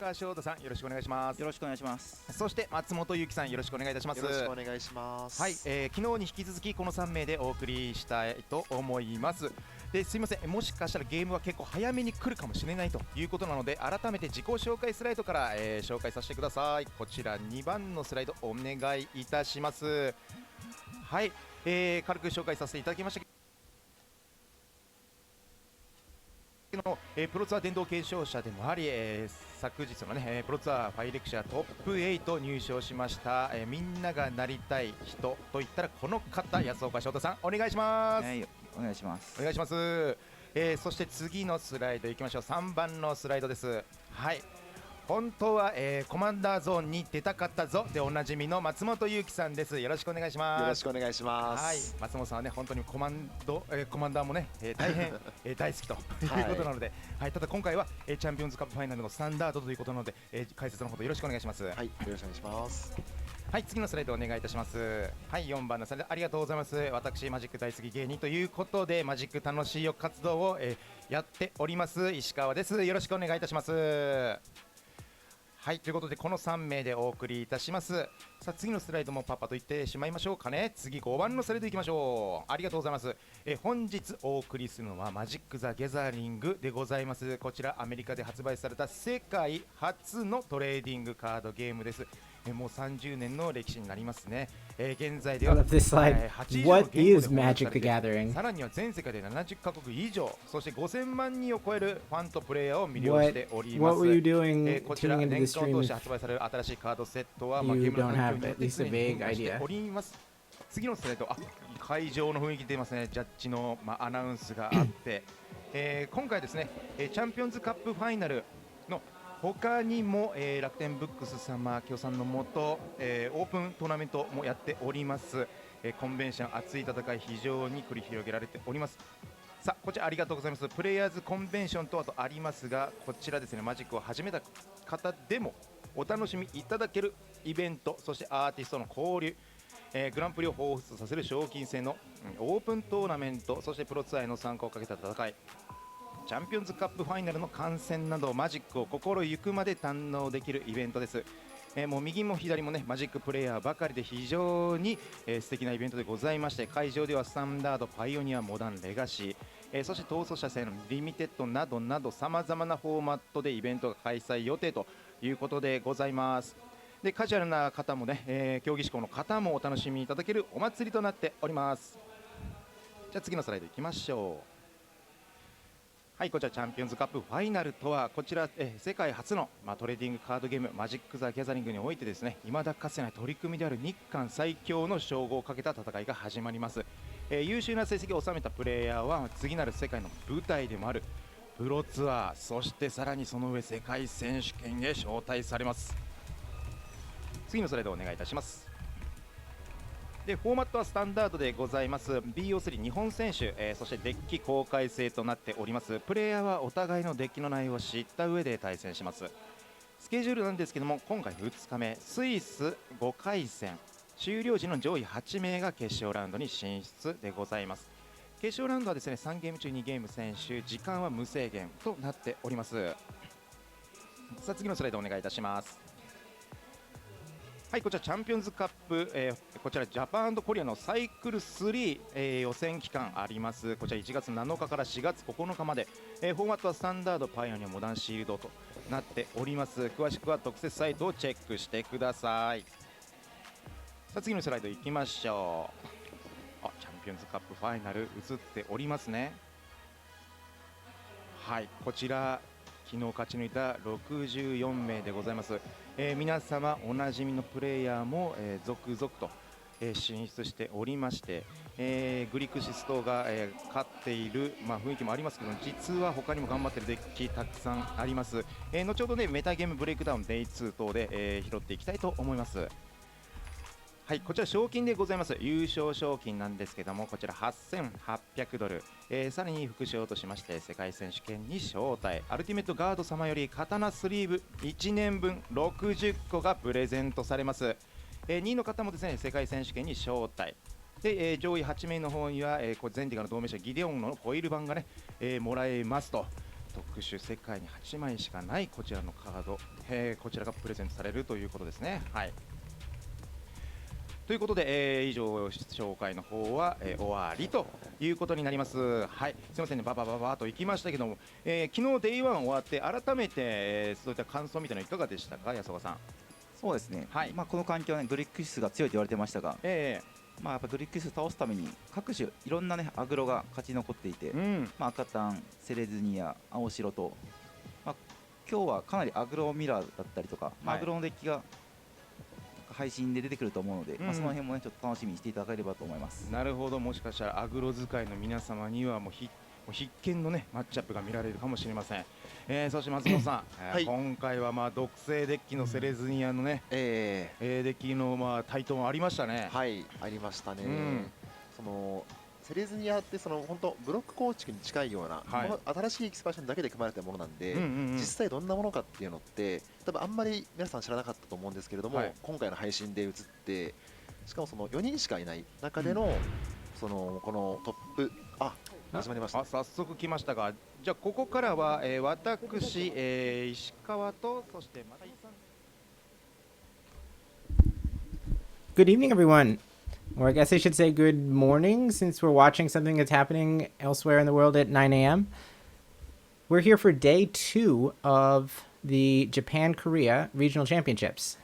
川翔太さん、よろしくお願いします。よろしくお願いします。そして松本ゆきさん、よろしくお願いいたします。よろしくお願いします。はい、昨日に引き続きこの3名でお送りしたいと思います。ですいません、もしかしたらゲームは結構早めに来るかもしれないということなので、改めて自己紹介スライドから、紹介させてください。こちら2番のスライドお願いいたします。はい、軽く紹介させていただきましたのプロツアー電動継承者でもあり、昨日の、ね、プロツアーファイレクチャートップ8入賞しました、みんながなりたい人といったらこの方、安岡翔太さん、お願いします。はい、お願いします。お願いします。そして次のスライドいきましょう。3番のスライドです。はい、本当は、コマンダーゾーンに出たかったぞでおなじみの松本裕樹さんです。よろしくお願いします。よろしくお願いします。はい、松本さんはね、本当にコマンダーもね、大変大好きということなので、はい、ただ今回はチャンピオンズカップファイナルのスタンダードということなので、解説のほどよろしくお願いします。はい、よろしくお願いします。はい、次のスライドお願いいたします。はい、4番のスライドありがとうございます。私マジック大好き芸人ということで、マジック楽しいよ活動を、やっております石川です。よろしくお願いいたします。はい、ということでこの3名でお送りいたします。さあ次のスライドもパパと言ってしまいましょうかね。次5番のスライドいきましょう。ありがとうございます。本日お送りするのはマジック・ザ・ギャザリングでございます。こちらアメリカで発売された世界初のトレーディングカードゲームです。もう30年の歴史になりますね。現在では What is Magic the Gathering? さらには全世界で70カ国以上、そして5000万人を超えるファンとプレイヤーを魅了しております。What were you doing こちら tuning 年 into 間 the を通 stream して if 発売される新しいカードセットは、 you ゲームの don't 環 have 境によ at って least a 常に vague 変化して idea? おります。次のスライド、会場の雰囲気出ますね。ジャッジの、アナウンスがあって、今回ですね、チャンピオンズカップファイナルの他にも、楽天ブックス様協賛のもと、オープントーナメントもやっております。コンベンション熱い戦い非常に繰り広げられております。さあこちらありがとうございます。プレイヤーズコンベンションとあとありますが、こちらですね、マジックを始めた方でもお楽しみいただけるイベント、そしてアーティストの交流、グランプリを彷彿させる賞金制のオープントーナメント、そしてプロツアーへの参加をかけた戦い、チャンピオンズカップファイナルの観戦などマジックを心ゆくまで堪能できるイベントです。もう右も左もねマジックプレイヤーばかりで非常に、素敵なイベントでございまして、会場ではスタンダード、パイオニア、モダン、レガシー、そして逃走者制のリミテッドなどなどさまざまなフォーマットでイベントが開催予定ということでございます。でカジュアルな方もね、競技志向の方もお楽しみいただけるお祭りとなっております。じゃあ次のスライドいきましょう。はい、こちらチャンピオンズカップファイナルとは、こちら、世界初の、トレーディングカードゲームマジック・ザ・ギャザリングにおいてですね、未だかつてない取り組みである日韓最強の称号をかけた戦いが始まります。優秀な成績を収めたプレイヤーは次なる世界の舞台でもあるプロツアー、そしてさらにその上世界選手権へ招待されます。次のスライドをお願いいたします。でフォーマットはスタンダードでございます。 BO3 日本選手、そしてデッキ公開制となっております。プレイヤーはお互いのデッキの内容を知った上で対戦します。スケジュールなんですけども、今回2日目スイス5回戦終了時の上位8名が決勝ラウンドに進出でございます。決勝ラウンドはですね3ゲーム中2ゲーム選手、時間は無制限となっております。さあ次のスライドお願いいたします。はい、こちらチャンピオンズカップ、こちらジャパン&コリアのサイクル3、予選期間あります。こちら1月7日から4月9日まで、フォーマットはスタンダード、パイオニア、モダン、シールドとなっております。詳しくは特設サイトをチェックしてください。さあ次のスライドいきましょう。チャンピオンズカップファイナル映っておりますね。はい、こちら昨日勝ち抜いた64名でございます。皆様おなじみのプレイヤーも、続々と、進出しておりまして、グリクシストが、勝っている、雰囲気もありますけど、実は他にも頑張っているデッキたくさんあります。後ほどねメタゲームブレイクダウンデイ2等で、拾っていきたいと思います。はい、こちら賞金でございます。優勝賞金なんですけども、こちら8800ドル、さらに副賞としまして世界選手権に招待、アルティメットガード様より刀スリーブ1年分60個がプレゼントされます。2位の方もですね世界選手権に招待で、上位8名の方には、これゼンディガの同盟者ギデオンのフォイル版がね、もらえますと特殊世界に8枚しかないこちらのカード、こちらがプレゼントされるということですね。はい。ということで、以上紹介の方は、終わりということになります。はい、すみませんね、ババババと行きましたけども、昨日 Day1 終わって改めて、そういった感想みたいなのいかがでしたか、安岡さん。そうですね、はい、この環境は、ね、グリックスが強いと言われてましたが、やっぱグリックスを倒すために各種いろんな、ね、アグロが勝ち残っていて、赤タン、セレズニア、青白と、今日はかなりアグロミラーだったりとか、アグロのデッキが配信で出てくると思うので、その辺もねちょっと楽しみにしていただければと思います。なるほど、もしかしたらアグロ使いの皆様にはもう必見のねマッチアップが見られるかもしれません。そして松本さん、今回は独製デッキのセレズニアのね、デッキの台頭もありましたね。はい、ありましたね。そのセレズニアって本当ブロック構築に近いような、この新しいエキスパンションだけで組まれたものなんで、実際どんなものかっていうのって多分あんまり皆さん知らなかったと思うんですけれども、今回の配信で映って、しかもその4人しかいない中での、このトップ始まりました。早速来ましたが、じゃあここからは、私、石川とそしてまたいさん。 Good evening, everyone. Or I guess I should say good morning, since we're watching something that's happening elsewhere in the world at 9 a.m. We're here for day 2 of the Japan-Korea Regional Championships.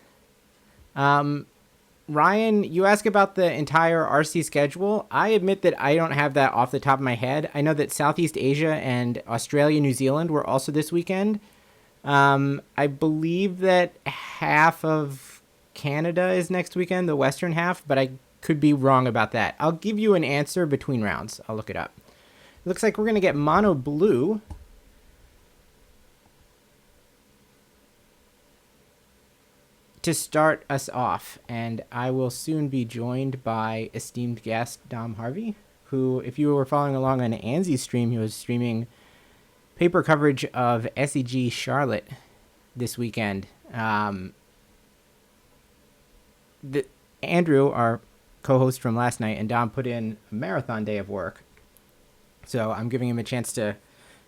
Ryan, you asked about the entire RC schedule. I admit that I don't have that off the top of my head. I know that Southeast Asia and Australia, New Zealand were also this weekend. I believe that half of Canada is next weekend, the western half, but I could be wrong about that. I'll give you an answer between rounds. I'll look it up. It looks like we're going to get mono blue. To start us off, and I will soon be joined by esteemed guest Dom Harvey, who, if you were following along on Anzi's stream, he was streaming paper coverage of SEG Charlotte this weekend. Andrew, our co-host from last night, and Dom put in a marathon day of work, so I'm giving him a chance to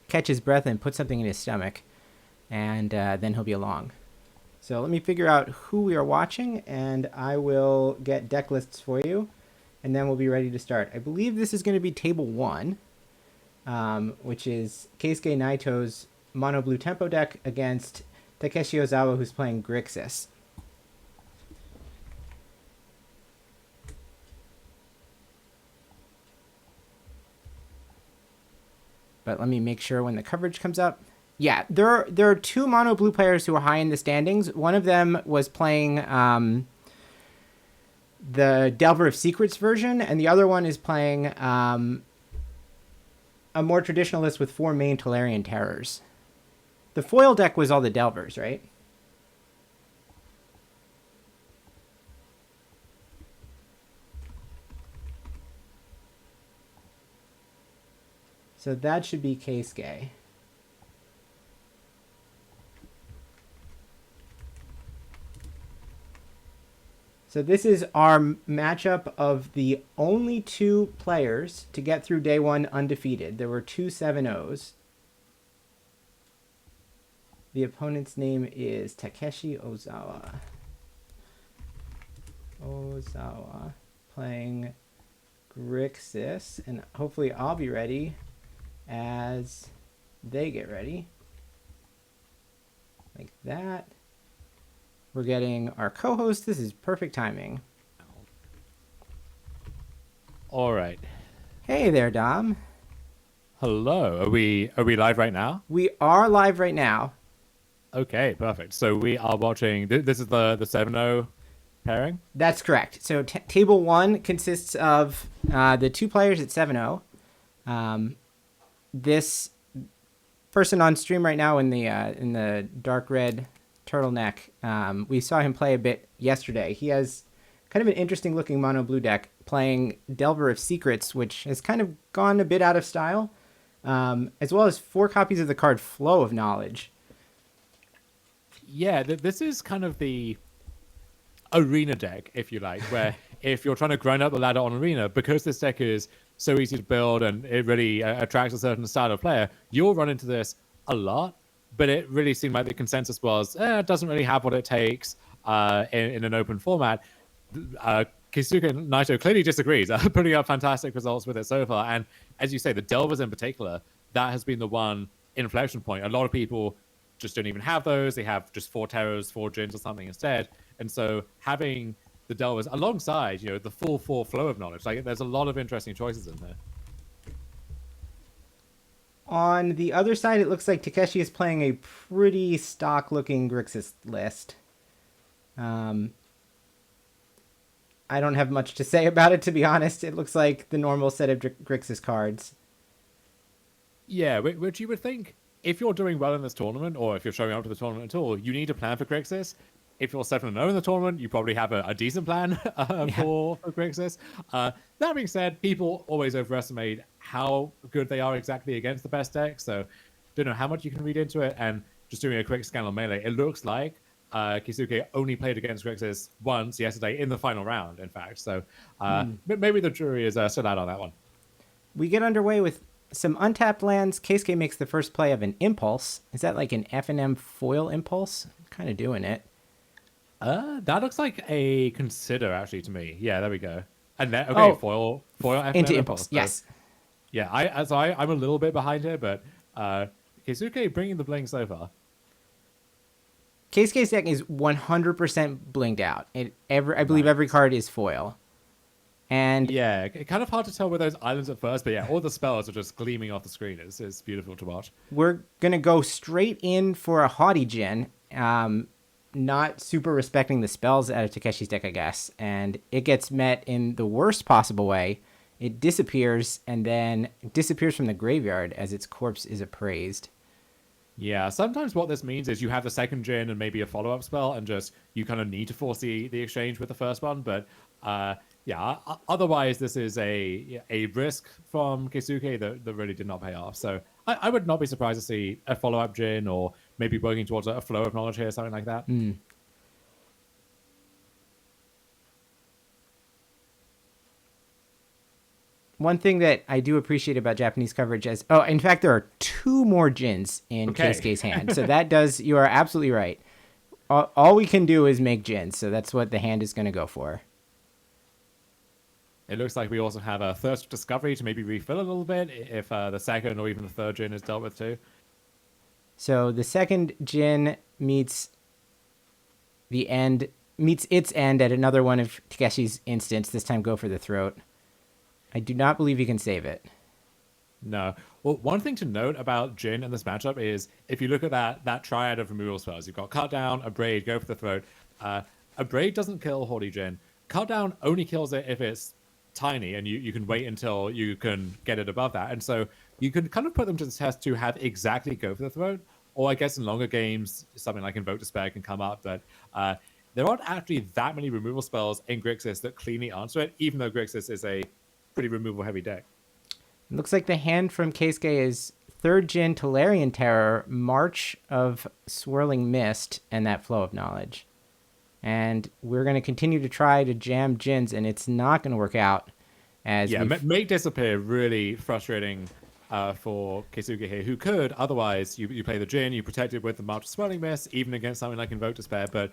catch his breath and put something in his stomach, and then he'll be along. So let me figure out who we are watching, and I will get deck lists for you, and then we'll be ready to start. I believe this is going to be table 1, which is Keisuke Naito's mono blue tempo deck against Takeshi Ozawa, who's playing Grixis. But let me make sure when the coverage comes up. Yeah, there are 2 mono blue players who are high in the standings. One of them was playing the Delver of Secrets version, and the other one is playing a more traditional list with 4 main Tolarian Terrors. The foil deck was all the Delvers, right? So that should be Keisuke. So this is our matchup of the only 2 players to get through day 1 undefeated. There were 2 7-0s. The opponent's name is Takeshi Ozawa. Ozawa playing Grixis, and hopefully I'll be ready as they get ready. Like that. We're getting our co-host. This is perfect timing. All right. Hey there, Dom. Hello. Are we live right now? We are live right now. Okay, perfect. So we are watching. This is the 7-0 pairing. That's correct. So table 1 consists of the 2 players at 7-0. This person on stream right now in the dark red turtleneck, we saw him play a bit yesterday. He has kind of an interesting looking mono blue deck playing Delver of Secrets, which has kind of gone a bit out of style, as well as 4 copies of the card Flow of Knowledge. Yeah, this is kind of the arena deck, if you like, where if you're trying to grind up the ladder on arena, because this deck is so easy to build and it really attracts a certain style of player, you'll run into this a lot, but it really seemed like the consensus was it doesn't really have what it takes in an open format. Keisuke Naito clearly disagrees, putting up fantastic results with it so far. And as you say, the Delvers in particular, that has been the one inflection point. A lot of people just don't even have those. They have just 4 Terrors, 4 Jins or something instead. And so having the Delvers alongside, the full 4 flow of knowledge, like there's a lot of interesting choices in there. On the other side, it looks like Takeshi is playing a pretty stock-looking Grixis list. I don't have much to say about it, to be honest. It looks like the normal set of Grixis cards. Yeah, which you would think, if you're doing well in this tournament, or if you're showing up to the tournament at all, you need to plan for Grixis. If you're 7-0 in the tournament, you probably have a decent plan for Grixis. That being said, people always overestimate how good they are exactly against the best deck, so don't know how much you can read into it. And just doing a quick scan on Melee, it looks like Keisuke only played against Grixis once yesterday in the final round, in fact. So maybe the jury is still out on that one. We get underway with some untapped lands. Keisuke makes the first play of an Impulse. Is that like an F&M foil Impulse? Kind of doing it. That looks like a Consider, actually, to me. Yeah, there we go. And then, okay, foil F&M into Impulse, so, yes. Yeah, I'm a little bit behind here, but Keisuke bringing the bling so far. Keisuke's deck is 100% blinged out. I believe every card is foil. And yeah, kind of hard to tell with those islands at first, but yeah, all the spells are just gleaming off the screen. It's beautiful to watch. We're going to go straight in for a Haughty Jin, not super respecting the spells out of Takeshi's deck, I guess. And it gets met in the worst possible way. It disappears and then disappears from the graveyard as its corpse is appraised. Yeah, sometimes what this means is you have the second Jin and maybe a follow-up spell, and just you kind of need to force the exchange with the first one. But yeah, otherwise this is a risk from Keisuke that really did not pay off. So I would not be surprised to see a follow-up Jin, or maybe working towards a flow of knowledge here, something like that. One thing that I do appreciate about Japanese coverage is, in fact, there are 2 more Jins in Keisuke's hand. So that you are absolutely right. All we can do is make Jins, so that's what the hand is going to go for. It looks like we also have a Thirst of Discovery to maybe refill a little bit if the second or even the third Jin is dealt with too. So the second Jin meets its end at another one of Takeshi's instants, this time go for the throat. I do not believe he can save it. No. Well, one thing to note about Jin in this matchup is if you look at that triad of removal spells, you've got Cut Down, Abrade, Go for the Throat. Abrade doesn't kill Haughty Jin. Cut Down only kills it if it's tiny, and you can wait until you can get it above that. And so you can kind of put them to the test to have exactly Go for the Throat, or I guess in longer games, something like Invoke Despair can come up. But there aren't actually that many removal spells in Grixis that cleanly answer it, even though Grixis is a pretty removal-heavy deck. It looks like the hand from Keisuke is 3rd Jin, Tolarian Terror, March of Swirling Mist, and that Flow of Knowledge. And we're going to continue to try to jam Jins, and it's not going to work out. Make Disappear really frustrating for Keisuke here, who could otherwise you play the Jin, you protect it with the March of Swirling Mist, even against something like Invoke Despair, but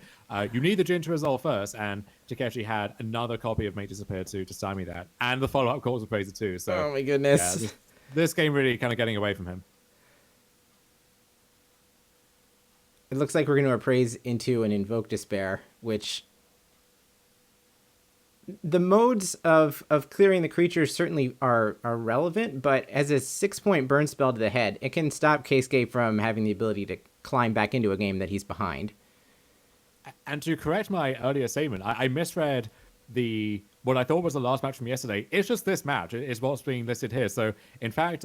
you need the Jin to resolve first, and Takeshi had another copy of Make Disappear to stymie that, and the follow-up Calls of Appraiser too. So oh my goodness. Yeah, this game really kind of getting away from him. It looks like we're going to appraise into an Invoke Despair, which the modes of clearing the creatures certainly are relevant, but as a 6-point burn spell to the head, it can stop Keisuke from having the ability to climb back into a game that he's behind. And to correct my earlier statement, I misread what I thought was the last match from yesterday. It's just this match. It's what's being listed here. So, in fact,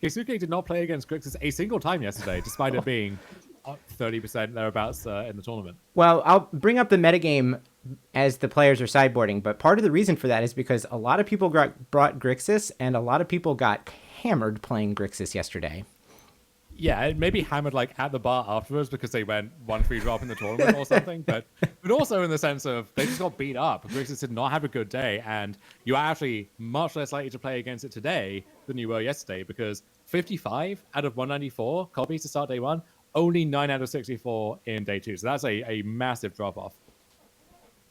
Keisuke did not play against Grixis a single time yesterday, despite it being 30% thereabouts in the tournament. Well, I'll bring up the metagame as the players are sideboarding, but part of the reason for that is because a lot of people brought Grixis, and a lot of people got hammered playing Grixis yesterday. Yeah, it maybe hammered like at the bar afterwards because they went 1-3 drop in the tournament or something, but also in the sense of they just got beat up. Grixis did not have a good day, and you are actually much less likely to play against it today than you were yesterday because 55 out of 194 copies to start day one, only 9 out of 64 in day two. So that's a massive drop-off.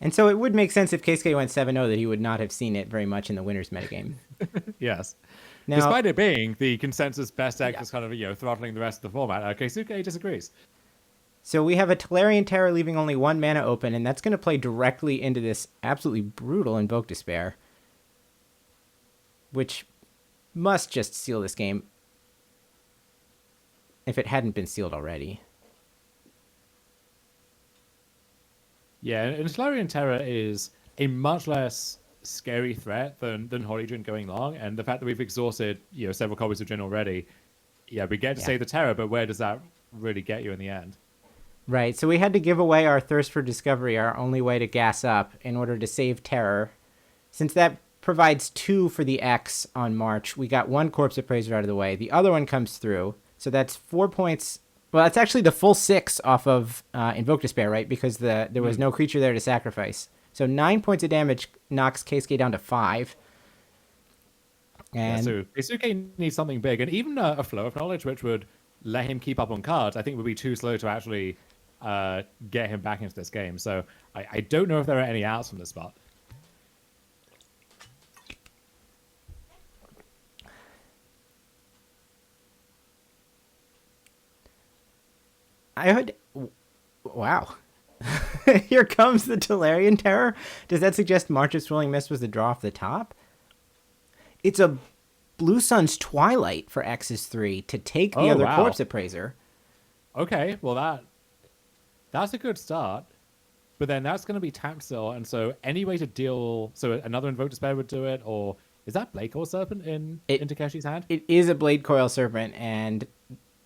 And so it would make sense if Keisuke went 7-0 that he would not have seen it very much in the winners metagame. Yes. Now, despite it being the consensus best deck that's kind of, throttling the rest of the format, Keisuke disagrees. So we have a Tolarian Terror leaving only 1 mana open, and that's going to play directly into this absolutely brutal Invoke Despair, which must just seal this game if it hadn't been sealed already. Yeah, and Tolarian Terror is a much less scary threat than Holy Djinn going long, and the fact that we've exhausted several copies of Djinn already, we get to say the Terror, but where does that really get you in the end? Right, so we had to give away our Thirst for Discovery, our only way to gas up, in order to save Terror. Since that provides 2 for the X on March, we got 1 Corpse Appraiser out of the way. The other one comes through, so that's 4 points. Well, that's actually the full 6 off of Invoke Despair, right? Because there was no creature there to sacrifice. So 9 points of damage knocks Keisuke down to 5. And so Keisuke needs something big, and even a Flow of Knowledge, which would let him keep up on cards, I think would be too slow to actually get him back into this game. So I don't know if there are any outs from this spot. Wow. Here comes the Tolarian Terror. Does that suggest March's Swirling Mist was the draw off the top? It's a Blue Sun's Twilight for X's 3 to take the other Corpse Appraiser. Okay, well that's a good start. But then that's going to be tapped still, and so any way to deal... So another Invoke Despair would do it, or... Is that Blade Coil Serpent in Takeshi's hand? It is a Blade Coil Serpent, and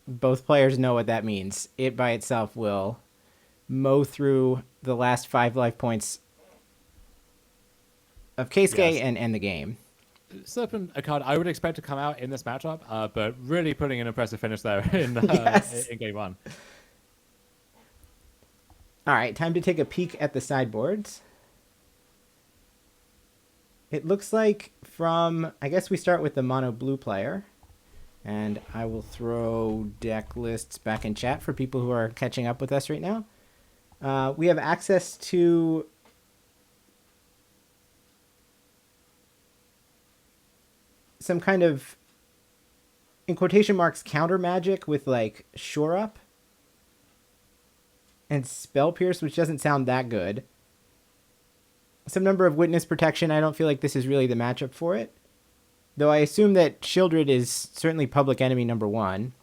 both players know what that means. It by itself will mow through the last 5 life points of Keisuke and end the game. Serpent, a card I would expect to come out in this matchup, but really putting an impressive finish there in game one. All right, time to take a peek at the sideboards. It looks like I guess we start with the mono blue player. And I will throw deck lists back in chat for people who are catching up with us right now. We have access to some kind of, in quotation marks, counter magic with like Shore Up and Spell Pierce, which doesn't sound that good. Some number of Witness Protection. I don't feel like this is really the matchup for it. Though I assume that Shieldred is certainly public enemy number 1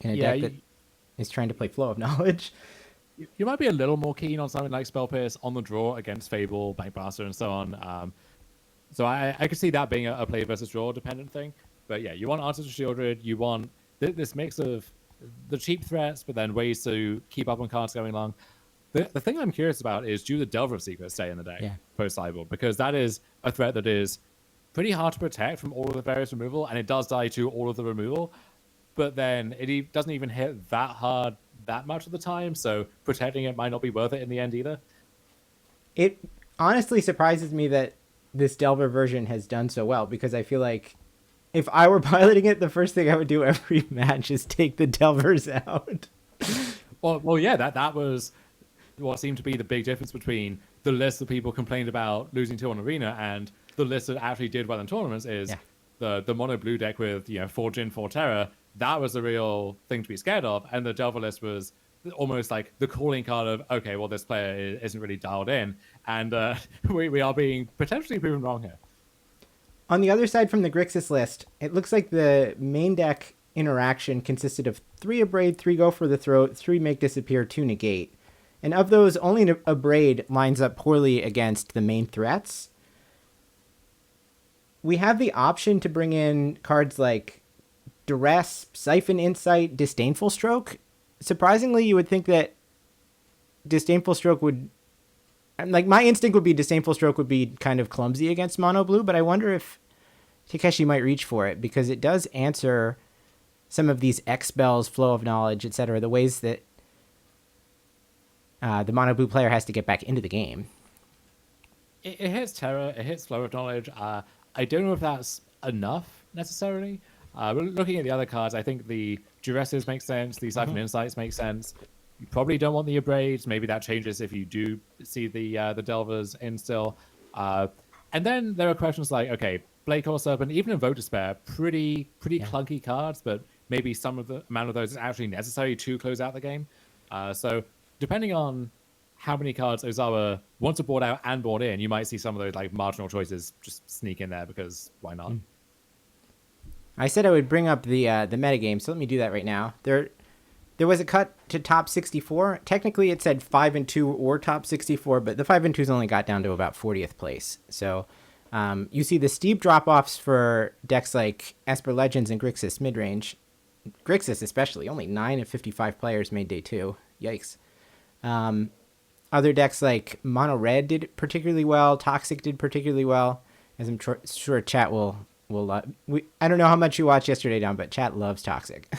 in a deck that is trying to play Flow of Knowledge. You might be a little more keen on something like Spell Pierce on the draw against Fable, Bankbuster, and so on. So I could see that being a play versus draw dependent thing. But yeah, you want answers to Shieldred. You want this mix of the cheap threats, but then ways to keep up on cards going long. The thing I'm curious about is, do the Delver of Secrets stay in the deck post-sideboard? Because that is a threat that is pretty hard to protect from all of the various removal, and it does die to all of the removal, but then it doesn't even hit that hard that much of the time, so protecting it might not be worth it in the end either. It honestly surprises me that this Delver version has done so well, because I feel like if I were piloting it, the first thing I would do every match is take the Delvers out. Well, yeah, that was what seemed to be the big difference between the list that people complained about losing to on Arena and the list that actually did well in tournaments is the mono blue deck with 4 Djinn, 4 Terror. That was the real thing to be scared of, and the Delver list was almost like the calling card of, okay, well, this player isn't really dialed in, and we are being potentially proven wrong here. On the other side from the Grixis list, it looks like the main deck interaction consisted of 3 Abrade, 3 Go for the Throat, 3 Make Disappear, 2 Negate. And of those, only Abrade lines up poorly against the main threats. We have the option to bring in cards like Duress, Siphon Insight, Disdainful Stroke. Surprisingly, you would think that Disdainful Stroke would... Like, my instinct would be Disdainful Stroke would be kind of clumsy against Mono Blue, but I wonder if Takeshi might reach for it, because it does answer some of these X-Spells, Flow of Knowledge, etc., the ways that the Mono Blue player has to get back into the game. It hits Terror, it hits Flow of Knowledge. I don't know if that's enough, necessarily. But looking at the other cards, I think the Duresses make sense. The Siphon Insights make sense. You probably don't want the Abrades. Maybe that changes if you do see the Delvers in still. And then there are questions like, okay, Blade Core Serpent, even Invoke Despair, pretty clunky cards, but maybe some of the amount of those is actually necessary to close out the game. So depending on how many cards Ozawa wants to board out and board in, you might see some of those like marginal choices just sneak in there because why not? I said I would bring up the metagame, so let me do that right now. There was a cut to top 64. Technically, it said 5 and 2 or top 64, but the 5 and 2s only got down to about 40th place. So you see the steep drop-offs for decks like Esper Legends and Grixis midrange. Grixis especially, only 9 of 55 players made day 2. Yikes. Other decks like Mono Red did particularly well. Toxic did particularly well, as I'm sure chat will I don't know how much you watched yesterday, Dom, but chat loves Toxic.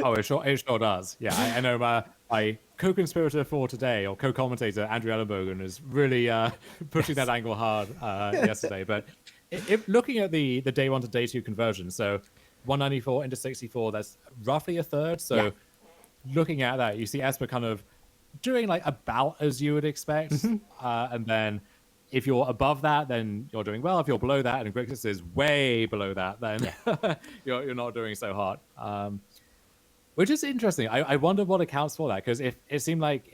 Oh, it sure does. Yeah, I know my co-conspirator for today, or co-commentator, Andrew Ellenbogen, is really pushing that angle hard yesterday. But if looking at the day 1 to day 2 conversion, so 194 into 64, that's roughly a third. So looking at that, you see Esper kind of doing like about as you would expect. And then if you're above that, then you're doing well. If you're below that, and Grixis is way below that, then you're not doing so hot. Which is interesting. I wonder what accounts for that, because if it seemed like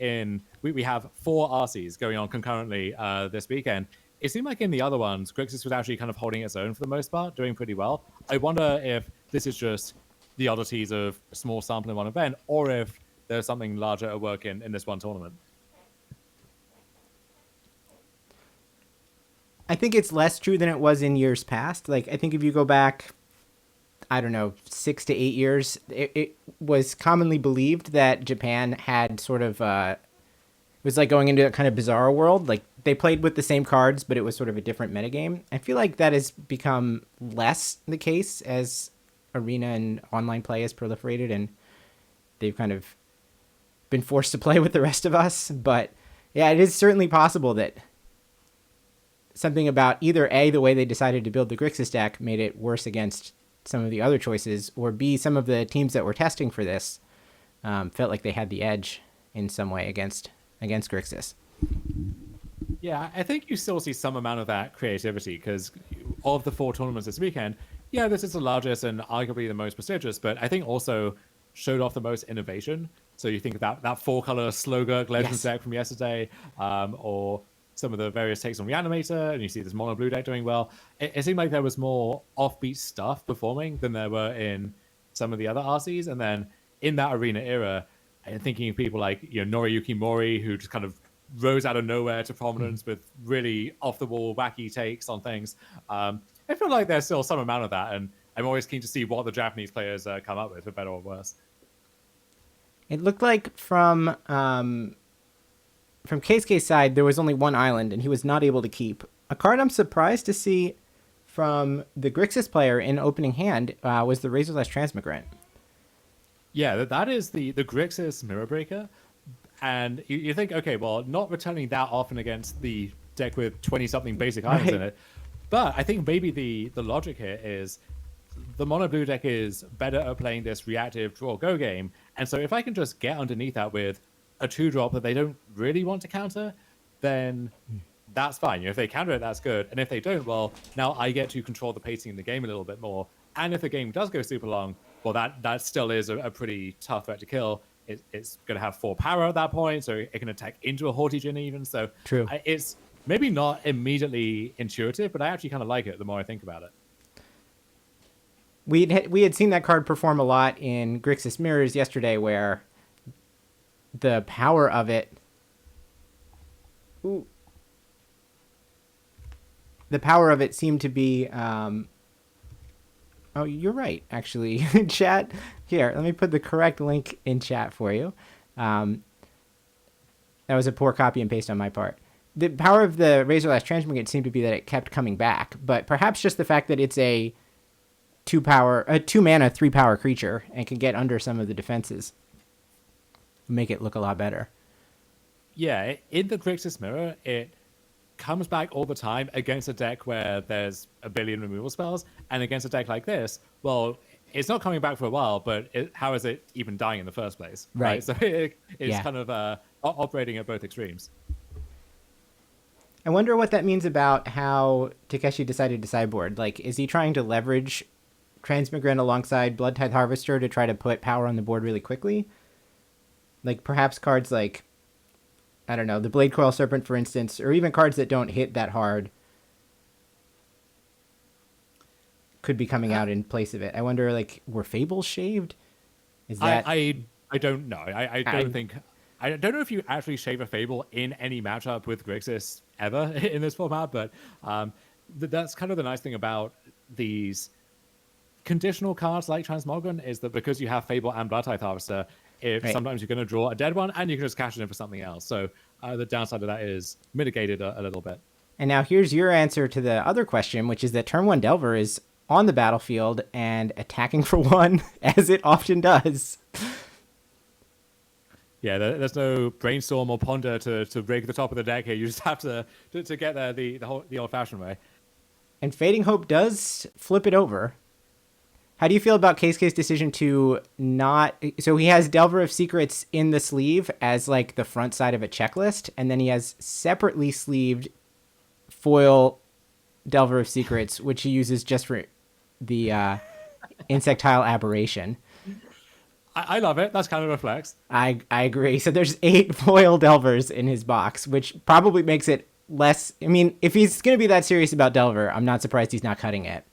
we have 4 RCs going on concurrently this weekend. It seemed like in the other ones, Grixis was actually kind of holding its own for the most part, doing pretty well. I wonder if this is just the oddities of a small sample in one event, or if there's something larger at work in this one tournament. I think it's less true than it was in years past. Like, I think if you go back, I don't know, 6 to 8 years, it was commonly believed that Japan had sort of, it was like going into a kind of bizarre world. Like, they played with the same cards, but it was sort of a different metagame. I feel like that has become less the case as arena and online play has proliferated, and they've kind of been forced to play with the rest of us. But yeah, it is certainly possible that something about either A, the way they decided to build the Grixis deck made it worse against some of the other choices, or B, some of the teams that were testing for this felt like they had the edge in some way against Grixis. Yeah, I think you still see some amount of that creativity, because of the 4 tournaments this weekend, yeah, this is the largest and arguably the most prestigious, but I think also showed off the most innovation. So you think about that 4-color Slogurk Legends deck from yesterday, or some of the various takes on Reanimator, and you see this mono blue deck doing well. It seemed like there was more offbeat stuff performing than there were in some of the other RCs. And then in that arena era, I'm thinking of people like Noriyuki Mori, who just kind of rose out of nowhere to prominence with really off-the-wall, wacky takes on things. I feel like there's still some amount of that, and I'm always keen to see what the Japanese players come up with, for better or worse. It looked like from Keisuke's side, there was only one island, and he was not able to keep. A card I'm surprised to see from the Grixis player in opening hand was the Razorless Transmigrant. Yeah, that is the Grixis Mirror Breaker. And you think, okay, well, not returning that often against the deck with 20-something basic islands in it. But I think maybe the logic here is the mono blue deck is better at playing this reactive draw-go game. And so if I can just get underneath that with a 2-drop that they don't really want to counter, then that's fine. If they counter it, that's good. And if they don't, well, now I get to control the pacing in the game a little bit more. And if the game does go super long, well, that still is a pretty tough threat to kill. It's going to have 4 power at that point, so it can attack into a Haughty Djinn even. So true. It's maybe not immediately intuitive, but I actually kind of like it the more I think about it. We had seen that card perform a lot in Grixis Mirrors yesterday, where the power of it... Ooh. The power of it seemed to be... Oh, you're right, actually. Chat, here, let me put the correct link in chat for you. That was a poor copy and paste on my part. The power of the Razorless Transmigrant seemed to be that it kept coming back, but perhaps just the fact that it's a 2-mana, 3-power creature and can get under some of the defenses make it look a lot better. Yeah, in the Grixis Mirror, it comes back all the time against a deck where there's a billion removal spells, and against a deck like this, well, it's not coming back for a while, but how is it even dying in the first place? Right. So it's kind of operating at both extremes. I wonder what that means about how Takeshi decided to sideboard. Like, is he trying to leverage Transmigrant alongside Blood Tithe Harvester to try to put power on the board really quickly? Like, perhaps cards like, I don't know, the Blade Coil Serpent, for instance, or even cards that don't hit that hard could be coming out in place of it. I wonder, like, were Fables shaved? Is that... I don't know. I don't think... I don't know if you actually shave a Fable in any matchup with Grixis ever in this format, but that's kind of the nice thing about these conditional cards like Transmogrant is that because you have Fable and Blood Tithe Harvester, sometimes you're going to draw a dead one and you can just cash it in for something else. So the downside of that is mitigated a little bit. And now here's your answer to the other question, which is that turn 1 Delver is on the battlefield and attacking for 1, as it often does. Yeah, there's no brainstorm or ponder to rig the top of the deck here. You just have to get there the old-fashioned way. And Fading Hope does flip it over. How do you feel about Keisuke's decision to not... So he has Delver of Secrets in the sleeve as, like, the front side of a checklist, and then he has separately sleeved foil Delver of Secrets, which he uses just for the Insectile Aberration. I love it. That's kind of a flex. I agree. So there's 8 foil Delvers in his box, which probably makes it less... I mean, if he's going to be that serious about Delver, I'm not surprised he's not cutting it.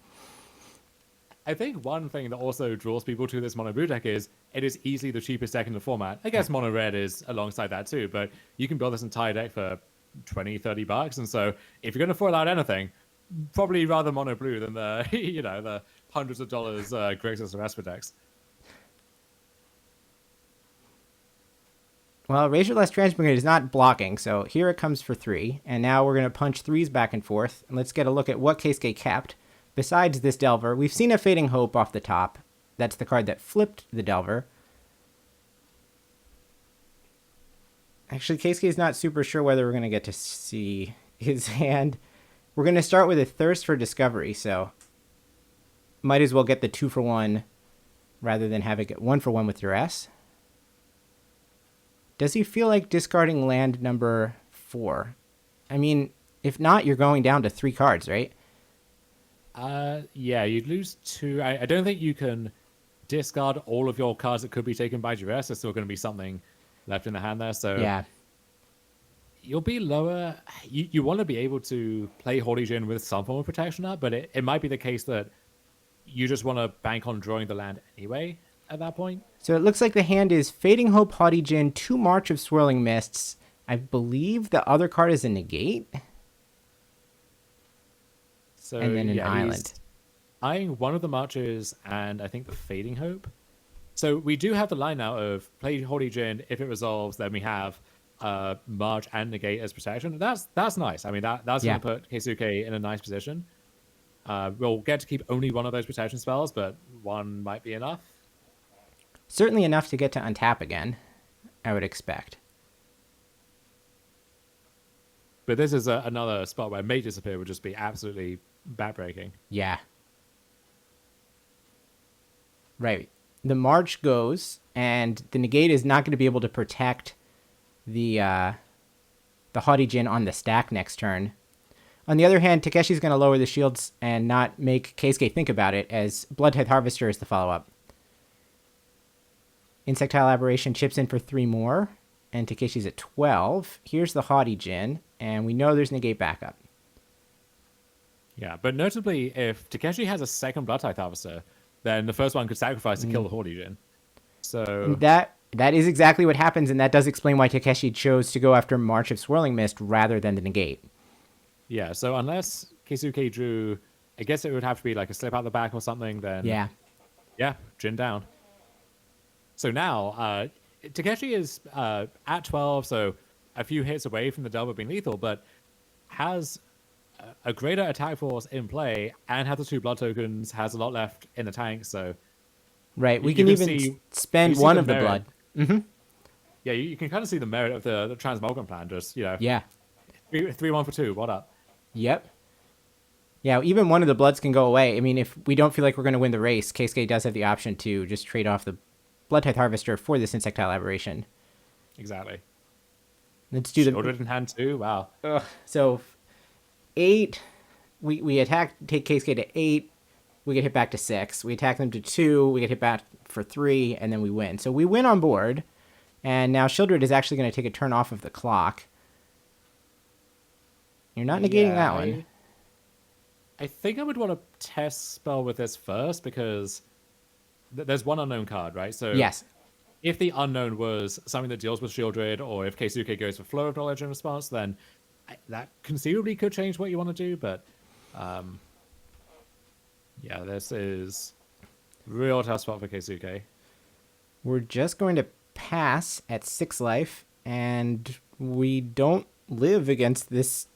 I think one thing that also draws people to this mono blue deck is it is easily the cheapest deck in the format. I guess mono red is alongside that too, but you can build this entire deck for $20-$30. And so if you're going to foil out anything, probably rather mono blue than the the hundreds of dollars Grixis or Esper decks. Well, Razorless Transmigrate is not blocking, so here it comes for 3. And now we're going to punch 3s back and forth. And let's get a look at what Keisuke kept. Besides this Delver, we've seen a Fading Hope off the top. That's the card that flipped the Delver. Actually, Keisuke is not super sure whether we're going to get to see his hand. We're going to start with a Thirst for Discovery, so might as well get the 2-for-1 rather than have it get 1-for-1 with Duress. Does he feel like discarding land number 4? I mean, if not, you're going down to 3 cards, right? Yeah, you'd lose 2. I don't think you can discard all of your cards that could be taken by Duress. There's still going to be something left in the hand there. So yeah, you'll be lower. You want to be able to play Haughty Djinn with some form of protection up, but it might be the case that you just want to bank on drawing the land anyway at that point. So it looks like the hand is Fading Hope, Haughty Djinn, 2 March of Swirling Mists. I believe the other card is a negate. So, and then an island. He's eyeing one of the Marches and I think the Fading Hope. So we do have the line now of play Haughty Djinn. If it resolves, then we have March and negate as protection. That's nice. I mean, that's going to put Keisuke in a nice position. We'll get to keep only one of those protection spells, but one might be enough. Certainly enough to get to untap again, I would expect. But this is another spot where Mage Disappear would just be absolutely backbreaking. Yeah. Right. The March goes, and the negate is not going to be able to protect the Haughty Djinn on the stack next turn. On the other hand, Takeshi's going to lower the shields and not make Keisuke think about it, as Blood Tithe Harvester is the follow-up. Insectile Aberration chips in for 3 more, and Takeshi's at 12. Here's the Haughty Djinn, and we know there's negate backup. Yeah, but notably, if Takeshi has a second Blood Tithe Harvester, then the first one could sacrifice to kill the Haughty Djinn. So that is exactly what happens, and that does explain why Takeshi chose to go after March of Swirling Mist rather than the negate. Yeah, so unless Keisuke drew, I guess it would have to be like a slip out the back or something, then yeah, Djinn down. So now, Takeshi is at 12, so a few hits away from the Delver being lethal, but has a greater attack force in play and has the 2 blood tokens, has a lot left in the tank, so... Right, we can even spend one of the blood. Mm-hmm. Yeah, you can kind of see the merit of the Transmogrant plan, just, Yeah. 3-1 for 2, what up? Yep. Yeah, even one of the bloods can go away. I mean, if we don't feel like we're going to win the race, Keisuke does have the option to just trade off the Blood Tithe Harvester for this Insectile Aberration. Exactly. Let's do Shielded in hand too. Wow. So 8, we attack, take Keisuke to 8, we get hit back to 6. We attack them to 2, we get hit back for 3, and then we win. So we win on board, and now Shieldred is actually going to take a turn off of the clock. You're not negating that one. I think I would want to test spell with this first because there's one unknown card, right? So yes. If the unknown was something that deals with Shieldred, or if Keisuke goes for Flow of Knowledge in response, then that conceivably could change what you want to do. But yeah, this is real tough spot for Keisuke. We're just going to pass at 6 life, and we don't live against this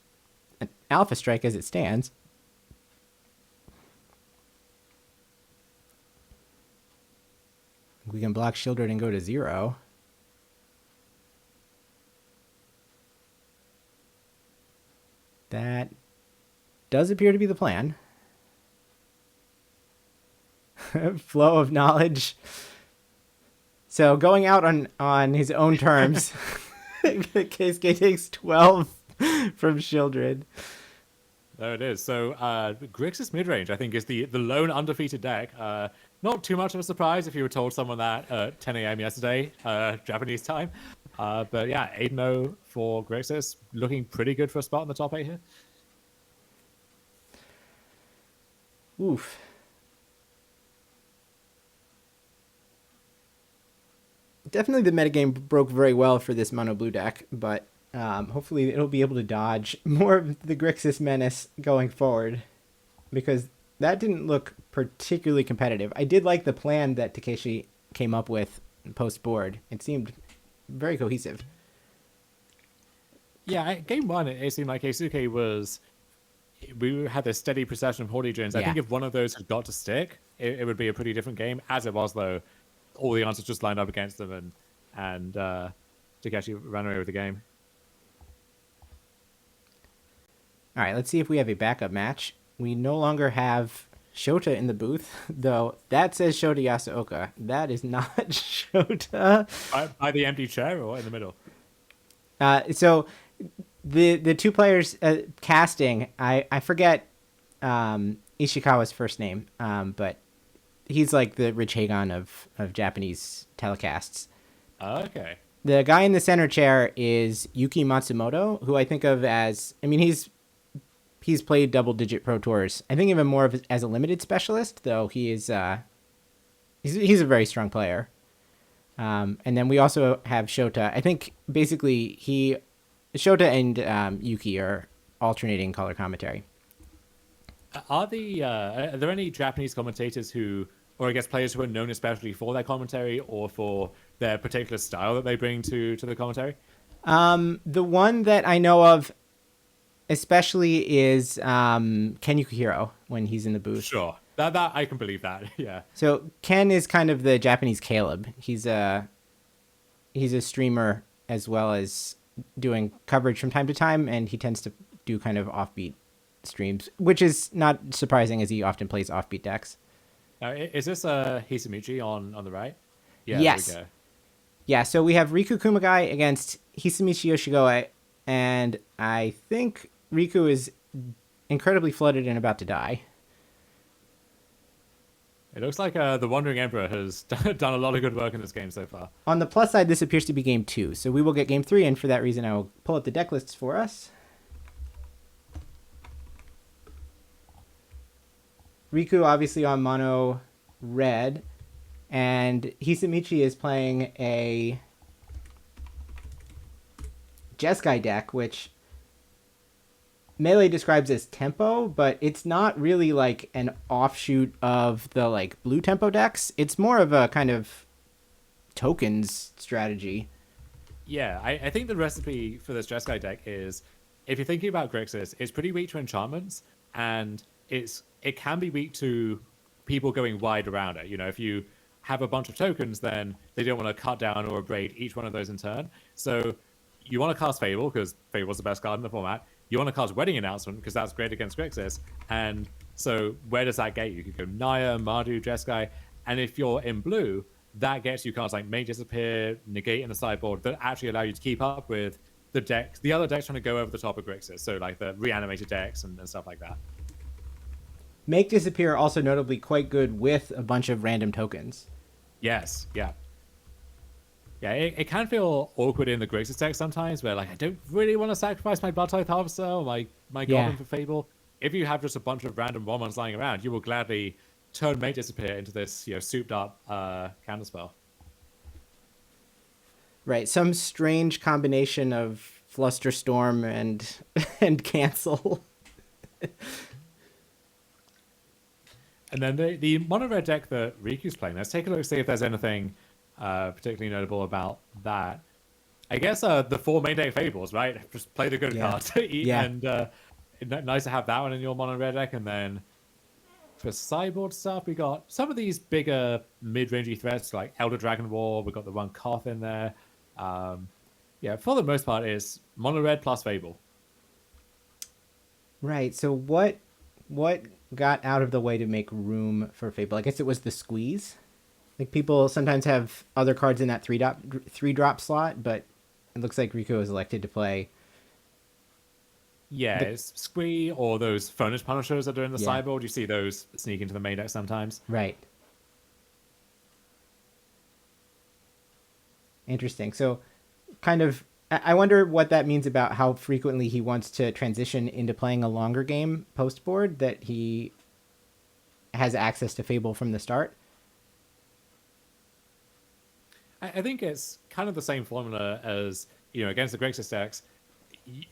Alpha Strike as it stands. We can block Shieldred and go to 0. That does appear to be the plan. Flow of knowledge. So going out on his own terms, Keisuke takes 12 from Shieldred. There it is. So Grixis midrange, I think, is the lone undefeated deck. Not too much of a surprise if you were told someone that at 10 a.m. yesterday, Japanese time. But yeah, 8-0 for Grixis, looking pretty good for a spot in the top 8 here. Oof. Definitely the metagame broke very well for this mono blue deck, but hopefully it'll be able to dodge more of the Grixis menace going forward, because that didn't look particularly competitive. I did like the plan that Takeshi came up with post-board. It seemed very cohesive. Yeah, game 1, it seemed like Keisuke was... We had this steady procession of Horde Gens. Yeah. I think if one of those had got to stick, it would be a pretty different game. As it was, though, all the answers just lined up against them, and Takeshi ran away with the game. All right, let's see if we have a backup match. We no longer have Shota in the booth, though that says Shota Yasuoka. That is not Shota. By the empty chair or in the middle? So the two players casting, I forget Ishikawa's first name, but he's like the Rich Hagon of Japanese telecasts. Okay. The guy in the center chair is Yuki Matsumoto, who I think of as, I mean, he's played double-digit Pro Tours. I think of him more of as a limited specialist, though he is he's a very strong player. And then we also have Shota. I think basically Shota and Yuki are alternating color commentary. Are there any Japanese commentators who, or I guess players who are known especially for their commentary or for their particular style that they bring to the commentary? The one that I know of especially is Ken Yukihiro when he's in the booth. Sure. That I can believe that. Yeah. So Ken is kind of the Japanese Caleb. He's a streamer as well as doing coverage from time to time, and he tends to do kind of offbeat streams, which is not surprising as he often plays offbeat decks. Is this Hisamichi on the right? Yeah. Yes. There we go. Yeah, so we have Riku Kumagai against Hisamichi Yoshigoe, and I think Riku is incredibly flooded and about to die. It looks like the Wandering Emperor has done a lot of good work in this game so far. On the plus side, this appears to be game 2, so we will get game 3, and for that reason I will pull up the deck lists for us. Riku obviously on mono red, and Hisamichi is playing a Jeskai deck, which Melee describes as tempo, but it's not really like an offshoot of the like blue tempo decks. It's more of a kind of tokens strategy. Yeah, I think the recipe for this Jeskai deck is, if you're thinking about Grixis, it's pretty weak to enchantments, and it can be weak to people going wide around it. You know, if you have a bunch of tokens, then they don't want to cut down or abrade each one of those in turn. So you want to cast Fable, because Fable's the best card in the format. you want to cast Wedding Announcement because that's great against Grixis. And so where does that get you? You could go Naya, Mardu, Jeskai, and if you're in blue, that gets you cards like Mage Disappear, Negate in the sideboard that actually allow you to keep up with the other decks trying to go over the top of Grixis. So like the reanimated decks and stuff like that. Make Disappear also notably quite good with a bunch of random tokens. Yes, yeah. Yeah, it can feel awkward in the Grixis deck sometimes where like I don't really want to sacrifice my Bloodtithe Harvester or my Goblin for Fable. If you have just a bunch of random 1/1s lying around, you will gladly turn Mage Disappear into this, souped up counterspell. Right, some strange combination of Flusterstorm and and Cancel. And then the mono red deck that Riku's playing, let's take a look, see if there's anything particularly notable about that. I guess the 4 main deck Fables, right? Just play the good cards. And nice to have that one in your mono red deck. And then for sideboard stuff, we got some of these bigger mid-rangey threats like Elder Dragon War. We got the one Koth in there. For the most part, it's mono red plus Fable. Right. So what got out of the way to make room for Fable? I guess it was the squeeze. Like people sometimes have other cards in that three drop slot, but it looks like Riku is elected to play. Yeah, it's Squee or those Furnace Punishers that are in the sideboard. You see those sneak into the main deck sometimes. Right. Interesting. So kind of, I wonder what that means about how frequently he wants to transition into playing a longer game post-board, that he has access to Fable from the start. I think it's kind of the same formula as, against the Grixis decks.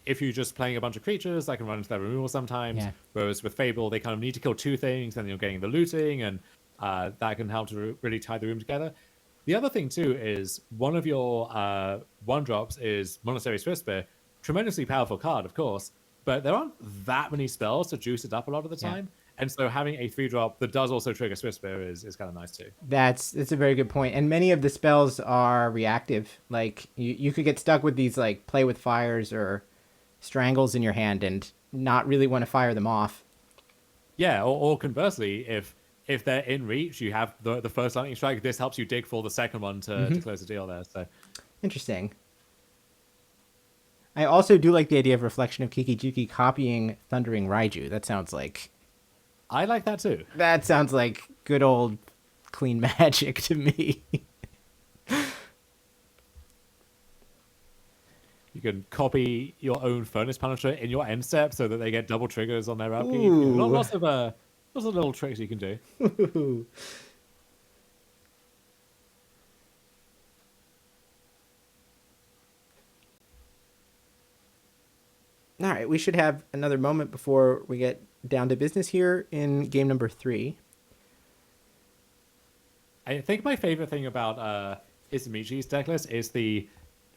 If you're just playing a bunch of creatures, that can run into their removal sometimes. Yeah. Whereas with Fable, they kind of need to kill 2 things, then you're getting the looting, and that can help to really tie the room together. The other thing, too, is one of your 1-drops is Monastery Swiftspear. Tremendously powerful card, of course, but there aren't that many spells to juice it up a lot of the time. And so having a 3-drop that does also trigger Swiftspear is kind of nice, too. That's a very good point. And many of the spells are reactive. Like, you could get stuck with these, like, Play with Fires or Strangles in your hand and not really want to fire them off. Yeah, or conversely, if they're in reach, you have the first Lightning Strike. This helps you dig for the second one to close the deal there. So interesting. I also do like the idea of Reflection of Kikijuki copying Thundering Raiju. That sounds like... I like that too. That sounds like good old clean magic to me. You can copy your own Furnace Punisher in your end step so that they get double triggers on their upkeep. Lots of little tricks you can do. All right, we should have another moment before we get down to business here in game number 3. I think my favorite thing about Izamichi's decklist is the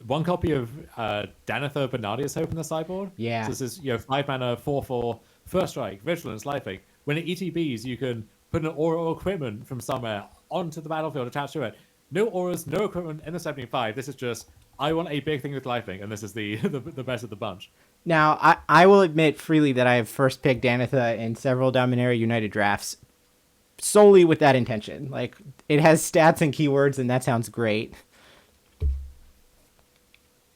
1 copy of Danitha Bernardius Hope in the sideboard. Yeah. So this is 5 mana, 4/4, first strike, vigilance, lifelink. When it ETBs, you can put an aura or equipment from somewhere onto the battlefield attached to it. No auras, no equipment in the 75. This is just, I want a big thing with lifelink, and this is the best of the bunch. Now, I will admit freely that I have first picked Danitha in several Dominaria United drafts solely with that intention. Like, it has stats and keywords, and that sounds great.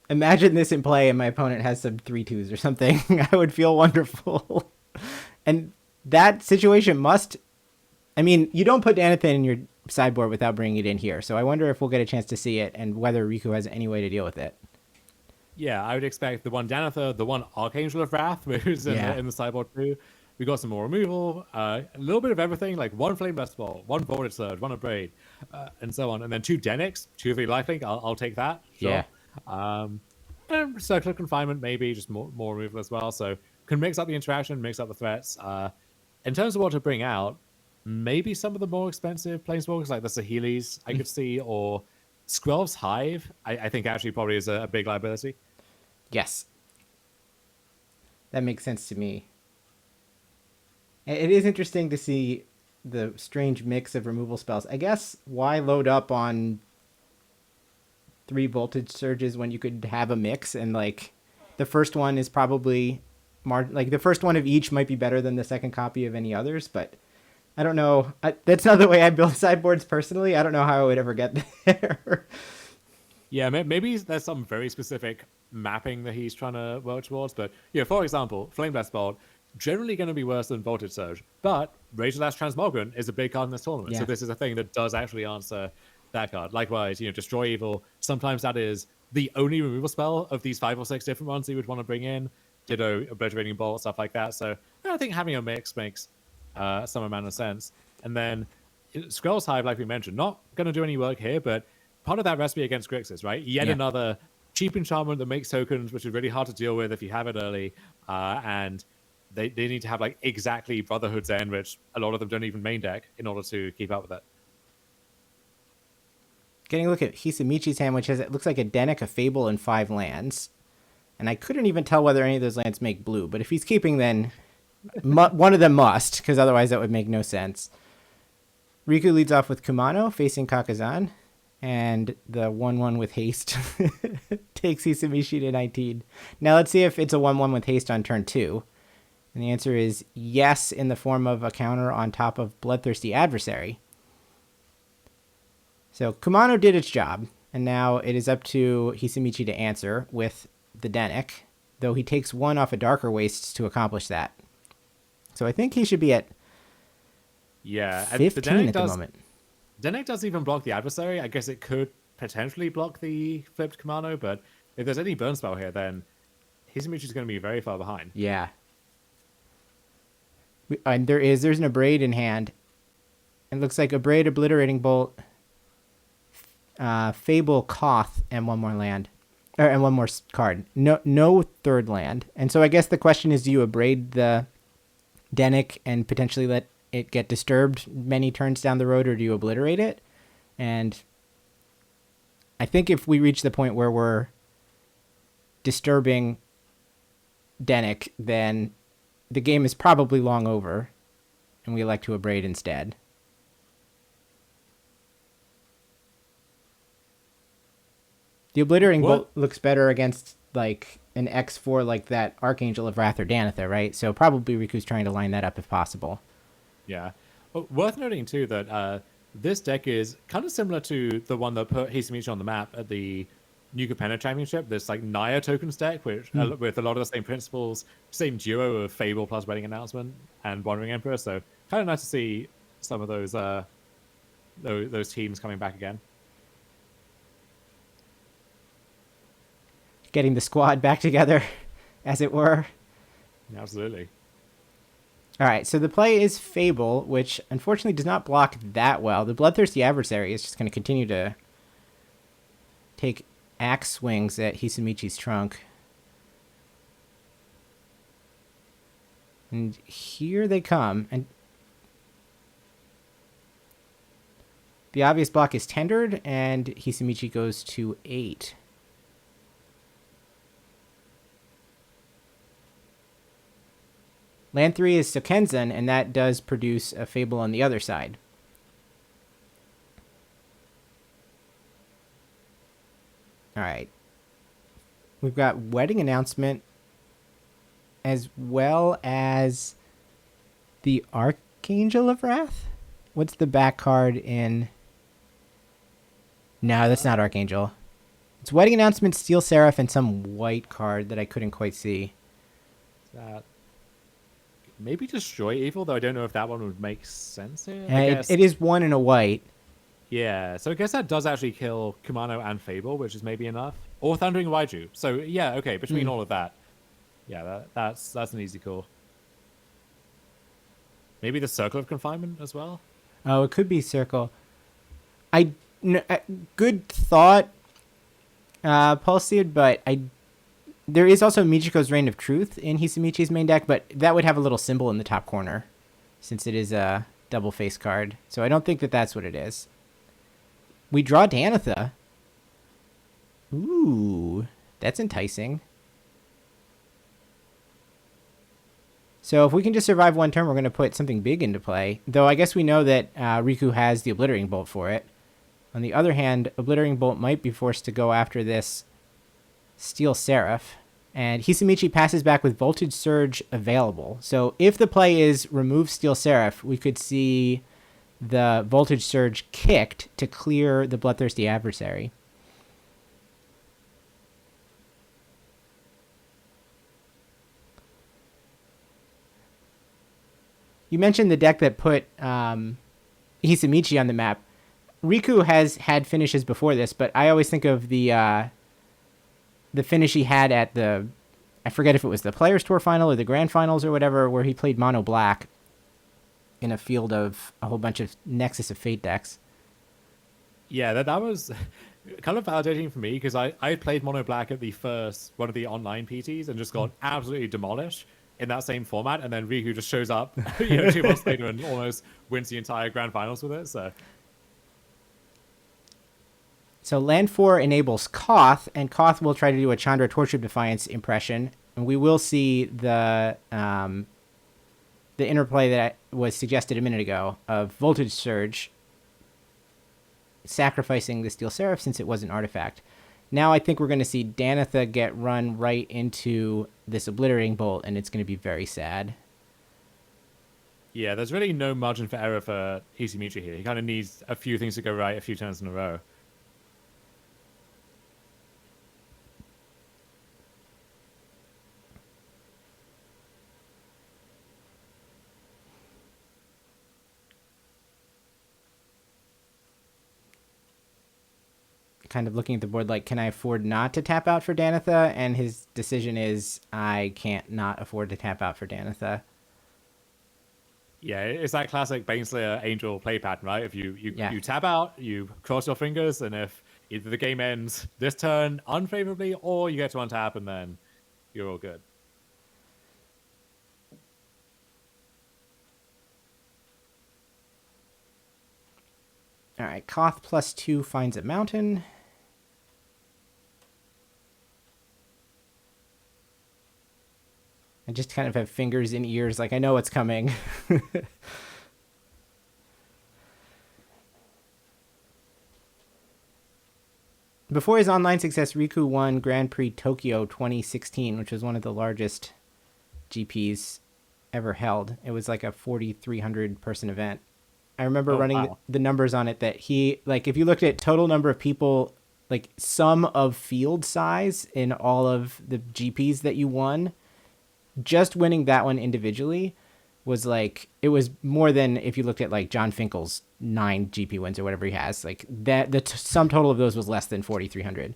Imagine this in play and my opponent has some 3/2s or something. I would feel wonderful. And that situation must... I mean, you don't put Danitha in your sideboard without bringing it in here, so I wonder if we'll get a chance to see it and whether Riku has any way to deal with it. Yeah, I would expect the one Danitha, the one Archangel of Wrath, who's in the sideboard too. We got some more removal, a little bit of everything, like 1 Flame Blast Ball, 1 Vortex Surge, 1 Abrade, and so on. And then 2 Denix, 2 3 lifelink. I'll take that. Sure. Yeah. And Circular Confinement, maybe, just more removal as well. So can mix up the interaction, mix up the threats. In terms of what to bring out, maybe some of the more expensive Planeswalkers, like the Saheelis, I could see, or Skrelv's Hive, I think actually probably is a big liability. Yes. That makes sense to me. It is interesting to see the strange mix of removal spells. I guess why load up on 3 Voltage Surges when you could have a mix, and like the first one is probably like the first one of each might be better than the second copy of any others, but I don't know. That's not the way I build sideboards personally. I don't know how I would ever get there. Yeah, maybe there's some very specific mapping that he's trying to work towards. But yeah, for example, Flame Blast Bolt, generally going to be worse than Voltage Surge, but Razorlash Transmogran is a big card in this tournament. Yeah. So this is a thing that does actually answer that card. Likewise, Destroy Evil, sometimes that is the only removal spell of these 5 or 6 different ones you would want to bring in. Ditto, Obliterating Bolt, stuff like that. So I think having a mix makes some amount of sense. And then Scrolls Hive, like we mentioned, not going to do any work here, but part of that recipe against Grixis, right? Yet another cheap enchantment that makes tokens, which is really hard to deal with if you have it early. And they need to have like exactly Brotherhood's End, which a lot of them don't even main deck in order to keep up with it. Getting a look at Hisamichi's hand, which has, it looks like a Denic, a Fable, and 5 lands. And I couldn't even tell whether any of those lands make blue. But if he's keeping, then one of them must, because otherwise that would make no sense. Riku leads off with Kumano, facing Kakazan. And the 1/1 with haste takes Hisamichi to 19. Now let's see if it's a 1/1 with haste on turn 2. And the answer is yes, in the form of a counter on top of Bloodthirsty Adversary. So Kumano did its job, and now it is up to Hisamichi to answer with the Denic, though he takes 1 off of Darker Wastes to accomplish that. So I think he should be at 15 at the moment. Denic does even block the Adversary. I guess it could potentially block the flipped Kumano, but if there's any burn spell here, then Hisamichi's going to be very far behind. Yeah. And there's an Abrade in hand. It looks like Abrade, Obliterating Bolt, Fable, Koth, and one more land. And one more card. No third land. And so I guess the question is, do you Abrade the Denic and potentially let it get disturbed many turns down the road, or do you obliterate it? And I think if we reach the point where we're disturbing Denic, then the game is probably long over, and we elect to Abrade instead. The Obliterating Bolt looks better against like an X4 like that Archangel of Wrath or Danitha, right? So probably Riku's trying to line that up if possible. Yeah. Well, worth noting, too, that this deck is kind of similar to the one that put Hisamichi on the map at the New Capenna Championship, this like Naya tokens deck, which with a lot of the same principles, same duo of Fable plus Wedding Announcement and Wandering Emperor. So kind of nice to see some of those teams coming back again. Getting the squad back together, as it were. Yeah, absolutely. All right, so the play is Fable, which unfortunately does not block that well. The Bloodthirsty Adversary is just going to continue to take axe swings at Hisamichi's trunk. And here they come. And the obvious block is tendered, and Hisamichi goes to 8. Land 3 is Sokenzan, and that does produce a Fable on the other side. All right. We've got Wedding Announcement as well as the Archangel of Wrath. What's the back card in? No, that's not Archangel. It's Wedding Announcement, Steel Seraph, and some white card that I couldn't quite see. Maybe Destroy Evil, though I don't know if that one would make sense here. It is 1 and a white. Yeah, so I guess that does actually kill Kumano and Fable, which is maybe enough. Or Thundering Raiju. So yeah, okay, between all of that. Yeah, that's an easy call. Maybe the Circle of Confinement as well? Oh, it could be Circle. Good thought, Pulseid, but there is also Michiko's Reign of Truth in Hisamichi's main deck, but that would have a little symbol in the top corner, since it is a double face card. So I don't think that that's what it is. We draw Danitha. Ooh, that's enticing. So if we can just survive one turn, we're going to put something big into play. Though I guess we know that Riku has the Obliterating Bolt for it. On the other hand, Obliterating Bolt might be forced to go after this Steel Seraph. And Hisamichi passes back with Voltage Surge available. So if the play is remove Steel Seraph, we could see the Voltage Surge kicked to clear the Bloodthirsty adversary. You mentioned the deck that put Hisamichi on the map. Riku has had finishes before this, but I always think of the finish he had at I forget if it was the Players Tour final or the Grand Finals or whatever, where he played mono black in a field of a whole bunch of Nexus of Fate decks. Yeah, that was kind of validating for me, because I played mono black at the first one of the online PTs and just got absolutely demolished in that same format, and then Riku just shows up 2 months later and almost wins the entire Grand Finals with it. So land 4 enables Koth, and Koth will try to do a Chandra Torch of Defiance impression, and we will see the interplay that was suggested a minute ago of Voltage Surge sacrificing the Steel Seraph since it was an artifact. Now I think we're going to see Danitha get run right into this Obliterating Bolt, and it's going to be very sad. Yeah, there's really no margin for error for Hisamichi here. He kind of needs a few things to go right a few turns in a row. Kind of looking at the board like, can I afford not to tap out for Danitha? And his decision is, I can't not afford to tap out for Danitha. Yeah, it's that classic Baneslayer Angel play pattern, right? If you tap out, you cross your fingers, and if either the game ends this turn unfavorably or you get to untap, and then you're all good. All right, Koth +2 finds a mountain. I just kind of have fingers in ears, like I know what's coming. Before his online success, Riku won Grand Prix Tokyo 2016, which was one of the largest GPs ever held. It was like a 4,300 person event. I remember running the numbers on it that he, like, if you looked at total number of people, like sum of field size in all of the GPs that you won, just winning that one individually was like, it was more than if you looked at like John Finkel's 9 GP wins or whatever he has. Like that, the sum total of those was less than 4,300.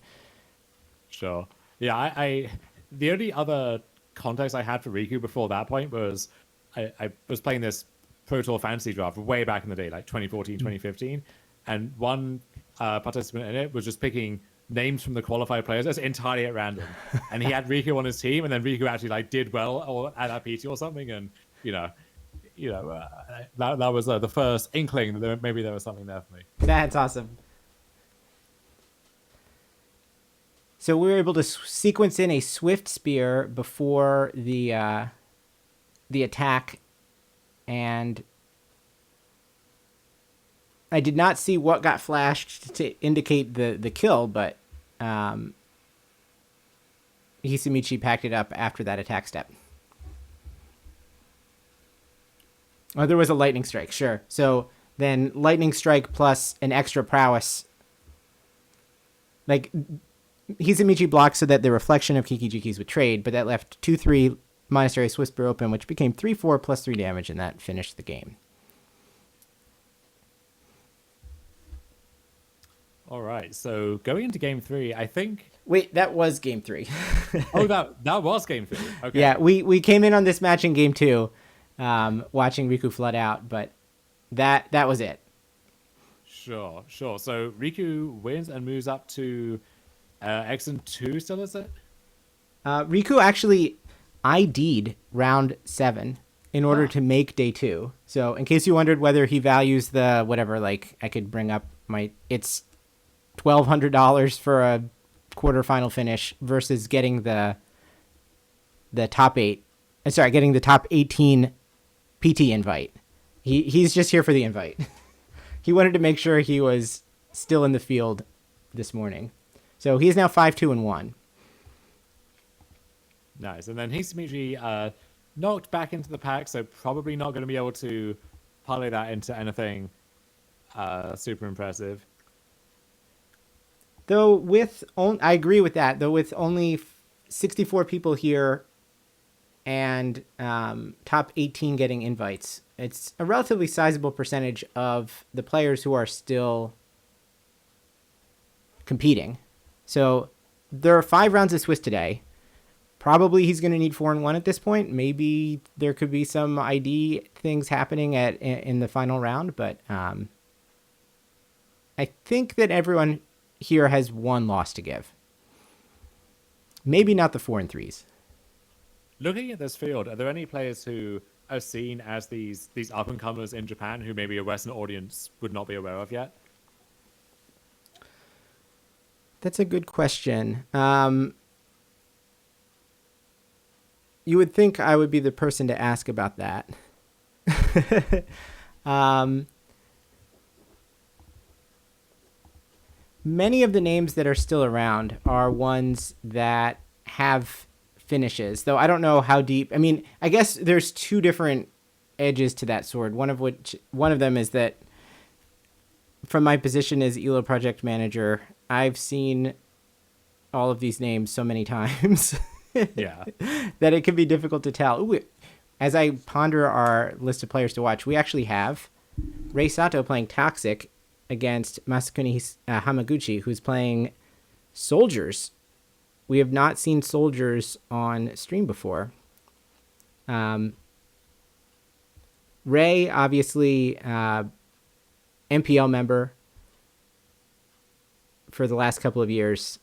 Sure. Yeah, I the only other context I had for Riku before that point was I was playing this Pro Tour Fantasy draft way back in the day, like 2014, 2015, and one participant in it was just picking names from the qualified players that's entirely at random, and he had Riku on his team, and then Riku actually like did well or at that PT or something, and that was the first inkling that maybe there was something there for me. That's awesome. So we were able to sequence in a Swift Spear before the attack, and I did not see what got flashed to indicate the kill, but Hisamichi packed it up after that attack step. Oh, there was a Lightning Strike, sure. So then Lightning Strike plus an extra prowess. Like, Hisamichi blocked so that the reflection of Kiki-Jikis would trade, but that left 2/3 Monastery Swift Spear open, which became 3/4 plus 3 damage, and that finished the game. All right, so going into game 3, I think... Wait, that was game 3. Oh, that was game 3. Okay. Yeah, we came in on this match in game 2, watching Riku flood out, but that was it. Sure. So Riku wins and moves up to X&2 still, is it? Riku actually ID'd round 7 in order to make day 2. So in case you wondered whether he values the whatever, like I could bring up it's $1,200 for a quarterfinal finish versus getting the top 8. Getting the top 18 PT invite. He's just here for the invite. He wanted to make sure he was still in the field this morning. So he is now 5-2-1. Nice. And then Hisamichi knocked back into the pack, so probably not going to be able to parlay that into anything super impressive. Though I agree with that. Though with only 64 people here and top 18 getting invites, it's a relatively sizable percentage of the players who are still competing. So there are 5 rounds of Swiss today. Probably he's going to need 4-1 at this point. Maybe there could be some ID things happening in the final round, but I think that everyone here has 1 loss to give. Maybe not the 4-3s. Looking at this field, are there any players who are seen as these up and comers in Japan who maybe a Western audience would not be aware of yet? That's a good question. You would think I would be the person to ask about that. Many of the names that are still around are ones that have finishes, though I don't know how deep. I mean, I guess there's 2 different edges to that sword. One of them is that from my position as ELO project manager, I've seen all of these names so many times. Yeah. That it can be difficult to tell. Ooh, as I ponder our list of players to watch, we actually have Rei Sato playing Toxic against Masakuni Hamaguchi, who's playing Soldiers. We have not seen Soldiers on stream before. Rei, obviously, MPL member for the last couple of years.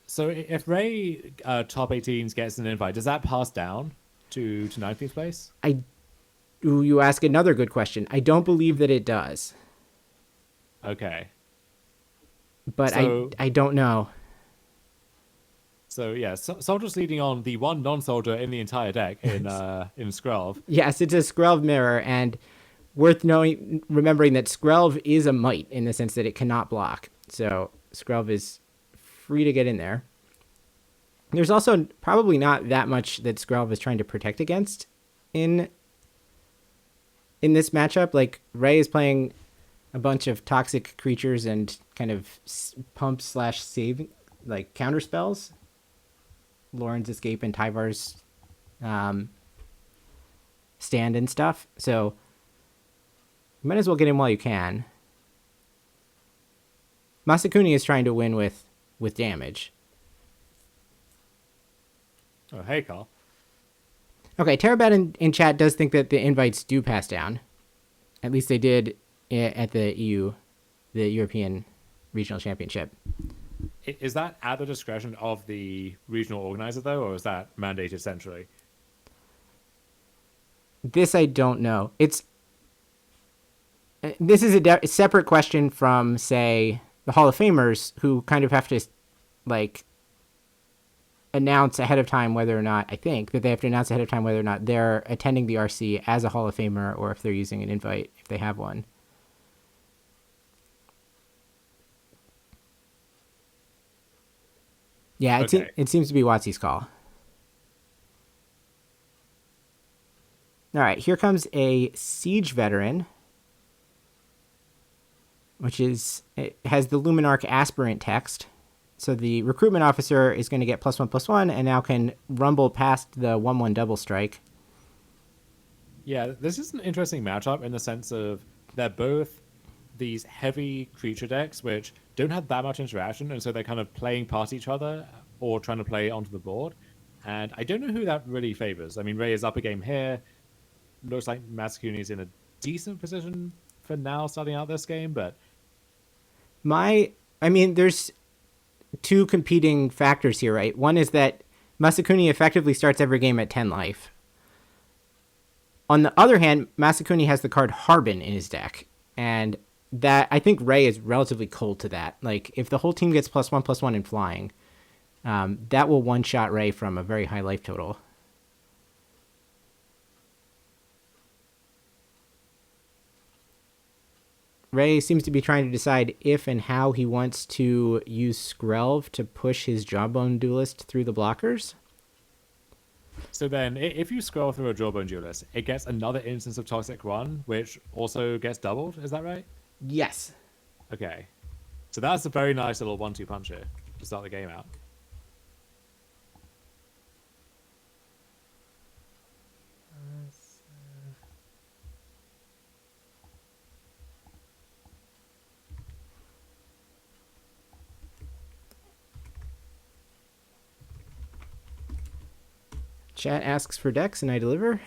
So if Ray top 18s gets an invite, does that pass down to 19th place? You ask another good question. I don't believe that it does. Okay. But I don't know. So yeah, Soldier's leading on the 1 non-soldier in the entire deck in Skrelv. Yes, it's a Skrelv mirror, and worth remembering that Skrelv is a might in the sense that it cannot block. So Skrelv is free to get in there. There's also probably not that much that Skrelv is trying to protect against in this matchup. Like, Ray is playing a bunch of toxic creatures and kind of pump/save, like, counter spells. Lauren's Escape and Tyvar's Stand and stuff. So you might as well get in while you can. Masakuni is trying to win with damage. Oh, hey, Carl. Okay, Terabat in chat does think that the invites do pass down. At least they did at the European Regional Championship. Is that at the discretion of the regional organizer, though, or is that mandated centrally? This I don't know. This is a separate question from, say, the Hall of Famers, who kind of have to, like, announce ahead of time whether or not, I think, that they have to announce ahead of time whether or not they're attending the RC as a Hall of Famer or if they're using an invite, if they have one. Yeah, it seems to be Watsy's call. All right, here comes a Siege veteran, which it has the Luminarch aspirant text. So the recruitment officer is going to get +1/+1 and now can rumble past the 1/1 double strike. Yeah, this is an interesting matchup in the sense of they're both these heavy creature decks which don't have that much interaction, and so they're kind of playing past each other or trying to play onto the board. And I don't know who that really favors. I mean, Ray is up a game here. Looks like Masakuni is in a decent position for now starting out this game, but... there's 2 competing factors here, right? One is that Masakuni effectively starts every game at 10 life. On the other hand, Masakuni has the card Harbin in his deck, and that I think Ray is relatively cold to that. Like, if the whole team gets +1/+1 in flying, that will one-shot Ray from a very high life total. Ray seems to be trying to decide if and how he wants to use Skrelv to push his Jawbone Duelist through the blockers. So then, if you scroll through a Jawbone Duelist, it gets another instance of Toxic 1, which also gets doubled. Is that right? Yes. Okay. So that's a very nice little 1-2 punch here to start the game out. Chat asks for decks, and I deliver.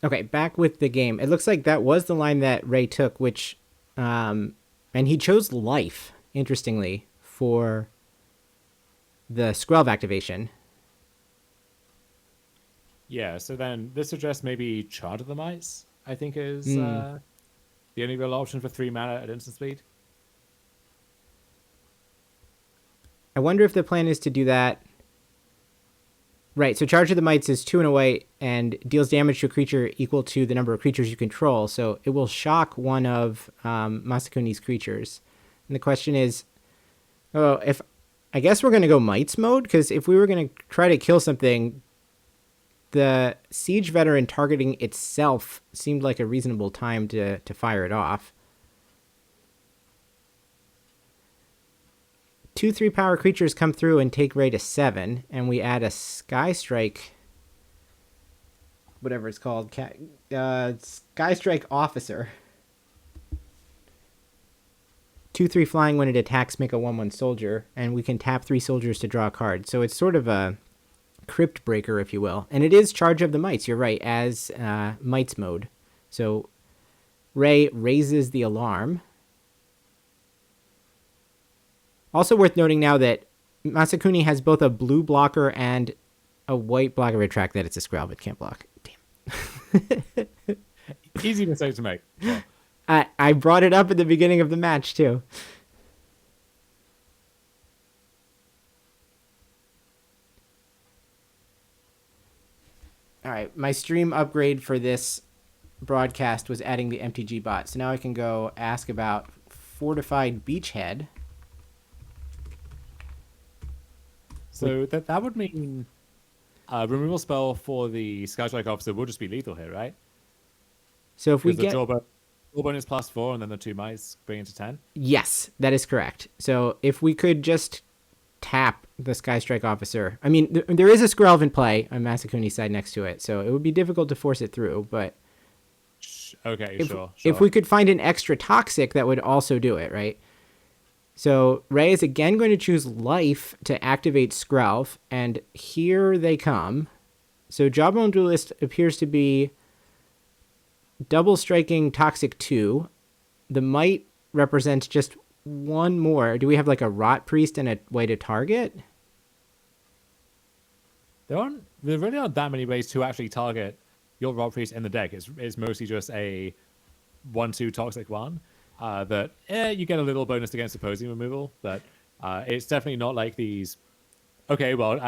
Okay, back with the game. It looks like that was the line that Ray took, which, and he chose life, interestingly, for the Skrelv activation. Yeah, so then this suggests maybe Charge of the Mites, I think is the only real option for 3 mana at instant speed. I wonder if the plan is to do that. Right, so Charge of the Mites is 2 and away and deals damage to a creature equal to the number of creatures you control. So it will shock one of Masakuni's creatures. And the question is, I guess we're going to go Mites mode, because if we were going to try to kill something, the Siege Veteran targeting itself seemed like a reasonable time to fire it off. 2/3 power creatures come through and take Ray to 7, and we add a Sky Strike, whatever it's called, Sky Strike Officer. 2/3 flying when it attacks, make a 1/1 soldier, and we can tap 3 soldiers to draw a card. So it's sort of a Crypt Breaker, if you will. And it is Charge of the Mites, you're right, as Mites mode. So Ray raises the alarm. Also worth noting now that Masakuni has both a blue blocker and a white blocker. Retract that it's a Skrelv, it can't block. Damn. Easy mistake to make. Well, I brought it up at the beginning of the match, too. All right, my stream upgrade for this broadcast was adding the MTG bot. So now I can go ask about Fortified Beachhead. so that would mean removal spell for the Sky Strike Officer will just be lethal here, right? So if we Because get... the Jawbone is +4, and then the 2 mice bring it to 10. Yes, that is correct. So if we could just tap the Sky Strike Officer. I mean, there is a Skrelv in play on Masakuni's side next to it, so it would be difficult to force it through, but... Okay, sure. If we could find an extra Toxic, that would also do it, right? So Ray is again going to choose Life to activate Skrelv, and here they come. So Jawbone Duelist appears to be double striking Toxic 2. The Might represents just one more. Do we have like a Rot Priest and a way to target? There really aren't that many ways to actually target your Rot Priest in the deck. It's mostly just a 1/2 Toxic 1. That you get a little bonus against opposing removal, but it's definitely not like these. Okay, well,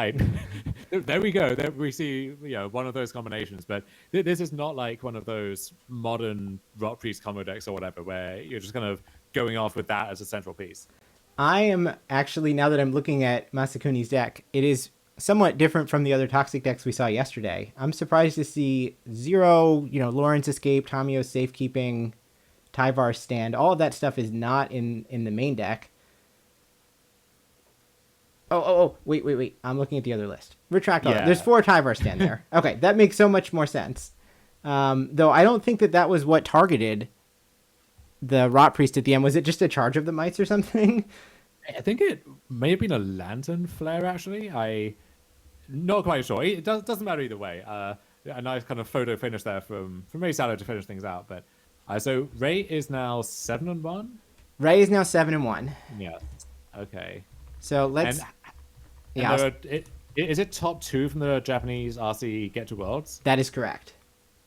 there we go. There we see one of those combinations, but this is not like one of those modern Rot Priest combo decks or whatever, where you're just kind of going off with that as a central piece. I am actually, now that I'm looking at Masakuni's deck, it is somewhat different from the other Toxic decks we saw yesterday. I'm surprised to see 0, Lauren's Escape, Tamio's Safekeeping, Tyvar's Stand. All of that stuff is not in the main deck. Oh, wait. I'm looking at the other list. Retract all that. There's 4 Tyvar Stand there. Okay, that makes so much more sense. Though I don't think that was what targeted the Rot Priest at the end. Was it just a Charge of the Mites or something? I think it may have been a Lantern Flare, actually. I'm not quite sure. It doesn't matter either way. A nice kind of photo finish there from Ray Sallow to finish things out. But so Ray is now 7-1? Ray is now 7-1. Yeah. Okay. So let's... Is it top 2 from the Japanese RC Get to Worlds? That is correct.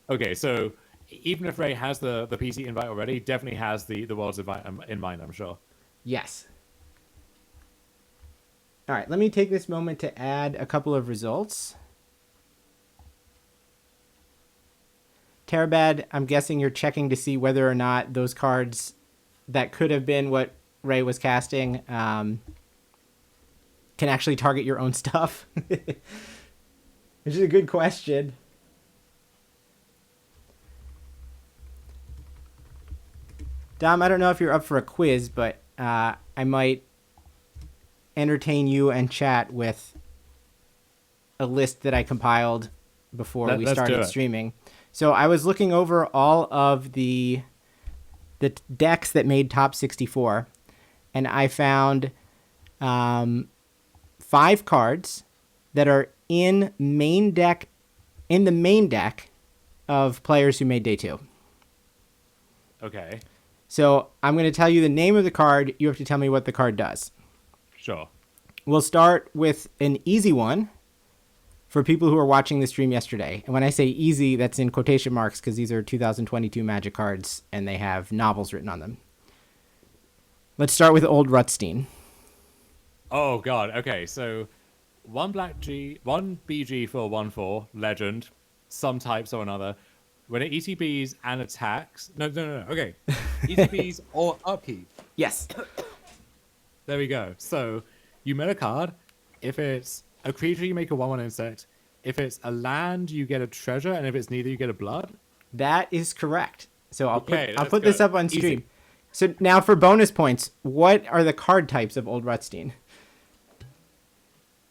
Okay, so even if Ray has the PC invite already, definitely has the Worlds invite in mind, I'm sure. Yes. All right, let me take this moment to add a couple of results. Terabad, I'm guessing you're checking to see whether or not those cards that could have been what Ray was casting can actually target your own stuff. Which is a good question. Dom, I don't know if you're up for a quiz, but I might entertain you and chat with a list that I compiled before we started streaming. So I was looking over all of the decks that made top 64, and I found 5 cards that are in the main deck of players who made day 2. Okay. So I'm going to tell you the name of the card. You have to tell me what the card does. Sure. We'll start with an easy one for people who were watching the stream yesterday. And when I say easy, that's in quotation marks because these are 2022 Magic cards and they have novels written on them. Let's start with Old Rutstein. Oh, God. Okay, so 1 BG for 1/4, legend, some types or another. When it ETBs and attacks... No. Okay. ETBs or upkeep. Yes. There we go. So you mill a card. If it's a creature, you make a 1/1 insect. If it's a land, you get a treasure. And if it's neither, you get a blood. That is correct. So I'll put good. this up on stream. Easy. So now for bonus points, what are the card types of Old Rutstein?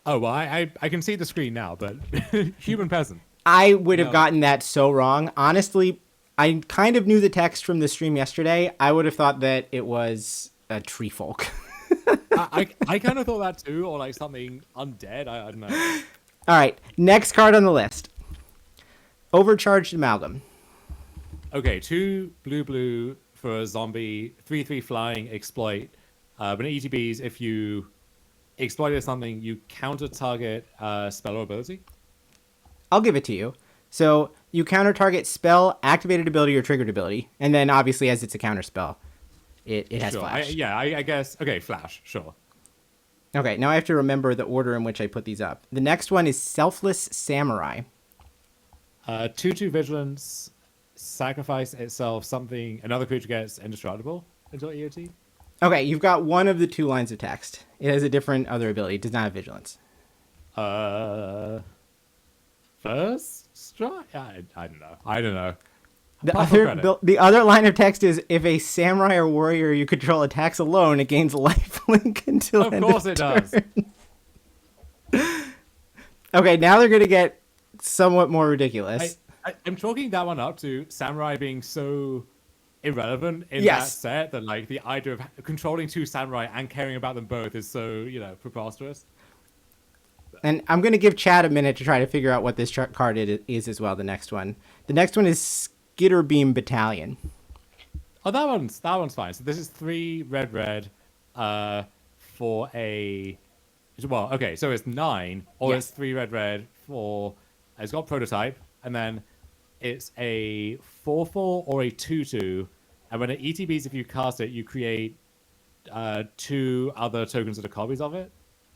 Oh, well, I can see the screen now, but human peasant. I would have gotten that so wrong. Honestly, I kind of knew the text from the stream yesterday. I would have thought that it was a tree folk. I kind of thought that too, or like something undead. I don't know. All right, next card on the list. Overcharged Amalgam. Okay, 2 blue for a zombie, 3/3 flying, exploit. But in ETBs, if you exploited something, you counter target spell or ability. I'll give it to you. So you counter target spell, activated ability, or triggered ability, and then obviously as it's a counter spell, it has sure. flash. I guess. Okay, flash. Sure. Okay, now I have to remember the order in which I put these up. The next one is Selfless Samurai. 2/2 vigilance, sacrifice itself something. Another creature gets indestructible until EOT. Okay, you've got one of the 2 lines of text. It has a different other ability. It does not have vigilance. First strike? I don't know. The other line of text is if a samurai or warrior you control attacks alone, it gains lifelink until of end course of it turn. does. Okay, now they're going to get somewhat more ridiculous. I'm chalking that one up to samurai being so irrelevant in Yes. that set that like the idea of controlling 2 samurai and caring about them both is so preposterous. And I'm going to give Chad a minute to try to figure out what this card is as well, the next one. The next one is Skitterbeam Battalion. Oh, that one's fine. So this is 3 red, for a... Well, okay, so it's 9, or Yes. it's 3 red for... It's got prototype, and then it's a 4/4 or a 2/2, and when it ETBs, if you cast it, you create 2 other tokens that are copies of it.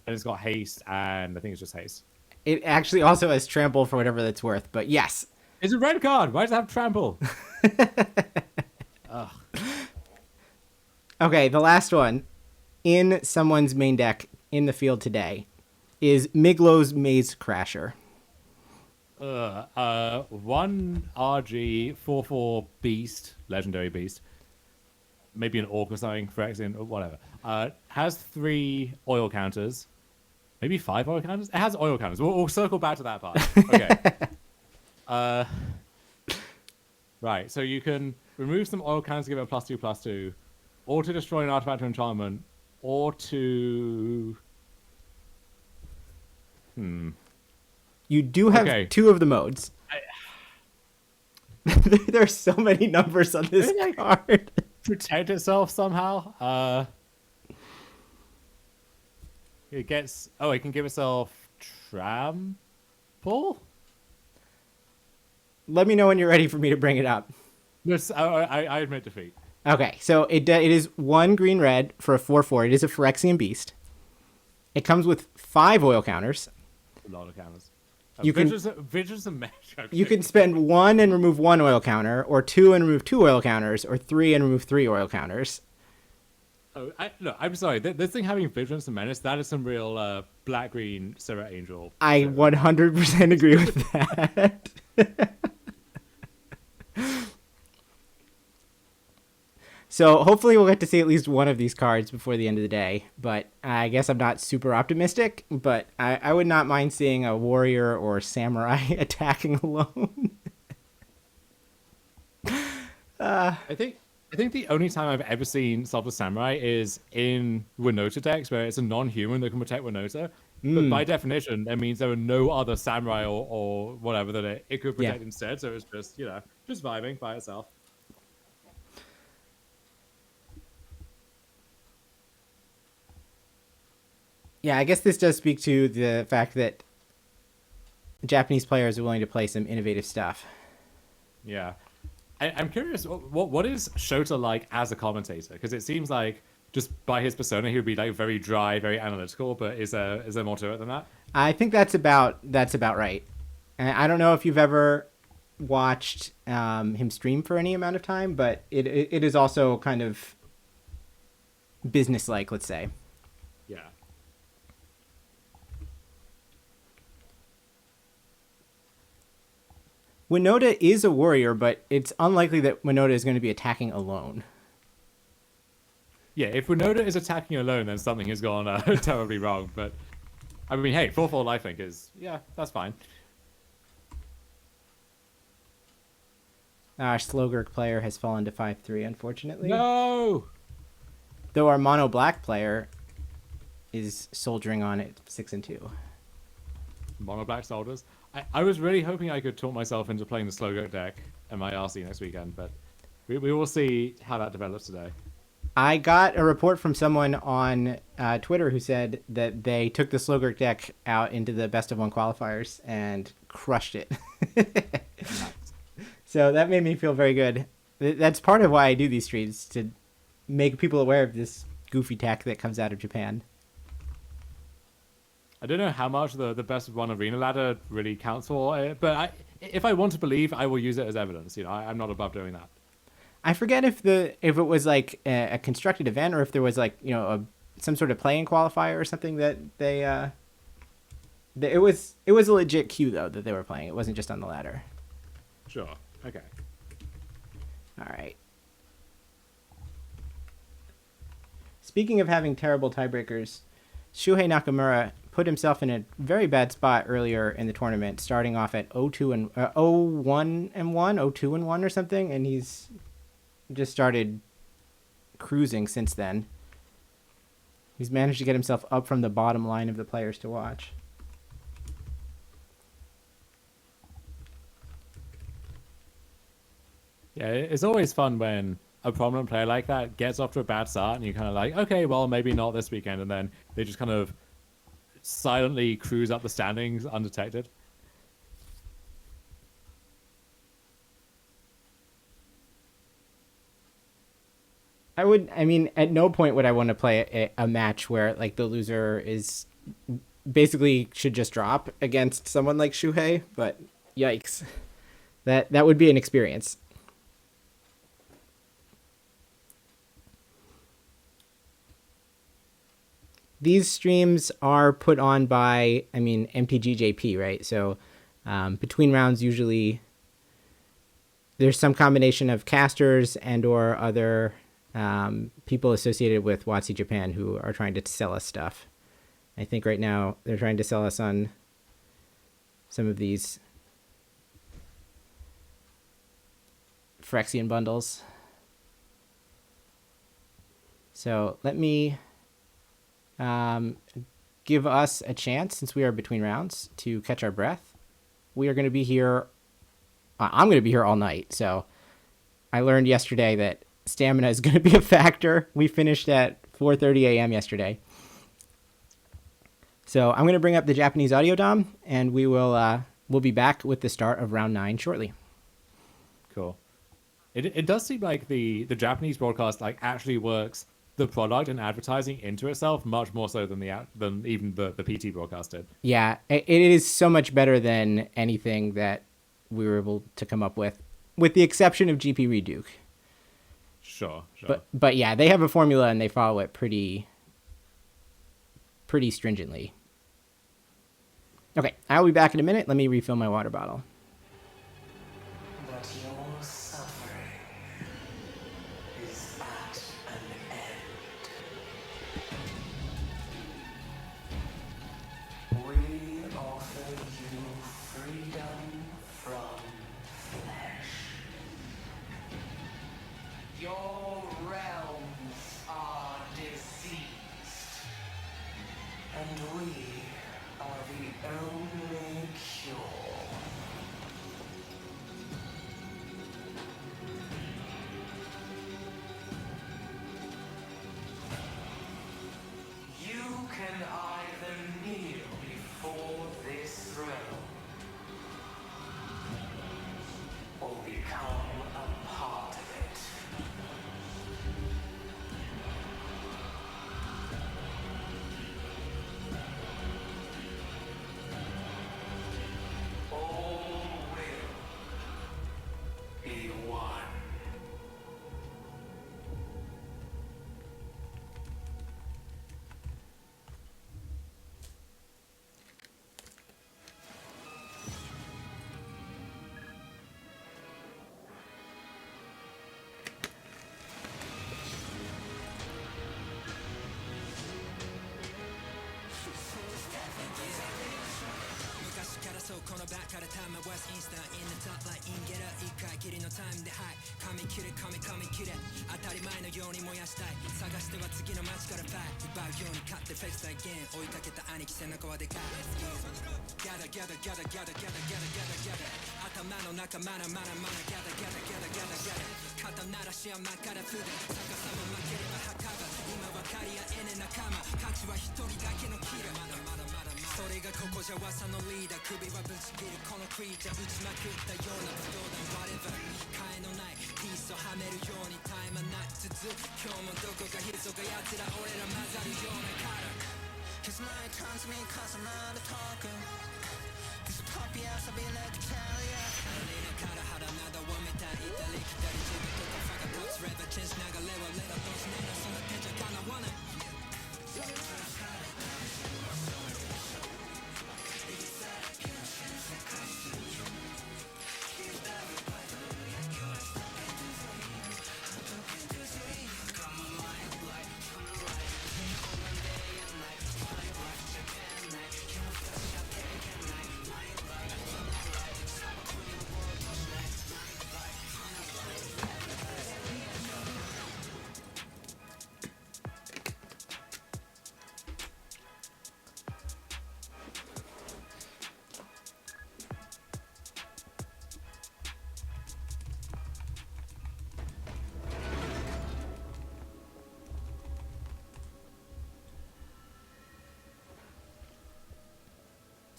And it's got haste, and I think it's just haste. It actually also has trample for whatever that's worth, but yes. It's a red card. Why does it have trample? Okay, the last one in someone's main deck in the field today is Miglo's Maze Crasher. 1 RG 4/4 beast, legendary beast. Maybe an orc or something, Phyrexian, or whatever. Has 3 oil counters. Maybe 5 oil counters? It has oil counters. We'll circle back to that part. Okay. Right, so you can remove some oil counters to give it a +2/+2, or to destroy an artifact or enchantment, or to... You do have 2 of the modes. There are so many numbers on this card. Protect itself somehow. It gets... Oh, it can give itself trample? Let me know when you're ready for me to bring it up. Yes, I admit defeat. Okay, so it is 1 green-red for a 4/4. It is a Phyrexian beast. It comes with 5 oil counters. A lot of counters. You can Vigilance and Mesh. You can spend 1 and remove 1 oil counter, or 2 and remove 2 oil counters, or 3 and remove 3 oil counters. Oh, look, I'm sorry. This thing having Vigilance and Menace, that is some real black-green Serret Angel. I 100% agree with that. So hopefully we'll get to see at least one of these cards before the end of the day. But I guess I'm not super optimistic. But I would not mind seeing a warrior or samurai attacking alone. I think the only time I've ever seen Salva Samurai is in Winota decks, where it's a non-human that can protect Winota. But by definition, that means there are no other samurai or whatever that it could protect instead. So it's just, just vibing by itself. Yeah, I guess this does speak to the fact that Japanese players are willing to play some innovative stuff. Yeah. I'm curious, what is Shota like as a commentator? Because it seems like just by his persona, he would be like very dry, very analytical. But is there more to it than that? I think that's about right. And I don't know if you've ever watched him stream for any amount of time, but it is also kind of businesslike, let's say. Yeah. Winota is a warrior, but it's unlikely that Winota is going to be attacking alone. Yeah, if Winota is attacking alone, then something has gone terribly wrong. But, I mean, hey, 4/4 lifelink is, that's fine. Our Slogurk player has fallen to 5/3, unfortunately. No! Though our mono black player is soldiering on at 6/2. Mono black soldiers. I was really hoping I could talk myself into playing the Slogurk deck in my RC next weekend, but we will see how that develops today. I got a report from someone on Twitter who said that they took the Slogurk deck out into the best of 1 qualifiers and crushed it. Nice. So that made me feel very good. That's part of why I do these streams, to make people aware of this goofy tech that comes out of Japan. I don't know how much the best of 1 arena ladder really counts for it, but if I want to believe, I will use it as evidence. I'm not above doing that. I forget if it was like a constructed event, or if there was like some sort of playing qualifier or something that they it was a legit queue though that they were playing. It wasn't just on the ladder. Sure. Okay. All right. Speaking of having terrible tiebreakers, Shuhei Nakamura put himself in a very bad spot earlier in the tournament, starting off at 0-1 and 1, 0-2 and 1 or something, and he's just started cruising since then. He's managed to get himself up from the bottom line of the players to watch. Yeah, it's always fun when a prominent player like that gets off to a bad start and you're kind of like, okay, well, maybe not this weekend. And then they just kind of silently cruise up the standings undetected. I mean, at no point would I want to play a match where like the loser is basically should just drop against someone like Shuhei, but yikes. That would be an experience. These streams are put on by, MTGJP, right? So between rounds, usually there's some combination of casters and or other people associated with WotC Japan who are trying to sell us stuff. I think right now they're trying to sell us on some of these Phyrexian bundles. So let me give us a chance, since we are between rounds, to catch our breath. We are going to be here. I'm going to be here all night. So I learned yesterday that stamina is going to be a factor. We finished at 4:30 a.m. yesterday. So I'm going to bring up the Japanese audio, Dom, and we'll be back with the start of round 9 shortly. Cool. It does seem like the Japanese broadcast like actually works the product and advertising into itself much more so than even the PT broadcast did. Yeah, it is so much better than anything that we were able to come up with the exception of GP Reduke. Sure. But yeah, they have a formula and they follow it pretty stringently. Okay, I'll be back in a minute. Let me refill my water bottle. But your suffering is at an end. We offer you freedom from flesh. Your realms are diseased, and we are the only cure. You can either kneel before this throne or become a part of it. All will be one.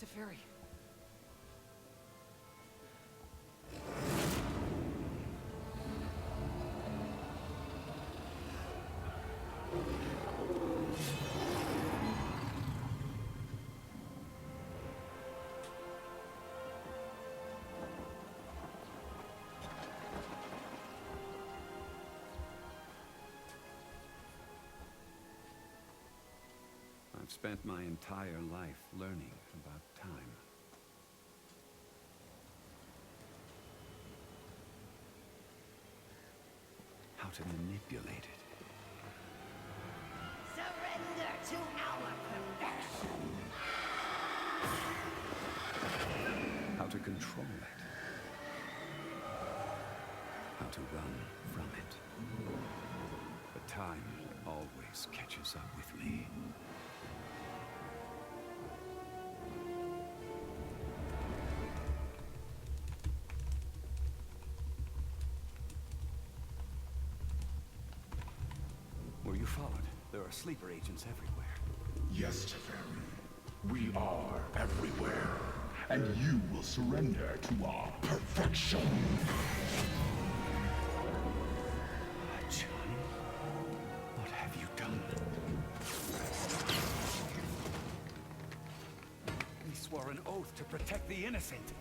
Teferi. I've spent my entire life learning about time. How to manipulate it. Surrender to our perversion. How to control it. How to run from it. But time always catches up with me. Were you followed? There are sleeper agents everywhere. Yes, Teferi. We are everywhere, and you will surrender to our perfection. Johnny, what have you done? We swore an oath to protect the innocent.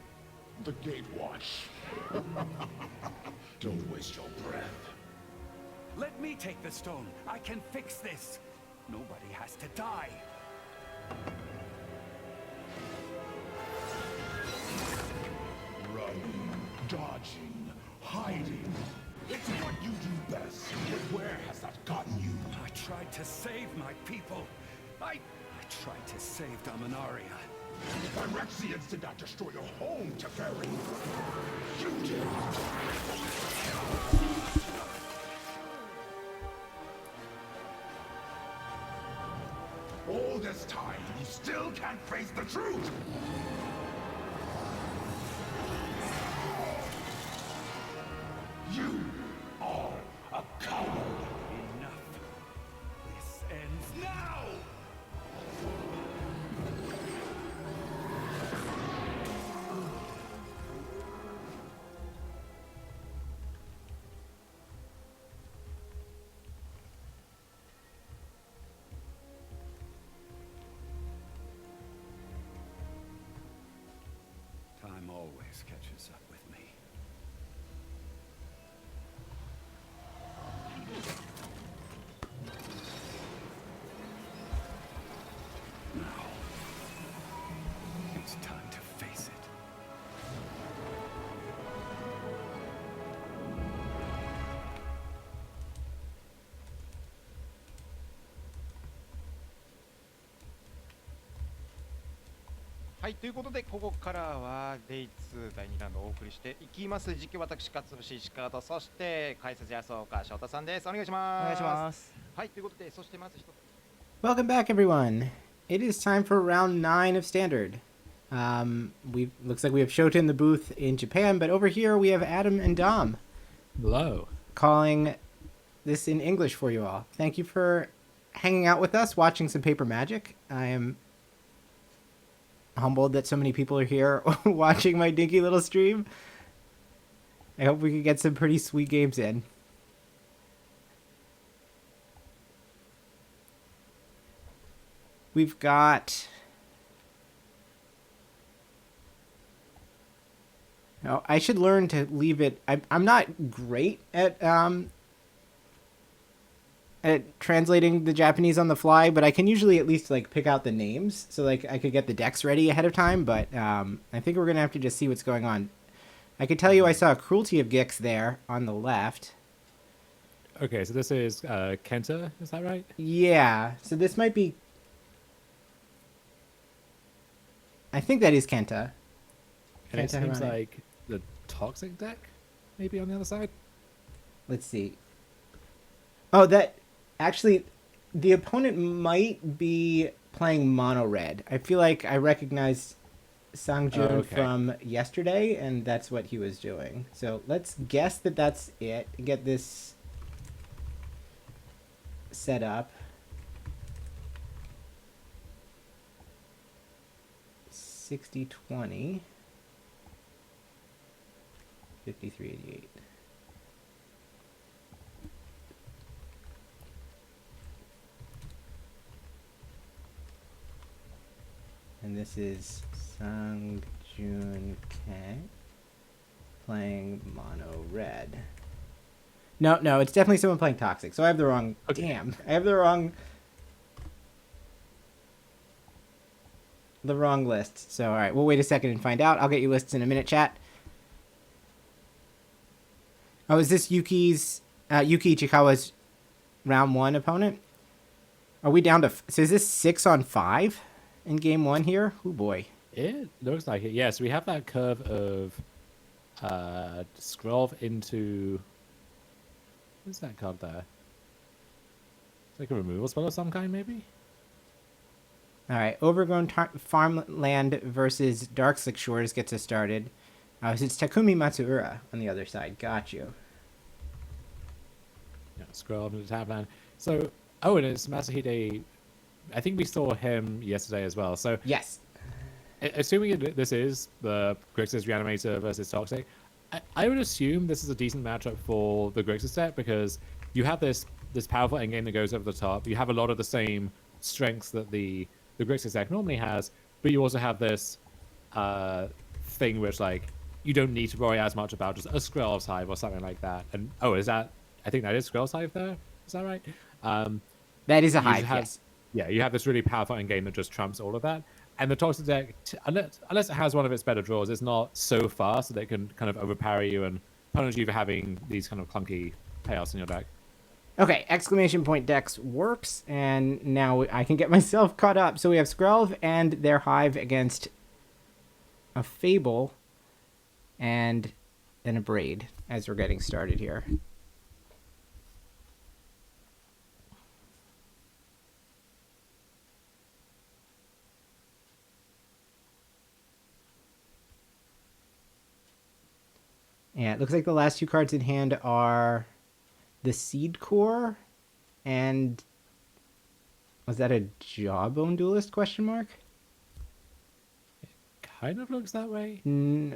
The Gatewatch. Don't waste your breath. Let me take the stone. I can fix this. Nobody has to die. Running, dodging, hiding. It's what you do best. But where has that gotten you? I tried to save my people. I tried to save Dominaria. Phyrexians did not destroy your home, Teferi. You did. All this time, you still can't face the truth! You are a coward! Enough. This ends now! Time always catches up with me. Now, it's time to face it.はい、ということでここからはデイ2第2ラウンドをお送りしていきます。実況私勝節石川と、そして解説安岡翔太さんです。お願いします。お願いします。はい、ということでそしてまず一つ。Welcome back, everyone. It is time for round 9 of Standard. Looks like we have Shota in the booth in Japan, but over here we have Adam and Dom. Hello. Calling this in English for you all. Thank you for hanging out with us, watching some Paper Magic. I am humbled that so many people are here watching my dinky little stream. I hope we can get some pretty sweet games in. We've got... Oh, I should learn to leave it... I'm not great at translating the Japanese on the fly, but I can usually at least like pick out the names, so like I could get the decks ready ahead of time. But I think we're gonna have to just see what's going on. I could tell you I saw a Cruelty of Gix there on the left. Okay, so this is Kenta, is that right? Yeah, so this might be... I think that is Kenta. And it seems Hirane. like the Toxic deck, maybe on the other side? Let's see. Oh, that... Actually, the opponent might be playing mono red. I feel like I recognized Sangjun from yesterday, and that's what he was doing. So let's guess that that's it. Get this set up. 60-20. 53-88. And this is Sangjun Kang playing mono red. No, it's definitely someone playing toxic. So I have the wrong... Okay. Damn. I have the wrong list. So, all right, we'll wait a second and find out. I'll get you lists in a minute, chat. Oh, is this Yuki Ichikawa's round 1 opponent? Are we down to... So is this 6 on 5 in game 1 here? Oh, boy. It looks like it. Yes, we have that curve of scroll into... What's that card there? It's like a removal spell of some kind, maybe? All right, Overgrown Farmland versus Darkslick Shores gets us started. So it's Takumi Matsuura on the other side. Got you. Yeah, scroll into the tabland. So, oh, and it's Masahide I think we saw him yesterday as well. So Yes. Assuming this is the Grixis Reanimator versus Toxic, I would assume this is a decent matchup for the Grixis deck because you have this powerful endgame that goes over the top. You have a lot of the same strengths that the Grixis deck normally has, but you also have this thing which like you don't need to worry as much about just a Skrell's Hive or something like that. And is that? I think that is Skrell's Hive there. Is that right? That is a hive. Yes. Yeah, you have this really powerful endgame that just trumps all of that. And the Toxic deck, unless it has one of its better draws, it's not so fast that it can kind of overpower you and punish you for having these kind of clunky payouts in your deck. Okay, exclamation point Dex works, and now I can get myself caught up. So we have Skrelv and their hive against a Fable and an Abrade as we're getting started here. Yeah, it looks like the last two cards in hand are the Seed Core and was that a Jawbone Duelist question mark? Kind of looks that way.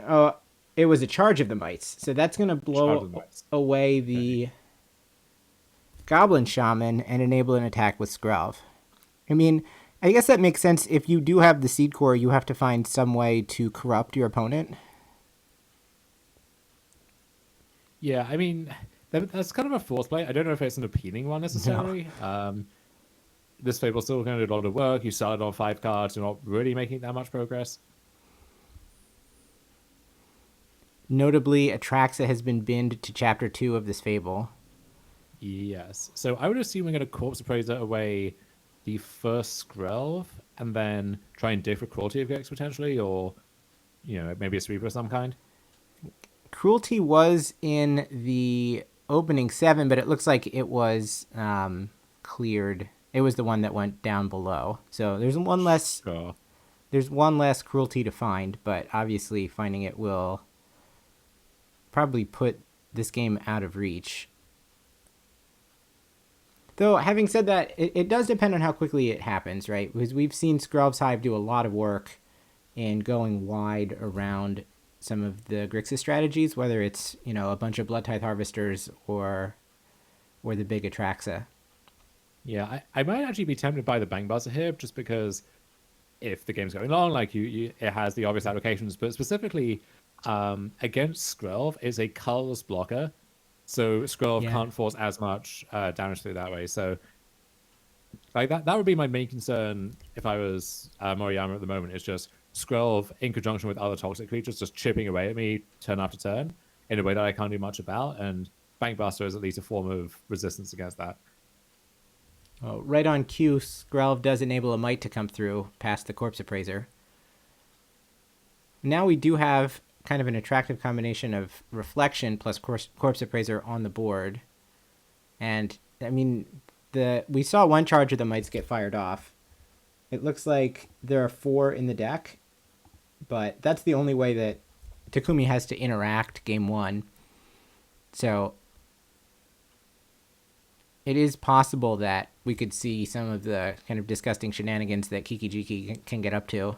Oh, it was a Charge of the Mites. So that's going to blow away the Goblin Shaman and enable an attack with Skrelv. I mean, I guess that makes sense. If you do have the Seed Core, you have to find some way to corrupt your opponent. Yeah, I mean, that's kind of a force play. I don't know if it's an appealing one necessarily. No. This Fable's still going to do a lot of work. You started on 5 cards. You're not really making that much progress. Notably, Atraxa has been binned to Chapter 2 of this Fable. Yes. So I would assume we're going to Corpse Appraiser away the first Skrelv and then try and dig for Cruelty of Gex potentially, or, maybe a Sweeper of some kind. Cruelty was in the opening 7, but it looks like it was cleared. It was the one that went down below. So there's one less. Sure. There's one less Cruelty to find, but obviously finding it will probably put this game out of reach. Though, having said that, it does depend on how quickly it happens, right? Because we've seen Skrelv's Hive do a lot of work in going wide around some of the Grixis strategies, whether it's, a bunch of Blood Tithe Harvesters or the big Atraxa. Yeah, I might actually be tempted by the Bang Buzzer here, just because if the game's going long, like it has the obvious applications, but specifically against Skrelv is a colorless blocker, so Skrelv can't force as much damage through that way. So like that would be my main concern if I was Moriyama at the moment, is just Skrelv in conjunction with other toxic creatures just chipping away at me turn after turn in a way that I can't do much about, and Bankbuster is at least a form of resistance against that. Oh, right on cue, Skrelv does enable a Mite to come through past the Corpse Appraiser. Now we do have kind of an attractive combination of Reflection plus Corpse Appraiser on the board. And, I mean, we saw one charge of the Mites get fired off. It looks like there are 4 in the deck, but that's the only way that Takumi has to interact game 1. So it is possible that we could see some of the kind of disgusting shenanigans that Kikijiki can get up to.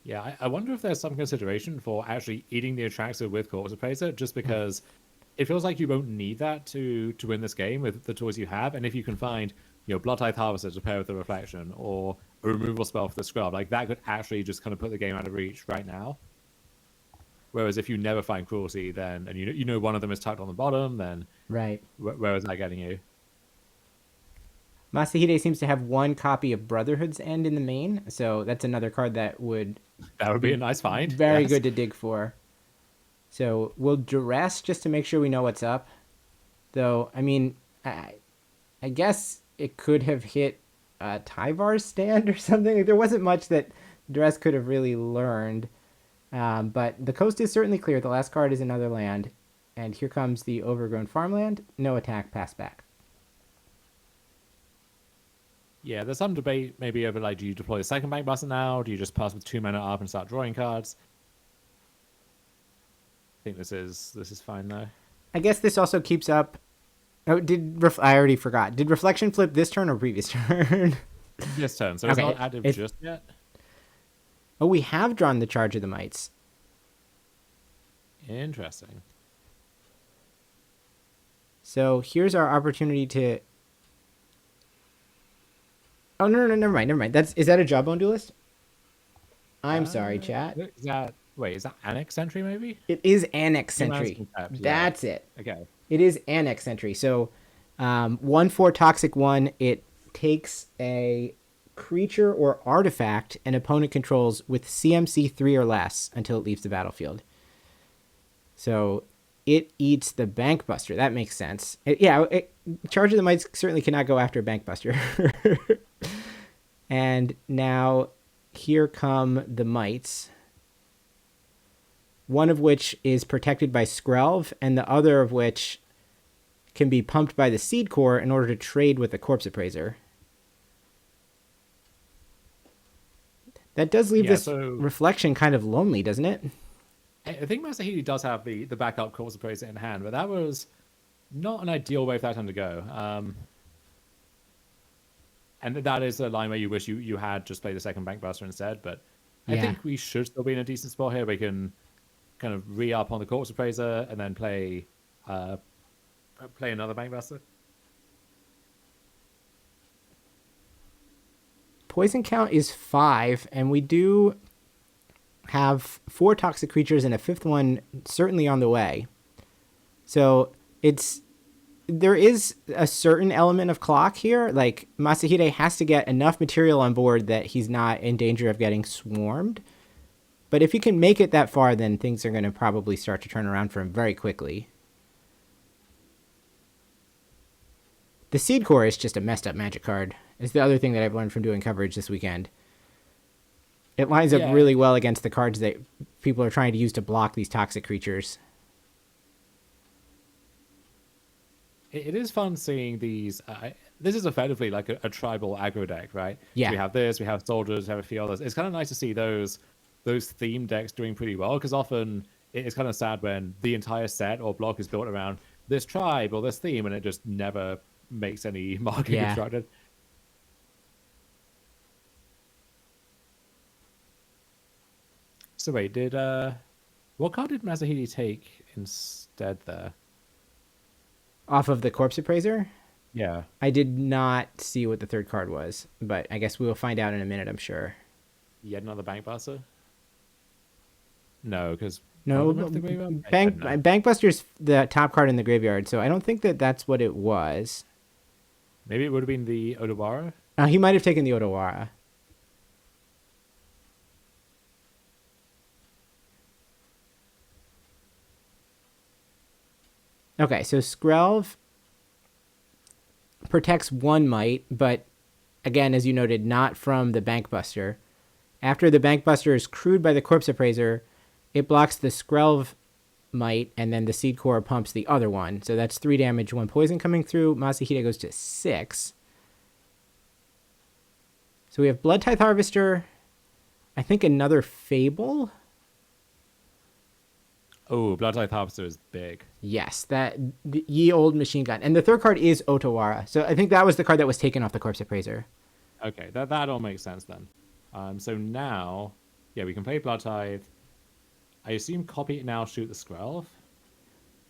Yeah, I wonder if there's some consideration for actually eating the Atraxa with Corpse Appraiser, just because it feels like you won't need that to win this game with the tools you have. And if you can find, Blood Tithe Harvester to pair with the Reflection, or a removal spell for the Skrelv, like that could actually just kind of put the game out of reach right now. Whereas if you never find Cruelty, then, and one of them is tucked on the bottom, then right, where is that getting you? Masahide seems to have 1 copy of Brotherhood's End in the main, so that's another card that would be a nice find. Very good to dig for. So we'll duress just to make sure we know what's up. Though, I mean, I guess it could have hit Tyvar's stand or something. There wasn't much that duress could have really learned. But the coast is certainly clear. The last card is another land. And here comes the overgrown farmland. No attack, pass back. Yeah, there's some debate maybe over, like, do you deploy the second Bankbuster now? Do you just pass with 2 mana up and start drawing cards? I think this is fine, though. I guess this also keeps up Oh, I already forgot. Did Reflection flip this turn or previous turn? This turn, so it's Okay, not active just yet. Oh, we have drawn the Charge of the Mites. Interesting. So here's our opportunity to... Oh, no, never mind. Is that a Jawbone Duelist? I'm sorry, chat. Is that Annex Entry, maybe? It is Annex Sentry. Yeah. That's it. Okay. It is Annex Sentry. So 1/4 Toxic 1, it takes a creature or artifact an opponent controls with CMC 3 or less until it leaves the battlefield. So it eats the Bankbuster. That makes sense. Charge of the Mites certainly cannot go after Bankbuster. And now here come the Mites. One of which is protected by Skrelv, and the other of which can be pumped by the Seed Core in order to trade with the Corpse Appraiser. That does leave this Reflection kind of lonely, doesn't it? I think Masahide does have the backup Corpse Appraiser in hand, but that was not an ideal way for that time to go. And that is a line where you wish you had just played the second Bankbuster instead, but I think we should still be in a decent spot here. We can kind of re-up on the Corpse Appraiser and then play another Bankbuster. Poison count is 5, and we do have 4 toxic creatures and a 5th one certainly on the way. So there is a certain element of clock here. Like, Masahide has to get enough material on board that he's not in danger of getting swarmed. But if he can make it that far, then things are going to probably start to turn around for him very quickly. The Seed Core is just a messed up Magic card. It's the other thing that I've learned from doing coverage this weekend. It lines up really well against the cards that people are trying to use to block these toxic creatures. It is fun seeing these. This is effectively like a tribal aggro deck, right? Yeah. So we have this, we have soldiers, we have a few others. It's kind of nice to see those theme decks doing pretty well, because often it's kind of sad when the entire set or block is built around this tribe or this theme and it just never makes any marking constructed. So wait, what card did Masahide take instead there? Off of the Corpse Appraiser? Yeah. I did not see what the third card was, but I guess we will find out in a minute, I'm sure. Yet another Bankbuster? No, because... No, Bankbuster's the top card in the graveyard, so I don't think that's what it was. Maybe it would have been the Odawara? He might have taken the Odawara. Okay, so Skrelv protects 1 Mite, but again, as you noted, not from the Bankbuster. After the Bankbuster is crewed by the Corpse Appraiser, it blocks the Skrelv Mite, and then the Seed Core pumps the other one. So that's 3 damage, 1 poison coming through. Masahide goes to 6. So we have Blood Tithe Harvester, I think another Fable. Oh, Blood Tithe Harvester is big. Yes, the ye old machine gun. And the third card is Otawara. So I think that was the card that was taken off the Corpse Appraiser. Okay, that all makes sense then. So now, we can play Blood Tithe. I assume copy it now, shoot the Skrelv.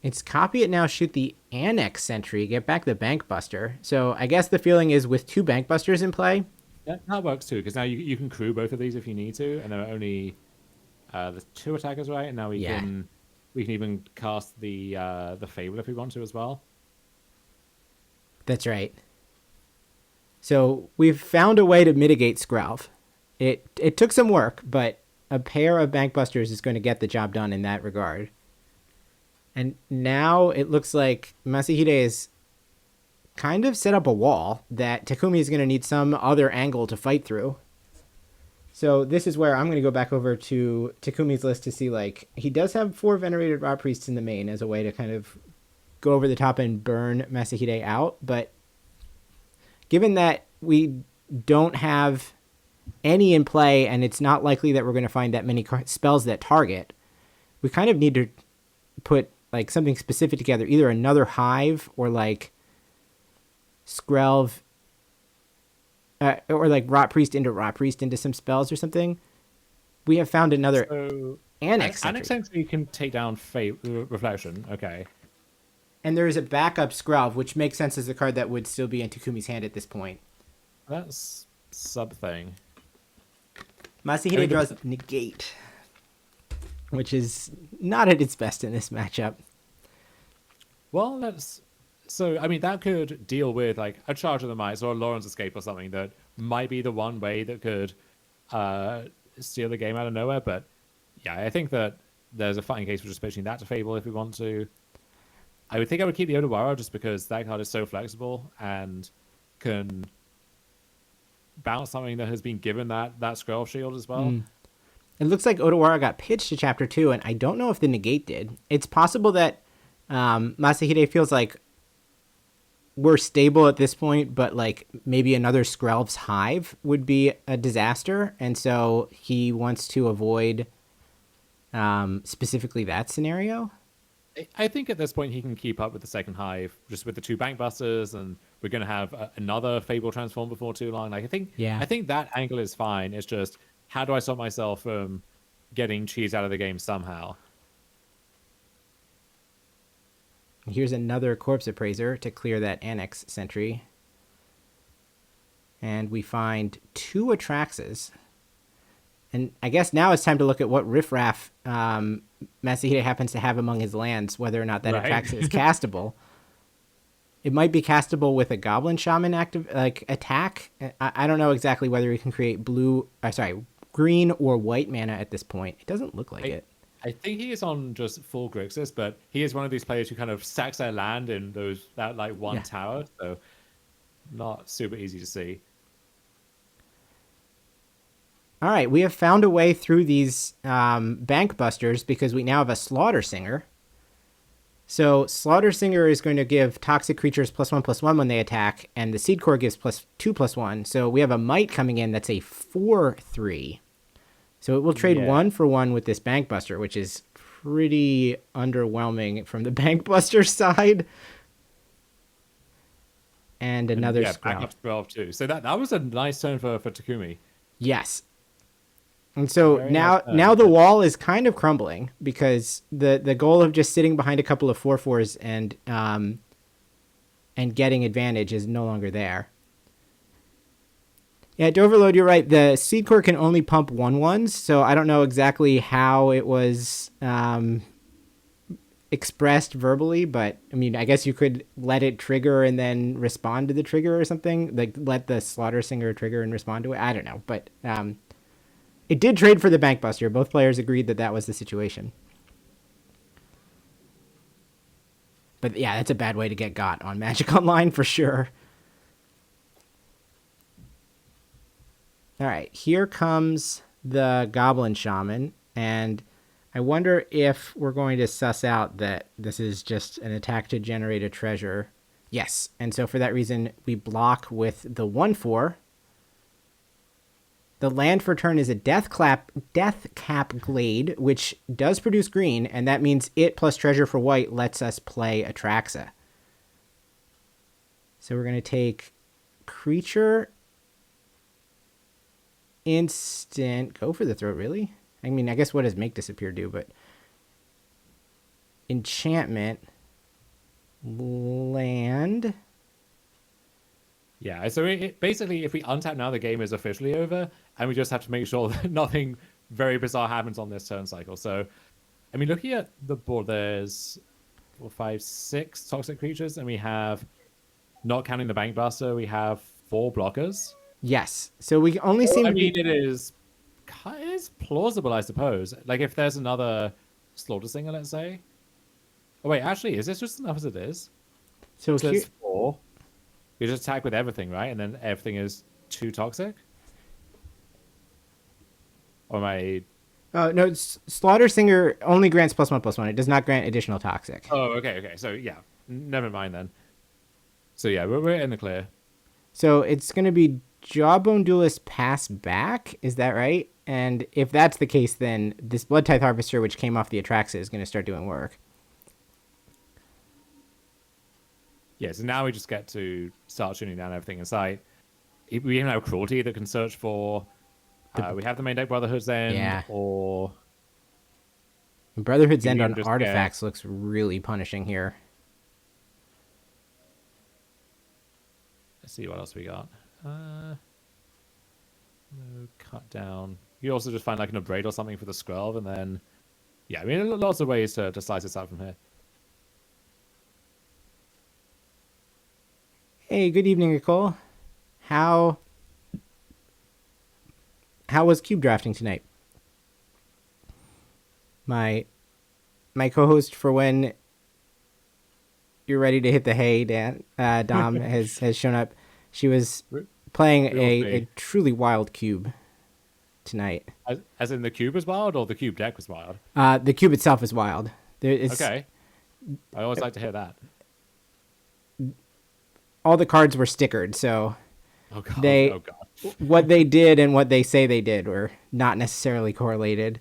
It's copy it now, shoot the Annex Sentry, get back the Bankbuster. So I guess the feeling is with 2 Bankbusters in play. Yeah, that works too, because now you can crew both of these if you need to, and there are only the 2 attackers, right? And now we can even cast the Fable if we want to as well. That's right. So we've found a way to mitigate Skrelv. It took some work, but a pair of Bankbusters is going to get the job done in that regard. And now it looks like Masahide is kind of set up a wall that Takumi is going to need some other angle to fight through. So this is where I'm going to go back over to Takumi's list to see, like, he does have 4 Venerated Raw Priests in the main as a way to kind of go over the top and burn Masahide out. But given that we don't have any in play, and it's not likely that we're going to find that many spells that target, we kind of need to put like something specific together, either another hive or like Skrelv, or like Rot Priest into some spells or something. We have found another Annex Sentry. Annex Sentry can take down Reflection. Okay. And there is a backup Skrelv, which makes sense as a card that would still be in Takumi's hand at this point. That's something. Masahide draws Negate, which is not at its best in this matchup. Well, that could deal with like a Charge of the Mites or a Lauren's Escape or something that might be the one way that could steal the game out of nowhere. But yeah, I think that there's a fighting case for just pitching that to Fable if we want to. I would think I would keep the Odawara just because that card is so flexible and can bounce something that has been given that Scroll Shield as well. It looks like Odawara got pitched to Chapter 2, and I don't know if the Negate did. It's possible that Masahide feels like we're stable at this point, but like maybe another Skrelv's Hive would be a disaster, and so he wants to avoid specifically that scenario. I think at this point he can keep up with the second Hive, just with the 2 Bankbusters, and we're going to have another Fable transform before too long. Like I think that angle is fine. It's just, how do I stop myself from getting cheese out of the game somehow? Here's another Corpse Appraiser to clear that Annex Sentry. And we find 2 Atraxas. And I guess now it's time to look at what riffraff Masahide happens to have among his lands, whether or not that Atraxa is castable. It might be castable with a Goblin Shaman attack. I don't know exactly whether he can create green or white mana at this point. It doesn't look like it. I think he is on just full Grixis, but he is one of these players who kind of stacks their land in that one tower, so not super easy to see. All right, we have found a way through these Bank Busters because we now have a Slaughter Singer. So Slaughter Singer is going to give toxic creatures +1/+1 when they attack, and the Seed Core gives +2/+1. So we have a Might coming in that's a 4/3. So it will trade 1 for 1 with this Bank Buster, which is pretty underwhelming from the Bank Buster side. And another backup 12 too. So that was a nice turn for Takumi. Yes. And so now the wall is kind of crumbling because the goal of just sitting behind a couple of 4/4s and getting advantage is no longer there. Yeah, Doverload, you're right. The Seed Core can only pump 1/1s, so I don't know exactly how it was expressed verbally, but I mean, I guess you could let it trigger and then respond to the trigger or something, like let the Slaughter Singer trigger and respond to it. I don't know, but it did trade for the Bank Buster. Both players agreed that was the situation. But yeah, that's a bad way to get got on Magic Online for sure. All right, here comes the Goblin Shaman, and I wonder if we're going to suss out that this is just an attack to generate a treasure. Yes, and so for that reason, we block with the 1/4. The land for turn is a Death Cap Glade, which does produce green, and that means it plus treasure for white lets us play Atraxa. So we're going to take creature, instant, go for the throat, really? I mean, I guess what does Make Disappear do, but enchantment, land. Yeah, so basically, if we untap now, the game is officially over, and we just have to make sure that nothing very bizarre happens on this turn cycle. So, I mean, looking at the board, there's 4, 5, 6 toxic creatures, and we have, not counting the Bank Buster, we have 4 blockers. Yes, so we only seem I mean, it is plausible, I suppose. Like, if there's another Slaughter Singer, let's say. Oh, wait, actually, is this just enough as it is? So there's 4. You just attack with everything, right? And then everything is 2 toxic? Or am I... Oh, no, Slaughter Singer only grants +1/+1. It does not grant additional toxic. Oh, okay. So, yeah, never mind then. So, yeah, we're in the clear. So it's going to be Jawbone Duelist pass back, is that right? And if that's the case, then this Blood Tithe Harvester, which came off the Atraxa, is going to start doing work. Yeah, so now we just get to start tuning down everything in sight. We even have Cruelty that can search for. We have the main deck Brotherhood's End, or Brotherhood's End on artifacts looks really punishing here. Let's see what else we got. No cut down. You also just find like an Abrade or something for the Skrelv, and then yeah, I mean lots of ways to slice this out from here. Hey, good evening, Nicole. How was cube drafting tonight? My co-host for when you're ready to hit the hay, Dom has shown up. She was playing a truly wild cube tonight. As in the cube was wild, or the cube deck was wild? The cube itself is wild. Okay, I always like to hear that. All the cards were stickered, so God. What they did and what they say they did were not necessarily correlated.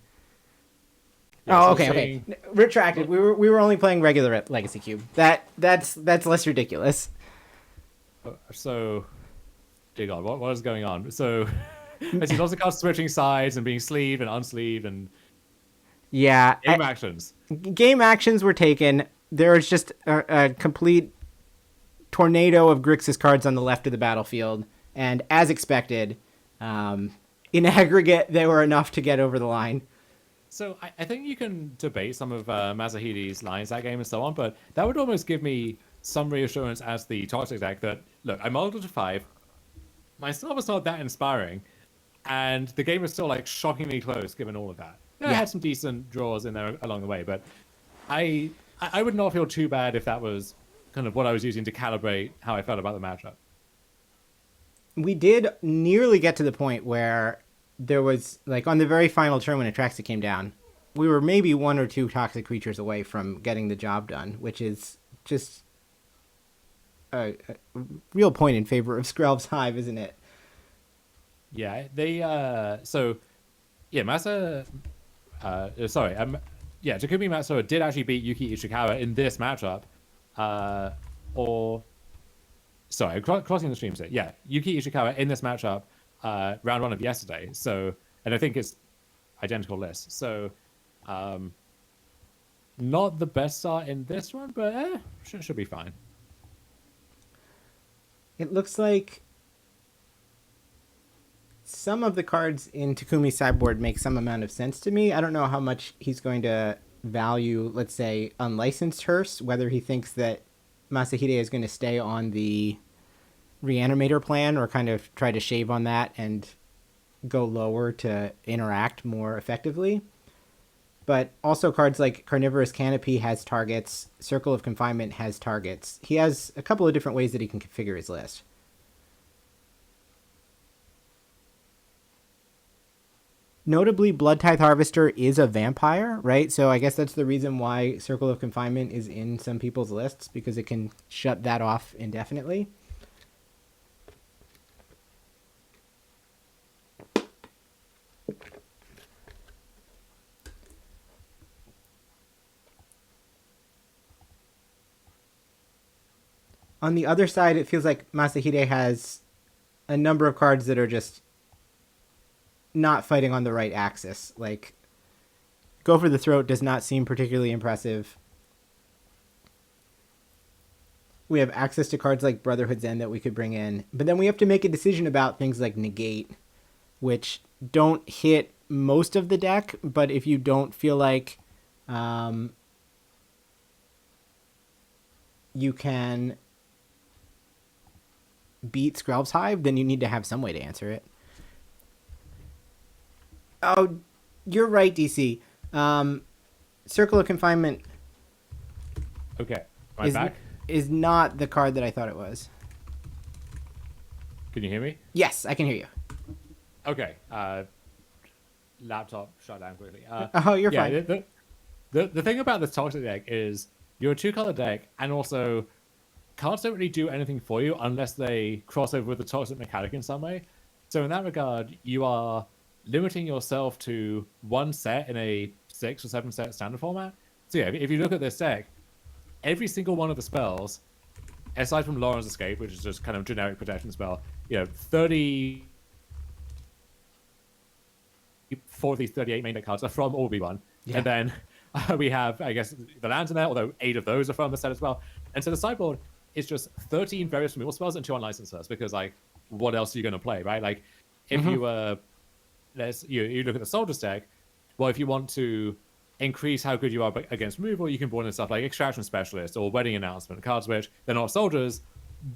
Yeah, okay. Retracted. We were only playing regular Legacy Cube. That's less ridiculous. So, dear God, what is going on? So, I see lots of cards switching sides and being sleeved and unsleeved and Game actions were taken. There was just a complete tornado of Grixis cards on the left of the battlefield, and as expected, in aggregate, they were enough to get over the line. So I think you can debate some of Masahide's lines that game and so on, but that would almost give me some reassurance as the Toxic deck that, look, I modeled to 5, my start was not that inspiring, and the game was still like shockingly close given all of that. I had some decent draws in there along the way, but I would not feel too bad if that was kind of what I was using to calibrate how I felt about the matchup. We did nearly get to the point where there was, like, on the very final turn when Atraxa came down, we were maybe 1 or 2 toxic creatures away from getting the job done, which is just a real point in favor of Skrelv's Hive, isn't it? Yeah, they, Takumi Matsuo did actually beat Yuki Ishikawa in this matchup. Crossing the streams here. Yeah, Yuki Ishikawa in this matchup, round 1 of yesterday. So, and I think it's identical lists. So, not the best start in this one, but should be fine. It looks like some of the cards in Takumi's sideboard make some amount of sense to me. I don't know how much he's going to value, let's say, unlicensed Hearse, whether he thinks that Masahide is going to stay on the Reanimator plan or kind of try to shave on that and go lower to interact more effectively. But also cards like Carnivorous Canopy has targets, Circle of Confinement has targets. He has a couple of different ways that he can configure his list. Notably, Blood Tithe Harvester is a vampire, right? So I guess that's the reason why Circle of Confinement is in some people's lists, because it can shut that off indefinitely. On the other side, it feels like Masahide has a number of cards that are just not fighting on the right axis. Like, Go for the Throat does not seem particularly impressive. We have access to cards like Brotherhood's End that we could bring in. But then we have to make a decision about things like Negate, which don't hit most of the deck, but if you don't feel like you can beat Skrelv's Hive, then you need to have some way to answer it. Oh, you're right, DC. Circle of Confinement. Okay, am I back? Is not the card that I thought it was. Can you hear me? Yes, I can hear you. Okay. Laptop shut down quickly. You're fine. The thing about this Toxic deck is you're a 2-color deck, and also cards don't really do anything for you unless they cross over with the Toxic mechanic in some way. So in that regard, you are limiting yourself to 1 set in a 6 or 7 set standard format. So yeah, if you look at this deck, every single one of the spells aside from Lauren's Escape, which is just kind of generic protection spell, 30 4 of these 38 main deck cards are from Obi-Wan. Yeah. And then we have, I guess, the lands in there, although 8 of those are from the set as well. And so the sideboard is just 13 various removal spells and 2 unlicensed spells, because, like, what else are you going to play, right? Like, if you you look at the Soldiers deck, well, if you want to increase how good you are against removal, you can bring in stuff like Extraction Specialist or Wedding Announcement, cards which they're not soldiers,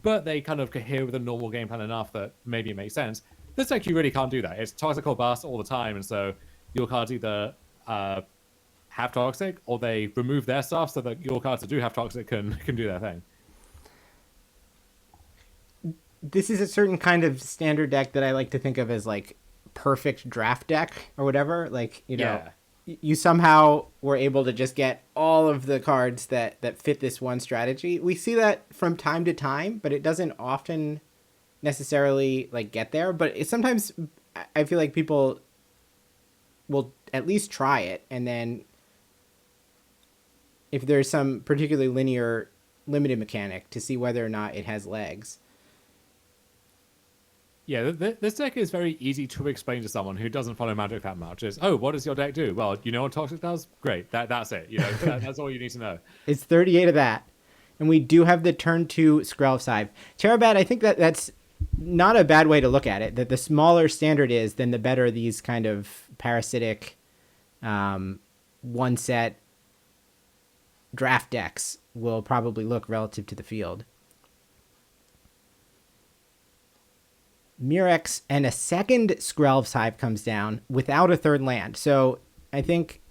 but they kind of cohere with a normal game plan enough that maybe it makes sense. This deck, you really can't do that. It's Toxic or Bust all the time, and so your cards either have Toxic, or they remove their stuff so that your cards that do have Toxic can do their thing. This is a certain kind of standard deck that I like to think of as, like, perfect draft deck or whatever. Like, you somehow were able to just get all of the cards that fit this one strategy. We see that from time to time, but it doesn't often necessarily, like, get there. But sometimes I feel like people will at least try it, and then if there's some particularly linear limited mechanic, to see whether or not it has legs. Yeah, this deck is very easy to explain to someone who doesn't follow Magic that much. Is, oh, what does your deck do? Well, you know what Toxic does? Great, that's it. That's all you need to know. It's 38 of that. And we do have the turn 2 Skrelv Scythe. Terabad, I think that's not a bad way to look at it. That the smaller standard is, then the better these kind of parasitic one set draft decks will probably look relative to the field. Murex and a second Skrelv Scythe comes down without a third land. So I think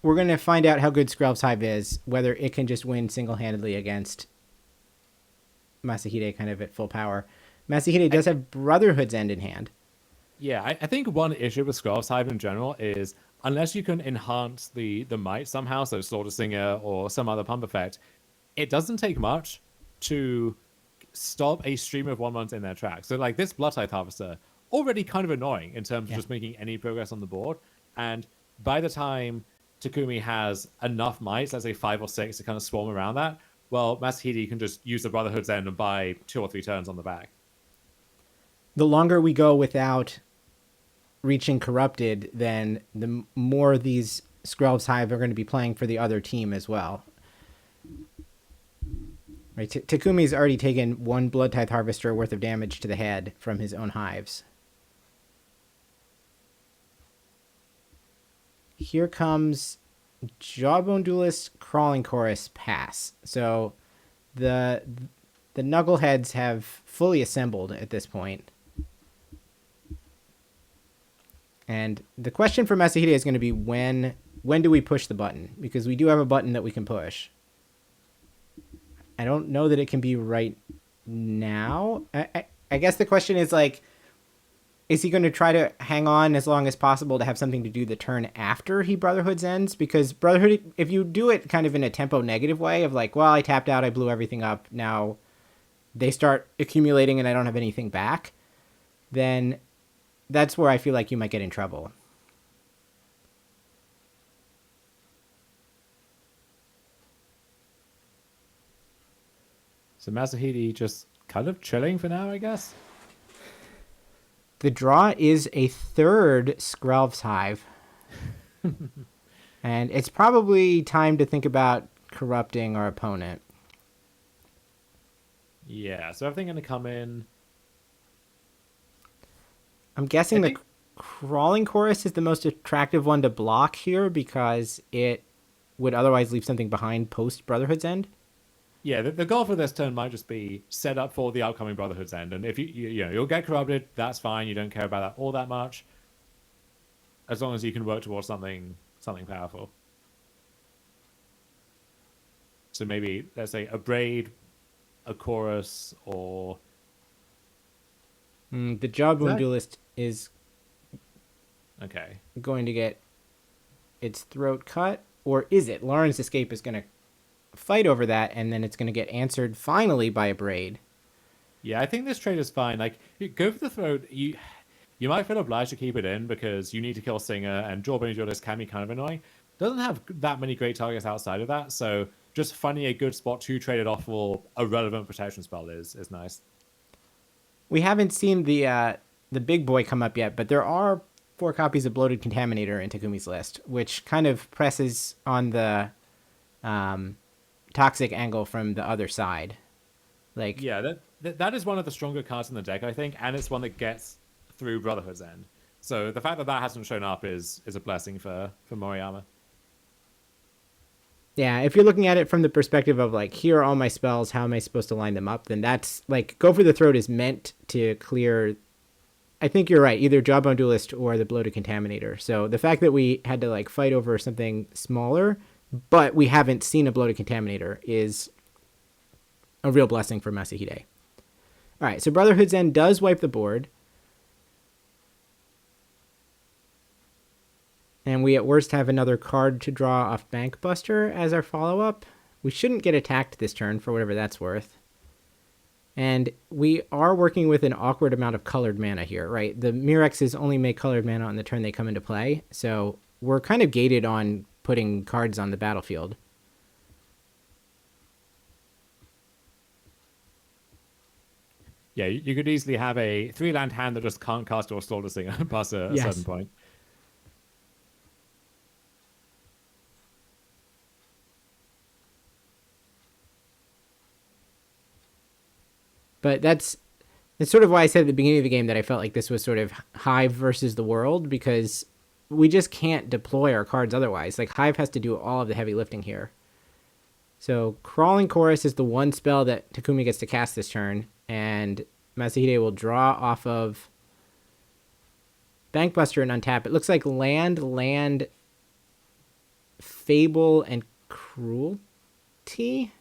we're going to find out how good Skrelv Scythe is, whether it can just win single-handedly against Masahide kind of at full power. Masahide does have Brotherhood's End in hand. Yeah, I think one issue with Skrelv Scythe in general is, unless you can enhance the might somehow, so Slaughter Singer or some other pump effect, it doesn't take much to stop a stream of 1/1s in their tracks. So, like, this Bloodtithe Harvester, already kind of annoying in terms of just making any progress on the board. And by the time Takumi has enough mites, let's say 5 or 6, to kind of swarm around that, well, Masahide can just use the Brotherhood's End and buy 2 or 3 turns on the back. The longer we go without reaching Corrupted, then the more these Skrelv Scythe are going to be playing for the other team as well. Right, Takumi's already taken 1 Bloodtithe Harvester worth of damage to the head from his own hives. Here comes Jawbone Duelist, Crawling Chorus, pass. So the Knuckleheads have fully assembled at this point. And the question for Masahide is going to be when do we push the button? Because we do have a button that we can push. I don't know that it can be right now. I guess the question is, like, is he going to try to hang on as long as possible to have something to do the turn after he Brotherhood's ends? Because Brotherhood, if you do it kind of in a tempo negative way of like, well, I tapped out, I blew everything up, now they start accumulating and I don't have anything back, then that's where I feel like you might get in trouble. So Masahide just kind of chilling for now, I guess? The draw is a third Skrelv Scythe. And it's probably time to think about corrupting our opponent. Yeah, so everything going to come in. I'm guessing the Crawling Chorus is the most attractive one to block here because it would otherwise leave something behind post Brotherhood's End. Yeah, the goal for this turn might just be set up for the upcoming Brotherhood's End, and if you'll get corrupted, that's fine. You don't care about that all that much, as long as you can work towards something powerful. So maybe let's say a Braid, a Chorus, or the Jawbone Duelist is okay going to get its throat cut, or is it? Lauren's Escape is going to fight over that, and then it's going to get answered finally by a Braid. Yeah, I think this trade is fine. Like, go for the throat. You might feel obliged to keep it in because you need to kill Singer, and Jawbone Duelist can be kind of annoying. Doesn't have that many great targets outside of that, so just finding a good spot to trade it off for a relevant protection spell is nice. We haven't seen the big boy come up yet, but there are 4 copies of Bloated Contaminator in Takumi's list, which kind of presses on the toxic angle from the other side. Like, yeah, that is one of the stronger cards in the deck, I think, and it's one that gets through Brotherhood's End. So the fact that that hasn't shown up is a blessing for Moriyama. Yeah, if you're looking at it from the perspective of like, here are all my spells, how am I supposed to line them up? Then that's like, Go for the Throat is meant to clear. I think you're right, either Jawbone Duelist or the Bloated Contaminator. So the fact that we had to like fight over something smaller, but we haven't seen a Bloated Contaminator is a real blessing for Masahide. All right, so Brotherhood's End does wipe the board. And we at worst have another card to draw off Bankbuster as our follow-up. We shouldn't get attacked this turn for whatever that's worth. And we are working with an awkward amount of colored mana here, right? The Mirexes only make colored mana on the turn they come into play. So we're kind of gated on putting cards on the battlefield. Yeah, you could easily have a 3-land hand that just can't cast or Slaughter Singer past a certain point. But that's sort of why I said at the beginning of the game that I felt like this was sort of Hive versus the world, because we just can't deploy our cards otherwise. Like, Hive has to do all of the heavy lifting here. So Crawling Chorus is the one spell that Takumi gets to cast this turn, and Masahide will draw off of Bankbuster and untap. It looks like land, Fable, and Cruelty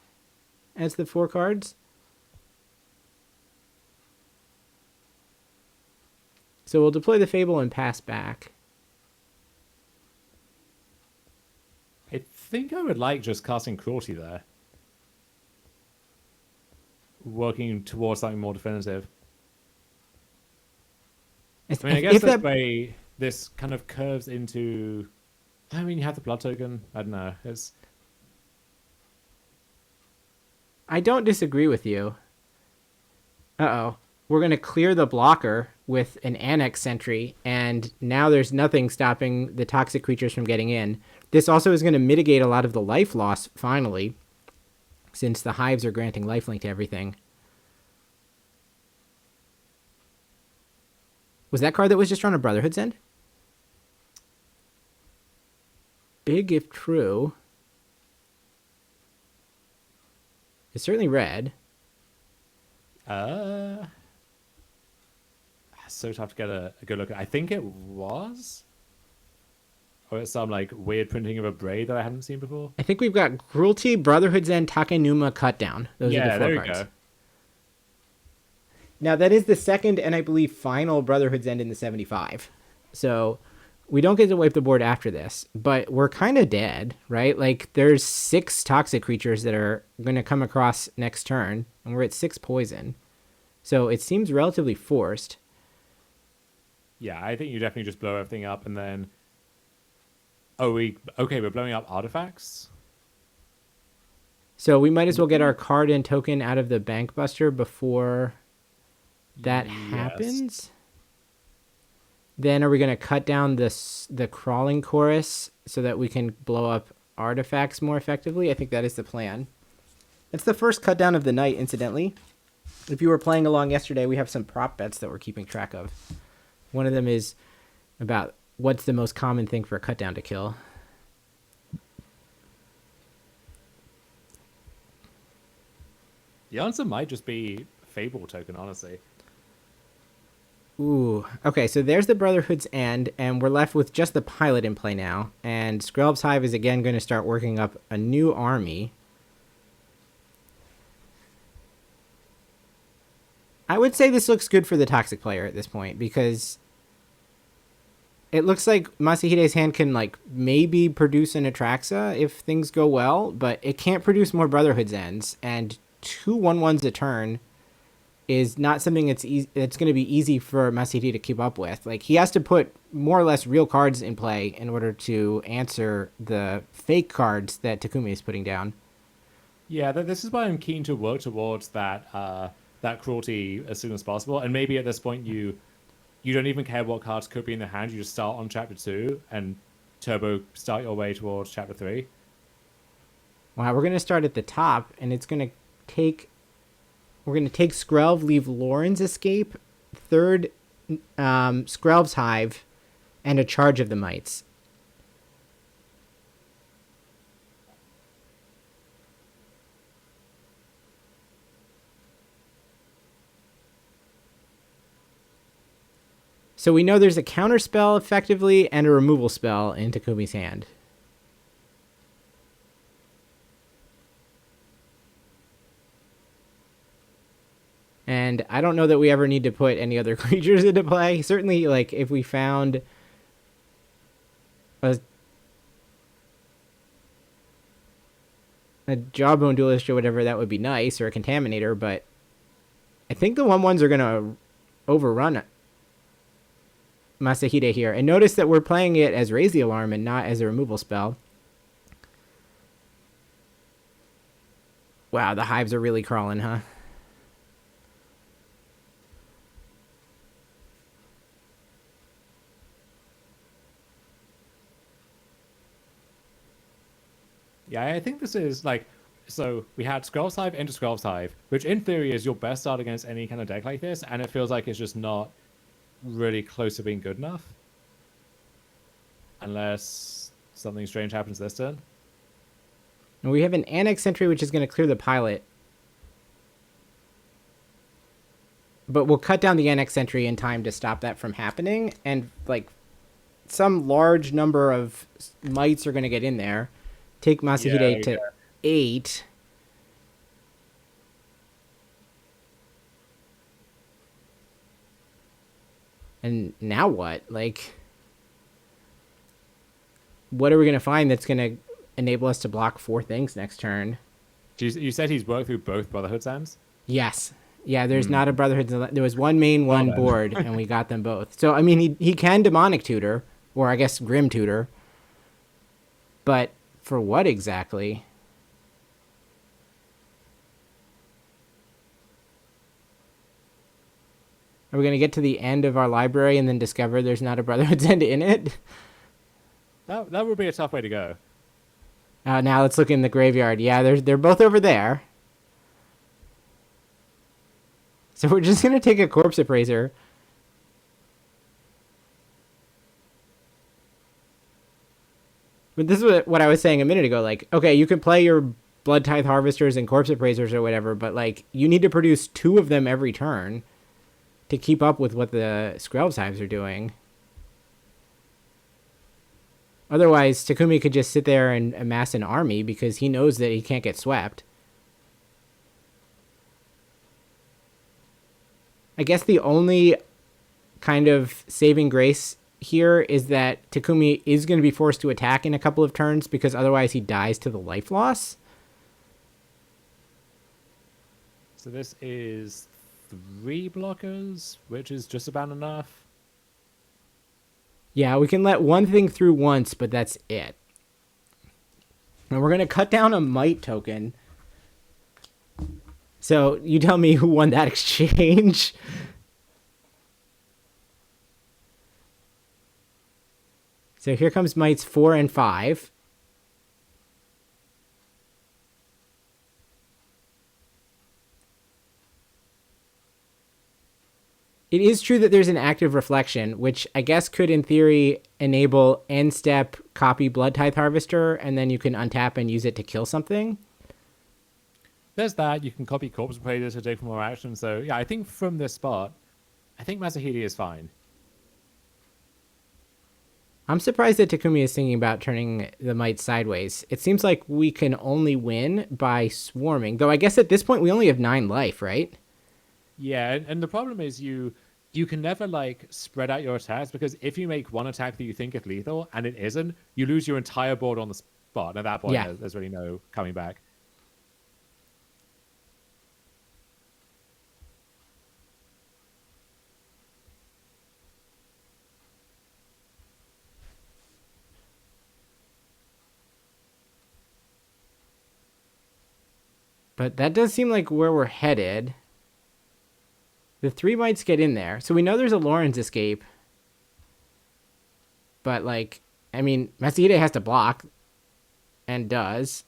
as the 4 cards. So we'll deploy the Fable and pass back. I think I would like just casting Cruelty there. Working towards something more definitive. I mean, I guess this way this kind of curves into... I mean, you have the blood token. I don't know. I don't disagree with you. Uh-oh. We're going to clear the blocker with an Annex Sentry, and now there's nothing stopping the toxic creatures from getting in. This also is going to mitigate a lot of the life loss, finally, since the Hives are granting lifelink to everything. Was that card that was just drawn a Brotherhood's End? Big if true. It's certainly red. So tough to get a good look at. I think it was. Or it's some like weird printing of a braid that I haven't seen before. I think we've got Cruelty, Brotherhood's End, Takenuma, Cutdown. Those are the 4 there cards. You go. Now that is the second and I believe final Brotherhood's End in the 75. So we don't get to wipe the board after this, but we're kind of dead, right? Like, there's 6 toxic creatures that are going to come across next turn, and we're at 6 poison. So it seems relatively forced. Yeah, I think you definitely just blow everything up, and then... we're blowing up artifacts? So we might as well get our card and token out of the Bankbuster before that happens. Then are we going to cut down the Crawling Chorus so that we can blow up artifacts more effectively? I think that is the plan. That's the first cut down of the night, incidentally. If you were playing along yesterday, we have some prop bets that we're keeping track of. One of them is about what's the most common thing for a cut down to kill. The answer might just be Fable token, honestly. Ooh, okay, so there's the Brotherhood's End, and we're left with just the pilot in play now. And Skrelv's Hive is again going to start working up a new army. I would say this looks good for the Toxic player at this point, because it looks like Masahide's hand can, like, maybe produce an Atraxa if things go well, but it can't produce more Brotherhood's Ends, and 2 1/1s a turn is not something that's going to be easy for Masahide to keep up with. Like, he has to put more or less real cards in play in order to answer the fake cards that Takumi is putting down. Yeah, this is why I'm keen to work towards that cruelty as soon as possible. And maybe at this point you don't even care what cards could be in the hand. You just start on chapter 2 and turbo start your way towards chapter 3. Wow, we're gonna start at the top, and it's gonna take. We're gonna take Skrelv, leave Lauren's escape, third, Skrelv's hive, and a charge of the mites. So we know there's a counter spell effectively and a removal spell in Takumi's hand. And I don't know that we ever need to put any other creatures into play. Certainly, like, if we found a Jawbone Duelist or whatever, that would be nice, or a Contaminator, but I think the 1/1s are going to overrun Masahide here. And notice that we're playing it as Raise the Alarm and not as a removal spell. Wow, the hives are really crawling, huh? Yeah, I think this is like, so we had Skrelv's Hive into Skrelv's Hive, which in theory is your best start against any kind of deck like this, and it feels like it's just not really close to being good enough. Unless something strange happens this turn. And we have an Annex Sentry, which is going to clear the pilot. But we'll cut down the Annex Sentry in time to stop that from happening, and, like, some large number of mites are going to get in there. Take Masahide to 8. And now what? Like, what are we going to find that's going to enable us to block 4 things next turn? You said he's worked through both Brotherhood Sands? Yes. Yeah, there's not a Brotherhood. There was one main, one board, and we got them both. So, I mean, he can Demonic Tutor, or I guess Grim Tutor. But for what exactly? Are we going to get to the end of our library and then discover there's not a Brotherhood's End in it? That would be a tough way to go. Now let's look in the graveyard. Yeah, they're both over there. So we're just going to take a Corpse Appraiser. But this is what I was saying a minute ago. Like, okay, you can play your Blood Tithe Harvesters and Corpse Appraisers or whatever, but, like, you need to produce 2 of them every turn to keep up with what the Skrelv's Hives are doing. Otherwise, Takumi could just sit there and amass an army because he knows that he can't get swept. I guess the only kind of saving grace here is that Takumi is going to be forced to attack in a couple of turns because otherwise he dies to the life loss. So this is 3 blockers, which is just about enough. Yeah, we can let one thing through once, but that's it. And we're going to cut down a Mite token. So you tell me who won that exchange. So here comes Mites 4 and 5. It is true that there's an active reflection, which I guess could, in theory, enable end step copy Blood Tithe Harvester, and then you can untap and use it to kill something. There's that. You can copy Corpse Appraiser to take more action. So, yeah, I think from this spot, I think Masahide is fine. I'm surprised that Takumi is thinking about turning the Mite sideways. It seems like we can only win by swarming, though I guess at this point we only have 9 life, right? Yeah, and the problem is you can never, like, spread out your attacks, because if you make one attack that you think is lethal and it isn't, you lose your entire board on the spot. And at that point, there's really no coming back. But that does seem like where we're headed. The 3 mites get in there. So we know there's a Lawrence escape. But, like, I mean, Masahide has to block. And does.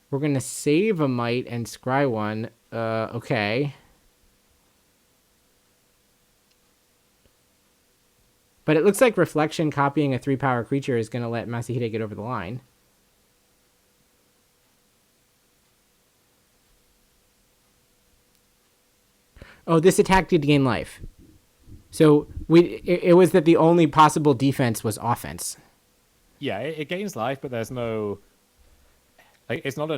We're going to save a mite and scry one. Okay. But it looks like Reflection copying a 3-power creature is going to let Masahide get over the line. Oh, this attack did gain life. So it was that the only possible defense was offense. Yeah, it gains life, but there's no... Like, it's not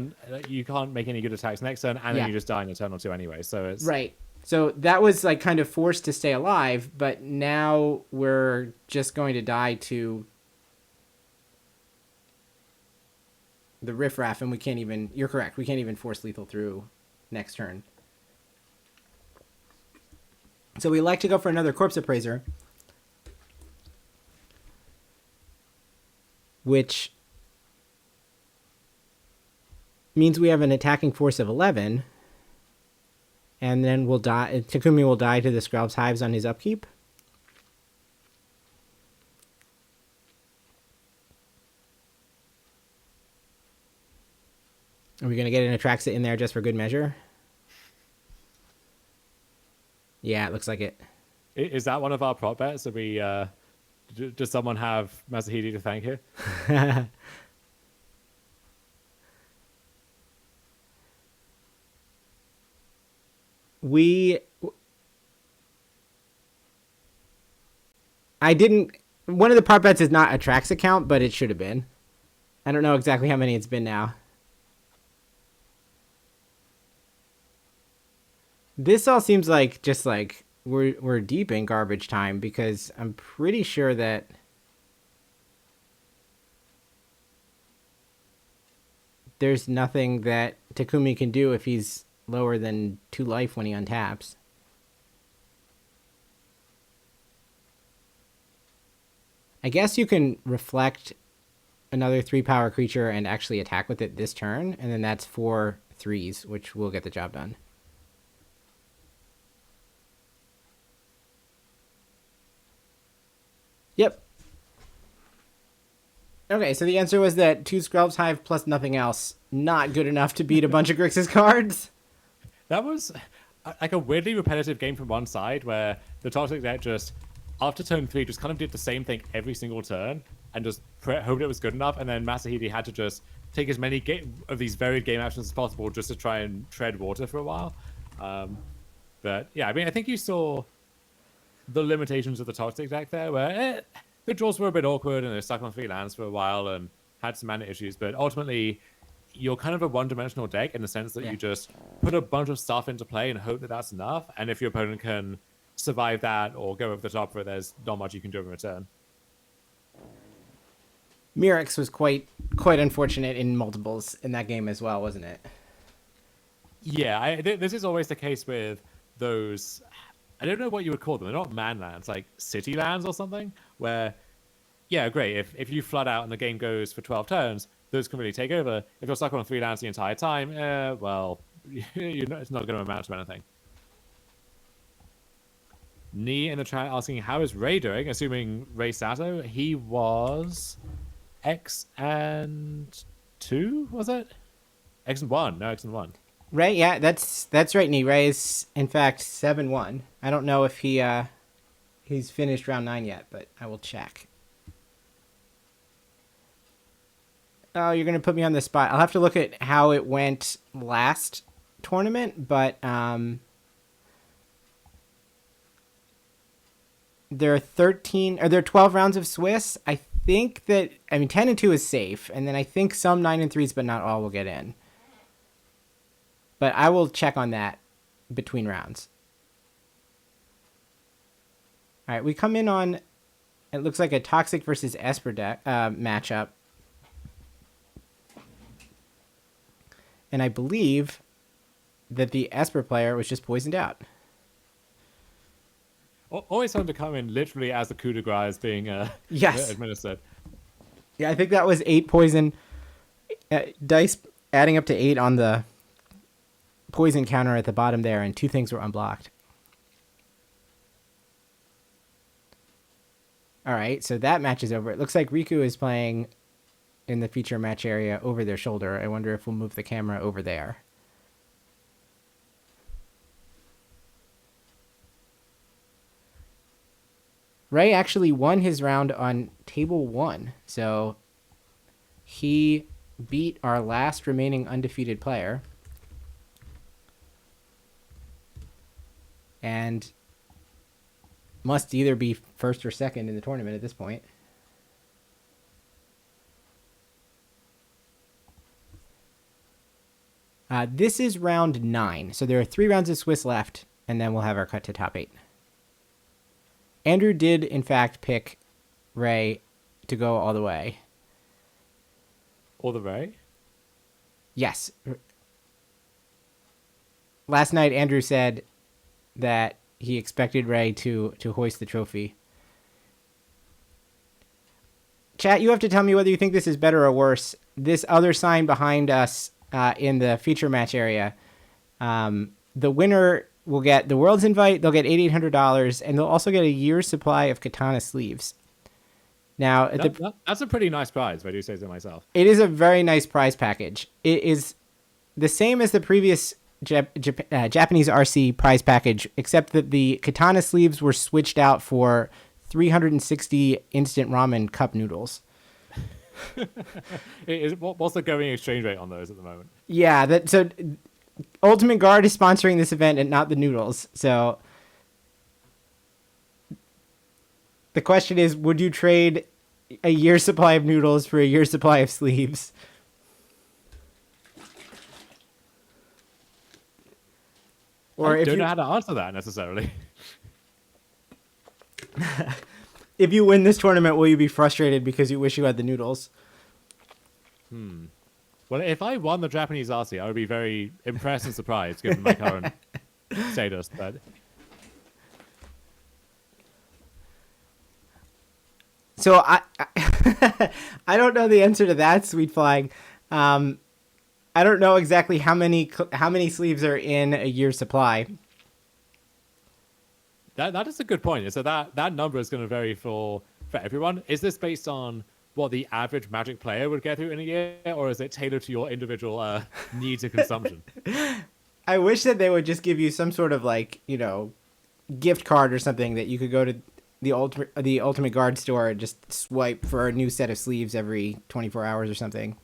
you can't make any good attacks next turn, and then you just die in a turn or two anyway, so it's... Right. So that was, like, kind of forced to stay alive, but now we're just going to die to the riffraff, and we can't even... You're correct. We can't even force lethal through next turn. So we like to go for another Corpse Appraiser, which means we have an attacking force of 11, and then we'll die. Takumi will die to the Skrelv's Hives on his upkeep. Are we going to get an Atraxa in there just for good measure? Yeah, it looks like it. Is that one of our prop bets? Are we, does someone have Masahide to thank here? One of the prop bets is not a Trax account, but it should have been. I don't know exactly how many it's been now. This all seems like just like we're deep in garbage time, because I'm pretty sure that there's nothing that Takumi can do if he's lower than 2 life when he untaps. I guess you can reflect another 3-power creature and actually attack with it this turn, and then that's 4 3s, which will get the job done. Yep. Okay, so the answer was that 2 Skrelv's Hive plus nothing else, not good enough to beat a bunch of Grixis cards. That was like a weirdly repetitive game from one side, where the Toxic deck just, after turn 3, just kind of did the same thing every single turn, and just hoped it was good enough, and then Masahide had to just take as many of these varied game actions as possible just to try and tread water for a while. But yeah, I mean, I think you saw the limitations of the Toxic deck there, where the draws were a bit awkward and they're stuck on 3 lands for a while and had some mana issues, but ultimately you're kind of a one-dimensional deck in the sense that you just put a bunch of stuff into play and hope that that's enough, and if your opponent can survive that or go over the top for it, there's not much you can do in return. Mirrex was quite unfortunate in multiples in that game as well, wasn't it? Yeah, this is always the case with those... I don't know what you would call them. They're not man lands, like city lands or something, where, yeah, great. If you flood out and the game goes for 12 turns, those can really take over. If you're stuck on 3 lands the entire time, well, it's not going to amount to anything. Ni in the chat asking, how is Ray doing? Assuming Ray Sato, he was X and 2, was it? X and 1, no, X and 1. Ray, yeah, that's right, Ni. Ray is, in fact, 7-1. I don't know if he's finished round 9 yet, but I will check. Oh, you're going to put me on the spot. I'll have to look at how it went last tournament, but there are 12 rounds of Swiss. I think that, 10 and 2 is safe, and then I think some 9 and 3s, but not all, will get in. But I will check on that between rounds. All right, we come in on, it looks like a Toxic versus Esper deck matchup. And I believe that the Esper player was just poisoned out. Always fun to come in literally as the coup de grace is being administered. Yeah, I think that was 8 poison dice, adding up to 8 on the poison counter at the bottom there, and 2 things were unblocked. All right, so that match is over. It looks like Riku is playing in the feature match area over their shoulder. I wonder if we'll move the camera over there. Ray actually won his round on table 1, so he beat our last remaining undefeated player. And must either be first or second in the tournament at this point. This is round 9, so there are 3 rounds of Swiss left, and then we'll have our cut to top 8. Andrew did, in fact, pick Ray to go all the way. All the way? Yes. Last night, Andrew said that he expected Ray to hoist the trophy. Chat, you have to tell me whether you think this is better or worse. This other sign behind us in the feature match area, the winner will get the world's invite, they'll get $8,800, and they'll also get a year's supply of katana sleeves. Now, that's a pretty nice prize, if I do say so myself. It is a very nice prize package. It is the same as the previous Japanese RC prize package, except that the katana sleeves were switched out for 360 instant ramen cup noodles. What's the going exchange rate on those at the moment? Yeah, so Ultimate Guard is sponsoring this event and not the noodles. So the question is, would you trade a year's supply of noodles for a year's supply of sleeves? Or I don't know how to answer that necessarily. If you win this tournament, will you be frustrated because you wish you had the noodles? Well, if I won the Japanese RC, I would be very impressed and surprised given my current status. But so I don't know the answer to that, Sweet Flying. I don't know exactly how many sleeves are in a year's supply. That is a good point. So that number is going to vary for everyone. Is this based on what the average Magic player would get through in a year, or is it tailored to your individual needs and consumption? I wish that they would just give you some sort of gift card or something that you could go to the Ultimate Guard store and just swipe for a new set of sleeves every 24 hours or something.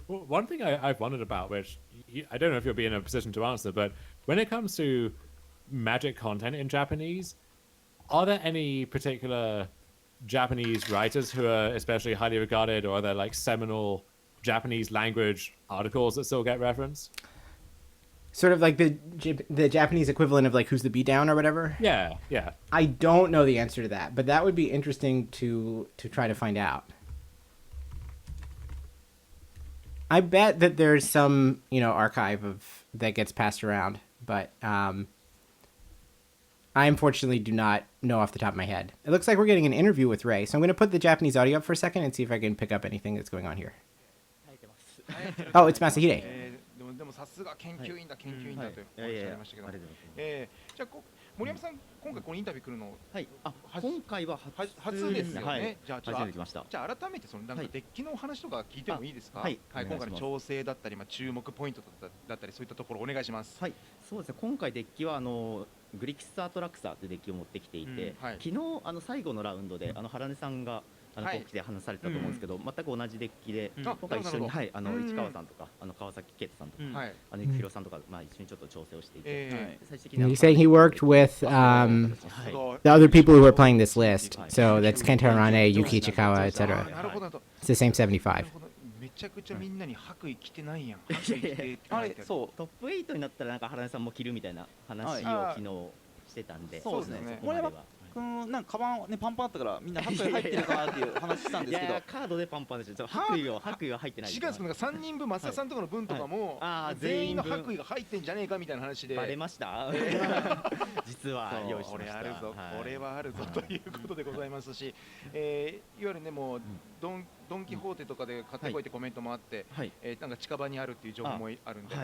Well, one thing I've wondered about, which I don't know if you'll be in a position to answer, but when it comes to Magic content in Japanese, are there any particular Japanese writers who are especially highly regarded, or are there seminal Japanese language articles that still get referenced? Sort of like the Japanese equivalent of Who's the Beatdown or whatever? Yeah. I don't know the answer to that, but that would be interesting to try to find out. I bet that there's some, archive that gets passed around, but I unfortunately do not know off the top of my head. It looks like we're getting an interview with Ray, so I'm going to put the Japanese audio up for a second and see if I can pick up anything that's going on here. Oh, it's Masahide. でもさすが研究員だとおっしゃいましたけど、じゃあ森山さん今回このインタビュー来るの、今回は初ですよね。じゃあ初めて来ました。じゃあ改めてデッキのお話とか聞いてもいいですか？今回の調整だったり注目ポイントだったりそういったところお願いします。はい、そうですね。今回デッキはグリキスアトラクサーというデッキを持ってきていて、昨日最後のラウンドで原根さんがここ来て話されたと思うんですけど、全く同じデッキで今回一緒に市川さんとか川崎啓太さんとか幸宏さんとか一緒にちょっと調整をしていて、最終的に He's saying he worked with the other people who were playing this list. So that's Kenta Arane, Yuki Ichikawa, etc. It's the same 75. めちゃくちゃみんなに白衣着てないやん。あれそうトップ8になったら原根さんも着るみたいな話を昨日してたんで。そうですね。森山君カバンねパンパンあったからみんな白衣入ってるかなっていう話したんですけど、カードでパンパンでしょ。白衣は入ってない。違うんです。3人分増田さんとかの分とかも全員の白衣が入ってんじゃねえかみたいな話で。バレました。実は用意しました。これはあるぞということでございますし、いわゆるねもうドンドン・キホーテとかで買ってこいってコメントもあって、なんか近場にあるっていう情報もあるんで、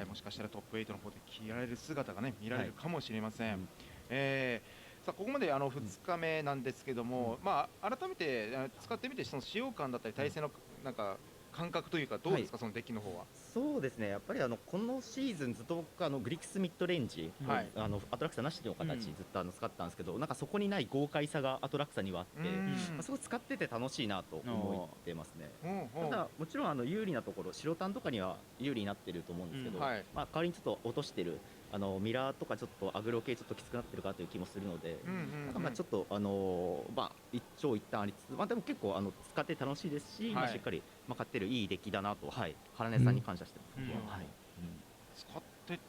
もしかしたらトップ8の方で着られる姿がね見られるかもしれません。さあここまで2日目なんですけども、まあ改めて使ってみてその使用感だったり対戦のなんか感覚というかどうですか、そのデッキの方は。そうですね、やっぱりこのシーズンずっと僕グリクスミッドレンジ、アトラクサなしの形ずっと使ってたんですけど、なんかそこにない豪快さがアトラクサにはあって、すごい使ってて楽しいなと思ってますね。ただもちろん有利なところ、白タンとかには有利になってると思うんですけど、まあ代わりにちょっと落としてるミラーとかちょっとアグロ系ちょっときつくなってるかという気もするので、まあちょっとまあ一長一短ありつつ、まあでも結構使って楽しいですし、まあしっかり勝ってるいい出来だなと、原根さんに感謝してます。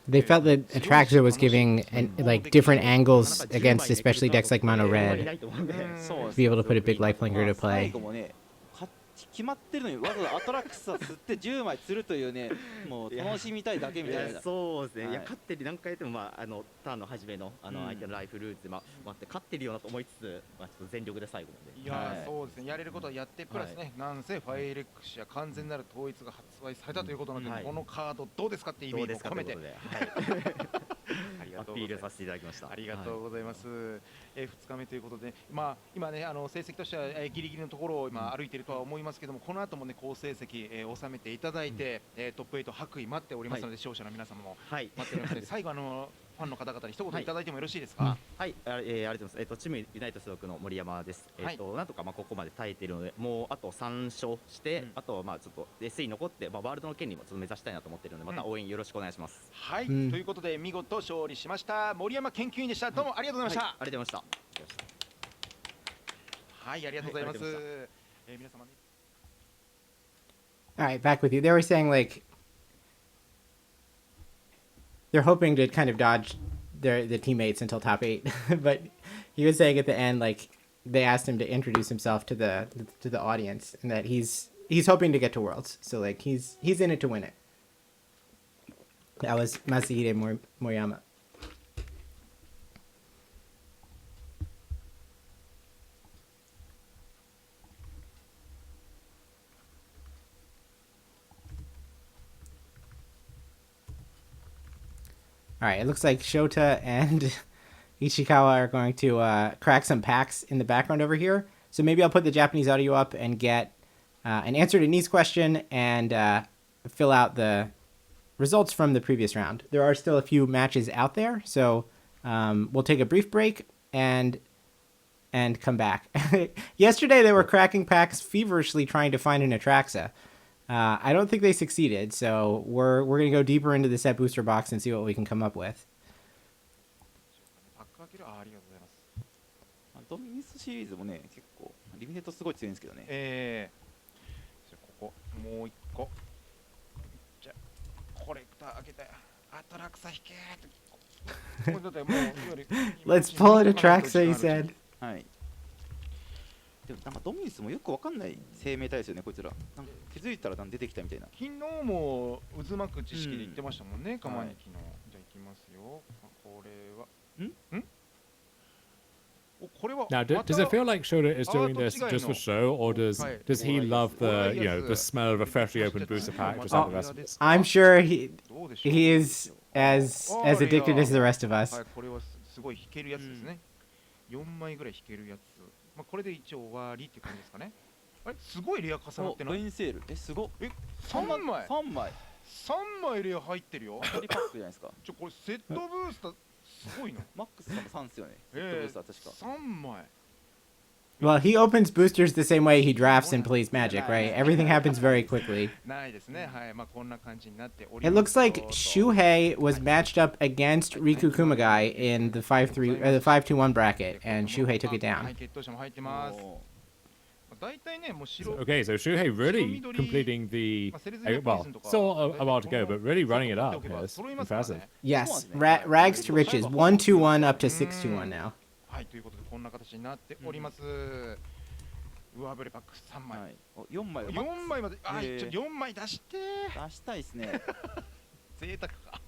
They felt that Atraxa was giving like different angles against especially decks like Mono Red to be able to put a big lifelinker to play. 決まってるのにわざわざアトラクサ釣って10枚釣るというね、もう楽しみたいだけみたいな。そうですね、いや勝ってる何回やっても、まあターンの初めの相手のライフルーツで待って勝ってるようなと思いつつ、まあちょっと全力で最後まで。いやそうですね、やれることはやってプラスね、なんせファイレックスや完全なる統一が発売されたということなので、このカードどうですかっていう意味も込めて。アピールさせていただきました。ありがとうございます。2日目ということで、まあ今ね成績としてはギリギリのところを今歩いているとは思いますけども、この後もね好成績収めていただいて、トップ8白衣待っておりますので、視聴者の皆様も待っておりますので、最後ファンの方々に一言いただいてもよろしいですか。はい、ありがとうございます。チームユナイト所属の森山です。なんとかここまで耐えているので、もうあと3勝して、あとちょっと SE 残って、ワールドの権利もちょっと目指したいなと思っているので、また応援よろしくお願いします。はい、ということで見事勝利しました森山研究員でした。どうもありがとうございました。ありがとうございました。はい、ありがとうございます。皆様ね。All right, back with you. They were saying like they're hoping to kind of dodge the teammates until top 8, but he was saying at the end like they asked him to introduce himself to the audience and that he's hoping to get to Worlds, so like he's in it to win it. That was Masahide Moriyama. All right, it looks like Shota and Ishikawa are going to crack some packs in the background over here. So maybe I'll put the Japanese audio up and get an answer to Nee's question and fill out the results from the previous round. There are still a few matches out there, so we'll take a brief break and come back. Yesterday they were cracking packs feverishly trying to find an Atraxa. I don't think they succeeded, so we're going to go deeper into the set booster box and see what we can come up with. ドミニスシリーズもね、結構リミネットすごい強いんですけどね。じゃここもう一個。じゃコレクター開けてアトラクサ引けー。Let's pull it Atraxa, he said. はい。でもなんかドミニスもよくわかんない生命体ですよね、こいつら。なんか気づいたら出てきたみたいな。昨日も渦巻く知識で言ってましたもんね、カマニキの。じゃあ行きますよ。これは。Now, does it feel like Shota is doing this just for show, or does he love the the smell of a freshly opened booster pack just like the rest of us? I'm sure he is as addicted as the rest of us. これはすごい弾けるやつですね。4枚ぐらい弾けるやつ。まあこれで一応終わりって感じですかね。あれすごいレア重なってない。ロインセール。すごっ。3枚。3枚。3枚レア入ってるよ。当たりパックじゃないですか。これセットブースターすごいな。マックス3ですよね。セットブースター確か。3枚。Well, he opens boosters the same way he drafts and plays Magic, right? Everything happens very quickly. It looks like Shuhei was matched up against Riku Kumagai in the 5-3 or the 5-2-1 bracket, and Shuhei took it down. Okay, so Shuhei really completing the well, still a while to go, but really running it up. Yeah, it's impressive. Yes, rags to riches, 1-2-1 up to 6-2-1 now. はい、ということでこんな形になっております。上振れパック3枚。4枚。4枚まで。あ、4枚出して。出したいですね。贅沢か。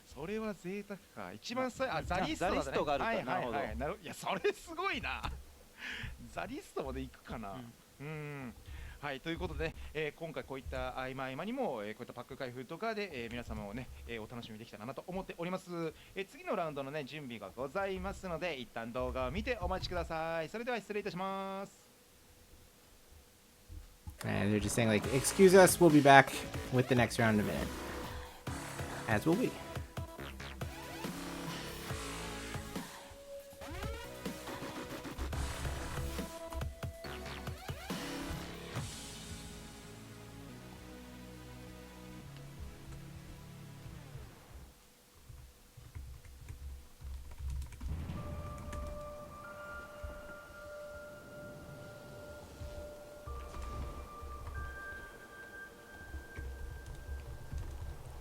それは贅沢か。一番最後、ザリストだね。ザリストがあるから。はいはいはい。いや、それすごいな。ザリストまで行くかな。はい、ということで、今回こういった合間合間にも、こういったパック開封とかで、皆様をね、お楽しみできたらなと思っております。次のラウンドのね、準備がございますので、一旦動画を見てお待ちください。それでは失礼いたします。And they're just saying like, excuse us, we'll be back with the next round in a minute. As will we.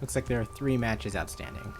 Looks like there are 3 matches outstanding.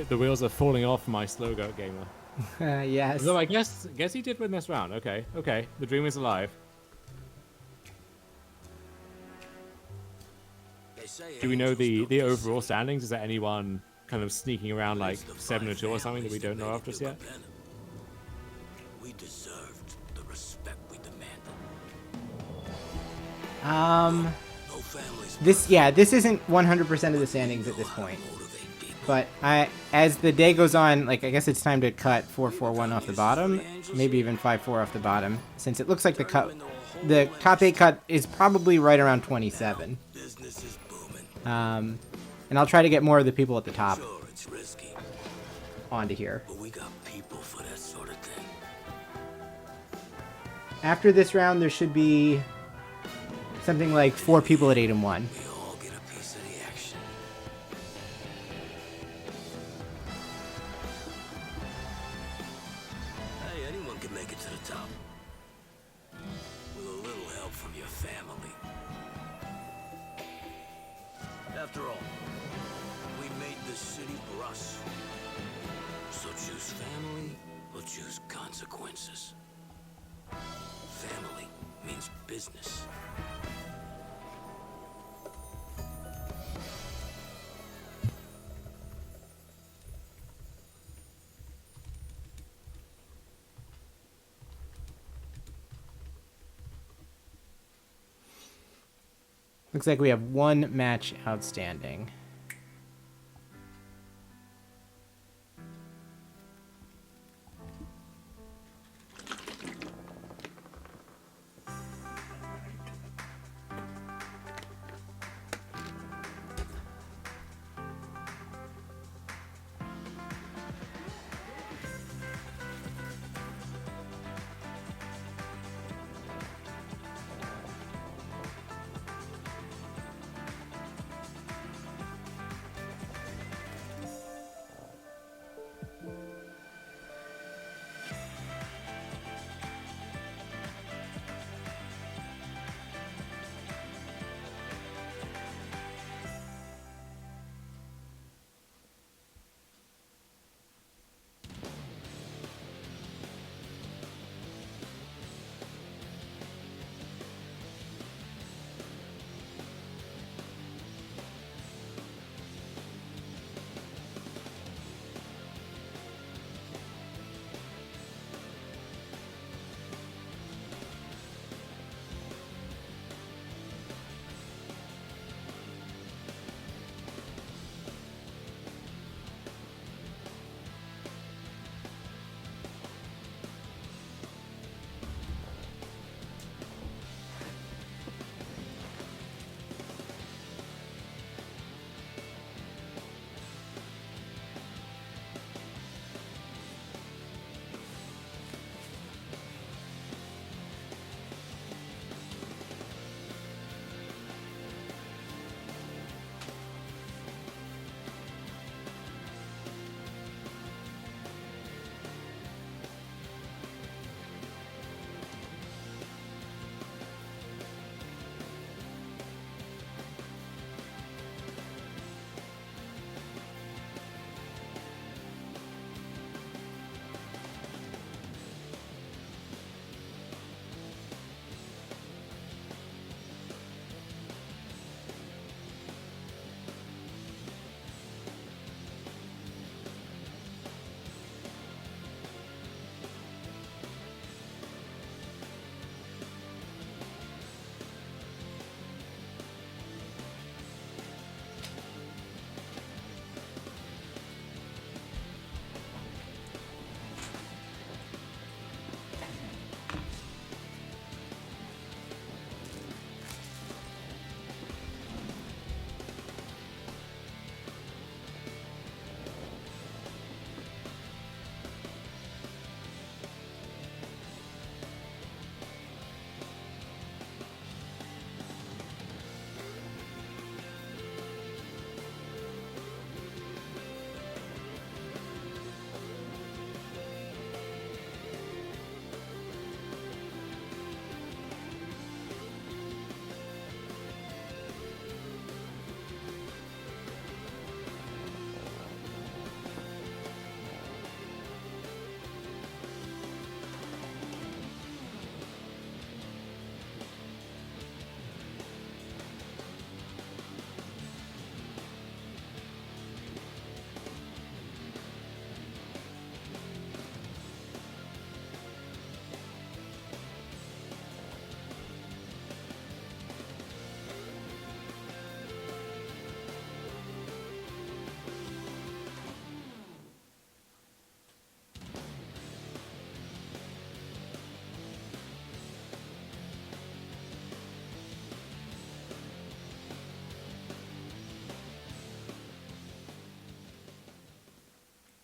The wheels are falling off my slow goat gamer. Yes. Though I guess he did win this round. Okay. The dream is alive. Do we know the overall standings? Is there anyone kind of sneaking around like 7-2 or something that we don't know of just yet? We deserved the respect we demanded. This isn't 100% of the standings at this point. But as the day goes on, like I guess it's time to cut 4-4-1 off the bottom, maybe even 5-4 off the bottom, since it looks like the top 8 cut is probably right around 27. And I'll try to get more of the people at the top onto here. After this round, there should be something like 4 people at 8-1. After all, we made this city for us. So choose family or choose consequences. Family means business. Looks like we have 1 match outstanding.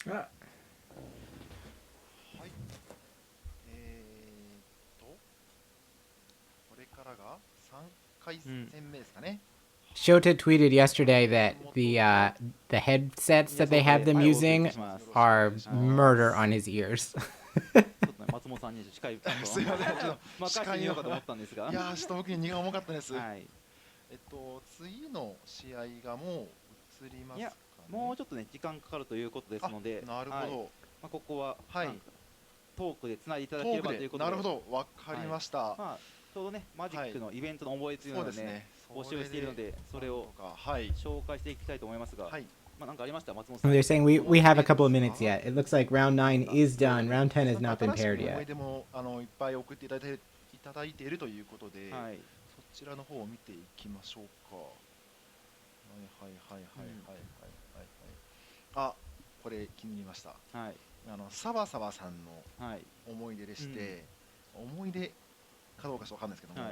これからが3回戦目ですかね。Shota tweeted yesterday that the headsets that they have them using are murder on his ears. 松本さんに近い。すみません、ちょっと任せてみようかと思ったんですが。いや、ちょっと僕に荷が重かったです。はい。次の試合がもう移りますかね。いや、もうちょっとね時間かかるということですので。なるほど。まあここははい。トークでつないでいただければということで。なるほど、わかりました。まあちょうどねマジックのイベントの思い出というのをね募集しているので、それを紹介していきたいと思いますが。はい。They're saying we have a couple of minutes yet. It looks like round 9 is done. Round 10 has not been paired yet. でもいっぱい送っていただいているということで、そちらの方を見ていきましょうか。はいはいはいはいはいはいはい。あ、これ気に入りました。はい。サバサバさんの思い出でして、思い出かどうかわかんないですけども、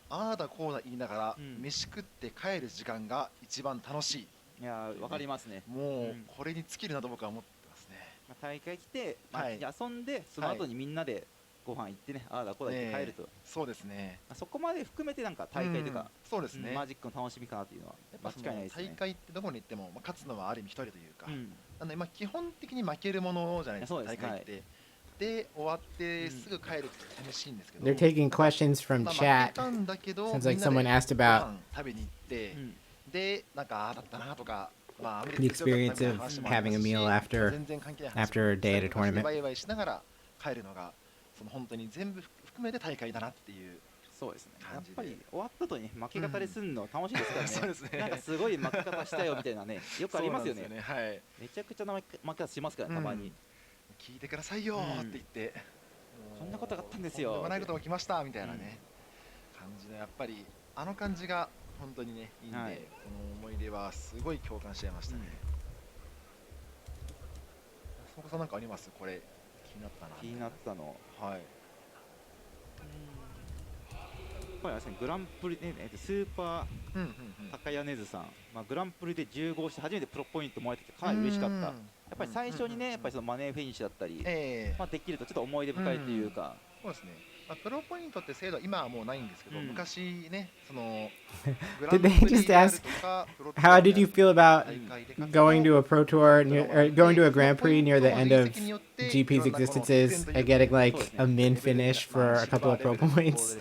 ああだこうだ言いながら飯食って帰る時間が一番楽しい。いやわかりますね。もうこれに尽きるなと僕は思ってますね。大会来て遊んでその後にみんなでご飯行ってね、ああだこうだ言って帰ると。そうですね。そこまで含めてなんか大会というか、そうですね。マジックの楽しみかなというのは間違いないですね。大会ってどこに行っても勝つのはある意味一人というか、なので基本的に負けるものじゃないですか。大会って。で終わってすぐ帰るって楽しいんですけど。They're taking questions from chat. Sounds like someone asked about 食べに行って。でなんかだったなとか、the experience of having a meal after a day at a tournament. ワイワイしながら帰るのがその本当に全部含めて大会だなっていう。そうですね。やっぱり終わった後に負け方ですんの楽しいですからね。そうですね。なんかすごい負け方したよみたいなね、よくありますよね。はい。めちゃくちゃな負け方しますからたまに。聞いてくださいよって言って、こんなことがあったんですよ。とんでもないことが起きましたみたいなね感じのやっぱり感じが本当にねいいんで、この思い出はすごい共感しちゃいましたね。そこさんなんかあります？これ気になったな。気になったの。はい。やっぱりグランプリね、スーパー高谷根津さん、グランプリで15して初めてプロポイントもらえてかなり嬉しかった。やっぱり最初にね、やっぱりそのマネーフィニッシュだったり、できるとちょっと思い出深いというか。そうですね。プロポイントって制度は今はもうないんですけど、昔ね、その Did they just ask how did you feel about going to a pro tour or going to a Grand Prix near the end of GP's existences and getting like a min finish for a couple of pro points?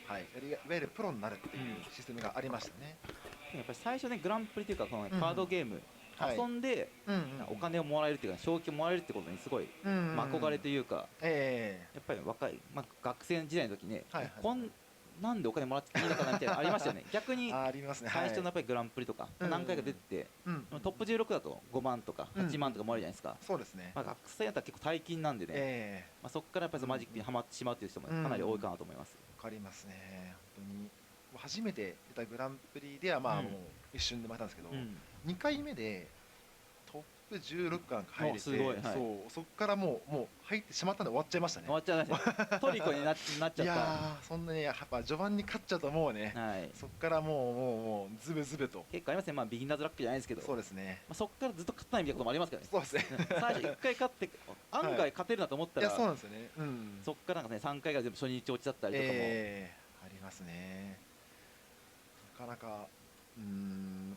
はい、いわゆるプロになるっていうシステムがありましたね。やっぱり最初ね、グランプリというかこのカードゲーム遊んでお金をもらえるっていうか賞金もらえるってことにすごい憧れというか、やっぱり若い学生時代の時ね、なんでお金もらっていいのかなみたいなのありましたよね。逆に最初のやっぱりグランプリとか何回か出てトップ16だと5万とか8万とかもあるじゃないですか。そうですね。学生だったら結構大金なんでね、そこからやっぱりマジックにはまってしまうという人もかなり多いかなと思います。わかりますね。本当に初めて出たグランプリではもう一瞬で負けたんですけど、2回目でトップ16巻入れて、そこからもう入ってしまったんで終わっちゃいましたね。終わっちゃいました。トリコになっちゃった。いやそんなにやっぱ序盤に勝っちゃうともうね、そこからもうズブズブと。結構ありますね。ビギナーズラックじゃないですけど。そうですね。そこからずっと勝ったないみたいなこともありますからね。そうですね。最初1回勝って案外勝てるなと思ったら、いやそうなんですよね。そこからなんかね3回が全部初日落ちだったりとかもありますね。なかなかやっ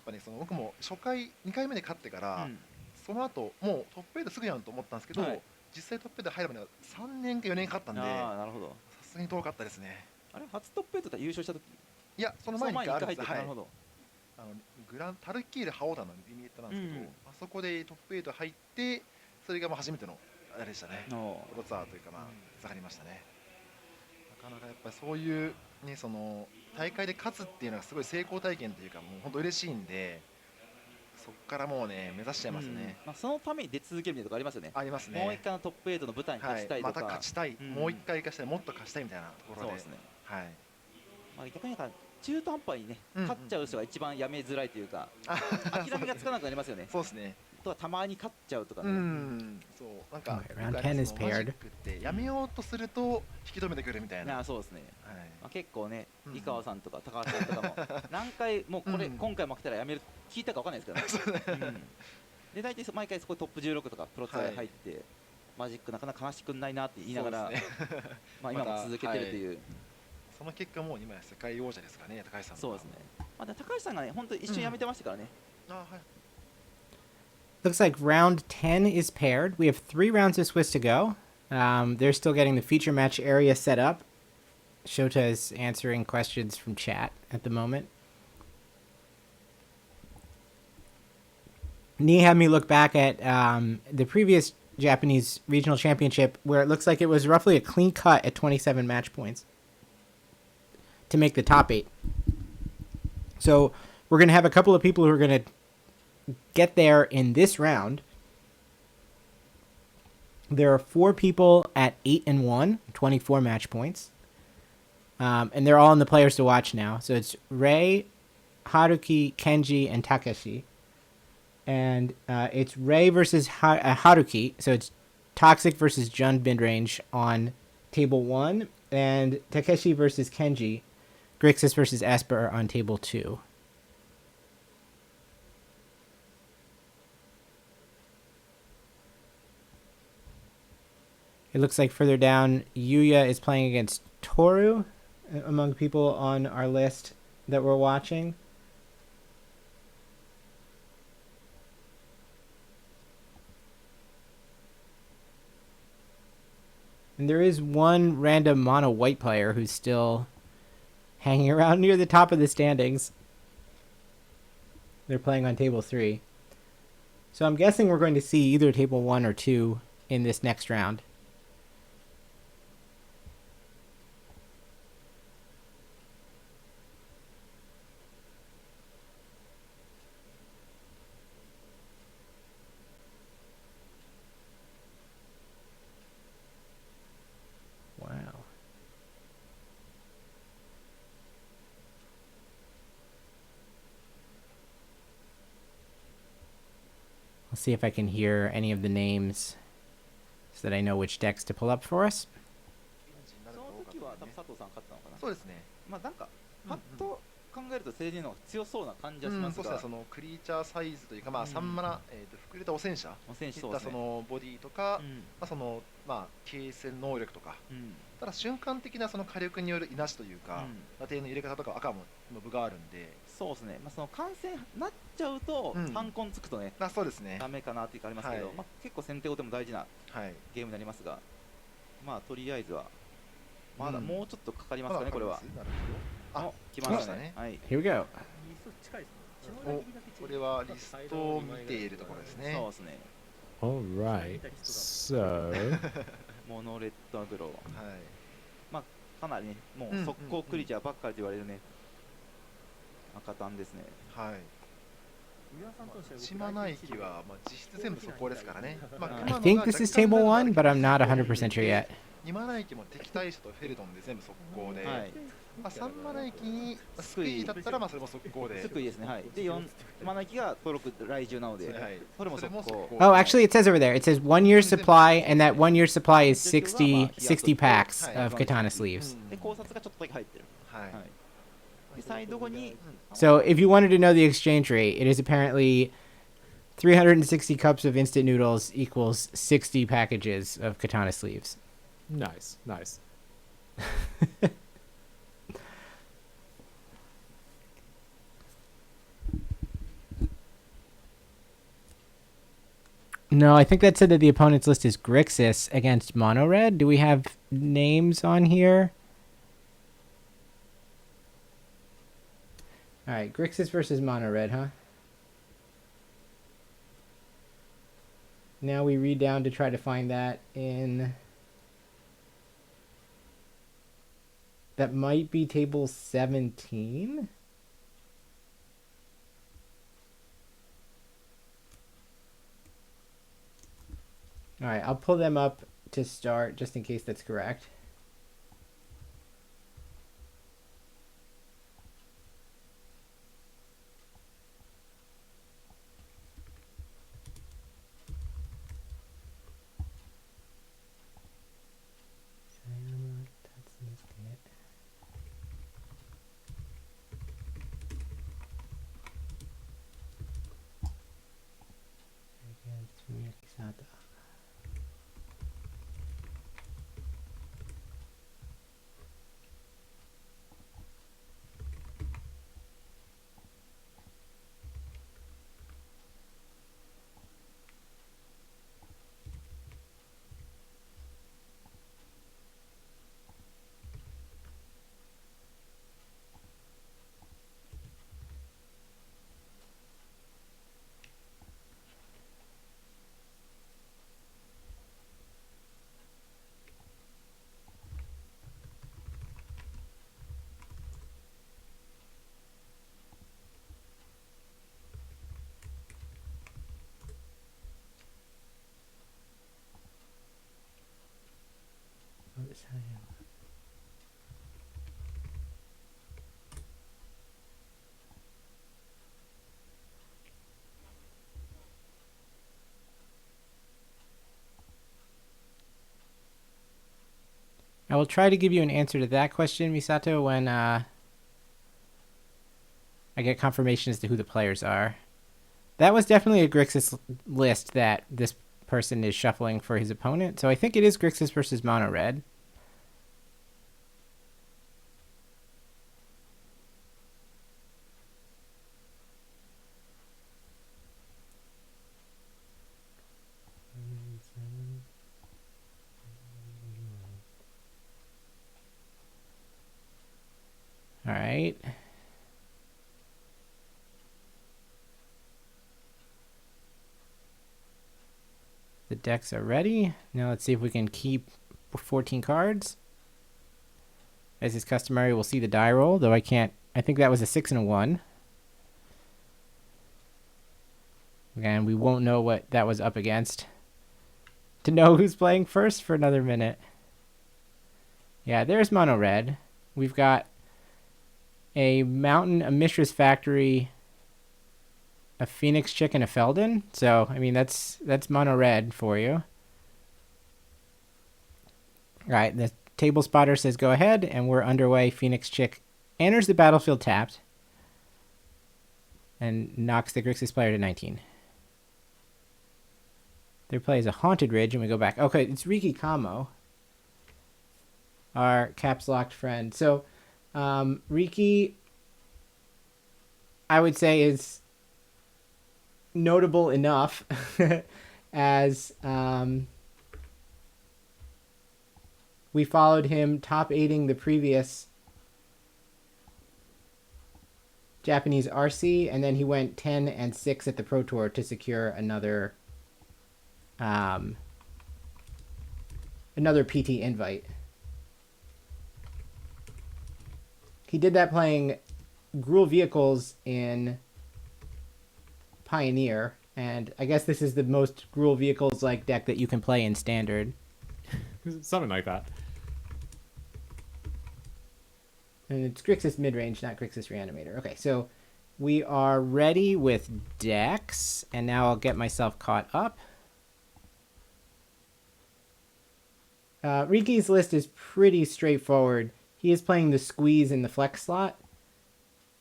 ぱね僕も初回2回目で勝ってから。その後もうトップ8すぐやんと思ったんですけど、実際トップ8入るまでは3年か4年かかったんで、なるほど。さすがに遠かったですね。あれ初トップ8って優勝した時？いやその前に1回あるんです。なるほど。グランタルキールハオダのリミットなんですけど、あそこでトップ8入ってそれが初めてのあれでしたね。ロツァーというか下がりましたね。なかなかやっぱりそういうねその大会で勝つっていうのがすごい成功体験というかもう本当嬉しいんで。そこからもうね目指しちゃいますね。そのために出続けるみたいなとこありますよね。ありますね。もう一回のトップ8の舞台に勝ちたいとか、また勝ちたい、もう一回勝ちたい、もっと勝ちたいみたいなところで。そうですね。はい。逆に中途半端にね勝っちゃう人が一番やめづらいというか、諦めがつかなくなりますよね。そうですね。とはたまに勝っちゃうとかね。そうなんかマジックってやめようとすると引き止めてくるみたいな。そうですね。結構ね井川さんとか高橋さんとかも何回もうこれ今回負けたらやめる聞いたかわかんないですけどね。で大体毎回そこトップ16とかプロツアーに入って、マジックなかなか話してくんないなって言いながら、まあ今も続けてるという。その結果もう今や世界王者ですからね、高橋さん。そうですね。まあ高橋さんがね、本当一瞬やめてましたからね。Looks like round 10 is paired. We have 3 rounds of Swiss to go. They're still getting the feature match area set up. Shota is answering questions from chat at the moment. Nee had me look back at the previous Japanese regional championship, where it looks like it was roughly a clean cut at 27 match points to make the top 8. So we're going to have a couple of people who are going to get there in this round. There are 4 people at 8-1, 24 match points. And they're all in the players to watch now. So it's Rei, Haruki, Kenji, and Takeshi. And it's Rei versus Haruki. So it's Toxic versus Jun Midrange on table 1. And Takeshi versus Kenji. Grixis versus Esper on table 2. It looks like further down, Yuya is playing against Toru among people on our list that we're watching. And there is one random mono white player who's still hanging around near the top of the standings. They're playing on table 3. So I'm guessing we're going to see either table 1 or 2 in this next round. Wow. I'll see if I can hear any of the names so that I know which decks to pull up for us. その時は多分佐藤さん勝ったのかな。そうですね。まあなんかパッと考えるとセレディーノが強そうな感じはしますが、そうですね。そのクリーチャーサイズというか、まあ3マナ膨れた汚染者、いったそのボディとか、まあそのまあ継戦能力とか、ただ瞬間的なその火力によるいなしというか、打点の入れ方とか赤もの部があるんで、そうですね。まあその感染なっちゃうと反コンつくとね、そうですね。ダメかなっていうかありますけど、まあ結構先手後手も大事なゲームになりますが、まあとりあえずはまだもうちょっとかかりますかねこれは。あ、来ましたね。はい。Here we go. これはリストを見ているところですね。そうですね。Alright. So モノレッドアグロ。はい。まあかなりね、もう速攻クリーチャーばっかりと言われるね。赤単ですね。はい。島内駅はまあ実質全部速攻ですからね。I think this is table 1, but I'm not 100% sure yet. 2マナ駅も敵対者とフェルトンで全部速攻で、まあ3マナ駅にスクイだったらまあそれも速攻で。スクイですね。はい。で4マナ駅が登録来中なので、それも速攻。Oh, actually, it says over there. It says 1 year supply, and that 1 year supply is 60 packs of katana sleeves. で考察がちょっとだけ入ってる。はい。でサイド後に。So, if you wanted to know the exchange rate, it is apparently 360 cups of instant noodles equals 60 packages of katana sleeves. Nice, nice. No, I think that said that the opponent's list is Grixis against Mono Red. Do we have names on here? Alright, Grixis versus Mono Red, huh? Now we read down to try to find that in... That might be table 17? Alright, I'll pull them up to start just in case that's correct. I will try to give you an answer to that question, Misato, when I get confirmation as to who the players are. That was definitely a Grixis list that this person is shuffling for his opponent. So I think it is Grixis versus Mono Red. All right. The decks are ready. Now let's see if we can keep 14 cards. As is customary, we'll see the die roll, though I can't. I think that was a 6 and a 1. And we won't know what that was up against to know who's playing first for another minute. Yeah, there's Mono Red. We've got a Mountain, a Mishra's Factory, a Phoenix Chick, and a Feldon. So, I mean, that's Mono Red for you. All right, the table spotter says go ahead, and we're underway. Phoenix Chick enters the battlefield tapped and knocks the Grixis player to 19. Their play is a Haunted Ridge, and we go back. Okay, it's Riki Kamo, our caps locked friend. So, Riki, I would say, is notable enough as we followed him top 8ing the previous Japanese RC, and then he went 10 and 6 at the Pro Tour to secure another PT invite. He did that playing Gruul vehicles in Pioneer, and I guess this is the most Gruul vehicles like deck that you can play in Standard. Something like that. And it's Grixis midrange, not Grixis Reanimator. Okay, so we are ready with decks, and now I'll get myself caught up. Riki's list is pretty straightforward. He is playing the Squeeze in the Flex slot.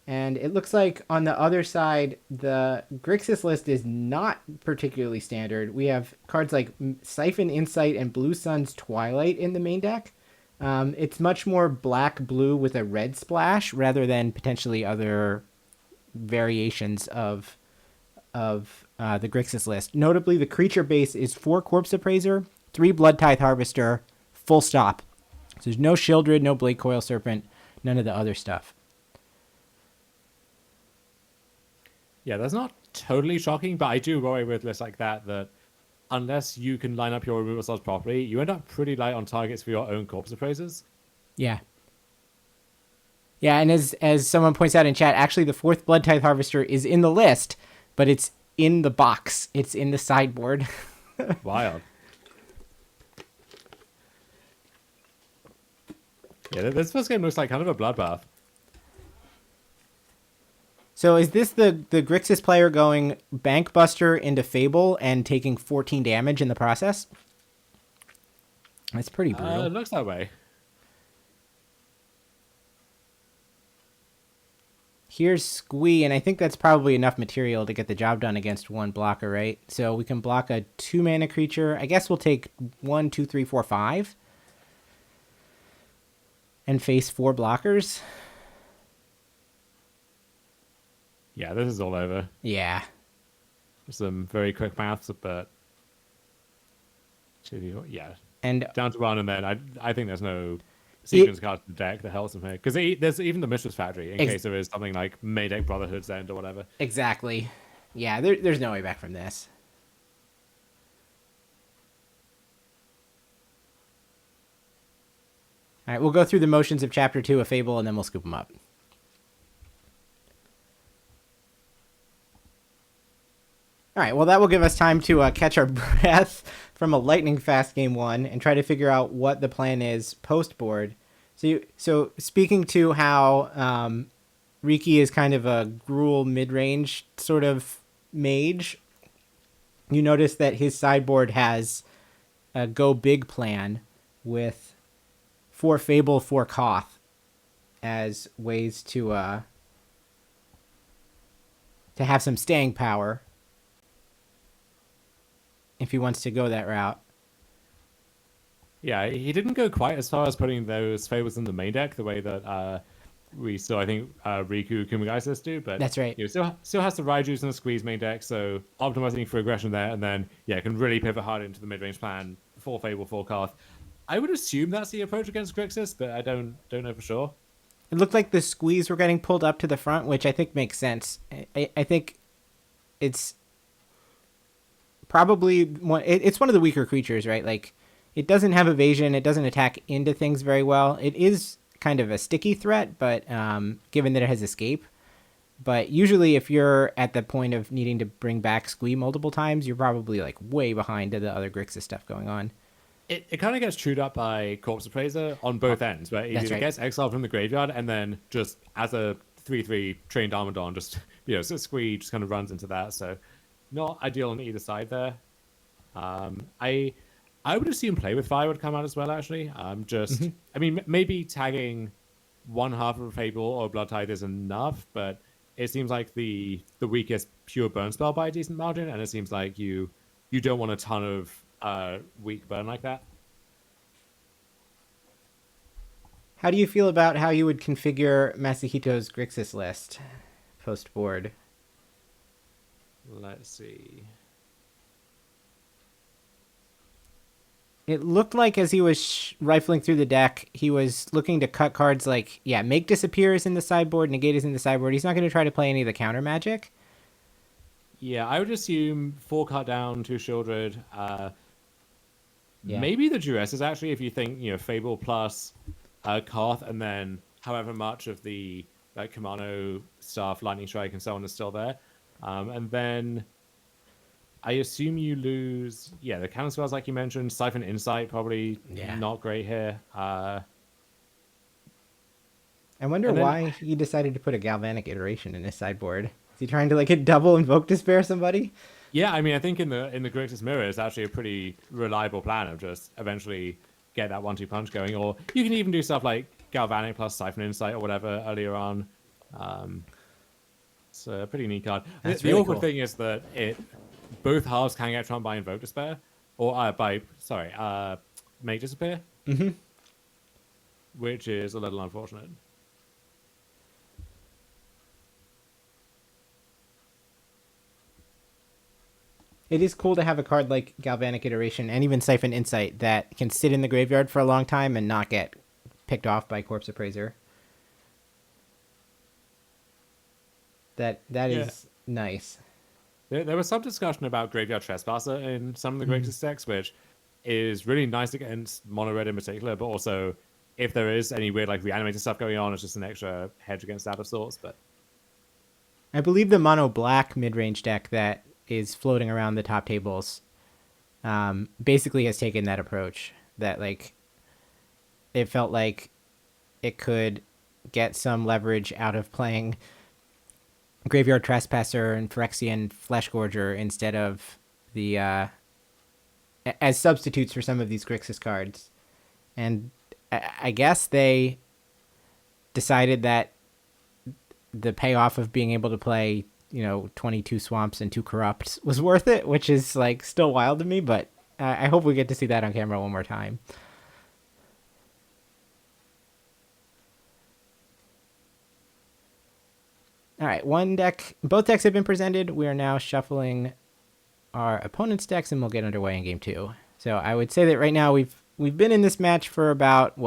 And it looks like on the other side, the Grixis list is not particularly standard. We have cards like Siphon Insight and Blue Sun's Twilight in the main deck. It's much more black-blue with a red splash rather than potentially other variations of the Grixis list. Notably, the creature base is 4 Corpse Appraiser, 3 Blood Tithe Harvester, full stop. So there's no Shieldred, no Blade Coil Serpent, none of the other stuff. Yeah, that's not totally shocking, but I do worry with lists like that unless you can line up your removal slots properly, you end up pretty light on targets for your own Corpse Appraisers. Yeah. Yeah, and as someone points out in chat, actually the 4th Blood Tithe Harvester is in the list, but it's in the box. It's in the sideboard. Wild. Yeah, this first game looks like kind of a bloodbath. So is this the Grixis player going Bankbuster into Fable and taking 14 damage in the process? That's pretty brutal. It looks that way. Here's Squee, and I think that's probably enough material to get the job done against one blocker, right? So we can block a 2-mana creature. I guess we'll take 1, 2, 3, 4, 5. And face 4 blockers. Yeah, this is all over. Yeah. Some very quick maths, but yeah. And down to 1, and then I think there's no sequence card in the deck that helps him here. Because there's even the Mishra's Factory, in case there is something like Maydeck Brotherhood's End or whatever. Exactly. Yeah, there's no way back from this. All right, we'll go through the motions of Chapter 2 of Fable, and then we'll scoop them up. All right, well, that will give us time to catch our breath from a lightning-fast Game 1 and try to figure out what the plan is post-board. So speaking to how Riki is kind of a Gruul mid-range sort of mage, you notice that his sideboard has a go big plan with 4 Fable, 4 Koth as ways to have some staying power if he wants to go that route. Yeah, he didn't go quite as far as putting those Fables in the main deck the way that we saw, I think, Riku Kumagaisis do, but that's right. Still has the Raiju's and the Squeeze main deck, so optimizing for aggression there, and then can really pivot hard into the mid-range plan for Fable, for Karth. I would assume that's the approach against Grixis, but I don't know for sure. It looked like the Squeeze were getting pulled up to the front, which I think makes sense. I think it's probably it's one of the weaker creatures, right? Like, it doesn't have evasion, it doesn't attack into things very well. It is kind of a sticky threat, but given that it has escape. But usually if you're at the point of needing to bring back Squee multiple times, you're probably like way behind to the other Grixis stuff going on. It kind of gets chewed up by Corpse Appraiser on both ends, where it either gets exiled from the graveyard and then just as a 3/3 trained Armadon, just so Squee just kind of runs into that. So not ideal on either side there. I would assume Play with Fire would come out as well, actually. I mean, maybe tagging one half of a Fable or Blood Tithe is enough, but it seems like the weakest pure burn spell by a decent margin, and it seems like you don't want a ton of weak burn like that. How do you feel about how you would configure Masahito's Grixis list post-board? Let's see. It looked like as he was rifling through the deck, he was looking to cut cards like, Make Disappear is in the sideboard, Negate is in the sideboard. He's not going to try to play any of the counter magic. Yeah, I would assume 4 cut down, 2 Shieldred. Maybe the Duress is actually, if you think, Fable plus Karth, and then however much of the Kamano stuff, Lightning Strike and so on is still there. And then I assume you lose, the counter spells like you mentioned. Siphon Insight, probably not great here. I wonder why he decided to put a Galvanic Iteration in his sideboard. Is he trying to hit double Invoke Despair somebody? Yeah, I mean, I think in the Grixis Mirror, it's actually a pretty reliable plan of just eventually get that 1-2 punch going. Or you can even do stuff like Galvanic plus Siphon Insight or whatever earlier on. It's a pretty neat card. The really awkward thing is that both halves can get trumped by Invoke Despair, or Make Disappear, which is a little unfortunate. It is cool to have a card like Galvanic Iteration and even Siphon Insight that can sit in the graveyard for a long time and not get picked off by Corpse Appraiser. That is nice. There was some discussion about Graveyard Trespasser in some of the Grixis decks, which is really nice against Mono Red in particular, but also if there is any weird reanimated stuff going on, it's just an extra hedge against that of sorts. But I believe the Mono Black mid-range deck that is floating around the top tables basically has taken that approach, that it felt like it could get some leverage out of playing Graveyard Trespasser and Phyrexian Fleshgorger instead of the as substitutes for some of these Grixis cards. And I guess they decided that the payoff of being able to play 22 Swamps and 2 Corrupts was worth it, which is still wild to me, but I hope we get to see that on camera one more time. All right, both decks have been presented. We are now shuffling our opponent's decks, and we'll get underway in game 2. So I would say that right now we've been in this match for about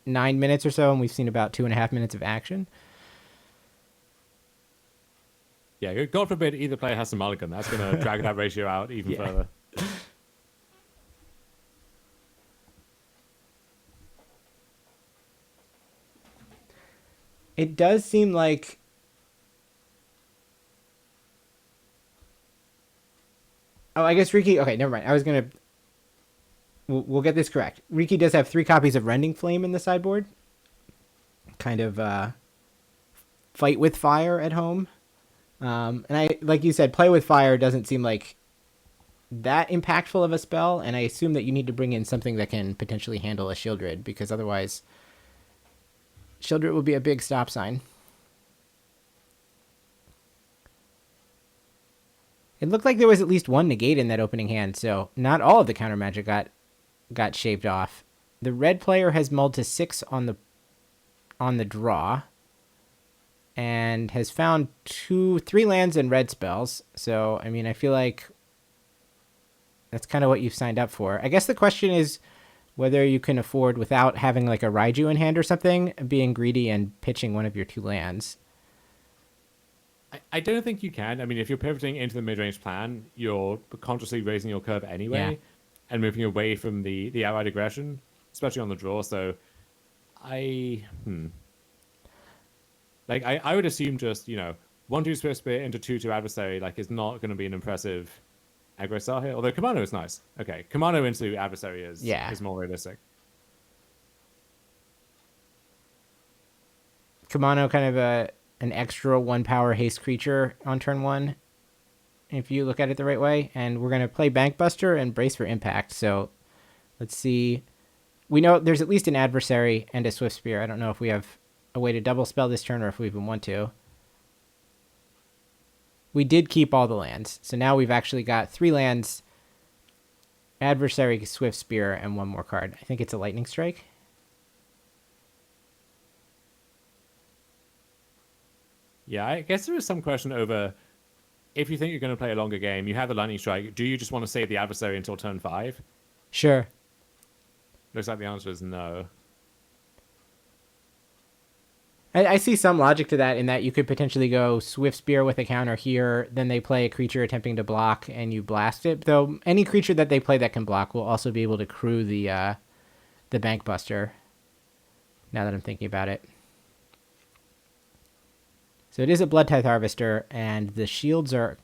9 minutes or so, and we've seen about 2.5 minutes of action. Yeah, God forbid either player has some mulligan. That's going to drag that ratio out even further. It does seem like I guess Riki... Okay, never mind. I was going to... We'll get this correct. Riki does have 3 copies of Rending Flame in the sideboard. Kind of fight with fire at home. And like you said, play with fire doesn't seem like that impactful of a spell, and I assume that you need to bring in something that can potentially handle a Shieldred, because otherwise Shieldred will be a big stop sign. It looked like there was at least one negate in that opening hand, so not all of the counter magic got shaved off. The red player has mulled to 6 on the draw, and has found 3 lands and red spells. So I mean, I feel like that's kind of what you've signed up for. I guess the question is whether you can afford, without having like a Raiju in hand or something, being greedy and pitching one of your 2 lands. I don't think you can. I mean, if you're pivoting into the mid-range plan, you're consciously raising your curve anyway, and moving away from the outright aggression, especially on the draw. So, I would assume just 1/2 Swift Spear into 2/2 adversary is not going to be an impressive aggro style here. Although Kamano is nice. Okay, Kamano into adversary is more realistic. Kamano kind of an extra 1 power haste creature on turn 1, if you look at it the right way. And we're going to play Bankbuster and brace for impact. So let's see. We know there's at least an adversary and a Swift Spear. I don't know if we have a way to double spell this turn or if we even want to. We did keep all the lands. So now we've actually got 3 lands, adversary, Swift Spear, and 1 more card. I think it's a Lightning Strike. Yeah, I guess there is some question over if you think you're going to play a longer game, you have the Lightning Strike, do you just want to save the adversary until turn 5? Sure. Looks like the answer is no. I see some logic to that, in that you could potentially go Swift Spear with a counter here, then they play a creature attempting to block and you blast it. Though any creature that they play that can block will also be able to crew the Bankbuster, now that I'm thinking about it. So it is a Blood Tithe Harvester, and the shields are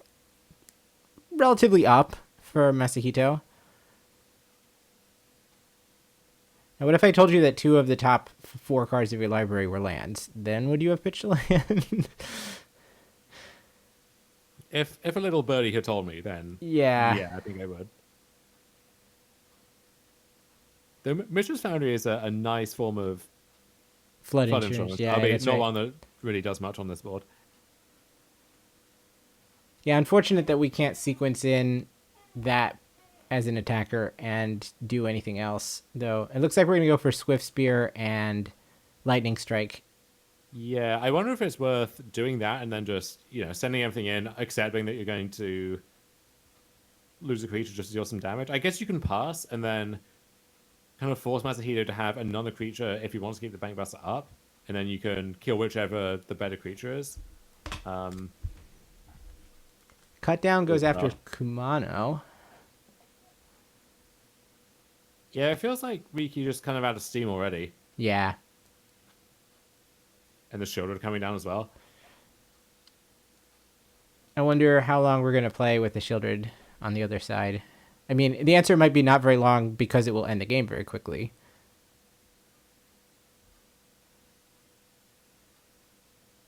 relatively up for Masahito. Now, what if I told you that 2 of the top 4 cards of your library were lands? Then would you have pitched a land? If a little birdie had told me, then yeah, I think I would. The Mistress Foundry is a nice form of flood insurance. Yeah, I mean, that's it's not right. one that really does much on this board. Yeah, unfortunate that we can't sequence in that as an attacker and do anything else, though. It looks like we're going to go for Swift Spear and Lightning Strike. Yeah, I wonder if it's worth doing that and then just, sending everything in, accepting that you're going to lose a creature just to deal some damage. I guess you can pass and then kind of force Masahito to have another creature if he wants to keep the Bankbuster up, and then you can kill whichever the better creature is. Cut down goes after Kumano. Yeah, it feels like Riki just kind of out of steam already. Yeah. And the Shieldred coming down as well. I wonder how long we're going to play with the Shieldred on the other side. I mean, the answer might be not very long, because it will end the game very quickly.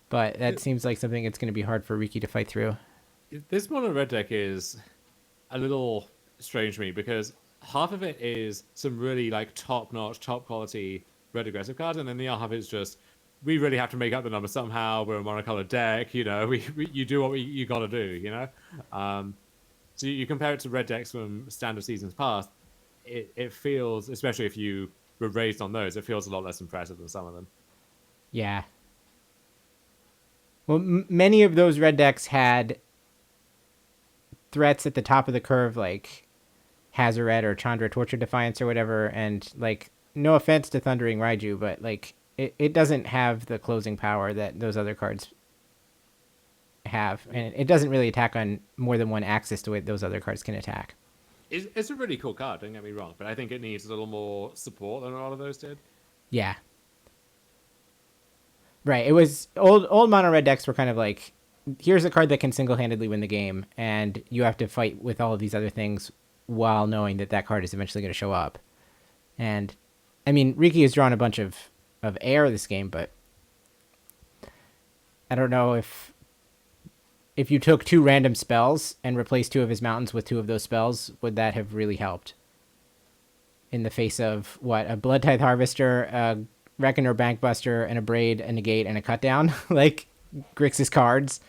But that seems like something that's going to be hard for Riki to fight through. This mono red deck is a little strange to me, because half of it is some really top-notch, top-quality red aggressive cards, and then the other half is just, we really have to make up the number somehow. We're a monocolored deck, you do what you got to do, So you compare it to red decks from standard seasons past, it feels, especially if you were raised on those, it feels a lot less impressive than some of them. Yeah. Well, many of those red decks had threats at the top of the curve, like Hazoret or Chandra Torture Defiance or whatever, and no offense to Thundering Raiju, but it doesn't have the closing power that those other cards have, and it doesn't really attack on more than one axis the way those other cards can attack. It's a really cool card, don't get me wrong, but I think it needs a little more support than a lot of those did. Yeah. Right, it was old mono red decks were kind of like, here's a card that can single-handedly win the game, and you have to fight with all of these other things while knowing that card is eventually going to show up. And I mean, Riki has drawn a bunch of air this game, but I don't know if if you took 2 random spells and replaced 2 of his mountains with 2 of those spells, would that have really helped? In the face of, what, a Blood Tithe Harvester, a Reckoner Bankbuster, and a Braid, a Negate, and a Cutdown? Like, Grixis cards.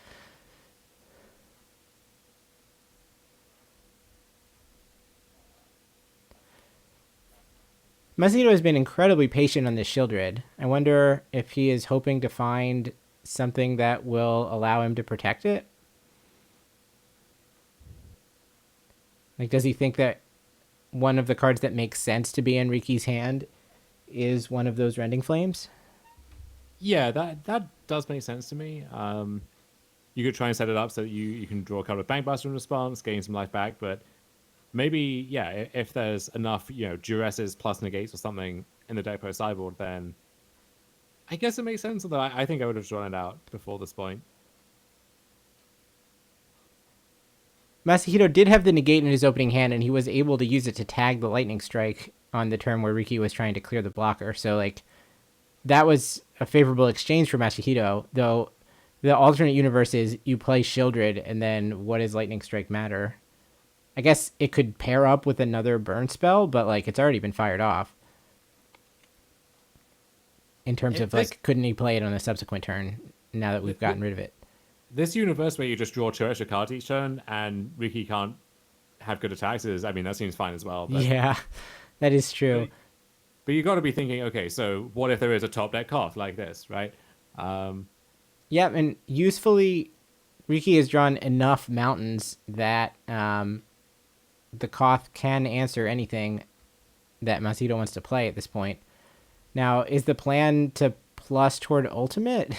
Masahito has been incredibly patient on this Shieldred. I wonder if he is hoping to find something that will allow him to protect it. Like, does he think that one of the cards that makes sense to be in Riki's hand is one of those Rending Flames? Yeah, that does make sense to me. You could try and set it up so that you can draw a card with Bankbuster in response, gain some life back, but maybe, yeah, if there's enough, duresses plus negates or something in the deck post sideboard, then I guess it makes sense, although I think I would have drawn it out before this point. Masahito did have the negate in his opening hand, and he was able to use it to tag the Lightning Strike on the turn where Riki was trying to clear the blocker. So, like, that was a favorable exchange for Masahito, though the alternate universe is you play Shieldred, and then what does Lightning Strike matter? I guess it could pair up with another burn spell, but, like, it's already been fired off. In terms of, like, couldn't he play it on a subsequent turn now that we've gotten rid of it? This universe where you just draw 2 extra cards each turn and Riki can't have good attacks that seems fine as well. But, yeah, that is true. But you got to be thinking, okay, so what if there is a top deck Koth like this, right? Yeah, and usefully, Riki has drawn enough mountains that the Koth can answer anything that Masahito wants to play at this point. Now, is the plan to plus toward ultimate?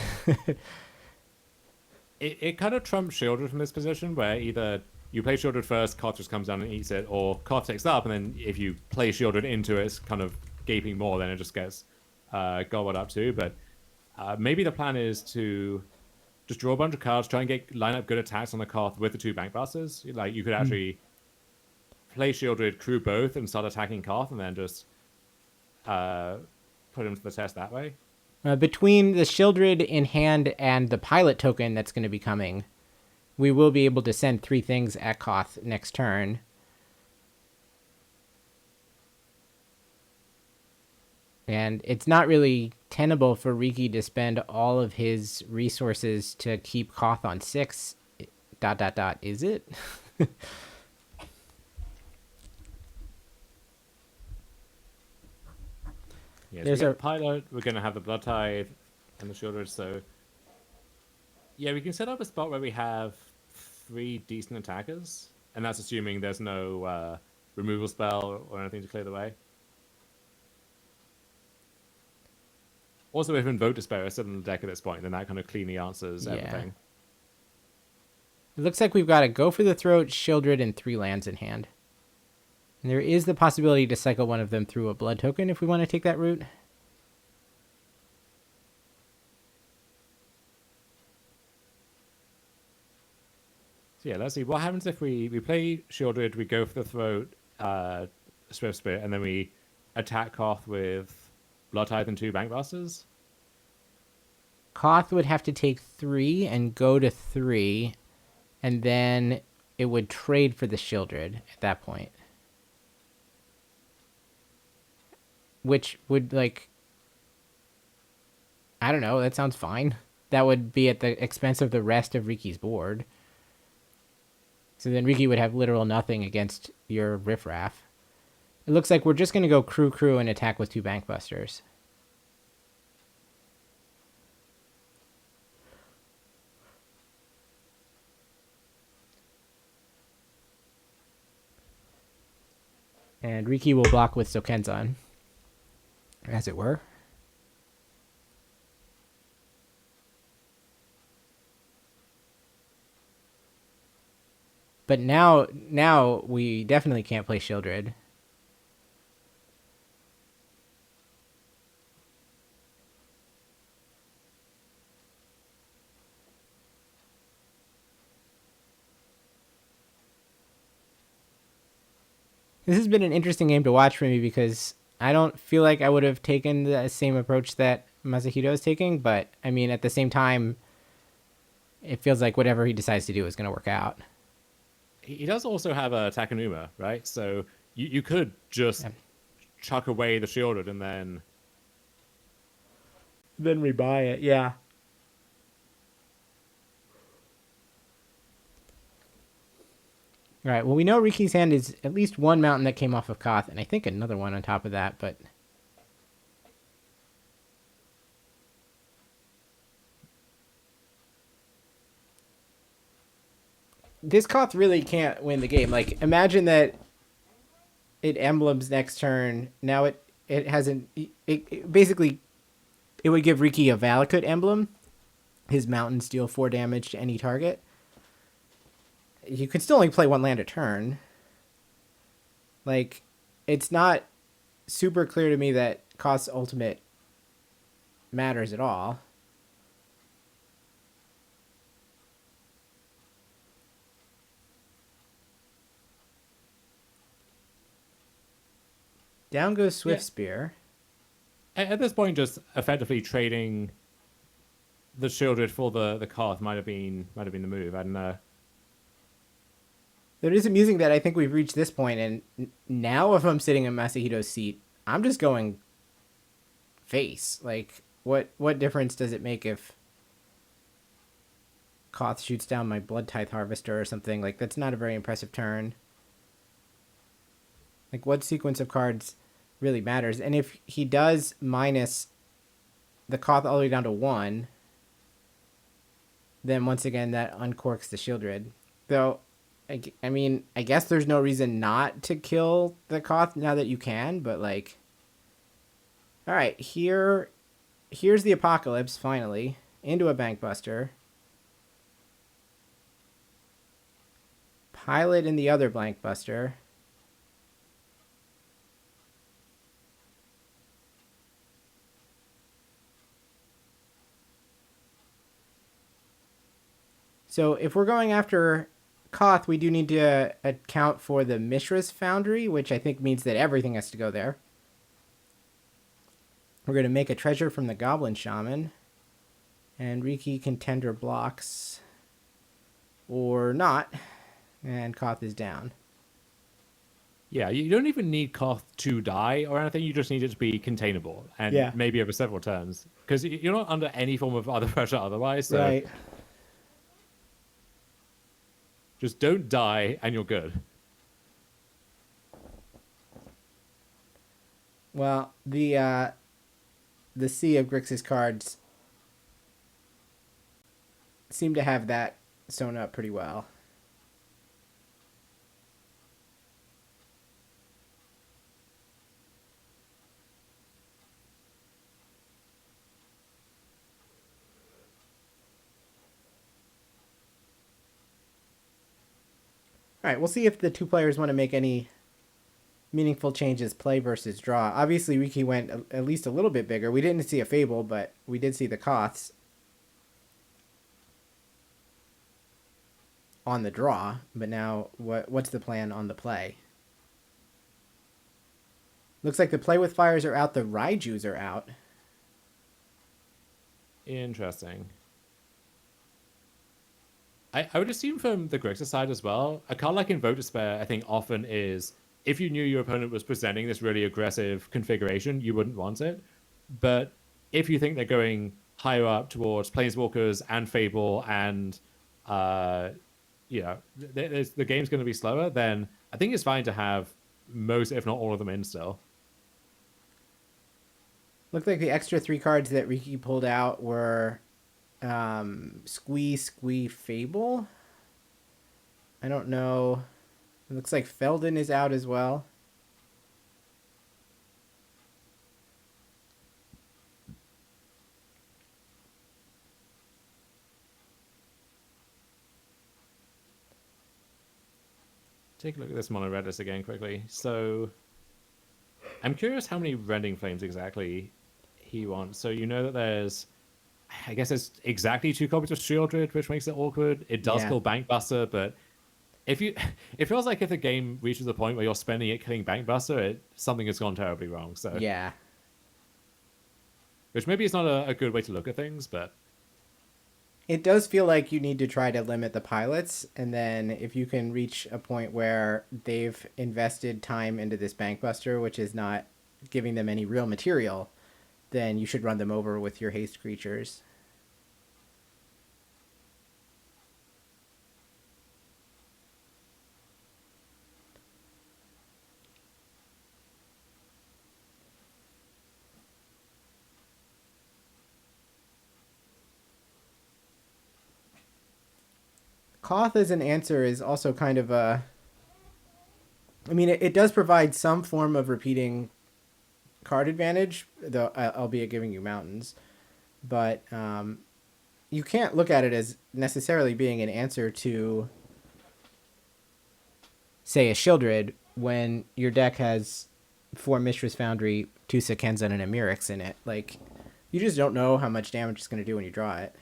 It kind of trumps Shieldred from this position, where either you play Shieldred first, Koth just comes down and eats it, or Koth takes up, and then if you play Shieldred into its kind of gaping maw, then it just gets gobbled up too. But maybe the plan is to just draw a bunch of cards, try and line up good attacks on the Koth with the 2 Bankbusters. Like, you could actually play Shieldred, crew both, and start attacking Koth, and then just put him to the test that way. Between the Shieldred in hand and the pilot token that's going to be coming, we will be able to send 3 things at Koth next turn. And it's not really tenable for Riki to spend all of his resources to keep Koth on 6. ... Is it? Yeah, there's a pilot. We're going to have the Blood Tithe and the Shieldred. So, yeah, we can set up a spot where we have 3 decent attackers, and that's assuming there's no removal spell or anything to clear the way. Also, if Invoke Despair is still in the deck at this point, then that kind of cleanly answers everything. It looks like we've got a Go for the Throat, Shieldred, and 3 lands in hand. And there is the possibility to cycle one of them through a blood token if we want to take that route. So yeah, let's see. What happens if we play Shieldred, we go for the Throat, Swift Spirit, and then we attack Koth with Blood Tithe and 2 Bankbusters? Koth would have to take 3 and go to 3, and then it would trade for the Shieldred at that point. Which would, like, I don't know, that sounds fine. That would be at the expense of the rest of Riki's board. So then Riki would have literal nothing against your Riffraff. It looks like we're just going to go crew and attack with 2 Bankbusters. And Riki will block with Sokenzan, as it were. But now we definitely can't play Shieldred. This has been an interesting game to watch for me because I don't feel like I would have taken the same approach that Masahito is taking, but I mean, at the same time, it feels like whatever he decides to do is going to work out. He does also have a Takenuma, right? So you could just chuck away the shielded and then rebuy it. Yeah. All right. Well, we know Riki's hand is at least one mountain that came off of Koth, and I think another one on top of that, but this Koth really can't win the game. Like, imagine that it emblems next turn. Now it hasn't. It basically, it would give Riki a Valakut emblem. His mountains deal 4 damage to any target. You could still only play 1 land a turn. Like, it's not super clear to me that Koth's ultimate matters at all. Down goes Swift Spear. At this point, just effectively trading the Shieldred for the Koth might have been the move. I don't know. It is amusing that I think we've reached this point, and now if I'm sitting in Masahito's seat, I'm just going face. Like, what difference does it make if Koth shoots down my Blood Tithe Harvester or something? Like, that's not a very impressive turn. Like, what sequence of cards really matters? And if he does minus the Koth all the way down to 1, then once again that uncorks the Shieldred. Though, I mean, I guess there's no reason not to kill the Koth now that you can, but like, all right, here's the Apocalypse finally into a Bankbuster. Pilot in the other Blankbuster. So if we're going after Koth, we do need to account for the Mishra's Foundry, which I think means that everything has to go there. We're going to make a treasure from the Goblin Shaman. And Riki can tender blocks. Or not. And Koth is down. Yeah, you don't even need Koth to die or anything. You just need it to be containable. And maybe over several turns. Because you're not under any form of other pressure otherwise. So right. Just don't die, and you're good. Well, the sea of Grixis cards seem to have that sewn up pretty well. All right, we'll see if the two players want to make any meaningful changes, play versus draw. Obviously, Riki went at least a little bit bigger. We didn't see a Fable, but we did see the Koths on the draw. But now, what's the plan on the play? Looks like the Play with Fires are out. The Raijus are out. Interesting. I would assume from the Grixis side as well, a card like Invoke Despair, I think often is, if you knew your opponent was presenting this really aggressive configuration, you wouldn't want it. But if you think they're going higher up towards Planeswalkers and Fable and, the game's going to be slower, then I think it's fine to have most, if not all of them in still. Looked like the extra 3 cards that Riki pulled out were Squee Fable. I don't know. It looks like Feldon is out as well. Take a look at this mono Redis again quickly. So I'm curious how many Rending Flames exactly he wants. So you know that there's, I guess it's exactly 2 copies of Shieldred, which makes it awkward. It does kill Bankbuster, but it feels like if the game reaches a point where you're spending it killing Bankbuster, something has gone terribly wrong. So yeah, which maybe is not a good way to look at things, but It does feel like you need to try to limit the pilots, and then if you can reach a point where they've invested time into this bankbuster, which is not giving them any real material, then you should run them over with your haste creatures. Koth as an answer is also kind of a... I mean, it does provide some form of repeating card advantage, though, albeit giving you mountains. But you can't look at it as necessarily being an answer to, say, a Shieldred when your deck has 4 Mishra's Foundry, 2 Sekenzan, and a Mirix in it. Like, you just don't know how much damage it's going to do when you draw it.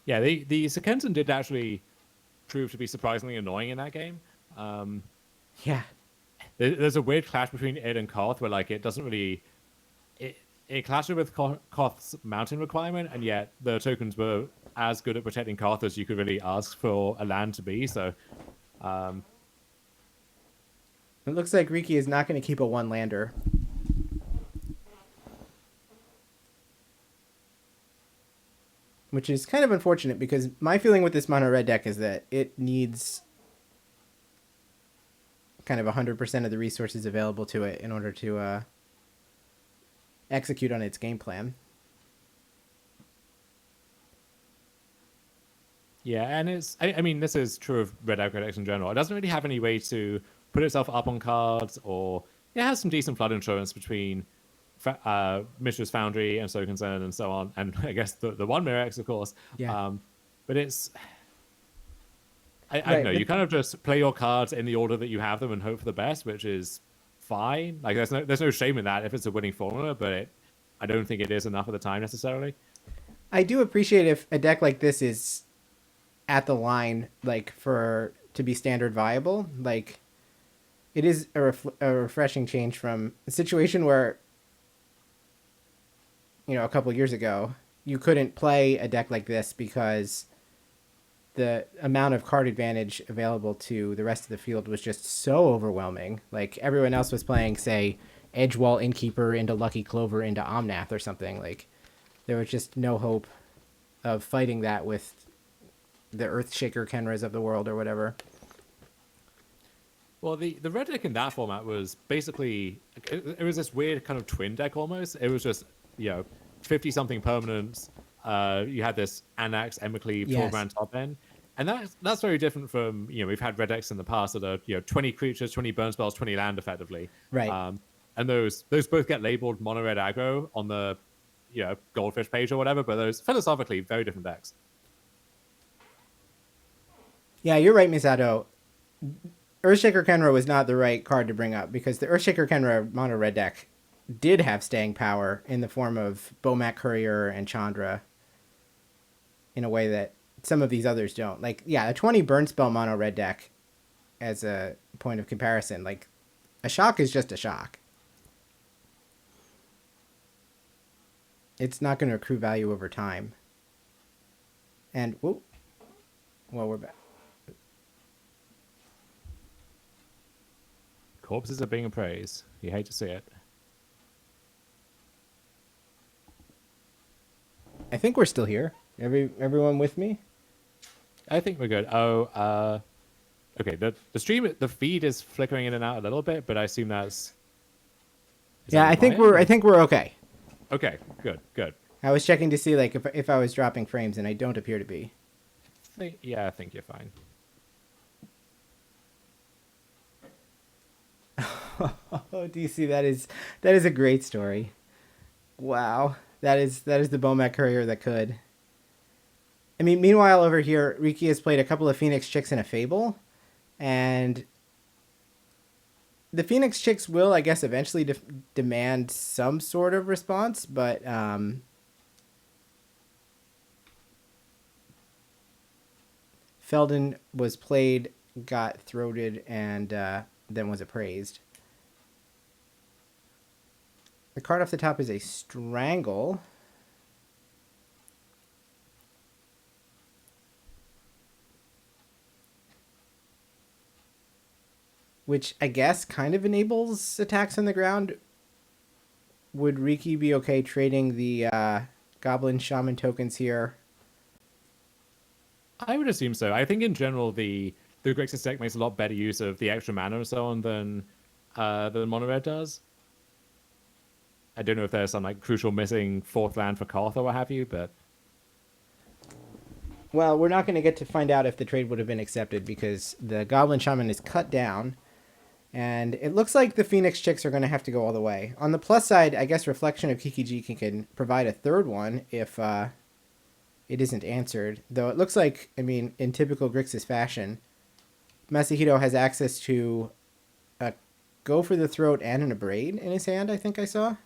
Yeah, the Sekenzan did actually prove to be surprisingly annoying in that game. Yeah. There's a weird clash between it and Koth where, like, it doesn't really... It clashed with Koth's mountain requirement, and yet the tokens were as good at protecting Koth as you could really ask for a land to be, so... It looks like Riki is not going to keep a 1-lander. Which is kind of unfortunate, because my feeling with this mono red deck is that it needs kind of 100% of the resources available to it in order to execute on its game plan. Yeah, and I mean, this is true of red aggro decks in general. It doesn't really have any way to put itself up on cards, or it has some decent flood insurance between Mishra's Foundry and Sokensen and so on, and I guess the one Mirrex, of course. Yeah. But it's... I don't know, you kind of just play your cards in the order that you have them and hope for the best, which is fine. Like, there's no shame in that if it's a winning formula, but I don't think it is enough at the time necessarily. I do appreciate if a deck like this is at the line, like, to be standard viable. Like, it is a refreshing change from a situation where, you know, a couple of years ago, you couldn't play a deck like this because the amount of card advantage available to the rest of the field was just so overwhelming. Like, everyone else was playing, say, Edgewall Innkeeper into Lucky Clover into Omnath or something. Like, there was just no hope of fighting that with the Earthshaker Kenras of the world or whatever. Well, the red deck in that format was basically... It was this weird kind of twin deck almost. It was just, 50-something permanents. You had this Anax, Emicleave, 12-man top end. And that's very different from, we've had red decks in the past that are, 20 creatures, 20 burn spells, 20 land effectively. Right. And those both get labeled mono red aggro on the, Goldfish page or whatever, but those philosophically very different decks. Yeah, you're right, Misato. Earthshaker Kenra was not the right card to bring up, because the Earthshaker Kenra mono red deck did have staying power in the form of Bomat Courier and Chandra in a way that some of these others don't. Like, yeah, a 20 burn spell mono red deck as a point of comparison, like, a shock is just a shock. It's not going to accrue value over time. And, well, we're back. Corpses are being appraised. You hate to see it. I think we're still here. Everyone with me? I think we're good. Okay. The stream, the feed is flickering in and out a little bit, but I assume that's... Yeah, I think we're okay. Okay, good. I was checking to see, like, if I was dropping frames, and I don't appear to be. I think you're fine. Oh, DC, that is a great story. Wow, that is the Bomat Courier that could. I mean, meanwhile over here, Riki has played a couple of Phoenix Chicks and a Fable, and the Phoenix Chicks will, I guess, eventually demand some sort of response, but Felden was played, got throated, and then was appraised. The card off the top is a Strangle. Which I guess kind of enables attacks on the ground. Would Riki be okay trading the Goblin Shaman tokens here? I would assume so. I think in general the Grixis deck makes a lot better use of the extra mana and so on than Mono Red does. I don't know if there's some like crucial missing fourth land for Koth or what have you, but well, we're not going to get to find out if the trade would have been accepted because the Goblin Shaman is cut down. And it looks like the Phoenix Chicks are going to have to go all the way. On the plus side, I guess Reflection of Kikiji can provide a third one if it isn't answered. Though it looks like, I mean, in typical Grixis fashion, Masahito has access to a Go for the Throat and an Abrade in his hand, I think I saw.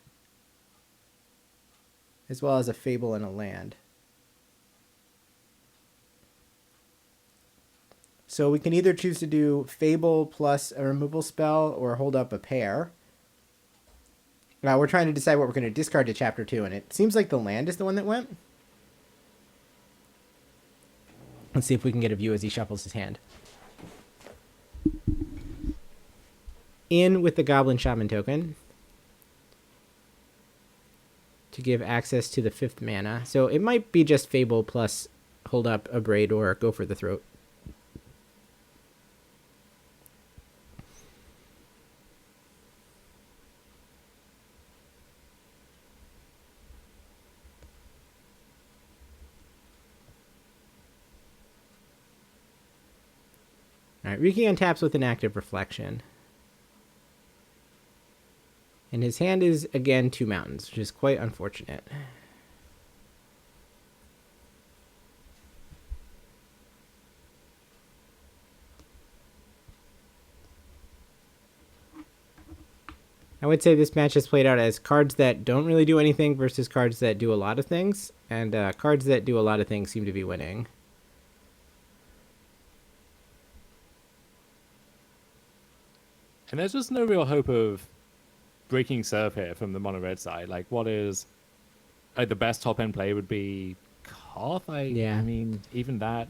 As well as a Fable and a land. So we can either choose to do Fable plus a removal spell or hold up a pair. Now we're trying to decide what we're going to discard to Chapter 2, and it seems like the land is the one that went. Let's see if we can get a view as he shuffles his hand. In with the Goblin Shaman token to give access to the 5th mana. So it might be just Fable plus hold up a Braid or Go for the Throat. Alright, Riki untaps with an active Reflection. And his hand is, again, 2 mountains, which is quite unfortunate. I would say this match is played out as cards that don't really do anything versus cards that do a lot of things. And cards that do a lot of things seem to be winning. And there's just no real hope of breaking serve here from the mono red side. Like, what is like the best top end play would be Koth. I mean, even that.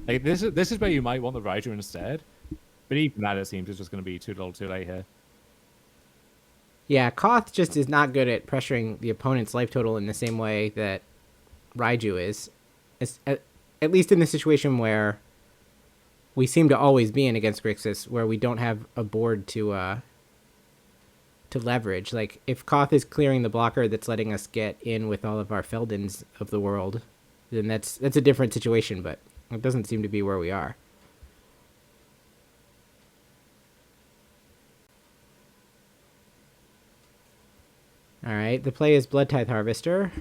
Like, this is where you might want the Raiju instead. But even that, it seems, is just going to be too little, too late here. Yeah, Koth just is not good at pressuring the opponent's life total in the same way that Raiju is. At least in the situation where we seem to always be in against Grixis, where we don't have a board to leverage. Like, if Koth is clearing the blocker that's letting us get in with all of our Feldons of the world, then that's a different situation, but it doesn't seem to be where we are. Alright, the play is Blood Tithe Harvester.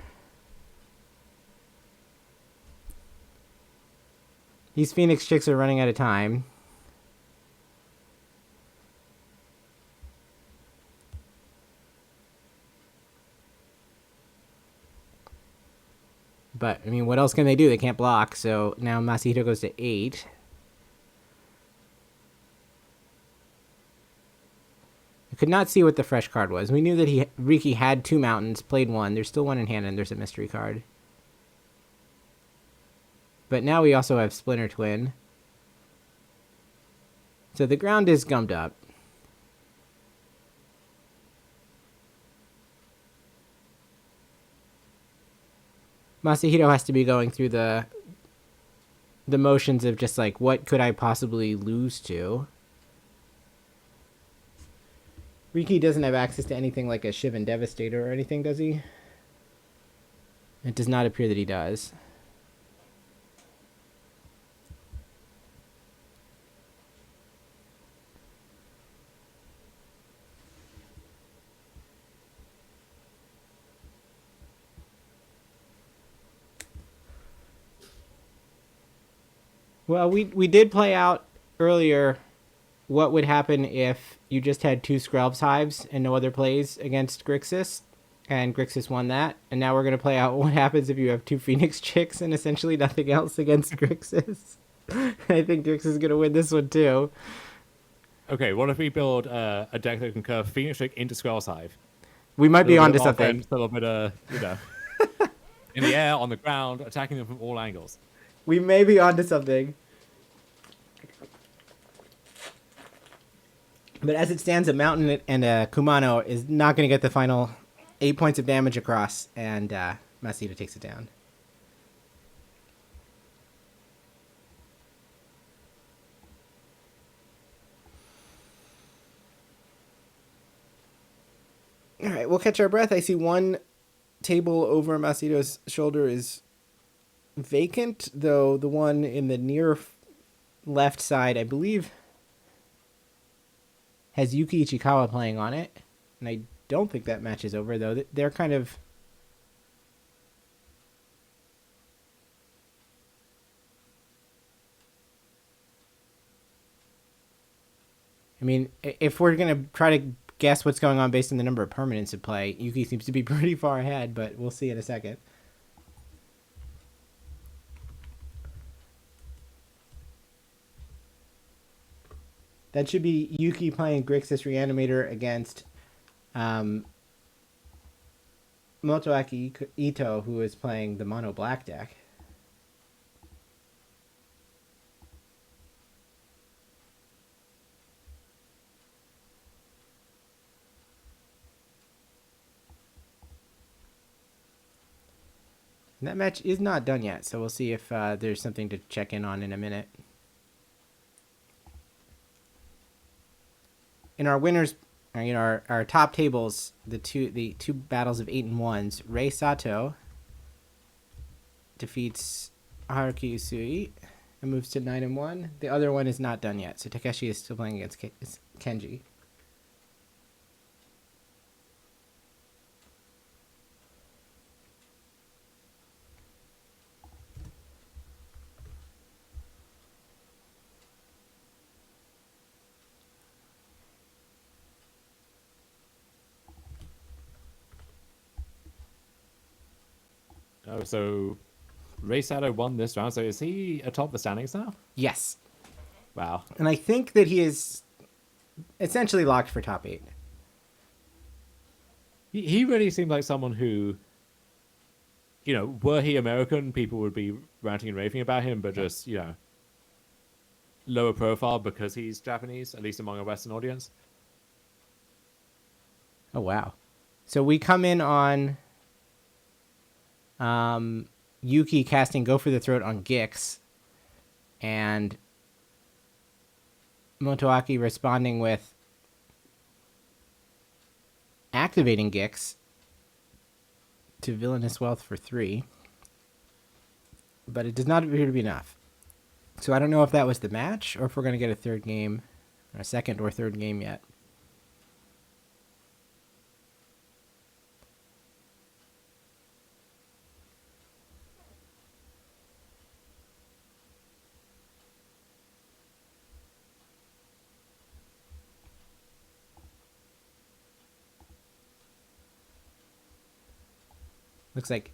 These Phoenix Chicks are running out of time. But, I mean, what else can they do? They can't block, so now Masahito goes to 8. I could not see what the fresh card was. We knew that Riki had 2 mountains, played 1. There's still 1 in hand, and there's a mystery card. But now we also have Splinter Twin. So the ground is gummed up. Masahito has to be going through the motions of just like, what could I possibly lose to? Riki doesn't have access to anything like a Shivan Devastator or anything, does he? It does not appear that he does. Well, we did play out earlier what would happen if you just had 2 Skrelv's Hives and no other plays against Grixis, and Grixis won that. And now we're going to play out what happens if you have 2 Phoenix Chicks and essentially nothing else against Grixis. I think Grixis is going to win this one too. Okay, what if we build a deck that can curve Phoenix Chick into Skrell's Hive? We might be onto something. A little bit of, in the air, on the ground, attacking them from all angles. We may be onto something. But as it stands, a Mountain and a Kumano is not going to get the final 8 points of damage across, and Macedo takes it down. All right, we'll catch our breath. I see one table over Macedo's shoulder is vacant, though the one in the near left side, I believe, has Yuki Ichikawa playing on it. And I don't think that match is over, though. They're kind of... I mean, if we're going to try to guess what's going on based on the number of permanents at play, Yuki seems to be pretty far ahead, but we'll see in a second. That should be Yuki playing Grixis Reanimator against Motoaki Ito, who is playing the Mono Black deck. And that match is not done yet, so we'll see if there's something to check in on in a minute. In our winners, our top tables, the two battles of 8 and 1s, Rei Sato defeats Haruki Usui and moves to 9 and 1. The other one is not done yet, so Takeshi is still playing against Kenji. Oh, so Rei Sato won this round. So is he atop the standings now? Yes. Wow. And I think that he is essentially locked for top 8. He really seemed like someone who, were he American, people would be ranting and raving about him, but just, lower profile because he's Japanese, at least among a Western audience. Oh, wow. So we come in on Yuki casting Go for the Throat on Gix, and Motoaki responding with activating Gix to Villainous Wealth for 3, but it does not appear to be enough. So I don't know if that was the match or if we're going to get a third game, or a second or third game yet. Looks like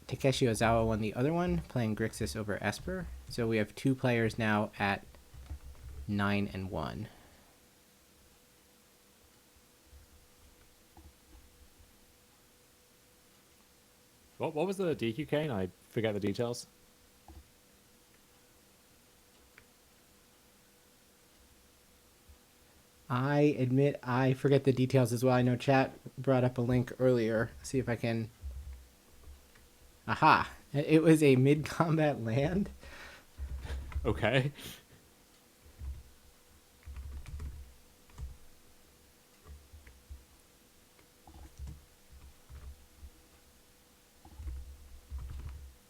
Takeshi Ozawa won the other one, playing Grixis over Esper. So we have 2 players now at 9 and 1. What was the DQ, Kane? I forget the details. I admit I forget the details as well. I know chat brought up a link earlier. See if I can... Aha! It was a mid-combat land. Okay.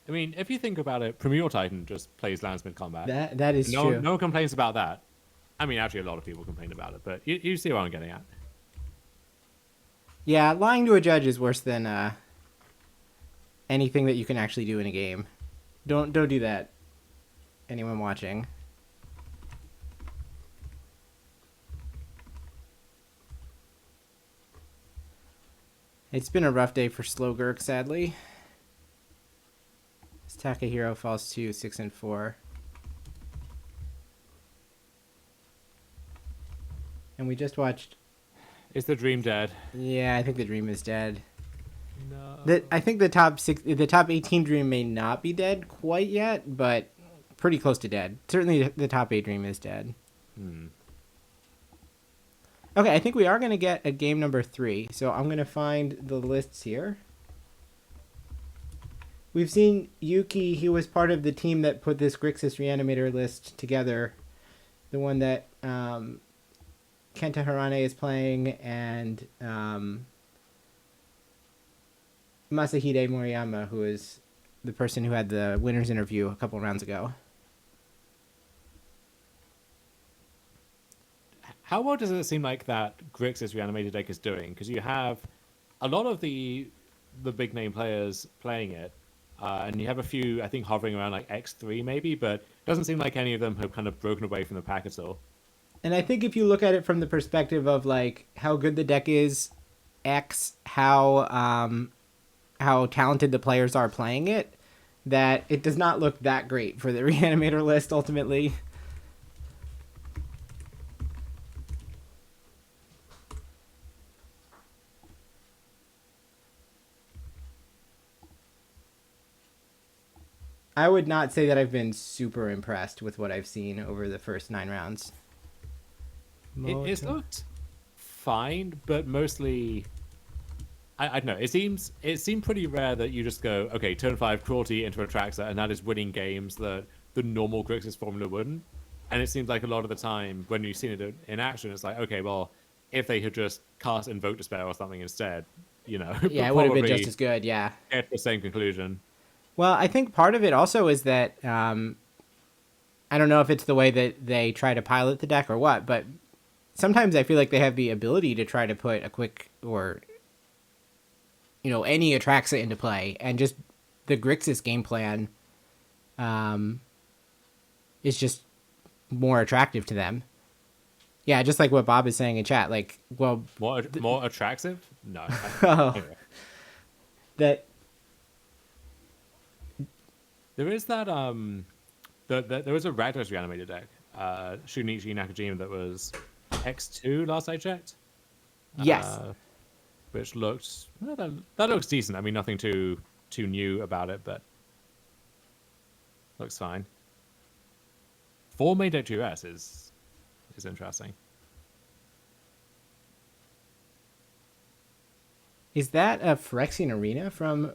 I mean, if you think about it, Premier Titan just plays lands mid-combat. That is true. No one complains about that. I mean, actually, a lot of people complain about it, but you see what I'm getting at. Yeah, lying to a judge is worse than anything that you can actually do in a game. Don't do that, anyone watching. It's been a rough day for Slowgurk, sadly. Takahiro falls to 6 and 4. And we just watched... Is the dream dead? Yeah, I think the dream is dead. No. I think the top 18 dream may not be dead quite yet, but pretty close to dead. Certainly, the top 8 dream is dead. Okay, I think we are going to get a game number 3. So I'm going to find the lists here. We've seen Yuki. He was part of the team that put this Grixis Reanimator list together. The one that Kenta Harane is playing, and Masahide Moriyama, who is the person who had the winner's interview a couple rounds ago. How well does it seem like that Grixis Reanimated deck is doing? Because you have a lot of the big name players playing it, and you have a few, I think, hovering around like X3 maybe, but it doesn't seem like any of them have kind of broken away from the pack at all. And I think if you look at it from the perspective of like how good the deck is, X, how talented the players are playing it, that it does not look that great for the Reanimator list ultimately. I would not say that I've been super impressed with what I've seen over the first 9 rounds. It's looked fine, but mostly, I don't know. It seemed pretty rare that you just go, okay, turn 5 cruelty into Atraxa, and that is winning games that the normal Grixis formula wouldn't. And it seems like a lot of the time when you've seen it in action, it's like, okay, well, if they had just cast Invoke Despair or something instead, you know, yeah, it would have been just as good. Yeah, get the same conclusion. Well, I think part of it also is that I don't know if it's the way that they try to pilot the deck or what, but sometimes I feel like they have the ability to try to put a quick or, you know, any Atraxa into play, and just the Grixis game plan is just more attractive to them. Yeah, just like what Bob is saying in chat. Like, well, more attractive? No. Anyway. That. There is that there was a Rakdos Reanimated deck, Shunichi Nakajima, that was X2 last I checked. Yes. Which looked that looks decent. I mean, nothing too new about it, but looks fine. 4 main deck 2S is interesting. Is that a Phyrexian Arena from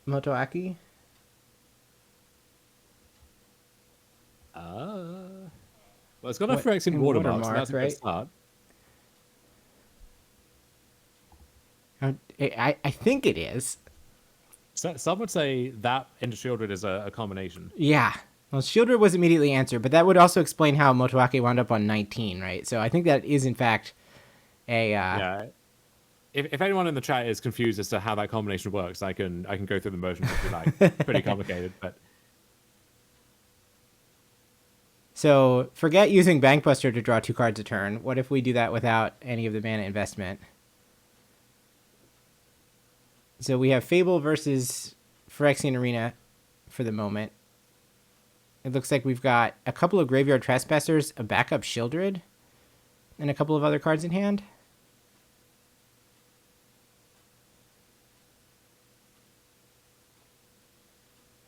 Motoaki? Well, it's got a Phyrexian watermark, so that's a good start. I think it is. So, some would say that into Shieldred is a combination. Yeah. Well, Shieldred was immediately answered, but that would also explain how Motoaki wound up on 19, right? So I think that is, in fact, a... Yeah. If anyone in the chat is confused as to how that combination works, I can go through the motions if you like. Pretty complicated, but... So forget using Bankbuster to draw 2 cards a turn. What if we do that without any of the mana investment? So we have Fable versus Phyrexian Arena for the moment. It looks like we've got a couple of Graveyard Trespassers, a backup Shieldred, and a couple of other cards in hand.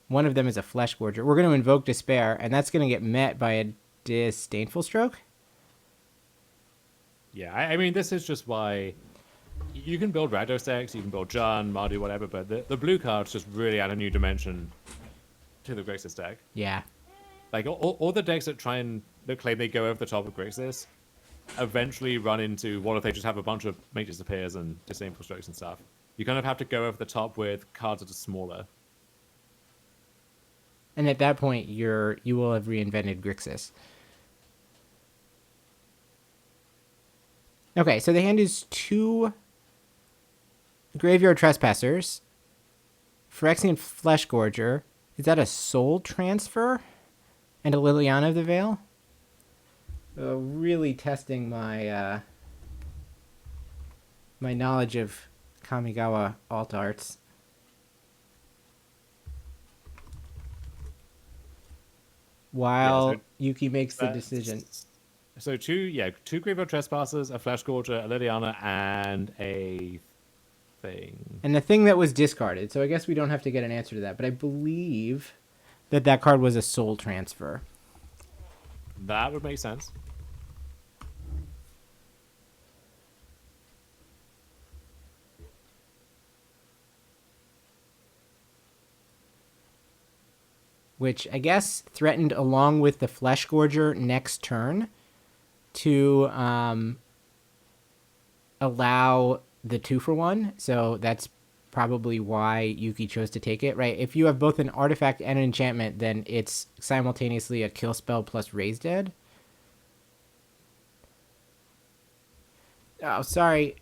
One of them is a Flesh Gorger. We're going to invoke Despair, and that's going to get met by a Disdainful Stroke. Yeah, I mean, this is just why you can build Rakdos decks, you can build Jun, Mardu, whatever, but the blue cards just really add a new dimension to the Grixis deck. Yeah. Like, all the decks that claim they go over the top of Grixis eventually run into, what if they just have a bunch of Mages Appears and Disdainful Strokes and stuff? You kind of have to go over the top with cards that are smaller. And at that point, you will have reinvented Grixis. Okay, so the hand is 2 Graveyard Trespassers, Phyrexian Flesh Gorger. Is that a Soul Transfer? And a Liliana of the Veil? Really testing my my knowledge of Kamigawa alt arts. While Yuki makes the decision. So two Graveyard Trespassers, a Flesh Gorger, a Liliana, and a thing. And the thing that was discarded. So I guess we don't have to get an answer to that. But I believe that card was a soul transfer. That would make sense. Which I guess threatened along with the Flesh Gorger next turn to allow the 2-for-1. So that's probably why Yuki chose to take it, right? If you have both an artifact and an enchantment, then it's simultaneously a kill spell plus Raise Dead. Oh, sorry.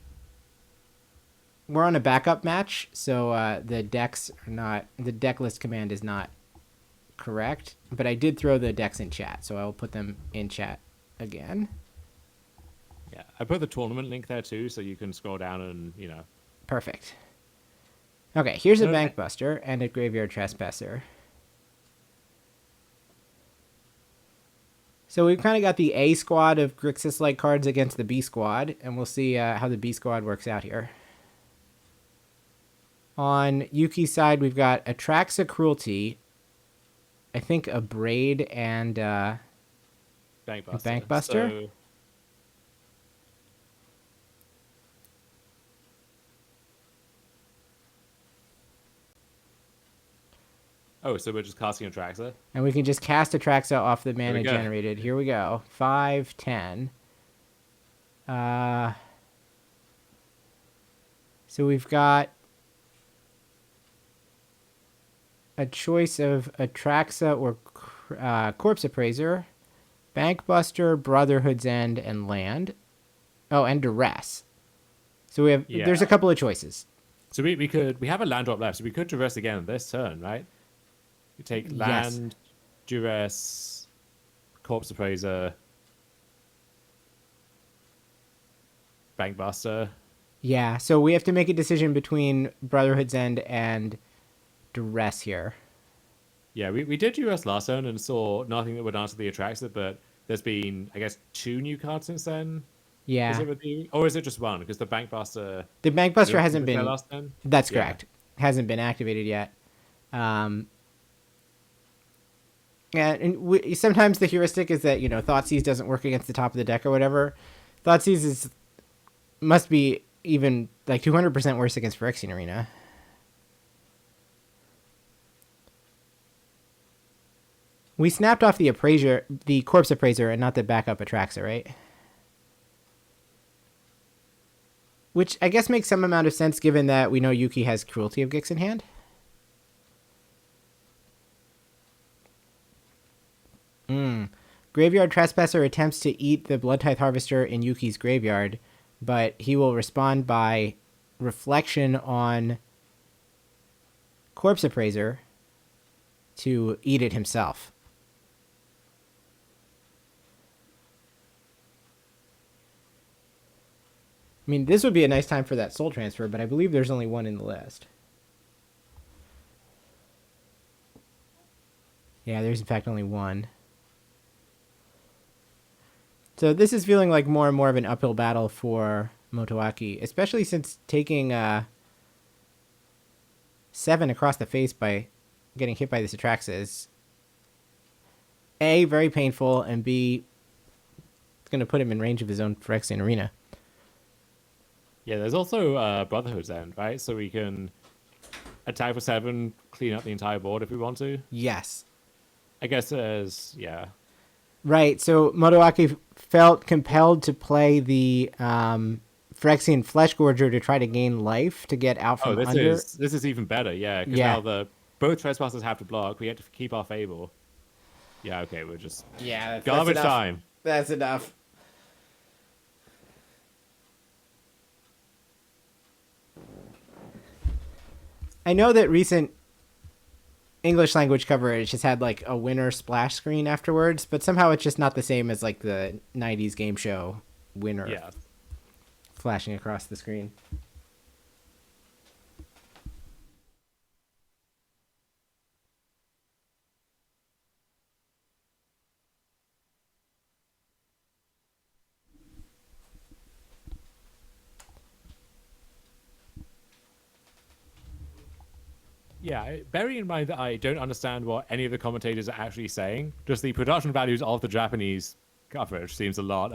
We're on a backup match, so the decks are not... The deck list command is not correct, but I did throw the decks in chat, so I'll put them in chat again. Yeah, I put the tournament link there too, so you can scroll down and, Perfect. Okay, here's a Bankbuster and a Graveyard Trespasser. So we've kind of got the A squad of Grixis-like cards against the B squad, and we'll see how the B squad works out here. On Yuki's side, we've got Atraxa Cruelty, I think a Braid and Bankbuster. So we're just casting Atraxa? And we can just cast Atraxa off the mana generated. Here we go. 5, 10. So we've got a choice of Atraxa or Corpse Appraiser, Bankbuster, Brotherhood's End, and Land. Oh, and Duress. So we have there's a couple of choices. So we have a land drop left, so we could Duress again this turn, right? You take Land, Duress, Corpse Appraiser, Bankbuster. Yeah, so we have to make a decision between Brotherhood's End and Duress here. Yeah, we did Duress last turn and saw nothing that would answer the Atraxa, but there's been, I guess, 2 new cards since then. Yeah. Is it with you? Or is it just one? Because the Bankbuster... The Bankbuster hasn't been... Last turn? That's correct. Hasn't been activated yet. And sometimes the heuristic is that, Thoughtseize doesn't work against the top of the deck or whatever. Thoughtseize must be even like 200% worse against Phyrexian Arena. We snapped off the Corpse Appraiser, and not the backup Atraxa, right? Which I guess makes some amount of sense given that we know Yuki has Cruelty of Gix in hand. Graveyard Trespasser attempts to eat the Bloodtithe Harvester in Yuki's graveyard, but he will respond by Reflection on Corpse Appraiser to eat it himself. I mean, this would be a nice time for that soul transfer, but I believe there's only one in the list. Yeah, there's in fact only one. So this is feeling like more and more of an uphill battle for Motoaki, especially since taking 7 across the face by getting hit by this Atraxa is A, very painful, and B, it's going to put him in range of his own Phyrexian Arena. Yeah, there's also Brotherhood's End, right? So we can attack for 7, clean up the entire board if we want to. Yes. I guess there's, Right, so Motoaki felt compelled to play the Phyrexian Flesh Gorger to try to gain life to get out from under. This is even better, because now both Trespassers have to block. We have to keep our Fable. Yeah, okay, we're just... Yeah, garbage that's time. That's enough. I know that recent English language coverage has had like a winner splash screen afterwards, but somehow it's just not the same as like the 90s game show winner flashing across the screen. Yeah, bearing in mind that I don't understand what any of the commentators are actually saying, just the production values of the Japanese coverage seems a lot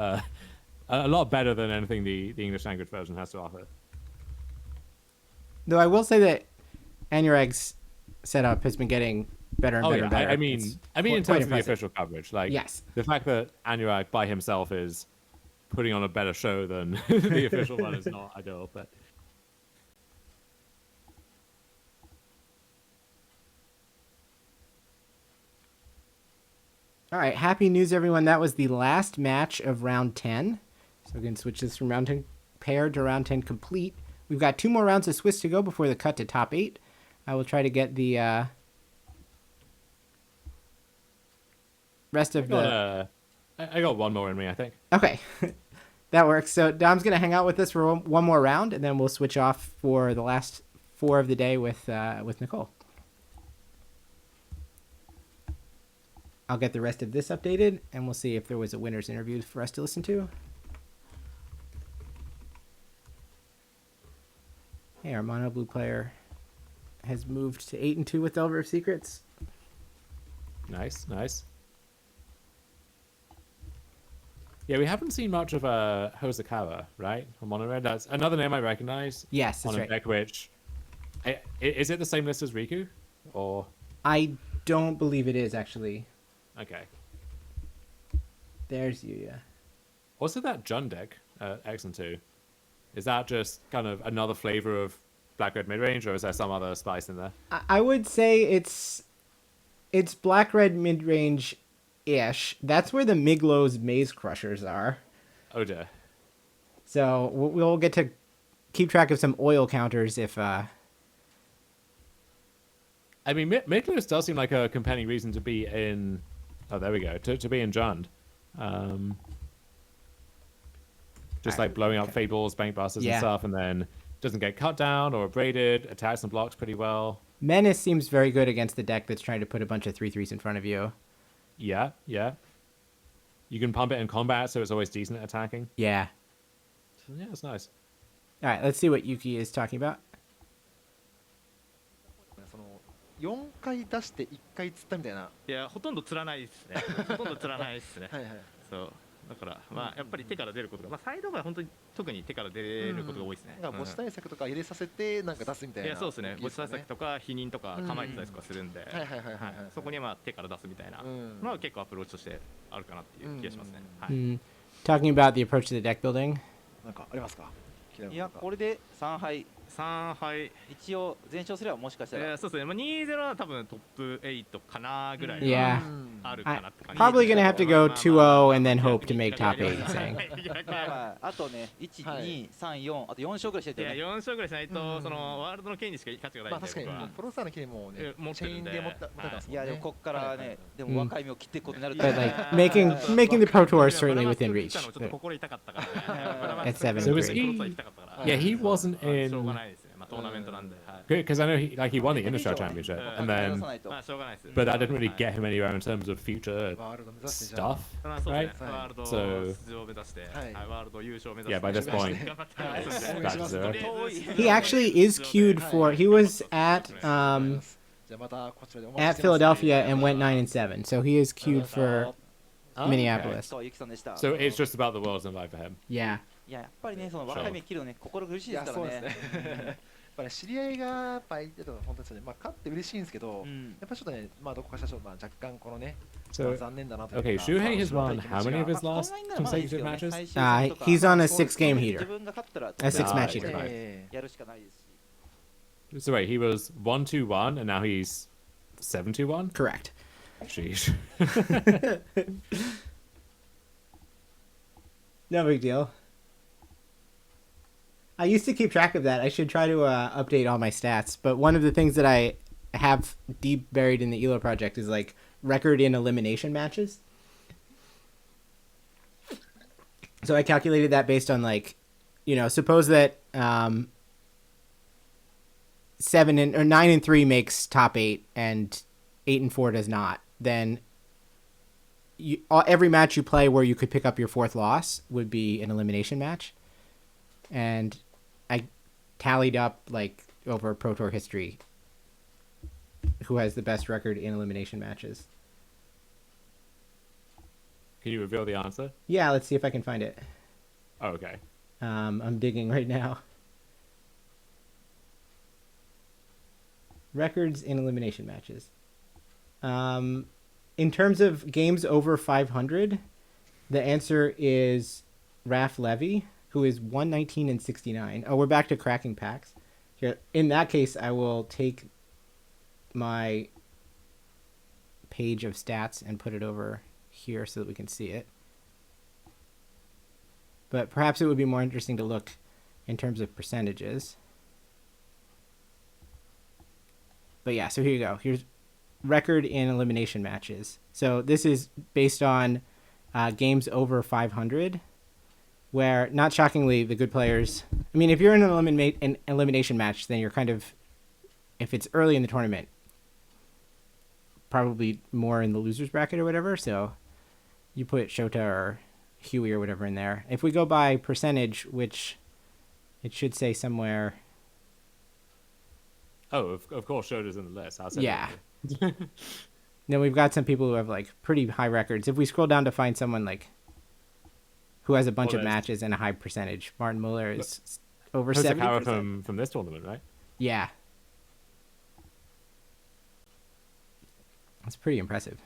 better than anything the English language version has to offer. Though I will say that Anurag's setup has been getting better and better and better. I mean in terms of the official coverage, like yes, the fact that Anurag by himself is putting on a better show than the official one is not ideal, but. All right, happy news, everyone. That was the last match of round 10. So we can switch this from round 10 paired to round 10 complete. We've got 2 more rounds of Swiss to go before the cut to top 8. I will try to get the rest of I got one more in me, I think. Okay, that works. So Dom's going to hang out with us for one more round, and then we'll switch off for the last 4 of the day with Nicole. I'll get the rest of this updated, and we'll see if there was a winner's interview for us to listen to. Hey, our mono blue player has moved to 8-2 with Delver of Secrets. Nice. Yeah, we haven't seen much of Hosokawa, right? On Mono Red. That's another name I recognize. Yes, that's on a right. deck which is it the same list as Riku, or? I don't believe it is actually. Okay. There's Yuya. Also, that Jun deck, X and 2, is that just kind of another flavor of Black Red Midrange, or is there some other spice in there? I would say it's Black Red Midrange ish. That's where the Miglos Maze Crushers are. Oh dear. So we'll get to keep track of some oil counters if. I mean, Miglos does seem like a compelling reason to be in. Oh, there we go. To be in Jund. Just like blowing up Fate Balls, Bank Busters, and stuff, and then doesn't get cut down or abraded, attacks and blocks pretty well. Menace seems very good against the deck that's trying to put a bunch of 3/3s in front of you. Yeah. You can pump it in combat, so it's always decent at attacking. Yeah. So, yeah, it's nice. All right, let's see what Yuki is talking about. 4回出して1回釣ったみたいな。いや、ほとんど釣らないですね。ほとんど釣らないですね。はいはい。そう。だからまあやっぱり手から出ることが、まあサイドが本当に特に手から出ることが多いですね。なんか母子対策とか入れさせてなんか出すみたいな。いやそうですね。母子対策とか否認とか構えてたりとかするんで、はいはいはいはい。そこにまあ手から出すみたいなのは結構アプローチとしてあるかなっていう気がしますね。はい。Talking about the approach to the deck building. なんかありますか。いやこれで3敗。3敗一応全勝すればもしかしたらそうですね、まあ、2-0は多分トップ8かなぐらい Yeah. あるかなって感じ Probably gonna have to go 2-0 and then hope to make top 8 saying. あとね1、2、3、4あと4勝ぐらいしてるよね。いや4勝ぐらいしないとそのワールドの権利しか価値がないんで。まあ確かにプロスターの権利もねチェーンで持ってますもんね。いやでもこっからねでも若い目を切っていくことになると。But like making the Pro Tour is certainly within reach. ちょっと心痛かったからね。At 7-3. So was he? Yeah, he wasn't in. しょうがないですね。トーナメントなんで。Because I know he won the Innishaw Championship, and then, but that didn't really get him anywhere in terms of future stuff, right? So, yeah, by this point, back to 0. He actually is queued for. He was at Philadelphia and went 9-7, so he is queued for Minneapolis. So it's just about the world's in life for him. Yeah. いややっぱりねその若い目切るのね心苦しいですからね。やっぱり知り合いがやっぱりいてと本当にそうね、まあ勝って嬉しいんですけど、やっぱちょっとね、まあどこかしらちょっとまあ若干このね、残念だなと。Okay, Shuhei has won how many of his last consecutive matches? He's on a 6-game heater, a 6-match heater. So wait, he was 1-2-1, and now he's 7-2-1. Correct. Sheesh. No big deal. I used to keep track of that. I should try to update all my stats. But one of the things that I have deep buried in the ELO project is like record in elimination matches. So I calculated that based on like, you know, suppose that 9-3 makes top 8 and 8-4 does not. Then every match you play where you could pick up your 4th loss would be an elimination match. And I tallied up like over Pro Tour history who has the best record in elimination matches. Can you reveal the answer? Yeah, let's see if I can find it. Oh, okay. I'm digging right now. Records in elimination matches. In terms of games over 500, the answer is Raf Levy, who is 119 and 69. Oh, we're back to cracking packs. Here, in that case, I will take my page of stats and put it over here so that we can see it. But perhaps it would be more interesting to look in terms of percentages. But yeah, so here you go. Here's record in elimination matches. So this is based on games over 500, where, not shockingly, the good players... I mean, if you're in an elimination match, then you're kind of... If it's early in the tournament, probably more in the loser's bracket or whatever, so you put Shota or Huey or whatever in there. If we go by percentage, which it should say somewhere... Oh, of course, Shota's in the list. Yeah. Then we've got some people who have like pretty high records. If we scroll down to find someone like who has a bunch of matches and a high percentage, Martin Muller is over 70%. From this tournament, right? Yeah. That's pretty impressive.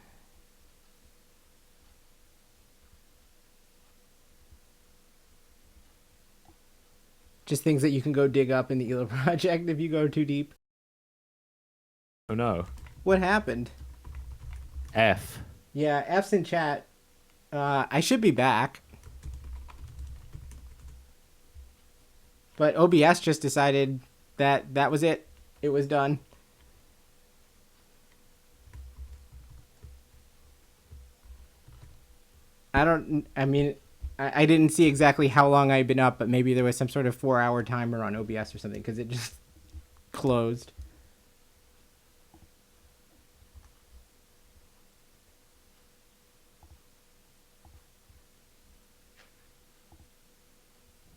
Just things that you can go dig up in the ELO project if you go too deep. Oh no. What happened? F. Yeah, F's in chat. I should be back. But OBS just decided that that was it. It was done. I mean, I didn't see exactly how long I'd been up, but maybe there was some sort of 4-hour timer on OBS or something, because it just closed.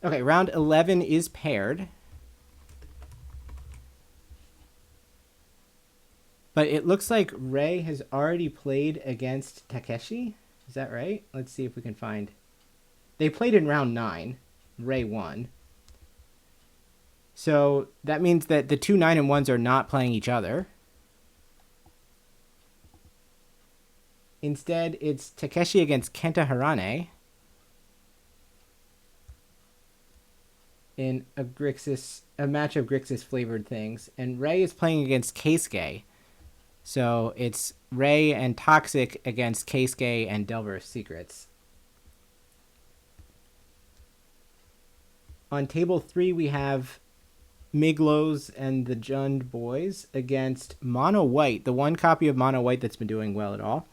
Okay, round 11 is paired. But it looks like Ray has already played against Takeshi. Is that right? Let's see if we can find... They played in round 9. Ray won. So that means that the two 9-1s are not playing each other. Instead, it's Takeshi against Kenta Harane in a match of Grixis flavored things. And Ray is playing against Keisuke. So it's Ray and Toxic against Keisuke and Delver's Secrets. On table 3, we have Miglos and the Jund Boys against Mono White, the one copy of Mono White that's been doing well at all.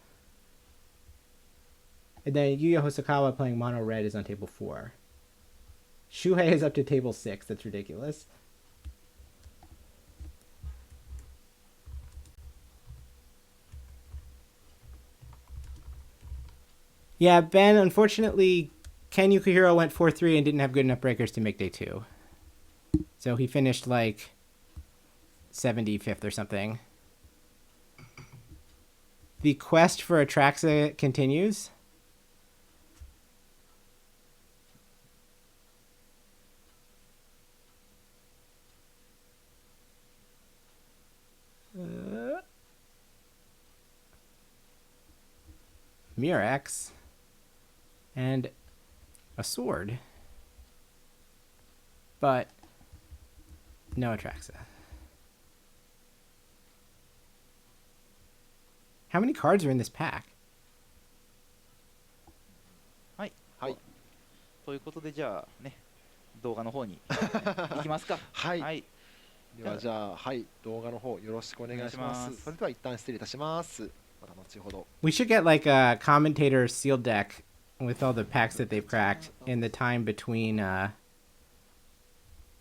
And then Yuya Hosokawa playing Mono Red is on table 4. Shuhei is up to table 6. That's ridiculous. Yeah, Ben, unfortunately, Ken Yukihiro went 4-3 and didn't have good enough breakers to make day 2. So he finished like 75th or something. The quest for Atraxa continues. Murex. And a sword. But no Atraxa. How many cards are in this pack? はい。はい。ということでじゃあね、動画の方に行きますか。はい。はい。ではじゃあはい動画の方よろしくお願いします。それでは一旦失礼いたします。また後ほど。We should get like a commentator sealed deck with all the packs that they've cracked in the time between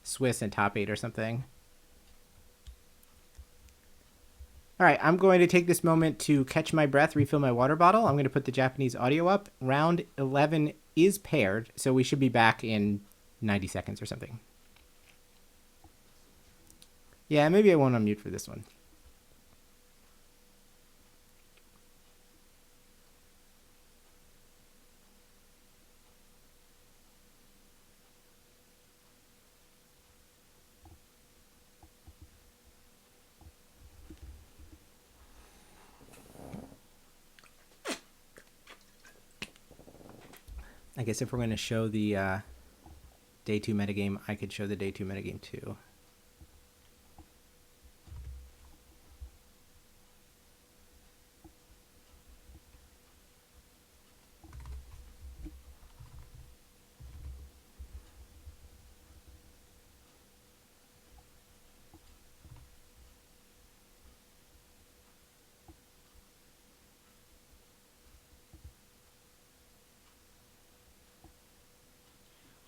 Swiss and Top 8 or something. All right, I'm going to take this moment to catch my breath, refill my water bottle. I'm going to put the Japanese audio up. Round 11 is paired, so we should be back in 90 seconds or something. Yeah, maybe I won't unmute for this one. I guess if we're going to show the day 2 metagame, I could show the day 2 metagame too.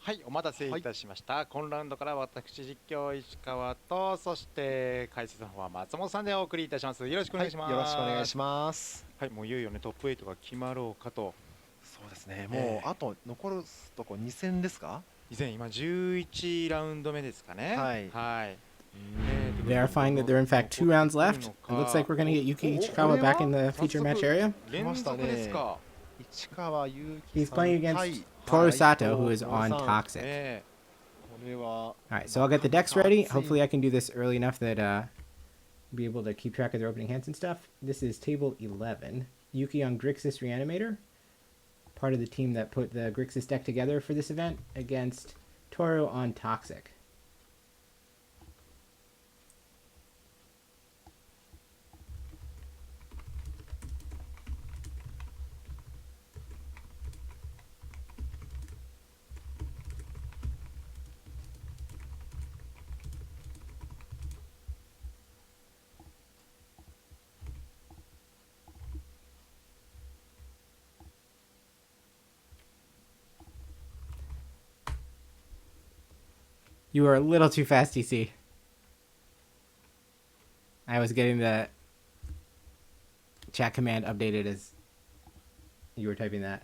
はい、お待たせいたしました。今ラウンドから私実況石川と、そして解説の方は松本さんでお送りいたします。よろしくお願いします。よろしくお願いします。はい、もういよいよねトップ8が決まろうかと。そうですね。もうあと残るとこ2戦ですか？今11ラウンド目ですかね。はい。はい。Verifying that there are in fact 2 rounds left. It looks like we're going to get Yuki Ichikawa back in the feature match area. 連続ですか。He's playing against Toru Sato, who is on Toxic. Alright, so I'll get the decks ready. Hopefully I can do this early enough that be able to keep track of their opening hands and stuff. This is table 11. Yuki on Grixis Reanimator, part of the team that put the Grixis deck together for this event, against Toru on Toxic. You were a little too fast, TC. I was getting the chat command updated as you were typing that.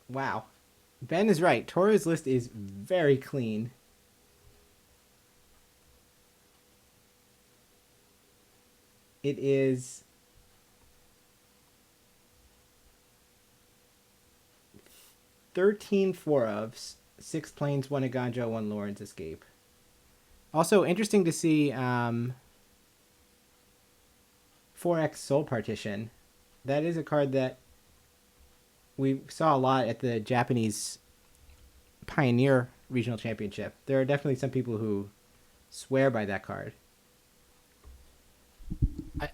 Wow. Ben is right. Toru's list is very clean. It is 13 4-ofs, 6 planes, 1 Aganjo, 1 Lawrence Escape. Also interesting to see 4X Soul Partition. That is a card that we saw a lot at the Japanese Pioneer Regional Championship. There are definitely some people who swear by that card.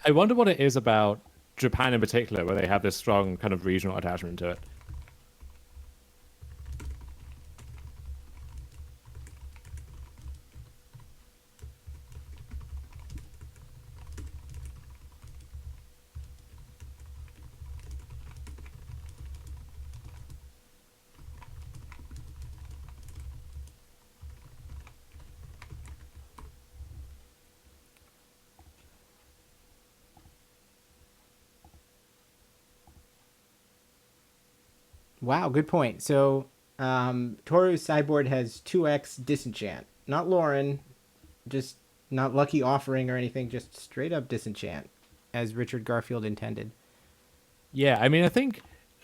I wonder what it is about Japan in particular where they have this strong kind of regional attachment to it. Wow, good point. So Toru's sideboard has 2x Disenchant. Not Lauren, just not Lucky Offering or anything, just straight up Disenchant, as Richard Garfield intended. Yeah, I mean, I think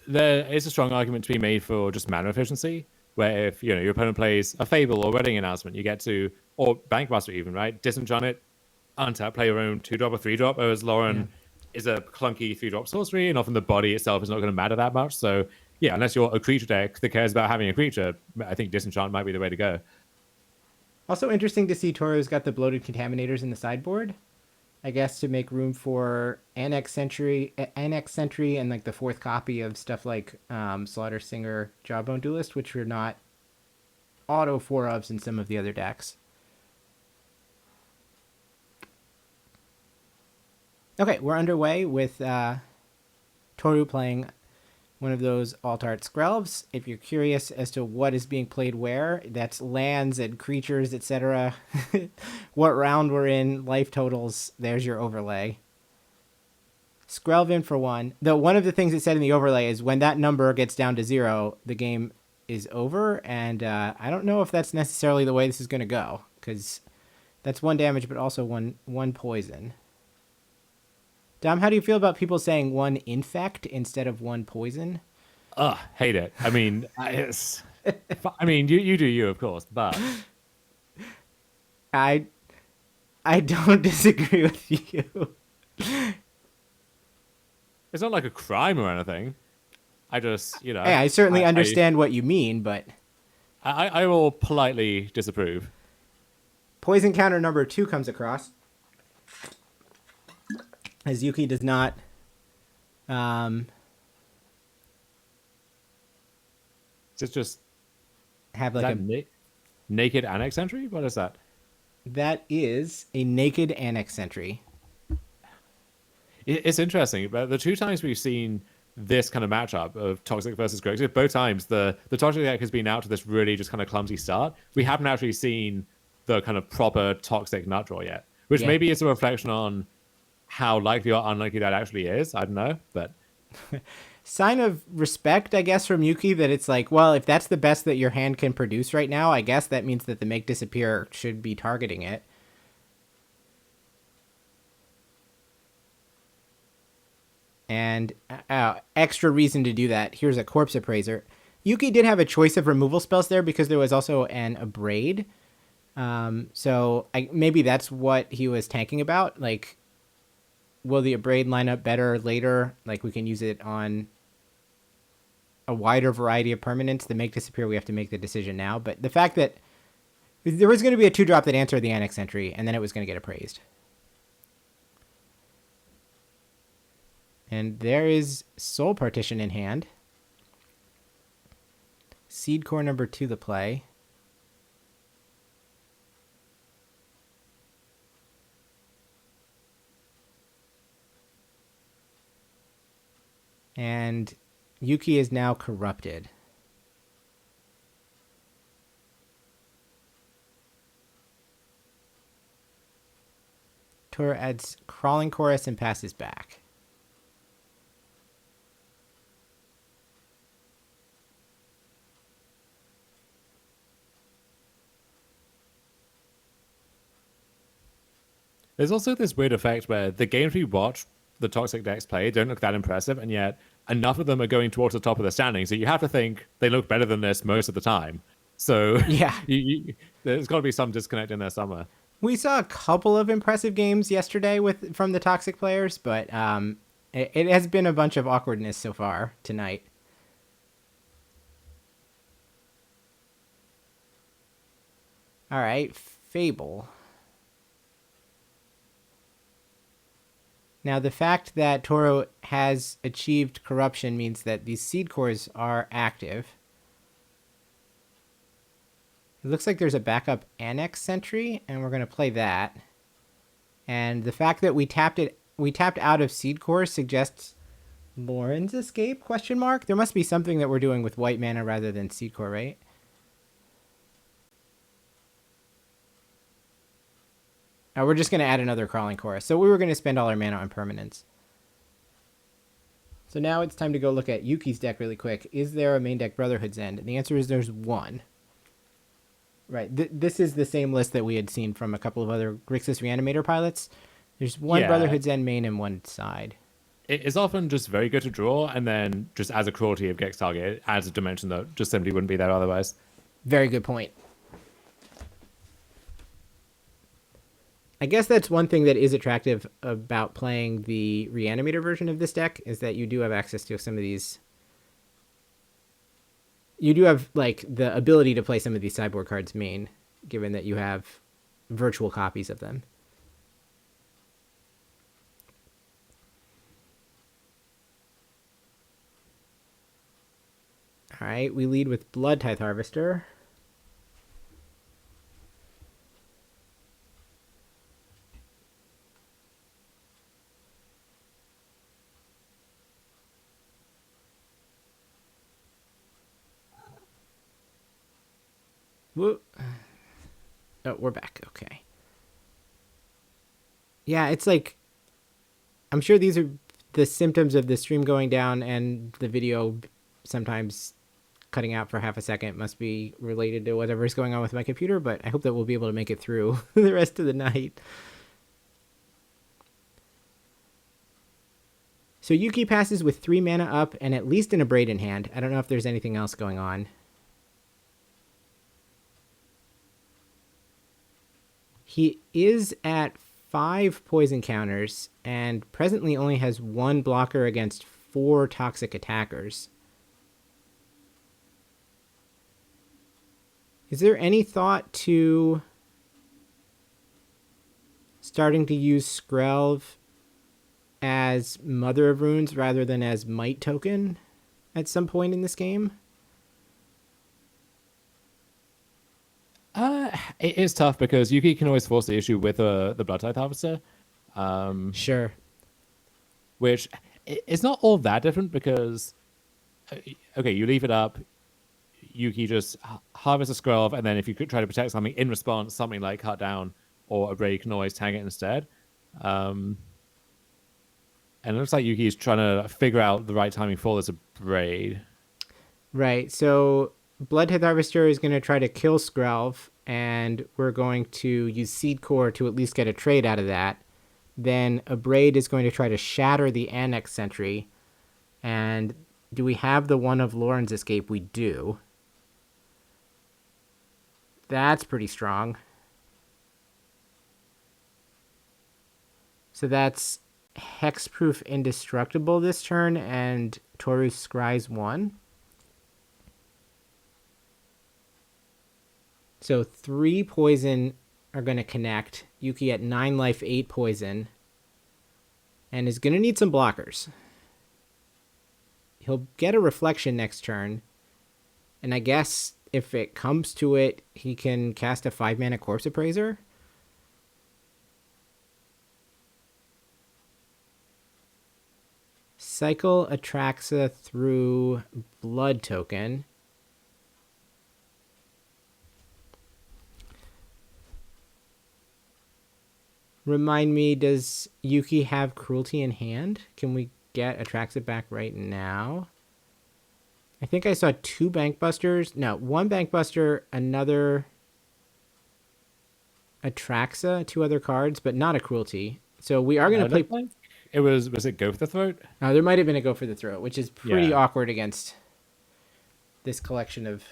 there is a strong argument to be made for just mana efficiency, where if your opponent plays a Fable or Wedding Announcement, you get to, or Bankmaster even, right? Disenchant it, untap, play your own 2-drop or 3-drop, whereas Lauren is a clunky 3-drop sorcery, and often the body itself is not going to matter that much, so yeah, unless you're a creature deck that cares about having a creature, I think Disenchant might be the way to go. Also interesting to see Toru's got the bloated Contaminators in the sideboard. I guess to make room for Annex Sentry, and like the 4th copy of stuff like Slaughter Singer, Jawbone Duelist, which were not auto 4-ofs in some of the other decks. Okay, we're underway with Toru playing one of those Alt-Art Skrelvs. If you're curious as to what is being played where, that's lands and creatures, etc. What round we're in, life totals, there's your overlay. Skrelv in for 1. One of the things it said in the overlay is when that number gets down to 0, the game is over, and I don't know if that's necessarily the way this is going to go, because that's 1 damage, but also one poison. Dom, how do you feel about people saying 1 infect instead of 1 poison? Ugh, hate it. I mean, you do you, of course, but I don't disagree with you. It's not like a crime or anything. I just, Hey, I certainly understand what you mean, but I will politely disapprove. Poison counter number 2 comes across, as Yuki does not Is it just have like a naked annex entry? What is that? That is a naked annex entry. It's interesting, but the 2 times we've seen this kind of matchup of Toxic versus Grixis, both times the Toxic deck has been out to this really just kind of clumsy start. We haven't actually seen the kind of proper Toxic nut draw yet, which maybe is a reflection on how likely or unlikely that actually is. I don't know, but sign of respect, I guess, from Yuki, that it's like, well, if that's the best that your hand can produce right now, I guess that means that the Make Disappear should be targeting it. And extra reason to do that. Here's a Corpse Appraiser. Yuki did have a choice of removal spells there because there was also an Abrade. So maybe that's what he was tanking about. Like, will the Abrade line up better later? Like, we can use it on a wider variety of permanents. The Make Disappear, we have to make the decision now. But the fact that there was going to be a 2-drop that answered the Annex entry, and then it was going to get appraised. And there is Soul Partition in hand. Seed Core number 2 the play. And Yuki is now corrupted. Tor adds Crawling Chorus and passes back. There's also this weird effect where the games we watch the Toxic decks play don't look that impressive, and yet enough of them are going towards the top of the standing, so you have to think they look better than this most of the time. So yeah, there's got to be some disconnect in there somewhere. We saw a couple of impressive games yesterday from the Toxic players, but it has been a bunch of awkwardness so far tonight. All right, Fable. Now, the fact that Toro has achieved corruption means that these seed cores are active. It looks like there's a backup Annex Sentry, and we're going to play that. And the fact that we tapped out of seed cores suggests Lauren's escape, question mark? There must be something that we're doing with white mana rather than seed core, right? We're just going to add another Crawling Chorus. So we were going to spend all our mana on permanents. So now it's time to go look at Yuki's deck really quick. Is there a main deck Brotherhood's End? And the answer is there's one. Right. This is the same list that we had seen from a couple of other Grixis Reanimator pilots. There's one Brotherhood's End main and one side. It's often just very good to draw, and then just as a cruelty of Gex target, it adds a dimension that just simply wouldn't be there otherwise. Very good point. I guess that's one thing that is attractive about playing the Reanimator version of this deck, is that you do have access to some of these. You do have, like, the ability to play some of these sideboard cards main, given that you have virtual copies of them. All right, we lead with Blood Tithe Harvester. Whoop. Oh, we're back. Okay. Yeah, it's like, I'm sure these are the symptoms of the stream going down and the video sometimes cutting out for half a second. Must be related to whatever's going on with my computer, but I hope that we'll be able to make it through the rest of the night. So Yuki passes with 3 mana up and at least an Abrade in hand. I don't know if there's anything else going on. He is at 5 poison counters and presently only has 1 blocker against 4 toxic attackers. Is there any thought to starting to use Skrelv as Mother of Runes rather than as Might token at some point in this game? It is tough because Yuki can always force the issue with the Blood Tithe Harvester. Sure. Which it's not all that different because, okay, you leave it up, Yuki just harvests a Skrelv, and then if you could try to protect something in response, something like Cut Down or Abrade can always tag it instead. And it looks like Yuki's trying to figure out the right timing for this Abrade. Right, so Blood Tithe Harvester is going to try to kill Skrelv, and we're going to use Seed Core to at least get a trade out of that. Then Abrade is going to try to shatter the Annex Sentry. And do we have the one of Lauren's Escape? We do. That's pretty strong. So that's Hexproof Indestructible this turn, and Taurus Scries 1. So 3 poison are going to connect. Yuki at 9 life, 8 poison. And is going to need some blockers. He'll get a Reflection next turn. And I guess if it comes to it, he can cast a 5 mana Corpse Appraiser. Cycle Atraxa through Blood Token. Remind me, does Yuki have Cruelty in hand? Can we get Atraxa back right now? I think I saw 2 Bankbusters. No, 1 Bankbuster, another Atraxa, 2 other cards, but not a Cruelty. So we are going to play... It was it Go for the Throat? Oh, there might have been a Go for the Throat, which is pretty awkward against this collection of...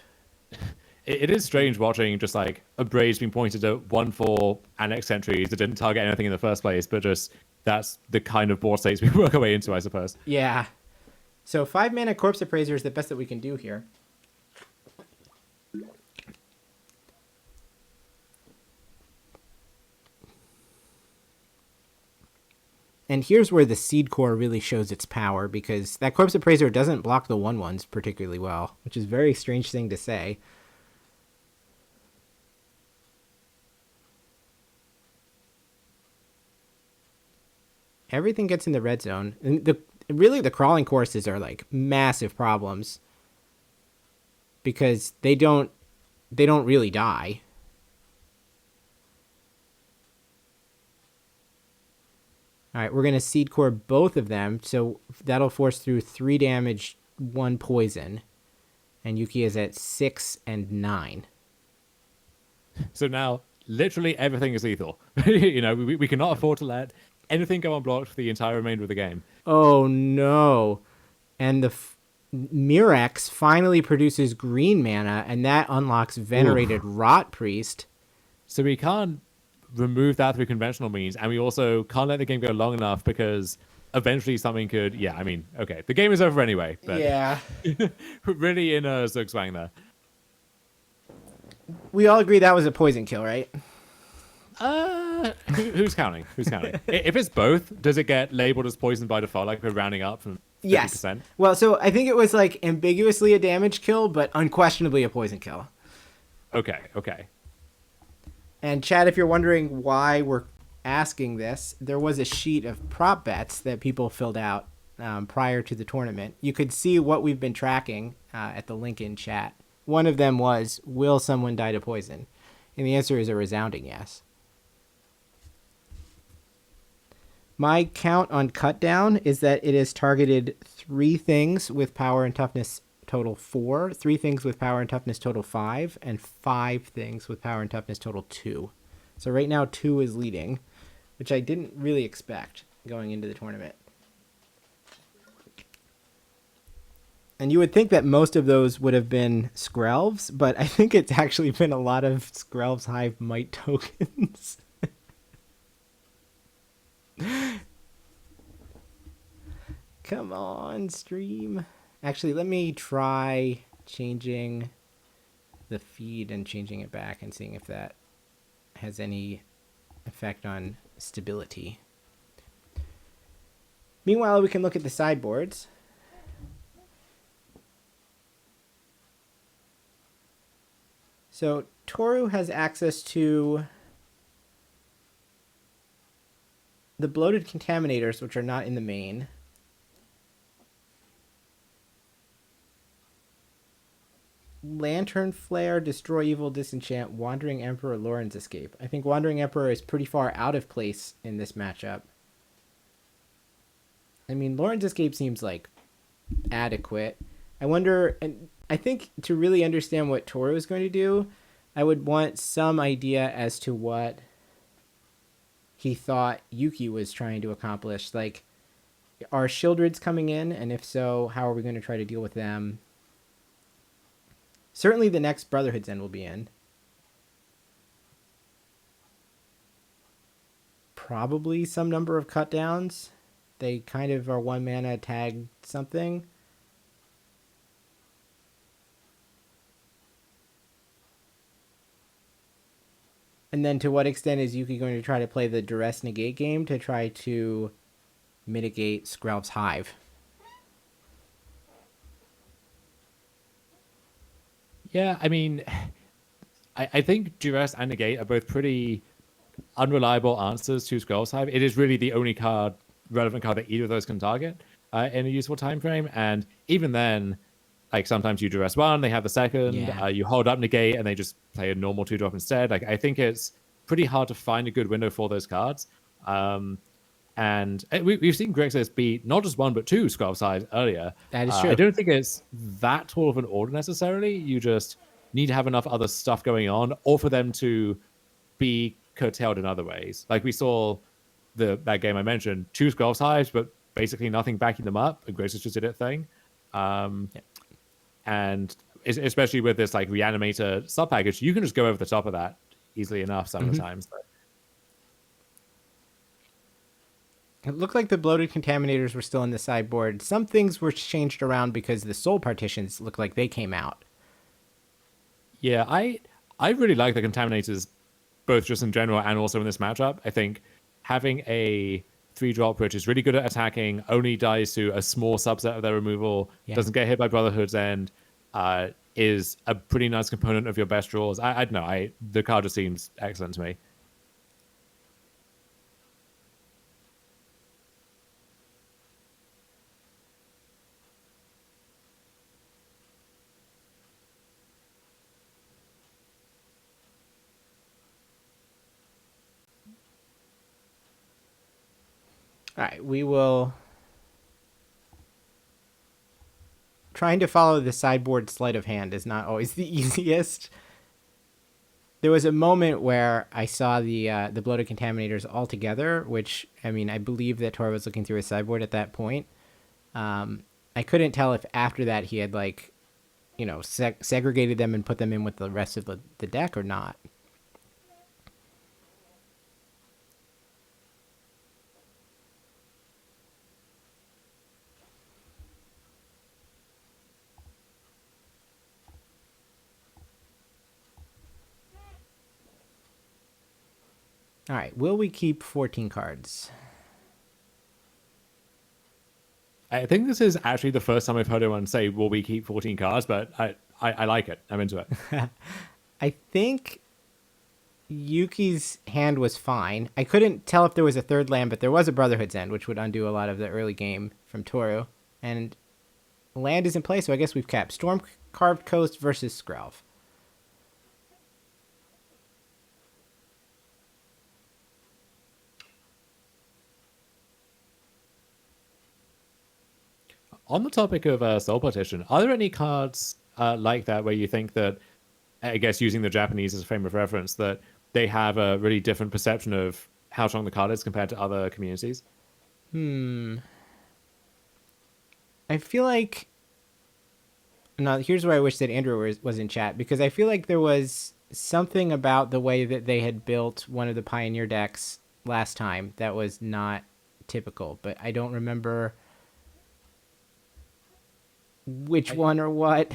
It is strange watching just like Abrade's being pointed at 1/4 Annex Sentries that didn't target anything in the first place, but just that's the kind of board states we work our way into, I suppose. Yeah. So 5 mana Corpse Appraiser is the best that we can do here. And here's where the Seed Core really shows its power, because that Corpse Appraiser doesn't block the 1/1s particularly well, which is a very strange thing to say. Everything gets in the red zone. And really the crawling courses are like massive problems because they don't really die. All right, we're going to Seed Core both of them, so that'll force through 3 damage, 1 poison. And Yuki is at 6 and 9. So now, literally everything is lethal. You know, we cannot afford to let anything go unblocked for the entire remainder of the game. Oh, no. And the Mirex finally produces green mana, and that unlocks Venerated Rot Priest. So we can't remove that through conventional means, and we also can't let the game go long enough because eventually something could... Yeah, I mean, okay, the game is over anyway. But yeah. Really in a Zugzwang there. We all agree that was a poison kill, right? Who's counting? Who's counting? If it's both, does it get labeled as poison by default, like we're rounding up from 50%? Yes. Well, so I think it was like ambiguously a damage kill, but unquestionably a poison kill. Okay. And Chad, if you're wondering why we're asking this, there was a sheet of prop bets that people filled out prior to the tournament. You could see what we've been tracking at the link in chat. One of them was, will someone die to poison? And the answer is a resounding yes. My count on Cut Down is that it has targeted 3 things with power and toughness total 4, 3 things with power and toughness total 5, and 5 things with power and toughness total 2. So right now 2 is leading, which I didn't really expect going into the tournament. And you would think that most of those would have been Skrelvs, but I think it's actually been a lot of Skrelvs Hive Might tokens. Come on, stream. Actually, let me try changing the feed and changing it back and seeing if that has any effect on stability. Meanwhile, we can look at the sideboards. So Toru has access to the bloated contaminators, which are not in the main. Lantern Flare, Destroy Evil, Disenchant, Wandering Emperor, Lauren's Escape. I think Wandering Emperor is pretty far out of place in this matchup. I mean, Lauren's Escape seems like adequate. I wonder, and I think to really understand what Toru is going to do, I would want some idea as to what he thought Yuki was trying to accomplish. Like, are Shieldreds coming in? And if so, how are we going to try to deal with them? Certainly the next Brotherhood's End will be in. Probably some number of cut downs. They kind of are 1 mana tag something. And then to what extent is Yuki going to try to play the Duress Negate game to try to mitigate Skrelv's Hive? Yeah, I mean, I think Duress and Negate are both pretty unreliable answers to Skrelv's Hive. It is really the only relevant card that either of those can target in a useful time frame. And even then, like, sometimes you Duress 1, they have the second, you hold up Negate, and they just play a normal 2-drop instead. Like, I think it's pretty hard to find a good window for those cards. And we've seen Grixis beat not just 1 but 2 Skrelv's Hive earlier. That is true. I don't think it's that tall of an order necessarily. You just need to have enough other stuff going on, or for them to be curtailed in other ways. Like we saw that game I mentioned, 2 Skrelv's Hives, but basically nothing backing them up. And Grixis just did its thing. And especially with this like Reanimator sub package, you can just go over the top of that easily enough some of the times. It looked like the bloated contaminators were still in the sideboard. Some things were changed around because the soul partitions looked like they came out. Yeah, I really like the contaminators, both just in general and also in this matchup. I think having a 3-drop, which is really good at attacking, only dies to a small subset of their removal, doesn't get hit by Brotherhood's End, is a pretty nice component of your best draws. I don't know. The card just seems excellent to me. All right, we will... Trying to follow the sideboard sleight of hand is not always the easiest. There was a moment where I saw the bloated contaminators all together, which, I mean, I believe that Tor was looking through his sideboard at that point. I couldn't tell if after that he had, like, you know, segregated them and put them in with the rest of the deck or not. All right, will we keep 14 cards? I think this is actually the first time I've heard anyone say, will we keep 14 cards? But I like it. I'm into it. I think Yuki's hand was fine. I couldn't tell if there was a third land, but there was a Brotherhood's End, which would undo a lot of the early game from Toru. And land is in play, so I guess we've kept Storm Carved Coast versus Skrelv. On the topic of Soul Partition, are there any cards like that where you think that, I guess using the Japanese as a frame of reference, that they have a really different perception of how strong the card is compared to other communities? I feel like... Now, here's where I wish that Andrew was in chat, because I feel like there was something about the way that they had built one of the Pioneer decks last time that was not typical, but I don't remember which one or what.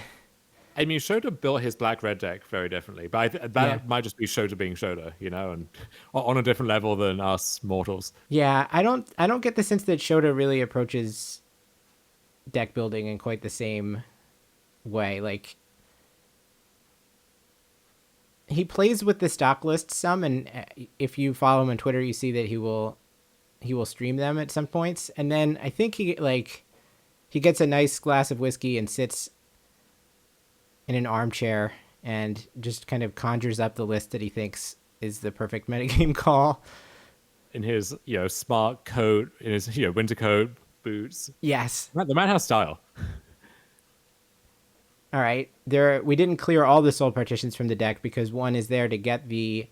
I mean, Shota built his black-red deck very differently, but that might just be Shota being Shota, and on a different level than us mortals. Yeah, I don't get the sense that Shota really approaches deck building in quite the same way. Like, he plays with the stock list some, and if you follow him on Twitter, you see that he will stream them at some points, and then I think he gets a nice glass of whiskey and sits in an armchair and just kind of conjures up the list that he thinks is the perfect metagame call. In his, smart coat, in his, winter coat, boots. Yes. The man has style. All right. We didn't clear all the soul partitions from the deck because one is there to get the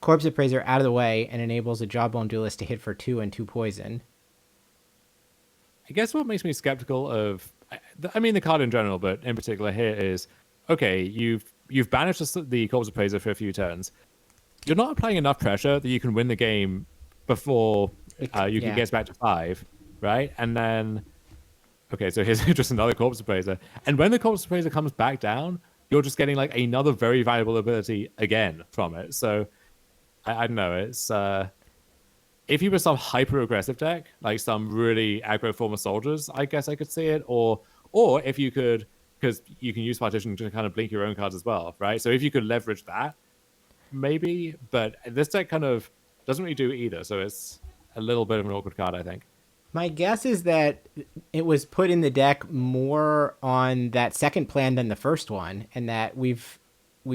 Corpse Appraiser out of the way and enables a Jawbone Duelist to hit for 2 and 2 poison. I guess what makes me skeptical of, the card in general, but in particular here is, okay, you've banished the Corpse Appraiser for a few turns. You're not applying enough pressure that you can win the game before you can get back to 5, right? And then, okay, so here's just another Corpse Appraiser. And when the Corpse Appraiser comes back down, you're just getting like another very valuable ability again from it. So I don't know. It's if you were some hyper aggressive deck, like some really aggro former soldiers, I guess I could see it. Or if you could, because you can use partition to kind of blink your own cards as well, right? So if you could leverage that, maybe. But this deck kind of doesn't really do either. So it's a little bit of an awkward card, I think. My guess is that it was put in the deck more on that second plan than the first one, and that we've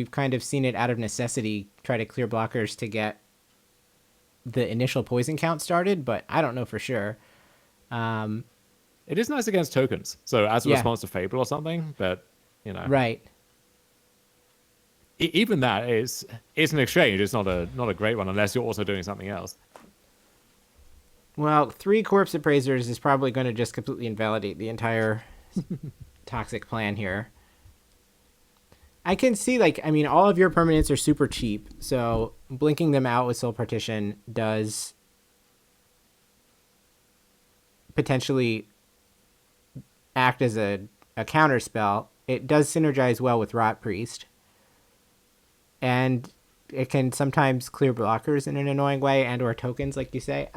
kind of seen it out of necessity try to clear blockers to get the initial poison count started, but I don't know for sure. It is nice against tokens, so as a response to Fable or something, but right. Even that is an exchange. It's not a great one unless you're also doing something else. Well, 3 Corpse Appraisers is probably going to just completely invalidate the entire toxic plan here. I can see, all of your permanents are super cheap, so blinking them out with Soul Partition does potentially act as a counter spell. It does synergize well with Rot Priest, and it can sometimes clear blockers in an annoying way and or tokens, like you say.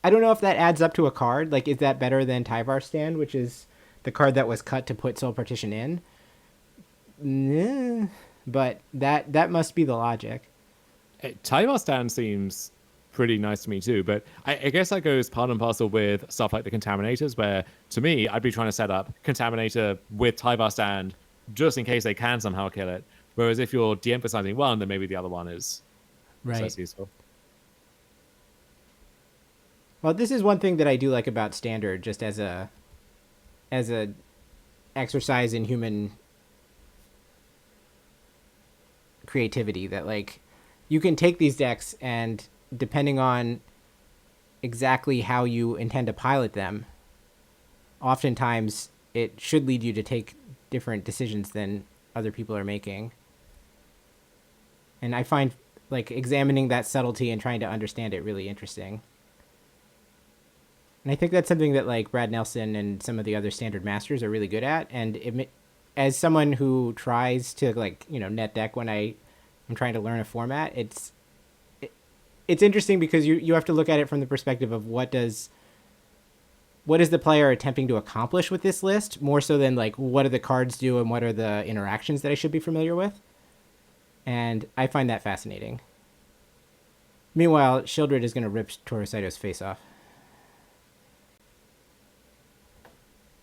I don't know if that adds up to a card. Like, is that better than Tyvar Stand, which is the card that was cut to put Soul Partition in? Nah, but that must be the logic. Tyvar Stand seems pretty nice to me too, but I guess that goes part and parcel with stuff like the Contaminators, where, to me, I'd be trying to set up Contaminator with Tyvar Stand just in case they can somehow kill it. Whereas if you're de-emphasizing one, then maybe the other one is less useful. Well, this is one thing that I do like about Standard, just as a exercise in human creativity, that you can take these decks and, depending on exactly how you intend to pilot them, oftentimes it should lead you to take different decisions than other people are making. And I find examining that subtlety and trying to understand it really interesting. And I think that's something that Brad Nelson and some of the other Standard masters are really good at. And as someone who tries to net deck when I'm trying to learn a format, it's interesting because you have to look at it from the perspective of what is the player attempting to accomplish with this list, more so than what do the cards do and what are the interactions that I should be familiar with. And I find that fascinating. Meanwhile, Shieldred is going to rip Torosaido's face off.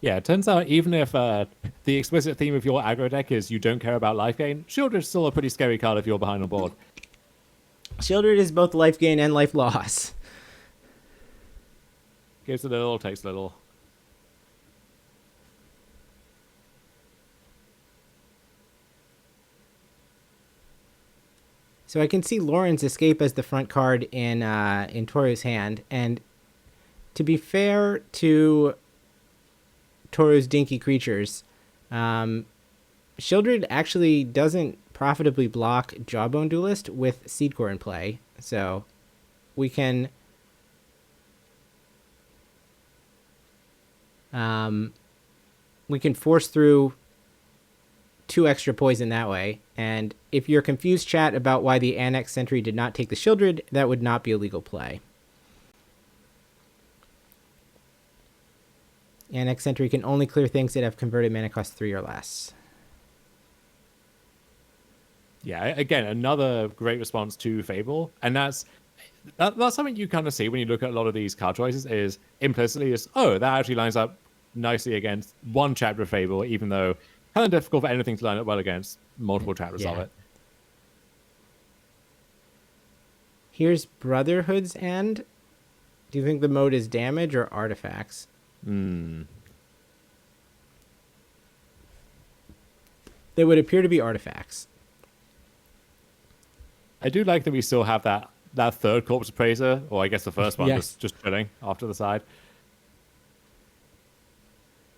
Yeah, it turns out even if the explicit theme of your aggro deck is you don't care about life gain, Shieldred's still a pretty scary card if you're behind on board. Shieldred is both life gain and life loss. Gives a little, takes a little. So I can see Lauren's Escape as the front card in Toru's hand, and to be fair to Toru's Dinky Creatures, Shieldred actually doesn't profitably block Jawbone Duelist with Seedcore in play, so we can force through 2 extra poison that way. And if you're confused, chat, about why the Annex Sentry did not take the Shieldred, that would not be a legal play. Annex Sentry can only clear things that have converted mana cost 3 or less. Yeah, again, another great response to Fable, and that's something you kind of see when you look at a lot of these card choices. Is implicitly is, oh, that actually lines up nicely against one chapter of Fable, even though kind of difficult for anything to line up well against multiple chapters of it. Here's Brotherhood's End. Do you think the mode is damage or artifacts? They would appear to be artifacts. I do like that we still have that third Corpse Appraiser, or I guess the first one, just chilling off to the side.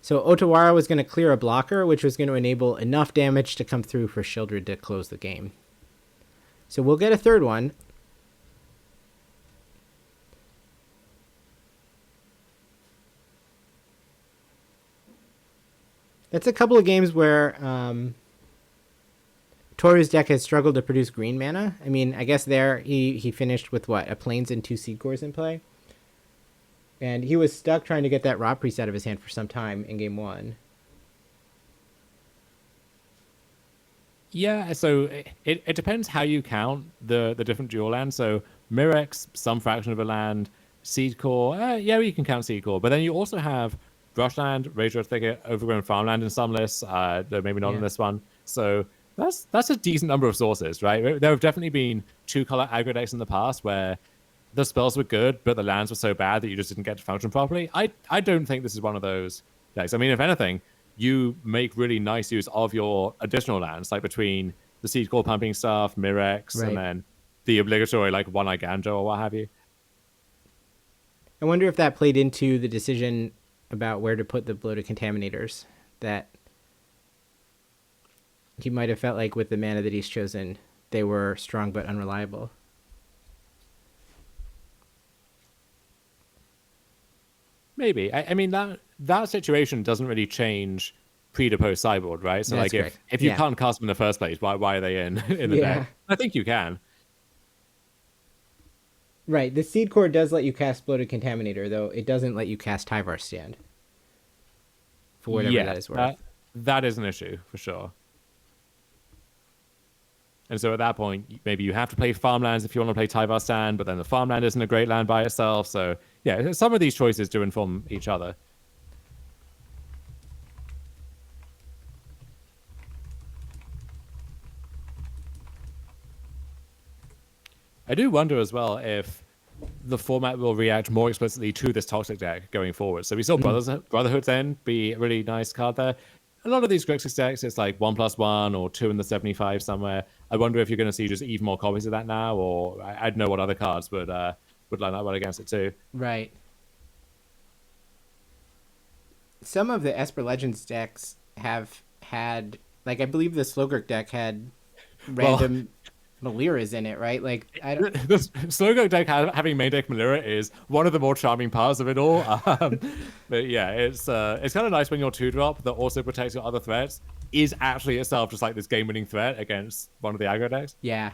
So Otawara was going to clear a blocker, which was going to enable enough damage to come through for Shieldred to close the game. So we'll get a third one. That's a couple of games where Toru's deck has struggled to produce green mana. I mean, I guess there he finished with what? A Plains and 2 Seed Cores in play? And he was stuck trying to get that Rot Priest out of his hand for some time in game 1. Yeah, so it depends how you count the different dual lands. So Mirex, some fraction of a land, Seed Core, you can count Seed Core. But then you also have Brushland, Razor Thicket, Overgrown Farmland in some lists, though maybe not in this one. So that's a decent number of sources, right? There have definitely been 2-color aggro decks in the past where the spells were good, but the lands were so bad that you just didn't get to function properly. I don't think this is one of those decks. I mean, if anything, you make really nice use of your additional lands, like between the Seed Core pumping stuff, Mirex, and then the obligatory like One-Eye Ganjo or what have you. I wonder if that played into the decision about where to put the Bloated Contaminators, that he might have felt like with the mana that he's chosen, they were strong but unreliable. Maybe. I mean, that situation doesn't really change pre to post sideboard, right? So That's like if you can't cast them in the first place, why are they in the deck? I think you can. Right. The Seed Core does let you cast Bloated Contaminator, though it doesn't let you cast Tyvar Stand. For whatever that is worth. That is an issue, for sure. And so at that point, maybe you have to play farmlands if you want to play Tyvar Stand, but then the farmland isn't a great land by itself. So yeah, some of these choices do inform each other. I do wonder as well if the format will react more explicitly to this toxic deck going forward. So we saw Brotherhood then be a really nice card there. A lot of these Grixis decks, it's like 1+1 or 2 in the 75 somewhere. I wonder if you're going to see just even more copies of that now, or I don't know what other cards would line up well against it too. Right. Some of the Esper Legends decks have had, like, I believe the Slogurk deck had random Maliras in it, right? Like, I don't. The Slogurk deck having main deck Malira is one of the more charming parts of it all. But yeah, it's kind of nice when your 2-drop that also protects your other threats is actually itself just like this game-winning threat against one of the aggro decks. Yeah.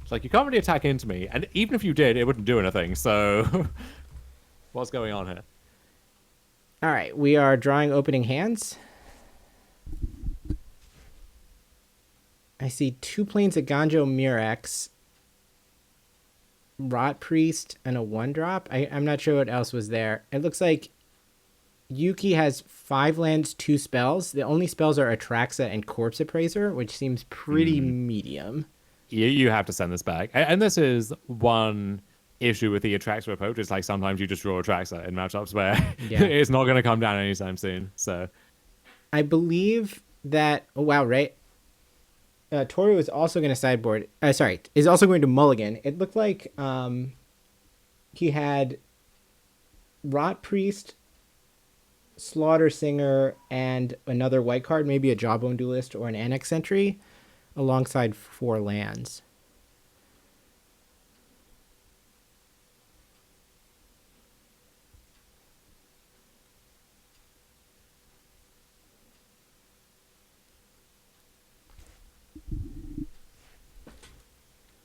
It's like, you can't really attack into me, and even if you did, it wouldn't do anything, so what's going on here? All right, we are drawing opening hands. I see 2 Plains of Ganjo Mirex, Rot Priest, and a 1-drop. I'm not sure what else was there. It looks like Yuki has 5 lands, 2 spells. The only spells are Atraxa and Corpse Appraiser, which seems pretty medium. You have to send this back. And this is one issue with the Atraxa approach. It's like sometimes you just draw Atraxa in matchups where it's not going to come down anytime soon. So I believe that... Oh, wow, right? Toru is also going to sideboard. Is also going to mulligan. It looked like he had Rot Priest, Slaughter Singer, and another white card, maybe a Jawbone Duelist or an Annex Sentry, alongside 4 lands.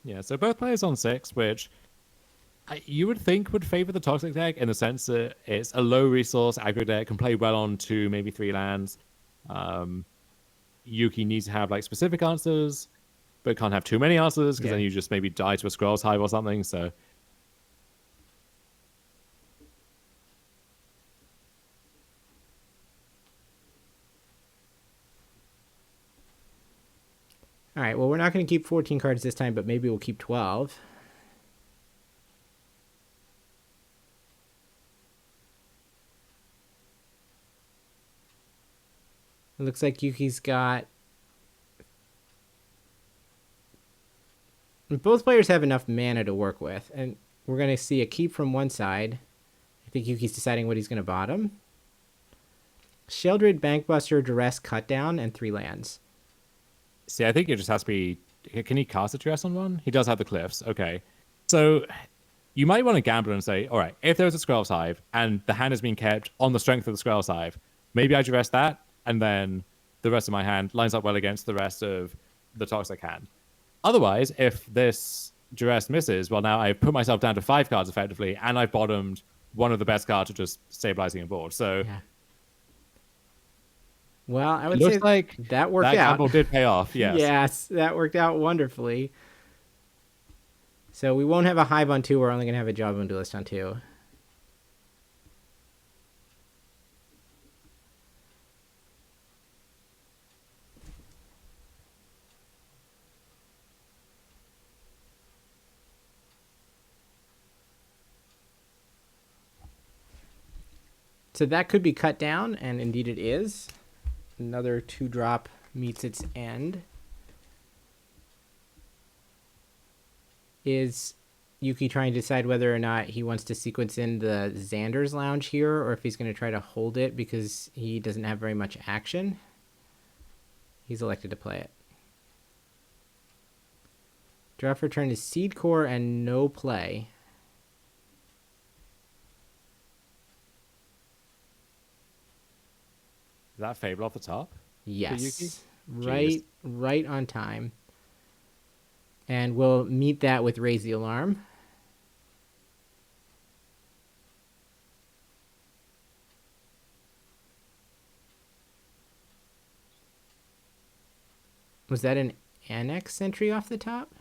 Yeah, so both players on 6, which you would think would favor the Toxic deck in the sense that it's a low resource aggro deck, can play well on 2, maybe 3 lands. Yuki needs to have like specific answers, but can't have too many answers because then you just maybe die to a Scrolls Hive or something. So all right, well, we're not going to keep 14 cards this time, but maybe we'll keep 12. It looks like Yuki's got... Both players have enough mana to work with, and we're going to see a keep from one side. I think Yuki's deciding what he's going to bottom. Sheldred, Bankbuster, Duress, Cutdown, and 3 lands. See, I think it just has to be... Can he cast a Duress on one? He does have the Cliffs. Okay. So you might want to gamble and say, all right, if there's a Scrolls Hive and the hand has been kept on the strength of the Scrolls Hive, maybe I Duress that, and then the rest of my hand lines up well against the rest of the Toxic hand. Otherwise, if this Duress misses, well, now I've put myself down to 5 cards effectively, and I've bottomed one of the best cards of just stabilizing a board. So, well, I would say like that worked out. That out. gamble did pay off. Yes. Yes, that worked out wonderfully. So we won't have a Hive on 2. We're only going to have a Jawbone Duelist on 2. So that could be cut down, and indeed it is. Another 2-drop meets its end. Is Yuki trying to decide whether or not he wants to sequence in the Xander's Lounge here, or if he's going to try to hold it because he doesn't have very much action? He's elected to play it. Draw for turn is Seed Core and no play. Is that Fable off the top? Yes. Right on time. And we'll meet that with Raise the Alarm. Was that an Annex Sentry off the top?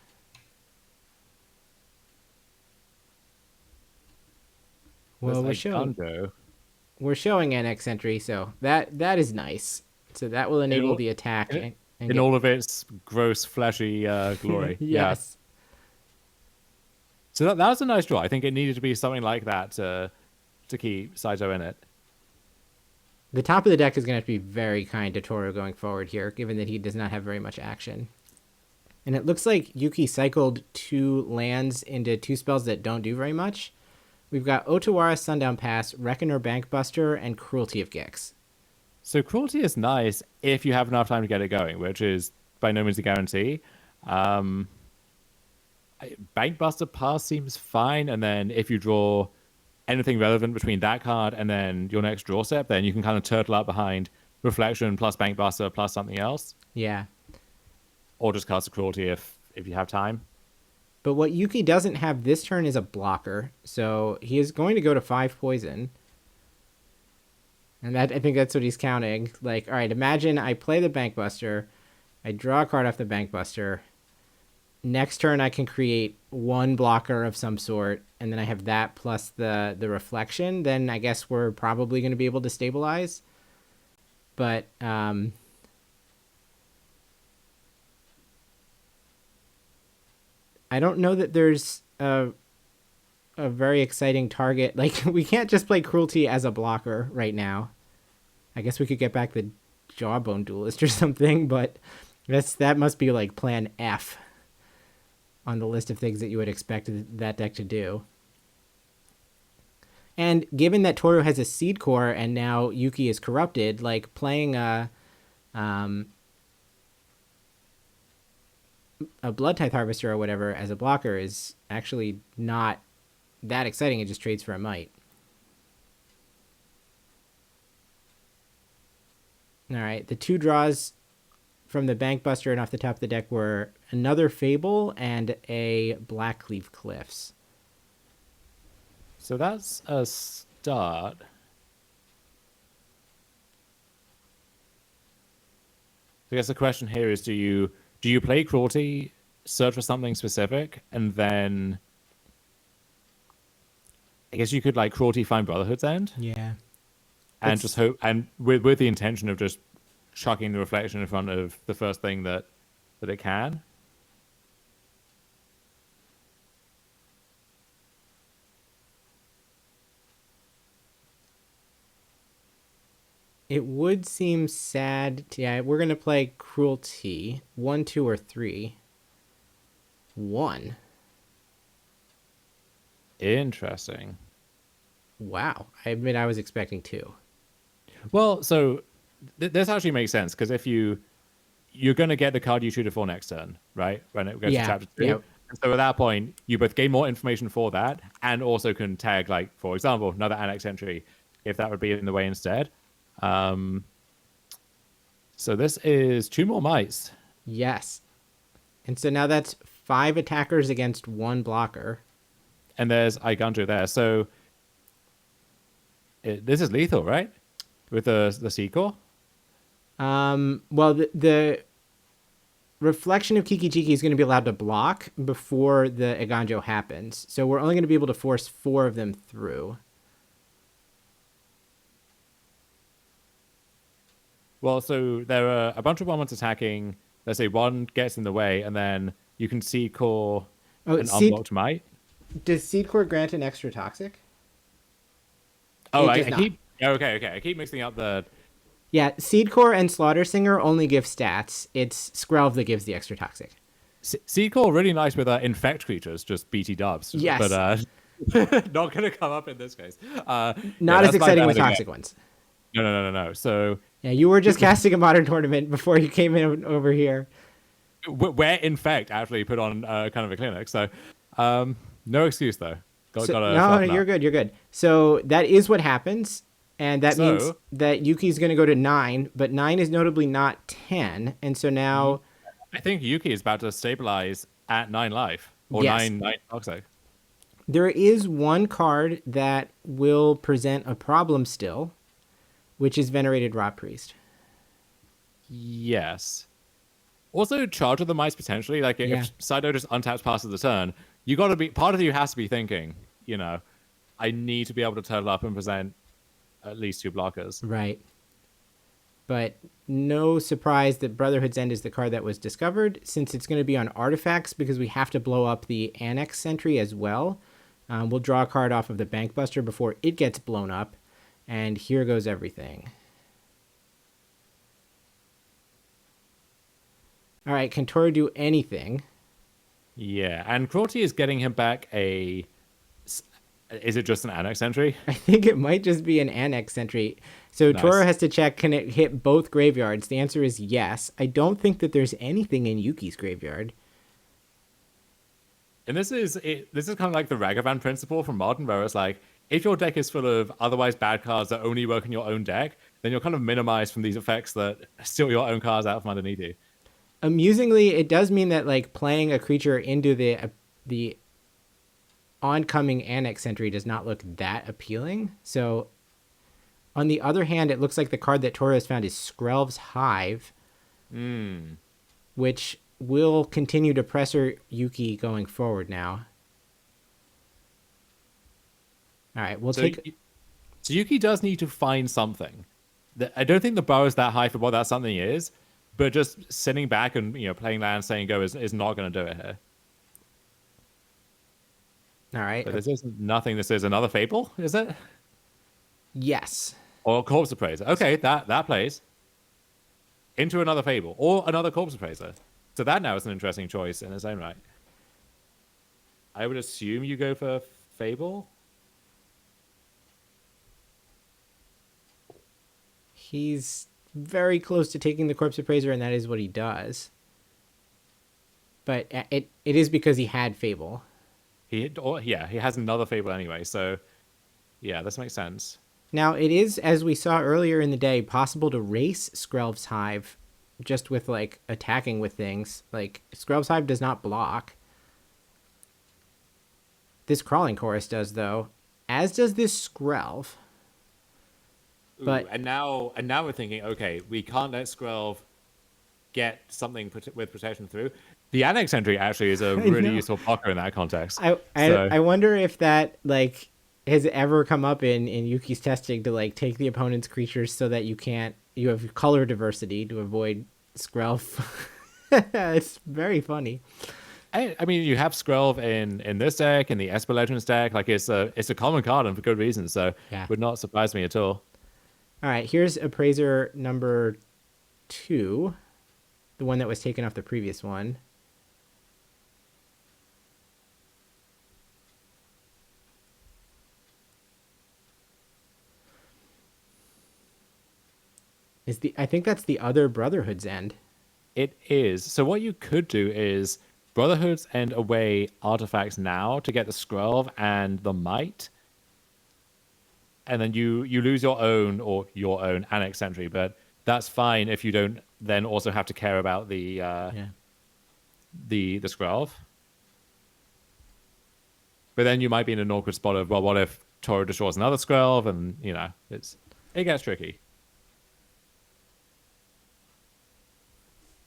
Well, we're showing Annex Sentry, so that is nice. So that will enable the attack. In all of its gross, fleshy glory. Yes. So that was a nice draw. I think it needed to be something like that to keep Saito in it. The top of the deck is going to have to be very kind to Toru going forward here, given that he does not have very much action. And it looks like Yuki cycled 2 lands into 2 spells that don't do very much. We've got Otawara, Sundown Pass, Reckoner, Bankbuster, and Cruelty of Gix. So Cruelty is nice if you have enough time to get it going, which is by no means a guarantee. Bankbuster Pass seems fine, and then if you draw anything relevant between that card and then your next draw step, then you can kind of turtle up behind Reflection plus Bankbuster plus something else. Yeah. Or just cast a Cruelty if you have time. But what Yuki doesn't have this turn is a blocker, so he is going to go to 5 poison. And that, I think that's what he's counting. Like, all right, imagine I play the Bankbuster, I draw a card off the Bankbuster. Next turn I can create 1 blocker of some sort, and then I have that plus the Reflection. Then I guess we're probably going to be able to stabilize. But I don't know that there's a very exciting target. Like, we can't just play Cruelty as a blocker right now. I guess we could get back the Jawbone Duelist or something, but That must be like plan F on the list of things that you would expect that deck to do. And given that Toru has a Seed Core and now Yuki is corrupted, like playing a Blood Tithe Harvester or whatever as a blocker is actually not that exciting. It just trades for a Might. All right, the 2 draws from the Bankbuster and off the top of the deck were another Fable and a Blackleaf Cliffs. So that's a start. I guess the question here is, do you play Cruelty, search for something specific, and then I guess you could like Cruelty find Brotherhood's End? Yeah. And just hope, and with the intention of just chucking the reflection in front of the first thing that it can. It would seem sad. Yeah, we're going to play Cruelty. 1, 2, or 3. 1. Interesting. Wow. I admit I was expecting 2. Well, so this actually makes sense, because if you're going to get the card you tutor for next turn, right? When it goes to chapter 2. Yeah. And so at that point, you both gain more information for that, and also can tag, like, for example, another Annex entry, if that would be in the way instead. So this is 2 more mice. Yes. And so now that's 5 attackers against 1 blocker. And there's Igunjo there. So this is lethal, right? With the Seed Core? Well, the Reflection of Kiki-Jiki is going to be allowed to block before the Iganjo happens. So we're only going to be able to force 4 of them through. Well, so there are a bunch of ones attacking. Let's say 1 gets in the way, and then you can Seed Core an unblocked Might. Does Seed Core grant an extra toxic? Oh, I keep... Okay. I keep mixing up the... Yeah, Seed Core and Slaughter Singer only give stats. It's Skrelv that gives the extra toxic. Seed Core really nice with infect creatures, just BT dubs. Yes. But not going to come up in this case. Not as exciting with toxic ones. No. So... Yeah, you were just casting a Modern Tournament before you came in over here. Where Infect actually put on kind of a clinic. So no excuse, though. No, you're good. You're good. So that is what happens. And that means that Yuki's going to go to 9, but 9 is notably not 10. And so now... I think Yuki is about to stabilize at 9 life. Or yes. 9 toxic. There is one card that will present a problem still, which is Venerated Rot Priest. Yes. Also, charge of the mice potentially. Like, if Saito just untaps passes the turn, you got to be... Part of you has to be thinking, I need to be able to turtle up and present at least 2 blockers. Right. But no surprise that Brotherhood's End is the card that was discovered, since it's going to be on artifacts, because we have to blow up the Annex Sentry as well. We'll draw a card off of the Bankbuster before it gets blown up. And here goes everything. All right, can Toru do anything? Yeah, and Cruelty is getting him back a... Is it just an Annex entry? I think it might just be an Annex entry. So nice. Toru has to check, can it hit both graveyards? The answer is yes. I don't think that there's anything in Yuki's graveyard. And this is kind of like the Ragavan principle from Modern, where it's like, if your deck is full of otherwise bad cards that only work in your own deck, then you're kind of minimized from these effects that steal your own cards out from underneath you. Amusingly, it does mean that like playing a creature into the oncoming Annex entry does not look that appealing. So on the other hand, it looks like the card that Toru has found is Skrelv's Hive, which will continue to pressure Yuki going forward now. All right, we'll take... So Yuki does need to find something. I don't think the bar is that high for what that something is, but just sitting back and playing land, saying go is not going to do it here. All right. So this is nothing. This is another Fable, is it? Yes. Or Corpse Appraiser. Okay, that plays. into another Fable or another Corpse Appraiser. So that now is an interesting choice in its own right. I would assume you go for Fable. He's very close to taking the Corpse Appraiser, and that is what he does. But it is because he had Fable. He has another Fable anyway, so yeah, this makes sense. Now, it is, as we saw earlier in the day, possible to race Skrelv's Hive just with, like, attacking with things. Like, Skrelv's Hive does not block. This Crawling Chorus does, though, as does this Skrelv. But and now we're thinking, okay, we can't let Skrelv get something with protection through. The Annex entry actually is a really useful blocker in that context. I wonder if that, like, has ever come up in Yuki's testing to, like, take the opponent's creatures so that you have color diversity to avoid Skrelv. It's very funny. I mean, you have Skrelv in this deck, in the Esper Legends deck. Like, it's a common card and for good reason, so would not surprise me at all. All right, here's Appraiser number 2, the one that was taken off the previous one. I think that's the other Brotherhood's End. It is. So what you could do is Brotherhood's End away artifacts now to get the Skrelv and the Might. And then you lose your own Annex entry, but that's fine if you don't then also have to care about the Skrelv. But then you might be in an awkward spot of, well, what if Toro destroys another Skrelv, and it gets tricky.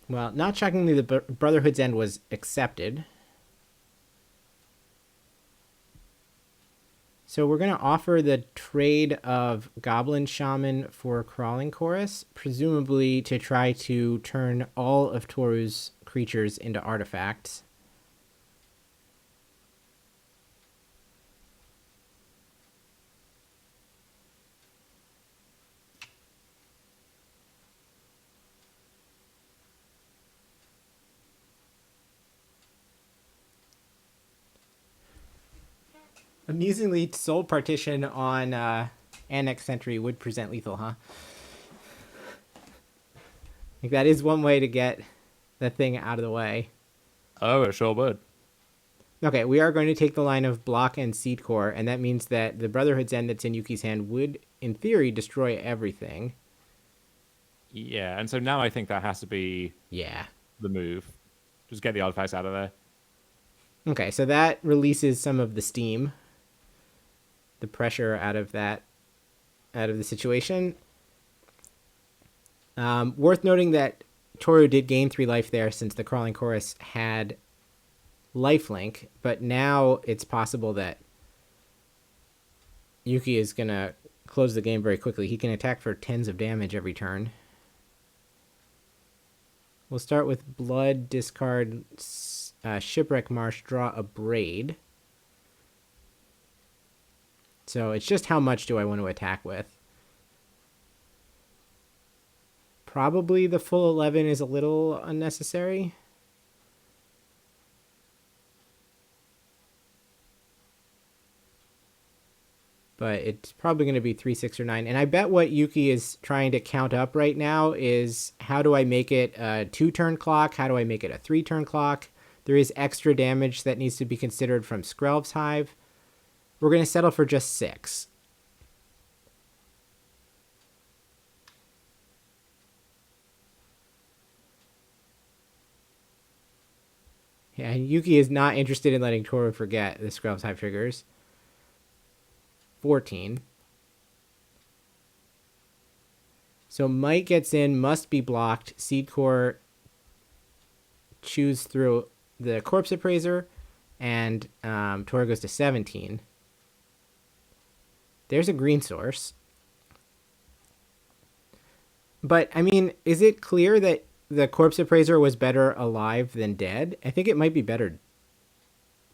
Well, not shockingly, the Brotherhood's End was accepted. So we're going to offer the trade of Goblin Shaman for Crawling Chorus, presumably to try to turn all of Toru's creatures into artifacts. Amusingly, Soul Partition on Annex Sentry would present lethal, huh? Like, that is one way to get the thing out of the way. Oh, it sure would. Okay, we are going to take the line of Block and Seed Core, and that means that the Brotherhood's End that's in Yuki's hand would, in theory, destroy everything. Yeah, and so now I think that has to be the move. Just get the artifacts out of there. Okay, so that releases some of the steam, the pressure out of the situation. Worth noting that Toru did gain 3 life there since the Crawling Chorus had lifelink, but now it's possible that Yuki is going to close the game very quickly. He can attack for tens of damage every turn. We'll start with Blood, discard Shipwreck Marsh, draw a Braid. So it's just how much do I want to attack with. Probably the full 11 is a little unnecessary. But it's probably going to be 3, 6, or 9. And I bet what Yuki is trying to count up right now is how do I make it a 2-turn clock? How do I make it a 3-turn clock? There is extra damage that needs to be considered from Skrelv's Hive. We're going to settle for just 6. Yeah, and Yuki is not interested in letting Toru forget the Skrelv's Hive triggers. 14. So Might gets in, must be blocked. Seed Core chews through the Corpse Appraiser, and Toru goes to 17. There's a green source. But, I mean, is it clear that the Corpse Appraiser was better alive than dead? I think it might be better.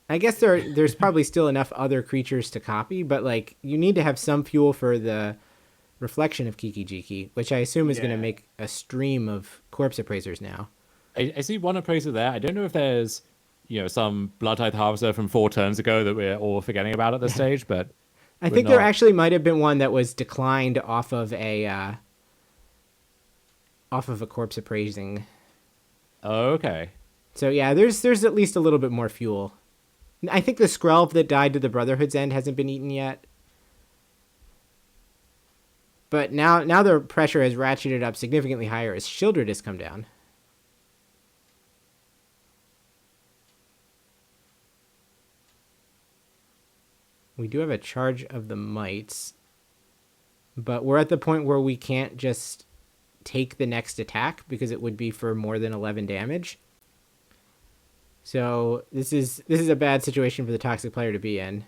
I guess there's probably still enough other creatures to copy, but, like, you need to have some fuel for the reflection of Kiki-Jiki, which I assume is going to make a stream of corpse appraisers now. I see one appraiser there. I don't know if there's, some Blood Tithe Harvester from 4 turns ago that we're all forgetting about at this stage, but I think there actually might have been one that was declined off of a corpse appraising. Oh, okay. So yeah, there's at least a little bit more fuel. I think the Skrelv that died to the Brotherhood's End hasn't been eaten yet. But now the pressure has ratcheted up significantly higher as Shieldred has come down. We do have a charge of the mites, but we're at the point where we can't just take the next attack because it would be for more than 11 damage. So this is a bad situation for the toxic player to be in.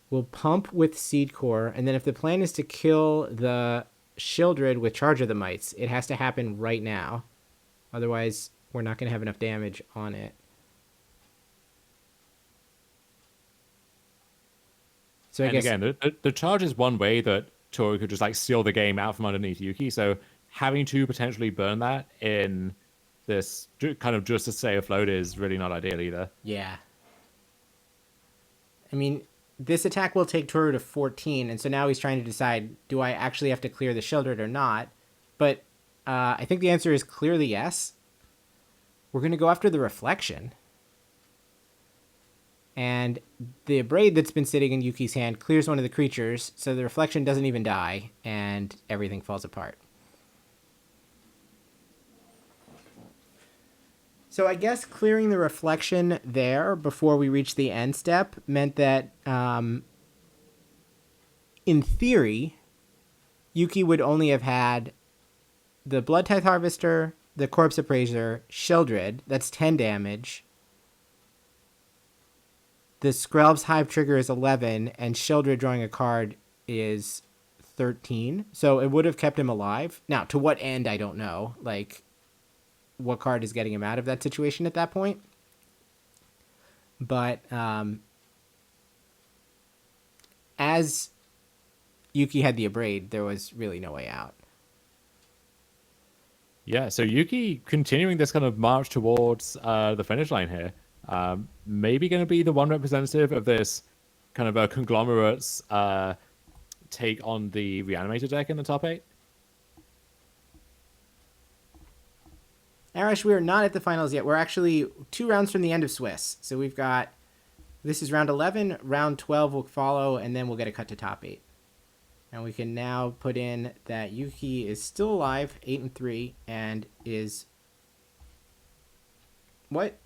We'll pump with Seed Core, and then if the plan is to kill the Shieldred with Charge of the Mites, it has to happen right now. Otherwise, we're not going to have enough damage on it. So again, the charge is one way that Toru could just steal the game out from underneath Yuki. So having to potentially burn that in this kind of just to stay afloat is really not ideal either. Yeah. I mean, this attack will take Toru to 14, and so now he's trying to decide, do I actually have to clear the Shieldred or not? But I think the answer is clearly yes. We're going to go after the Reflection. And the Abrade that's been sitting in Yuki's hand clears one of the creatures, so the Reflection doesn't even die, and everything falls apart. So I guess clearing the Reflection there before we reach the end step meant that, in theory, Yuki would only have had the Blood Tithe Harvester, the Corpse Appraiser, Shieldred, that's 10 damage. The Skrelv's Hive trigger is 11, and Shieldred drawing a card is 13. So it would have kept him alive. Now, to what end, I don't know. What card is getting him out of that situation at that point. But as Yuki had the Abrade, there was really no way out. Yeah, so Yuki continuing this kind of march towards the finish line here. Maybe going to be the one representative of this kind of a conglomerate's take on the Reanimator deck in the top 8. Arash, we are not at the finals yet. We're actually 2 rounds from the end of Swiss. So we've got, this is round 11, round 12 will follow, and then we'll get a cut to top 8. And we can now put in that Yuki is still alive, 8-3, and is... What?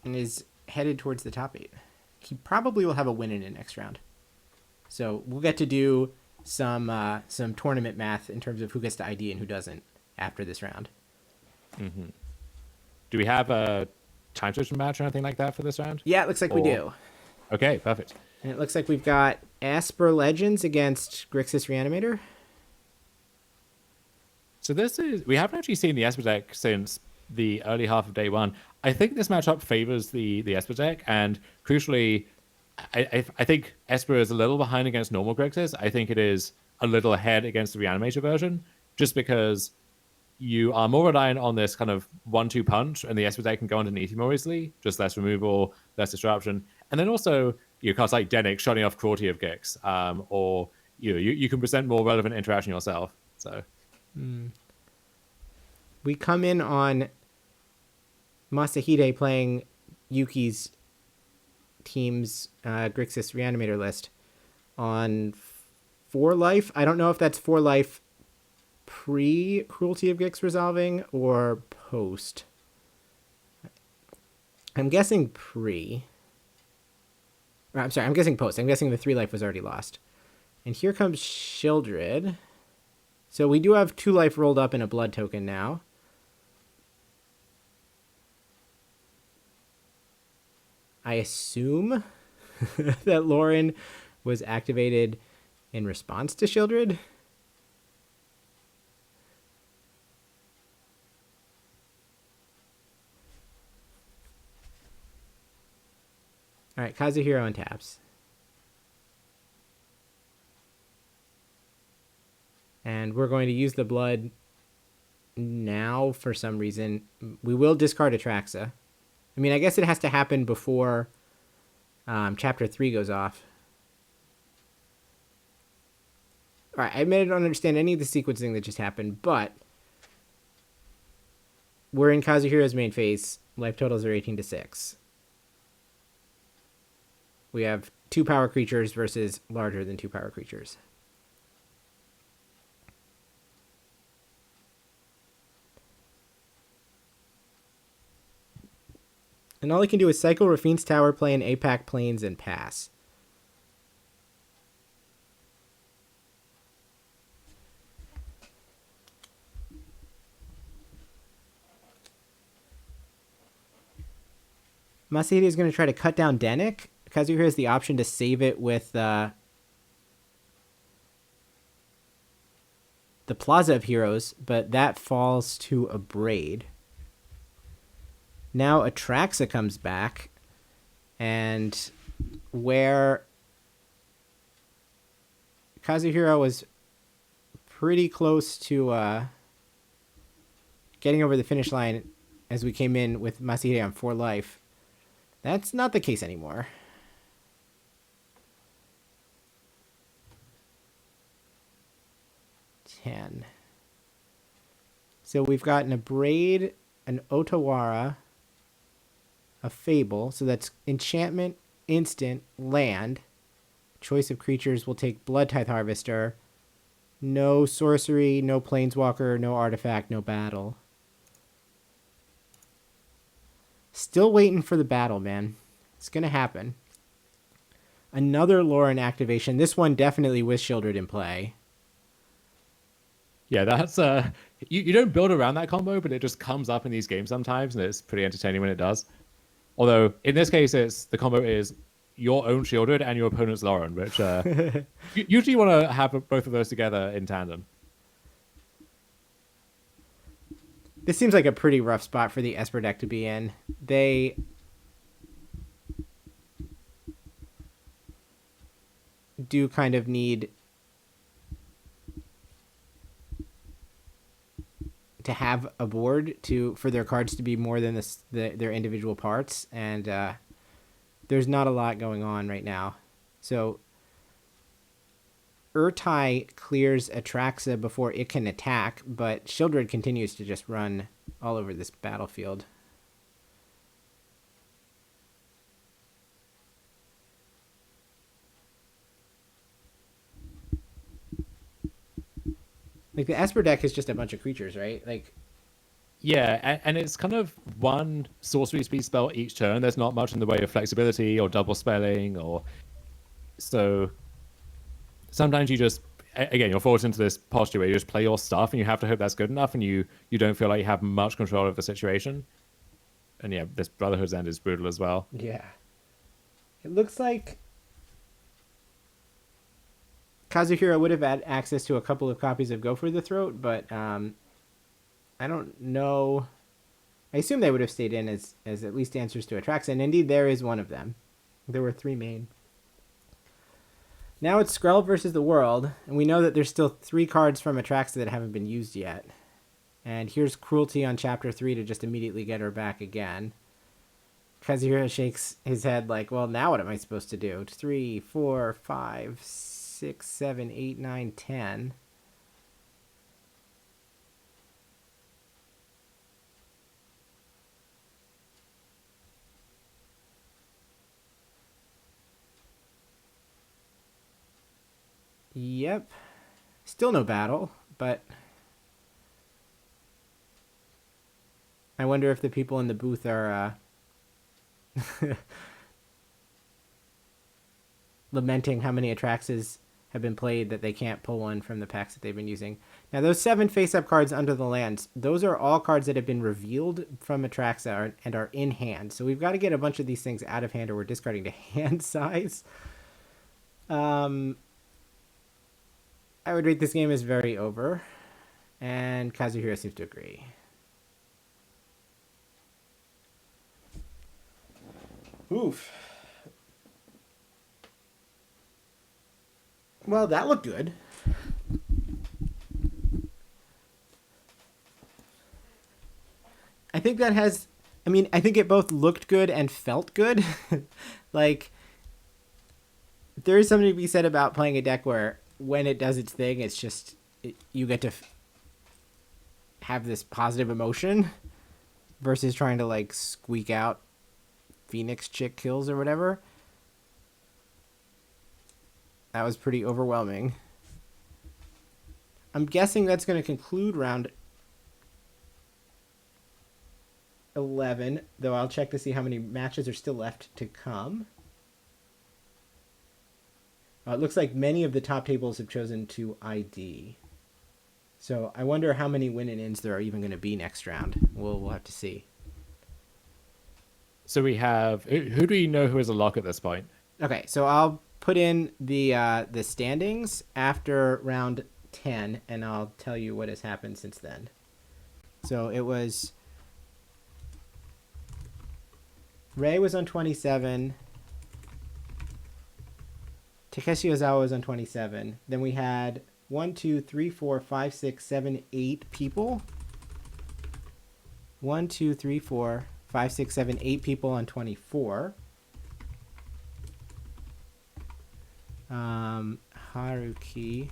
And is headed towards the top 8. He probably will have a win in the next round. So we'll get to do some tournament math in terms of who gets to ID and who doesn't after this round. Mm-hmm. Do we have a time switch match or anything like that for this round? Yeah, it looks like we do. Okay, perfect. And it looks like we've got Esper Legends against Grixis Reanimator. So we haven't actually seen the Esper deck since the early half of day 1. I think this matchup favors the Esper deck, and crucially, I think Esper is a little behind against normal Grixis. I think it is a little ahead against the Reanimator version, just because you are more reliant on this kind of 1-2 punch, and the Esper deck can go underneath you more easily, just less removal, less disruption. And then also, cards like Dennick shutting off Cruelty of Gix, or you can present more relevant interaction yourself. So we come in on Masahide playing Yuki's team's Grixis Reanimator list on 4 life. I don't know if that's 4 life pre-Cruelty of Gix resolving or post. I'm guessing pre. I'm sorry, I'm guessing post. I'm guessing the 3 life was already lost. And here comes Shieldred. So we do have 2 life rolled up in a blood token now. I assume that Lauren was activated in response to Shieldred. All right, Kazuhiro untaps. And we're going to use the blood now for some reason. We will discard Atraxa. I mean, I guess it has to happen before Chapter 3 goes off. All right, I admit I don't understand any of the sequencing that just happened, but we're in Kazuhiro's main phase. Life totals are 18-6. We have 2 power creatures versus larger than 2 power creatures. And all he can do is cycle Rafine's Tower, play an APAC Plains, and pass. Masahide is going to try to cut down Denick. Kazuhiro has the option to save it with the Plaza of Heroes, but that falls to a Braid. Now Atraxa comes back, and where Kazuhiro was pretty close to getting over the finish line as we came in with Masahide on 4 life, that's not the case anymore. So we've got an Abrade, an Otawara, a Fable. So that's enchantment, instant, land. Choice of creatures will take Blood Tithe Harvester. No sorcery, no planeswalker, no artifact, no battle. Still waiting for the battle, man. It's going to happen. Another Lauren activation. This one definitely with Shieldred in play. Yeah, that's you don't build around that combo, but it just comes up in these games sometimes, and it's pretty entertaining when it does. Although in this case, the combo is your own Shieldred and your opponent's Lauren, which usually you want to have both of those together in tandem. This seems like a pretty rough spot for the Esper deck to be in. They do kind of need to have a board for their cards to be more than their individual parts, and there's not a lot going on right now. So Urtai clears Atraxa before it can attack, but Shieldred continues to just run all over this battlefield. Like, the Esper deck is just a bunch of creatures, right? Like, yeah, and it's kind of one sorcery speed spell each turn. There's not much in the way of flexibility or double spelling, or so sometimes you just, again, you're forced into this posture where you just play your stuff and you have to hope that's good enough, and you don't feel like you have much control of the situation. And yeah, this Brotherhood's End is brutal as well. Yeah. It looks like Kazuhiro would have had access to a couple of copies of Go for the Throat, but I don't know. I assume they would have stayed in as at least answers to Atraxa, and indeed there is one of them. There were 3 main. Now it's Skrell versus the World, and we know that there's still 3 cards from Atraxa that haven't been used yet. And here's Cruelty on Chapter 3 to just immediately get her back again. Kazuhiro shakes his head like, well, now what am I supposed to do? 3, 4, 5, 6, 7, 8, 9, 10. Yep. Still no battle, but I wonder if the people in the booth are lamenting how many Atraxas have been played that they can't pull one from the packs that they've been using. Now, those 7 face-up cards under the lands, those are all cards that have been revealed from Atraxa and are in hand. So we've got to get a bunch of these things out of hand, or we're discarding to hand size. I would rate this game as very over, and Kazuhiro seems to agree. Oof. Well, that looked good. I think that has... I mean, I think it both looked good and felt good. Like, there is something to be said about playing a deck where when it does its thing, it's just... you get to have this positive emotion versus trying to, like, squeak out Phoenix chick kills or whatever. That was pretty overwhelming. I'm guessing that's going to conclude round 11, though I'll check to see how many matches are still left to come. It looks like many of the top tables have chosen to ID. So I wonder how many win and ins there are even going to be next round. We'll have to see. So we have... Who do you know who is a lock at this point? Okay, so I'll put in the standings after round 10, and I'll tell you what has happened since then. So it was... Ray was on 27. Takeshi Ozawa was on 27. Then we had 1, 2, 3, 4, 5, 6, 7, 8 people. 1, 2, 3, 4, 5, 6, 7, 8 people on 24. Haruki.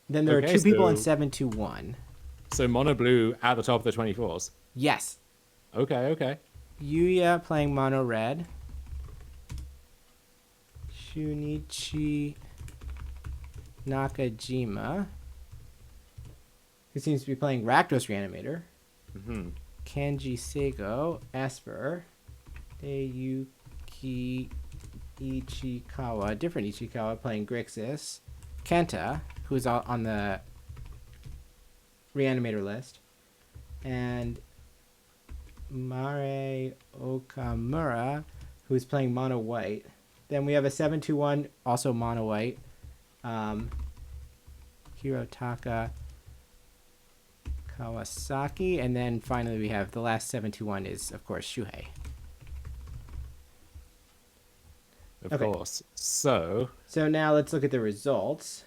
Then there are 2 people on 721. So Mono Blue at the top of the 24s? Yes. Okay. Yuya playing Mono Red. Shunichi Nakajima, who seems to be playing Rakdos Reanimator. Mm-hmm. Kenji Seigo, Esper. Eiyuki Ichikawa, different Ichikawa, playing Grixis. Kenta, who's on the Reanimator list. And Mare Okamura, who's playing Mono White. Then we have a 721, also Mono White. Hirotaka Kawasaki. And then finally we have the last 721 is, of course, Shuhei. Of course. So now let's look at the results.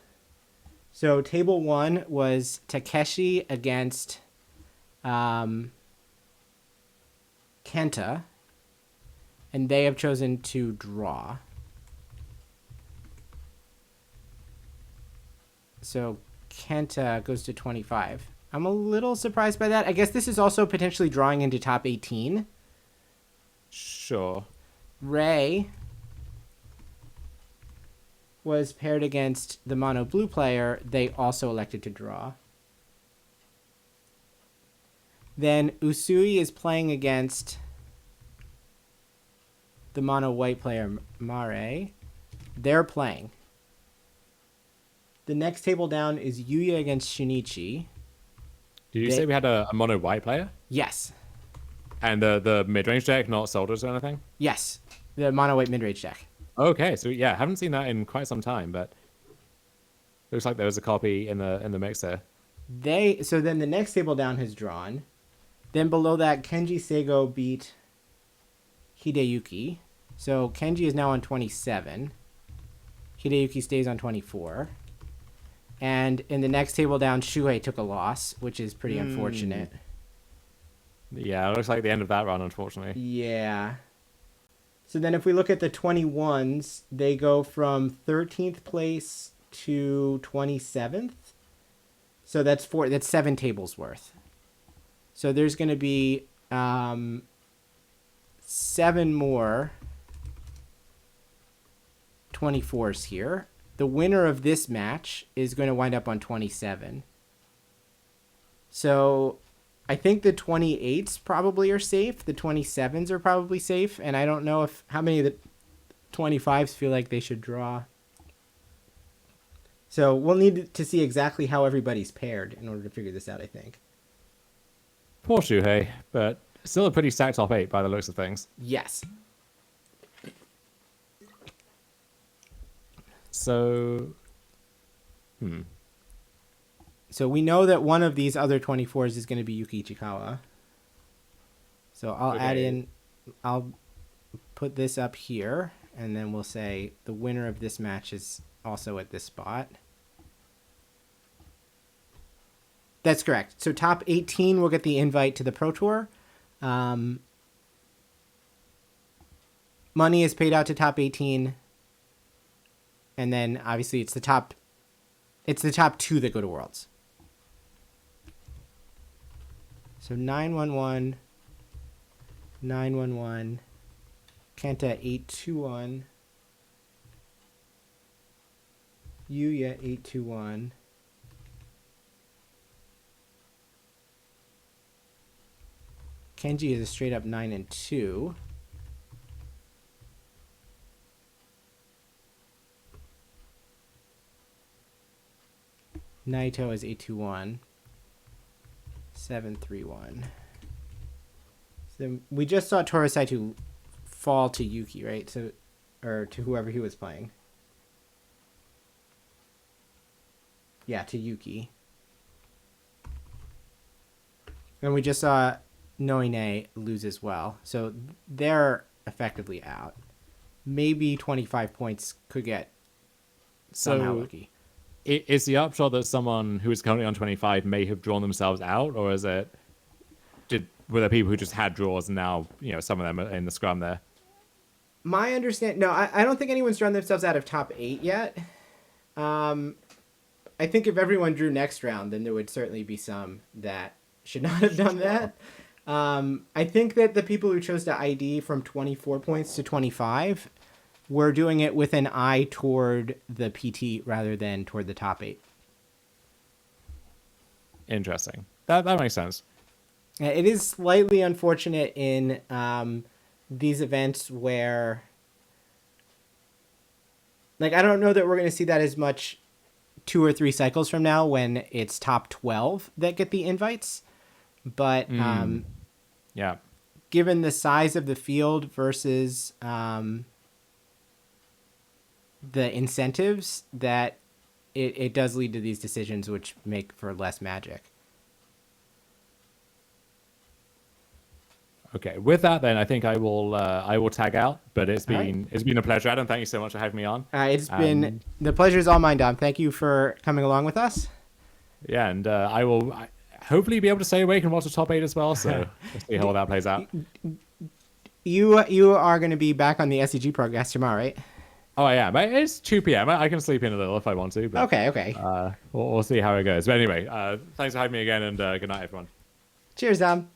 So table 1 was Takeshi against Kenta, and they have chosen to draw. So Kenta goes to 25. I'm a little surprised by that. I guess this is also potentially drawing into top 18. Sure. Ray was paired against the Mono Blue player. They also elected to draw. Then Usui is playing against the Mono White player, Mare. They're playing. The next table down is Yuya against Shinichi. Did you say we had a Mono White player? Yes. And the mid-range deck, not soldiers or anything? Yes. The Mono White mid-range deck. Okay, so yeah, haven't seen that in quite some time, but looks like there was a copy in the mix there. So then the next table down has drawn. Then below that, Kenji Seigo beat Hideyuki. So Kenji is now on 27. Hideyuki stays on 24. And in the next table down, Shuhei took a loss, which is pretty unfortunate. Yeah, it looks like the end of that run, unfortunately. Yeah. So then if we look at the 21s, they go from 13th place to 27th. So that's 7 tables worth. So there's going to be 7 more 24s here. The winner of this match is going to wind up on 27. So I think the 28s probably are safe. The 27s are probably safe. And I don't know how many of the 25s feel like they should draw. So we'll need to see exactly how everybody's paired in order to figure this out, I think. Poor Shuhei, but still a pretty stacked top 8 by the looks of things. Yes. So, So we know that one of these other 24s is going to be Yuki Ichikawa. So I'll add in, I'll put this up here and then we'll say the winner of this match is also at this spot. That's correct. So top 18 will get the invite to the Pro Tour. Money is paid out to top 18, and then obviously it's the top 2 that go to Worlds. So 911, 911, Kenta 821, Yuya 821. Kenji is a straight up 9-2. Naito is 821. 731. So we just saw Toru Saito fall to Yuki, right? So, or to whoever he was playing. Yeah, to Yuki. And we just saw Noine lose as well. So they're effectively out. Maybe 25 points could get somehow lucky. Is the upshot that someone who is currently on 25 may have drawn themselves out, or is it were there people who just had draws and now some of them are in the scrum there? My understanding, no, I don't think anyone's drawn themselves out of top 8 yet. I think if everyone drew next round, then there would certainly be some that should not have done that. I think that the people who chose to ID from 24 points to 25 were doing it with an eye toward the PT rather than toward the top 8. Interesting. That makes sense. It is slightly unfortunate in these events where, like, I don't know that we're going to see that as much 2 or 3 cycles from now when it's top 12 that get the invites. But yeah, given the size of the field versus the incentives, that it does lead to these decisions which make for less magic. Okay, with that then, I think I will tag out. But it's been a pleasure, Adam. Thank you so much for having me on. It's been the pleasure is all mine, Dom. Thank you for coming along with us. Yeah, and I will hopefully be able to stay awake and watch the top 8 as well. So let's see how that plays out. You are going to be back on the SEG podcast tomorrow, right? Oh, yeah. It's 2 p.m. I can sleep in a little if I want to. But, okay. We'll see how it goes. But anyway, thanks for having me again, and good night, everyone. Cheers, Dom.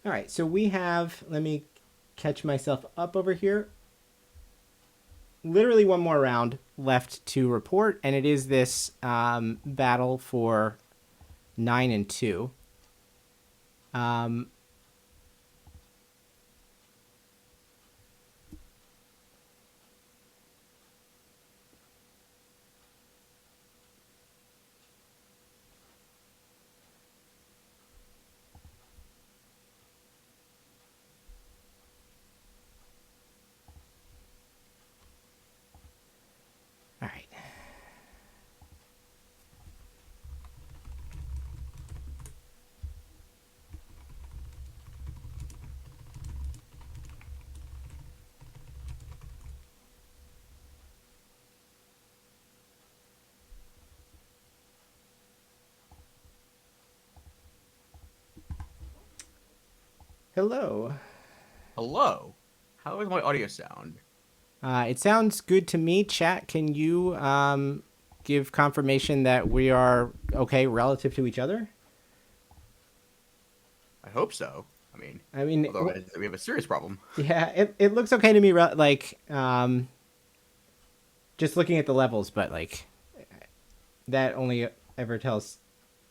All right, so we have, let me catch myself up over here. Literally one more round left to report, and it is this battle for 9-2. All right. Hello. Hello. How is my audio sound? It sounds good to me. Chat, can you give confirmation that we are okay relative to each other? I hope so. I mean, otherwise we have a serious problem. Yeah, it looks okay to me. Just looking at the levels, but like that only ever tells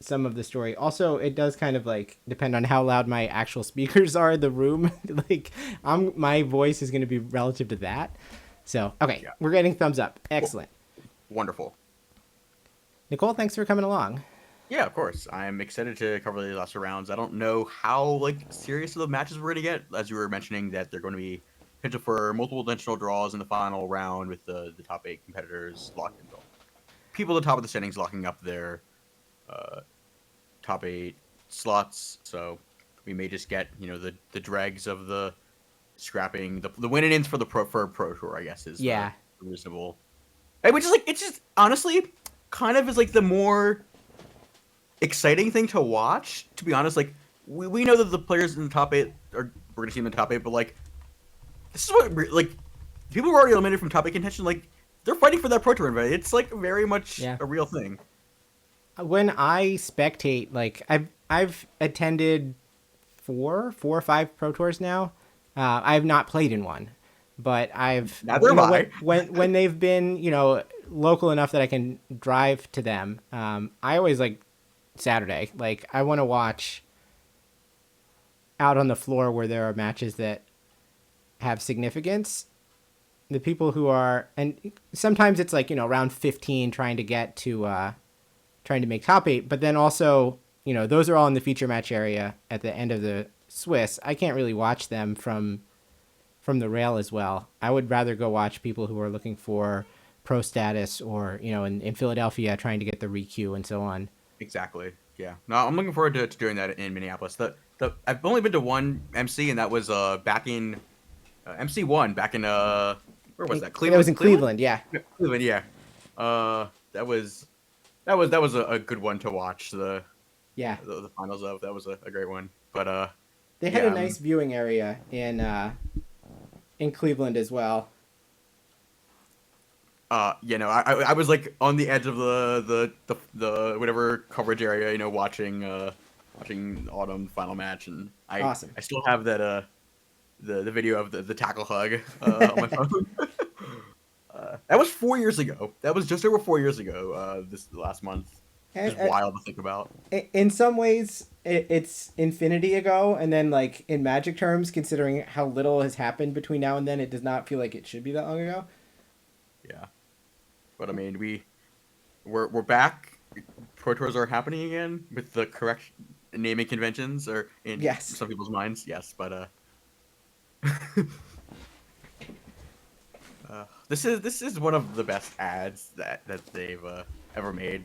some of the story. Also, it does kind of like depend on how loud my actual speakers are in the room. My voice is going to be relative to that. So, okay, yeah. We're getting thumbs up. Excellent. Wonderful. Nicole, thanks for coming along. Yeah, of course. I'm excited to cover the last rounds. I don't know how serious of the matches we're going to get, as you were mentioning that they're going to be potential for multiple dimensional draws in the final round with the top 8 competitors locked in. People at the top of the standings locking up their top 8 slots. So we may just get the dregs of the scrapping the win-ins for pro tour. I guess is the reasonable. Which is like it's just honestly kind of is like the more exciting thing to watch. To be honest, like we know that the players in the top 8 we're gonna see them in the top 8, but like this is what like people who are already eliminated from top 8 contention, like they're fighting for that pro tour invite. It's like very much a real thing. When I spectate, like I've attended four or five pro tours now. I have not played in one, but I've when they've been local enough that I can drive to them. I always like Saturday. Like I want to watch out on the floor where there are matches that have significance. The people who are, and sometimes it's like round 15 trying to get to trying to make top 8, but then also those are all in the feature match area at the end of the Swiss. I can't really watch them from the rail as well. I would rather go watch people who are looking for pro status or in Philadelphia trying to get the requeue and so on. Exactly. Yeah. No, I'm looking forward to doing that in Minneapolis. I've only been to one MC, and that was back in MC1 back in where was that? Cleveland. That was in Cleveland. Yeah. Cleveland. Yeah. That was a good one to watch. The finals of that was a great one. But they had a nice viewing area in Cleveland as well. I was like on the edge of the whatever coverage area, watching Autumn final match, and I still have that the video of the tackle hug on my phone. That was 4 years ago. That was just over 4 years ago. This last month. It's wild to think about. In some ways, it's infinity ago, and then like in Magic terms, considering how little has happened between now and then, it does not feel like it should be that long ago. Yeah, but I mean, we're back. Pro Tours are happening again with the correct naming conventions, or in some people's minds. Yes, but this is one of the best ads that they've ever made.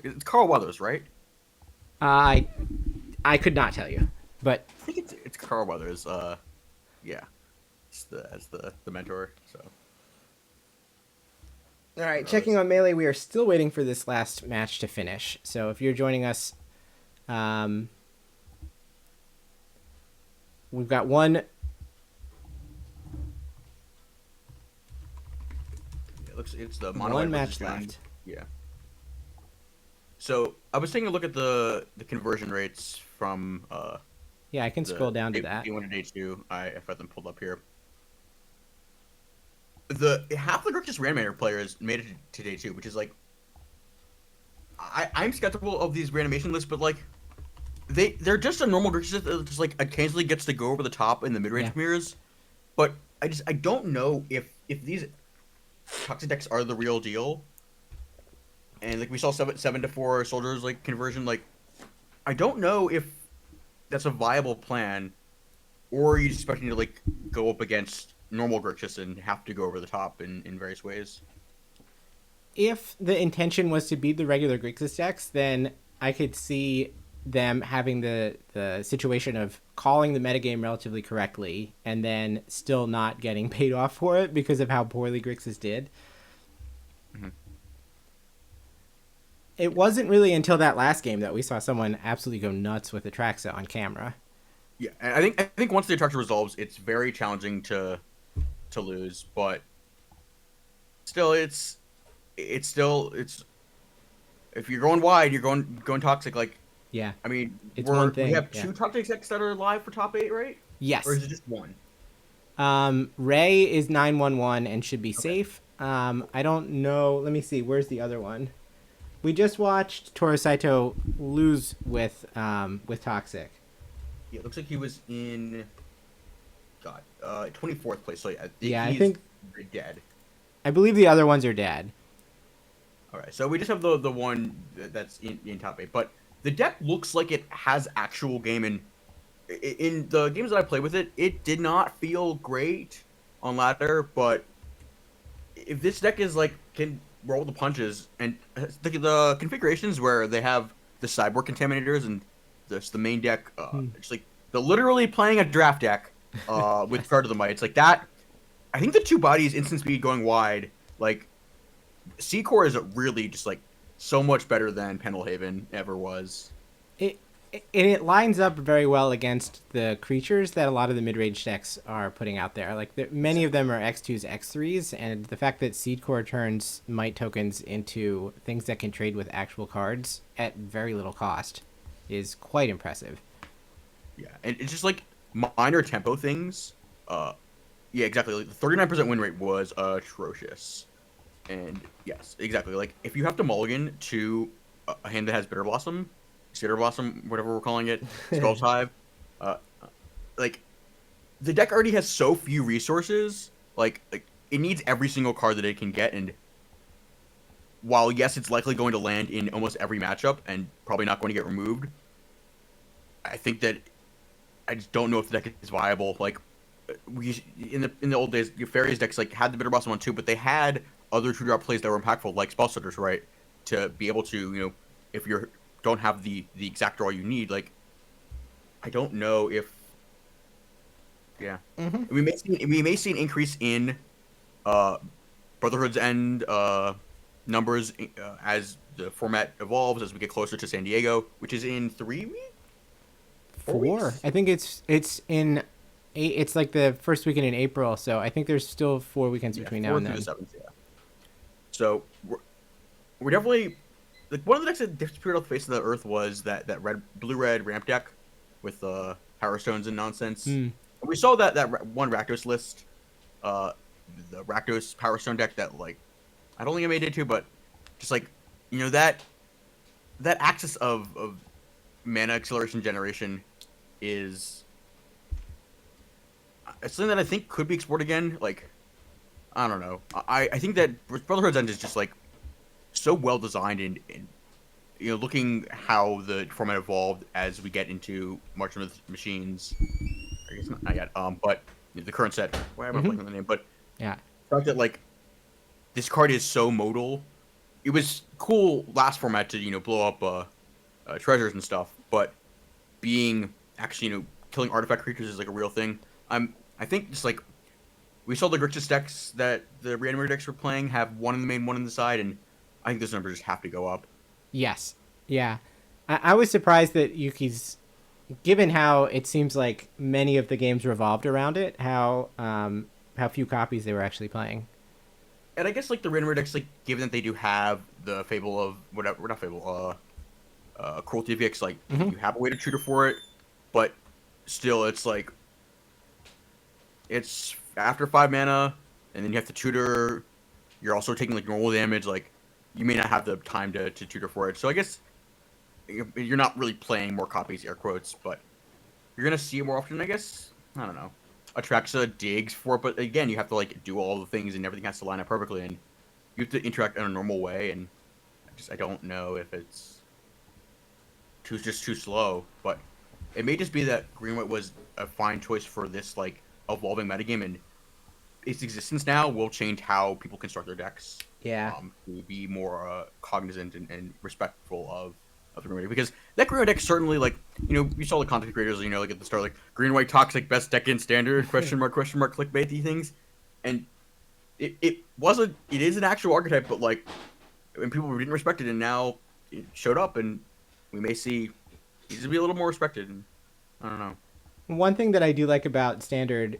It's Carl Weathers, right? I could not tell you, but I think it's Carl Weathers. Yeah, as the mentor. So. All right, checking on Melee, we are still waiting for this last match to finish. So if you're joining us, we've got one. It's the one match left. Yeah. So I was taking a look at the conversion rates from. Yeah, I can scroll down to that. D1 to D2. I've got them pulled up here. The half the Grixis Reanimator players made it to day 2, which is like I'm skeptical of these reanimation lists, but like they're just a normal Grixis that just like occasionally gets to go over the top in the mid range mirrors. But I don't know if these toxic decks are the real deal. And like we saw 7 to 4 soldiers like conversion, like I don't know if that's a viable plan, or are you just expecting to like go up against normal Grixis and have to go over the top in various ways. If the intention was to beat the regular Grixis decks, then I could see them having the situation of calling the metagame relatively correctly and then still not getting paid off for it because of how poorly Grixis did. Mm-hmm. It wasn't really until that last game that we saw someone absolutely go nuts with Atraxa on camera. Yeah, and I think once the Atraxa resolves, it's very challenging to lose, but still it's if you're going wide, you're going toxic. Like I mean, it's one thing. We have 2 toxic decks that are live for top 8, right? Yes. Or is it just 1? Ray is 911 and should be safe. I don't know. Let me see. Where's the other one? We just watched Toru Saito lose with toxic. Yeah, it looks like he was in 24th place. So I think dead. I believe the other ones are dead. All right, so we just have the one that's in top 8, but the deck looks like it has actual game. And in the games that I played with it, it did not feel great on ladder. But if this deck is like roll the punches, and the configurations where they have the cyborg contaminators and the main deck, it's like they're literally playing a draft deck with Card of the Might. It's like that. I think the two bodies, instant speed going wide, like C-Core is really just like so much better than Pendelhaven ever was. It lines up very well against the creatures that a lot of the mid-range decks are putting out there. Like many of them are X2s, X3s, and the fact that Seed Core turns Might tokens into things that can trade with actual cards at very little cost is quite impressive. Yeah, and it's just like minor tempo things. Yeah, exactly. Like the 39% win rate was atrocious. And yes, exactly. Like if you have to mulligan to a hand that has Bitter Blossom, Cedar Blossom, whatever we're calling it, Skull's Hive, like the deck already has so few resources. Like it needs every single card that it can get, and while yes, it's likely going to land in almost every matchup and probably not going to get removed, I think that I just don't know if the deck is viable. Like we in the old days, Fairies decks like had the Bitter Blossom on too, but they had other 2-drop plays that were impactful, like Spellstutters, right? To be able to, if you don't have the exact draw you need, like I don't know if we may see an increase in Brotherhood's End numbers as the format evolves, as we get closer to San Diego, which is in 3 weeks. 4. I think it's in. It's like the first weekend in April, so I think there's still 4 weekends between now and then. 4th through the 7th, yeah. So we're definitely like one of the decks that disappeared off the face of the earth was that blue-red ramp deck with Power Stones and nonsense. We saw that one Rakdos list, the Rakdos Power Stone deck that like I don't think I made it to, but just like that axis of mana acceleration generation is it's something that I think could be explored again. Like I don't know. I think that Brotherhood's End is just like so well designed and looking how the format evolved as we get into March of the Machines. I guess not yet. But the current set. Why am I blanking on the name? But yeah, the fact that like this card is so modal. It was cool last format to blow up treasures and stuff, but being actually killing artifact creatures is like a real thing. I think just like we saw the Grixis decks that the Reanimator decks were playing have one in the main, one in the side, and I think those numbers just have to go up. Yes. Yeah. I was surprised that Yuki's, given how it seems like many of the games revolved around it, how few copies they were actually playing. And I guess like the Reanimator decks, like given that they do have the Fable of whatever, not Fable, Cruelty VX, like you have a way to tutor for it, but still it's like it's after 5 mana, and then you have to tutor. You're also taking like normal damage. Like you may not have the time to tutor for it. So I guess you're not really playing more copies, air quotes, but you're gonna see it more often. I guess I don't know. Atraxa digs for it, but again, you have to like do all the things, and everything has to line up perfectly, and you have to interact in a normal way. And I don't know if it's too slow, but it may just be that Green-White was a fine choice for this like evolving metagame, and its existence now will change how people construct their decks. Yeah. To be more cognizant and respectful of the Green-White, because that Green-White deck certainly like you saw the content creators like at the start like Green-White toxic best deck in standard question mark clickbaity things, and it is an actual archetype, but like when people didn't respect it, and now it showed up, and we may see it needs to be a little more respected. And I don't know. One thing that I do like about standard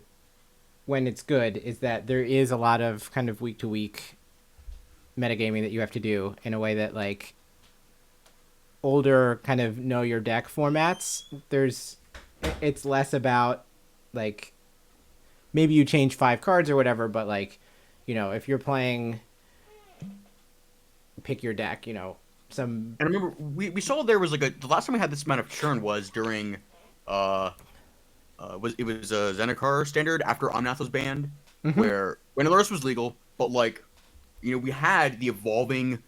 when it's good is that there is a lot of kind of week to week metagaming that you have to do in a way that like older kind of know your deck formats, it's less about like maybe you change 5 cards or whatever, but like if you're playing pick your deck, some. And I remember we saw there was like the last time we had this amount of churn was during was Zendikar standard after Omnath was banned, where Renalaris was legal, but like we had the evolving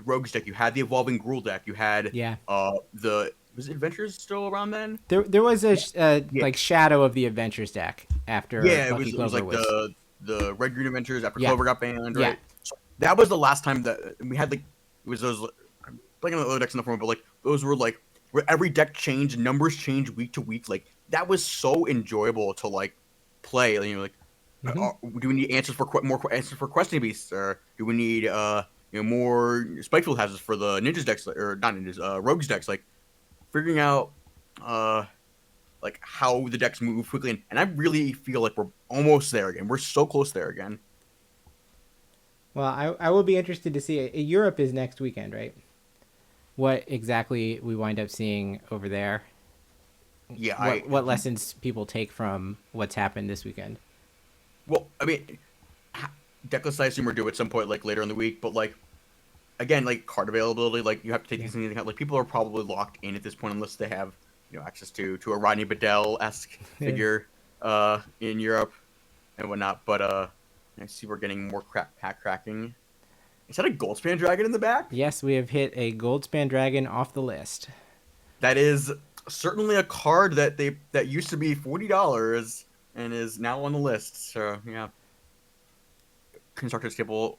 Rogues deck, you had the evolving Gruul deck, you had was Adventures still around then? There was a like shadow of the Adventures deck after it was like the Red Green Adventures after Clover got banned, right? So that was the last time that we had like it was those. I'm playing on the other decks in the format, but like those were like where every deck changed, numbers changed week to week. Like that was so enjoyable to like play. You know, like do we need answers for more answers for questing beasts, or do we need more spiteful hazards for the ninjas decks or not ninjas rogues decks? Like figuring out like how the decks move quickly, and I really feel like we're almost there again. We're so close there again. Well, I will be interested to see it. Europe is next weekend, right? What exactly we wind up seeing over there? Yeah, what lessons people take from what's happened this weekend? Well, I mean, decklist I assume we're due at some point like later in the week, but like again, like card availability, like you have to take these things into account. Like people are probably locked in at this point unless they have access to a Rodney Bedell-esque figure in Europe and whatnot. But I see we're getting more pack cracking. Is that a Goldspan Dragon in the back? Yes, we have hit a Goldspan Dragon off the list. That is certainly a card that used to be $40 and is now on the list. So yeah. Constructor staple,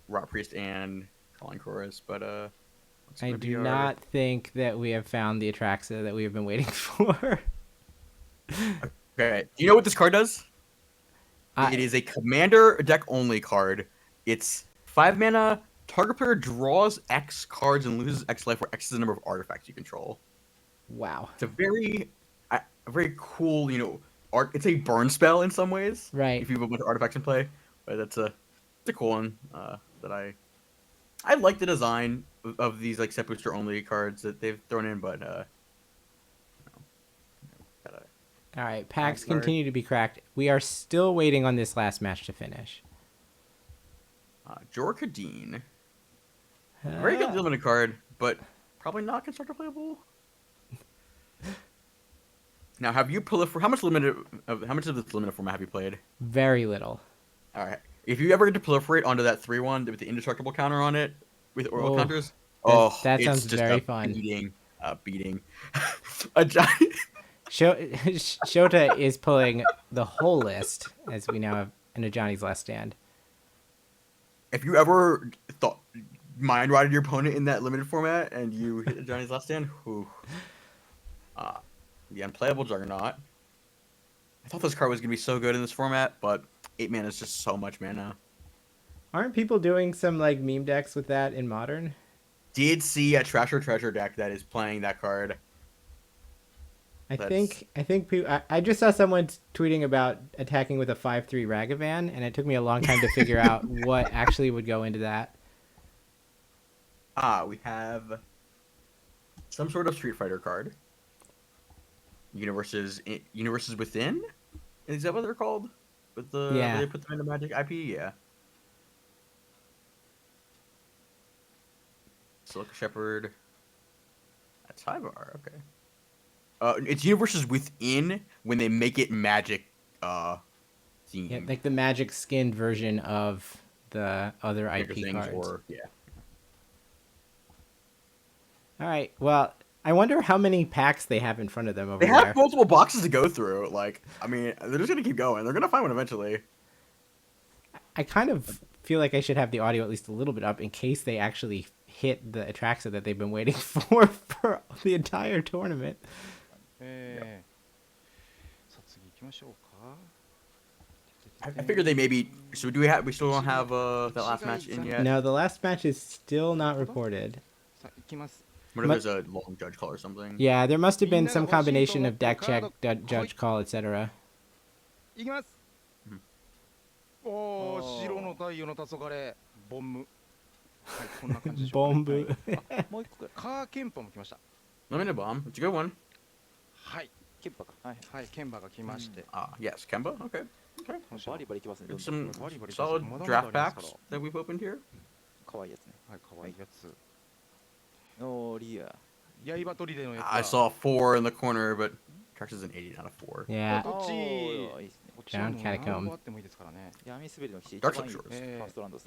Rot Priest and Calling Chorus, but I do not think that we have found the Atraxa that we have been waiting for. Okay, do you know what this card does? It is a commander deck only card. It's 5 mana. Target player draws X cards and loses X life, where X is the number of artifacts you control. Wow, it's a very cool, it's a burn spell in some ways, right? If you have a bunch of artifacts in play, but it's a cool one that I like the design of these like set booster only cards that they've thrown in, but all right, packs continue to be cracked. We are still waiting on this last match to finish. Jorkadine, very good limited card, but probably not constructor playable. Now, have you how much of this limited format have you played? Very little. All right. If you ever get to proliferate onto that 3/1 with the indestructible counter on it, with oral counters, that sounds very fun. Beating. A giant. Shota is pulling the whole list, as we now have in a Johnny's Last Stand. If you ever mind rided your opponent in that limited format and you hit a Johnny's Last Stand, the unplayable Juggernaut. I thought this card was going to be so good in this format, but 8 mana is just so much mana. Aren't people doing some like meme decks with that in Modern? Did see a Trash or Treasure deck that is playing that card. I think people, I just saw someone tweeting about attacking with a 5/3 Ragavan, and it took me a long time to figure out what actually would go into that. We have some sort of Street Fighter card. Universes Within? Is that what they're called? With the where they put them into Magic IP? Yeah. Silk Shepherd. That's Tyvar, okay. It's Universes Within when they make it Magic themed. Yeah, like the Magic skinned version of the other IP cards. All right, well, I wonder how many packs they have in front of them over there. They have multiple boxes to go through. Like, I mean, they're just going to keep going. They're going to find one eventually. I kind of feel like I should have the audio at least a little bit up in case they actually hit the Atraxa that they've been waiting for the entire tournament. I figured they maybe. So we still don't have that last match in yet? No, the last match is still not reported. What if there's a long judge call or something? Yeah, there must have been some combination of deck check, judge call, etc. Bomb. Limited bomb. It's a good one. Yes, Kemba. Okay. There's some solid draft packs that we've opened here. I saw 4 in the corner, but Trax is an 80, not a 4. Yeah. Down Catacomb. Dark Slip Shores.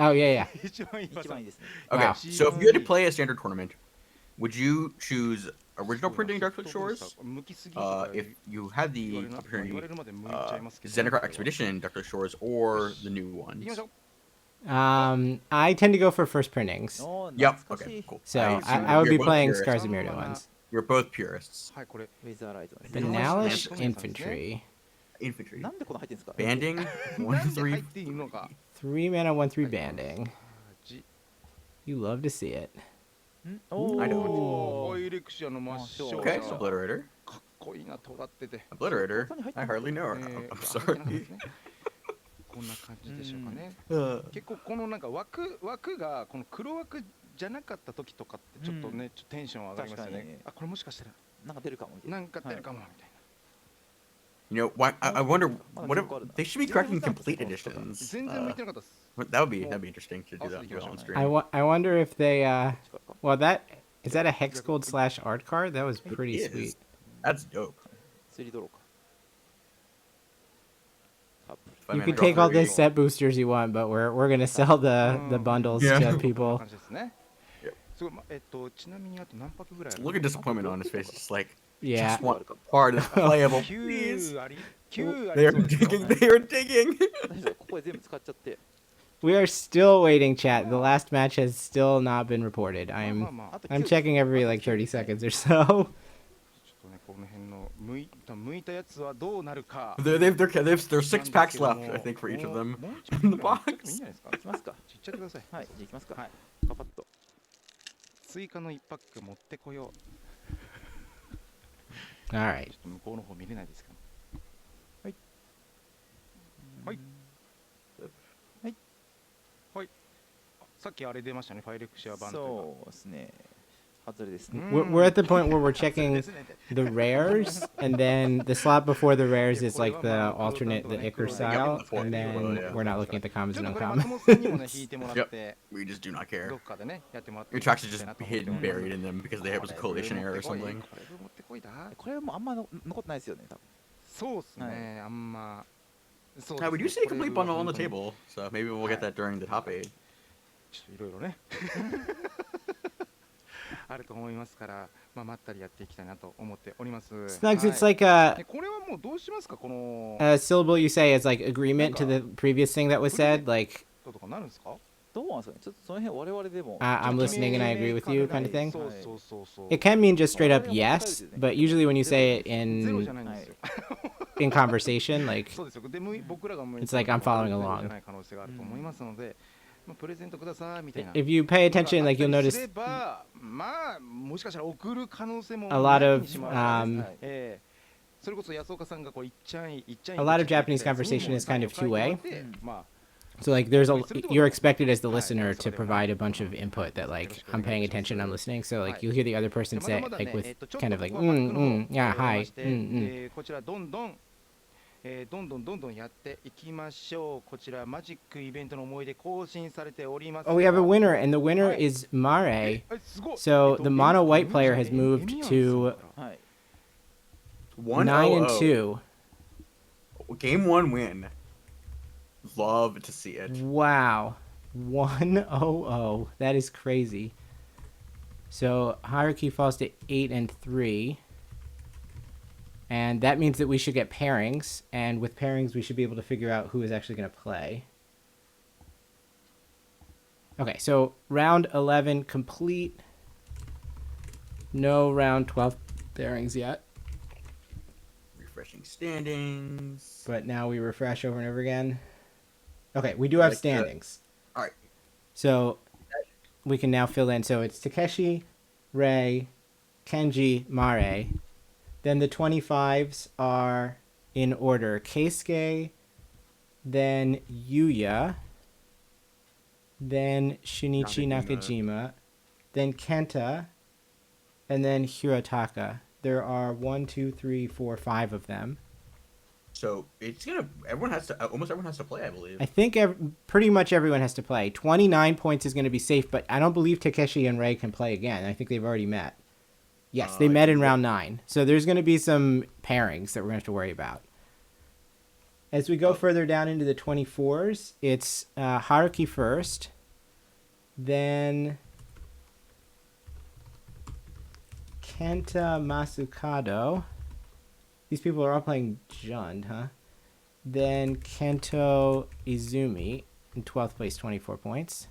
Oh, yeah. Okay, Wow. so if you had to play a standard tournament, would you choose original printing Dark Slip Shores? If you had the opportunity, Zendikar Expedition Dark Slip Shores, or the new ones? I tend to go for first printings. Yep. Okay. Cool. So I would be playing Scars of Mirrodin ones. We're both purists. Banalish Infantry. Infantry. Banding. 1/3. 3 mana 1/3 banding. You love to see it. I know. Okay, Obliterator. Obliterator. I hardly know her. I'm sorry. こんな感じでしょうかね。結構このなんか枠がこの黒枠じゃなかった時とかってちょっとね、ちょっとテンション上がりますよね。あ、これもしかしたらなんか出るかもみたいな。You know, why? I wonder what if they should be correcting complete editions. That would be interesting to do that on stream. I wonder if they well is that a hex gold / art card? That was pretty sweet. That's dope. You can take all the set boosters you want, but we're gonna sell the bundles to people. Look at disappointment on his face. It's like, yeah, just want part of the playable. Please. They are digging. They are digging. We are still waiting, chat. The last match has still not been reported. I'm checking every like 30 seconds or so. There's 6 packs left, I think, for each of them in the box. 追加の1パック持ってこよう。Alright. 向こうの方見れないですか。はい。はい。はい。はい。さっきあれ出ましたね。ファイレクシア版。そうですね。We're at the point where we're checking the rares, and then the slot before the rares is like the alternate, the Icar style, and then we're not looking at the commons and uncommons. Yep. We just do not care. Your tracks are just hidden, buried in them because there was a collation error or something. これもあんま残ってないですよね、多分。そうですね。あんま。We do see a complete bundle on the table, so maybe we'll get that during the top 8. ちょっといろいろね。あると思いますから、まあまったりやっていきたいなと思っております。Snugs, it's like a これはもうどうしますかこの a syllable you say is like agreement to the previous thing that was said, like とかなるんですか？どうなんですかね。ちょっとその辺我々でも I'm listening and I agree with you kind of thing. そうそうそうそう。It can mean just straight up yes, but usually when you say it in conversation, like そうですよ。で僕らが it's like I'm following along. じゃない可能性があると思いますので。プレゼントくださいみたいな。 If you pay attention, like you'll notice まあもしかしたら送る可能性も a lot of それこそ安岡さんがこういっちゃい a lot of Japanese conversation is kind of two-way. So like there's you're expected as the listener to provide a bunch of input that like I'm paying attention, I'm listening. So like you'll hear the other person say like with kind of like yeah, hi. こちらどんどんやっていきましょう。こちらマジックイベントの思い出更新されております。Oh, we have a winner, and the winner is Mare. So the mono white player has moved to 9-2. Game 1 win. Love to see it. Wow, 1-0. That is crazy. So hierarchy falls to 8-3. And that means that we should get pairings, and with pairings we should be able to figure out who is actually going to play. Okay, so round 11 complete. No round 12 pairings yet. Refreshing standings. But now we refresh over and over again. Okay, we do have standings. All right. So we can now fill in. So it's Takeshi, Rei, Kenji, Mare. Then the 25s are in order. Keisuke, then Yuya, then Shinichi Nakajima, then Kenta, and then Hirotaka. There are 1, 2, 3, 4, 5 of them. So it's almost everyone has to play, I believe. I think pretty much everyone has to play. 29 points is going to be safe, but I don't believe Takeshi and Rei can play again. I think they've already met. Yes, they met in round 9. So there's going to be some pairings that we're going to have to worry about. As we go further down into the 24s, it's Haruki first. Then Kenta Masukado. These people are all playing Jund, huh? Then Kento Izumi. In 12th place, 24 points.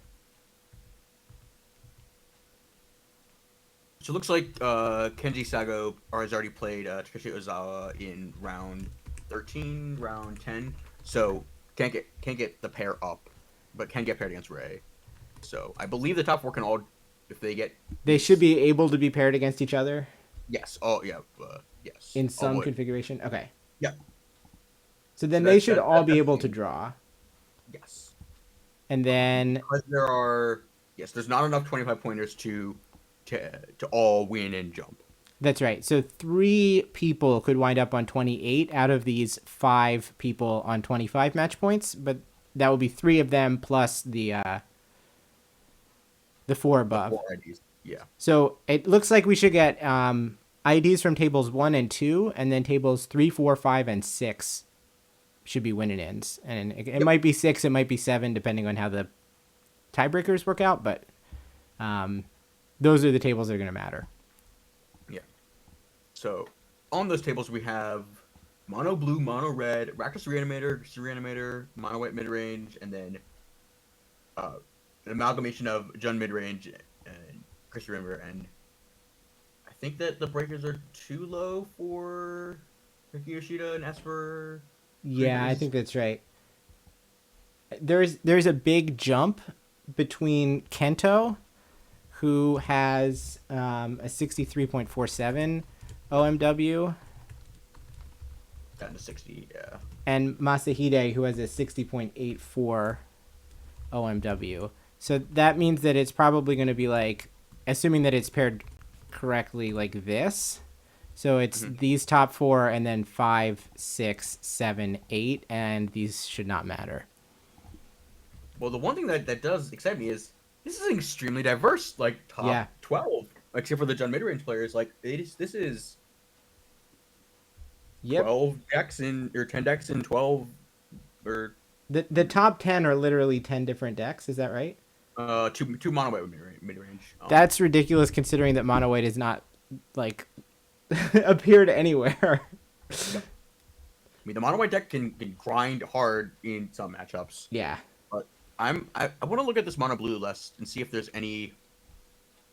So it looks like Kenji Sago has already played Takeshi Ozawa in round 13, round 10. So can't get the pair up, but can get paired against Ray. So I believe the top four can all, if they get. They should be able to be paired against each other. Yes. Oh yeah. Yes. In some configuration. Okay. Yeah. So then they should all be able to draw. Yes. And then because there's not enough 25 pointers to all win and jump. That's right. So 3 people could wind up on 28 out of these 5 people on 25 match points, but that will be 3 of them plus the 4 above. The 4 IDs. Yeah. So it looks like we should get IDs from tables 1 and 2, and then tables 3, 4, 5, and 6 should be win and ends. And it might be 6, it might be 7, depending on how the tiebreakers work out, but those are the tables that are going to matter. Yeah. So on those tables we have mono blue, mono red, Rakdos Reanimator, mono white mid range, and then an amalgamation of Jun mid range and Chris River. And I think that the breakers are too low for Riki Yoshida and Esper. Yeah, I think that's right. There's a big jump between Kento, who has a 63.47 OMW. Down to 60, yeah. And Masahide, who has a 60.84 OMW. So that means that it's probably going to be like, assuming that it's paired correctly like this. So it's these top 4 and then 5, 6, 7, 8, and these should not matter. Well, the one thing that does excite me is this is an extremely diverse, like, top 12, except for the Jun mid-range players. Like, this is 12 decks or 10 decks in 12, or the top 10 are literally 10 different decks. Is that right? Two mono white mid-range. That's ridiculous considering that mono white is not like appeared anywhere. I mean, the mono white deck can grind hard in some matchups. Yeah. I want to look at this mono blue list and see if there's any.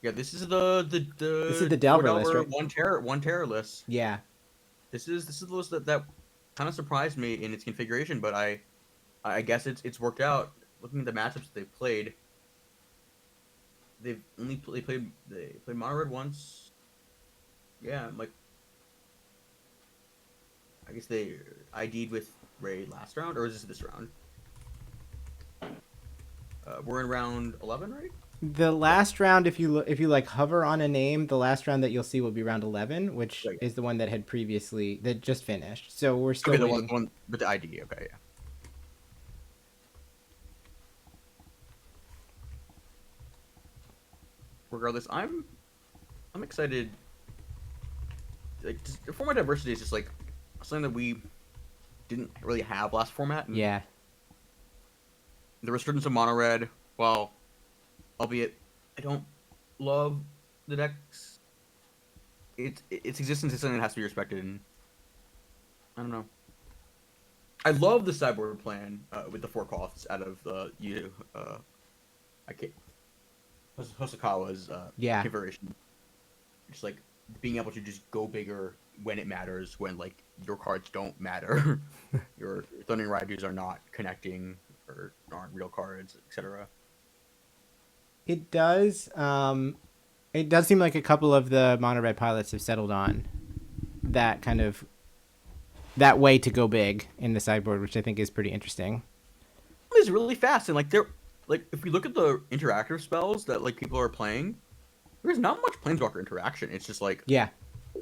Yeah, this is the this is the Delver list, right? one terror list. Yeah. This is the list that kind of surprised me in its configuration, but I guess it's worked out. Looking at the matchups they've played, they played mono red once. Yeah, like I guess they ID'd with Ray last round, or is this round? We're in round 11, right? The last round, if you like hover on a name, the last round that you'll see will be round 11, which is the one that just finished. So we're still waiting. The one with the ID. Okay, yeah. Regardless, I'm excited. Like, the format diversity is just like something that we didn't really have last format. And yeah. The resurgence of mono red, while albeit I don't love the decks, its existence is something that has to be respected. And I don't know. I love the sideboard plan with the 4 costs out of Hosokawa's configuration. Just like being able to just go bigger when it matters, when like your cards don't matter, your Thundering Raidus are not connecting or aren't real cards, etc. It does. It does seem like a couple of the mono red pilots have settled on that way to go big in the sideboard, which I think is pretty interesting. It's really fast, and if we look at the interactive spells that like people are playing, there's not much planeswalker interaction. It's just like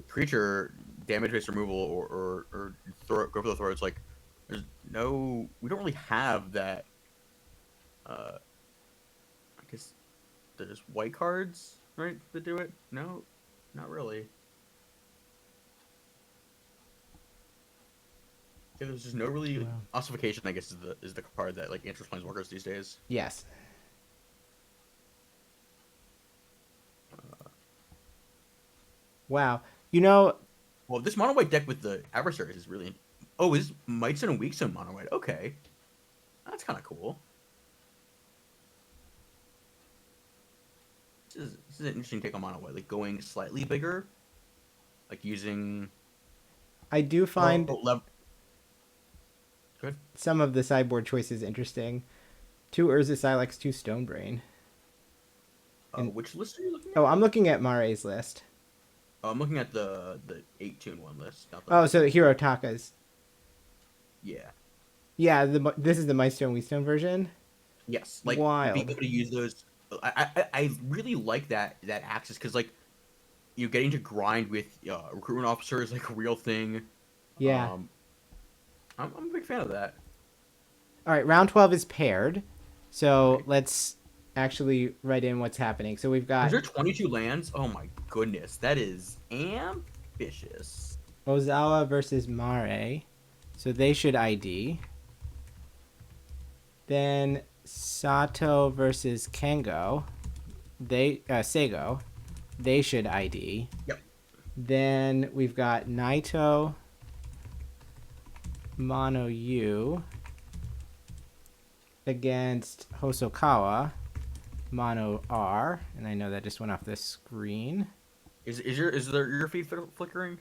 creature damage-based removal or go for the throw. It's like we don't really have that. I guess there's white cards, right, that do it. No, not really. Yeah, there's just no really ossification. I guess is the card that like interests planeswalkers these days. Yes. Wow. Well, this mono white deck with the adversaries is really. Oh, is Mightson and Weakson mono white? Okay, that's kind of cool. this is an interesting take on Mono White, like going slightly bigger, like using. I do find Good. some of the sideboard choices interesting. 2 Urza Silex, 2 Stonebrain. Which list are you looking at? Oh, I'm looking at Mare's list. Oh, I'm looking at the 8-tune one list. Oh, so Hirotaka's. Yeah. Yeah, this is the My Stone, We Stone version? Yes. Like, wild. being able to use those. I really like that axis, because, like, you're getting to grind with recruitment officer is, like, a real thing. Yeah. I'm a big fan of that. All right, round 12 is paired. So let's actually write in what's happening. So we've got... Is there 22 lands? Oh my goodness, that is ambitious. Ozawa versus Mare. So they should ID. Then Sato versus Kengo. Seigo. They should ID. Yep. Then we've got Naito, Mono U against Hosokawa, Mono R, and I know that just went off the screen. Is your feed flickering?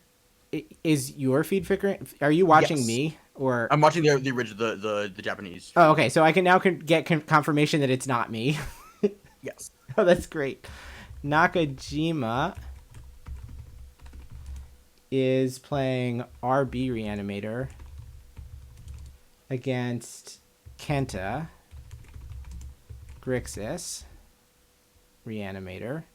Is your feed flickering? Are you watching Yes. me or? I'm watching the original, the Japanese. Oh, okay. So I can now get confirmation that it's not me. Yes. Oh, that's great. Nakajima is playing RB Reanimator against Kenta Grixis Reanimator.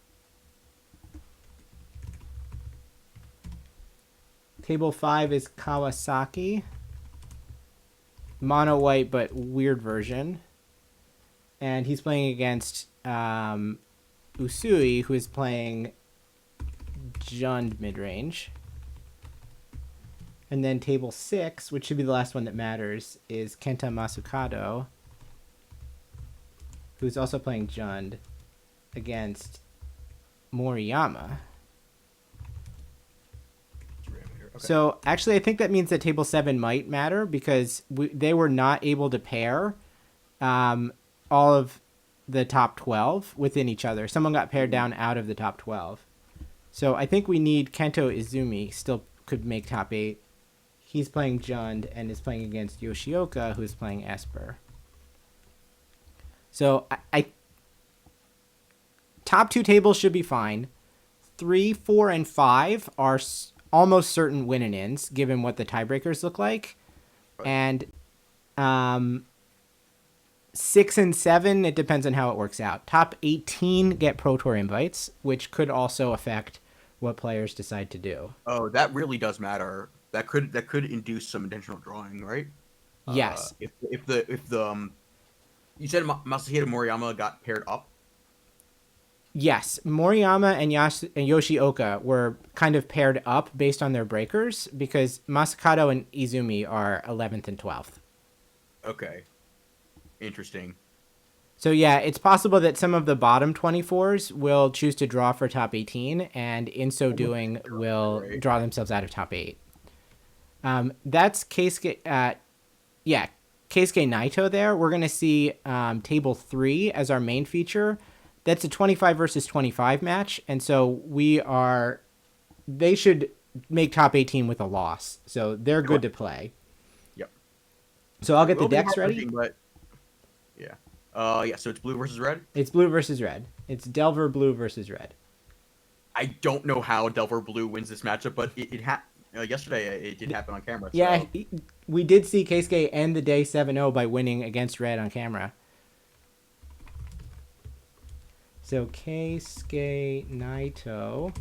Table 5 is Kawasaki. Mono white, but weird version. And he's playing against Usui, who is playing Jund midrange. And then table 6, which should be the last one that matters, is Kenta Masukado, who's also playing Jund, against Moriyama. Okay. So actually, I think that means that table 7 might matter because they were not able to pair all of the top 12 within each other. Someone got paired down out of the top 12. So I think we need Kento Izumi, still could make top 8. He's playing Jund and is playing against Yoshioka, who's playing Esper. So I top 2 tables should be fine. 3, 4, and 5 are almost certain win and ins, given what the tiebreakers look like. And 6 and 7, it depends on how it works out. Top 18 get Pro Tour invites, which could also affect what players decide to do. Oh, that really does matter. That could induce some intentional drawing, right? Yes. If the you said Masahiro Moriyama got paired up. Yes, Moriyama and Yoshioka were kind of paired up based on their breakers because Masakado and Izumi are 11th and 12th. Okay. Interesting. So yeah, it's possible that some of the bottom 24s will choose to draw for top 18 and in so doing will draw themselves out of top 8. That's Keisuke Naito there. We're going to see table 3 as our main feature. That's a 25 versus 25 match, and so they should make top 18 with a loss. So they're good to play. Yep. So I'll get the decks ready. But yeah. So it's blue versus red? It's blue versus red. It's Delver blue versus red. I don't know how Delver blue wins this matchup, but yesterday it did happen on camera. So. Yeah, we did see Keisuke end the day 7-0 by winning against red on camera. So Keisuke Naito,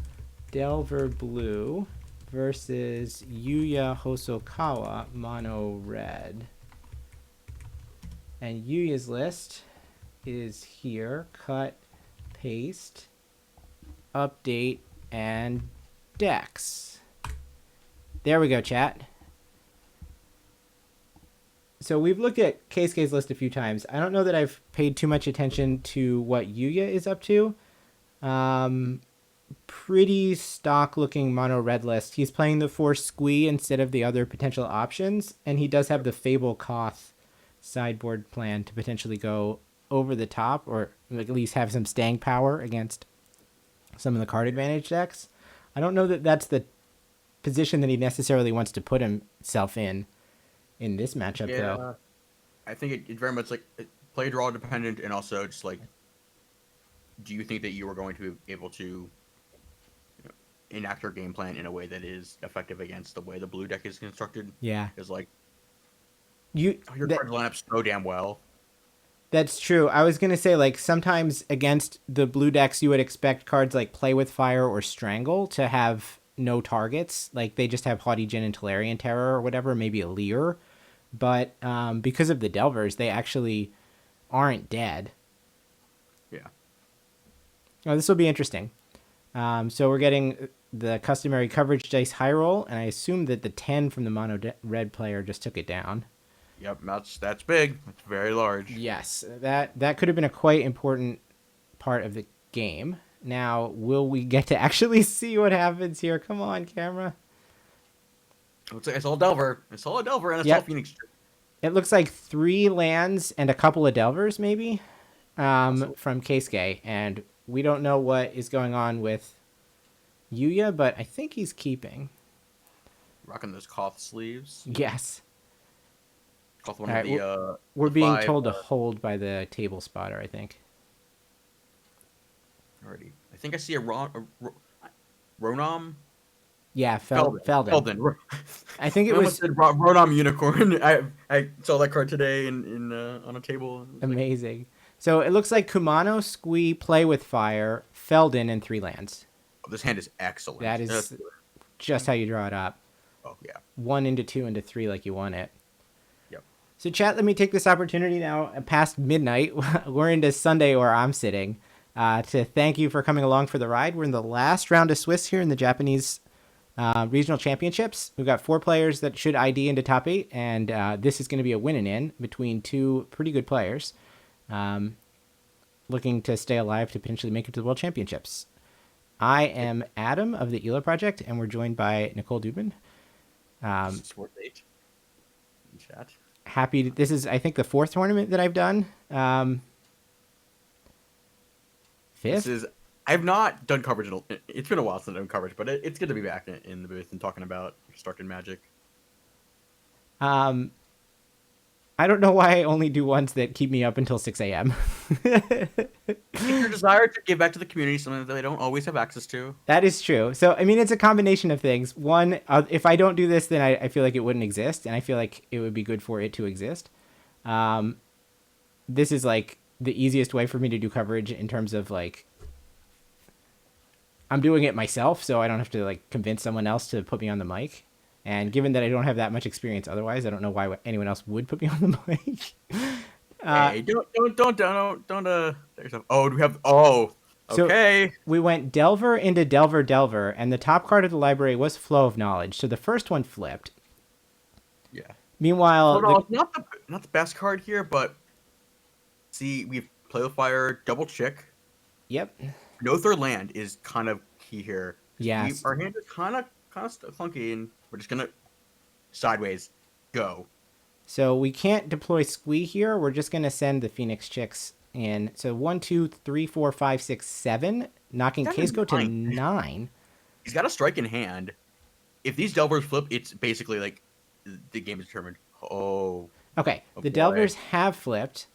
Delver Blue versus Yuya Hosokawa, Mono Red. And Yuya's list is here. Cut, paste, update, and decks. There we go, chat. So we've looked at Keisuke's list a few times. I don't know that I've paid too much attention to what Yuya is up to. Pretty stock-looking mono red list. He's playing the Force Squee instead of the other potential options, and he does have the Fable Koth sideboard plan to potentially go over the top, or at least have some staying power against some of the card advantage decks. I don't know that that's the position that he necessarily wants to put himself in this matchup, though. I think it very much like play draw dependent, and also just like, do you think that you are going to be able to enact your game plan in a way that is effective against the way the blue deck is constructed? Yeah. Because like your cards line up so damn well. That's true. I was gonna say, like, sometimes against the blue decks you would expect cards like Play with Fire or Strangle to have no targets. Like they just have Haughty Djinn and Tolarian Terror or whatever, maybe a Leer. But because of the Delvers, they actually aren't dead. Yeah. Oh, this will be interesting. So we're getting the customary coverage dice high roll, and I assume that the 10 from the mono red player just took it down. Yep, that's big. That's very large. Yes, that could have been a quite important part of the game. Now, will we get to actually see what happens here? Come on, camera. It's all Delver. It's all a Delver, and it's all Phoenix. It looks like 3 lands and a couple of Delvers, maybe, from Keisuke. And we don't know what is going on with Yuya, but I think he's keeping. Rocking those Koth sleeves. Yes. Koth one of the, we're being told to hold by the table spotter, I think. Already. I think I see a Ronam. Yeah, Feldon. I think it was Ronam Unicorn. I saw that card today in on a table. Amazing. So it looks like Kumano, Squee, Play with Fire, Feldon, and 3 lands. Oh, this hand is excellent. That is just how you draw it up. Oh yeah. 1 into 2 into 3 like you want it. Yep. So chat, let me take this opportunity now past midnight. We're into Sunday where I'm sitting. To thank you for coming along for the ride. We're in the last round of Swiss here in the Japanese regional championships. We've got 4 players that should ID into top 8, and this is going to be a win and in between 2 pretty good players looking to stay alive to potentially make it to the World Championships. I am Adam of the ELA Project, and we're joined by Nicole Dubin. Sport 8 in chat. This is, I think, the 4th tournament that I've done. 5th? I've not done coverage. It's been a while since I've done coverage, but it's good to be back in the booth and talking about Constructed Magic. I don't know why I only do ones that keep me up until 6 a.m. Your desire to give back to the community, something that they don't always have access to. That is true. So, I mean, it's a combination of things. One, if I don't do this, then I feel like it wouldn't exist, and I feel like it would be good for it to exist. This is, like, the easiest way for me to do coverage in terms of, like, I'm doing it myself, so I don't have to, like, convince someone else to put me on the mic. And given that I don't have that much experience otherwise, I don't know why anyone else would put me on the mic. Hey, don't. Oh, do we have? Oh, okay. So we went Delver into Delver, and the top card of the library was Flow of Knowledge. So the first one flipped. Yeah. Meanwhile, not the best card here, but see, we've Play with Fire, Double Chick. Yep. No third land is kind of key here. Yes. Our hand is kind of clunky, and we're just gonna sideways go. So we can't deploy Squee here. We're just gonna send the Phoenix Chicks in. So 1, 2, 3, 4, 5, 6, 7, knocking Keisuke to 9. He's got a strike in hand. If these Delvers flip, it's basically like the game is determined. Oh. Okay. The Delvers have flipped.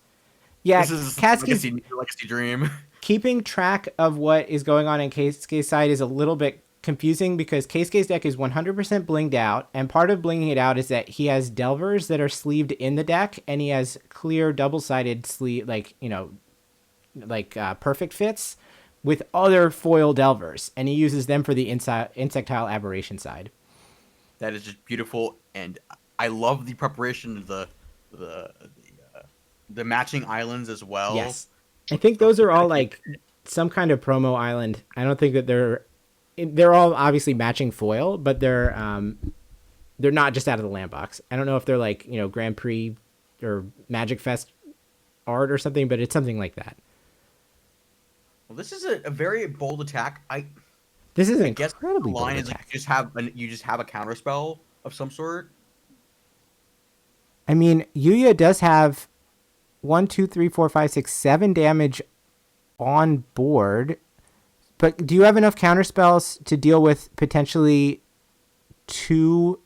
Yeah, this is Katsuki's legacy dream. Keeping track of what is going on in Keisuke's side is a little bit confusing because Keisuke's deck is 100% blinged out, and part of blinging it out is that he has Delvers that are sleeved in the deck, and he has clear double-sided sleeve, perfect fits with other foil Delvers, and he uses them for the insectile aberration side. That is just beautiful, and I love the preparation of the matching islands as well. Yes, I think those are all like some kind of promo island. I don't think that they're all obviously matching foil, but they're not just out of the land box. I don't know if they're like, Grand Prix or Magic Fest art or something, but it's something like that. Well, this is a very bold attack. This is an incredibly bold attack. You just have a counter spell of some sort. I mean, Yuya does have 1, 2, 3, 4, 5, 6, 7 damage on board. But do you have enough counterspells to deal with potentially 2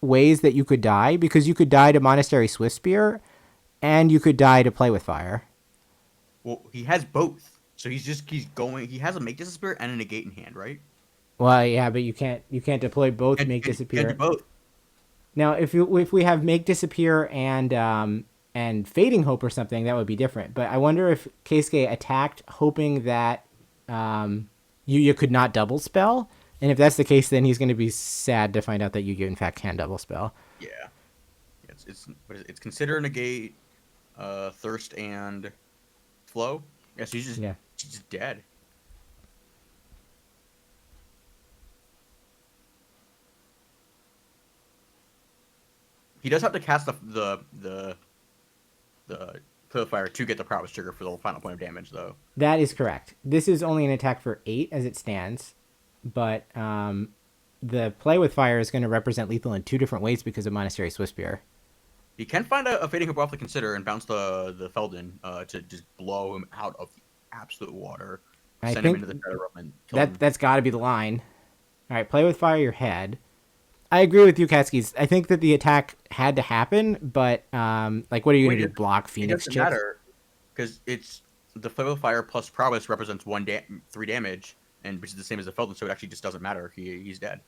ways that you could die? Because you could die to Monastery Swift Spear, and you could die to Play with Fire. Well, he has both, so he's going. He has a Make Disappear and a Negate in hand, right? Well, yeah, but you can't deploy both Make Disappear. Can't do both. Now, if we have Make Disappear and Fading Hope or something, that would be different. But I wonder if Keisuke attacked hoping that Yuya could not double spell, and if that's the case, then he's going to be sad to find out that Yuya in fact can double spell. Yeah, it's consider Negate, Thirst and Flow. Yeah, so she's just dead. He does have to cast the Play with Fire to get the prowess trigger for the final point of damage, though. That is correct. This is only an attack for 8 as it stands, but the Play with Fire is going to represent lethal in 2 different ways because of Monastery Swift Spear. You can find a Fading Hope off the Consider and bounce the Felden to just blow him out of the absolute water. Send him into the Shadow Realm and kill him. That's got to be the line. All right, Play with Fire your head. I agree with you, Katskis. I think that the attack had to happen, but like, what are you going to do? Block Phoenix Chips? It chips? doesn't matter because it's the Play with Fire plus Prowess represents 3 damage, and which is the same as the Felden, so it actually just doesn't matter. He's dead.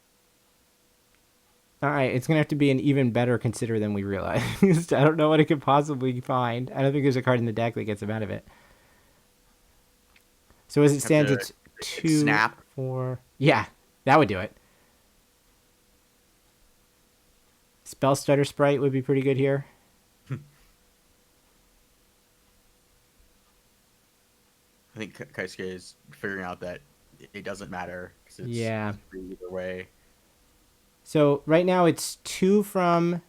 All right, it's going to have to be an even better Consider than we realized. I don't know what it could possibly find. I don't think there's a card in the deck that gets him out of it. So as it stands, it's 2, Snap. 4. Yeah, that would do it. Spell Stutter Sprite would be pretty good here. I think Keisuke is figuring out that it doesn't matter. It's either way. So right now it's 2 from...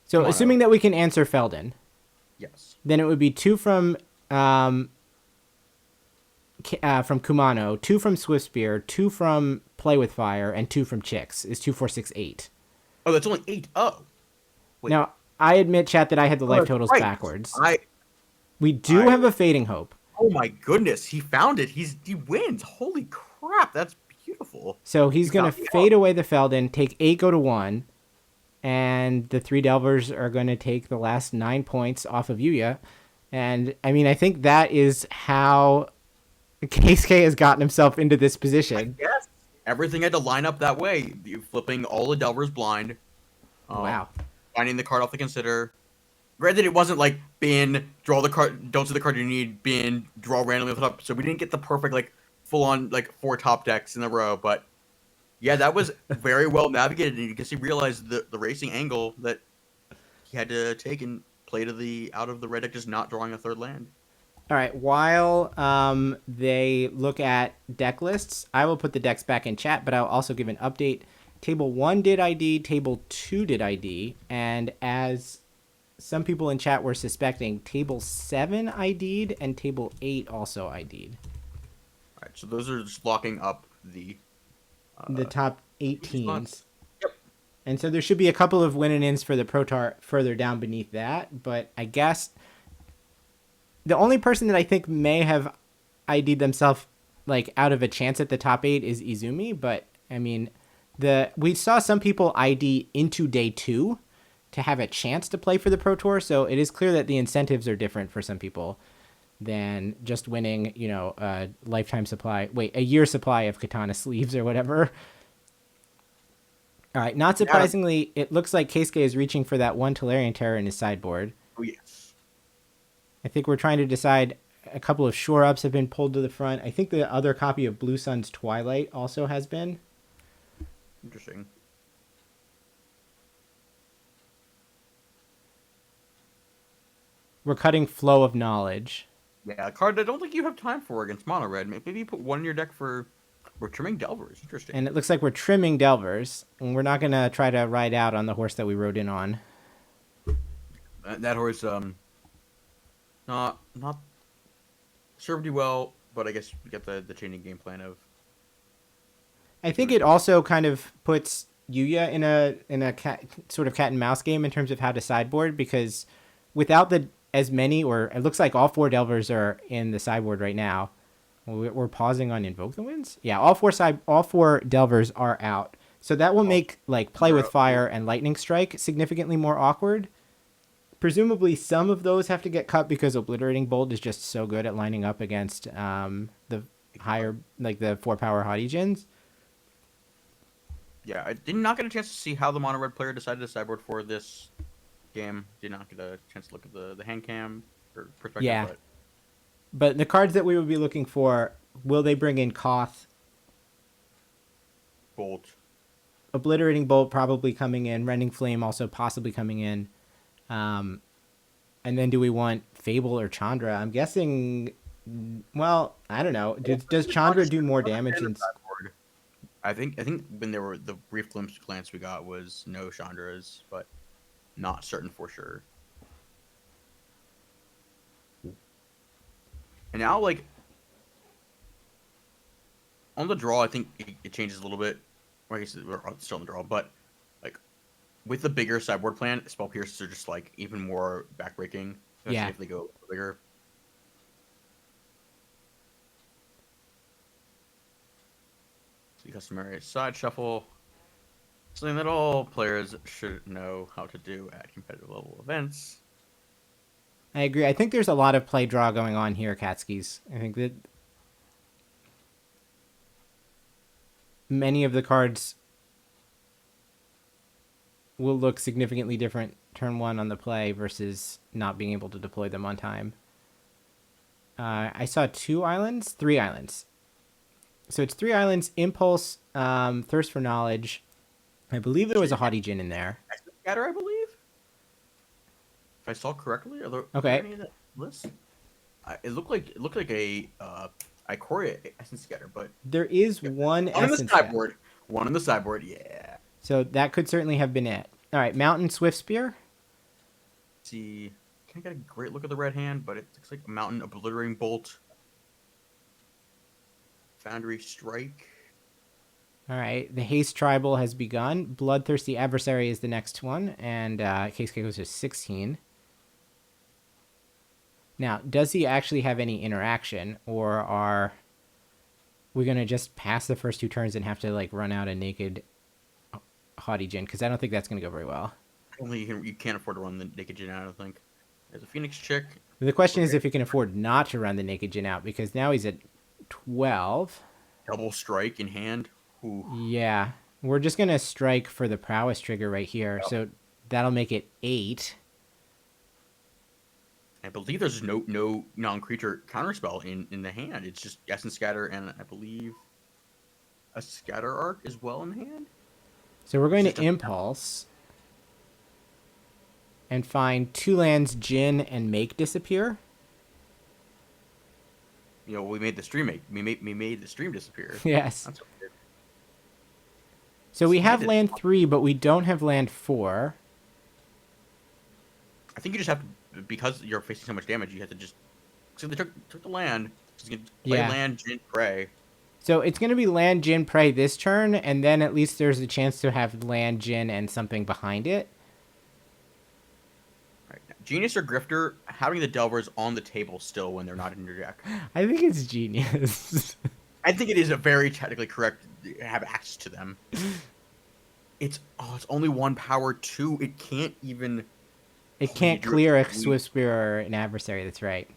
So assuming that we can answer Felden. Yes. Then it would be 2 from Kumano, 2 from Swift Spear, 2 from Play with Fire, and 2 from Chicks. Is 2, 4, 6, 8. Oh, that's only 8. Oh. Wait. Now, I admit, chat, that I had the life totals backwards. We do have a Fading Hope. Oh my goodness, he found it. He wins. Holy crap, that's beautiful. So he's going to fade away the Felden, take 8, go to 1, and the 3 Delvers are going to take the last 9 points off of Yuya. And, I mean, I think that is how Keisuke has gotten himself into this position. Yes. Everything had to line up that way. You flipping all the Delvers blind. Wow. Finding the card off the Consider. Granted, it wasn't like bin, draw the card, don't see the card you need, bin, draw randomly with it up. So we didn't get the perfect, like, full-on, like, 4 top decks in a row. But, yeah, that was very well navigated. And you can see, realize the racing angle that he had to take and play to out of the red deck, just not drawing a 3rd land. All right, while they look at deck lists, I will put the decks back in chat, but I'll also give an update. Table 1 did ID, Table 2 did ID, and as some people in chat were suspecting, Table 7 ID'd and Table 8 also ID'd. All right, so those are just locking up the top 8 teams. Yep. And so there should be a couple of win and ins for the Protar further down beneath that, but I guess the only person that I think may have ID'd themselves like out of a chance at the top 8 is Izumi, but I mean, we saw some people ID into day 2 to have a chance to play for the Pro Tour, so it is clear that the incentives are different for some people than just winning, a year supply of katana sleeves or whatever. All right, not surprisingly, it looks like Keisuke is reaching for that 1 Tolarian Terror in his sideboard. Oh, yes. I think we're trying to decide. A couple of shore ups have been pulled to the front. I think the other copy of Blue Sun's Twilight also has been. Interesting. We're cutting Flow of Knowledge. Yeah, a card I don't think you have time for against Mono Red. Maybe you put 1 in your deck for... We're trimming Delvers. Interesting. And it looks like we're trimming Delvers. And we're not going to try to ride out on the horse that we rode in on. That horse, not served you well, but I guess we get the changing game plan of... I think it also kind of puts Yuya in a sort of cat and mouse game in terms of how to sideboard, because without as many, or it looks like all 4 Delvers are in the sideboard right now. We're pausing on Invoke the Winds. Yeah, all four Delvers are out. So that will make like Play with Fire and Lightning Strike significantly more awkward. Presumably some of those have to get cut because Obliterating Bolt is just so good at lining up against the higher, like the 4-power Haughty Djinns. Yeah, I did not get a chance to see how the mono red player decided to sideboard for this game. Did not get a chance to look at the hand cam or perspective. Yeah. But the cards that we would be looking for, will they bring in Koth? Bolt. Obliterating Bolt probably coming in. Rending Flame also possibly coming in. And then do we want Fable or Chandra? I'm guessing, well, I don't know. Does Chandra do more damage than... I think when there were the brief glance we got was no Chandras, but not certain for sure. And now, like, on the draw, I think it changes a little bit. Well, I guess we're still on the draw, but like with the bigger sideboard plan, Spell Piercers are just like even more backbreaking. Yeah. If they go bigger. The customary side shuffle. Something that all players should know how to do at competitive level events. I agree. I think there's a lot of play draw going on here, Katskis. I think that many of the cards will look significantly different turn 1 on the play versus not being able to deploy them on time. I saw 3 islands. So it's 3 islands, Impulse, Thirst for Knowledge. I believe there was a Haughty Djinn in there. Scatter, I believe. If I saw correctly, are there any in that list? It looked like a Ikoria Essence Scatter, but there is one in the Essence sideboard. One in the sideboard, yeah. So that could certainly have been it. All right, Mountain Swift Spear. See, can't get a great look at the red hand, but it looks like a Mountain Obliterating Bolt. Foundry Strike. All right, the Haste Tribal has begun. Bloodthirsty Adversary is the next one, and Case goes to 16. Now, does he actually have any interaction, or are we going to just pass the first 2 turns and have to like run out a naked Haughty Djinn? Because I don't think that's going to go very well. Only you can't afford to run the Naked Djinn out, I don't think. There's a Phoenix Chick. The question is if he can afford not to run the Naked Djinn out, because now he's at 12. Double strike in hand. Ooh. Yeah, we're just going to strike for the Prowess trigger right here, so that'll make it 8. I believe there's no non-creature counterspell in the hand. It's just Essence Scatter and I believe a Scatter Arc as well in the hand. So we're going to Impulse and find 2 lands, Djinn, and make disappear. You know, we made the stream made the stream disappear. Yes. That's what we did. So we have land 3, but we don't have land 4. I think you just have to, because you're facing so much damage, you have to just. So they took the land. Just play land, Djinn, Prey. So it's going to be land, Djinn, Prey this turn, and then at least there's a chance to have land, Djinn, and something behind it. Right. Genius or Grifter, having the Delvers on the table still when they're not in your deck. I think it's genius. I think it is a very technically correct to have access to them. It's only 1 power 2. It can't even. It can't clear a Swift Spear or an Adversary. That's right.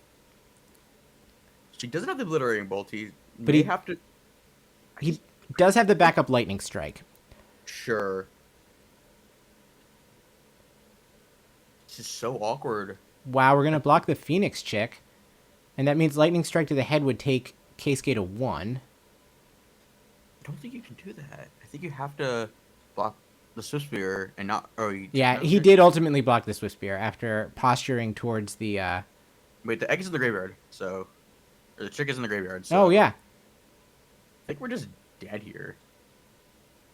She doesn't have the Obliterating Bolt. He does have the backup Lightning Strike. Sure. This is so awkward. Wow, we're gonna block the Phoenix Chick, and that means Lightning Strike to the head would take Cascade to 1. I don't think you can do that. I think you have to block the Swift Spear and not. Yeah, he did ultimately block the Swift Spear after posturing towards the. Wait, the egg is in the graveyard, so. Or the chick is in the graveyard. So oh yeah. I think we're just dead here.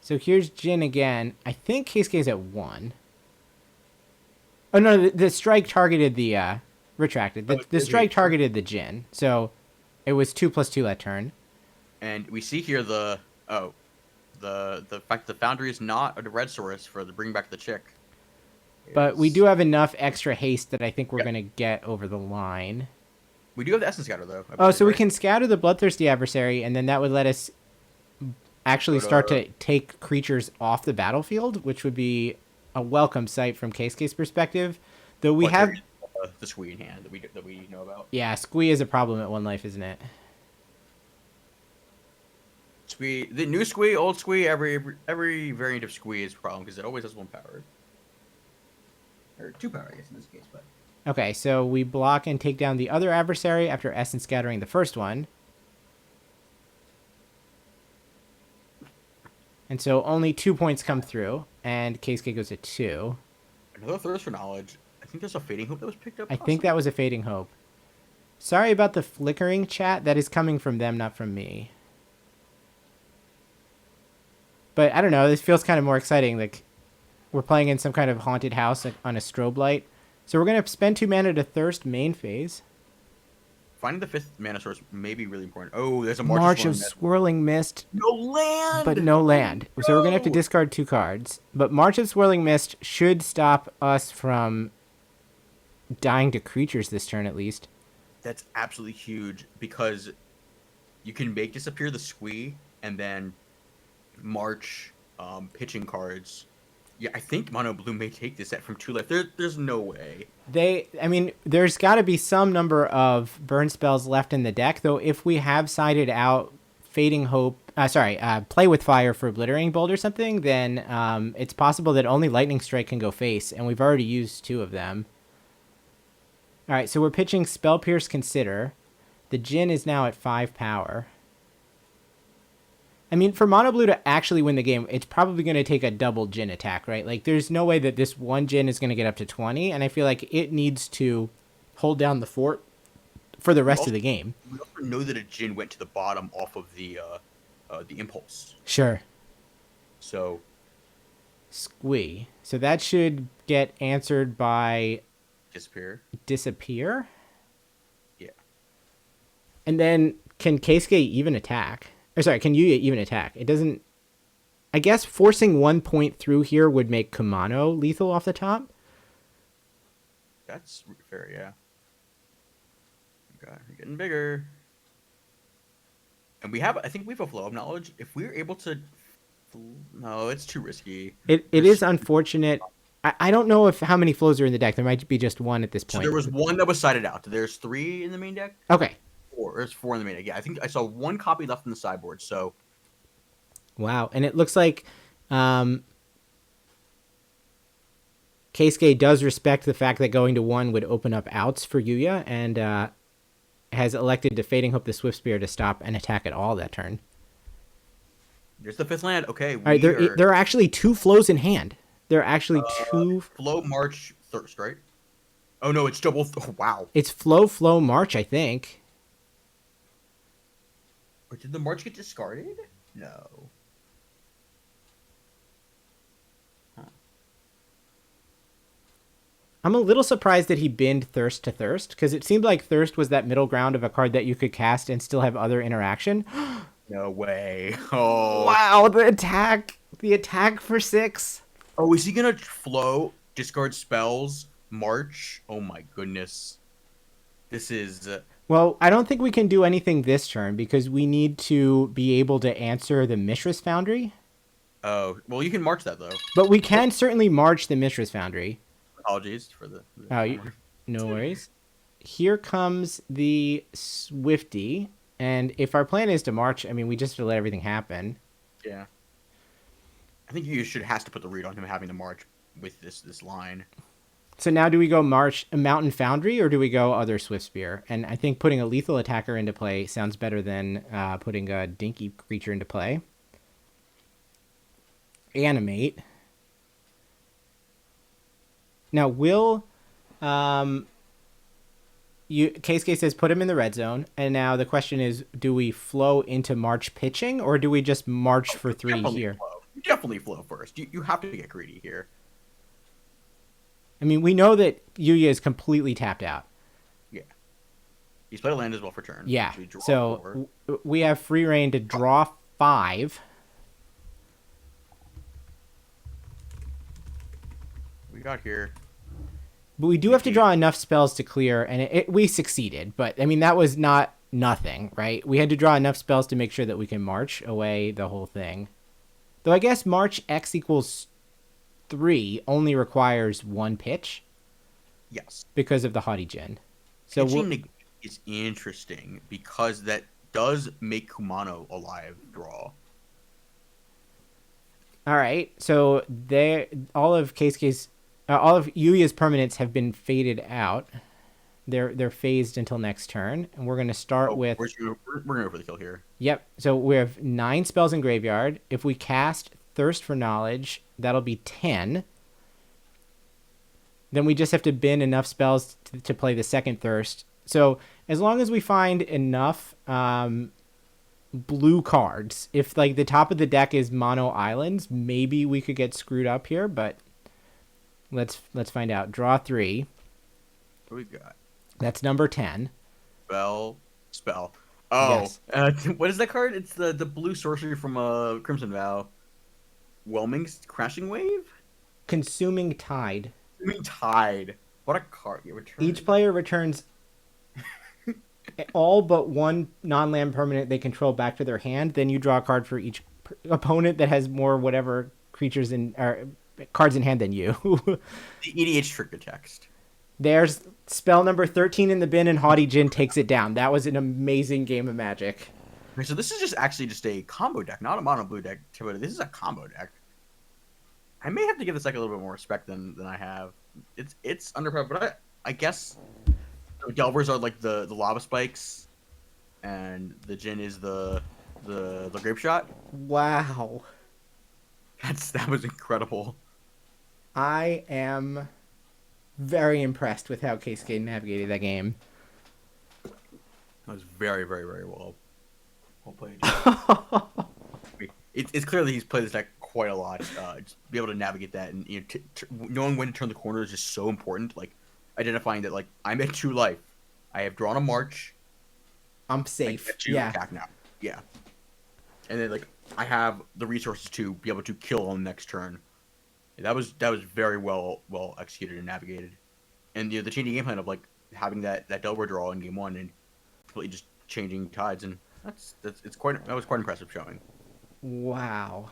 So here's Djinn again. I think Cascade's at 1. Oh no, the strike targeted the retracted. The strike targeted the Djinn, so it was 2+2 that turn. And we see here the fact the Foundry is not a red source for the bring back the chick. But we do have enough extra haste that I think we're gonna get over the line. We do have the Essence Scatter, though. Oh, so we can scatter the Bloodthirsty adversary, and then that would let us actually start to take creatures off the battlefield, which would be a welcome sight from Keisuke's perspective. Though we have the Squee in hand that we know about. Yeah, Squee is a problem at 1 life, isn't it? Squee, the new Squee, old Squee, every variant of Squee is a problem because it always has 1 power. Or 2 power, I guess, in this case, but. Okay, so we block and take down the other adversary after Essence Scattering the first one. And so only 2 points come through, and Keisuke goes to 2. Another Thirst for Knowledge. I think there's a Fading Hope that was picked up. I think that was a Fading Hope. Sorry about the flickering, chat. That is coming from them, not from me. But I don't know, this feels kind of more exciting. Like, we're playing in some kind of haunted house on a strobe light. So we're going to spend 2 mana to Thirst main phase. Finding the 5th mana source may be really important. Oh, there's a March of Swirling Mist. No land! But no land. No! So we're going to have to discard 2 cards. But March of Swirling Mist should stop us from dying to creatures this turn, at least. That's absolutely huge, because you can make disappear the Squee, and then March pitching cards. Yeah, I think Mono Blue may take this set from 2 life. There's no way. There's got to be some number of burn spells left in the deck, though. If we have sided out Fading Hope, Play with Fire for Obliterating Bolt or something, then it's possible that only Lightning Strike can go face, and we've already used 2 of them. All right, so we're pitching Spell Pierce Consider. The Djinn is now at 5 power. I mean, for Mono Blue to actually win the game, it's probably going to take a double Djinn attack, right? Like, there's no way that this one Djinn is going to get up to 20, and I feel like it needs to hold down the fort for the rest of the game. We also know that a Djinn went to the bottom off of the Impulse. Sure. So. Squee. So that should get answered by... Disappear? Yeah. And then, can Keisuke even attack? Or sorry, can Yuya even attack? It doesn't... I guess forcing 1 point through here would make Kumano lethal off the top. That's fair, yeah. Okay, we're getting bigger. And I think we have a flow of knowledge. If we're able to... No, it's too risky. It is unfortunate. I don't know how many flows are in the deck. There might be just 1 at this point. So there was 1 that was sided out. There's 3 in the main deck? Okay. 4. There's 4 in the main deck. Yeah, I think I saw 1 copy left in the sideboard, so... Wow, and it looks like Keisuke does respect the fact that going to 1 would open up outs for Yuya, and has elected to Fading Hope the Swift Spear to stop an attack at all that turn. There's the 5th land. Okay, all right, there are actually 2 flows in hand. There are actually 2... Flow, March, Thirst, right? Oh, no, it's double... Oh, wow. It's Flow, March, I think. Or did the March get discarded? No. Huh. I'm a little surprised that he binned Thirst to Thirst, because it seemed like Thirst was that middle ground of a card that you could cast and still have other interaction. No way. Oh. Wow, the attack for 6. Oh, is he gonna flow, discard spells, March? Oh my goodness. This is... Well, I don't think we can do anything this turn because we need to be able to answer the Mishra's Foundry. Oh, well, you can march that, though. But we can certainly march the Mishra's Foundry. Apologies for the no worries. Here comes the Swifty, and if our plan is to march, I mean, we just have to let everything happen. Yeah. I think you has to put the read on him having to march with this line. So now do we go march a Mountain Foundry or do we go other Swift Spear? And I think putting a lethal attacker into play sounds better than putting a dinky creature into play. Animate. Now will Keisuke says put him in the red zone, and now the question is, do we flow into March pitching or do we just march for 3 here? You definitely flow first. You have to get greedy here. I mean, we know that Yuya is completely tapped out. Yeah. He's played a land as well for turn. Yeah. So we have free reign to draw 5. We got here. But we do have to draw enough spells to clear, and we succeeded. But, I mean, that was not nothing, right? We had to draw enough spells to make sure that we can march away the whole thing. Though I guess march X equals 3 only requires 1 pitch. Yes. Because of the Haughty Djinn. So pitching is interesting because that does make Kumano alive draw. All right. So all of Yuya's permanents have been faded out. They're phased until next turn, and we're going to start with. We're going to go for the kill here. Yep. So we have 9 spells in graveyard. If we cast Thirst for Knowledge, that'll be 10. Then we just have to bin enough spells to play the second Thirst. So as long as we find enough blue cards, if like the top of the deck is mono islands, maybe we could get screwed up here. But let's find out. Draw 3. What we got? That's number 10. Spell. Oh, yes. What is that card? It's the blue sorcery from Crimson Vow. Whelming's Crashing Wave? Consuming Tide. Consuming Tide. What a card. Each player returns all but 1 non-land permanent they control back to their hand. Then you draw a card for each opponent that has more whatever creatures or cards in hand than you. The EDH trigger text. There's spell number 13 in the bin, and Haughty Djinn takes it down. That was an amazing game of Magic. Okay, so this is actually just a combo deck, not a mono blue deck. This is a combo deck. I may have to give this deck a little bit more respect than I have. It's underpowered, but I guess Delvers are like the lava spikes, and the Djinn is the grape shot. Wow, that was incredible. I am very impressed with how Cascade navigated that game. That was very, very, very well played. It's clear that he's played this deck quite a lot. Just be able to navigate that, and knowing when to turn the corner is just so important. Like identifying that, like I'm at 2 life, I have drawn a march, I'm safe. Yeah. Attack now. Yeah. And then like I have the resources to be able to kill on the next turn. That was very well executed and navigated, and the changing game plan of like having that Delver draw in game 1 and completely just changing tides, and that was quite impressive showing. Wow.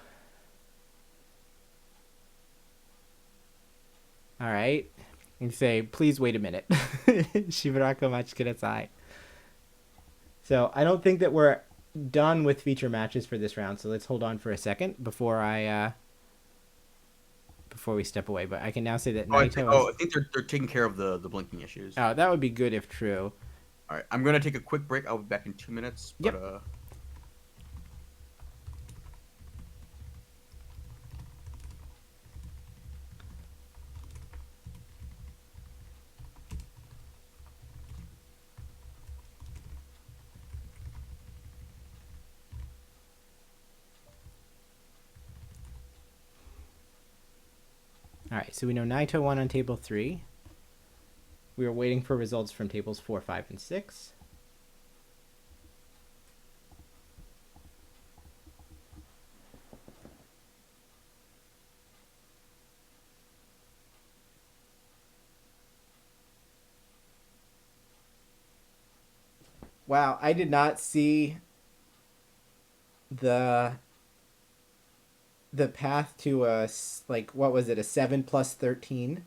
All right, you say please wait a minute. Shibarako Machikudasai. So I don't think that we're done with feature matches for this round, so let's hold on for a second before we step away. But I can now say that Naito I think they're taking care of the blinking issues. Oh, that would be good if true. All right, I'm gonna take a quick break. I'll be back in 2 minutes. But, yep. All right, so we know Naito won on table 3. We are waiting for results from tables 4, 5, and 6. Wow, I did not see the path to a, like, what was it, a 7 plus 13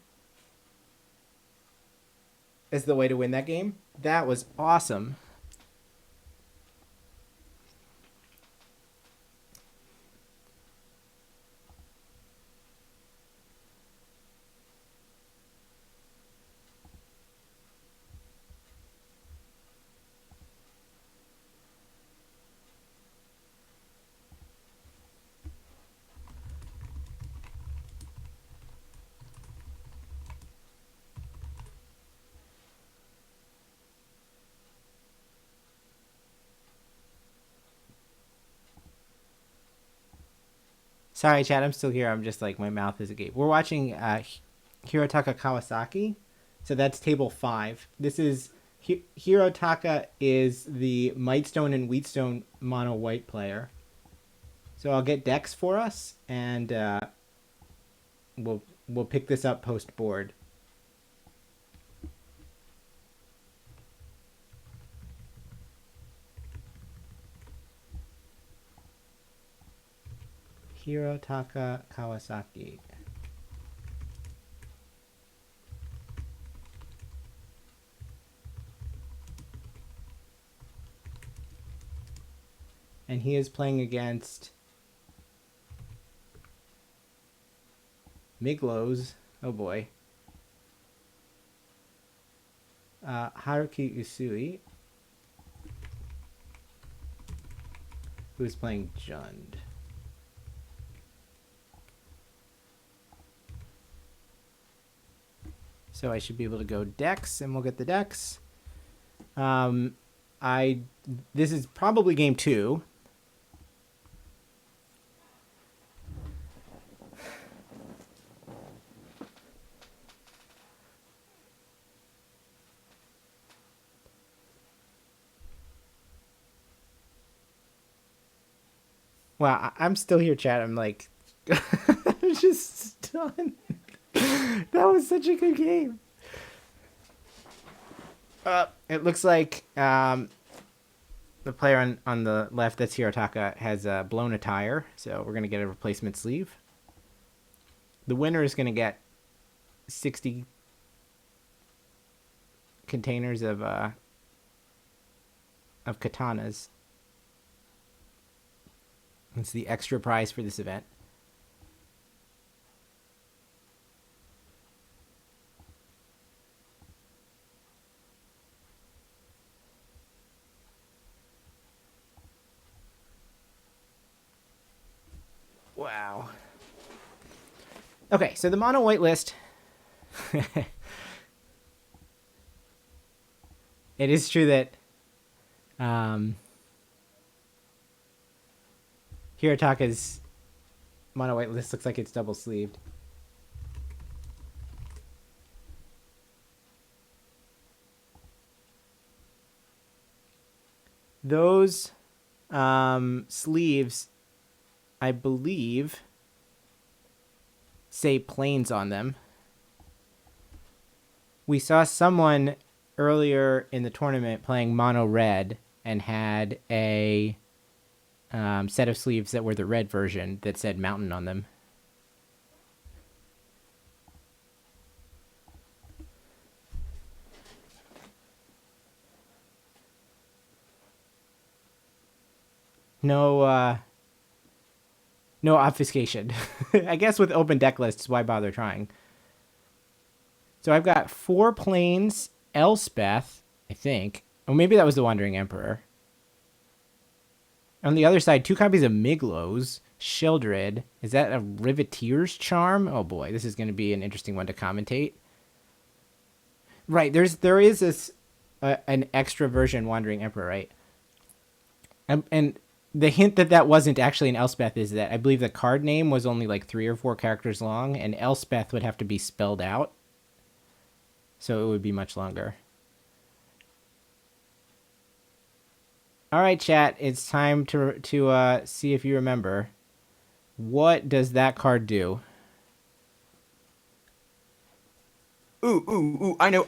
is the way to win that game. That was awesome. Sorry, Chad, I'm still here. I'm just like, my mouth is agape. We're watching Hirotaka Kawasaki. So that's table 5. This is Hirotaka is the Mightstone and Wheatstone mono white player. So I'll get decks for us, and we'll pick this up post board. Hirotaka Kawasaki. And he is playing against Miglos. Oh boy. Haruki Usui, who is playing Jund. So I should be able to go decks, and we'll get the decks. This is probably game 2. Wow, I'm still here, chat. I'm like, I'm just stunned. That was such a good game. It looks like the player on the left, that's Hirotaka, has blown a tire, so we're going to get a replacement sleeve. The winner is going to get 60 containers of katanas. It's the extra prize for this event. Wow. Okay, so the mono white list. It is true that Hirotaka's mono white list looks like it's double sleeved. Those sleeves, I believe, say planes on them. We saw someone earlier in the tournament playing mono red and had a set of sleeves that were the red version that said mountain on them. No obfuscation. I guess with open deck lists, why bother trying? So I've got 4 planes, Elspeth, I think. Oh, maybe that was the Wandering Emperor. On the other side, 2 copies of Miglos, Shieldred. Is that a Riveteer's Charm? Oh boy, this is going to be an interesting one to commentate. Right, there is this an extra version Wandering Emperor, right? And the hint that wasn't actually an Elspeth is that I believe the card name was only like 3 or 4 characters long, and Elspeth would have to be spelled out. So it would be much longer. All right, chat. It's time to see if you remember. What does that card do? Ooh! I know.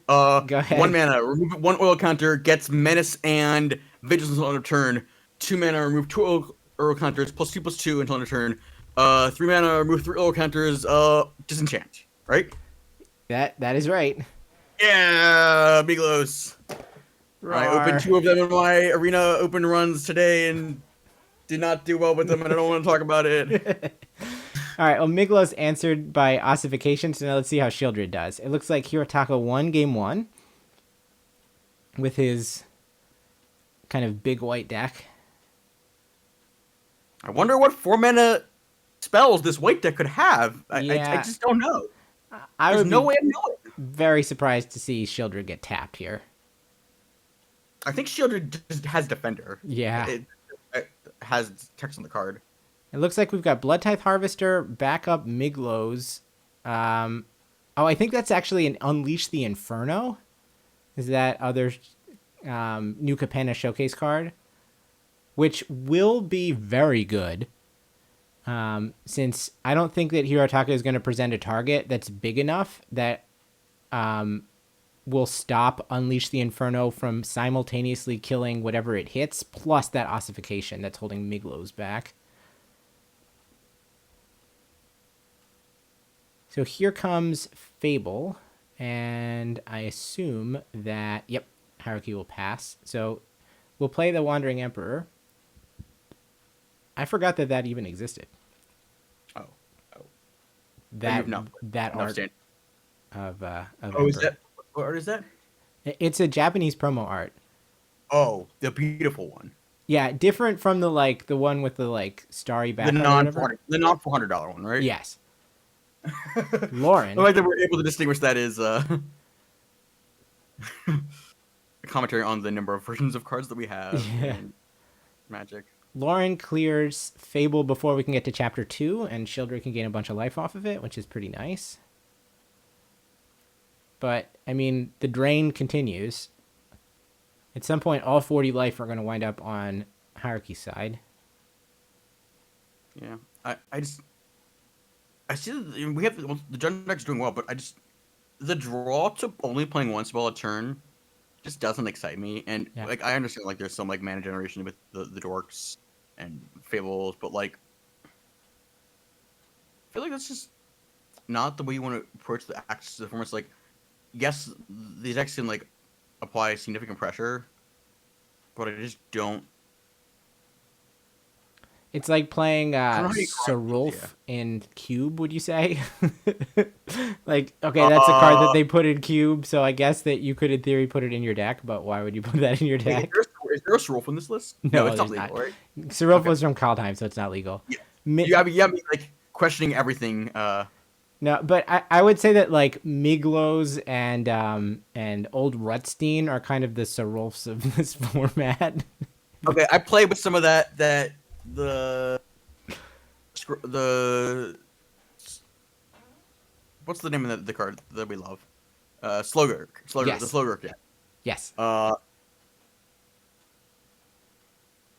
Go ahead. 1 mana, remove 1 oil counter, gets menace and vigilance on a turn. 2 mana, remove 2 oil counters, +2/+2 until end of turn. 3 mana, remove 3 oil counters, disenchant. Right? That is right. Yeah, Miglos. I opened 2 of them in my arena open runs today and did not do well with them, and I don't want to talk about it. All right, well, Miglos answered by ossification, so now let's see how Shieldred does. It looks like Hirotaka won game 1 with his kind of big white deck. I wonder what 4 mana spells this white deck could have. I just don't know. There's no way of knowing. Very surprised to see Shieldred get tapped here. I think Shieldred just has Defender. Yeah. It has text on the card. It looks like we've got Blood Tithe Harvester, backup Miglos. I think that's actually an Unleash the Inferno. Is that other New Capenna showcase card? Which will be very good. Since I don't think that Hirotaka is going to present a target that's big enough that will stop Unleash the Inferno from simultaneously killing whatever it hits, plus that ossification that's holding Miglos back. So here comes Fable, and I assume that, yep, Hierarchy will pass. So we'll play the Wandering Emperor. I forgot that that even existed. Oh. That art of Oh, Emperor. is that what art is that? It's a Japanese promo art. Oh, the beautiful one. Yeah, different from the one with the starry background. The non $400 one, right? Yes. Lauren. The way that we're able to distinguish that is a commentary on the number of versions of cards that we have. Yeah. In Magic. Lauren clears Fable before we can get to Chapter 2, and Shieldred can gain a bunch of life off of it, which is pretty nice. But, I mean, the drain continues. At some point, all 40 life are going to wind up on Hierarchy's side. Yeah. I see that we have the Jund deck's doing well, but the draw to only playing one spell a turn just doesn't excite me. And I understand there's some mana generation with the dorks and fables, but I feel like that's just not the way you want to approach the axis of the form. It's yes, these decks can apply significant pressure, but I just don't. It's like playing Sarulf in Cube, would you say? Okay, that's a card that they put in Cube, so I guess that you could, in theory, put it in your deck, but why would you put that in your deck? Is there a Sarulf on this list? No, it's not there's legal, right? Sarulf was from Kaldheim, so it's not legal. Yeah, questioning everything. No, but I would say that Miglos and Old Rutstein are kind of the Sarulfs of this format. Okay, I played with some of the what's the name of the card that we love? Slogurk. Yes. The Slogurk deck. Yes.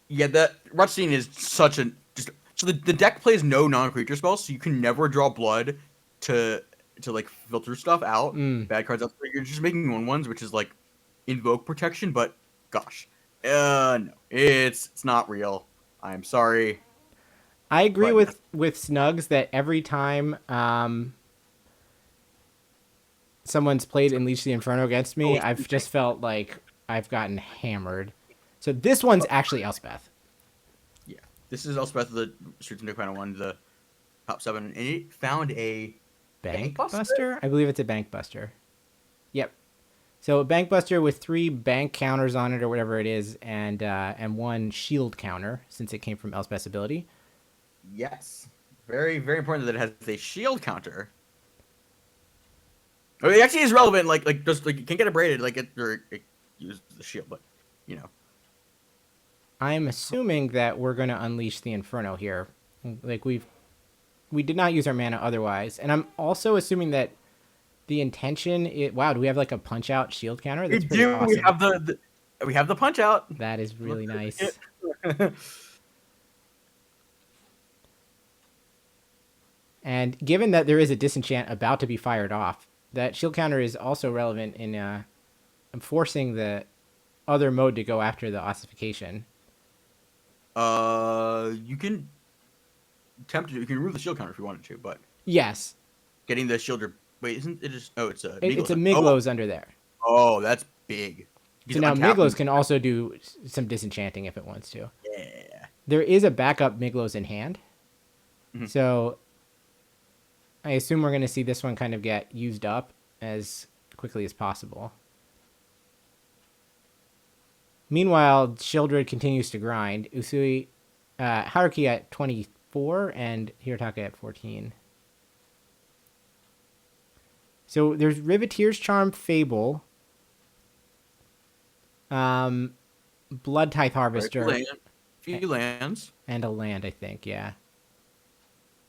Yeah, that Rutstein is such a so the deck plays no non-creature spells, so you can never draw blood to filter stuff out, bad cards out. You're just making 1/1s, which is invoke protection, but gosh, no, it's not real. I'm sorry. I agree with Snugs that every time someone's played Unleash the Inferno against me, I've just felt like I've gotten hammered. So this one's actually Elspeth. Yeah, this is Elspeth, the Streets of Yokohama one, the top 7, and it found a Bank Buster? I believe it's a Bank Buster. Yep. So a Bank Buster with 3 bank counters on it or whatever it is, and 1 shield counter since it came from Elspeth's ability. Yes. Very, very important that it has a shield counter. I mean, it actually is relevant, just you can't get abraded, it uses the shield, but I'm assuming that we're gonna unleash the Inferno here. We did not use our mana otherwise, and I'm also assuming that the intention wow, do we have a punch out shield counter? That's pretty awesome. We have the punch out. That is really nice. And given that there is a disenchant about to be fired off, that shield counter is also relevant in forcing the other mode to go after the ossification. You can you can remove the shield counter if you wanted to, but yes, getting the shield. Wait, isn't it just? Oh, it's a. It's a Miglos under there. Oh, that's big. So now Miglos can also do some disenchanting if it wants to. Yeah. There is a backup Miglos in hand, so I assume we're going to see this one kind of get used up as quickly as possible. Meanwhile, Shieldred continues to grind. Usui, Haruki at 24 and Hirotaka at 14. So there's Riveteer's Charm, Fable, Blood Tithe Harvester, few lands, and a land, I think. Yeah.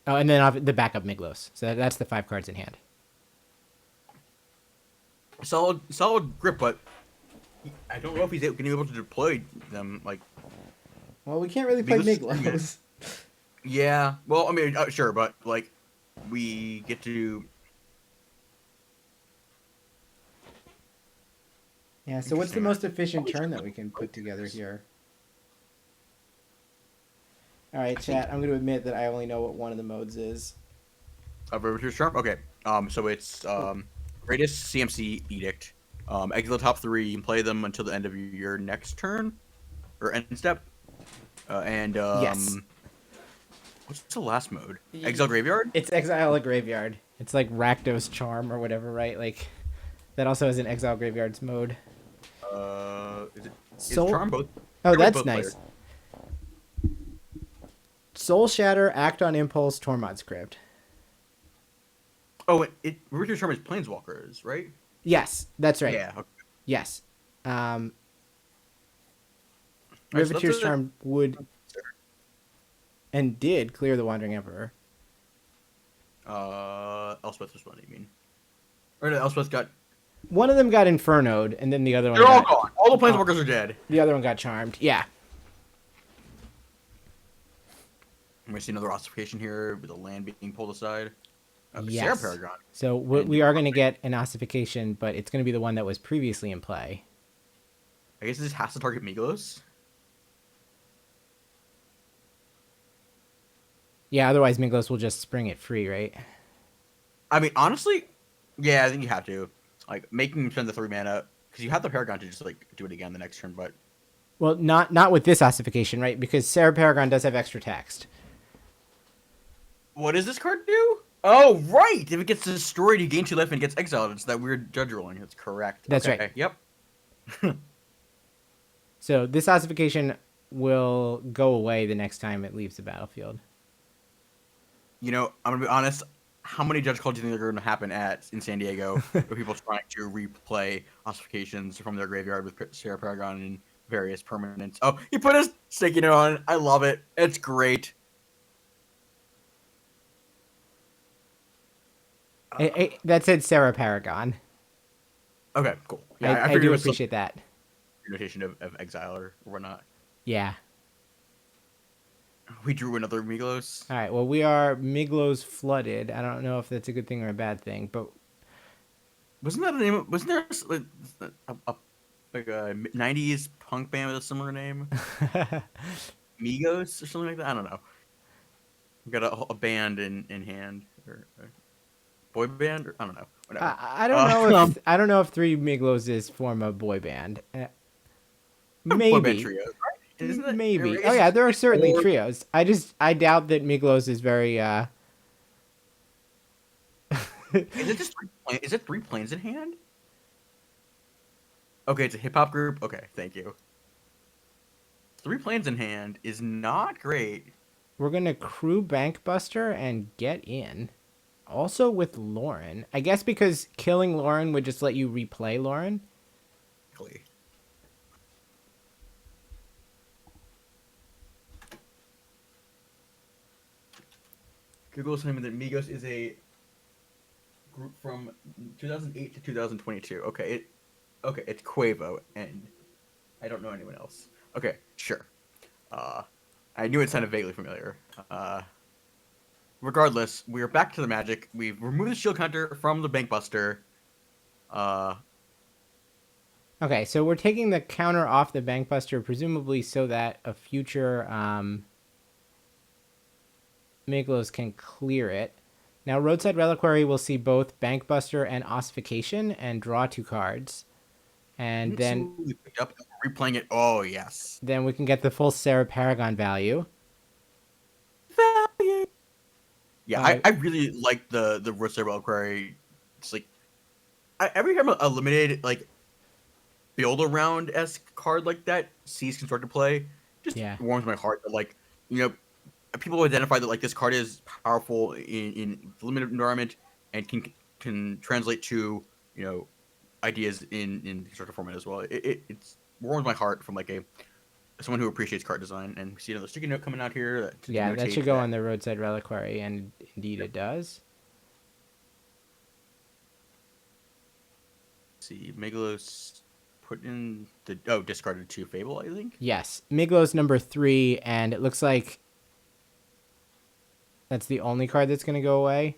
Oh, and then the backup Miglos. So that's the 5 cards in hand. Solid grip, but I don't know if he's going to be able to deploy them Well, we can't really play Miglos. Yeah. Well, I mean, sure, but we get to. Yeah. So what's the most efficient turn that we can put together here? All right, chat. I'm going to admit that I only know what one of the modes is. Riveteer's Charm. Okay. So it's greatest CMC edict. Exile the top 3. You can play them until the end of your next turn or end step. And yes. What's the last mode? Exile Graveyard? It's Exile a Graveyard. It's like Rakdos Charm or whatever, right? Like that also has an Exile Graveyards mode. Is Charm both? Oh, that's both nice. Players. Soul Shatter, Act on Impulse, Tormod Script. Oh, Richard Charm is Planeswalkers, right? Yes, that's right. Yeah. Okay. Yes. Right, so Riveteer's Charm would and did clear the Wandering Emperor. Elspeth was one, you mean? Or no, Elspeth got... One of them got Infernoed, and then the other one They're all gone. All the Planeswalkers are dead. The other one got Charmed. Yeah. I'm going to see another ossification here with the land being pulled aside. Yes. Sarah Paragon. So we are going to get an ossification, but it's going to be the one that was previously in play. I guess this has to target Miglos. Yeah, otherwise Miglos will just spring it free, right? I mean, honestly, yeah, I think you have to. Like, making him spend the 3 mana, because you have the Paragon to just, like, do it again the next turn, but... Well, not with this ossification, right? Because Sarah Paragon does have extra text. What does this card do? Oh, right! If it gets destroyed, you gain 2 life and gets exiled. It's that weird judge rolling. That's correct. That's okay. right. Yep. So this ossification will go away the next time it leaves the battlefield. You know, I'm going to be honest. How many judge calls do you think are going to happen in San Diego with people trying to replay ossifications from their graveyard with Sarah Paragon and various permanents? Oh, he put his sticky note on. I love it. It's great. That said Sarah Paragon. Okay, cool. Yeah, I do appreciate that. Notation of exile or whatnot. Yeah. We drew another Miglos. All right. Well, we are Miglos flooded. I don't know if that's a good thing or a bad thing, but wasn't that a name? Wasn't there like a '90s punk band with a similar name? Migos or something like that. I don't know. We got a band in hand or boy band or I don't know. Whatever. I don't know if I don't know if 3 Miglos form a boy band. Maybe. Boy band trios, right? Isn't it? Maybe. Oh yeah, there are certainly trios. I doubt that Miglos is very. Is it just is it 3 planes in hand? Okay, it's a hip hop group. Okay, thank you. 3 planes in hand is not great. We're gonna crew Bankbuster and get in. Also with Lauren, I guess because killing Lauren would just let you replay Lauren. Google's claiming that Migos is a group from 2008 to 2022. Okay, it's Quavo, and I don't know anyone else. Okay, sure. I knew it sounded vaguely familiar. Regardless, we are back to the Magic. We've removed the shield counter from the Bankbuster. Okay, so we're taking the counter off the Bankbuster, presumably so that a future Miglos can clear it. Now, Roadside Reliquary will see both Bankbuster and Ossification and draw 2 cards. And then... replaying it. Oh, yes. Then we can get the full Sarah Paragon value. Yeah, I really like the Roadside Reliquary. It's like... every time a limited, like, build-around-esque card like that sees Constructed play, just warms my heart that, like, you know, people identify that like this card is powerful in the limited environment and can translate to, you know, ideas in constructed format as well. It's warms my heart from like someone who appreciates card design. And we see another sticky note coming out here. That should go on the Roadside Reliquary, and indeed it does. Let's see, Miglos put in the discarded 2 Fable, I think. Yes, Miglos number 3, and it looks like that's the only card that's going to go away.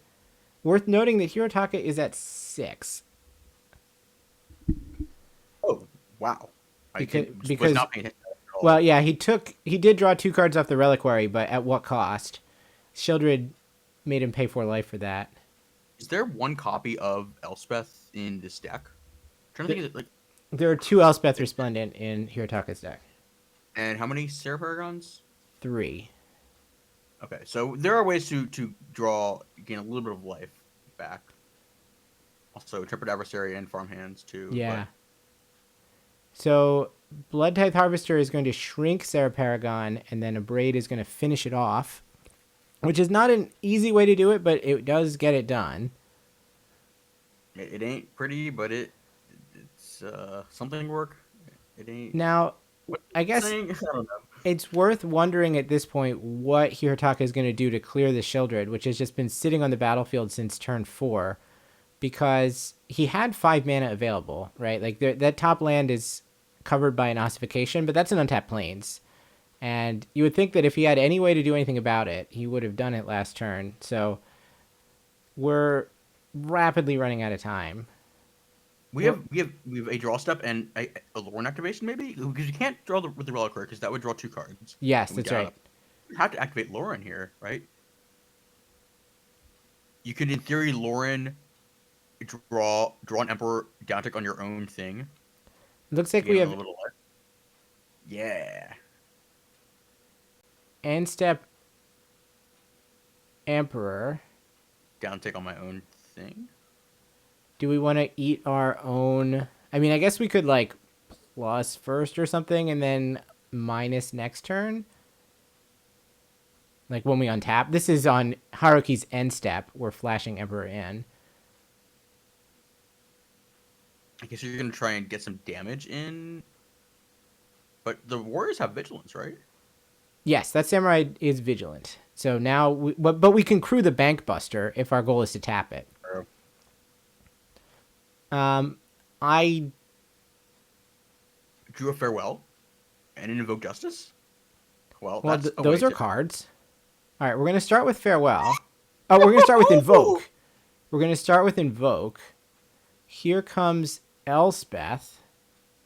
Worth noting that Hirotaka is at 6. Oh, wow. Because was not paying attention at all. Well, yeah, he did draw 2 cards off the Reliquary, but at what cost? Shieldred made him pay 4 life for that. Is there one copy of Elspeth in this deck? I'm trying to think of it, like. There are 2 Elspeth Resplendent in Hirotaka's deck. And how many Sarah Paragons? 3. Okay, so there are ways to gain a little bit of life back. Also, Intrepid Adversary and Farmhands too. Yeah. So Blood Tithe Harvester is going to shrink Sarah Paragon, and then Abrade is going to finish it off, which is not an easy way to do it, but it does get it done. It ain't pretty, but it's something work. It ain't. Now, I guess I don't know. It's worth wondering at this point what Hirotaka is going to do to clear the Sheoldred, which has just been sitting on the battlefield since turn 4, because he had 5 mana available, right? Like that top land is covered by an ossification, but that's an untapped plains. And you would think that if he had any way to do anything about it, he would have done it last turn. So we're rapidly running out of time. We have a draw step and a Lorne activation maybe, because you can't draw with the Reliquary because that would draw 2 cards. Yes, that's right. You have to activate Lauren here, right? You could, in theory, Lauren draw an Emperor down-tick on your own thing. Looks like we have end step Emperor down-tick on my own thing. Do we want to eat our own? I mean, I guess we could like plus first or something and then minus next turn. Like when we untap. This is on Haruki's end step. We're flashing Emperor in. I guess you're going to try and get some damage in. But the Warriors have Vigilance, right? Yes, that Samurai is Vigilant. So now, but we can crew the Bank Buster if our goal is to tap it. I drew a Farewell and an Invoke Justice. Well those are cards. All right, we're gonna start with Farewell. Oh, we're gonna start with Invoke. We're gonna start with Invoke. Here comes Elspeth.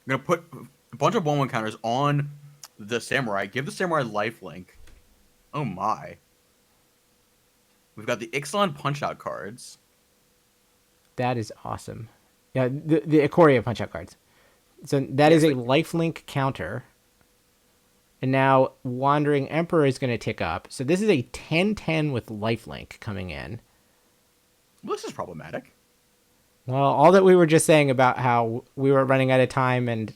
I'm gonna put a bunch of 1/1 counters on the Samurai. Give the Samurai lifelink. Oh my. We've got the Ixalan Punch-Out cards. That is awesome. Yeah, the Ikoria Punch-Out cards. So that is a lifelink counter. And now Wandering Emperor is going to tick up. So this is a 10/10 with lifelink coming in. Well, this is problematic. Well, all that we were just saying about how we were running out of time and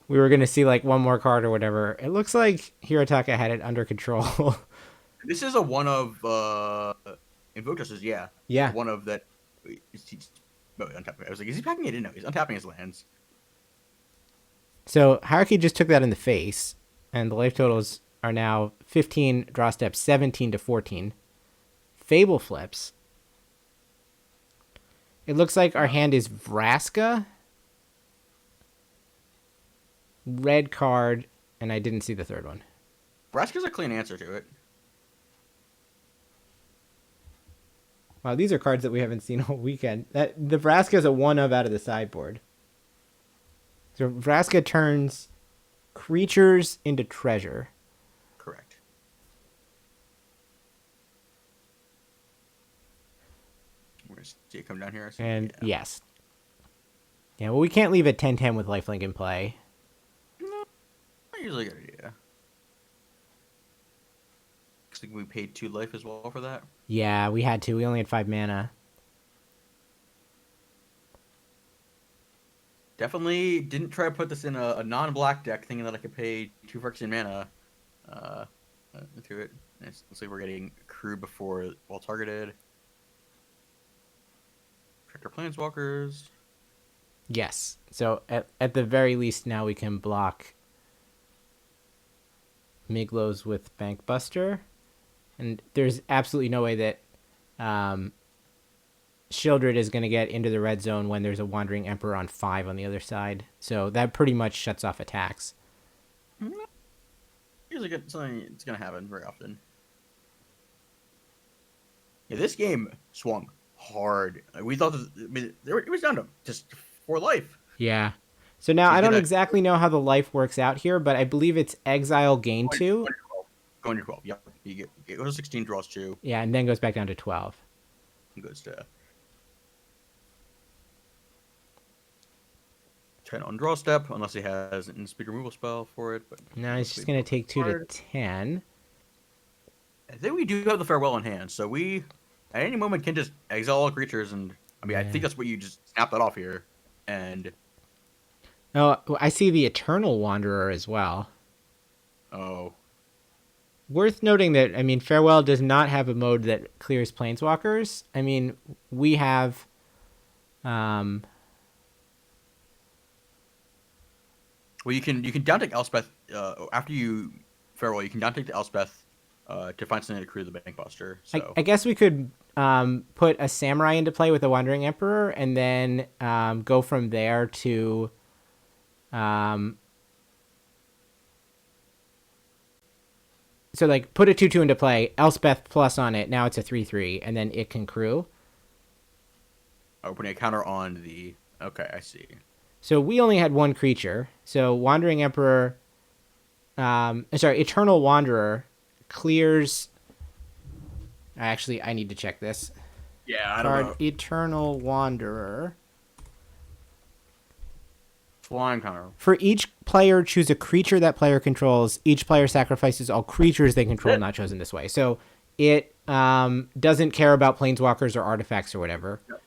we were going to see like one more card or whatever. It looks like Hirotaka had it under control. This is a one of Invoke Justice, yeah. Yeah. One of that. I was like, is he packing it in? No, he's untapping his lands. So Haruki just took that in the face, and the life totals are now 15 draw steps, 17 to 14. Fable flips. It looks like our hand is Vraska. Red card, and I didn't see the third one. Vraska's a clean answer to it. Wow, these are cards that we haven't seen all weekend. The Vraska is a 1-of out of the sideboard. So Vraska turns creatures into treasure. Correct. We're going to see it come down here. And yes. Yeah, well, we can't leave a 10/10 with lifelink in play. No, not usually a good idea. Looks like we paid 2 life as well for that. Yeah, we had to. We only had 5 mana. Definitely didn't try to put this in a non-black deck thinking that I could pay 2 friction mana to it. Looks like we're getting crew before well targeted. Tractor Planeswalkers. Yes. So at the very least now we can block Miglos with Bank Buster. And there's absolutely no way that Sheoldred is going to get into the red zone when there's a Wandering Emperor on 5 on the other side. So that pretty much shuts off attacks. Usually something it's going to happen very often. Yeah, this game swung hard. We thought it was down to just 4 life. Yeah. So now I don't exactly know how the life works out here, but I believe it's exile gain 2. Going to 12. Yep. You get go to 16, draws 2. Yeah, and then goes back down to 12. Goes to 10 on draw step, unless he has an speed removal spell for it. But no, he's just going to take 2 to 10. I think we do have the farewell in hand, so we at any moment can just exile all creatures, and I mean, I think that's what you just snap that off here, and. Oh, I see the Eternal Wanderer as well. Oh. Worth noting that, I mean, Farewell does not have a mode that clears Planeswalkers. I mean, we have... Well, you can downtake Elspeth after you Farewell. You can downtake the Elspeth to find something to clear the Bank Buster. So. I guess we could put a Samurai into play with a Wandering Emperor, and then go from there to... So, like, put a 2/2 into play, Elspeth plus on it, now it's a 3/3, and then it can crew. Oh, putting a counter on the... Okay, I see. So we only had 1 creature. So Wandering Emperor... Eternal Wanderer clears... Actually, I need to check this. Yeah, I don't know. Eternal Wanderer... Flying counter. For each player, choose a creature that player controls. Each player sacrifices all creatures they control not chosen this way. So it doesn't care about planeswalkers or artifacts or whatever. Yep.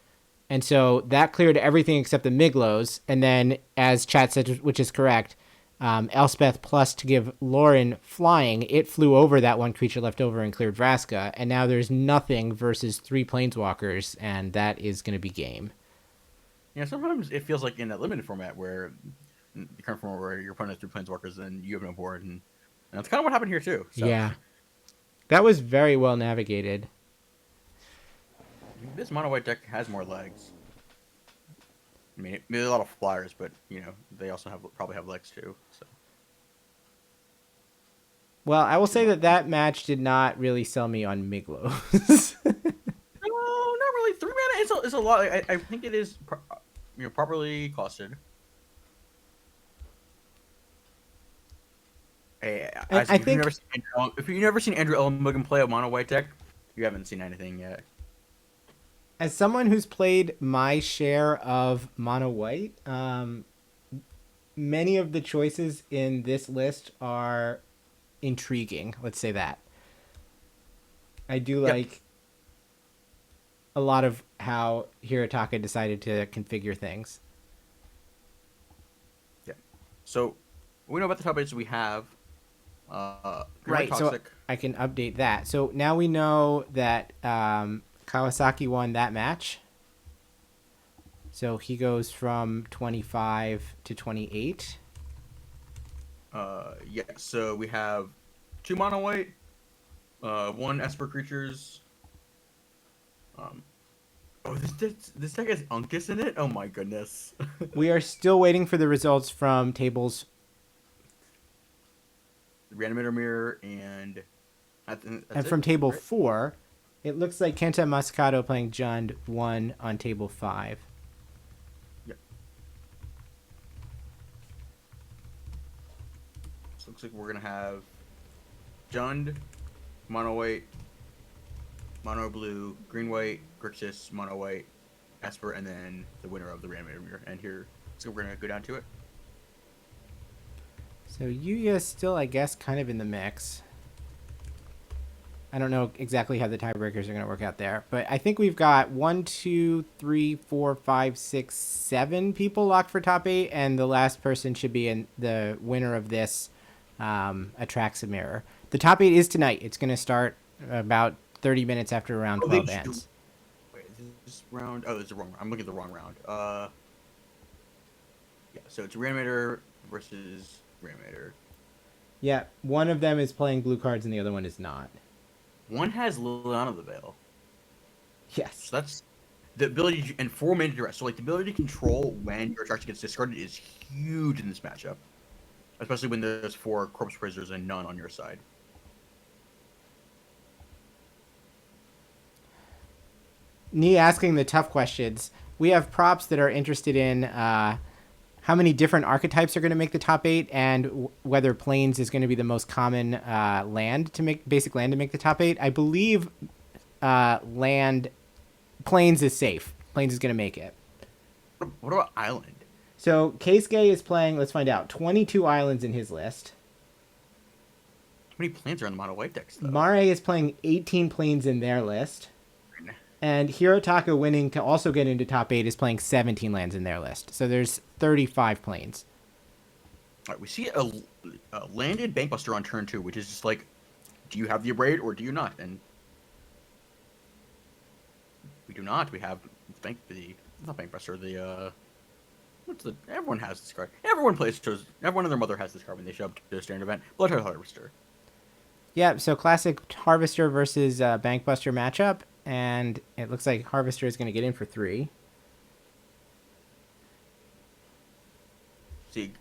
And so that cleared everything except the Miglos. And then, as chat said, which is correct, Elspeth plus to give Lauren flying. It flew over that 1 creature left over and cleared Vraska. And now there's nothing versus 3 planeswalkers, and that is going to be game. Yeah, sometimes it feels like in that limited format where the current format where your opponent has 3 planeswalkers and you have no board, and that's kind of what happened here too. So. Yeah, that was very well navigated. This mono white deck has more legs. I mean, maybe a lot of flyers, but they also probably have legs too. So. Well, I will say that match did not really sell me on Miglos. No, not really. 3 mana is a lot. I think it is. Properly costed. Hey, I think if you've never seen Andrew Ellenbogen play a mono white deck, you haven't seen anything yet. As someone who's played my share of mono white, many of the choices in this list are intriguing. Let's say that. I do like a lot of how Hirotaka decided to configure things. Yeah. So we know about the top 8s we have. Right, so I can update that. So now we know that Kawasaki won that match. So he goes from 25 to 28. Yeah, so we have 2 mono white, 1 Esper creatures. This deck has Uncas in it? Oh my goodness. We are still waiting for the results from tables. Reanimator Mirror and... from table 4, it looks like Kenta Masakato playing Jund won on table 5. Yep. So looks like we're going to have Jund, mono white, mono blue, green white, Grixis, mono white, Esper, and then the winner of the Reanimator Mirror. And here, so we're going to go down to it. So Yuya's still, I guess, kind of in the mix. I don't know exactly how the tiebreakers are going to work out there, but I think we've got 1, 2, 3, 4, 5, 6, 7 people locked for top 8, and the last person should be in the winner of this attracts a mirror. The top 8 is tonight. It's going to start about 30 minutes after round 12 ends. Wait, this round... Oh, it's the wrong... I'm looking at the wrong round. Yeah, so it's Reanimator versus Reanimator. Yeah, one of them is playing blue cards and the other one is not. One has Liliana the Veil. Yes. So that's the ability to, and 4 mana duress. So like the ability to control when your attraction gets discarded is huge in this matchup. Especially when there's 4 corpse prisoners and none on your side. Me asking the tough questions. We have props that are interested in how many different archetypes are going to make the top 8 and whether Plains is going to be the most common basic land to make the top 8. I believe land Plains is safe. Plains is going to make it. What about Island? So Keisuke is playing, let's find out, 22 islands in his list. How many planes are in the Mono White decks, though? Mare is playing 18 planes in their list. And Hirotaka, winning to also get into top 8, is playing 17 lands in their list. So there's 35 planes. All right, we see a landed Bankbuster on turn 2, which is just like, do you have the Abrade or do you not? And we do not. We have not Bankbuster, everyone has this card. Everyone and their mother has this card when they show up to the standard event. Bloodhound Harvester. Yeah, so classic Harvester versus Bankbuster matchup, and it looks like Harvester is going to get in for 3. See,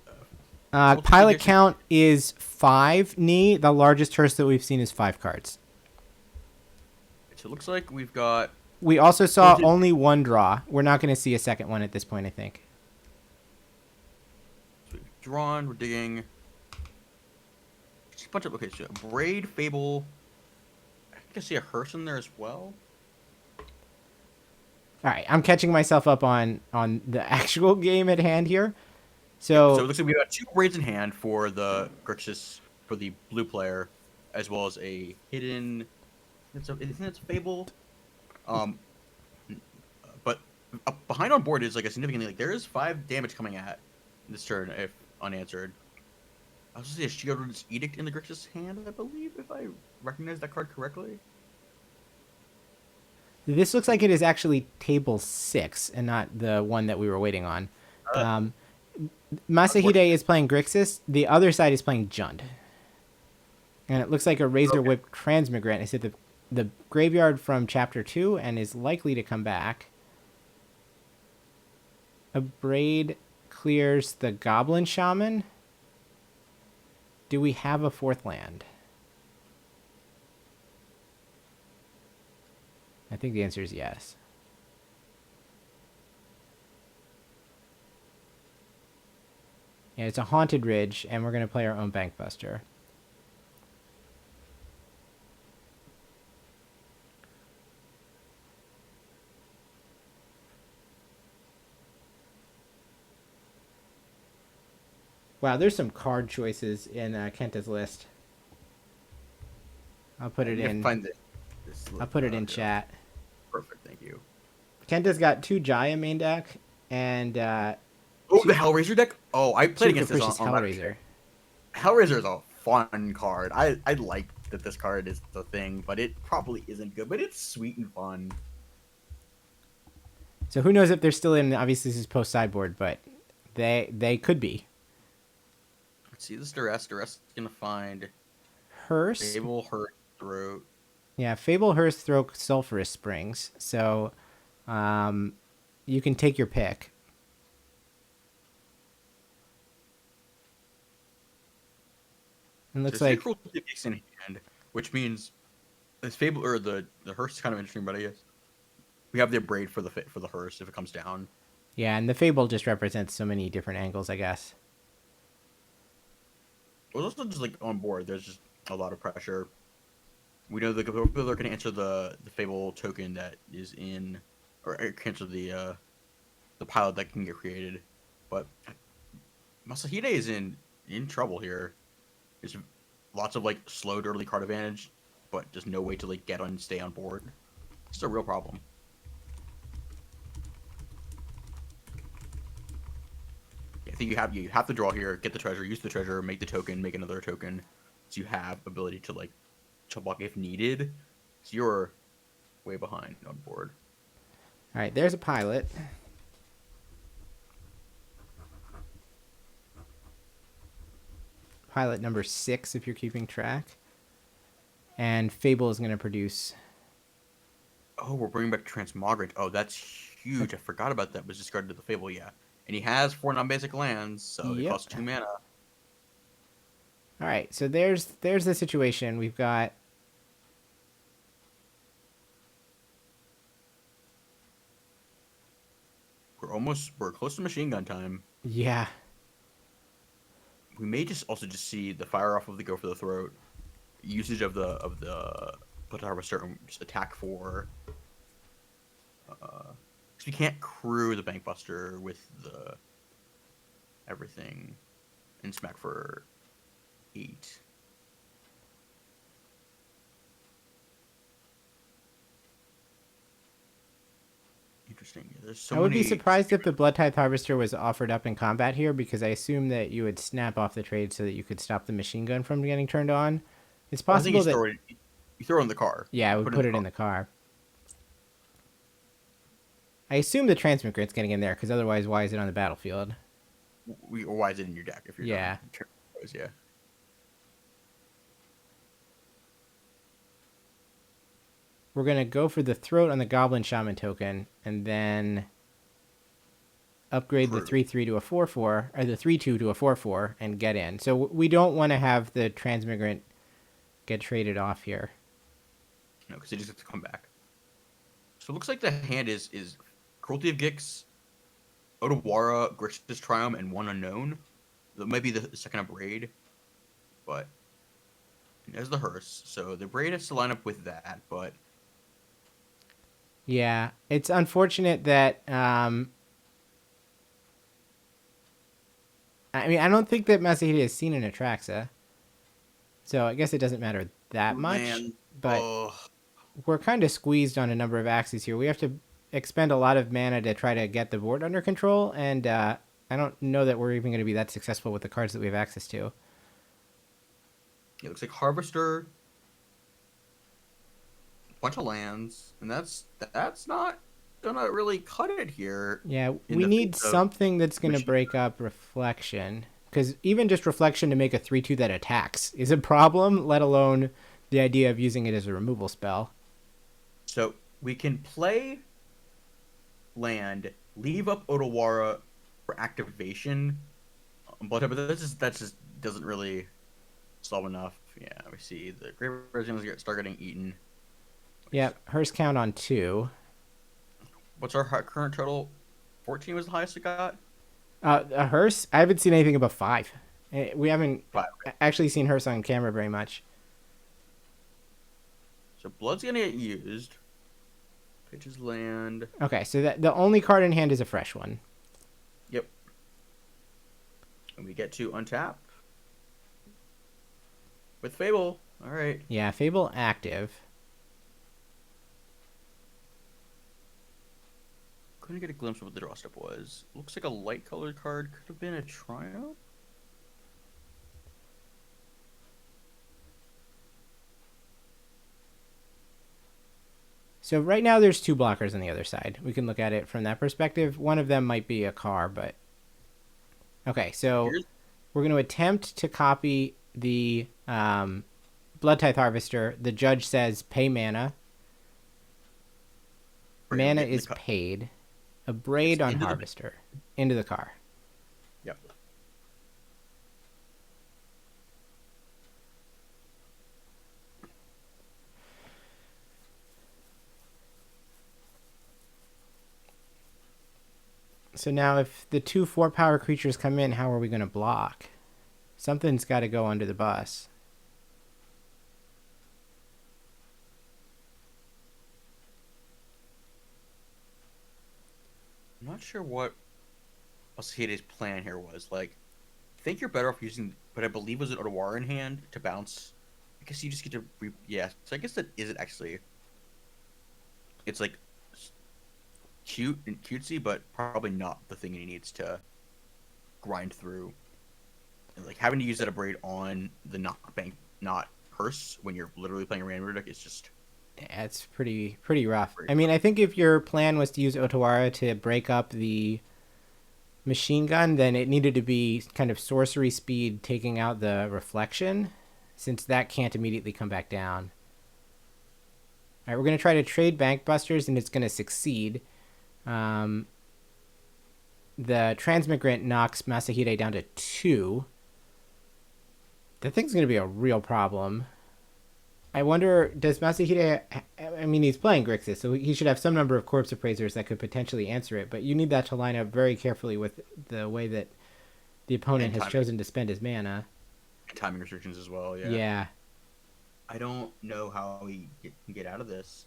pilot count is 5. The largest hearse that we've seen is 5 cards. So it looks like we've got... We also saw only 1 draw. We're not going to see a second one at this point, I think. So we've drawn, we're digging... Just a bunch of... Okay, so Braid, Fable... I think I see a hearse in there as well. Alright, I'm catching myself up on the actual game at hand here. So it looks like we got 2 Braids in hand for the Grixis, for the blue player, as well as a hidden... Isn't it Fable? But behind on board is like a significantly... Like, there is 5 damage coming at this turn if unanswered. I was going to see a Shieldred's Edict in the Grixis hand, I believe, if I recognize that card correctly. This looks like it is actually table 6 and not the one that we were waiting on. Masahide is playing Grixis. The other side is playing Jund. And it looks like a Razor Whip Transmigrant is at the graveyard from Chapter 2 and is likely to come back. A Braid clears the Goblin Shaman. Do we have a 4th land? I think the answer is yes. Yeah, it's a Haunted Ridge, and we're going to play our own Bankbuster. Wow, there's some card choices in Kenta's list. I'll put it in. I'll put it in chat. Perfect, thank you. Kenta's got 2 Jaya main deck, and the Hellraiser deck. Oh, I played against this on Hellraiser. Hellraiser is a fun card. I like that this card is the thing, but it probably isn't good. But it's sweet and fun. So who knows if they're still in? Obviously, this is post sideboard, but they could be. Let's see, this Duress is gonna find Hearse. Fable, Hearse, Throat. Yeah, Fable, Hearse, Throat, Sulphurous Springs. So, you can take your pick. And looks like in hand, which means this Fable or the Hearse is kind of interesting, but I guess we have the Braid for the Hearse if it comes down. Yeah, and the Fable just represents so many different angles, I guess. Well, also just like on board, there's just a lot of pressure. We know the people are going to answer the Fable token that is in, or cancel the pilot that can get created. But Masahide is in trouble here. There's lots of like slowed early card advantage, but just no way to like get on and stay on board. It's a real problem. I think you have to draw here, get the treasure, use the treasure, make the token, make another token, so you have ability to like chop block if needed. So you're way behind on board. All right, there's a pilot. Pilot number 6, if you're keeping track. And Fable is going to produce. Oh, we're bringing back Transmogrant. Oh, that's huge. I forgot about that. It was discarded to the Fable, yeah. And he has 4 non-basic lands, so it costs 2 mana. All right, so there's the situation. We've got we're close to machine gun time. Yeah. We may just see the fire off of the Go for the Throat, usage of the Put Harvester, just attack for you can't crew the Bankbuster with the everything in spec for 8. Interesting. There's so I would many... be surprised if the Blood Tithe Harvester was offered up in combat here, because I assume that you would snap off the trade so that you could stop the machine gun from getting turned on. It's possible that you throw it in the car. Yeah, I would put it in the car. I assume the transmigrant's getting in there, because otherwise, why is it on the battlefield? Or why is it in your deck if you're yeah. Yeah. We're going to go for the throat on the Goblin Shaman token, and then upgrade the 3/3 to a 4/4, or the 3/2 to a 4/4, and get in. So we don't want to have the transmigrant get traded off here. No, because it just has to come back. So it looks like the hand is Cruelty of Gix, Otawara, Grixis Triumph, and one unknown. That might be the second upgrade, but there's the hearse. So the braid has to line up with that, but yeah, it's unfortunate that I mean, I don't think that Masahide has seen an Atraxa, so I guess it doesn't matter that much. But we're kind of squeezed on a number of axes here. We have to expend a lot of mana to try to get the board under control, and I don't know that we're even going to be that successful with the cards that we have access to. It looks like Harvester, a bunch of lands, and that's not gonna really cut it here. Yeah, we need something that's going to break up Reflection, because even just Reflection to make a 3/2 that attacks is a problem, let alone the idea of using it as a removal spell. So we can play land, leave up Otawara for activation, but that just doesn't really solve enough. Yeah, we see the Grave Residents start getting eaten. Yeah, Hearse count on 2. What's our current total? 14 was the highest it got? A Hearse? I haven't seen anything above 5. We haven't actually seen Hearse on camera very much. So Blood's gonna get used. Pitches land. Okay, so the only card in hand is a fresh one. Yep. And we get to untap with Fable. All right. Yeah, Fable active. Couldn't get a glimpse of what the draw step was. Looks like a light colored card. Could have been a Triumph. So right now there's 2 blockers on the other side. We can look at it from that perspective. One of them might be a car, but... Okay, so we're going to attempt to copy the Blood Tithe Harvester. The judge says pay mana. Mana is paid. A braid on Harvester. Into the car. Yep. So now if the 2 4-power creatures come in, how are we going to block? Something's got to go under the bus. I'm not sure what Masahide's plan here was. Like, I think you're better off using, but I believe it was an Otawara in hand to bounce. I guess you just get to, yeah. So I guess that isn't actually. It's like cute and cutesy, but probably not the thing he needs to grind through. And like having to use that braid on the not Hearse when you're literally playing a random deck, it's just. Yeah, it's pretty rough. I mean, I think if your plan was to use Otawara to break up the machine gun, then it needed to be kind of sorcery speed taking out the Reflection, since that can't immediately come back down. All right, we're going to try to trade Bankbusters, and it's going to succeed. The Transmigrant knocks Masahide down to 2. That thing's going to be a real problem. I wonder, does Masahide... I mean, he's playing Grixis, so he should have some number of Corpse Appraisers that could potentially answer it, but you need that to line up very carefully with the way that the opponent has chosen to spend his mana. Timing restrictions as well, yeah. Yeah. I don't know how he can get out of this.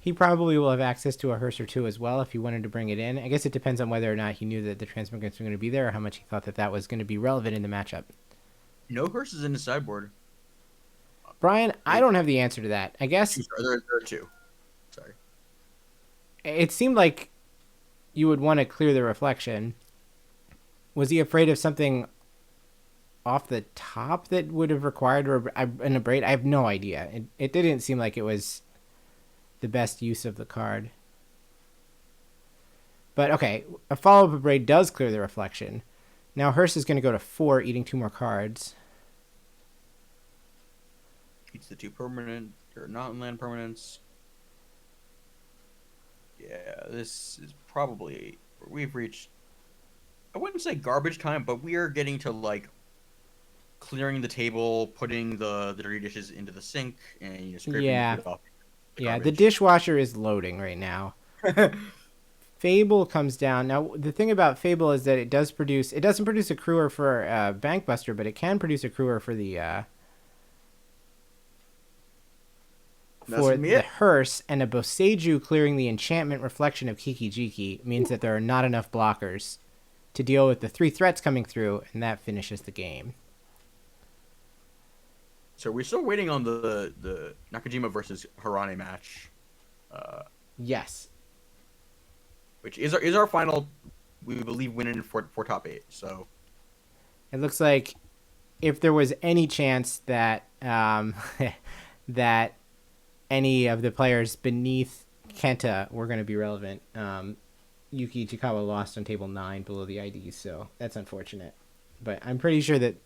He probably will have access to a hearse or two as well if he wanted to bring it in. I guess it depends on whether or not he knew that the transmigrants were going to be there or how much he thought that that was going to be relevant in the matchup. No hearses in the sideboard. Brian, I don't have the answer to that. I guess there are two. Sorry. It seemed like you would want to clear the reflection. Was he afraid of something off the top that would have required an abrade? I have no idea. It didn't seem like it was the best use of the card. But okay, a follow-up abrade does clear the reflection. Now Hearst is going to go to 4, eating 2 more cards. Eats the 2 permanent or non-land permanents. Yeah, this is probably we've reached. I wouldn't say garbage time, but we are getting to like clearing the table, putting the dirty dishes into the sink, and scraping the food off. Yeah, the dishwasher is loading right now. Fable comes down. Now, the thing about Fable is that it doesn't produce a crewer for Bankbuster, but it can produce a crewer for the hearse, and a Boseiju clearing the enchantment reflection of Kiki-Jiki means that there are not enough blockers to deal with the 3 threats coming through, and that finishes the game. So we're still waiting on the Nakajima versus Harane match. Yes. Which is our final, we believe, winning for top 8. So it looks like if there was any chance that that any of the players beneath Kenta were going to be relevant, Yuki Chikawa lost on table 9 below the IDs, so that's unfortunate. But I'm pretty sure that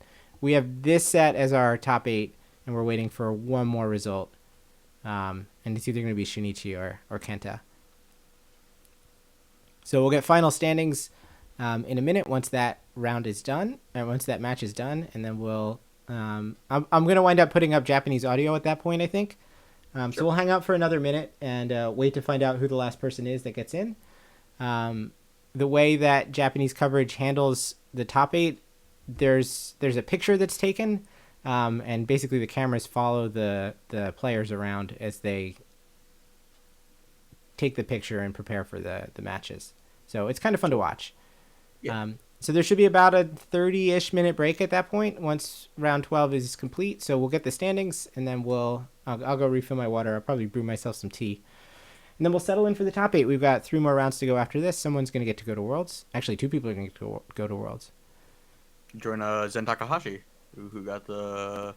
we have this set as our top 8, and we're waiting for one more result. And it's either going to be Shinichi or Kenta. So we'll get final standings in a minute once that round is done, and once that match is done, and then we'll. I'm going to wind up putting up Japanese audio at that point, I think. Sure. So we'll hang out for another minute and wait to find out who the last person is that gets in. The way that Japanese coverage handles the top 8, there's a picture that's taken, and basically the cameras follow the players around as they take the picture and prepare for the matches. So it's kind of fun to watch. Yeah. So there should be about a 30-ish minute break at that point once round 12 is complete. So we'll get the standings, and then I'll go refill my water. I'll probably brew myself some tea. And then we'll settle in for the top 8. We've got 3 more rounds to go after this. Someone's going to get to go to Worlds. Actually, 2 people are going to go to Worlds. Join Zen Takahashi, who got the...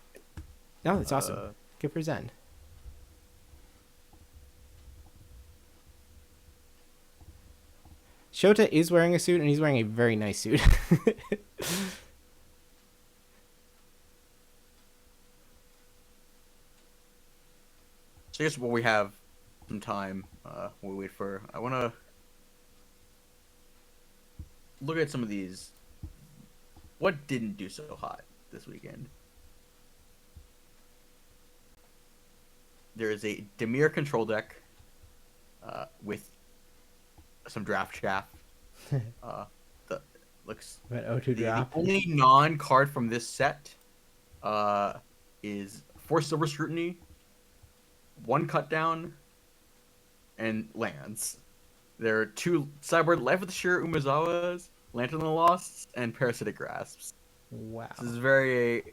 Oh, that's awesome. Good for Zen. Shota is wearing a suit, and he's wearing a very nice suit. So I guess while we have some time, we'll wait for... I want to look at some of these. What didn't do so hot this weekend? There is a Demir control deck with some draft chaff. Looks what, O2 drop? The only non-card from this set is 4 Silver Scrutiny, 1 Cut Down, and lands. There are 2 sideboard Life of the Shiro Umezawas, Lantern of the Lost, and Parasitic Grasps. Wow. This is very...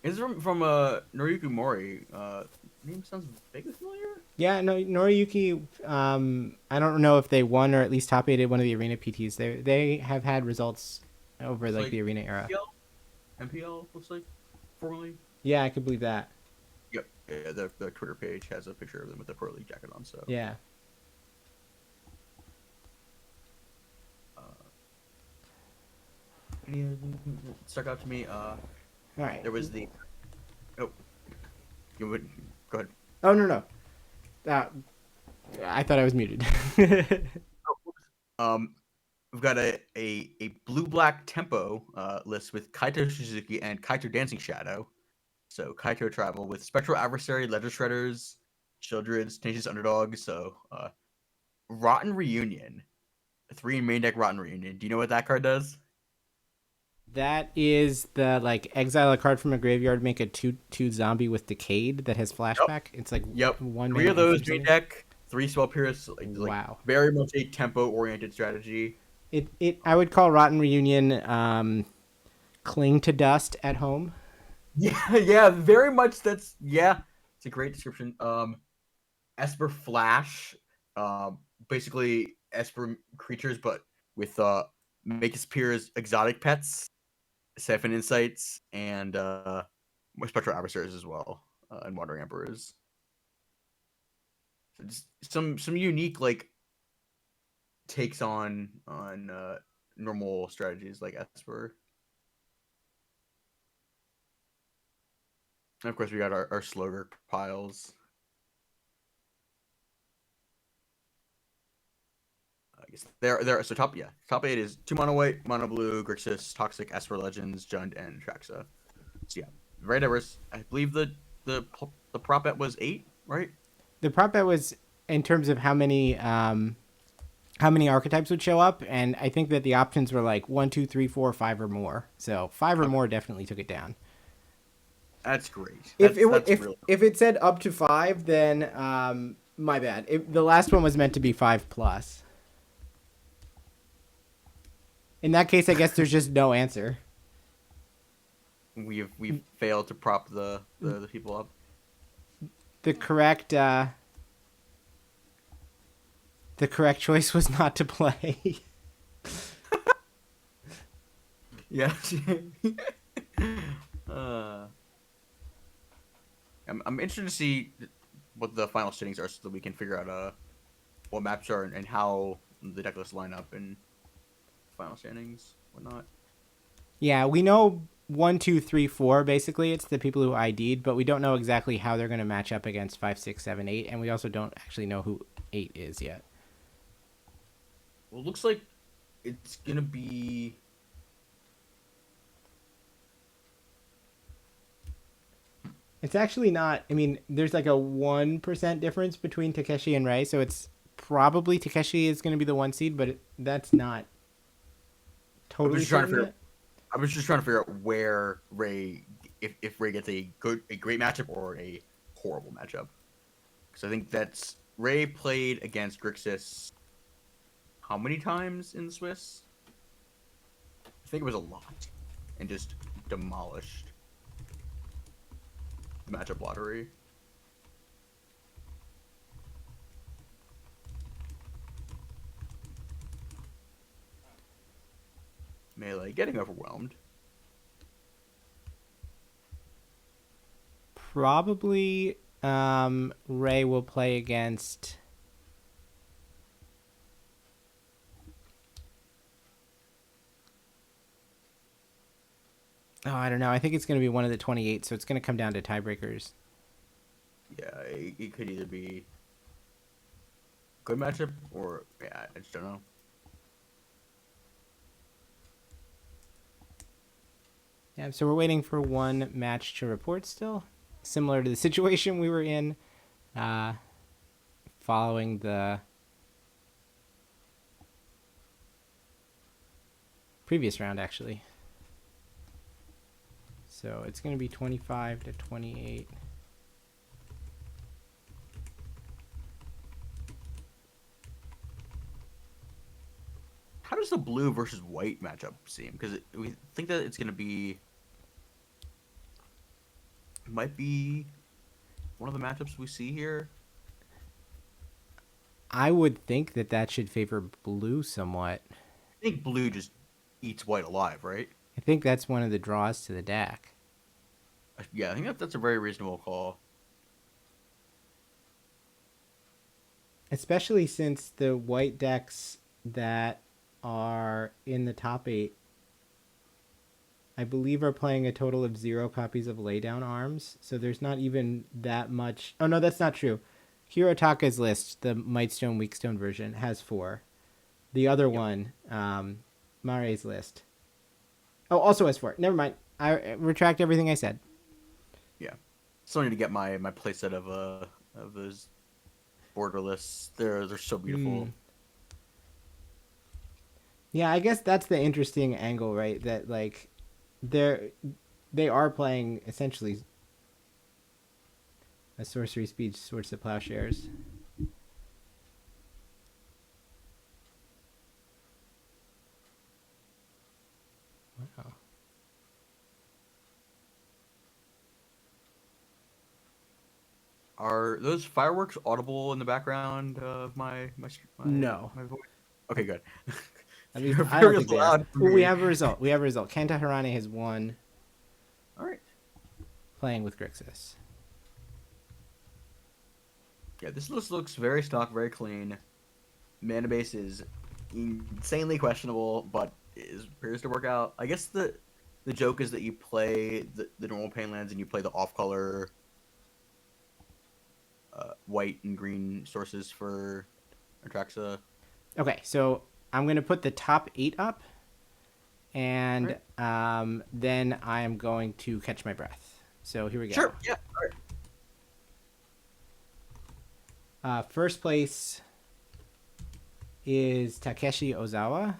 This is from Noriyuki Mori. Name sounds vaguely familiar? Yeah, no, Noriyuki, I don't know if they won or at least top 8 at one of the arena PTs. They have had results over like the arena era. MPL looks like, formerly. Yeah, I could believe that. Yep. Yeah, the Twitter page has a picture of them with the Pro League jacket on. So yeah. Stuck out to me. All right. There was the. Oh, you would go ahead. Oh no. I thought I was muted. We've got a blue-black tempo list with Kaito Suzuki and Kaito Dancing Shadow. So Kaito travel with Spectral Adversary, Ledger Shredders, Childred's, Tenacious Underdog. So Rotten Reunion, 3 main deck Rotten Reunion. Do you know what that card does? That is the exile a card from a graveyard, make a 2/2 zombie with Decayed that has flashback. Yep. It's like 1 3 of those main deck. 3 spell pierce. Wow. Very much a tempo oriented strategy. I would call Rotten Reunion cling to dust at home. Yeah, very much. It's a great description. Esper Flash, basically Esper creatures, but with make his peers exotic pets, Siphon Insights, and Spectral Adversaries as well, and Wandering Emperors. So just some unique takes on normal strategies like Esper. And of course, we got our Slogger piles. I guess there. So top 8 is 2 mono white, mono blue, Grixis, Toxic, Esper Legends, Jund, and Traxa. So yeah, very diverse. I believe the prop bet was 8, right? The prop bet was in terms of how many archetypes would show up, and I think that the options were like 1, 2, 3, 4, 5 or more. So 5 or more definitely took it down. That's great. If it said up to 5, then my bad. The last one was meant to be 5+. In that case, I guess there's just no answer. We've failed to prop the people up. The correct choice was not to play. Yeah. I'm interested to see what the final standings are so that we can figure out what maps are and how the deck lists line up and final standings, whatnot. Yeah, we know 1, 2, 3, 4. Basically, it's the people who ID'd, but we don't know exactly how they're going to match up against 5, 6, 7, 8, and we also don't actually know who 8 is yet. Well, it looks like it's gonna be. It's actually not. I mean, there's like a 1% difference between Takeshi and Ray, so it's probably Takeshi is going to be the 1 seed, but that's not totally certain. I was just trying to figure out where Ray, if Ray gets a great matchup or a horrible matchup, because I think that's Ray played against Grixis. How many times in the Swiss? I think it was a lot, and just demolished the matchup lottery. Melee getting overwhelmed. Probably Ray will play against. Oh, I don't know. I think it's going to be one of the 28, so it's going to come down to tiebreakers. Yeah, it could either be good matchup or I just don't know. Yeah, so we're waiting for one match to report still, similar to the situation we were in following the previous round, actually. So it's going to be 25 to 28. How does the blue versus white matchup seem? Because we think that it's going to be... It might be one of the matchups we see here. I would think that that should favor blue somewhat. I think blue just eats white alive, right? I think that's one of the draws to the deck. Yeah, I think that's a very reasonable call. Especially since the white decks that are in the top 8, I believe, are playing a total of 0 copies of Laydown Arms. So there's not even that much. Oh, no, that's not true. Hirotaka's list, the Mightstone, Weakstone version, has 4. The other one, Mare's list. Oh, also has 4. Never mind. I retract everything I said. Yeah. Still need to get my playset of those borderless. They're so beautiful. Yeah, I guess that's the interesting angle, right? That like they are playing essentially a sorcery speed Swords to Plowshares. Are those fireworks audible in the background of my No. my voice? Okay, good. At least They're I don't very think they loud are. for Well, we me. have a result. Kenta Harane has won. All right. Playing with Grixis. Yeah, this list looks very stock, very clean. Mana base is insanely questionable, but appears to work out. I guess the joke is that you play the normal pain lands and you play the off-color white and green sources for Atraxa. Okay, so I'm going to put the top 8 up, and then I'm going to catch my breath. So here we go. Sure, yeah. All right. First place is Takeshi Ozawa,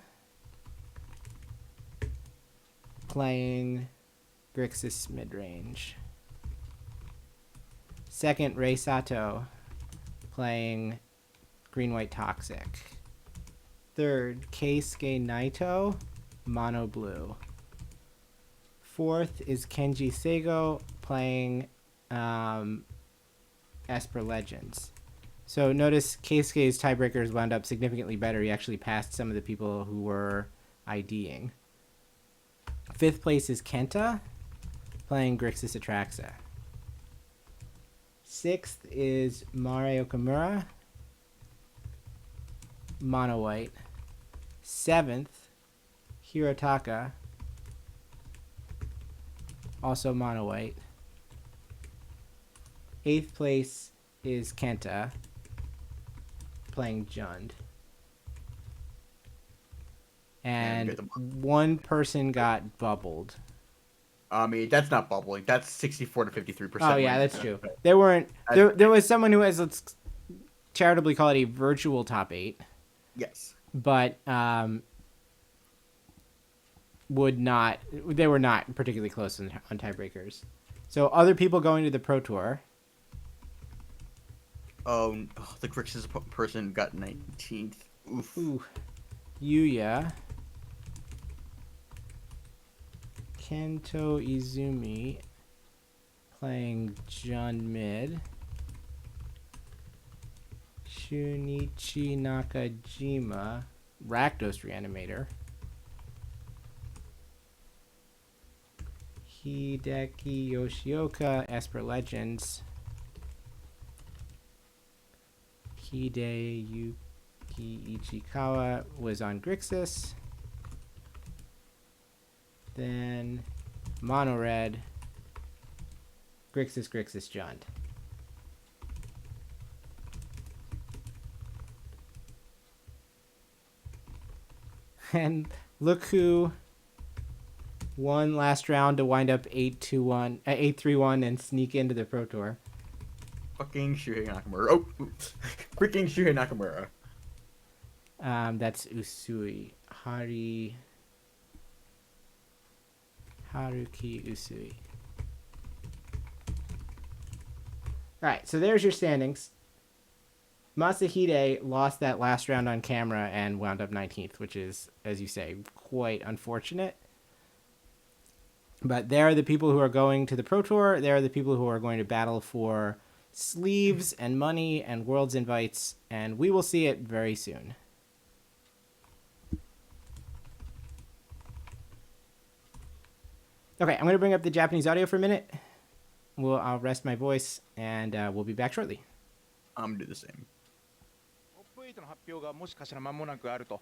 playing Grixis midrange. Second, Rei Sato, playing green-white toxic. Third, Keisuke Naito, mono blue. Fourth is Kenji Seigo, playing Esper Legends. So notice Keisuke's tiebreakers wound up significantly better. He actually passed some of the people who were IDing. Fifth place is Kenta, playing Grixis Atraxa. Sixth is Mare Okamura, mono white. Seventh, Hirotaka, also mono white. Eighth place is Kenta, playing Jund. And one person got bubbled. I mean, that's not bubbling. That's 64 to 53%. Oh yeah, that's true. There weren't. There was someone who has, let's charitably call it, a virtual top 8. Yes. But would not. They were not particularly close on tiebreakers. So other people going to the Pro Tour. Oh, the Grixis person got 19th. Oof. Ooh. Yuya. Kento Izumi playing John Mid. Shunichi Nakajima, Rakdos Reanimator. Hideki Yoshioka, Esper Legends. Hideyuki Ichikawa was on Grixis. Then Mono Red, Grixis Jund. And look who won last round to wind up 8-3-1 and sneak into the Pro Tour. Fucking Shuhei Nakamura. Oh, freaking Shuhei Nakamura. That's Usui. Haruki Usui. Alright, so there's your standings. Masahide lost that last round on camera and wound up 19th, which is, as you say, quite unfortunate. But there are the people who are going to the Pro Tour. There are the people who are going to battle for sleeves and money and Worlds invites, and we will see it very soon. Okay, I'm going to bring up the Japanese audio for a minute. I'll rest my voice, and we'll be back shortly. I'm going to do the same. の発表がもしかしたら間もなくあると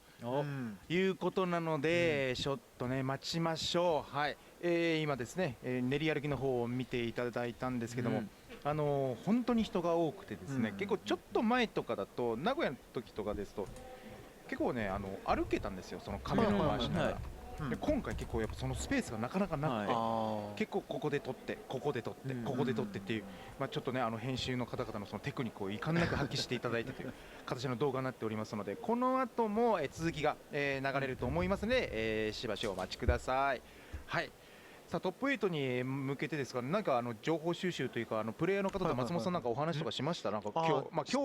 いうことなので、ちょっとね待ちましょう。はい、今ですね、練り歩きの方を見ていただいたんですけども、本当に人が多くてですね、結構ちょっと前とかだと名古屋の時とかですと結構ね歩けたんですよ、そのカメラを回しながら。で今回結構やっぱそのスペースがなかなかなくて、結構ここで撮ってここで撮ってここで撮ってっていう、ちょっとね編集の方々のそのテクニックをいかんなく発揮していただいてという形の動画になっておりますので、この後も続きが流れると思いますので、しばしお待ちください。はい。さあトップ8に向けてですが、なんか情報収集というかプレイヤーの方と松本さんなんかお話とかしました？なんか今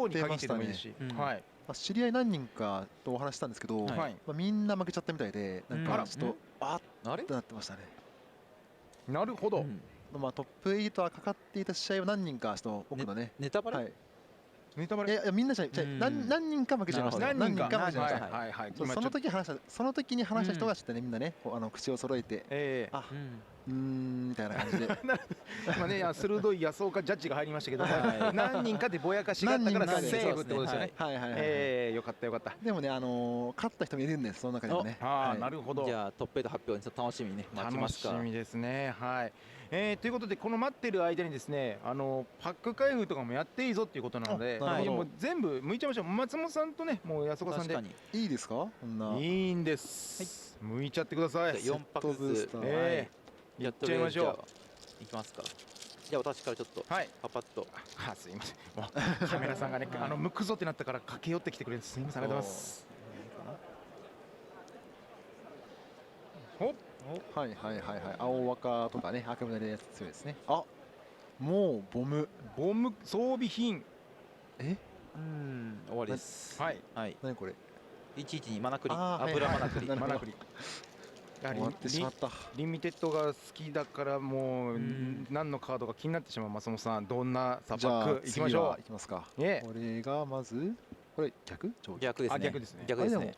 日に限ってでもいいし、はい。知り合い何人かとお話したんですけど、みんな負けちゃったみたいで、なんかちょっとあれってなってましたね。なるほど。まあトップ8はかかっていた試合は何人か僕のねネタバレ、はい、ネタバレ、いやみんなじゃ何人か負けちゃいました。何人か負けちゃいました。はいはい。その時に話した人がちょっとねみんなね口を揃えて、あ、みたいな感じで。今ね鋭い安岡ジャッジが入りましたけど、何人かでぼやかしがあったからセーブってことですよね。はいはい。よかったよかった。でもね勝った人もいるんです、その中にもね。ああなるほど。じゃあトップ8発表にちょっと楽しみにね待ちますか。楽しみですね。はい。ということでこの待ってる間にですねパック開封とかもやっていいぞっていうことなので、もう全部剥いちゃいましょう。松本さんとねもう安岡さんでいいですか？いいんです。剥いちゃってください。4パックずつやっちゃいましょう。いきますか。じゃあ私からちょっとパパッと。すいません。カメラさんがね剥くぞってなったから駆け寄ってきてくれるんです。すいません、ありがとうございます。はいはいはいはい。青若とかね赤胸のやつ強いですね。あ、もうボム装備品。終わりです。はいはい。何これ？112マナクリ、油マナクリ。マナクリ。やはりリミテッドが好きだからもう何のカードが気になってしまう。松本さんどんなサバックいきましょう。いきますか。これがまずこれ逆ですね。逆ですね。逆ですね。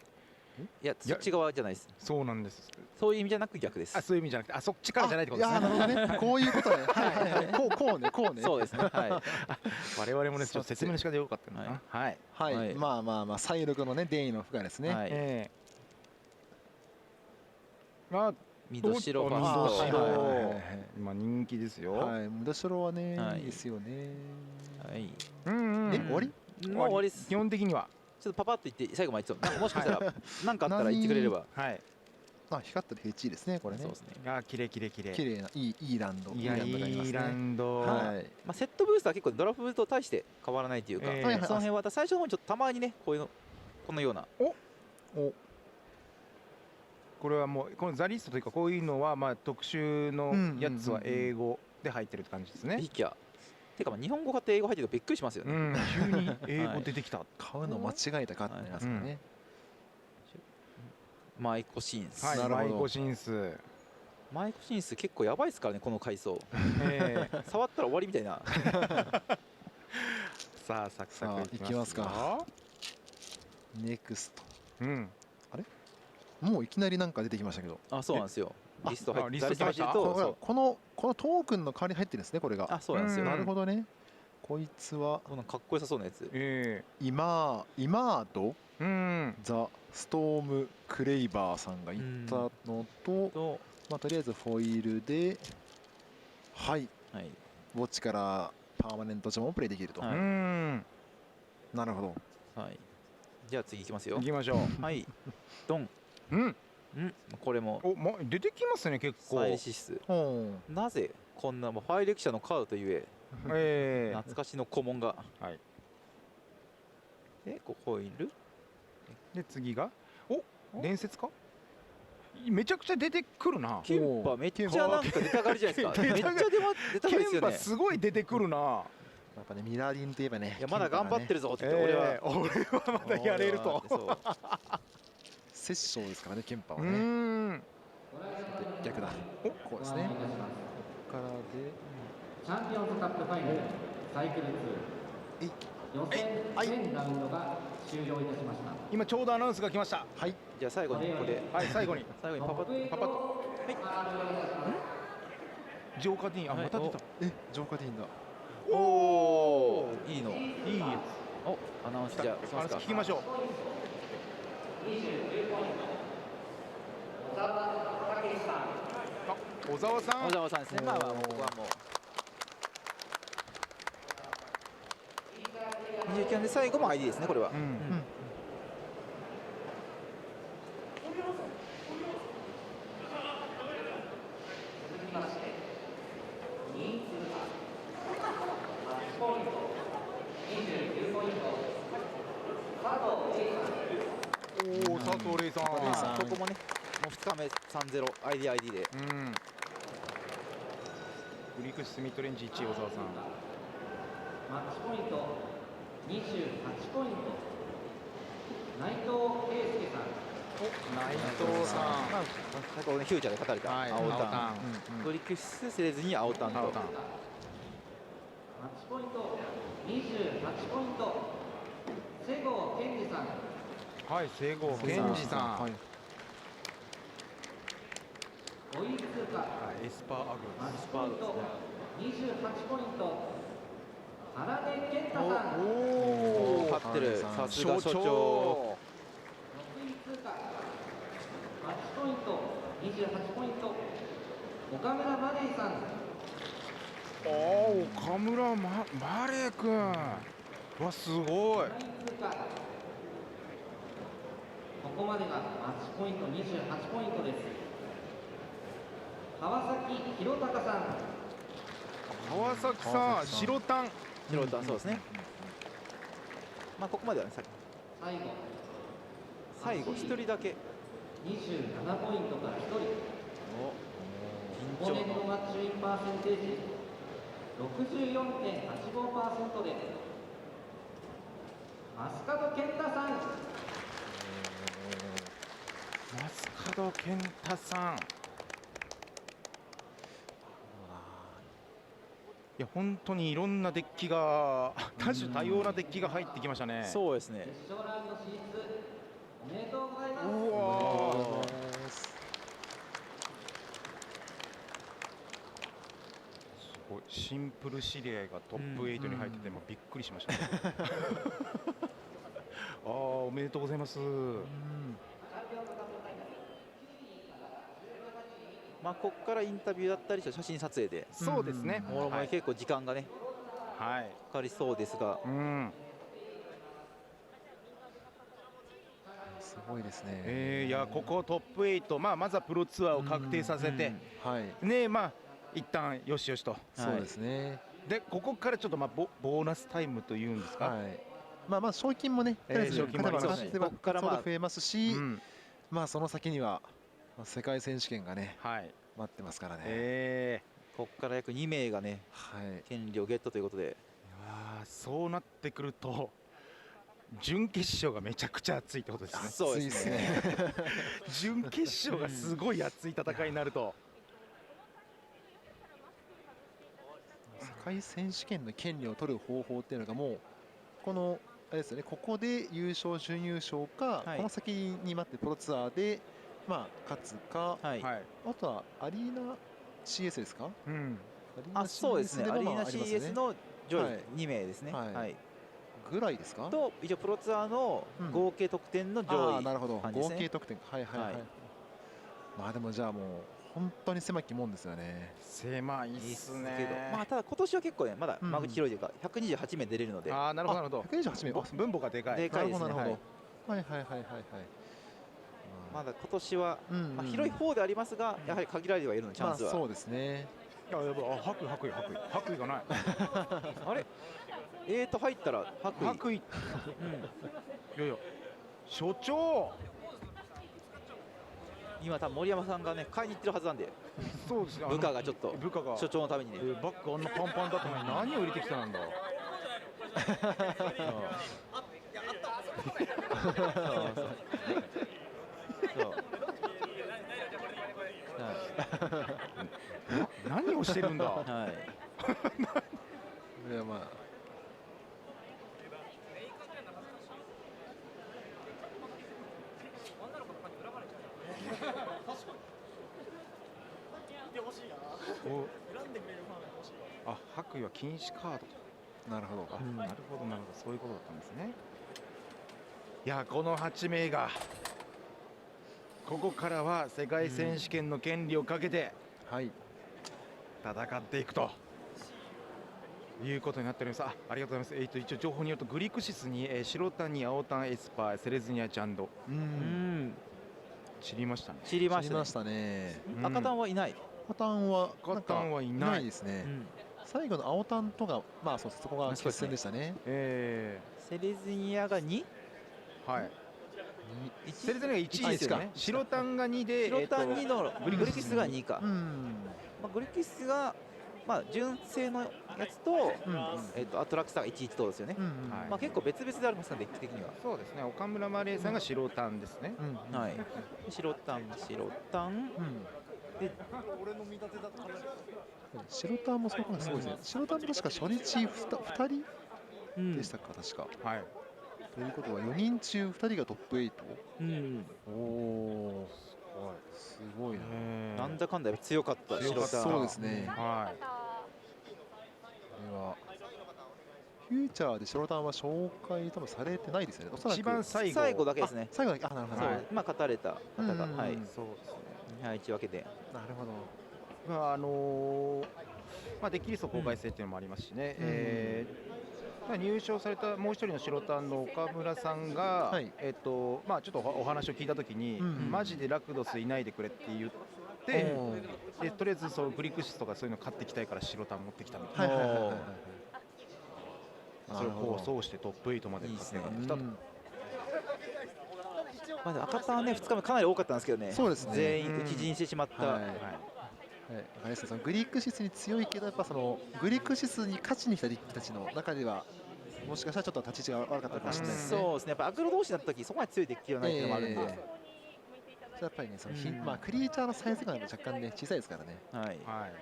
いやそっち側じゃないです。そうなんです。そういう意味じゃなく逆です。そういう意味じゃなくてそっちからじゃないってことですね。なるほどね。こういうことね。はいはいはい。こうね。そうですね。はい。我々もねちょっと説明の仕方よかったな。はいはい。まあ再録のねデイの負荷ですね。はい。ミドシロファースト。今人気ですよ。はい。ミドシロはねいいですよね。はい。終わり？もう終わりです。基本的には。ちょっとパパッと言って最後まで言ってもしかしたら何かあったら言ってくれれば。はい。光ったら H ですねこれね。そうですね。綺麗綺麗ないいランド。いいランド。はい。まあセットブーストは結構ドラフトと大して変わらないというか、その辺は最初の方にちょっとたまにねこのような。これはもうこのザリストというかこういうのはまあ特殊のやつは英語で入ってるって感じですね。いきゃ。てか日本語買って英語入ってるとびっくりしますよね。急に英語出てきた。買うの間違えたかってなりますからね。マイコシンス。マイコシンス。マイコシンス結構やばいですからねこの階層。触ったら終わりみたいな。さあサクサクいきますか。ネクスト。あれ？もういきなりなんか出てきましたけど。そうなんですよ。リスト入ってるとこのトークンの代わりに入ってるんですねこれが。そうなんですよ。なるほどね。こいつはこのかっこよさそうなやつ。イマードザ・ストーム・クレイバーさんが言ったのと、まあとりあえずフォイルでウォッチからパーマネント上もプレイできると。なるほど。はい。じゃあ次いきますよ。いきましょう。はい。ドン。これも出てきますね結構。サイシス。なぜこんなファイレクシャのカードという懐かしの古文が。でここいる。で次が伝説か。めちゃくちゃ出てくるな。ケンパめっちゃなんか出たがりじゃないですか。めっちゃ出たがりですよね。ケンパすごい出てくるな。やっぱねミラーリンといえばね。いやまだ頑張ってるぞって俺はまだやれると。殺生ですからねケンパはね。逆だ。こうですね。ここからでチャンピオンズカップファイナルサイクル2予選全ラウンドが終了いたしました。今ちょうどアナウンスが来ました。はい。じゃあ最後にここで最後にパパッとジョーカディーンまた出た。ジョーカディーンだ。おおいいのいいやつ。アナウンスじゃあ聞きましょう。小沢さんですね。まあここはもう29番で最後も ID ですねこれは。佐藤玲さん。ここもねもう2日目 3-0 ID で。グリークスミッドレンジ1位小沢さん。マッチポイント28ポイント内藤圭介さん。内藤さん、まあ先ほどねフューチャーで語れた青タン、グリクスセレズニア青タンと。マッチポイント28ポイント瀬郷健二さん。はい、瀬郷健二さん、はい、5位通過エスパーアグロ、マッチポイント28ポイント原根健太さん。おお、勝ってる、さすが所長。6位通過マッチポイント28ポイント岡村マレーさん。岡村マレー君、わ、すごい。ここまでがマッチポイント28ポイントです。川崎弘隆さん。川崎さん、白タン、そうですね。まあここまではね、最後1人だけ27ポイントから1人。コンポネントマッチウィンパーセンテージ64.85% で増門健太さん。増門健太さん、いや本当にいろんなデッキが多種多様なデッキが入ってきましたね。そうですね。決勝ラウンド進出おめでとうございます。うわー、すごい。シンプル指令がトップ8に入っててもびっくりしましたね。ああ、おめでとうございます。まあここからインタビューだったり写真撮影で、そうですね、もろもろ結構時間がね、はい、かかりそうですが、すごいですね。いや、ここトップ8、まずはプロツアーを確定させて、ね、一旦よしよしと。そうですね。でここからちょっとボーナスタイムというんですか、はい、まあ賞金もね、賞金もありますし、ここから増えますし、その先には世界選手権がね、待ってますからね。ここから約2名がね、権利をゲットということで、そうなってくると準決勝がめちゃくちゃ熱いってことですね。そうですね。準決勝がすごい熱い戦いになると。世界選手権の権利を取る方法っていうのがもうこのあれですよね、ここで優勝準優勝か、この先に待ってプロツアーで勝つか、あとはアリーナ CS ですか。そうですね、アリーナ CS の上位2名ですね。ぐらいですか。と一応プロツアーの合計得点の上位、なるほど、合計得点、でもじゃあもう本当に狭きもんですよね。狭いですね。ただ今年は結構ね、まだ間口広いというか128名出れるので。なるほどなるほど。128名、分母がでかい。でかいですね。まだ今年は広い方でありますが、やはり限られてはいるのチャンスは。そうですね。白衣がない。あれ？入ったら白衣。いやいや、所長。今多分森山さんがね買いに行ってるはずなんで。そうですね。部下がちょっと所長のためにね。バッグあんなパンパンだったのに何を入れてきたなんだ。何をしてるんだ。いや白衣は禁止カードと。なるほど、そういうことだったんですね。いや、この8名がここからは世界選手権の権利をかけて戦っていくということになっております。ありがとうございます。一応情報によるとグリクシスに白タンに青タンエスパーセレズニアジャンド。知りましたね。知りましたね。赤タンはいない。赤タンはいないですね。最後の青タンとかそこが決戦でしたね。セレズニアが2？セレズニアが1位ですかね。白タンが2で、白タン2のグリクシスが2か。グリクシスがまあ純正のやつと、アトラクサーが11とですよね。まあ結構別々でありますので、デッキ的には。そうですね。岡村マレーさんが白タンですね。はい。白タン。で、白タンもそうかすごいですね。白タン確か初日2人でしたか、確か。はい。ということは4人中2人がトップ8。おお。すごいな。なんだかんだ強かった白タン。そうですね。はい。これはフューチャーで白タンは紹介多分されてないですよね。一番最後だけですね。最後だけ。あ、なるほど。まあ勝たれた方が、はい。そうですね。はい、1分けで。なるほど。まあデッキリスト公開制っていうのもありますしね。入賞されたもう一人の白タンの岡村さんが、まあちょっとお話を聞いたときに、マジでラクドスいないでくれって言って、でとりあえずそうグリクシスとかそういうの買ってきたいから白タン持ってきたみたいな。それをこうそうしてトップ8まで勝ってきたと。まだ赤タンはね2日目かなり多かったんですけどね。そうですね。全員討ち死にしてしまった。あれですね、そのグリクシスに強いけどやっぱそのグリクシスに勝ちに来たデッキたちの中ではもしかしたらちょっと立ち位置が悪かったかもしれないですね。そうですね。やっぱアグロ同士だった時そこまで強いデッキはないっていうのもあるんで。やっぱりねそのまあクリーチャーのサイズ感が若干ね小さいですからね。はい。はい。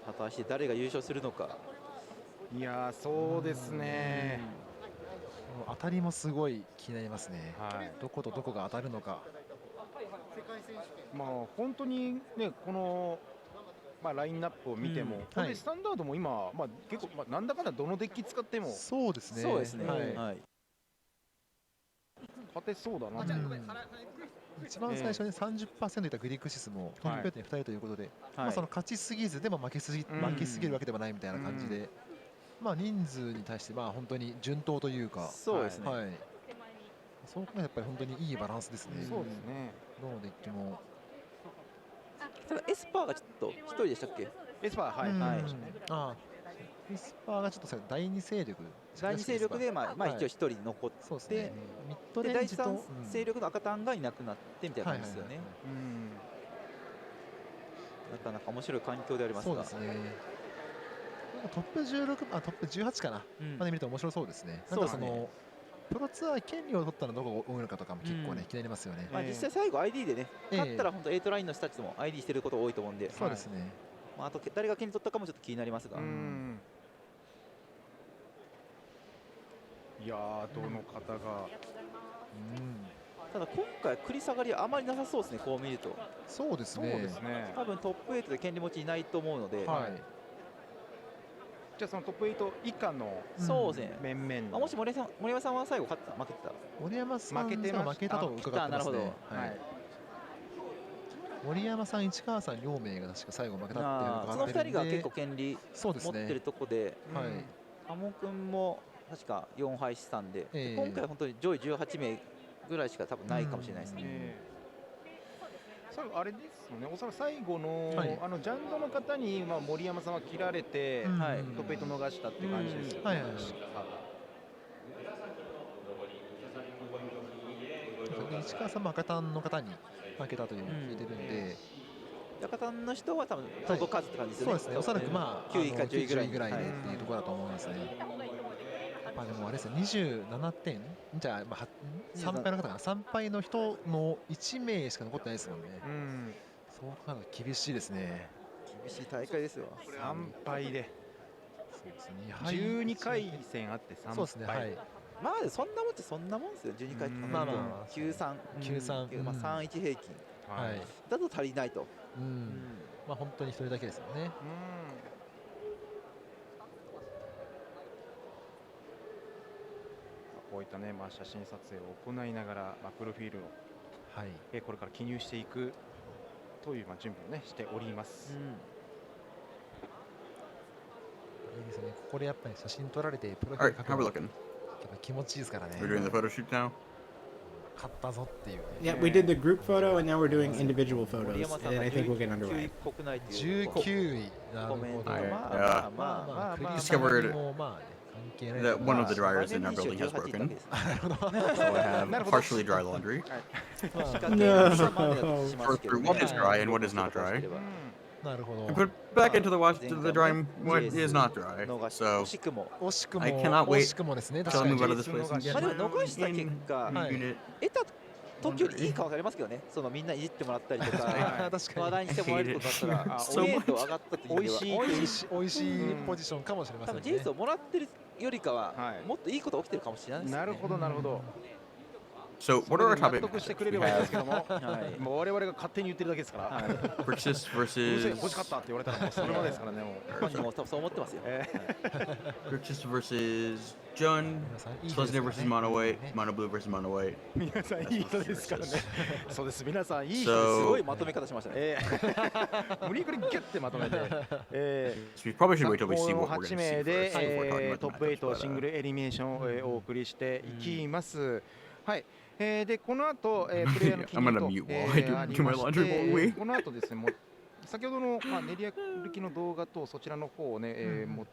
果たして誰が優勝するのか。いやそうですね。当たりもすごい気になりますね。はい。どことどこが当たるのか。まあ本当にねこのまあラインナップを見ても、本当にスタンダードも今まあ結構まあなんだかんだどのデッキ使ってもそうですね。そうですね。はい。勝てそうだなって。一番最初に 30% いたグリクシスもトップ8に2人ということで、まあその勝ちすぎずでも負けすぎるわけでもないみたいな感じで。まあ人数に対してまあ本当に順当というか、そうですね。はい。そこがやっぱり本当にいいバランスですね。そうですね。どのデッキも。ただエスパーがちょっと1人でしたっけ？エスパーはい。ああ。エスパーがちょっと第二勢力。第二勢力でまあ一応1人残って、ミッドレンジと第3勢力の赤タンがいなくなってみたいな感じですよね。なかなか面白い環境でありますが。そうですね。トップ16、トップ18かな、まで見ると面白そうですね。なんかそのプロツアー権利を取ったらどこを追うのかとかも結構ね気になりますよね。まあ実際最後 ID でね、勝ったら本当8ラインの人たちとも ID してること多いと思うんで、そうですね。まああと誰が権利取ったかもちょっと気になりますが。いやどの方が。ただ今回繰り下がりあまりなさそうですね。こう見ると。そうですね。多分トップ8で権利持ちいないと思うので。じゃあそのトップ8以下の面々、もし森山さんは最後負けてた。森山さん負けたと伺ってますね。森山さん、市川さん両名が確か最後負けたってその2人が結構権利持ってるとこで、鴨君も確か4敗したんで、今回は本当に上位18名ぐらいしか多分ないかもしれないですね。あれですよね、おそらく最後の、ジャンドの方に、まあ、森山さんは切られて、トップ8逃したって感じですよね。市川さんも赤タンの方に負けたという聞いてるんで、赤タンの人は多分届かずって感じですよね。そうですね、おそらくまあ9位か10位ぐらいでっていうところだと思いますね。まあでもあれですね、27点じゃあ、まあ、3敗の方かな、3敗の人の1名しか残ってないですもんね。そう考えると厳しいですね。厳しい大会ですよ。3敗で12回戦あって3敗。そうですね、はい。まあそんなもんってそんなもんですよ。12回ってまあまあ93、まあ31平均だと足りないと。まあ本当に1人だけですよね。こういったね、まあ写真撮影を行いながら、まあプロフィールをこれから記入していくというまあ準備をねしております。いいですね。ここでやっぱり写真撮られてプロフィール書くのやっぱ気持ちいいですからね。We're doing the photo shoot now. 勝ったぞっていう。Yeah, we did the group photo and now we're doing individual photos, and I think we'll get underway. 19位。なるほど。I discovered that one of the dryers in our building has broken. So I have partially dry laundry. For what is dry and what is not dry. And put back into the wash the drying what is not dry. So I cannot wait till I move out of this place and get my unit. 時よりいい可能性ありますけどね。そのみんないじってもらったりとか、話題にしてもらえることだったら、おゲート上がったという意味では美味しいポジションかもしれませんね。多分ジェイスをもらってるよりかは、もっといいこと起きてるかもしれないですね。なるほどなるほど。So what are our topics? 納得してくれればいいですけども、もう我々が勝手に言ってるだけですから。Brixis versus 欲しかったって言われたらもうそれまでですからね。本人も多分そう思ってますよ。Brixis versus Jun, Slesner versus Mono White, Mono Blue versus Mono White. 皆さんいい人ですからね。そうです。皆さんいい人です。すごいまとめ方しましたね。無理くりギュッてまとめて。We probably should wait till we see what we're going to see 8名 first で before talking about ト the ップ matchups. 8シングルエリミネーションをお送りしていきます。はい。でこの後プレイヤーの記入とありまして、この後ですね、もう先ほどの練り歩きの動画とそちらの方をね、もう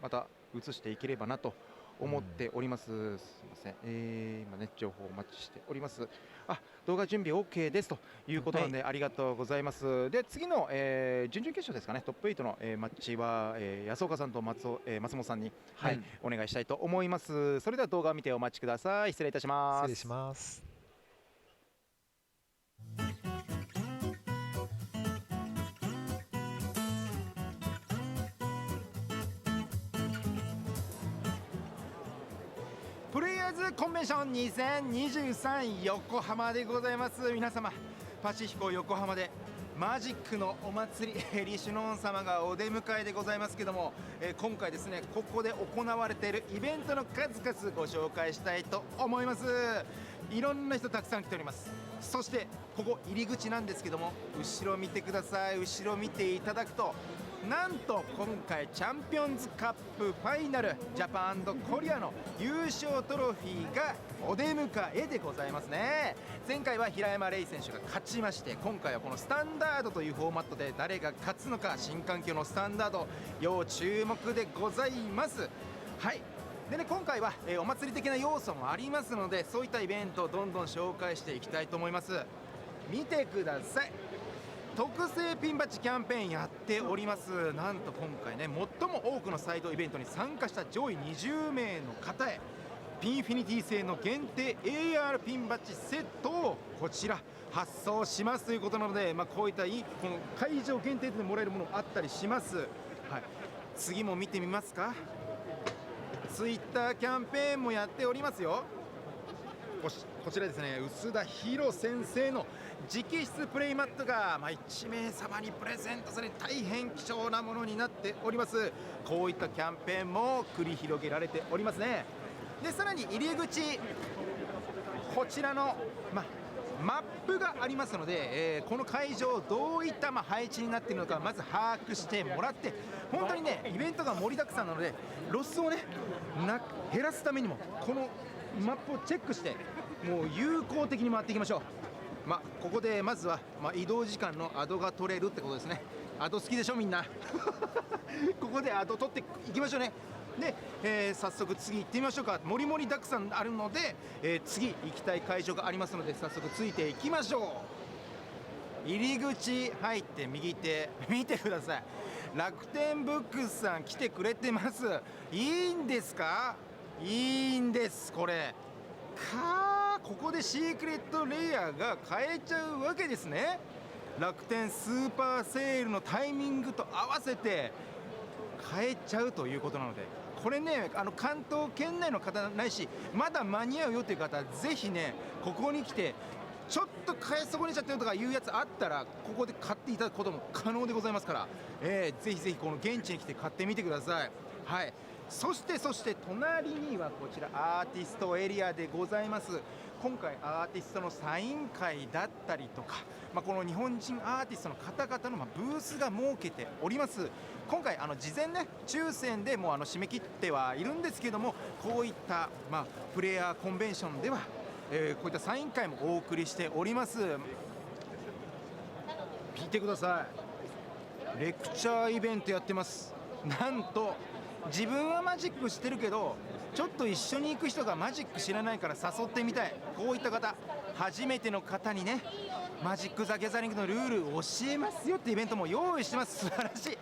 また映していければなと思っております。すみません。今ね情報をお待ちしております。動画準備 OK ですということなんで、ありがとうございます。で次の、準々決勝ですかね、トップ8の、マッチは、安岡さんと松本さんに、お願いしたいと思います。それでは動画を見てお待ちください。失礼いたします。失礼します。プレイヤーズコンベンション2023横浜でございます。皆様パシフィコ横浜でマジックのお祭りリシュノーン様がお出迎えでございますけども、今回ですねここで行われているイベントの数々ご紹介したいと思います。いろんな人たくさん来ております。そしてここ入り口なんですけども、後ろ見てください。後ろ見ていただくとなんと今回チャンピオンズカップファイナルジャパン&コリアの優勝トロフィーがお出迎えでございますね。前回は平山レイ選手が勝ちまして、今回はこのスタンダードというフォーマットで誰が勝つのか、新環境のスタンダード要注目でございます。はいでね、今回は、お祭り的な要素もありますので、そういったイベントをどんどん紹介していきたいと思います。見てください。特製ピンバッジキャンペーンやっております。なんと今回ね最も多くのサイドイベントに参加した上位20名の方へピンフィニティ製の限定 AR ピンバッジセットをこちら発送しますということなので、こういったこの会場限定でもらえるものあったりします。はい、次も見てみますか。ツイッターキャンペーンもやっておりますよ。こちらですね、臼田博先生の直筆プレイマットが、1名様にプレゼントされ大変貴重なものになっております。こういったキャンペーンも繰り広げられておりますね。でさらに入り口こちらの、マップがありますので、この会場どういった配置になっているのかまず把握してもらって、本当にねイベントが盛りだくさんなのでロスをね減らすためにもこのマップをチェックしてもう有効的に回っていきましょう。ここでまずは、移動時間のアドが取れるってことですね。アド好きでしょみんなここでアド取っていきましょうね。で、早速次行ってみましょうか。もりもりたくさんあるので、次行きたい会場がありますので早速ついていきましょう。入り口入って右手見てください。楽天ブックスさん来てくれてます。いいんですか？いいんです。これここでシークレットレイヤーが買えちゃうわけですね。楽天スーパーセールのタイミングと合わせて買えちゃうということなので、これね関東圏内の方ないしまだ間に合うよという方はぜひねここに来てちょっと買い損ねちゃったよとかいうやつあったらここで買っていただくことも可能でございますから、ぜひぜひこの現地に来て買ってみてください。はい、そして隣にはこちらアーティストエリアでございます。今回アーティストのサイン会だったりとか、この日本人アーティストの方々のブースが設けております。今回事前ね抽選でもう締め切ってはいるんですけども、こういった、プレイヤーコンベンションでは、こういったサイン会もお送りしております。見てください。レクチャーイベントやってます。なんと自分はマジックしてるけどちょっと一緒に行く人がマジック知らないから誘ってみたい、こういった方、初めての方にねマジック・ザ・ギャザリングのルール教えますよってイベントも用意してます。素晴らしい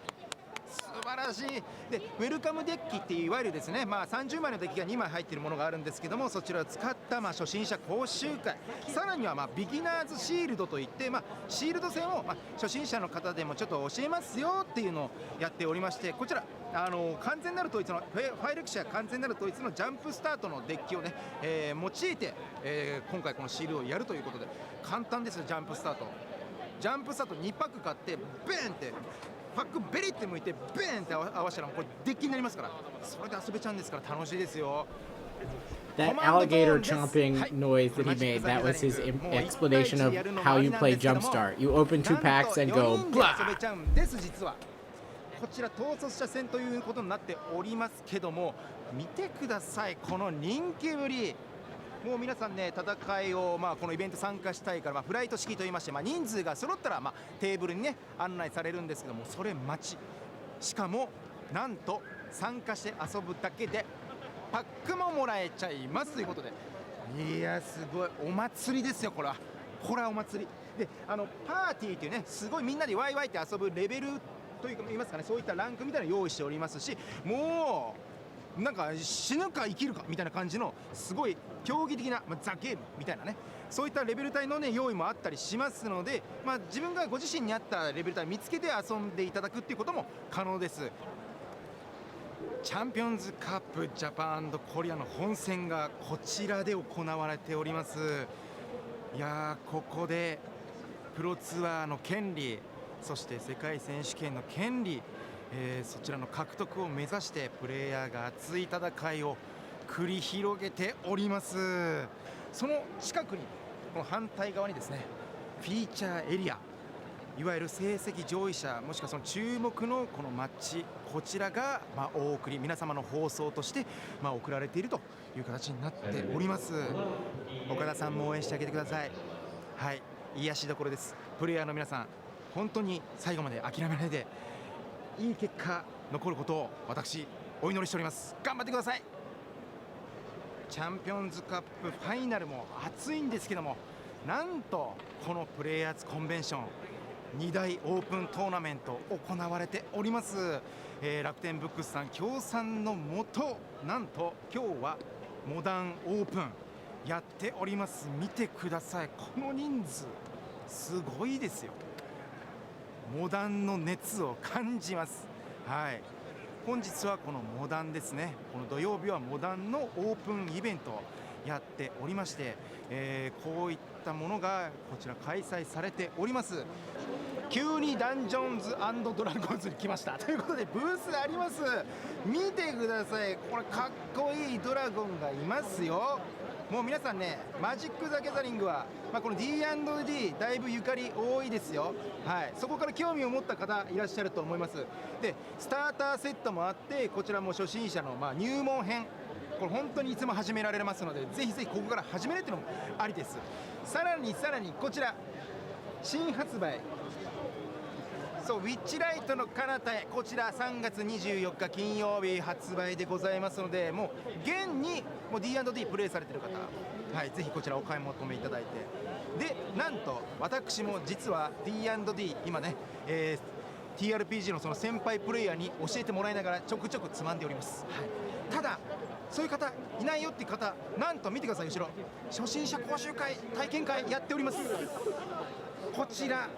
素晴らしい。でウェルカムデッキっていういわゆるですね、30枚のデッキが2枚入っているものがあるんですけども、そちらを使った初心者講習会、さらにはビギナーズシールドといって、シールド戦を初心者の方でもちょっと教えますよっていうのをやっておりまして、こちら完全なる統一のファイル記者完全なる統一のジャンプスタートのデッキをね、用いて、今回このシールドをやるということで、簡単ですよ。ジャンプスタート2パック買ってベーンってパックベリって向いてベーンって合わせたらこれデッキになりますから、それで遊べちゃうんですから楽しいですよ。 That alligator chomping noise that he made, that was his explanation of how you play Jumpstart. You open 2 packs and go blah! 遊べちゃうんです。実はこちら統率者戦ということになっておりますけども、見てくださいこの人気ぶり。もう皆さんね、戦いをこのイベント参加したいから、フライト式といいまして、人数が揃ったらテーブルにね案内されるんですけども、それ待ち、しかもなんと参加して遊ぶだけでパックももらえちゃいますということで、いやすごいお祭りですよ。これはお祭りで、パーティーというね、すごいみんなでワイワイって遊ぶレベルというか言いますかね、そういったランクみたいなのを用意しておりますし、もうなんか死ぬか生きるかみたいな感じのすごい競技的な、ザ・ゲームみたいなね、そういったレベル帯のね用意もあったりしますので、自分がご自身に合ったレベル帯見つけて遊んでいただくっていうことも可能です。チャンピオンズカップジャパン&コリアの本戦がこちらで行われております。いやー、ここでプロツアーの権利、そして世界選手権の権利、そちらの獲得を目指してプレイヤーが熱い戦いを繰り広げております。その近くにこの反対側にですね、フィーチャーエリア、いわゆる成績上位者、もしくはその注目のこのマッチ、こちらがお送り、皆様の放送として送られているという形になっております。岡田さんも応援してあげてください。はい、癒しどころです。プレイヤーの皆さん、本当に最後まで諦めないでいい結果残ることを私お祈りしております。頑張ってください。チャンピオンズカップファイナルも熱いんですけども、なんとこのプレイヤーズコンベンション2大オープントーナメント行われております。楽天ブックスさん協賛のもと、なんと今日はモダンオープンやっております。見てください、この人数すごいですよ。モダンの熱を感じます。はい、本日はこのモダンですね、この土曜日はモダンのオープンイベントをやっておりまして、こういったものがこちら開催されております。急にダンジョンズ&ドラゴンズに来ましたということで、ブースがあります。見てください、これかっこいいドラゴンがいますよ。もう皆さんね、マジック・ザ・ギャザリングは、この D&D だいぶゆかり多いですよ。はい、そこから興味を持った方いらっしゃると思います。でスターターセットもあって、こちらも初心者の入門編、これ本当にいつも始められますので、ぜひぜひここから始めるっていうのもありです。さらにこちら新発売、ウィッチライトの彼方へ、こちら3月24日金曜日発売でございますので、もう現にもう D&D プレイされている方、はい、ぜひこちらお買い求めいただいて、でなんと私も実は D&D 今ね、TRPG のその先輩プレイヤーに教えてもらいながらちょくちょくつまんでおります。はい、ただそういう方いないよっていう方、なんと見てください、後ろ初心者講習会体験会やっております。こちら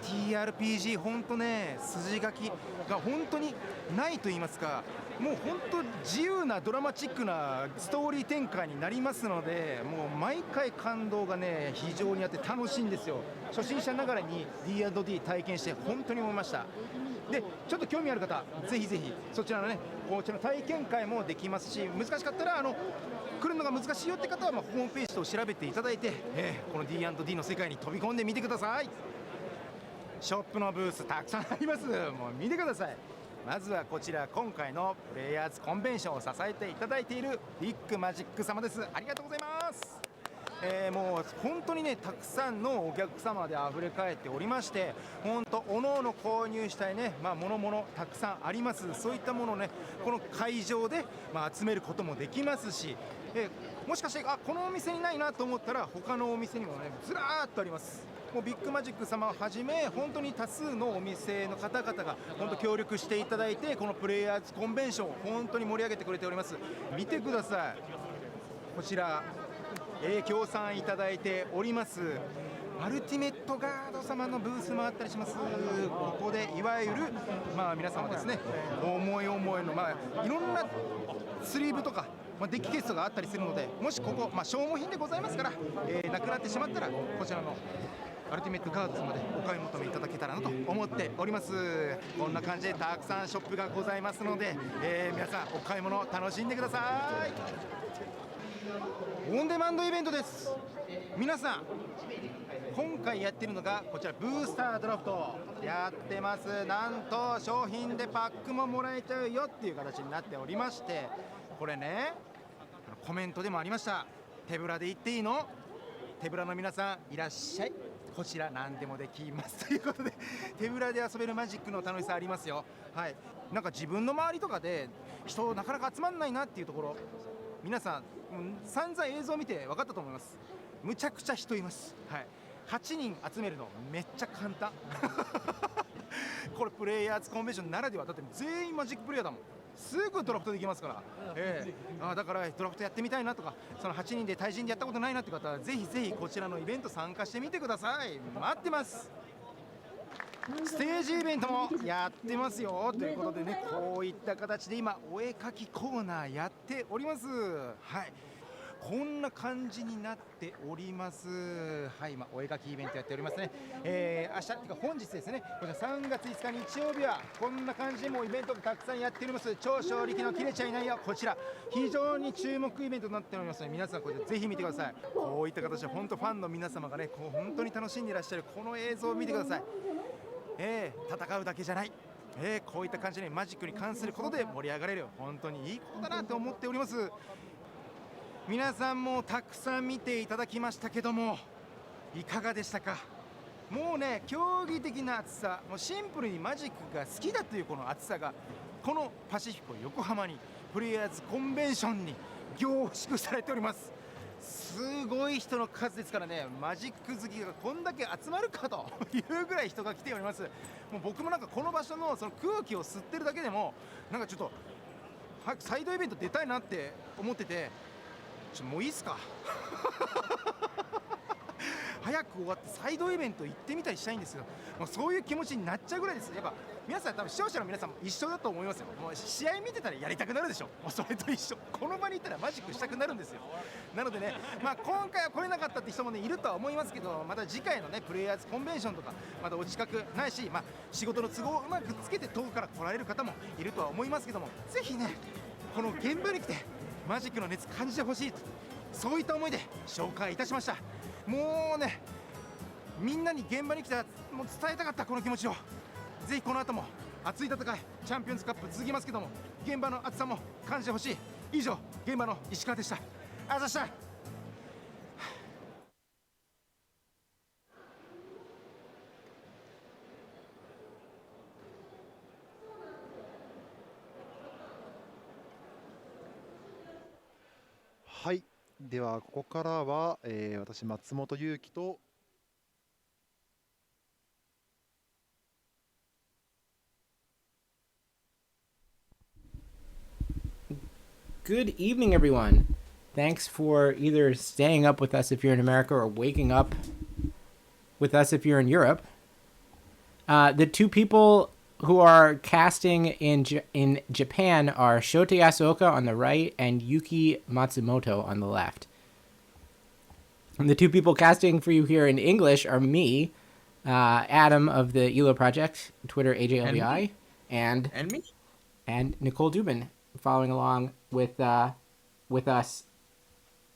TRPG 本当ね、筋書きが本当にないと言いますか、もう本当自由なドラマチックなストーリー展開になりますので、もう毎回感動がね非常にあって楽しいんですよ。初心者ながらに D&D 体験して本当に思いました。でちょっと興味ある方、ぜひぜひそちらのね、こちらの体験会もできますし、難しかったら来るのが難しいよって方はホームページと調べていただいて、この D&D の世界に飛び込んでみてください。ショップのブースたくさんあります。もう見てください。まずはこちら、今回のプレイヤーズコンベンションを支えていただいているビッグマジック様です。ありがとうございます。もう本当にねたくさんのお客様であふれ返っておりまして、本当おのおの購入したいね、物たくさんあります。そういったものをねこの会場で、集めることもできますし、もしかしてこのお店にないなと思ったら他のお店にもねずらーっとあります。もうビッグマジック様をはじめ本当に多数のお店の方々が本当協力していただいて、このプレイヤーズコンベンションを本当に盛り上げてくれております。見てください、こちら協賛いただいておりますアルティメットガード様のブースもあったりします。ここでいわゆる皆様ですね、思い思いのいろんなスリーブとかデッキケースとかあったりするので、もしここ消耗品でございますから、なくなってしまったらこちらのアルティメットガード様でお買い求めいただけたらなと思っております。こんな感じでたくさんショップがございますので、皆さんお買い物楽しんでください。オンデマンドイベントです。皆さん今回やってるのがこちらブースタードラフトやってます。なんと商品でパックももらえちゃうよっていう形になっておりまして、これねコメントでもありました、手ぶらで行っていいの、手ぶらの皆さんいらっしゃい、こちら何でもできますということで、手ぶらで遊べるマジックの楽しさありますよ。はい、なんか自分の周りとかで人なかなか集まんないなっていうところ、皆さん散々映像を見て分かったと思います。むちゃくちゃ人います。はい、8人集めるのめっちゃ簡単これプレイヤーズコンベンションならでは、だって全員マジックプレイヤーだもん。すぐドラフトできますから、だからドラフトやってみたいなとか、その8人で対人でやったことないなって方はぜひぜひこちらのイベント参加してみてください。待ってます。ステージイベントもやってますよということでね、こういった形で今お絵かきコーナーやっております。はい、こんな感じになっております。はい、今お絵描きイベントやっておりますね。明日っていうか本日ですね、これ3月5日日曜日はこんな感じでもうイベントがたくさんやっております。超勝力の切れちゃいないよ、こちら非常に注目イベントになっておりますので、皆さんこれぜひ見てください。こういった形で本当ファンの皆様がね本当に楽しんでいらっしゃるこの映像を見てください。戦うだけじゃない、こういった感じでマジックに関することで盛り上がれる、本当にいいことだなと思っております。皆さんもたくさん見ていただきましたけどもいかがでしたか。もうね競技的な熱さ、もうシンプルにマジックが好きだというこの熱さがこのパシフィコ横浜にプレイヤーズコンベンションに凝縮されております。すごい人の数ですからね、マジック好きがこんだけ集まるかというぐらい人が来ております。もう僕もなんかこの場所のその空気を吸ってるだけでもなんかちょっと早くサイドイベント出たいなって思ってて、もういいっすか早く終わってサイドイベント行ってみたりしたいんですよ。もうそういう気持ちになっちゃうぐらいです。やっぱ皆さん多分視聴者の皆さんも一緒だと思いますよ。もう試合見てたらやりたくなるでしょ。もうそれと一緒、この場に行ったらマジックしたくなるんですよ。なのでね、今回は来れなかったって人もねいるとは思いますけど、また次回のねプレイヤーズコンベンションとかまたお近くないし、仕事の都合をうまくつけて遠くから来られる方もいるとは思いますけども、ぜひねこの現場に来てマジックの熱感じてほしいと、そういった思いで紹介いたしました。もうねみんなに現場に来てもう伝えたかったこの気持ちを、ぜひこの後も熱い戦いチャンピオンズカップ続きますけども、現場の熱さも感じてほしい。以上現場の石川でした。ありがとうございました。はい、ではここからは、私松本裕樹とGood evening, everyone. Thanks for either staying up with us if you're in America or waking up with us if you're in Europe. The two people who are casting in Japan are Shota Yasuoka on the right and Yuki Matsumoto on the left. And the two people casting for you here in English are me, Adam of the ELO Project, Twitter AJLBI, and me, and Nicole Dubin following along with us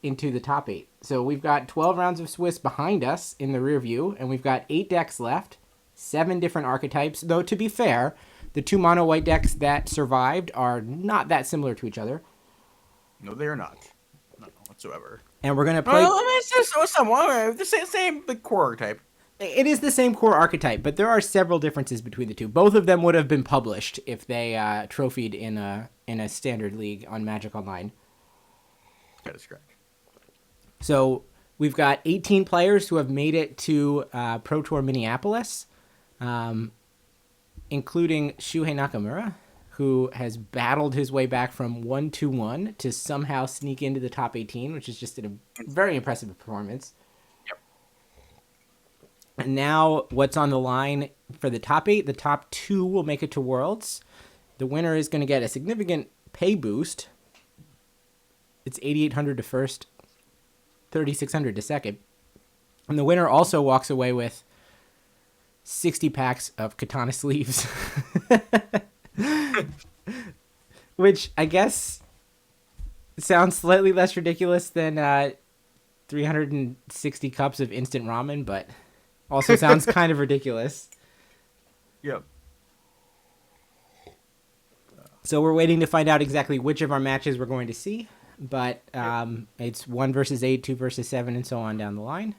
into the top 8. So we've got 12 rounds of Swiss behind us in the rear view, and we've got 8 decks left, 7 different archetypes, though to be fair, the 2 mono white decks that survived are not that similar to each other. No, they are not. No, whatsoever. And we're gonna play. It's somewhat the same the core archetype. It is the same core archetype, but there are several differences between the two. Both of them would have been published if they trophied in a standard league on Magic Online. That is correct. So we've got 18 players who have made it to Pro Tour Minneapolis, including Shuhei Nakamura, who has battled his way back from 1-1 to somehow sneak into the top 18, which is just a very impressive performance. Yep. And now what's on the line for the top 8? The top 2 will make it to Worlds. The winner is going to get a significant pay boost. It's 8,800 to first, 3,600 to second. And the winner also walks away with 60 packs of katana sleeves. Which I guess sounds slightly less ridiculous than 360 cups of instant ramen, but also sounds kind of ridiculous. Yep. So we're waiting to find out exactly which of our matches we're going to see, but it's 1 versus 8, 2 versus 7, and so on down the line.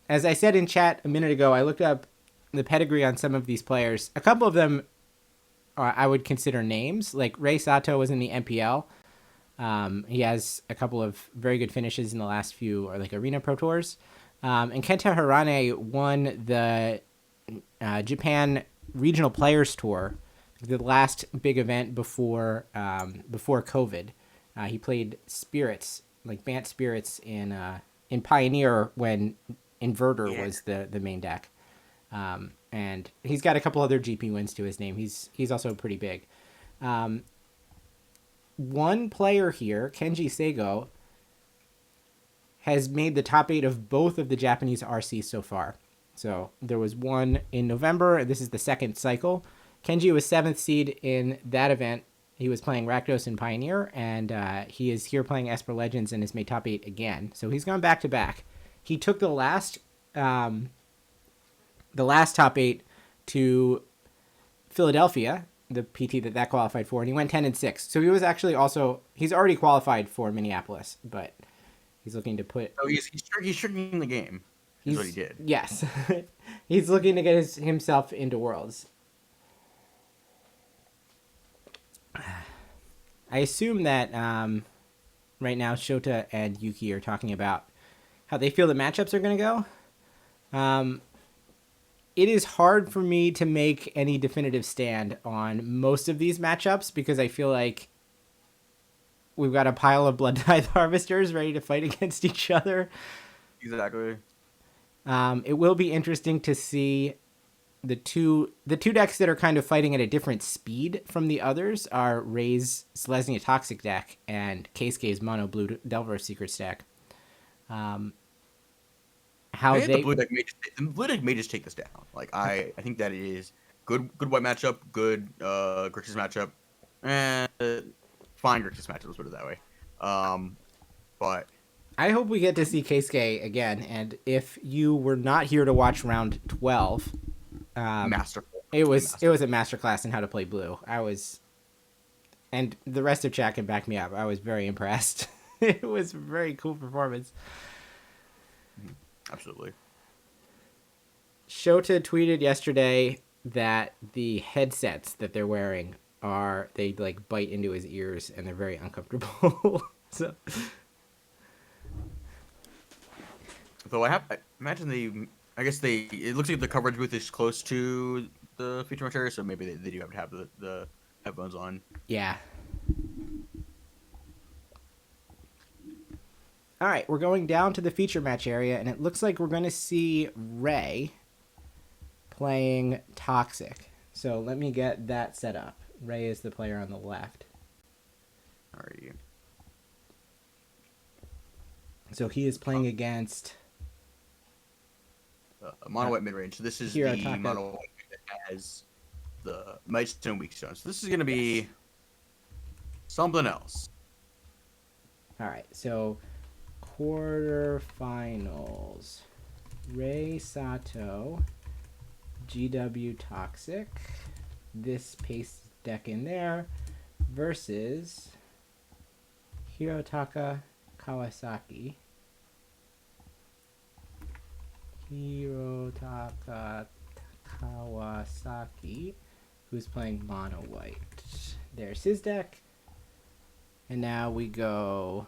As I said in chat a minute ago, I looked up the pedigree on some of these players. A couple of them I would consider names. Like Rei Sato was in the MPL. He has a couple of very good finishes in the last few Arena Pro Tours. And Kenta Harane won the Japan Regional Players Tour, the last big event before COVID. He played Spirits, like Bant Spirits in Pioneer when Inverter was the main deck. And he's got a couple other GP wins to his name. He's also pretty big. One player here, Kenji Seigo, has made the top 8 of both of the Japanese RCs so far. So there was one in November, and this is the second cycle. Kenji was 7th seed in that event. He was playing Rakdos and Pioneer, and he is here playing Esper Legends and has made top 8 again. So he's gone back to back. He took the last top 8 to Philadelphia, the PT that qualified for, and he went 10-6. So he was actually he's already qualified for Minneapolis, but he's looking to put. Oh, he's shrinking the game. That's what he did. Yes, he's looking to get himself into Worlds. I assume that right now Shota and Yuki are talking about how they feel the matchups are going to go. It is hard for me to make any definitive stand on most of these matchups because I feel like we've got a pile of Blood Tithe Harvesters ready to fight against each other. Exactly. It will be interesting to see the two decks that are kind of fighting at a different speed from the others are Ray's Selesnya Toxic deck and Keisuke's Mono Blue Delver Secret deck. The blue deck may just take this down. Like I think that it is good white matchup, good Grixis matchup, and fine Grixis matchup. Let's put it that way. But I hope we get to see Keisuke again. And if you were not here to watch round 12, masterful. It was a masterclass in how to play blue. And the rest of chat can back me up. I was very impressed. It was a very cool performance. Absolutely. Shota tweeted yesterday that the headsets that they're wearing they bite into his ears and they're very uncomfortable. So, though I imagine it looks like the coverage booth is close to the feature match area, so maybe they do have the headphones on. Yeah. All right, we're going down to the feature match area, and it looks like we're going to see Ray playing Toxic. So let me get that set up. Ray is the player on the left. Alrighty. So he is playing against mono white mid range. So this is the mono white that has the Might Stone Weak Stone. So this is going to be something else. All right, so quarterfinals. Rei Sato, GW Toxic, this paste deck in there, versus Hirotaka Kawasaki. Hirotaka Kawasaki, who's playing mono white. There's his deck. And now we go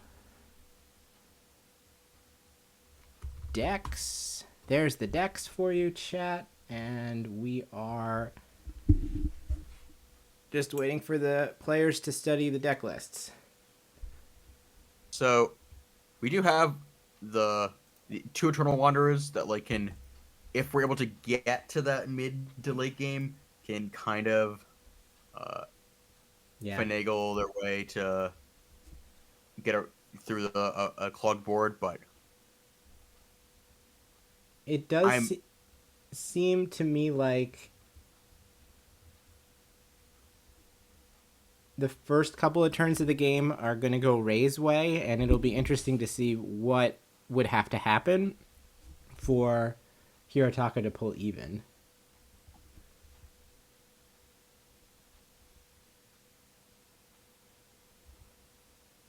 decks. There's the decks for you, chat. And we are just waiting for the players to study the deck lists. So we do have the 2 Eternal Wanderers that like can, if we're able to get to that mid to late game, can kind of finagle their way to get through a clogged board, but it does seem to me like the first couple of turns of the game are going to go Ray's way, and it'll be interesting to see what would have to happen for Hirotaka to pull even.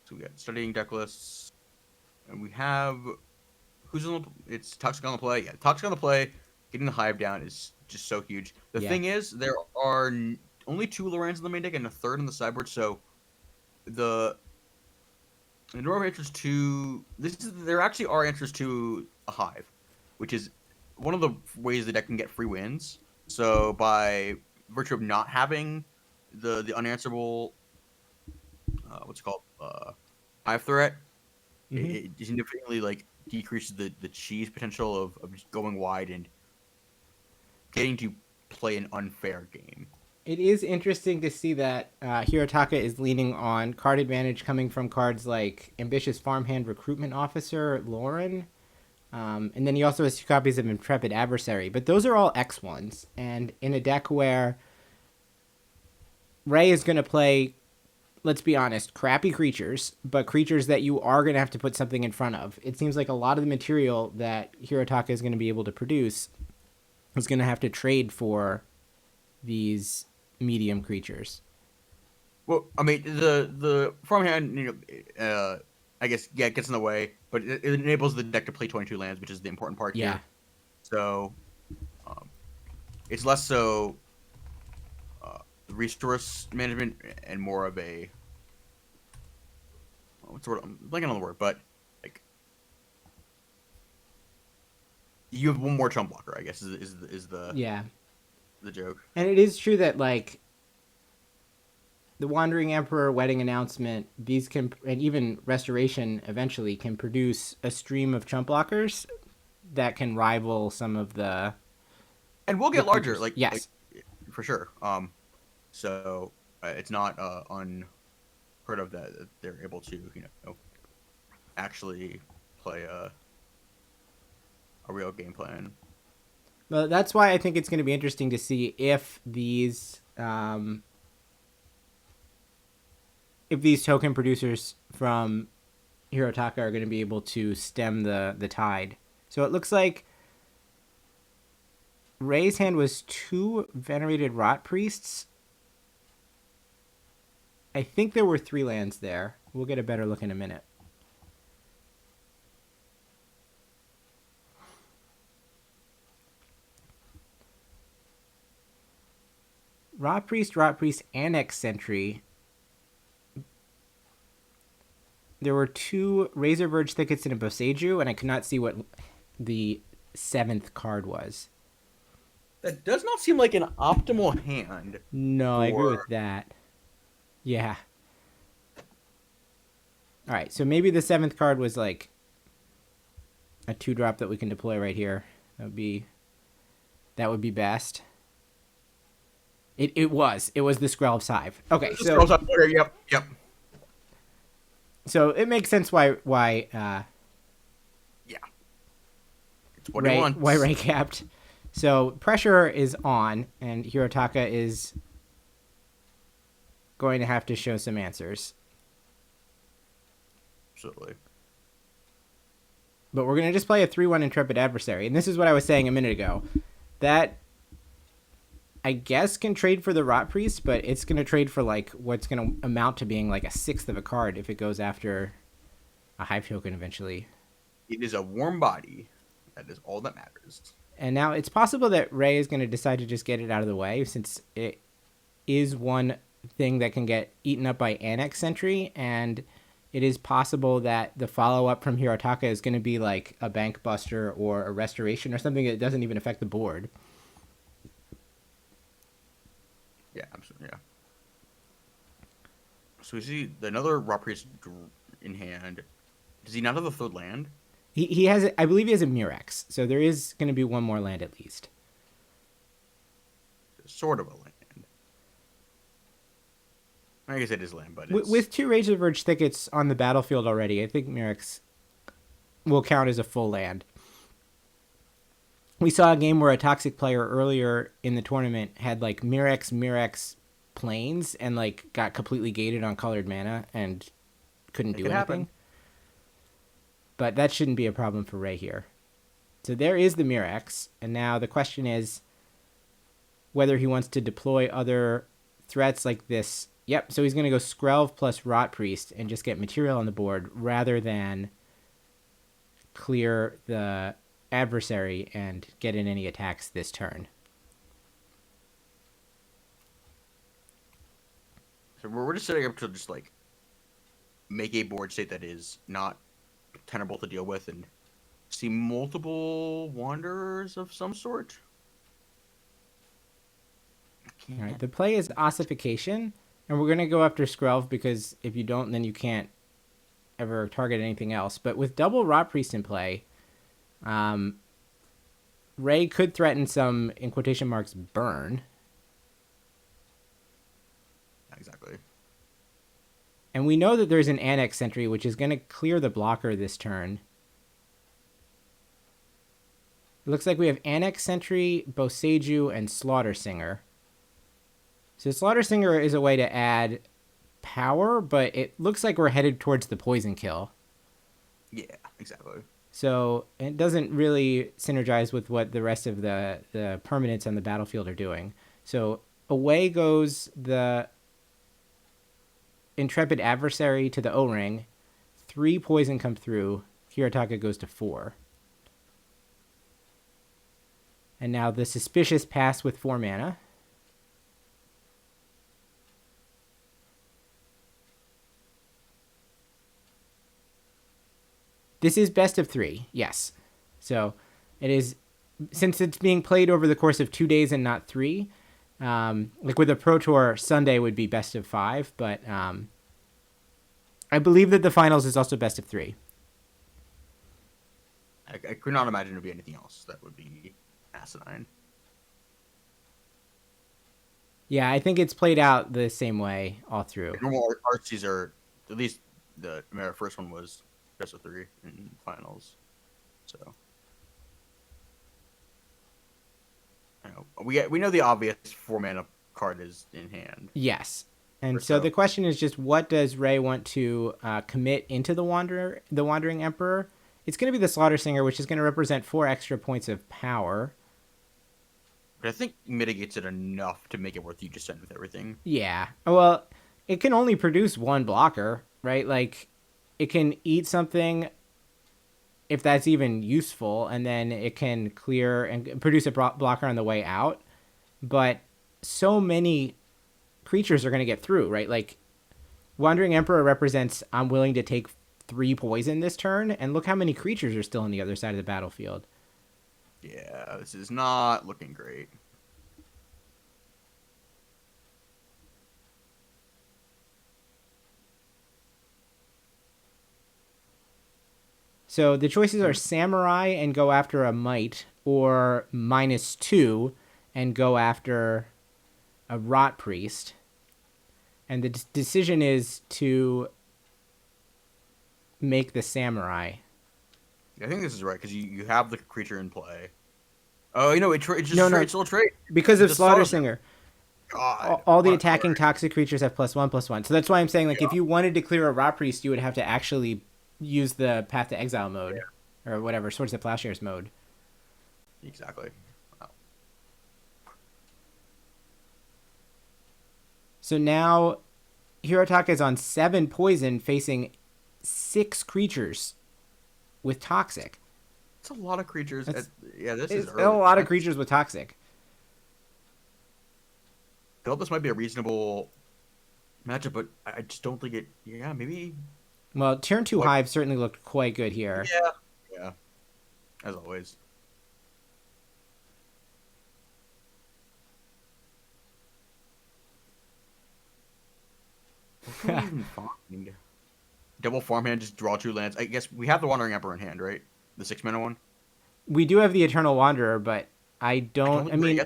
So we got studying deck lists, and we have who's on the. It's Toxic on the play. Yeah, Toxic on the play. Getting the Hive down is just so huge. The thing is, there are only 2 Lorans in the main deck and a third in the sideboard. So the door of interest to there actually are answers to a Hive, which is one of the ways the deck can get free wins. So by virtue of not having the unanswerable what's it called Hive threat, it significantly like decreases the cheese potential of just going wide and getting to play an unfair game. It is interesting to see that Hirotaka is leaning on card advantage coming from cards like Ambitious Farmhand Recruitment Officer, Lauren, and then he also has 2 copies of Intrepid Adversary. But those are all X1s, and in a deck where Ray is going to play, let's be honest, crappy creatures, but creatures that you are going to have to put something in front of. It seems like a lot of the material that Hirotaka is going to be able to produce is going to have to trade for these medium creatures. Well, I mean, the farmhand, I guess, it gets in the way, but it enables the deck to play 22 lands, which is the important part here. So, it's less so resource management and more of a what's the word? I'm blanking on the word, but like you have one more chump blocker, I guess, is the the joke. And it is true that like the Wandering Emperor, Wedding Announcement, these can, and even Restoration eventually can produce a stream of chump blockers that can rival some of the. And we'll get larger, creatures. like yes, like, for sure. So it's not unheard of that they're able to actually play a real game plan. Well, that's why I think it's going to be interesting to see if these token producers from Hirotaka are going to be able to stem the tide. So it looks like Ray's hand was 2 Venerated Rot Priests. I think there were 3 lands there. We'll get a better look in a minute. Rot Priest, Annex Sentry. There were 2 Razor Verge Thickets and a Boseiju, and I could not see what the 7th card was. That does not seem like an optimal hand. No, I agree with that. Yeah. All right, so maybe the 7th card was like a 2-drop that we can deploy right here. That would be best. It was the Skrelv's Hive. Okay, so yep. So it makes sense why it's what he wants. Why Ray capped. So pressure is on, and Hirotaka is going to have to show some answers. Absolutely. But we're going to just play a 3-1 Intrepid Adversary. And this is what I was saying a minute ago. That I guess, can trade for the Rot Priest, but it's going to trade for like what's going to amount to being like a sixth of a card if it goes after a Hive token eventually. It is a warm body. That is all that matters. And now it's possible that Ray is going to decide to just get it out of the way, since it is one thing that can get eaten up by Annex Sentry, and it is possible that the follow-up from Hirotaka is going to be like a Bank Buster or a Restoration or something that doesn't even affect the board. Yeah, absolutely. Yeah. So we see another Rot Priest in hand. Does he not have a third land? He has, I believe he has a Murex, so there is going to be one more land at least. Sort of a land. I guess it is land, but it's... With 2 Rage of Verge Thickets on the battlefield already, I think Murex will count as a full land. We saw a game where a Toxic player earlier in the tournament had like Murex Plains and like got completely gated on colored mana and couldn't do anything. Happen. But that shouldn't be a problem for Ray here. So there is the Murex, and now the question is whether he wants to deploy other threats like this. Yep, so he's going to go Skrelv plus Rot Priest and just get material on the board rather than clear the adversary and get in any attacks this turn. So we're just setting up to just like make a board state that is not tenable to deal with and see multiple Wanderers of some sort. All right, the play is Ossification, and we're going to go after Skrelv because if you don't, then you can't ever target anything else. But with double Rot Priest in play, Ray could threaten some, in quotation marks, burn. Exactly. And we know that there's an Annex Sentry, which is going to clear the blocker this turn. It looks like we have Annex Sentry, Boseiju, and Slaughter Singer. So Slaughter Singer is a way to add power, but it looks like we're headed towards the poison kill. Yeah, exactly. So it doesn't really synergize with what the rest of the permanents on the battlefield are doing. So away goes the Intrepid Adversary to the O-Ring. 3 poison come through. Hirotaka goes to 4. And now the Suspicious Pass with 4 mana. This is best of 3, yes. So it is, since it's being played over the course of 2 days and not 3, like with a Pro Tour, Sunday would be best of 5, but I believe that the finals is also best of 3. I could not imagine it would be anything else that would be asinine. Yeah, I think it's played out the same way all through. Normal RCs are, at least the first one was best of 3 in finals. So you know, we know the obvious 4 mana card is in hand. Yes. And so the question is just, what does Ray want to commit into the Wandering Emperor? It's going to be the Slaughter Singer, which is going to represent 4 extra points of power. But I think mitigates it enough to make it worth you just send with everything. Yeah. Well, it can only produce 1 blocker, right? Like, it can eat something if that's even useful, and then it can clear and produce a blocker on the way out. But so many creatures are going to get through, right? Like, Wandering Emperor represents I'm willing to take 3 poison this turn, and look how many creatures are still on the other side of the battlefield. Yeah, this is not looking great. So the choices are Samurai and go after a Might, or -2 and go after a Rot Priest. And the decision is to make the Samurai. I think this is right, because you have the creature in play. Oh, you know, it's just no, straight, it's still trade. Because of Slaughter Singer. God. All the attacking toxic creatures have +1/+1. So that's why I'm saying, like, if you wanted to clear a Rot Priest, you would have to actually use the Path to Exile mode. Or whatever, Swords of Plowshares mode. Exactly. Wow. So now Hirotaka is on 7 poison, facing 6 creatures with toxic. It's a lot of creatures. This is a lot of creatures with toxic. I feel this might be a reasonable matchup, but I just don't think it. Yeah, maybe. Well, turn 2 Hive certainly looked quite good here. Yeah, as always. What can we even find? Double farmhand, just draw 2 lands. I guess we have the Wandering Emperor in hand, right? The 6-mana one. We do have the Eternal Wanderer, but I mean,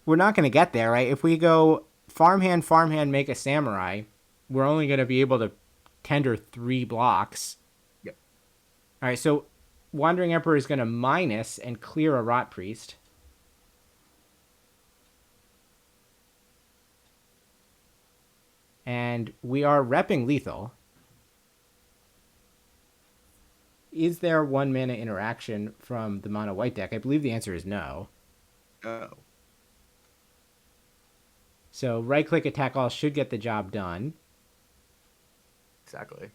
we're not going to get there, right? If we go farmhand, make a samurai, we're only going to be able to tender 3 blocks. Yep. All right, so Wandering Emperor is going to minus and clear a Rot Priest. And we are repping lethal. Is there 1 mana interaction from the mono white deck? I believe the answer is no. Oh. So right click attack all should get the job done. Exactly.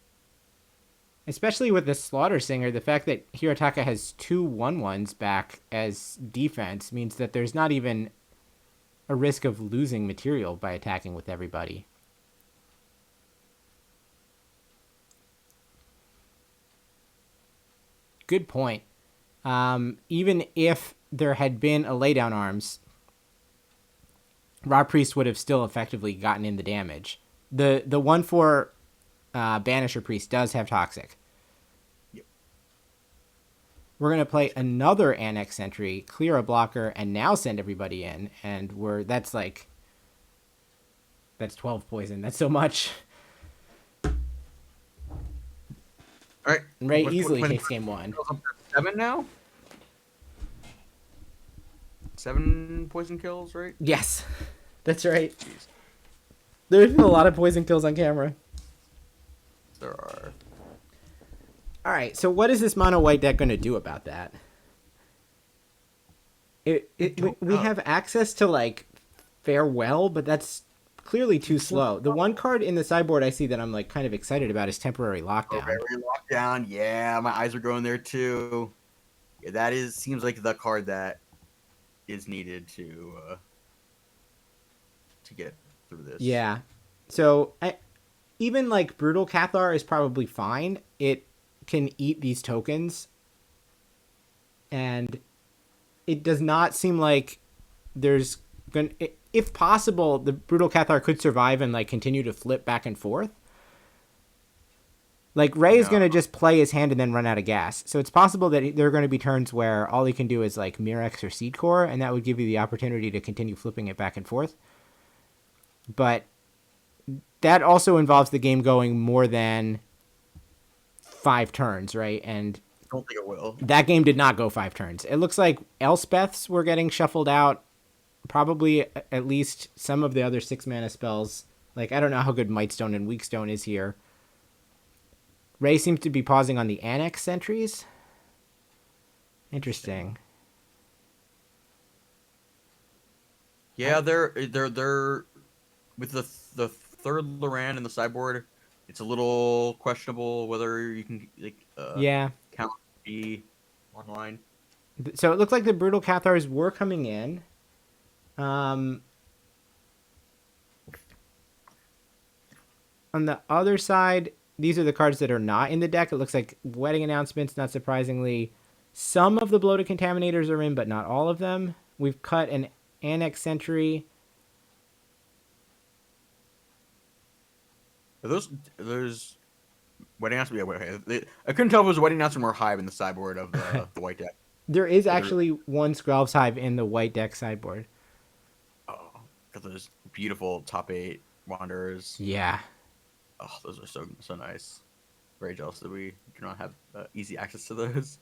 Especially with the Slaughter Singer, the fact that Hirotaka has 2 1/1s back as defense means that there's not even a risk of losing material by attacking with everybody. Good point. Even if there had been a laydown arms, Rot Priest would have still effectively gotten in the damage. The 1/4 Banisher Priest does have toxic. Yep. We're going to play another Annex Sentry, clear a blocker, and now send everybody in. And that's 12 poison. That's so much. All right. Ray easily takes game 1. 7 now? 7 poison kills, right? Yes, that's right. Jeez. There's been a lot of poison kills on camera. There are. All right, so what is this mono white deck going to do about that? We have access to like Farewell, but that's clearly too slow. The one card in the sideboard I see that I'm like kind of excited about is Temporary Lockdown. Temporary Lockdown, yeah, my eyes are going there too. Yeah, that seems like the card that is needed to get through this. Yeah, so even like Brutal Cathar is probably fine. It can eat these tokens, and it does not seem like there's going to... If possible, the Brutal Cathar could survive and like continue to flip back and forth. Like Ray is going to just play his hand and then run out of gas. So it's possible that there are going to be turns where all he can do is like Mirex or Seed Core, and that would give you the opportunity to continue flipping it back and forth. But that also involves the game going more than 5 turns, right? And I don't think it will. That game did not go 5 turns. It looks like Elspeths were getting shuffled out. Probably at least some of the other 6-mana spells. Like, I don't know how good Mightstone and Weakstone is here. Ray seems to be pausing on the Annex Sentries. Interesting. Yeah, they're with the third Loran in the sideboard. It's a little questionable whether you can count B online. So it looks like the Brutal Cathars were coming in. On the other side, these are the cards that are not in the deck. It looks like Wedding Announcements, not surprisingly. Some of the Bloated Contaminators are in, but not all of them. We've cut an Annex Sentry. Are those Wedding Announcements? Yeah, I couldn't tell if it was Wedding Announcement or Hive in the sideboard of the white deck. There is actually one Skrelv's Hive in the white deck sideboard. Oh, got those beautiful top 8 Wanderers. Yeah. Oh, those are so nice. Very jealous that we do not have easy access to those.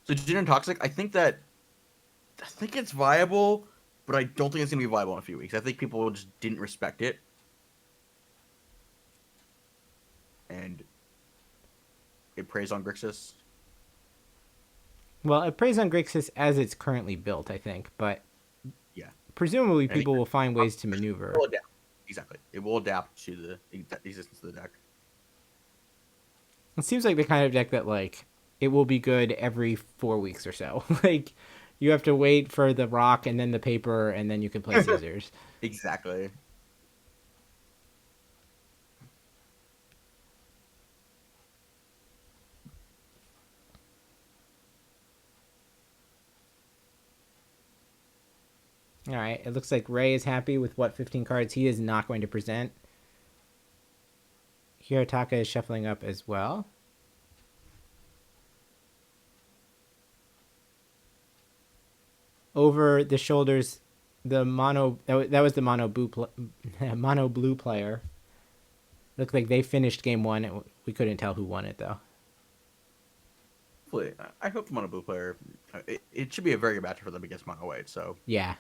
So Jin and Toxic, I think it's viable, but I don't think it's gonna be viable in a few weeks. I think people just didn't respect it, and it preys on Grixis. Well, it preys on Grixis as it's currently built, I think, but yeah, presumably people will find ways to maneuver. It will adapt. Exactly. It will adapt to the existence of the deck. It seems like the kind of deck that, like, it will be good every 4 weeks or so. Like, you have to wait for the rock and then the paper, and then you can play scissors. Exactly. All right, it looks like Ray is happy with what 15 cards he is not going to present. Hirotaka is shuffling up as well. Over the shoulders, the mono that was the mono blue player. Looked like they finished game one. We couldn't tell who won it though. Hopefully, I hope the mono blue player. It should be a very good matchup for them against mono white. So yeah,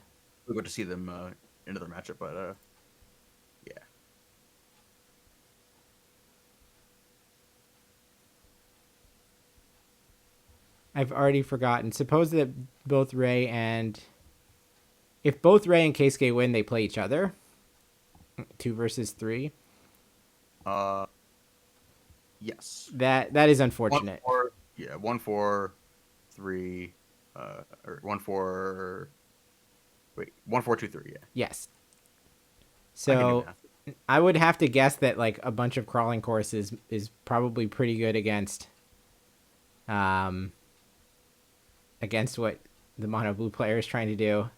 we're going to see them into their matchup, but yeah. I've already forgotten. Suppose that both Ray and... If both Ray and Keisuke win, they play each other. 2 versus 3. Yes. That is unfortunate. 1, 4, 3, or 1, 4... Wait, 1, 4, 2, 3, yeah. Yes. So I would have to guess that, like, a bunch of crawling courses is probably pretty good against what the mono blue player is trying to do.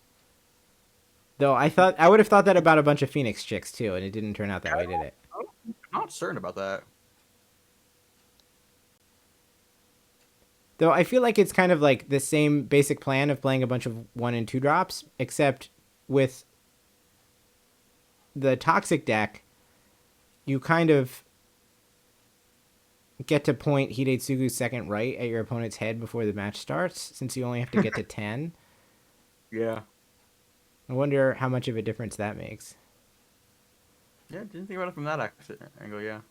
Though I would have thought that about a bunch of Phoenix chicks too, and it didn't turn out that way, did it? I'm not certain about that. Though I feel like it's kind of like the same basic plan of playing a bunch of 1 and 2 drops, except with the toxic deck, you kind of get to point Hidetsugu's second right at your opponent's head before the match starts, since you only have to get to 10. Yeah. I wonder how much of a difference that makes. Yeah, didn't think about it from that angle, yeah.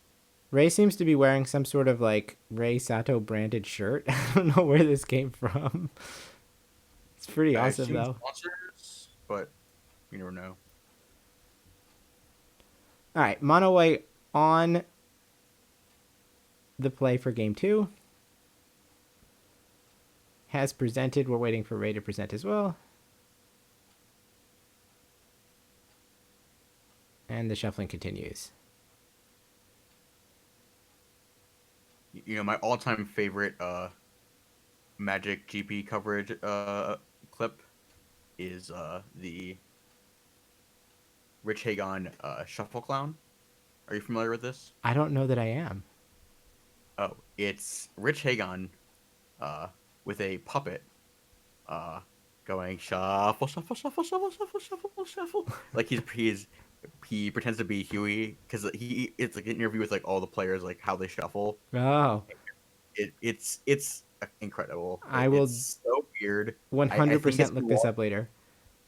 Ray seems to be wearing some sort of, like, Ray Sato branded shirt. I don't know where this came from. It's pretty awesome, though. Sponsors, but you never know. All right, mono white on the play for game 2. Has presented. We're waiting for Ray to present as well. And the shuffling continues. You know, my all-time favorite Magic GP coverage clip is the Rich Hagon Shuffle Clown. Are you familiar with this? I don't know that I am. Oh, it's Rich Hagon with a puppet going shuffle, shuffle, shuffle, shuffle, shuffle, shuffle, shuffle. Like he pretends to be Huey because it's like an interview with like all the players, like how they shuffle. Oh, it's incredible. It's so weird. 100% look this up later.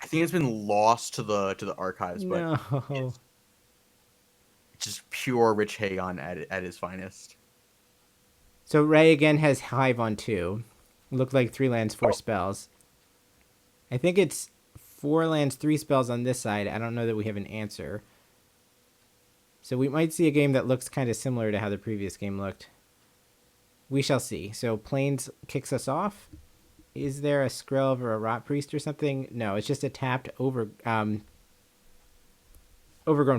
I think it's been lost to the archives, but no. it's just pure Rich Hagon at his finest. So Ray again has Hive on 2. Looked like 3 lands, 4 spells. I think it's 4 lands, 3 spells on this side. I don't know that we have an answer. So we might see a game that looks kind of similar to how the previous game looked. We shall see. So Plains kicks us off. Is there a Skrelv or a Rot Priest or something? No, it's just a tapped overgrown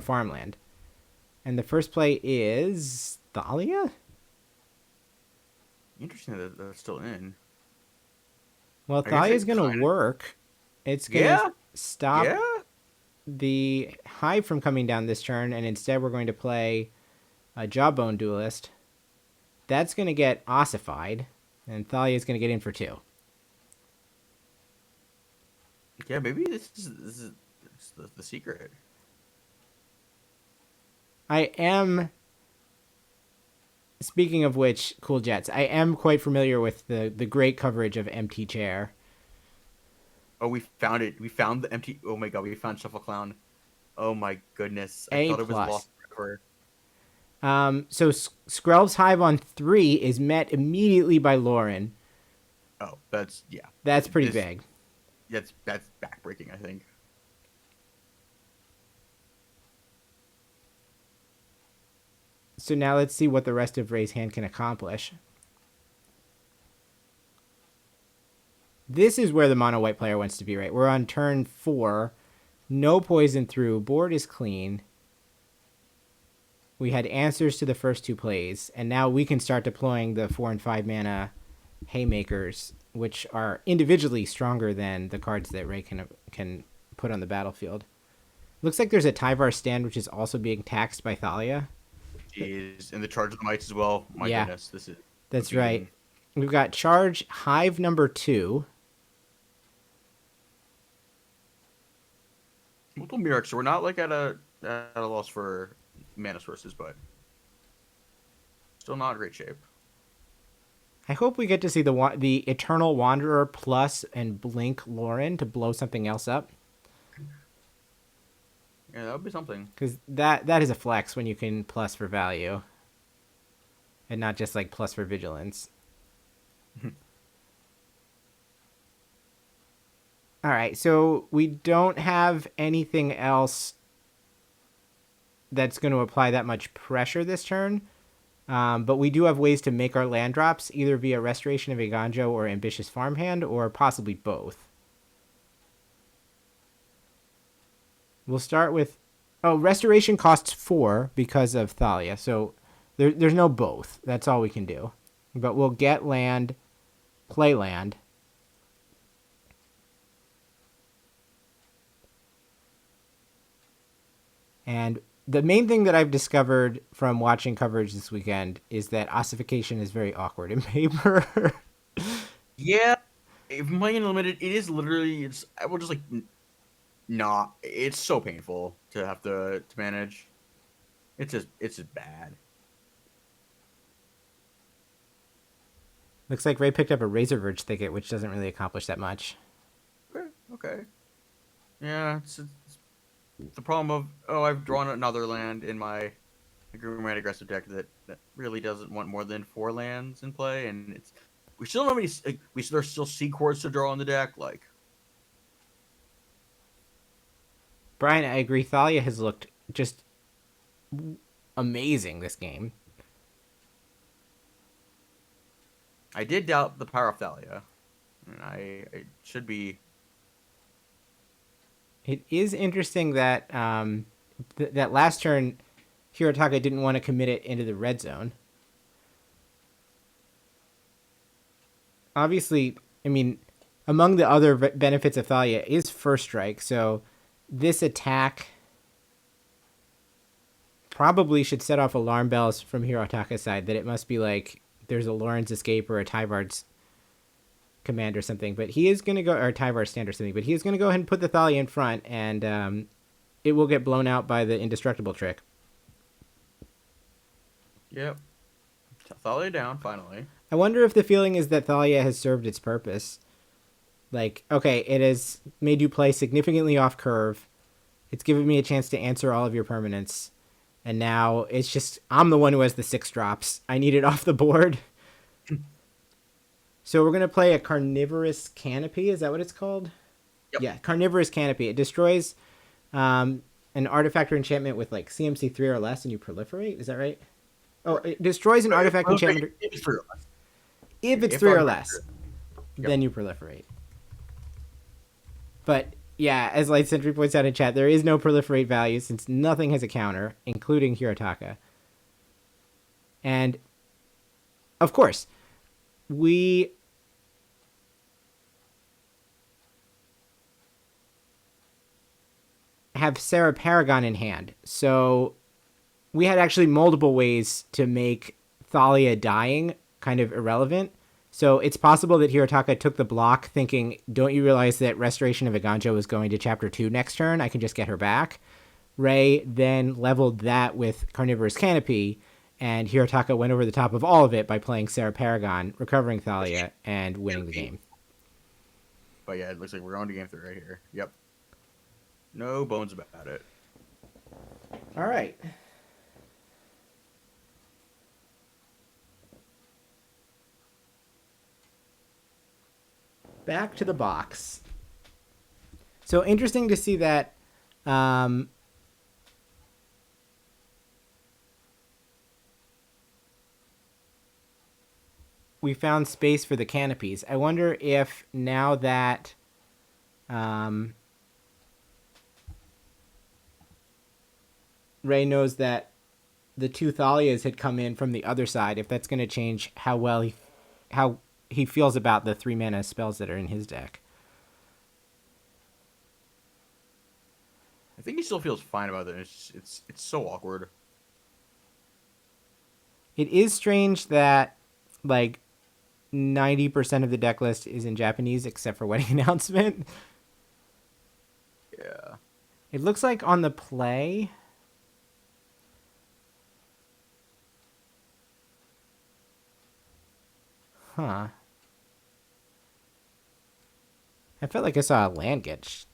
farmland. And the first play is Thalia? Interesting that that's still in. Well, Thalia's going to work. It's going to stop the Hive from coming down this turn, and instead we're going to play a Jawbone Duelist. That's going to get ossified, and Thalia's going to get in for 2. Yeah, maybe this is the secret. I am... Speaking of which, Cool Jets, I am quite familiar with the great coverage of Empty Chair. Oh, we found it. We found the empty... Oh my god, we found Shuffle Clown. Oh my goodness. I thought it was lost forever. So Skrelv's Hive on 3 is met immediately by Lauren. Oh, that's... Yeah. That's pretty big. That's backbreaking, I think. So now let's see what the rest of Ray's hand can accomplish. This is where the mono white player wants to be, right? We're on turn 4. No poison through. Board is clean. We had answers to the first 2 plays, and now we can start deploying the 4 and 5 mana haymakers, which are individually stronger than the cards that Ray can put on the battlefield. Looks like there's a Tyvar stand, which is also being taxed by Thalia. Jeez, and the Charge of the Mites as well. My goodness, this is... That's right. We've got Charge Hive number 2. Multiple Mirrors, so we're not like at a loss for mana sources, but still not in great shape. I hope we get to see the Eternal Wanderer plus and Blink Lauren to blow something else up. Yeah, that would be something. Because that is a flex when you can plus for value. And not just like plus for vigilance. All right, so we don't have anything else that's going to apply that much pressure this turn. But we do have ways to make our land drops, either via Restoration of Eiganjo or Ambitious Farmhand, or possibly both. We'll start with... Oh, Restoration costs 4 because of Thalia, so there's no both. That's all we can do. But we'll get land, play land. And the main thing that I've discovered from watching coverage this weekend is that ossification is very awkward in paper. Yeah, if I'm playing in limited, it is literally, I will just like, not, it's so painful to have to manage. It's just bad. Looks like Ray picked up a Razor Verge Thicket, which doesn't really accomplish that much. Okay. Yeah, it's the problem of, I've drawn another land in my Green-Red aggressive deck that really doesn't want more than 4 lands in play, and we still don't have any, there's still Seacords to draw on the deck, like. Brian, I agree. Thalia has looked just amazing this game. I did doubt the power of Thalia, and it should be. It is interesting that that last turn, Hirotaka didn't want to commit it into the red zone. Obviously, I mean, among the other benefits of Thalia is First Strike, so this attack probably should set off alarm bells from Hirotaka's side that it must be like there's a Lauren's Escape or a Tyvard's Command or something, but he is going to go, or Tyvar's Stand or something, but he is going to go ahead and put the Thalia in front, and it will get blown out by the Indestructible trick. Yep. Thalia down, finally. I wonder if the feeling is that Thalia has served its purpose. Like, okay, it has made you play significantly off curve. It's given me a chance to answer all of your permanents. And now it's just, I'm the one who has the 6 drops. I need it off the board. So we're going to play a Carnivorous Canopy. Is that what it's called? Yep. Yeah, Carnivorous Canopy. It destroys an artifact or enchantment with like CMC 3 or less and you proliferate. Is that right? Oh, it destroys an artifact enchantment. If it's 3 or less. If it's 3 or less, then you proliferate. But yeah, as Light Sentry points out in chat, there is no proliferate value since nothing has a counter, including Hirotaka. And of course, we have Sarah Paragon in hand. So we had actually multiple ways to make Thalia dying kind of irrelevant. So it's possible that Hirotaka took the block thinking, don't you realize that Restoration of Eiganjo is going to Chapter 2 next turn? I can just get her back. Ray then leveled that with Carnivorous Canopy, and Hirotaka went over the top of all of it by playing Sarah Paragon, recovering Thalia, and winning the game. But yeah, it looks like we're on to game 3 right here. Yep. No bones about it. All right. Back to the box. So interesting to see that we found space for the canopies. I wonder if now that Ray knows that the two Thalias had come in from the other side, if that's going to change how he feels about the 3-mana spells that are in his deck. I think he still feels fine about it. It's so awkward. It is strange that like 90% of the deck list is in Japanese except for Wedding Announcement. Yeah. It looks like on the play. Huh. I felt like I saw a land get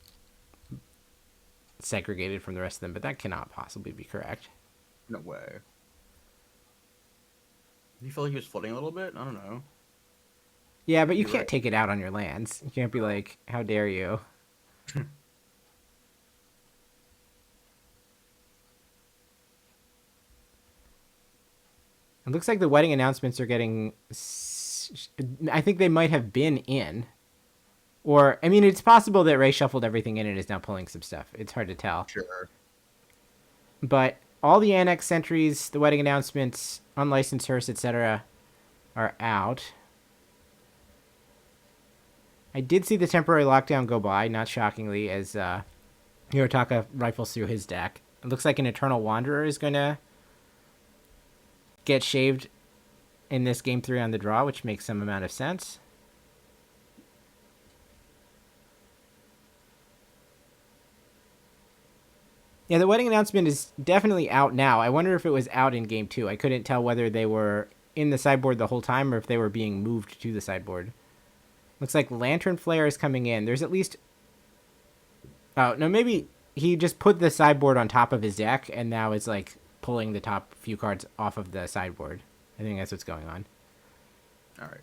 segregated from the rest of them, but that cannot possibly be correct. No way. Did you feel like he was floating a little bit? I don't know. Yeah, but you can't take it out on your lands. You can't be like, how dare you? It looks like the Wedding Announcements are getting... I think they might have been in. Or, I mean, it's possible that Ray shuffled everything in and is now pulling some stuff. It's hard to tell. Sure. But all the Annex Sentries, the Wedding Announcements, Unlicensed Hearse, etc. are out. I did see the temporary lockdown go by, not shockingly, as Hirotaka rifles through his deck. It looks like an Eternal Wanderer is going to get shaved in this Game 3 on the draw, which makes some amount of sense. Yeah, the Wedding Announcement is definitely out now. I wonder if it was out in Game 2. I couldn't tell whether they were in the sideboard the whole time or if they were being moved to the sideboard. Looks like Lantern Flare is coming in. There's at least... Oh, no, maybe he just put the sideboard on top of his deck and now it's like pulling the top few cards off of the sideboard. I think that's what's going on. All right.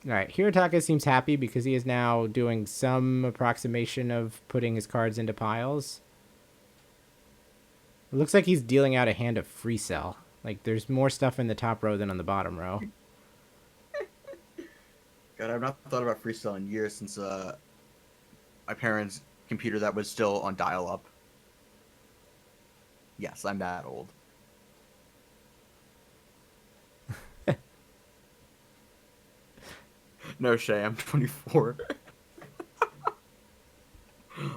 All right, Hirotaka seems happy because he is now doing some approximation of putting his cards into piles. It looks like he's dealing out a hand of free cell. Like, there's more stuff in the top row than on the bottom row. God, I've not thought about freestyle in years since my parents' computer that was still on dial-up. Yes, I'm that old. No, Shay, I'm 24.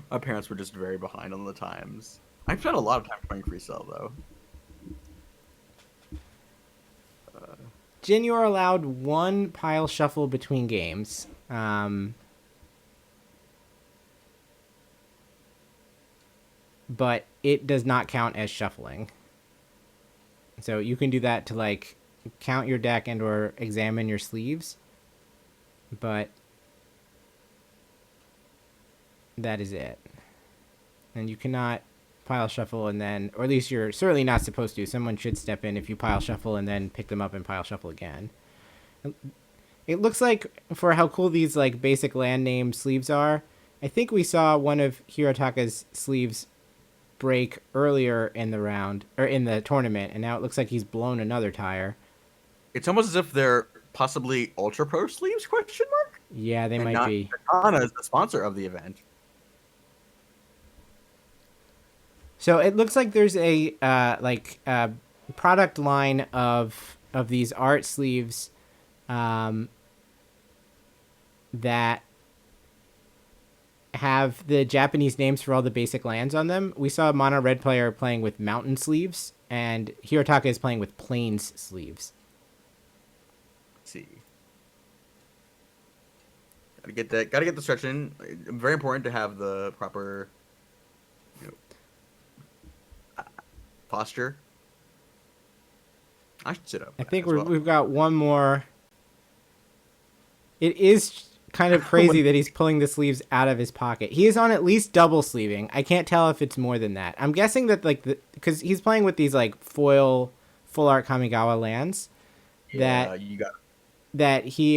My parents were just very behind on the times. I've spent a lot of time playing freestyle, though. Jin, you are allowed one pile shuffle between games. But it does not count as shuffling. So you can do that to, like, count your deck and or examine your sleeves. But that is it. And you cannot pile shuffle and then, or at least you're certainly not supposed to. Someone should step in if you pile shuffle and then pick them up and pile shuffle again. It looks like, for how cool these like basic land name sleeves are, I think we saw one of Hirotaka's sleeves break earlier in the round, or in the tournament, and now it looks like he's blown another tire. It's almost as if they're possibly Ultra Pro sleeves, question mark? Yeah, they might be. Katana is the sponsor of the event. So it looks like there's a product line of these art sleeves that have the Japanese names for all the basic lands on them. We saw a mono red player playing with mountain sleeves, and Hirotaka is playing with plains sleeves. Let's see. Gotta get the stretch in. Very important to have the proper, posture. I should sit up. I think we've got one more. It is kind of crazy that he's pulling the sleeves out of his pocket. He is on at least double sleeving. I can't tell if it's more than that. I'm guessing that because he's playing with these like foil full art Kamigawa lands that he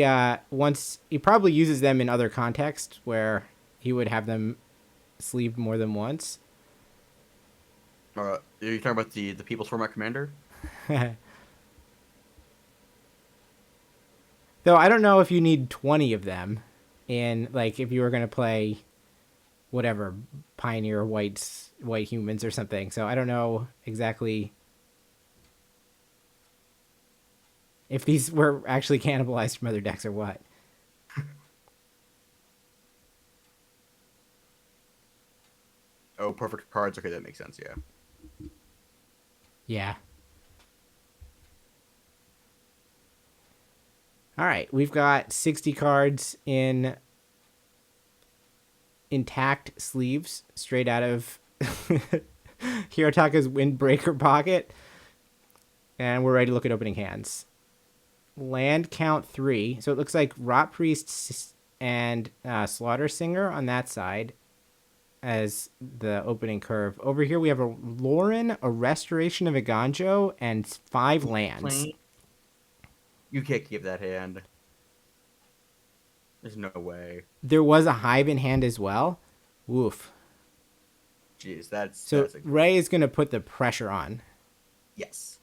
he probably uses them in other contexts where he would have them sleeved more than once. Are you talking about the People's Format Commander? Though I don't know if you need 20 of them in, like, if you were going to play whatever, Pioneer White Humans or something. So I don't know exactly if these were actually cannibalized from other decks or what. Oh, perfect cards. Okay, that makes sense, yeah. Yeah. All right, we've got 60 cards in intact sleeves straight out of Hirotaka's Windbreaker pocket. And we're ready to look at opening hands. Land count 3. So it looks like Rot Priest and Slaughter Singer on that side as the opening curve. Over here we have a Lauren, a Restoration of Iganjo, and 5 lands. You can't keep that hand. There's no way. There was a Hive in hand as well. Woof. Jeez, that's... So Ray is going to put the pressure on. Yes.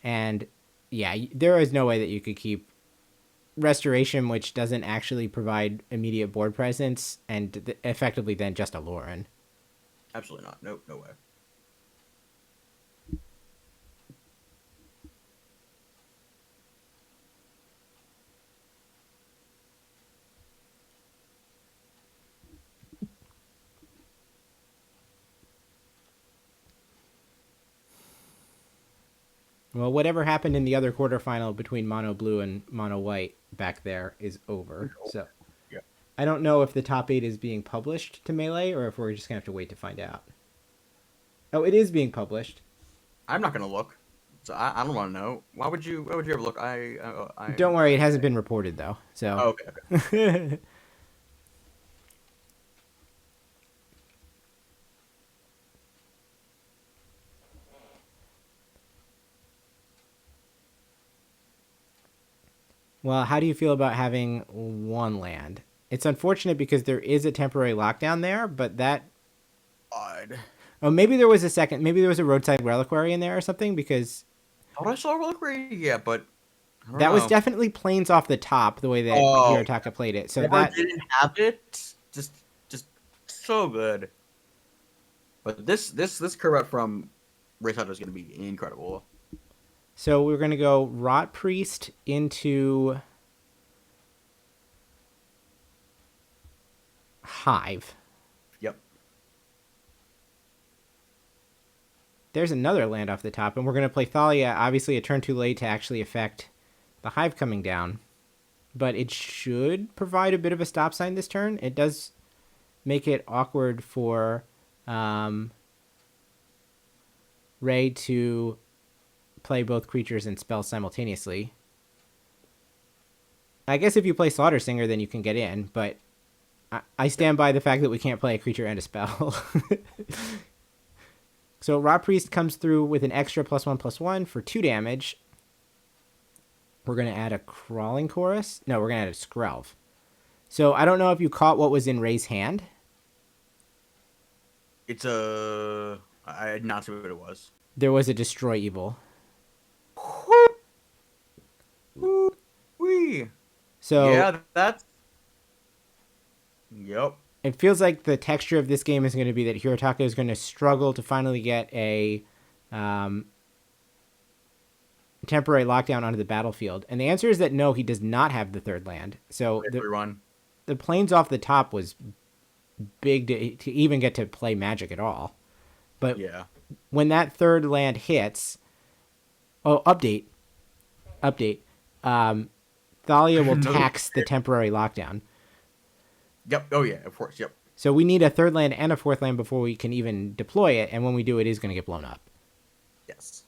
And, yeah, there is no way that you could keep Restoration, which doesn't actually provide immediate board presence, and effectively then just a Lauren. Absolutely not. Nope, no way. Well, whatever happened in the other quarterfinal between Mono Blue and Mono White back there is over. So yeah. I don't know if the top 8 is being published to Melee or if we're just going to have to wait to find out. Oh, it is being published. I'm not going to look. So I don't want to know. Why would you ever look? I Don't worry, it hasn't been reported though. So okay. Well, how do you feel about having 1 land? It's unfortunate because there is a temporary lockdown there, but that... Odd. Oh, maybe there was a second... Maybe there was a Roadside Reliquary in there or something, because... Thought I saw a Reliquary? Yeah, but... That was definitely planes off the top, the way that Hirotaka played it. So that didn't have it. Just so good. But this curve out from Race Hunter is going to be incredible. So we're going to go Rot Priest into Hive. Yep. There's another land off the top, and we're going to play Thalia, obviously a turn too late to actually affect the Hive coming down. But it should provide a bit of a stop sign this turn. It does make it awkward for Ray to play both creatures and spells simultaneously. I guess if you play Slaughter Singer, then you can get in, but I stand by the fact that we can't play a creature and a spell. So Rot Priest comes through with an extra +1/+1 for 2 damage. We're going to add a Crawling Chorus. No, we're going to add a Skrelv. So I don't know if you caught what was in Ray's hand. It's a... I did not see what it was. There was a Destroy Evil. Wee. So yeah, that's... Yep. It feels like the texture of this game is going to be that Hirotaka is going to struggle to finally get a temporary lockdown onto the battlefield. And the answer is that no, he does not have the 3rd land. So the planes off the top was big to even get to play Magic at all. But yeah, when that 3rd land hits... Oh, update. Thalia will tax the temporary lockdown. Yep. Oh, yeah, of course. Yep. So we need a 3rd land and a 4th land before we can even deploy it. And when we do, it is going to get blown up. Yes.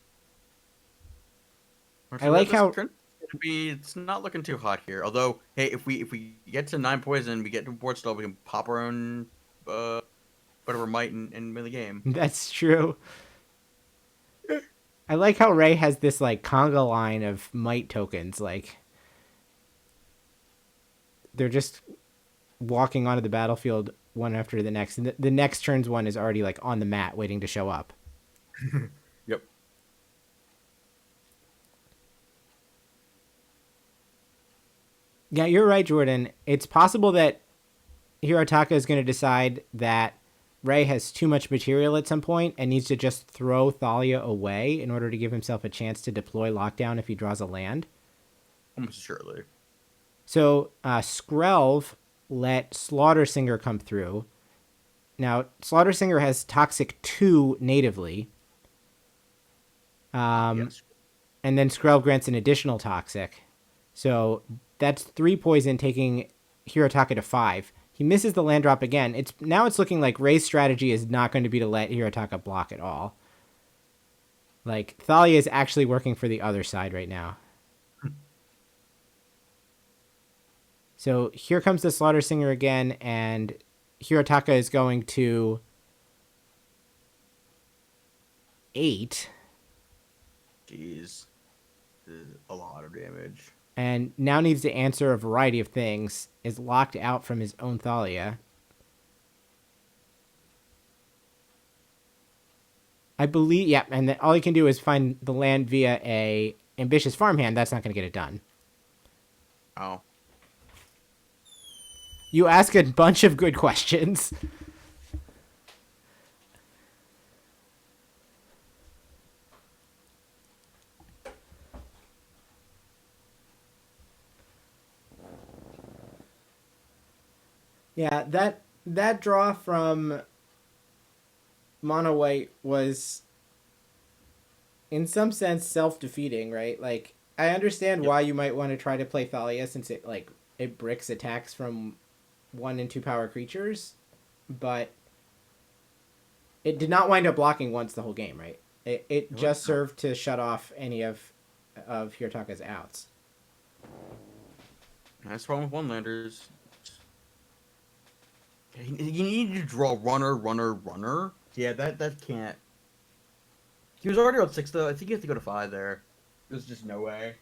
I like how... It's not looking too hot here. Although, hey, if we get to 9 poison, we get to board stall, we can pop our own whatever might and win the game. That's true. I like how Ray has this like conga line of might tokens. Like they're just walking onto the battlefield one after the next, and the next turn's one is already like on the mat waiting to show up. Yep. Yeah, you're right, Jordan. It's possible that Hirotaka is going to decide that Ray has too much material at some point and needs to just throw Thalia away in order to give himself a chance to deploy Lockdown if he draws a land. Almost surely. So Skrelv let Slaughter Singer come through. Now, Slaughter Singer has Toxic 2 natively. Yes. And then Skrelv grants an additional Toxic. So that's 3 poison, taking Hirotaka to 5. He misses the land drop again. It's looking like Ray's strategy is not going to be to let Hirotaka block at all. Like, Thalia is actually working for the other side right now. So here comes the Slaughter Singer again, and Hirotaka is going to 8. Jeez. This is a lot of damage. And now needs to answer a variety of things, is locked out from his own Thalia. I believe, yeah, and then all he can do is find the land via a ambitious farmhand. That's not going to get it done. Oh. You ask a bunch of good questions. Yeah, that draw from Mono White was in some sense self-defeating, right? Like, I understand why you might want to try to play Thalia since it bricks attacks from 1 and 2 power creatures, but it did not wind up blocking once the whole game, right? It just served to shut off any of Hirotaka's outs. That's wrong with one-landers. You need to draw runner. Yeah, that can't. He was already on 6 though. I think you have to go to 5 there. There's just no way.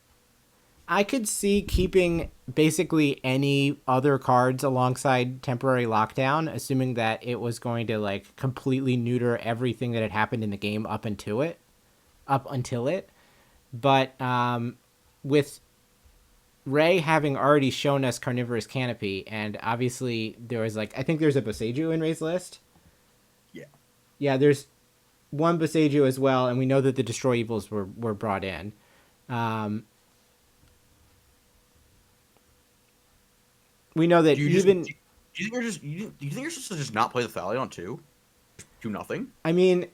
I could see keeping basically any other cards alongside Temporary Lockdown, assuming that it was going to like completely neuter everything that had happened in the game up until it. But with Ray having already shown us Carnivorous Canopy, and obviously there was like, I think there's a Boseiju in Ray's list. Yeah. Yeah, there's one Boseiju as well, and we know that the Destroy Evils were brought in. We know that do you think you're supposed to just not play the Thalia on 2? Do nothing? I mean,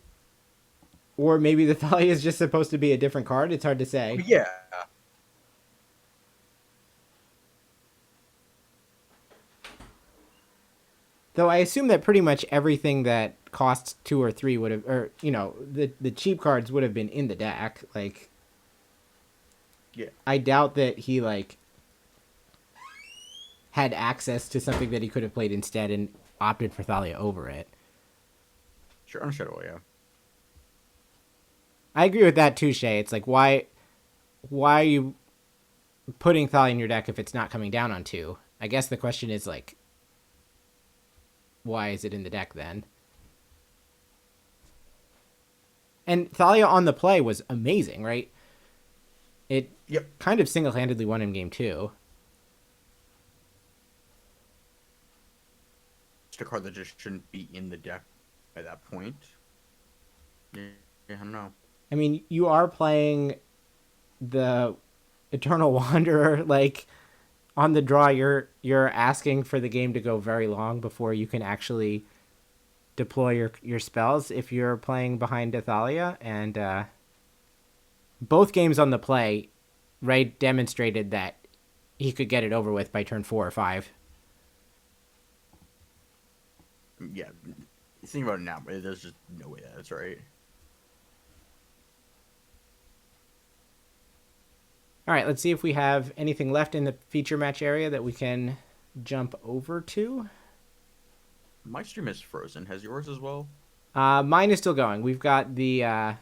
or maybe the Thalia is just supposed to be a different card. It's hard to say. Yeah. Though I assume that pretty much everything that costs 2 or 3 would have, or the cheap cards would have been in the deck. Like, yeah, I doubt that he like had access to something that he could have played instead and opted for Thalia over it. Sure, on Shadow, yeah. I agree with that too, Shay. It's like, why are you putting Thalia in your deck if it's not coming down on 2? I guess the question is like, why is it in the deck then? And Thalia on the play was amazing, right? It kind of single-handedly won him game 2. Just a card that just shouldn't be in the deck by that point. Yeah, I don't know. I mean, you are playing the Eternal Wanderer, like, on the draw, you're asking for the game to go very long before you can actually deploy your spells if you're playing behind Thalia. And both games on the play, Ray demonstrated that he could get it over with by turn 4 or 5. Yeah, think about it now, but there's just no way that's right. All right, let's see if we have anything left in the feature match area that we can jump over to. My stream is frozen. Has yours as well? Mine is still going. We've got the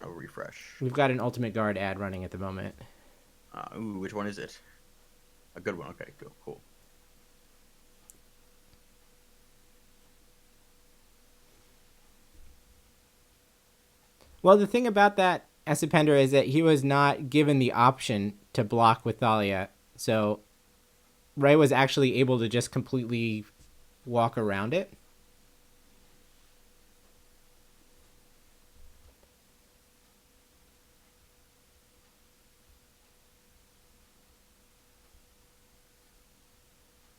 refresh. We've got an Ultimate Guard ad running at the moment. Ooh, which one is it? A good one. Okay, cool. Well, the thing about that Escapender is that he was not given the option to block with Thalia, so Ray was actually able to just completely walk around it.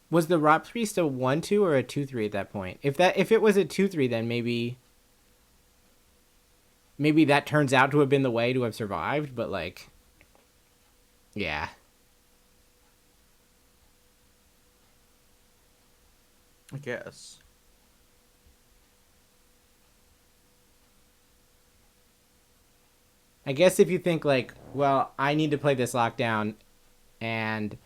Was the Rot Priest a 1-2 or a 2-3 at that point? If it was a 2-3, then maybe that turns out to have been the way to have survived, but like, yeah. I guess. I guess if you think like, well, I need to play this lockdown and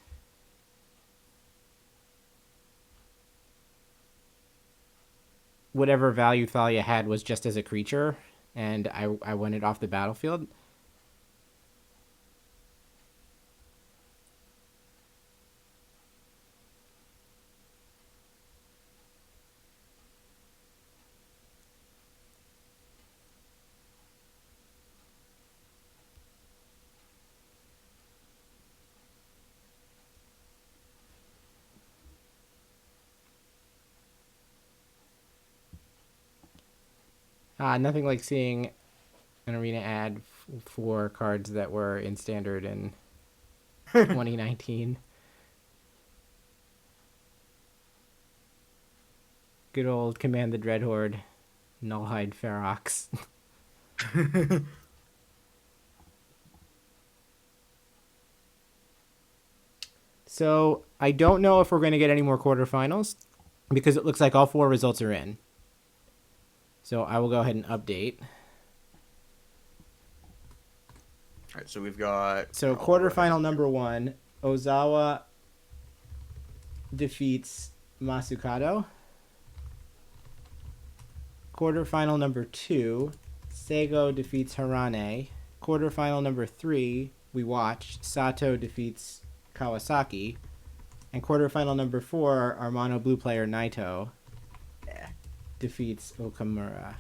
whatever value Thalia had was just as a creature, and I won it off the battlefield. Nothing like seeing an arena ad for cards that were in standard in 2019. Good old Command the Dreadhorde, Nullhide Ferox. So I don't know if we're going to get any more quarterfinals because it looks like all 4 results are in. So I will go ahead and update. All right, so we've got... So quarterfinal number 1, Ozawa defeats Masukado. Quarterfinal number 2, Seigo defeats Harane. Quarterfinal number 3, we watched, Sato defeats Kawasaki. And quarterfinal number 4, our mono blue player Naito defeats Okamura.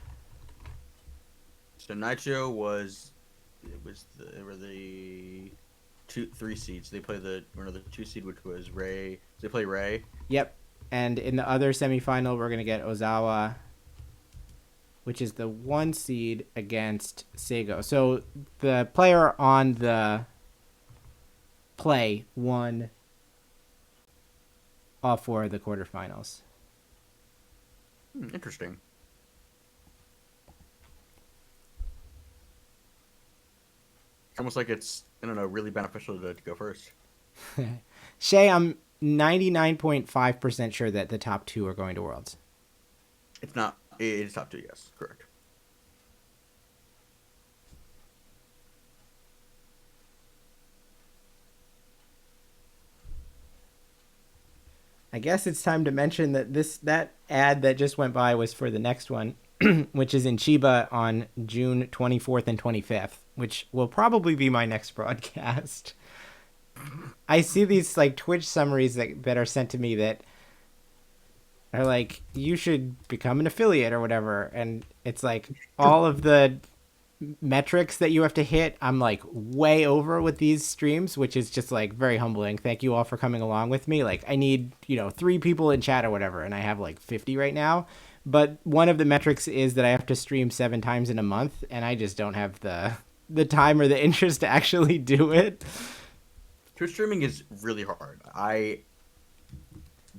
So Naito they were the 3 seeds. They play the 2 seed, which was Ray. They play Ray. Yep. And in the other semifinal, we're gonna get Ozawa, which is the 1 seed against Seigo. So the player on the play won all 4 of the quarterfinals. Interesting. It's almost like it's, I don't know, really beneficial to go first. Shay, I'm 99.5% sure that the top 2 are going to Worlds. It's not. It is top 2, yes. Correct. I guess it's time to mention that that ad that just went by was for the next one, which is in Chiba on June 24th and 25th, which will probably be my next broadcast. I see these like Twitch summaries that are sent to me that are like, you should become an affiliate or whatever, and it's like all of the metrics that you have to hit, I'm like way over with these streams, which is just like very humbling. Thank you all for coming along with me. Like I need, 3 people in chat or whatever, and I have like 50 right now. But one of the metrics is that I have to stream 7 times in a month, and I just don't have the time or the interest to actually do it. Twitch streaming is really hard.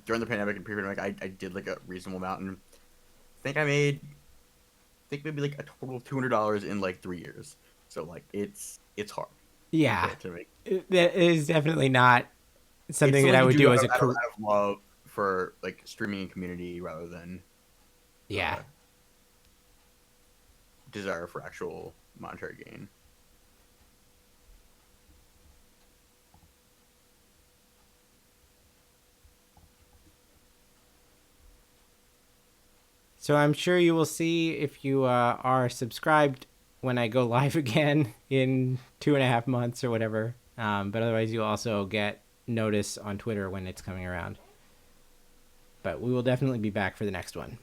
During the pandemic and pre-pandemic, I did like a reasonable amount, and I think maybe like a total of $200 in like 3 years. So like it's hard. Yeah, to make. That is definitely not something that I would do as a career. Out of love for like streaming and community rather than desire for actual monetary gain. So I'm sure you will see if you are subscribed when I go live again in 2.5 months or whatever. But otherwise, you'll also get notice on Twitter when it's coming around. But we will definitely be back for the next one.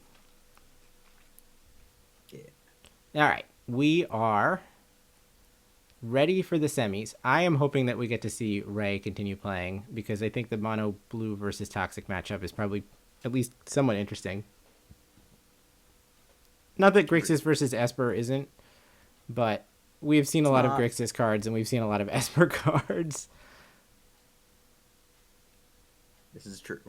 Yeah. All right. We are ready for the semis. I am hoping that we get to see Ray continue playing because I think the Mono Blue versus Toxic matchup is probably at least somewhat interesting. Not that Grixis versus Esper isn't, but we've seen a lot of Grixis cards and we've seen a lot of Esper cards. This is true.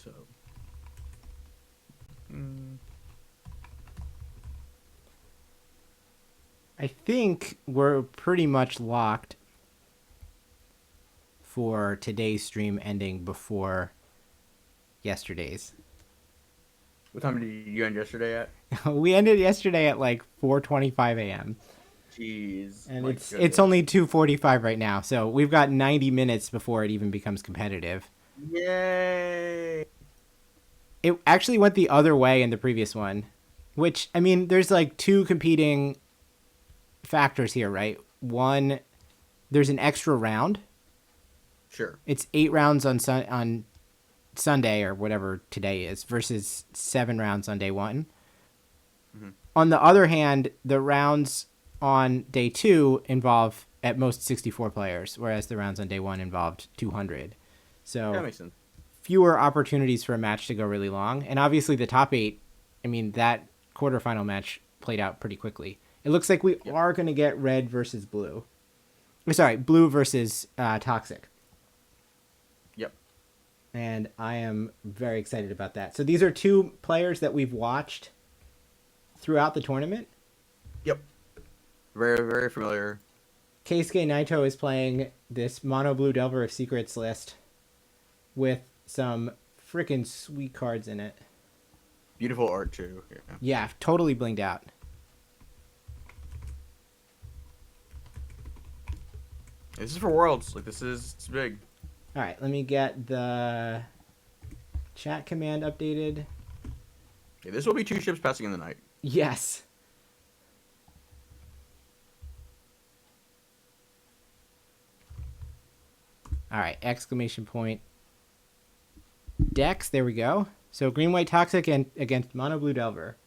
So, I think we're pretty much locked for today's stream ending before yesterday's. what time did you end yesterday at? We ended yesterday at like 4:25 a.m. Jeez. And it's only 2:45 right now, so we've got 90 minutes before it even becomes competitive. Yay! It actually went the other way in the previous one, which, I mean, there's like two competing factors here, right? One, there's an extra round. Sure. It's 8 rounds on Sunday or whatever today is versus 7 rounds on day 1. Mm-hmm. On the other hand, the rounds on day 2 involve at most 64 players, whereas the rounds on day 1 involved 200. So that makes sense. Fewer opportunities for a match to go really long. And obviously the top 8, I mean, that quarterfinal match played out pretty quickly. It looks like we are going to get red versus blue. Sorry, blue versus toxic. Yep. And I am very excited about that. So these are 2 players that we've watched throughout the tournament. Yep. Very, very familiar. Keisuke Naito is playing this Mono Blue Delver of Secrets list with some freaking sweet cards in it. Beautiful art, too. Yeah, totally blinged out. This is for Worlds. Like, it's big. All right, let me get the chat command updated. Okay, this will be 2 ships passing in the night. Yes. All right, exclamation point. Dex, there we go. So green, white, toxic, and against Mono Blue Delver.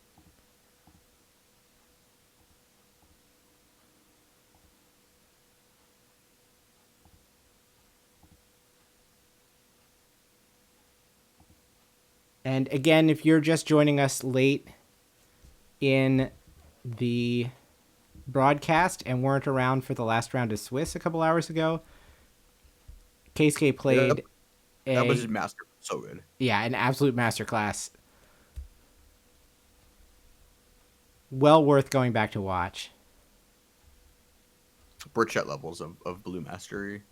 And again, if you're just joining us late in the broadcast and weren't around for the last round of Swiss a couple hours ago, Keisuke played that was his master. So good. Yeah, an absolute masterclass. Well worth going back to watch. Burchett levels of blue mastery.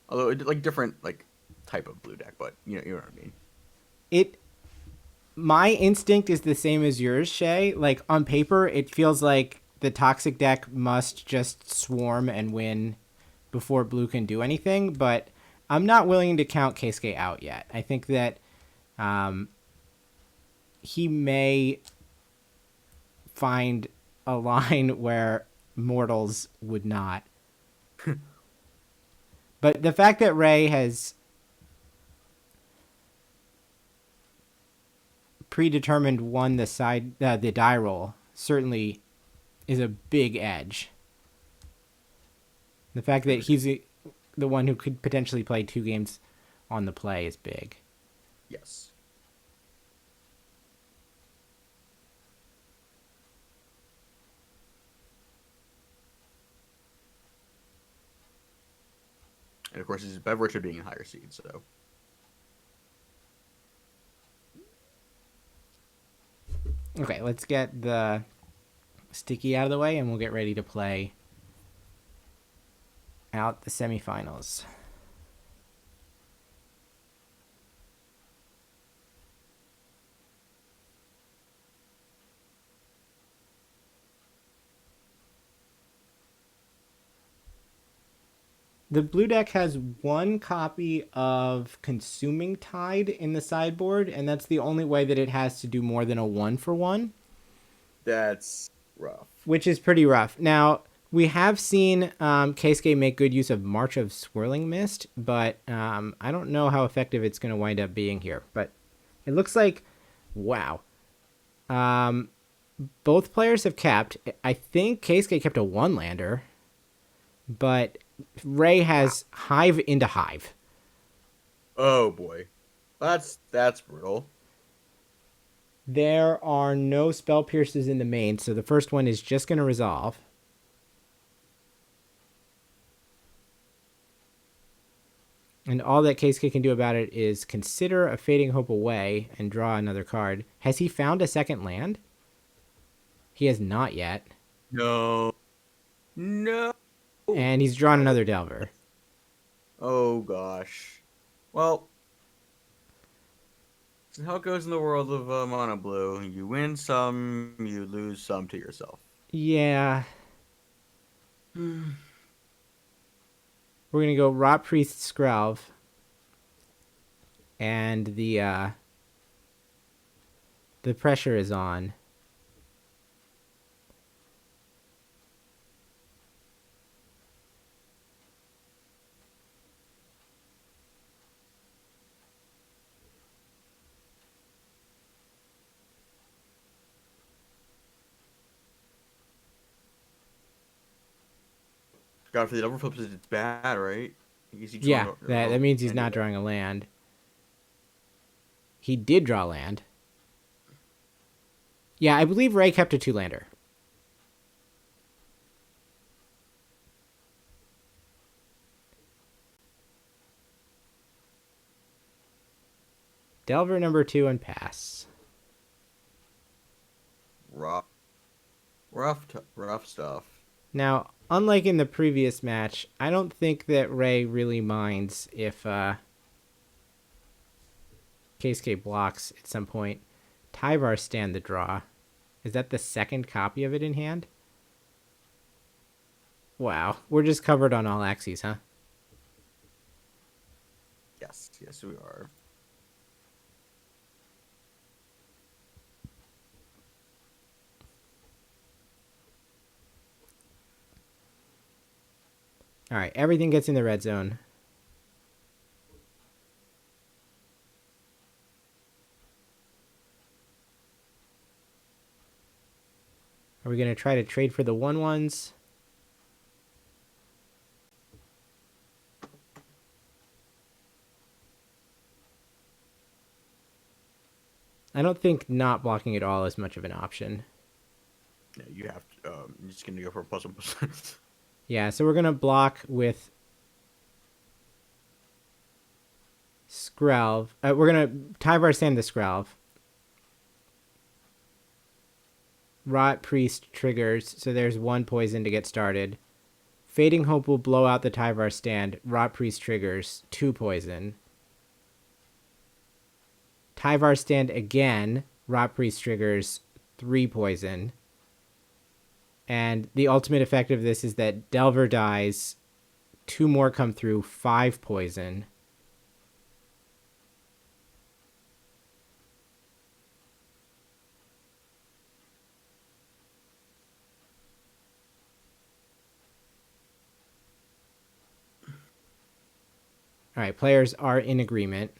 Although it like different like type of blue deck, but you know what I mean. My instinct is the same as yours, Shay. Like on paper, it feels like the Toxic deck must just swarm and win before blue can do anything, but I'm not willing to count Keisuke out yet. I think that he may find a line where mortals would not. But the fact that Ray has predetermined won the die roll certainly is a big edge. The fact that he's the one who could potentially play 2 games on the play is big. Yes. And of course, his beverage of being a higher seed, so. Okay, let's get the sticky out of the way, and we'll get ready to play out the semifinals. The blue deck has 1 copy of Consuming Tide in the sideboard, and that's the only way that it has to do more than a 1-for-1. That's rough. Which is pretty rough. Now, we have seen Keisuke make good use of March of Swirling Mist, but I don't know how effective it's going to wind up being here. But it looks like, wow. Both players have kept. I think Keisuke kept a 1-lander, but Ray has Hive into Hive. Oh boy, that's brutal. There are no spell pierces in the main, so the first one is just going to resolve. And all that Keisuke can do about it is consider a Fading Hope away and draw another card. Has he found a second land? He has not yet. No. And he's drawn another Delver. Oh gosh. Well, this is how it goes in the world of Mono Blue. You win some, you lose some to yourself. Yeah. We're going to go Rot Priest Skrelv. And the pressure is on. God, for the double flips, it's bad, right? Yeah, that means he's not drawing a land. He did draw land. Yeah, I believe Ray kept a 2-lander. Delver number 2 and pass. Rough stuff. Now, unlike in the previous match, I don't think that Ray really minds if Keisuke blocks at some point. Tyvar stand the draw. Is that the second copy of it in hand? Wow, we're just covered on all axes, huh? Yes, we are. All right, everything gets in the red zone. Are we going to try to trade for the 1/1s? I don't think not blocking at all is much of an option. Yeah, you have to. You're just going to go for a +1. Yeah, so we're going to block with Skrelv. We're going to Tyvar Sand the Skrelv. Rot Priest triggers, so there's 1 poison to get started. Fading Hope will blow out the Tyvar stand. Rot Priest triggers, 2 poison. Tyvar stand again. Rot Priest triggers, 3 poison. And the ultimate effect of this is that Delver dies, 2 more come through, 5 poison. All right, players are in agreement.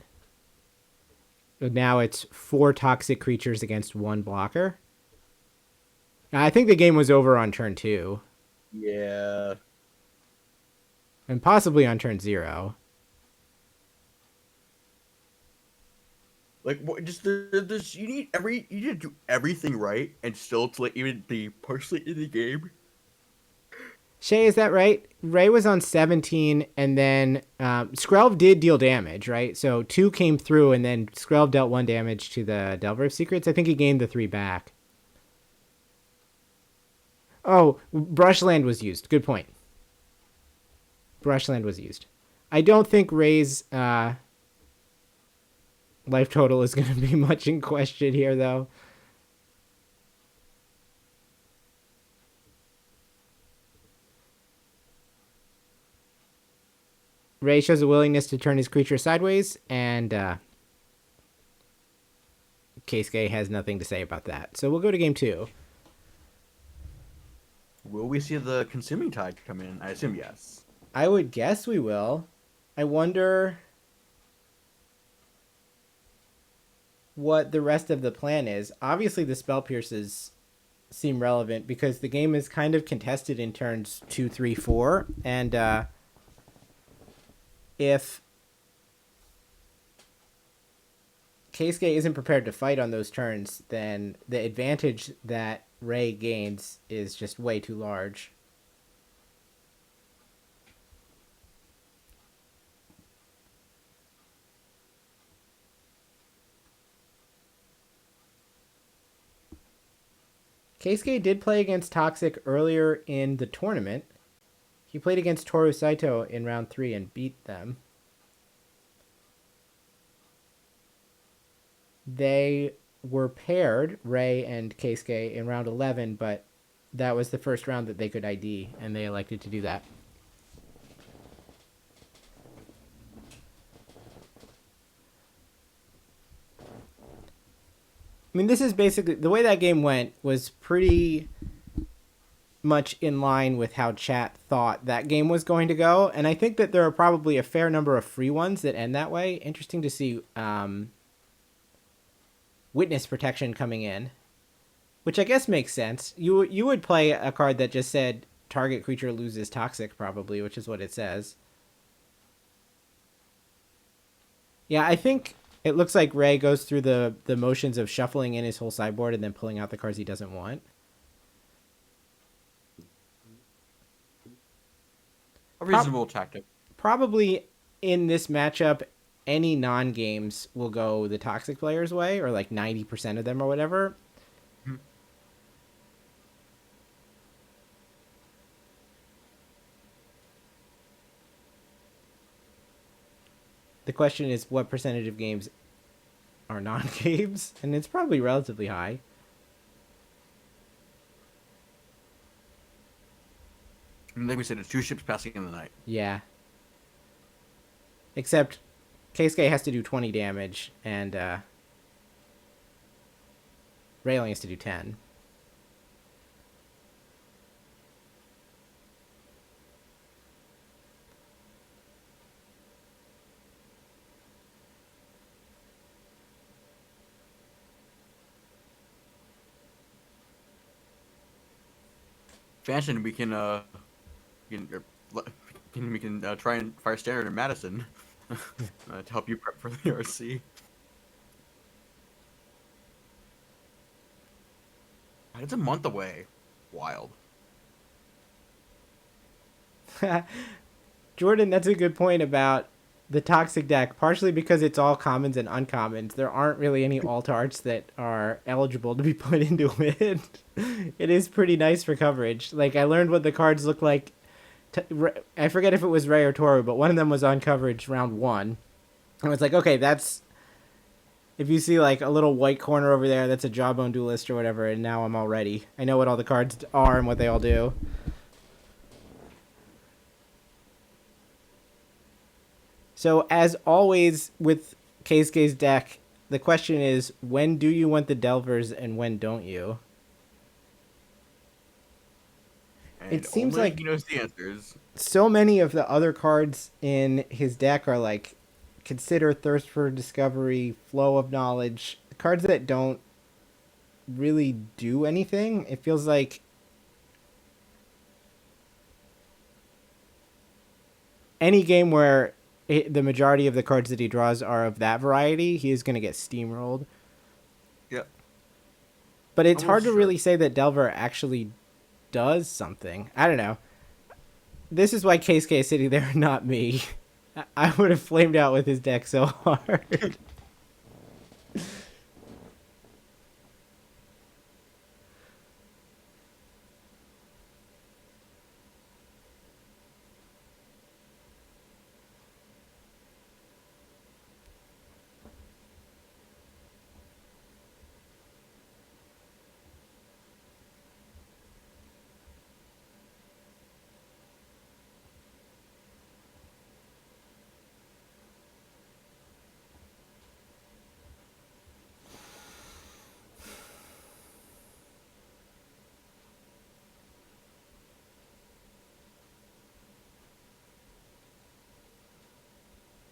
Now it's 4 toxic creatures against 1 blocker. I think the game was over on turn 2. Yeah. And possibly on turn 0. Like, what, just there's you need to do everything right and still to like even be partially in the game. Shay, is that right? Ray was on 17, and then Skrelv did deal damage, right? So 2 came through, and then Skrelv dealt 1 damage to the Delver of Secrets. I think he gained the 3 back. Oh, Brushland was used. Good point. Brushland was used. I don't think Ray's life total is going to be much in question here, though. Ray shows a willingness to turn his creature sideways, and Keisuke has nothing to say about that. So we'll go to game 2. Will we see the Consuming Tide come in? I assume yes. I would guess we will. I wonder what the rest of the plan is. Obviously, the Spell Pierces seem relevant because the game is kind of contested in turns 2, 3, 4, and if Keisuke isn't prepared to fight on those turns, then the advantage that Ray gains is just way too large. Keisuke did play against Toxic earlier in the tournament. He played against Toru Saito in round 3 and beat them. They were paired, Ray and Keisuke, in round 11, but that was the first round that they could ID, and they elected to do that. I mean, this is basically... The way that game went was pretty much in line with how chat thought that game was going to go, and I think that there are probably a fair number of free ones that end that way. Interesting to see Witness Protection coming in, which I guess makes sense. You would play a card that just said target creature loses Toxic, probably, which is what it says. Yeah, I think it looks like Ray goes through the motions of shuffling in his whole sideboard and then pulling out the cards he doesn't want. A reasonable tactic. Probably in this matchup, any non-games will go the Toxic player's way, or like 90% of them or whatever. Mm-hmm. The question is, what percentage of games are non-games? And it's probably relatively high. Like we said, it's 2 ships passing in the night. Yeah. Except Keisuke has to do 20 damage, and Ray only has to do 10. Fanson, we can try and fire Standard in Madison to help you prep for the RC. It's a month away. Wild. Jordan, that's a good point about the Toxic deck, partially because it's all commons and uncommons. There aren't really any alt arts that are eligible to be put into it. It is pretty nice for coverage. Like, I learned what the cards look like. I forget if it was Ray or Toru, but one of them was on coverage round 1. And I was like, okay, that's If you see like a little white corner over there, that's a Jawbone Duelist or whatever, and now I'm all ready. I know what all the cards are and what they all do. So as always with Keisuke's deck, the question is, when do you want the Delvers and when don't you? And it seems like he knows the answers. So many of the other cards in his deck are like Consider, Thirst for Discovery, Flow of Knowledge, cards that don't really do anything. It feels like any game where the majority of the cards that he draws are of that variety, he is going to get steamrolled. Yeah. But it's hard to really say that Delver actually does something. I don't know. This is why Keisuke is sitting there, not me. I would have flamed out with his deck so hard.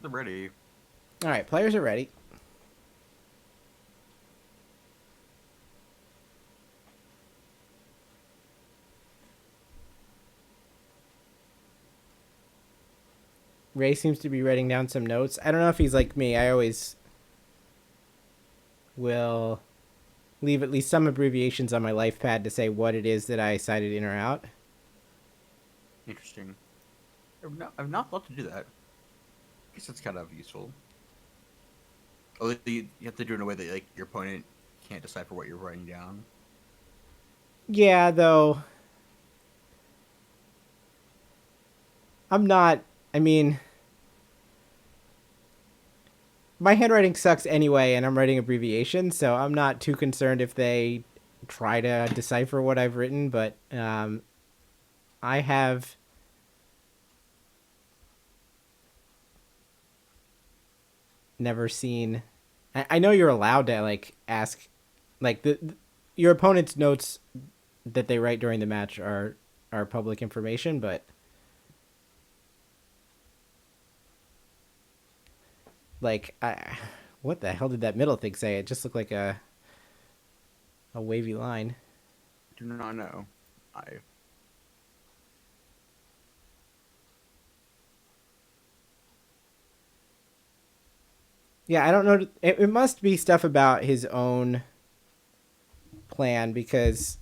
They're ready. All right, players are ready. Ray seems to be writing down some notes. I don't know if he's like me. I always will leave at least some abbreviations on my life pad to say what it is that I cited in or out. Interesting. I've not thought to do that. I guess it's kind of useful. Oh, you have to do it in a way that like your opponent can't decipher what you're writing down. Yeah, though. I'm not. I mean, my handwriting sucks anyway, and I'm writing abbreviations, so I'm not too concerned if they try to decipher what I've written, but I have never seen... I know you're allowed to, like, ask... Like, your opponent's notes that they write during the match are public information, but... Like, what the hell did that middle thing say? It just looked like a wavy line. I do not know. Yeah, I don't know. It must be stuff about his own plan because...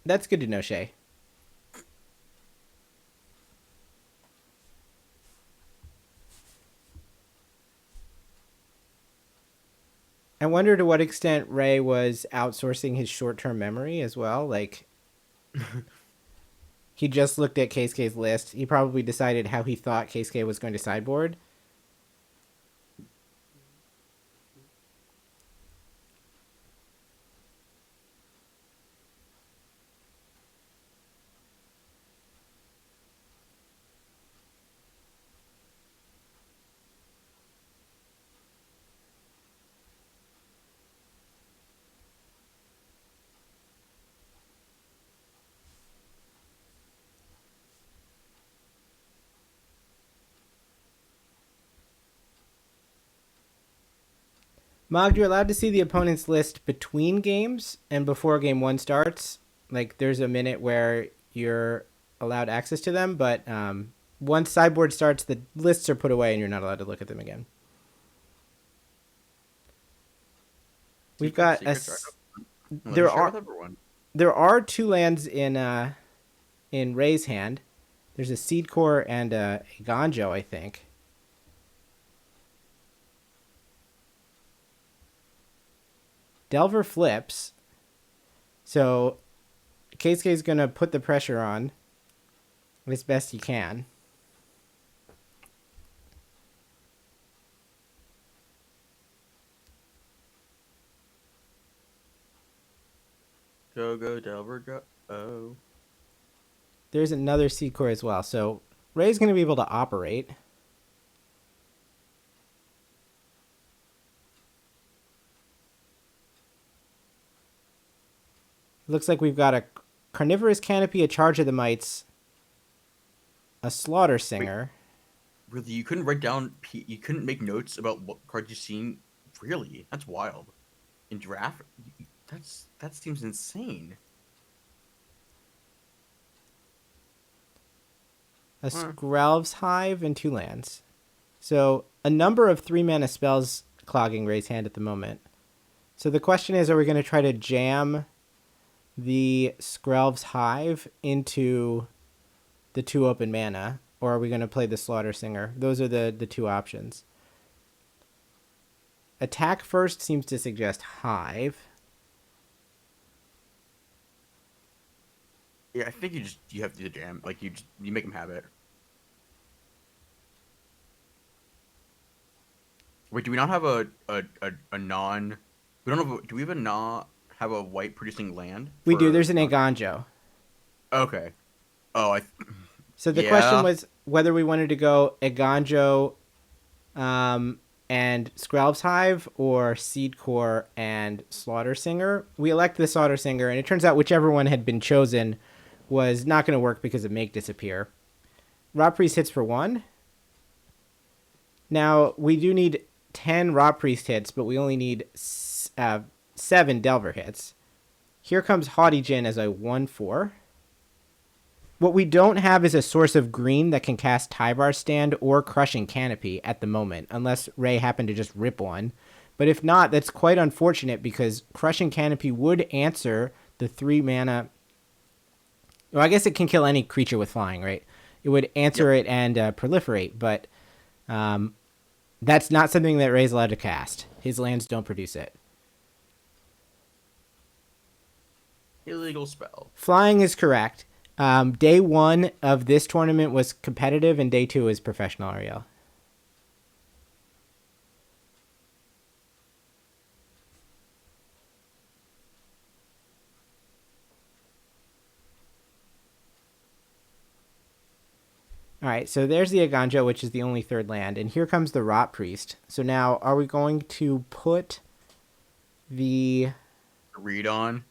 That's good to know, Shay. I wonder to what extent Ray was outsourcing his short-term memory as well. Like, he just looked at Keisuke's list. He probably decided how he thought Keisuke was going to sideboard. Mogg, you're allowed to see the opponent's list between games and before game one starts. Like, there's a minute where you're allowed access to them, but once sideboard starts, the lists are put away and you're not allowed to look at them again. We've got there are 2 lands in in Ray's hand. There's a Seed Core and a Ganjo, I think. Delver flips. So Keisuke is going to put the pressure on as best he can. Go, Delver, go. Oh. There's another Seed Core as well. So Ray's going to be able to operate. Looks like we've got a Carnivorous Canopy, a Charge of the Mites, a Slaughter Singer. Wait, really? You couldn't write down... You couldn't make notes about what cards you've seen? Really? That's wild. In draft? That seems insane. A Skrelv's Hive and 2 lands. So a number of 3-mana spells clogging Ray's hand at the moment. So the question is, are we going to try to jam the Skrelv's Hive into the 2 open mana, or are we going to play the Slaughter Singer? Those are the 2 options. Attack first seems to suggest Hive. Yeah, I think you have to do the jam. Like you make him have it. Wait, do we not have a non? We don't have. Do we even not have a white producing land? We do. There's an Aganjo. Okay. Oh, So the question was whether we wanted to go Aganjo, and Skrelv's Hive, or Seed Core and Slaughter Singer. We elect the Slaughter Singer, and it turns out whichever one had been chosen was not going to work because of Make Disappear. Rot Priest hits for 1. Now, we do need 10 Rot Priest hits, but we only need 7 Delver hits. Here comes Haughty Djinn as a 1/4. What we don't have is a source of green that can cast Tyvar Stand or Crushing Canopy at the moment, unless Ray happened to just rip one. But if not, that's quite unfortunate because Crushing Canopy would answer the 3-mana... Well, I guess it can kill any creature with flying, right? It would answer it and proliferate, but that's not something that Ray's allowed to cast. His lands don't produce it. Illegal spell. Flying is correct. Day 1 of this tournament was competitive, and day 2 is professional, Ariel. All right, so there's the Aganjo, which is the only 3rd land, and here comes the Rot Priest. So now, are we going to put the... Read on?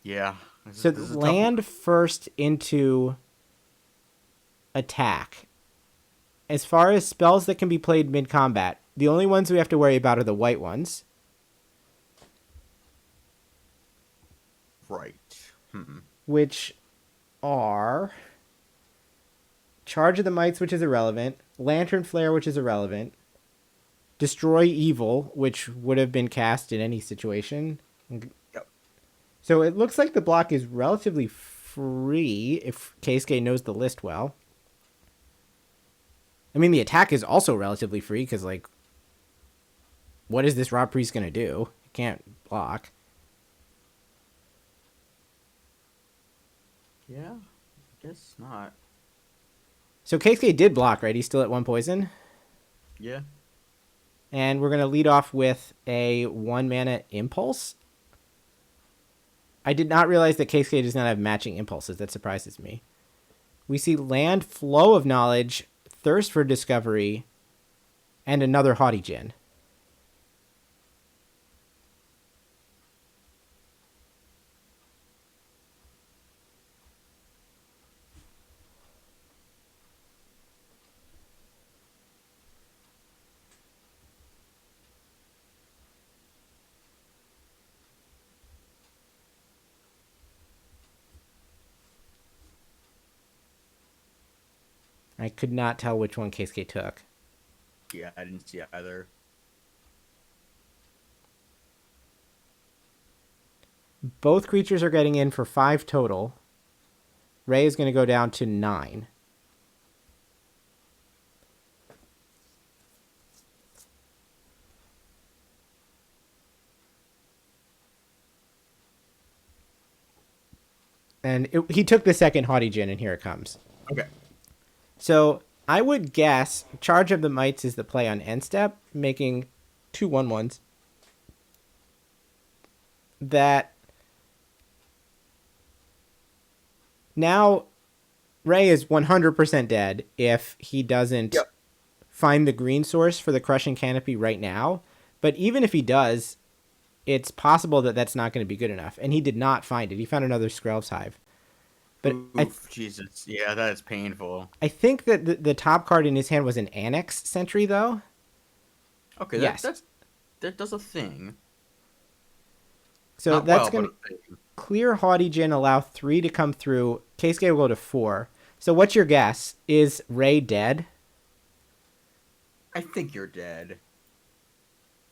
Yeah. So land first into attack. As far as spells that can be played mid-combat, the only ones we have to worry about are the white ones. Right. Which are... Charge of the Mites, which is irrelevant. Lantern Flare, which is irrelevant. Destroy Evil, which would have been cast in any situation. Yep. So it looks like the block is relatively free if Keisuke knows the list well. I mean, the attack is also relatively free because, like, what is this Rot Priest going to do? It can't block. Yeah, I guess not. So Keisuke did block, right? He's still at 1 poison? Yeah. And we're going to lead off with a 1-mana Impulse. I did not realize that Keisuke does not have matching impulses. That surprises me. We see land, Flow of Knowledge, Thirst for Discovery, and another Haughty Djinn. I could not tell which one Keisuke took. Yeah, I didn't see it either. Both creatures are getting in for 5 total. Ray is going to go down to 9. And he took the second Haughty Djinn, and here it comes. Okay. So I would guess Charge of the Mites is the play on end step, making 2 1/1s. That now Ray is 100% dead if he doesn't find the green source for the Crushing Canopy right now. But even if he does, it's possible that that's not going to be good enough. And he did not find it. He found another Skrelv's Hive. But Jesus. Yeah, that is painful. I think that the top card in his hand was an Annex Sentry, though. Okay, yes. That does a thing. So not that's well, going to clear Haughty Djinn, allow 3 to come through. Keisuke will go to 4. So what's your guess? Is Ray dead? I think you're dead.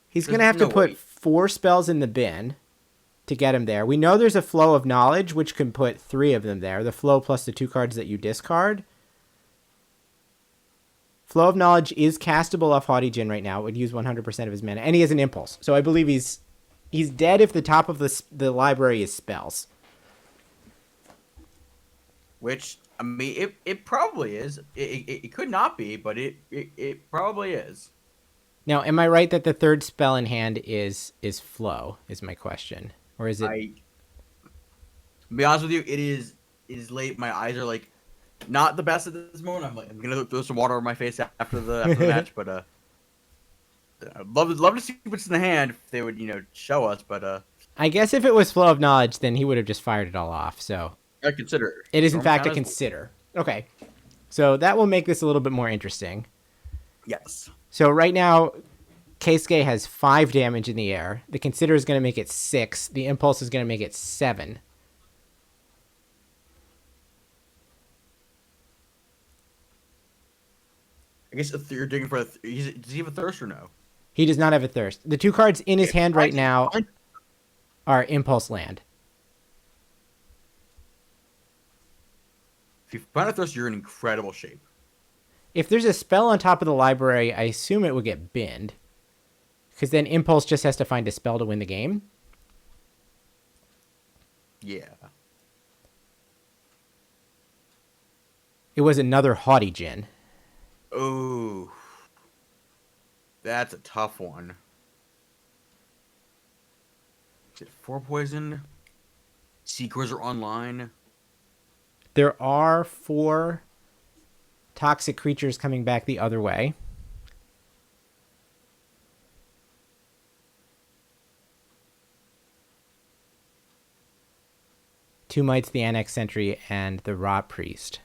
He's going to have to put 4 spells in the bin to get him there. We know there's a Flow of Knowledge, which can put 3 of them there. The Flow plus the 2 cards that you discard. Flow of Knowledge is castable off Haughty Djinn right now. It would use 100% of his mana. And he has an Impulse. So I believe he's dead if the top of the library is spells. Which, I mean, it probably is. It could not be, but it probably is. Now, am I right that the third spell in hand is Flow, is my question? Or is it... To be honest with you, it is late. My eyes are, like, not the best at this moment. I'm going to throw some water over my face after the match, but I'd love to see what's in the hand if they would, show us, but... I guess if it was Flow of Knowledge, then he would have just fired it all off, so... I consider it is, in fact, a consider. Okay. So that will make this a little bit more interesting. Yes. So right now, Keisuke has 5 damage in the air. The consider is going to make it 6. The impulse is going to make it 7. I guess if you're digging for does he have a thirst or no? He does not have a thirst. The 2 cards in his hand right now are Impulse Land. If you find a thirst, you're in incredible shape. If there's a spell on top of the library, I assume it would get binned. Because then Impulse just has to find a spell to win the game. Yeah. It was another Haughty Djinn. Oh. That's a tough one. Is it 4 poison? Seekers are online. There are 4 toxic creatures coming back the other way. Two Mites, the Annex Sentry, and the Rot Priest.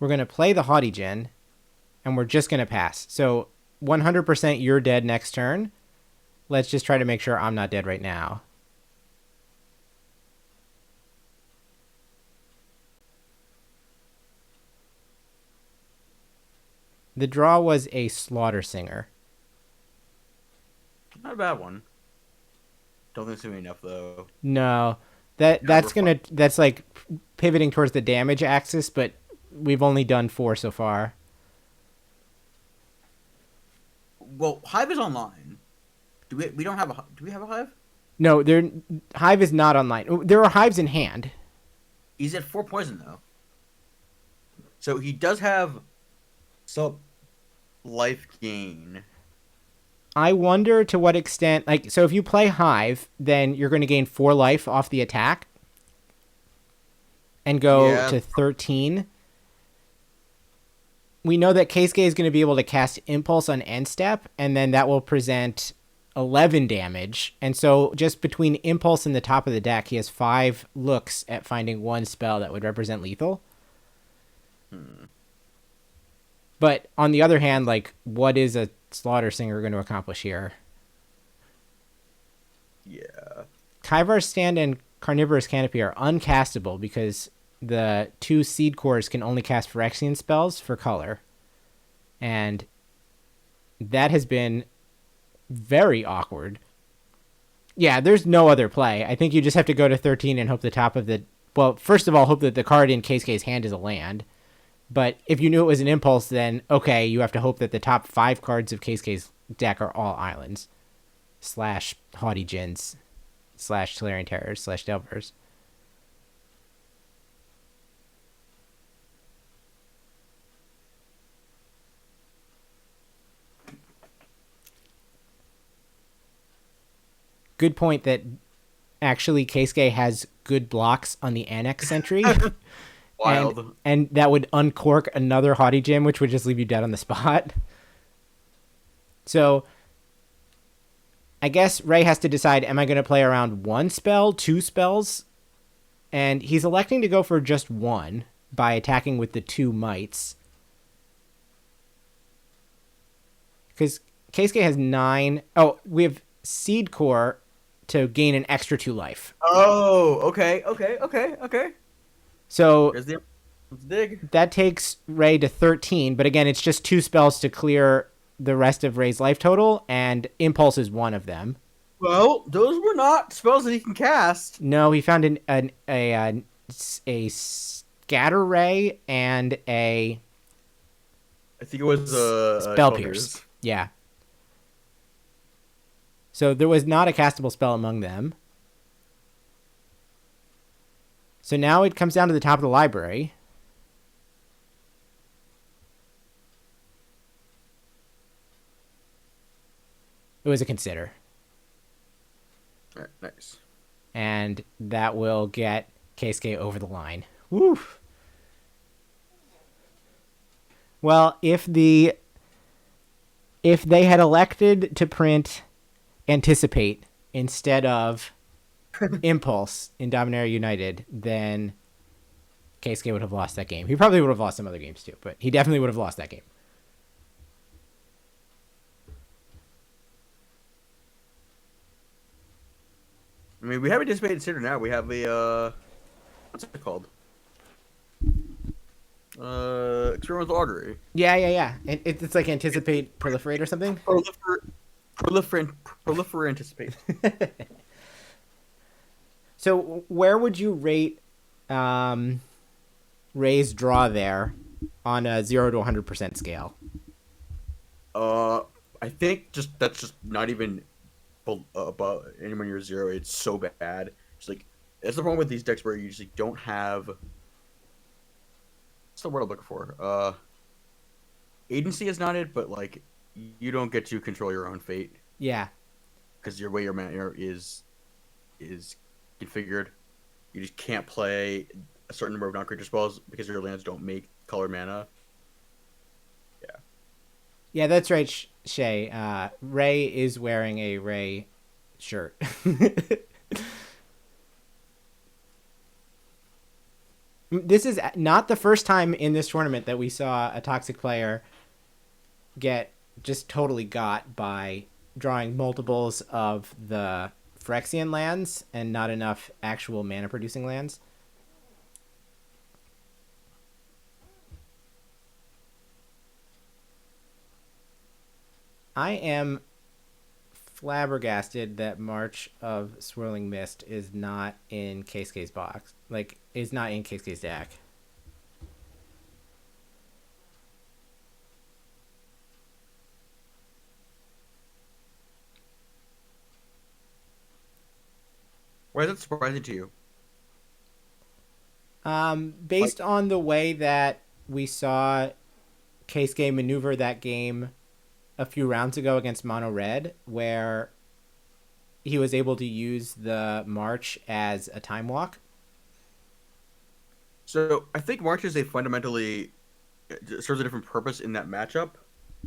We're going to play the Haughty Djinn, and we're just going to pass. So 100% you're dead next turn. Let's just try to make sure I'm not dead right now. The draw was a Slaughter Singer. Not a bad one. Don't think it's gonna be enough though. No. That's like pivoting towards the damage axis, but we've only done 4 so far. Well, Hive is online. Do we have a Hive? No, Hive is not online. There are Hives in hand. He's at 4 poison though. So he does have some life gain. I wonder to what extent, so if you play Hive, then you're going to gain 4 life off the attack and go to 13. We know that Keisuke is going to be able to cast Impulse on end step, and then that will present 11 damage. And so just between Impulse and the top of the deck, he has 5 looks at finding 1 spell that would represent lethal. But on the other hand, what is a Slaughter Singer going to accomplish here? Yeah. Kaivar's Stand and Carnivorous Canopy are uncastable because the 2 Seed Cores can only cast Phyrexian spells for color. And that has been very awkward Yeah, there's no other play. I think you just have to go to 13 and hope the top of the... Well, first of all, hope that the card in Keisuke's hand is a land. But if you knew it was an impulse, then, okay, you have to hope that the top 5 cards of Keisuke's deck are all islands. / Haughty Djinns. / Tolarian Terrors. / Delvers. Good point that actually Keisuke has good blocks on the Annex Sentry. Wild. And that would uncork another Haughty Djinn, which would just leave you dead on the spot. So I guess Ray has to decide, am I going to play around 1 spell, 2 spells? And he's electing to go for just 1 by attacking with the 2 mites. Because Keisuke has 9. Oh, we have Seed Core to gain an extra 2 life. Oh, okay. So let's dig. That takes Ray to 13, but again, it's just 2 spells to clear the rest of Ray's life total, and Impulse is one of them. Well, those were not spells that he can cast. No, he found a Scatter Ray and a... I think it was Spell Pierce. Yeah. So there was not a castable spell among them. So now it comes down to the top of the library. It was a consider. All right, nice. And that will get Keisuke over the line. Woo! Well, if they had elected to print Anticipate instead of Impulse in Dominaria United, then Keisuke would have lost that game. He probably would have lost some other games too, but he definitely would have lost that game. I mean, we have Anticipate Consider now. We have the what's it called? Experimental Artery. Yeah. And it's like Anticipate, Proliferate or something? Proliferate Anticipate. So where would you rate Ray's draw there on a 0 to 100% scale? I think that's just not even above anywhere near 0. It's so bad. It's like that's the problem with these decks where you usually don't have. What's the word I'm looking for? Agency is not it, but like you don't get to control your own fate. Yeah. Because your way your mana is configured. You just can't play a certain number of non-creature spells because your lands don't make color mana. Yeah. Yeah, that's right, Shay. Ray is wearing a Ray shirt. This is not the first time in this tournament that we saw a Toxic player get just totally got by drawing multiples of the Phyrexian lands and not enough actual mana producing lands. I am flabbergasted that March of Swirling Mist is not in Keisuke's box. Like, is not in Keisuke's deck. Why is it surprising to you? Based on the way that we saw Keisuke maneuver that game a few rounds ago against Mono Red, where he was able to use the March as a time walk. So I think March is a fundamentally serves a different purpose in that matchup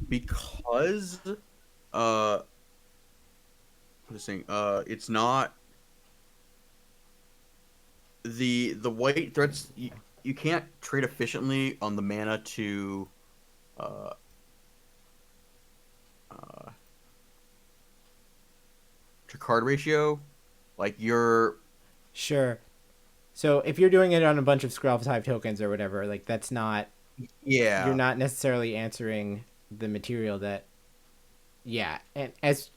because it's not the white threats. You can't trade efficiently on the mana to card ratio. Like you're sure. So if you're doing it on a bunch of Skrelv type tokens or whatever, like that's not. Yeah. You're not necessarily answering the material that. Yeah, and as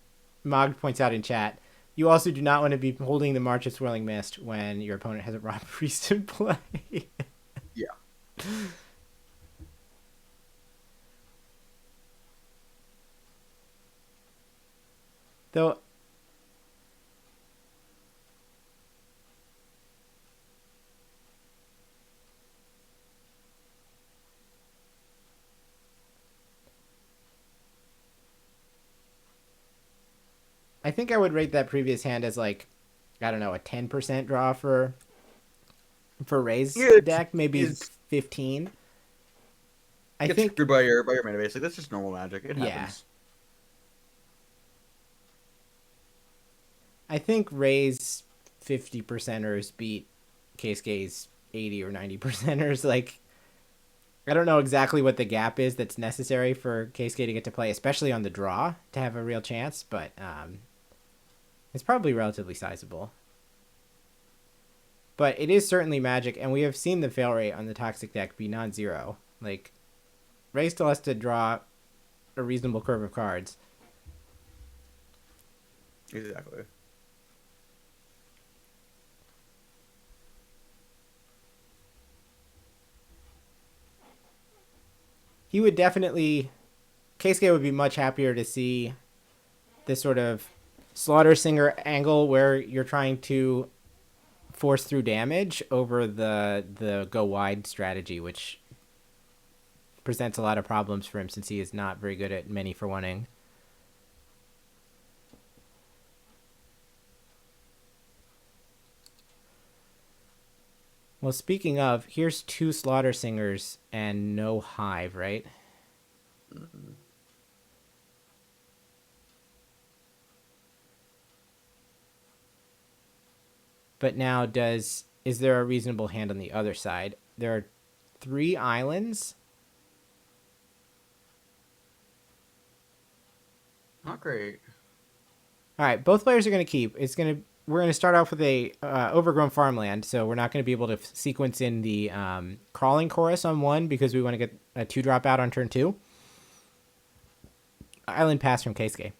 Mog points out in chat, You also do not want to be holding the March of Swirling Mist when your opponent has a Rob Priest in play. Yeah. Though I think I would rate that previous hand as like, I don't know, a 10% draw for Ray's deck, maybe 15. I think screwed by your mana base. Like, that's just normal Magic. It happens. I think Ray's 50%ers beat Keisuke's 80 or 90%ers. Like, I don't know exactly what the gap is that's necessary for Keisuke to get to play, especially on the draw, to have a real chance, but it's probably relatively sizable. But it is certainly Magic, and we have seen the fail rate on the Toxic deck be non-zero. Like, Ray still has to draw a reasonable curve of cards. Exactly. He would definitely... Keisuke would be much happier to see this sort of Slaughter Singer angle where you're trying to force through damage over the go wide strategy, which presents a lot of problems for him since he is not very good at many for oneing. Well, speaking of, here's 2 Slaughter Singers and no Hive, right? Mm-hmm. But now is there a reasonable hand on the other side? There are 3 islands. Not great. All right, both players are going to keep. We're going to start off with a overgrown farmland, so we're not going to be able to sequence in the Crawling Chorus on 1 because we want to get a 2-drop out on turn 2. Island pass from Keisuke.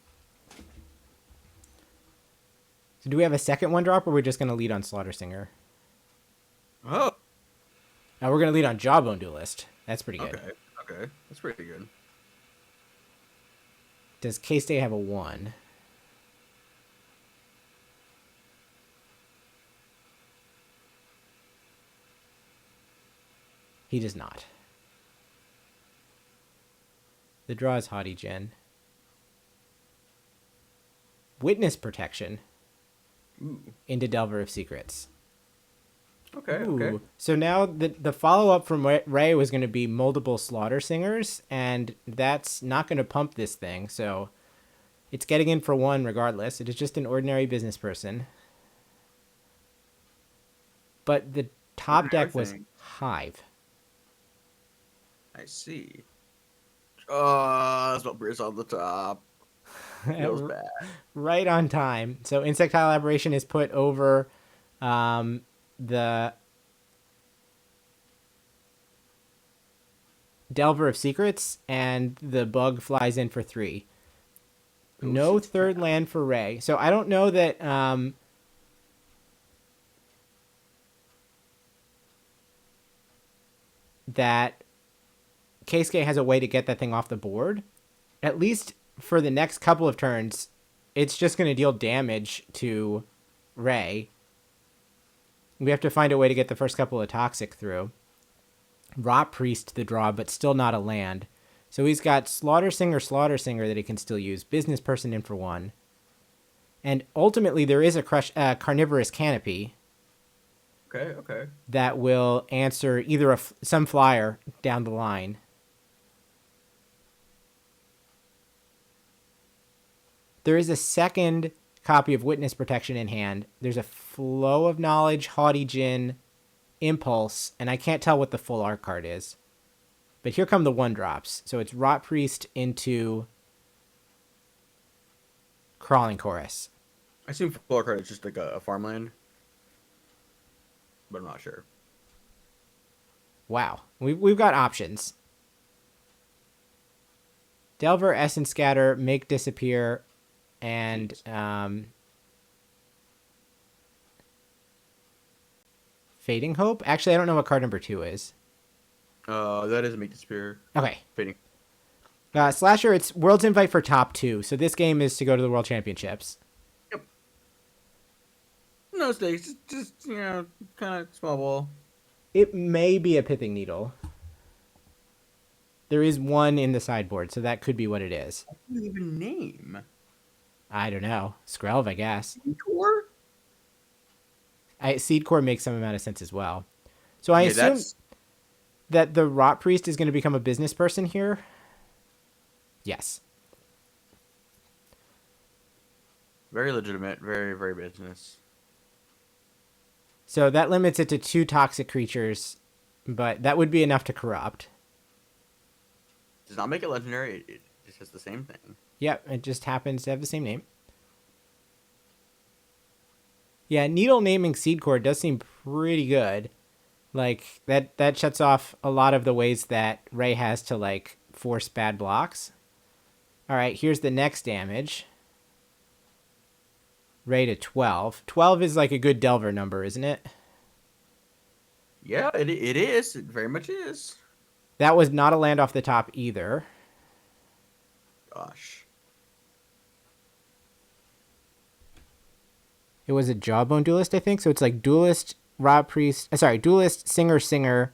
So do we have a second 1-drop, or we're just going to lead on Slaughter Singer? Oh. Now we're going to lead on Jawbone Duelist. That's pretty good. Okay. That's pretty good. Does K-State have a 1? He does not. The draw is Haughty Gen. Witness Protection. Ooh. Into Delver of Secrets. Okay, Ooh. okay. So now the follow-up from Ray was going to be multiple Slaughter Singers, and that's not going to pump this thing, so it's getting in for 1 regardless. It is just an ordinary business person. But the top deck was Hive. I see. Spellbreeze on the top. Feels bad. Right on time. So Insectile Aberration is put over the Delver of Secrets, and the bug flies in for 3. No third land for Ray. So I don't know that that Keisuke has a way to get that thing off the board. At least for the next couple of turns, it's just going to deal damage to Ray. We have to find a way to get the first couple of Toxic through. Rot Priest the draw, but still not a land. So he's got Slaughter Singer that he can still use. Business Person in for 1. And ultimately there is a Carnivorous Canopy. Okay. That will answer either some flyer down the line. There is a second copy of Witness Protection in hand. There's a Flow of Knowledge, Haughty Djinn, Impulse, and I can't tell what the full art card is. But here come the 1-drops. So it's Rot Priest into Crawling Chorus. I assume full art card is just like a farmland. But I'm not sure. Wow. We've got options. Delver, Essence Scatter, Make Disappear, and Fading Hope? Actually, I don't know what card number 2 is. That is Make the Spear. Okay. Fading. Slasher, it's World's Invite for top 2. So this game is to go to the World Championships. Yep. No stakes. Just kind of small ball. It may be a Pithing Needle. There is one in the sideboard, so that could be what it is. What do you even name? I don't know. Skrelv, I guess. Core? Seed Core makes some amount of sense as well. So I assume that the Rot Priest is going to become a business person here. Yes. Very legitimate. Very, very business. So that limits it to 2 toxic creatures, but that would be enough to corrupt. Does not make it legendary. It just has the same thing. Yep, it just happens to have the same name. Yeah, Needle naming Seed Core does seem pretty good. Like, that shuts off a lot of the ways that Ray has to, like, force bad blocks. Alright, here's the next damage. Ray to 12. 12 is, like, a good Delver number, isn't it? Yeah, it is. It very much is. That was not a land off the top either. Gosh. It was a Jawbone Duelist, I think. So it's like Duelist, Duelist, Singer,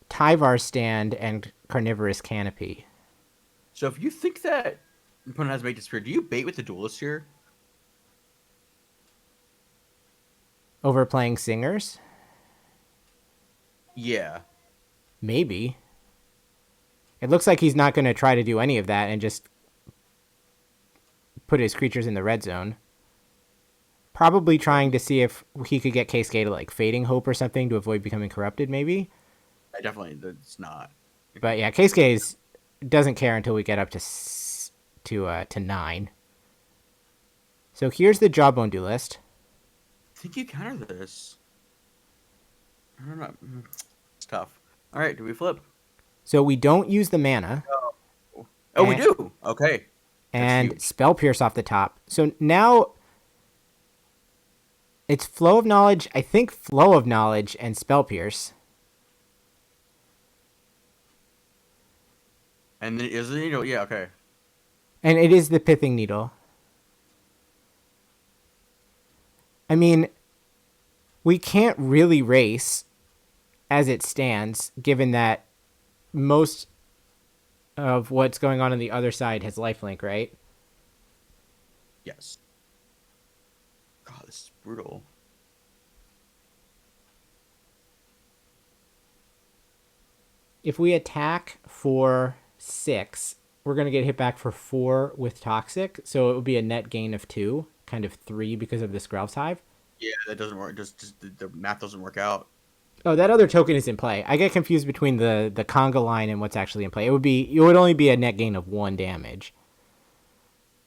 Tyvar Stand, and Carnivorous Canopy. So if you think that opponent has Make the Spear, do you bait with the Duelist here? Over playing Singers? Yeah. Maybe. It looks like he's not going to try to do any of that and just put his creatures in the red zone. Probably trying to see if he could get K-Skate to, like, Fading Hope or something to avoid becoming corrupted, maybe. It's not. But yeah, K-Skate doesn't care until we get up to 9. So here's the Jawbone Duelist. I think you counter this. I don't know. It's tough. All right, do we flip? So we don't use the mana. Oh, we do. Okay. And Spell Pierce off the top. So now it's Flow of Knowledge. I think Flow of Knowledge and Spell Pierce. And then is the needle? Yeah, okay. And it is the Pithing Needle. I mean, we can't really race as it stands, given that most of what's going on the other side has lifelink, right? Yes. God, this is brutal. If we attack for 6, we're going to get hit back for 4 with Toxic, so it would be a net gain of 2, kind of 3 because of the Skrelv's Hive. Yeah, that doesn't work. Just the math doesn't work out. Oh, that other token is in play. I get confused between the conga line and what's actually in play. It would only be a net gain of 1 damage.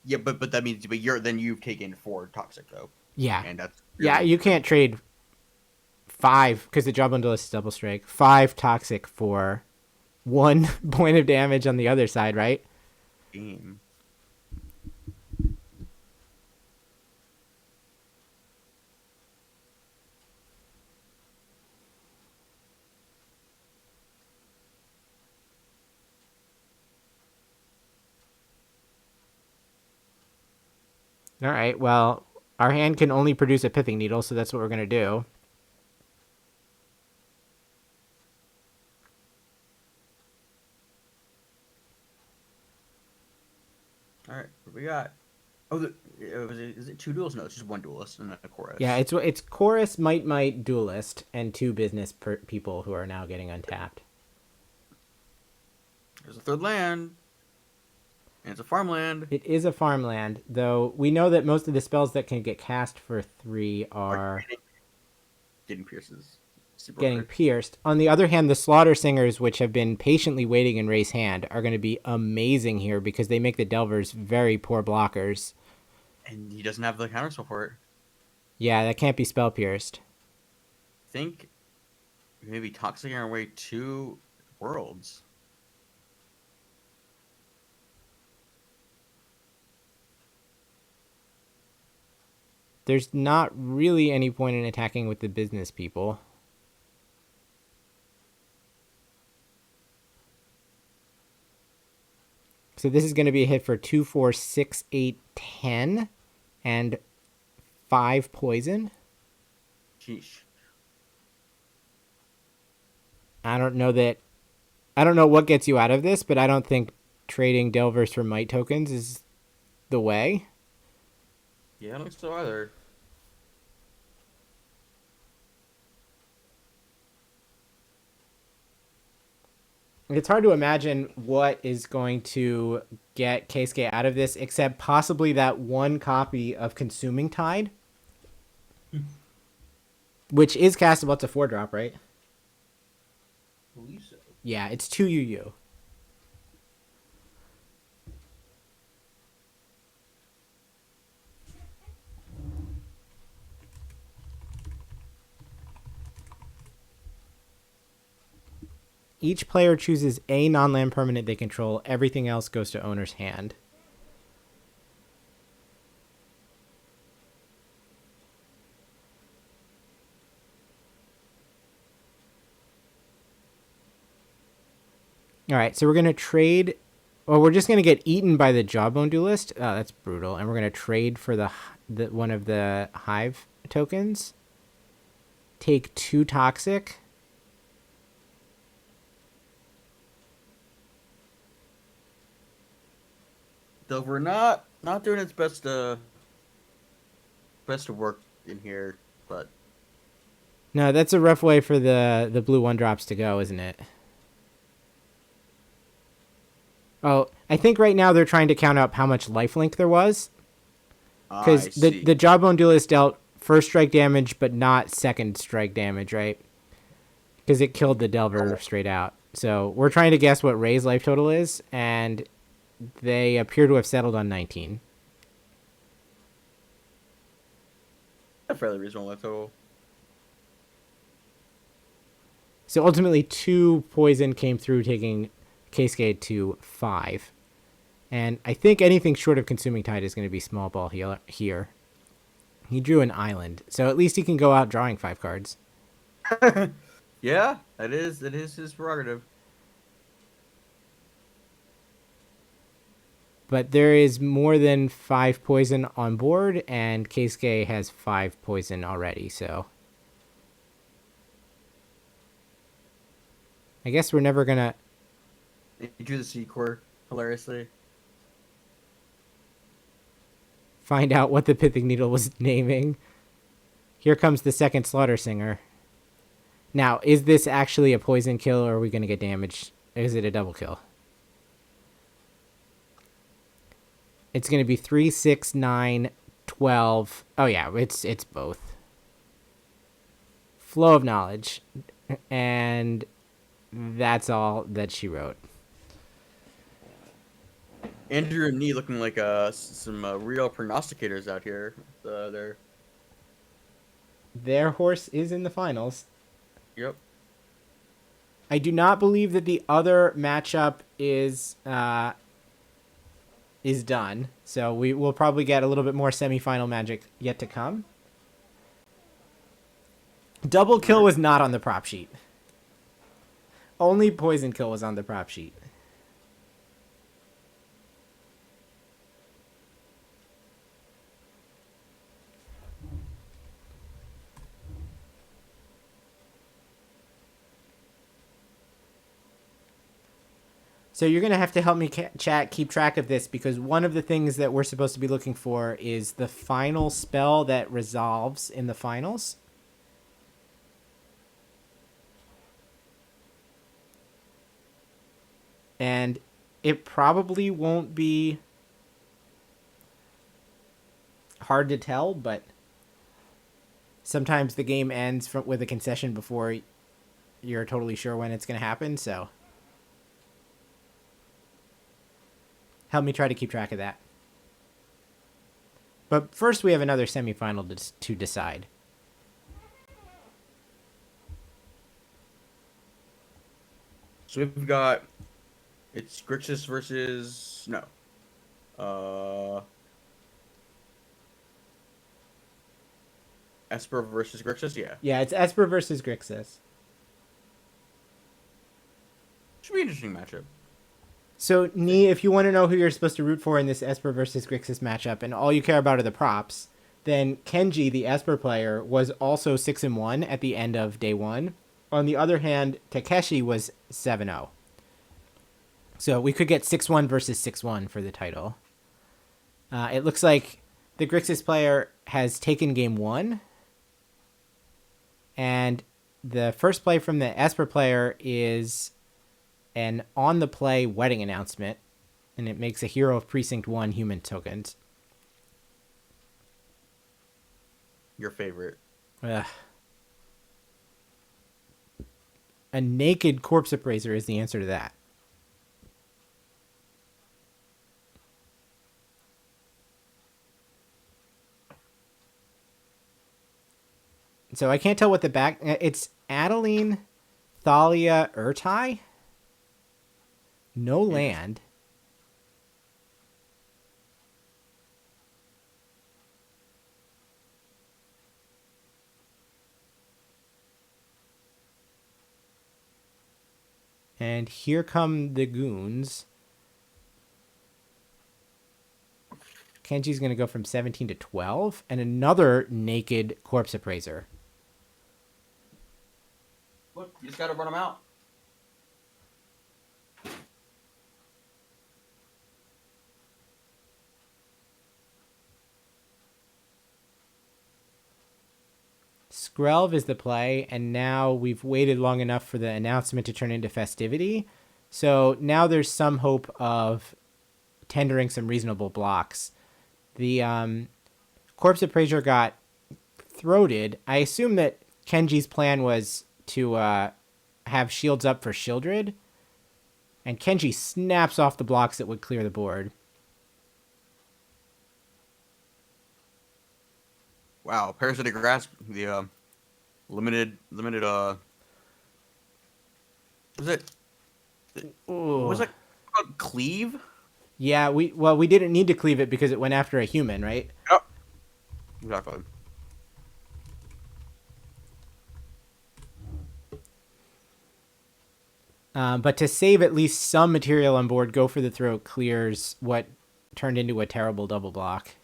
Yeah, but that means then you've taken 4 toxic though. Yeah. And that's you can't trade 5 because the Jawbone Duelist is double strike. 5 toxic for 1 point of damage on the other side, right? Game. All right, well, our hand can only produce a Pithing Needle, so that's what we're going to do. All right, what we got? Oh, is it 2 duelists? No, it's just 1 duelist and then a chorus. Yeah, it's Chorus, Might, Duelist, and 2 business people who are now getting untapped. There's a 3rd land. And it's a farmland. It is a farmland, though we know that most of the spells that can get cast for 3 are getting pierces. Pierced. On the other hand, the Slaughter Singers, which have been patiently waiting in Ray's hand, are going to be amazing here because they make the Delvers very poor blockers. And he doesn't have the counterspell for it. Yeah, that can't be spell pierced. I think maybe Toxic our way to Worlds. there's not really any point in attacking with the business people. So this is going to be a hit for 2, 4, 6, 8, 10, and 5 poison. Sheesh. I don't know what gets you out of this, but I don't think trading Delvers for might tokens is the way. Yeah, I don't think so either. It's hard to imagine what is going to get Keisuke out of this, except possibly that one copy of Consuming Tide, which is castable. It's a 4-drop, right? I believe so. Yeah, it's 2 UU. Each player chooses a non-land permanent they control. Everything else goes to owner's hand. All right, so we're going to trade. Well, we're just going to get eaten by the Jawbone Duelist. Oh, that's brutal. And we're going to trade for the one of the Hive tokens. Take 2 Toxic. Delver not doing its best to work in here, but No, that's a rough way for the blue 1-drops to go, isn't it? Oh, I think right now they're trying to count up how much lifelink there was. Because the Jawbone Duelist dealt first strike damage, but not second strike damage, right? Because it killed the Delver straight out. So we're trying to guess what Ray's life total is, and they appear to have settled on 19. a fairly reasonable life total. So ultimately 2 poison came through, taking Keisuke to 5. And I think anything short of Consuming Tide is going to be small ball here. He drew an island, so at least he can go out drawing 5 cards. Yeah, it is his prerogative. But there is more than 5 poison on board, and Keisuke has 5 poison already, so I guess we're never gonna. He drew the Secor hilariously. Find out what the Pithing Needle was naming. Here comes the second Slaughter Singer. Now, is this actually a poison kill, or are we gonna get damaged? Is it a double kill? It's gonna be 3, 6, 9, 12. Oh yeah, it's both. Flow of Knowledge, and that's all that she wrote. Andrew and Nee looking like some real prognosticators out here. Their horse is in the finals. Yep. I do not believe that the other matchup is done. So we will probably get a little bit more semifinal magic yet to come. Double kill was not on the prop sheet. Only poison kill was on the prop sheet. So you're going to have to help me, chat, keep track of this, because one of the things that we're supposed to be looking for is the final spell that resolves in the finals. And it probably won't be hard to tell, but sometimes the game ends with a concession before you're totally sure when it's going to happen, so help me try to keep track of that. But first we have another semifinal to decide. So we've got, it's Grixis versus, no. Esper versus Grixis, yeah. Yeah, it's Esper versus Grixis. Should be an interesting matchup. So, Nee, if you want to know who you're supposed to root for in this Esper versus Grixis matchup, and all you care about are the props, then Kenji, the Esper player, was also 6-1 at the end of day 1. On the other hand, Takeshi was 7-0. So we could get 6-1 versus 6-1 for the title. It looks like the Grixis player has taken game 1. And the first play from the Esper player is an on-the-play wedding announcement. And it makes a Hero of Precinct 1 human tokens. Your favorite. Ugh. A naked corpse appraiser is the answer to that. So I can't tell what the back... It's Adeline, Thalia, Urtai? No land. And here come the goons. Kenji's going to go from 17 to 12. And another naked corpse appraiser. Look, you just gotta run them out. Skrelv is the play, and now we've waited long enough for the announcement to turn into festivity. So now there's some hope of tendering some reasonable blocks. The corpse appraiser got throated. I assume that Kenji's plan was to have shields up for Shieldred, and Kenji snaps off the blocks that would clear the board. Wow, Parasitic Grasp, the limited was it was it called Cleave? Yeah, we didn't need to cleave it because it went after a human, right? Yep. Exactly. But to save at least some material on board, Go for the Throat clears what turned into a terrible double block.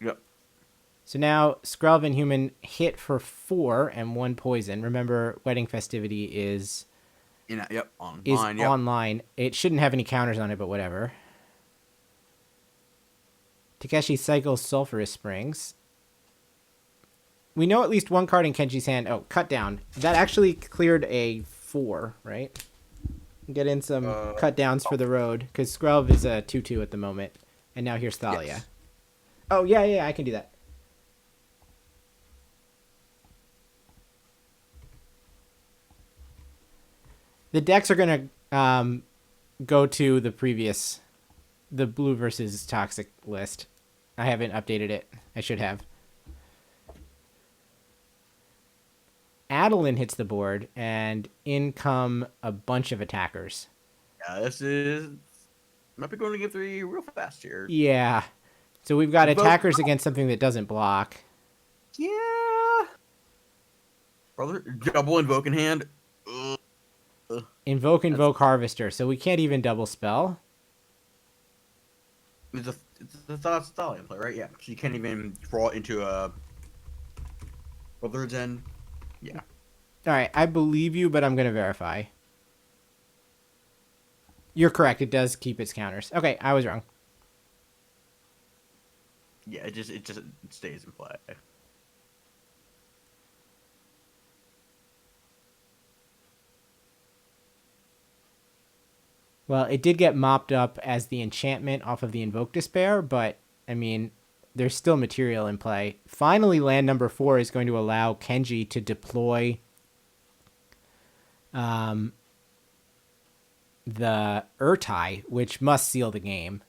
Yep. So now Skrelv and Human hit for 4 and 1 poison. Remember, Wedding Festivity is online. It shouldn't have any counters on it, but whatever. Takeshi cycles Sulphurous Springs. We know at least one card in Kenji's hand. Oh, Cut Down. That actually cleared a 4, right? Get in some cut downs for the road, because Skrelv is a 2/2 at the moment. And now here's Thalia. Yes. Oh, yeah, I can do that. The decks are going to go to the blue versus toxic list. I haven't updated it. I should have. Adeline hits the board, and in come a bunch of attackers. Yeah, might be going to game 3 real fast here. Yeah. So we've got attackers against something that doesn't block. Yeah. Brother, double invoke in hand. Invoke Harvester, so we can't even double spell. It's a Thalia play, right? Yeah. So you can't even draw it into a Brother's End. Yeah. All right, I believe you, but I'm going to verify. You're correct. It does keep its counters. Okay, I was wrong. Yeah, it just stays in play. Well, it did get mopped up as the enchantment off of the Invoke Despair, but, I mean, there's still material in play. Finally, land number 4 is going to allow Kenji to deploy the Urtai, which must seal the game.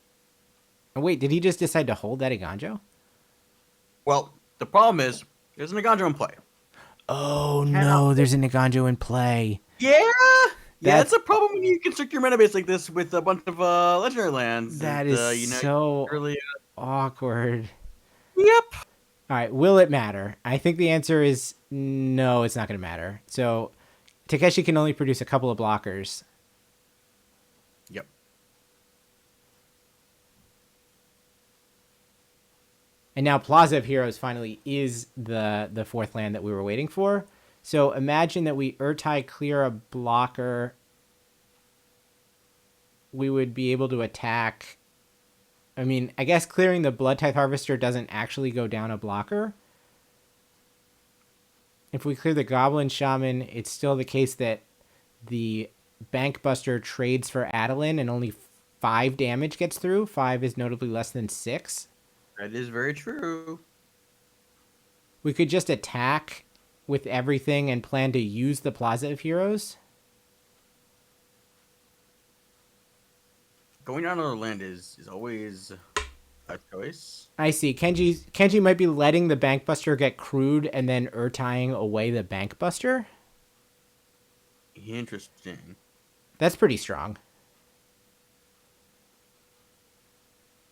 Oh, wait, did he just decide to hold that Iganjo? Well, the problem is, there's an Iganjo in play. Oh, no, there's an Iganjo in play. Yeah! That's a problem when you construct your mana base like this with a bunch of legendary lands. That is really awkward. Yep. All right, will it matter? I think the answer is no, it's not going to matter. So Takeshi can only produce a couple of blockers. Yep. And now Plaza of Heroes finally is the fourth land that we were waiting for. So imagine that we Urtai clear a blocker. We would be able to attack. I mean, I guess clearing the Blood Tithe Harvester doesn't actually go down a blocker. If we clear the Goblin Shaman, it's still the case that the Bankbuster trades for Adeline and only 5 damage gets through. 5 is notably less than 6. That is very true. We could just attack with everything and plan to use the Plaza of Heroes. Going down another land is always a choice. I see. Kenji might be letting the Bankbuster get crude and then Urtying away the Bankbuster. Interesting. That's pretty strong.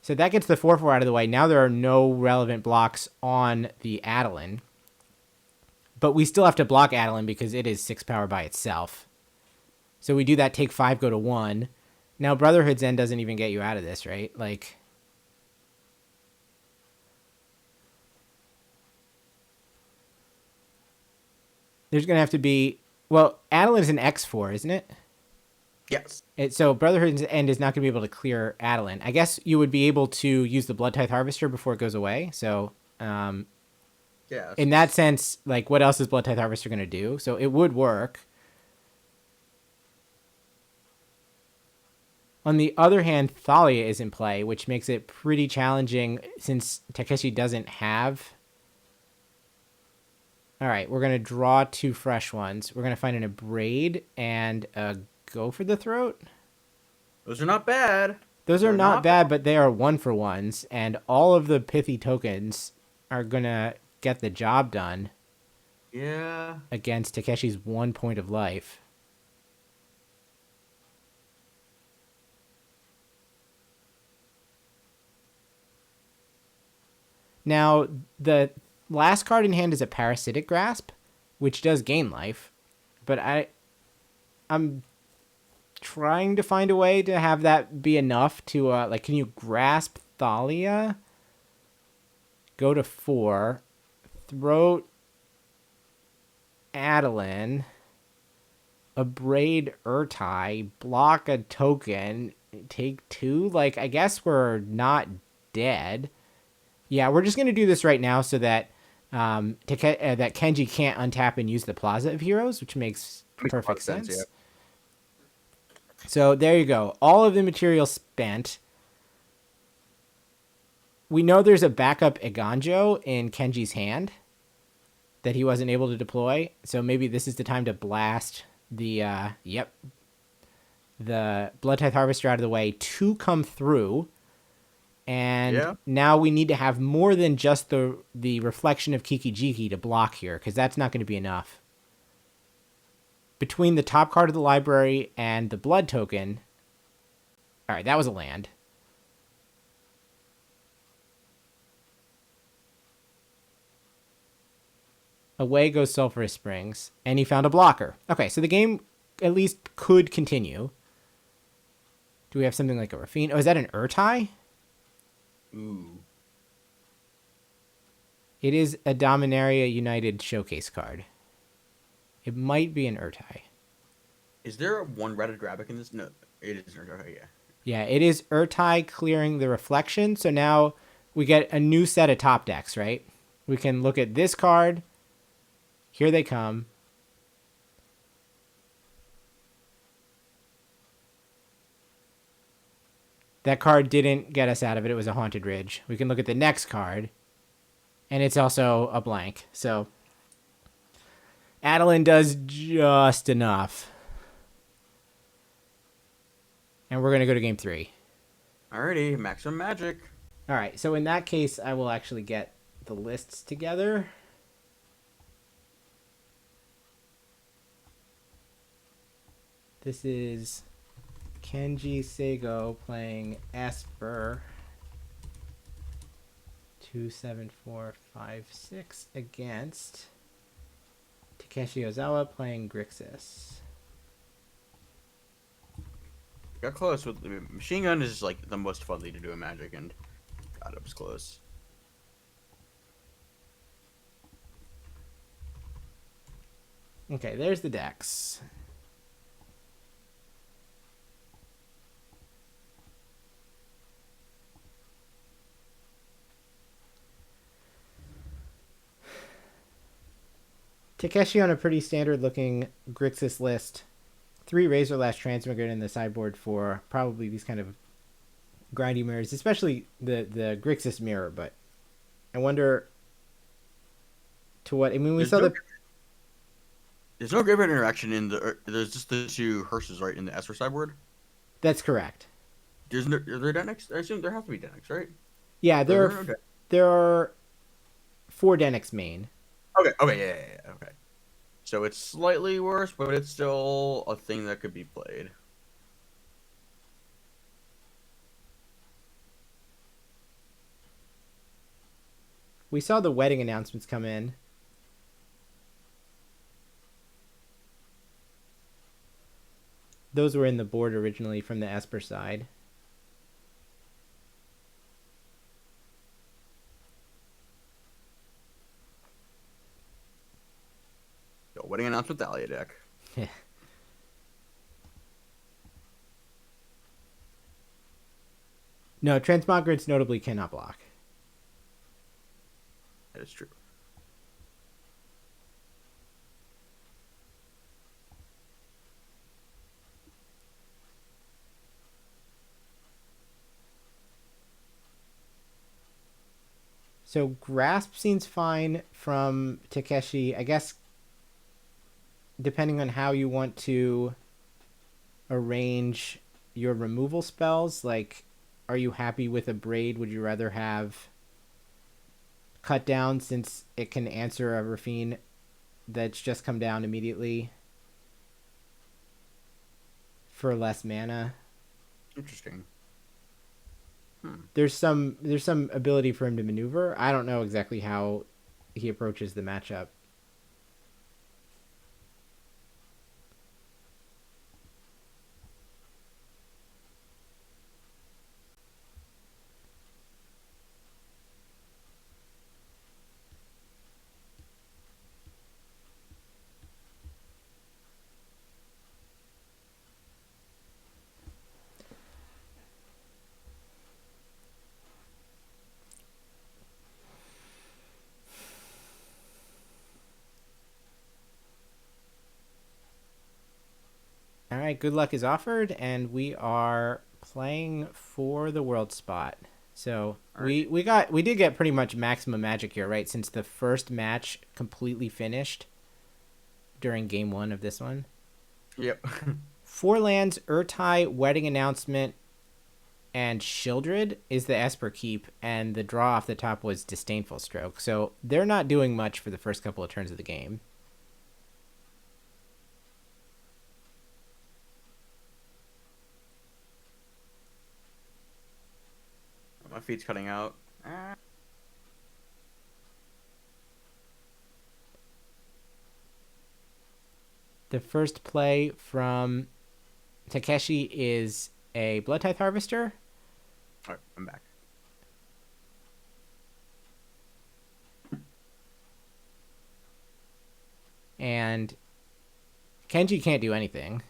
So that gets the 4/4 out of the way. Now there are no relevant blocks on the Adeline. But we still have to block Adeline because it is 6 power by itself. So we do that, take 5, go to 1. Now Brotherhood's End doesn't even get you out of this, right? Like, there's going to have to be... Well, Adeline is an X4, isn't it? Yes. So Brotherhood's End is not going to be able to clear Adeline. I guess you would be able to use the Blood Tithe Harvester before it goes away. So, yeah. In that sense, like, what else is Blood Tithe Harvester going to do? So it would work. On the other hand, Thalia is in play, which makes it pretty challenging since Takeshi doesn't have... All right, we're going to draw 2 fresh ones. We're going to find an Abrade and Go for the Throat. Those are not bad. Those are not bad, but they are 1-for-1s, and all of the pithy tokens are going to get the job done. Yeah. Against Takeshi's 1 point of life. Now, the last card in hand is a Parasitic Grasp, which does gain life, but I'm trying to find a way to have that be enough to, like, can you grasp Thalia? Go to 4. Throat Adeline. Abrade Urtai. Block a token. Take 2. Like, I guess we're not dead. Yeah, we're just going to do this right now so that that Kenji can't untap and use the Plaza of Heroes, which makes perfect sense. Yeah. So there you go. All of the material spent. We know there's a backup Iganjo in Kenji's hand that he wasn't able to deploy. So maybe this is the time to blast the the Blood Tithe Harvester out of the way to come through. And now we need to have more than just the reflection of Kiki-Jiki to block here, because that's not going to be enough. Between the top card of the library and the blood token... All right, that was a land. Away goes Sulphurous Springs, and he found a blocker. Okay, so the game at least could continue. Do we have something like a Rafine? Oh, is that an Urtai? Ooh. It is a Dominaria United showcase card. It might be an Urtai. Is there one Red Grabic in this? No, it is an Urtai, yeah. Yeah, it is Urtai clearing the reflection. So now we get a new set of top decks, right? We can look at this card. Here they come. That card didn't get us out of it. It was a Haunted Ridge. We can look at the next card. And it's also a blank. So Adeline does just enough. And we're going to go to game 3. Alrighty, maximum magic. All right, so in that case, I will actually get the lists together. This is Kenji Seigo playing Esper. 2, 7, 4, 5-6 against Takeshi Ozawa playing Grixis. Got close with Machine Gun is like the most fun thing to do in Magic, and God, it was close. Okay, there's the decks. Takeshi on a pretty standard looking Grixis list. 3 Razorlash Transmigration in the sideboard for probably these kind of grindy mirrors, especially the Grixis mirror, but I wonder to what, I mean, we saw There's no graveyard interaction in there's just the 2 hearses, right, in the Esper sideboard? That's correct. Are there Denix? I assume there have to be Denix, right? Yeah, there are 4 Denix main. Okay, yeah, okay. So it's slightly worse, but it's still a thing that could be played. We saw the wedding announcements come in. Those were in the board originally from the Esper side. Wedding announcement Dahlia deck. No, Transmogrids notably cannot block. That is true. So Grasp seems fine from Takeshi. I guess depending on how you want to arrange your removal spells, like, are you happy with a Braid? Would you rather have Cut Down since it can answer a Rafine that's just come down immediately for less mana? Interesting. There's some ability for him to maneuver. I don't know exactly how he approaches the matchup. All right, good luck is offered, and we are playing for the world spot. So we did get pretty much maximum magic here, right? Since the first match completely finished during game 1 of this one. Yep. 4 lands, Urtai, Wedding Announcement, and Shieldred is the Esper keep, and the draw off the top was Disdainful Stroke. So they're not doing much for the first couple of turns of the game. My feet's cutting out. The first play from Takeshi is a Blood Tithe Harvester. Alright, I'm back. And Kenji can't do anything.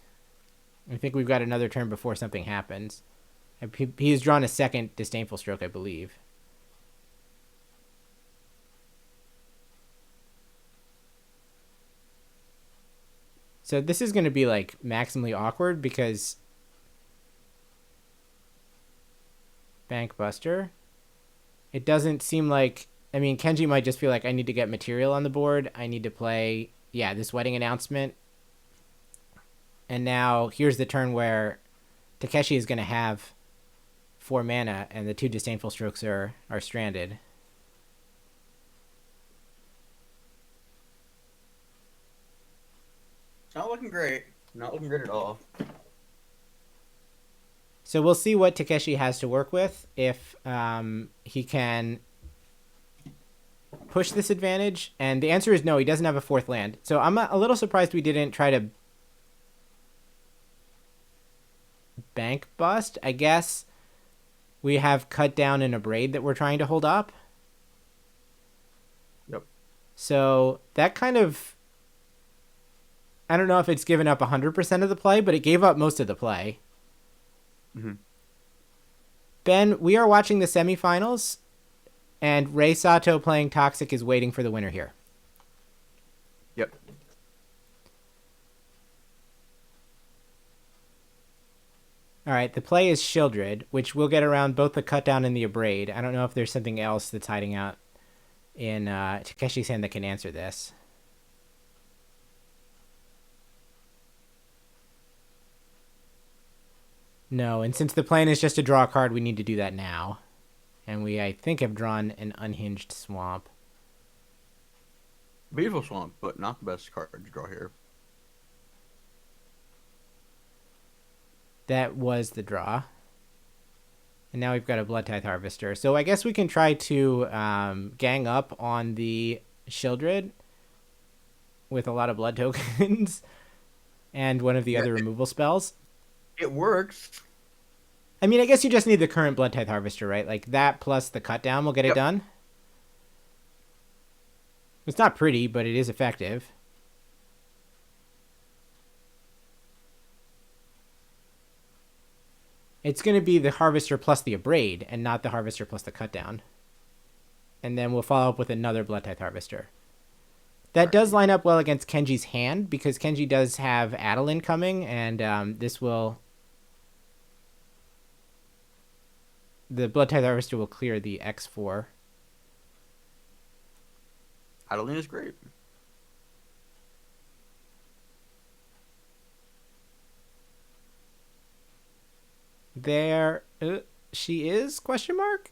I think we've got another turn before something happens. He has drawn a second Disdainful Stroke, I believe. So this is going to be like maximally awkward because Bank Buster. It doesn't seem like, I mean, Kenji might just feel like I need to get material on the board. I need to play, yeah, this Wedding Announcement. And now here's the turn where Takeshi is going to have 4 mana and the 2 Disdainful Strokes are stranded. Not looking great. Not looking great at all. So we'll see what Takeshi has to work with. If he can push this advantage? And the answer is no, he doesn't have a 4th land. So I'm a little surprised we didn't try to bank bust. I guess we have cut down and Abrade that we're trying to hold up. Yep. So that kind of, I don't know if it's given up 100% of the play, but it gave up most of the play. Mm-hmm. Ben, we are watching the semifinals, and Rei Sato playing Toxic is waiting for the winner here. Yep. All right, the play is Shieldred, which will get around both the cutdown and the Abrade. I don't know if there's something else that's hiding out in Takeshi's hand that can answer this. No, and since the plan is just to draw a card, we need to do that now. And we, I think, have drawn an Unhinged Swamp. Beautiful Swamp, but not the best card to draw here. That was the draw. And now we've got a Blood Tithe Harvester. So I guess we can try to gang up on the Shieldred with a lot of blood tokens and one of the other removal spells. It works. I mean, I guess you just need the current Blood Tithe Harvester, right? Like that plus the cut down will get it done. It's not pretty, but it is effective. It's going to be the Harvester plus the Abrade and not the Harvester plus the cut down. And then we'll follow up with another Blood Tithe Harvester. That does line up well against Kenji's hand because Kenji does have Adeline coming, and this will... The Blood Tithe Harvester will clear the X4. Adeline is great. There... she is? Question mark?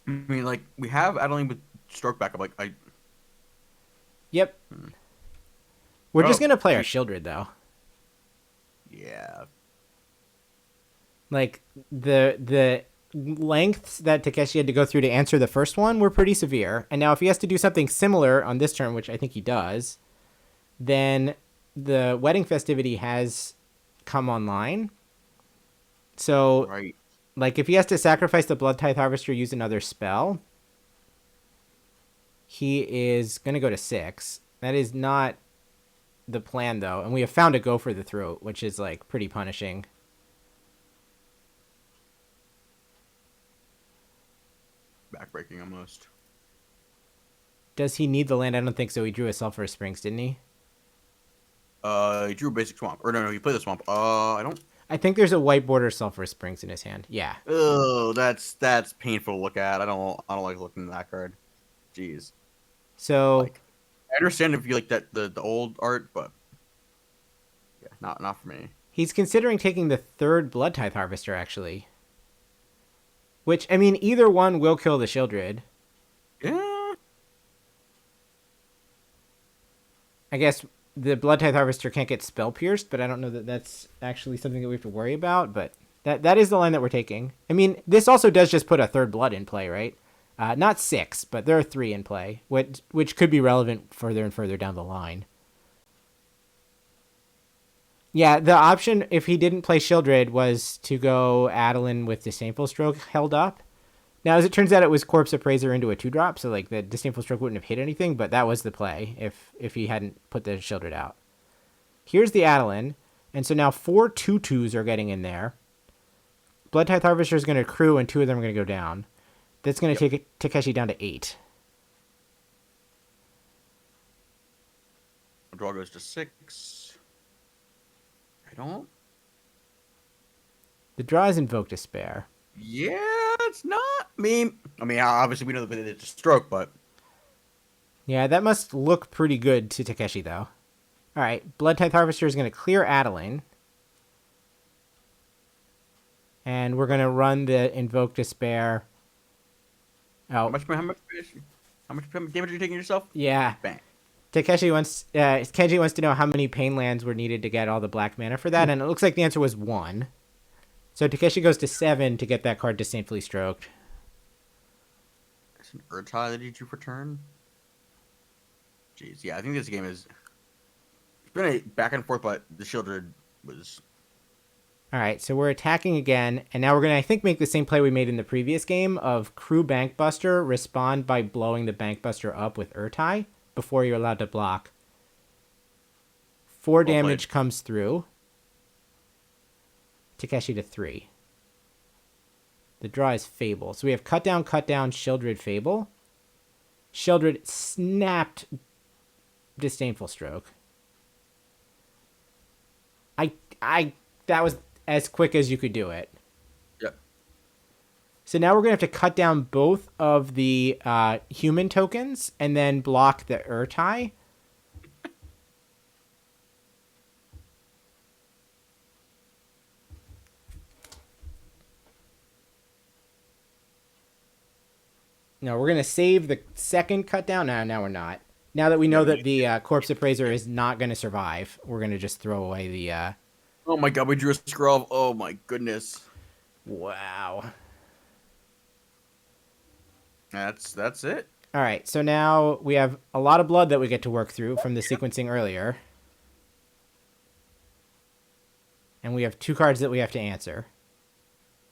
I mean, like, we have Adeline with stroke backup. Like, I... Yep. We're just going to play our Shieldred, though. Yeah. Like, the lengths that Takeshi had to go through to answer the first one were pretty severe. And now if he has to do something similar on this turn, which I think he does, then the Wedding Festivity has come online. So, like, if he has to sacrifice the Blood Tithe Harvester, use another spell, he is going to go to 6. That is not the plan, though. And we have found a Go for the Throat, which is, like, pretty punishing. Backbreaking almost. Does he need the land? I don't think so. He drew a Sulphurous Springs, didn't he? He drew a basic swamp. Or no, he played the swamp. I don't... I think there's a white border Sulphurous Springs in his hand. Yeah. Oh, that's painful to look at. I don't like looking at that card. Jeez. So... Like, I understand if you like that the old art, but... Yeah, not for me. He's considering taking the 3rd Blood Tithe Harvester, actually. Which, I mean, either one will kill the Shieldred. Yeah. I guess the Blood Tithe Harvester can't get Spell Pierced, but I don't know that that's actually something that we have to worry about, but that is the line that we're taking. I mean, this also does just put a 3rd Blood in play, right? Not 6, but there are 3 in play, which could be relevant further and further down the line. Yeah, the option, if he didn't play Shieldred, was to go Adeline with Disdainful Stroke held up. Now, as it turns out, it was Corpse Appraiser into a 2-drop, so like the Disdainful Stroke wouldn't have hit anything, but that was the play if he hadn't put the Shieldred out. Here's the Adeline, and so now 4 2/2s are getting in there. Blood Tithe Harvester is going to accrue, and 2 of them are going to go down. That's going to take Takeshi down to 8. Draw goes to 6. I don't... The draw is Invoke Despair. Yeah, it's not. I mean, obviously we know that it's a stroke, but... Yeah, that must look pretty good to Takeshi, though. All right, Blood Tithe Harvester is going to clear Adeline. And we're going to run the Invoke Despair. Oh. How much damage are you taking yourself? Yeah. Bang. Kenji wants to know how many pain lands were needed to get all the black mana for that, and it looks like the answer was 1. So Takeshi goes to 7 to get that card disdainfully stroked. It's an Urtai that he drew for turn. Jeez, yeah, I think this game is... It's been a back and forth, but the Shieldred was... All right, so we're attacking again, and now we're going to, I think, make the same play we made in the previous game of Crew Bankbuster, respond by blowing the Bankbuster up with Urtai before you're allowed to block. 4 damage comes through. Takeshi to 3. The draw is Fable. So we have cut down, Shieldred, Fable. Shieldred snapped Disdainful Stroke. That was as quick as you could do it. Yep. So now we're going to have to cut down both of the human tokens and then block the Urtai. No, we're going to save the second cut down. No, now we're not. Now that we know that the Corpse Appraiser is not going to survive, we're going to just throw away the... Oh my god, we drew a Scrub. Oh my goodness. Wow. That's it. All right, so now we have a lot of blood that we get to work through from the sequencing earlier. And we have 2 cards that we have to answer.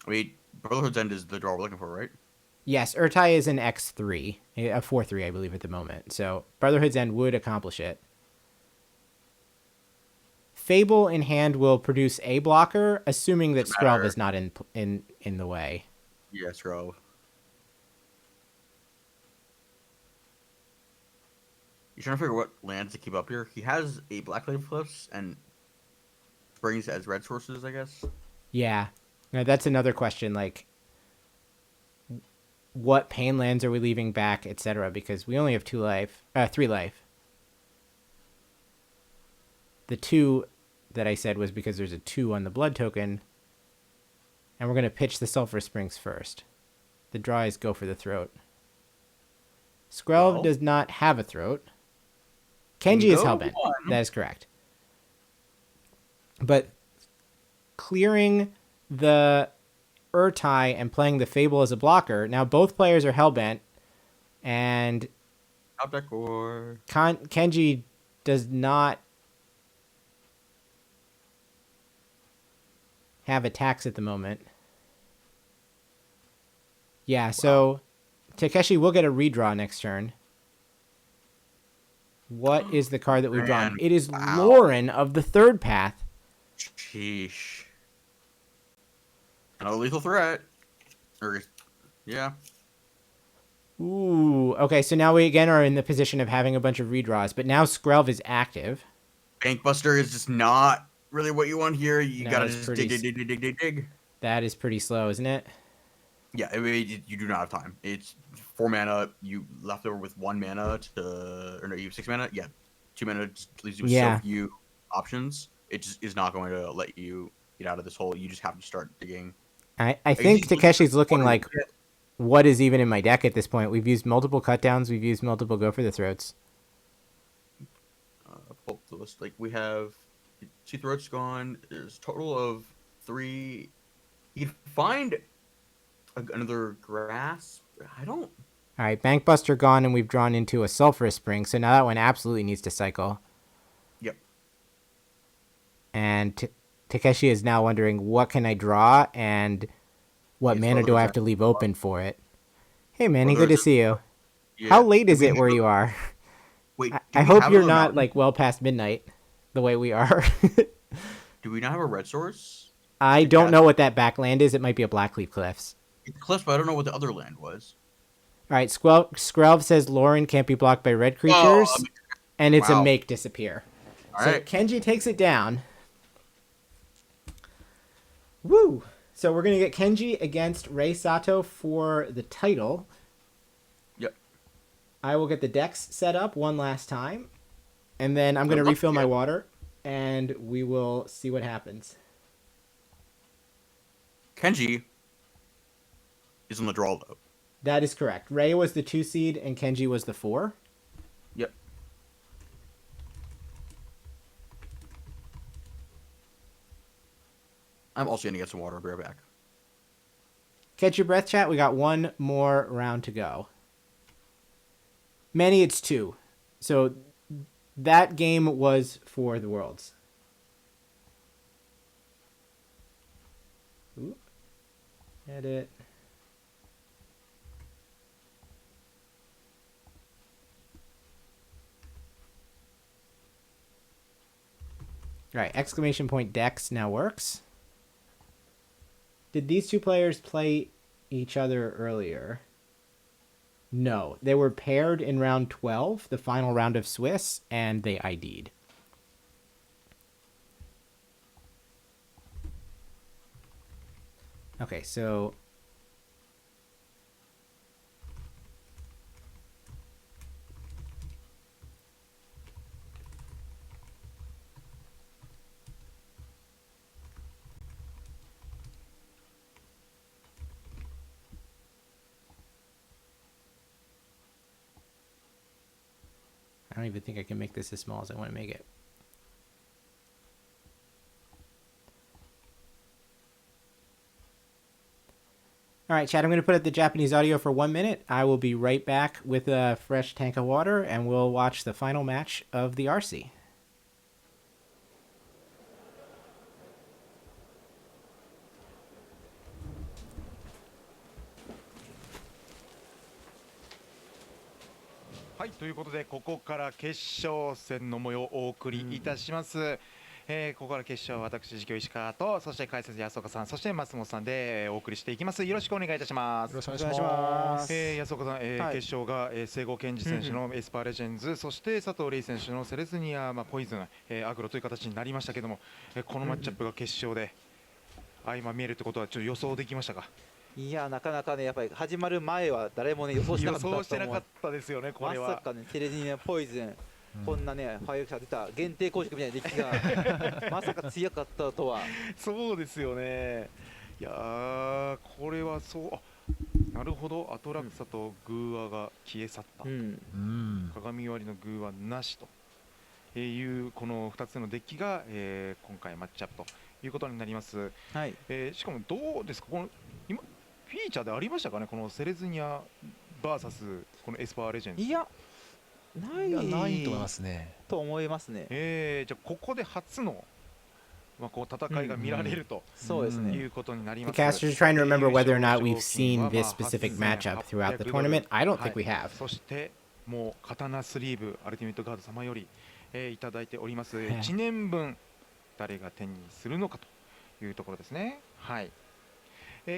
Wait, Brotherhood's End is the draw we're looking for, right? Yes, Urtai is an X3, a 4-3, I believe, at the moment. So Brotherhood's End would accomplish it. Fable in hand will produce a blocker, assuming that Skrelv is not in the way. Yeah, Skrelv. You're trying to figure what lands to keep up here. He has a Blackblade Flips and brings as red sources, I guess. Yeah, now, that's another question. Like, what pain lands are we leaving back, etc.? Because we only have 3 life. The 2 that I said was because there's a 2 on the blood token. And we're going to pitch the Sulphur Springs first. The draw is go for the throat. Skrelv does not have a throat. Kenji is Hellbent. That is correct. But clearing the Urtai and playing the Fable as a blocker, now both players are Hellbent. And Kenji does not have attacks at the moment. Yeah, so Takeshi will get a redraw next turn. What is the card that we've drawn? It is Lauren of the Third Path. Sheesh. Another lethal threat. Yeah. Ooh, okay, so now we again are in the position of having a bunch of redraws, but now Skrelv is active. Bankbuster is just not really what you want here. You gotta just dig. That is pretty slow, isn't it? Yeah, you do not have time. It's 4 mana. You left over with 1 mana or no, you have 6 mana. Yeah, 2 mana just leaves you with so few options. It just is not going to let you get out of this hole. You just have to start digging. I think Takeshi's looking like, what is even in my deck at this point? We've used multiple cutdowns. We've used multiple go for the throats. Pull the list. Like we have 2 throats gone. There's a total of 3. You can find another grass. I don't. All right, Bankbuster gone, and we've drawn into a Sulphurous Spring. So now that one absolutely needs to cycle. Yep. And Takeshi is now wondering, what can I draw, and what mana do I have to leave open for it? Hey, Manny, good to see you. Yeah. How late is it where you are? Wait, I hope you're not like well past midnight, the way we are. Do we not have a red source? I don't know what that back land is. It might be a Blackleaf Cliffs. It's Cliffs, but I don't know what the other land was. All right, Skrelv says Lauren can't be blocked by red creatures, and it's a make disappear. All so right. Kenji takes it down. Woo! So we're going to get Kenji against Rei Sato for the title. Yep. I will get the decks set up one last time, and then I'm going to refill my water, and we will see what happens. Kenji is on the draw, though. That is correct. Rei was the 2 seed, and Kenji was the 4. Yep. I'm also gonna get some water. I'll be right back. Catch your breath, chat. We got one more round to go. Manny, it's 2. So that game was for the Worlds. Ooh. Edit. All right, exclamation point Dex now works. Did these two players play each other earlier? No, they were paired in round 12, the final round of Swiss, and they ID'd. Okay, so I don't even think I can make this as small as I want to make it. All right, chat, I'm going to put up the Japanese audio for 1 minute. I will be right back with a fresh tank of water, and we'll watch the final match of the RC. はい、ということでここから決勝戦の模様をお送りいたします。ここから決勝、私実況石川と、そして解説安岡さん、そして松本さんでお送りしていきます。よろしくお願いいたします。よろしくお願いします。安岡さん、はい、決勝が聖郷健二選手のエスパーレジェンズ、そして佐藤玲選手のセレズニア、ポイズン、アグロという形になりましたけども、このマッチアップが決勝で相まみえるということはちょっと予想できましたか？いや、なかなかね、やっぱり始まる前は誰もね予想しなかったと思う。予想してなかったですよね、これは。まさかね、セレズニア、ポイズン、こんなね、ファイアクシャー出た限定公式みたいなデッキがまさか強かったとは。そうですよね。いやー、これはそう、なるほど、アトラクサとグーアが消え去った、鏡割りのグーアなしというこの2つのデッキが、今回マッチアップということになります。はい。しかもどうですか、この今フィーチャーでありましたかね、このセレズニア VS このエスパーレジェンズ。いや、ないと思いますね。と思いますね。じゃあここで初のこう戦いが見られるということになります。The casters are trying to remember whether or not we've seen this specific matchup throughout the tournament. I don't think we have. そしてもう刀スリーブアルティメットガード様よりいただいております。1年分誰が手にするのかというところですね。はい。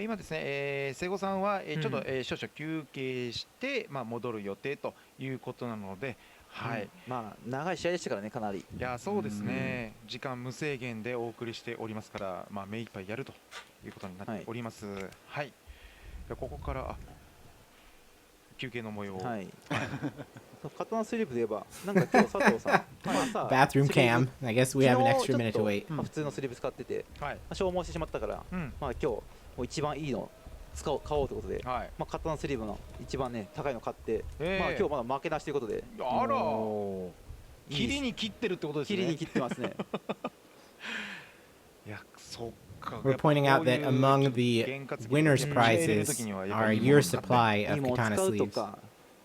今ですね、瀬古さんはちょっと少々休憩して戻る予定ということなので、はい。まあ長い試合でしたからね、かなり。いや、そうですね。時間無制限でお送りしておりますから、目いっぱいやるということになっております。はい。ここから休憩の模様を。はい。刀スリープで言えば、なんか今日佐藤さん、Bathroom cam. I guess we have an extra minute to wait. 普通のスリープ使ってて、消耗してしまったから、今日もう一番いいの買おうということで、刀スリーブの一番ね高いの買って、今日まだ負けなしということで。あら。切りに切ってるってことですね。切りに切ってますね。いや、そっか。 We're pointing out that among the winners' prizes are a year's supply of katana sleeves.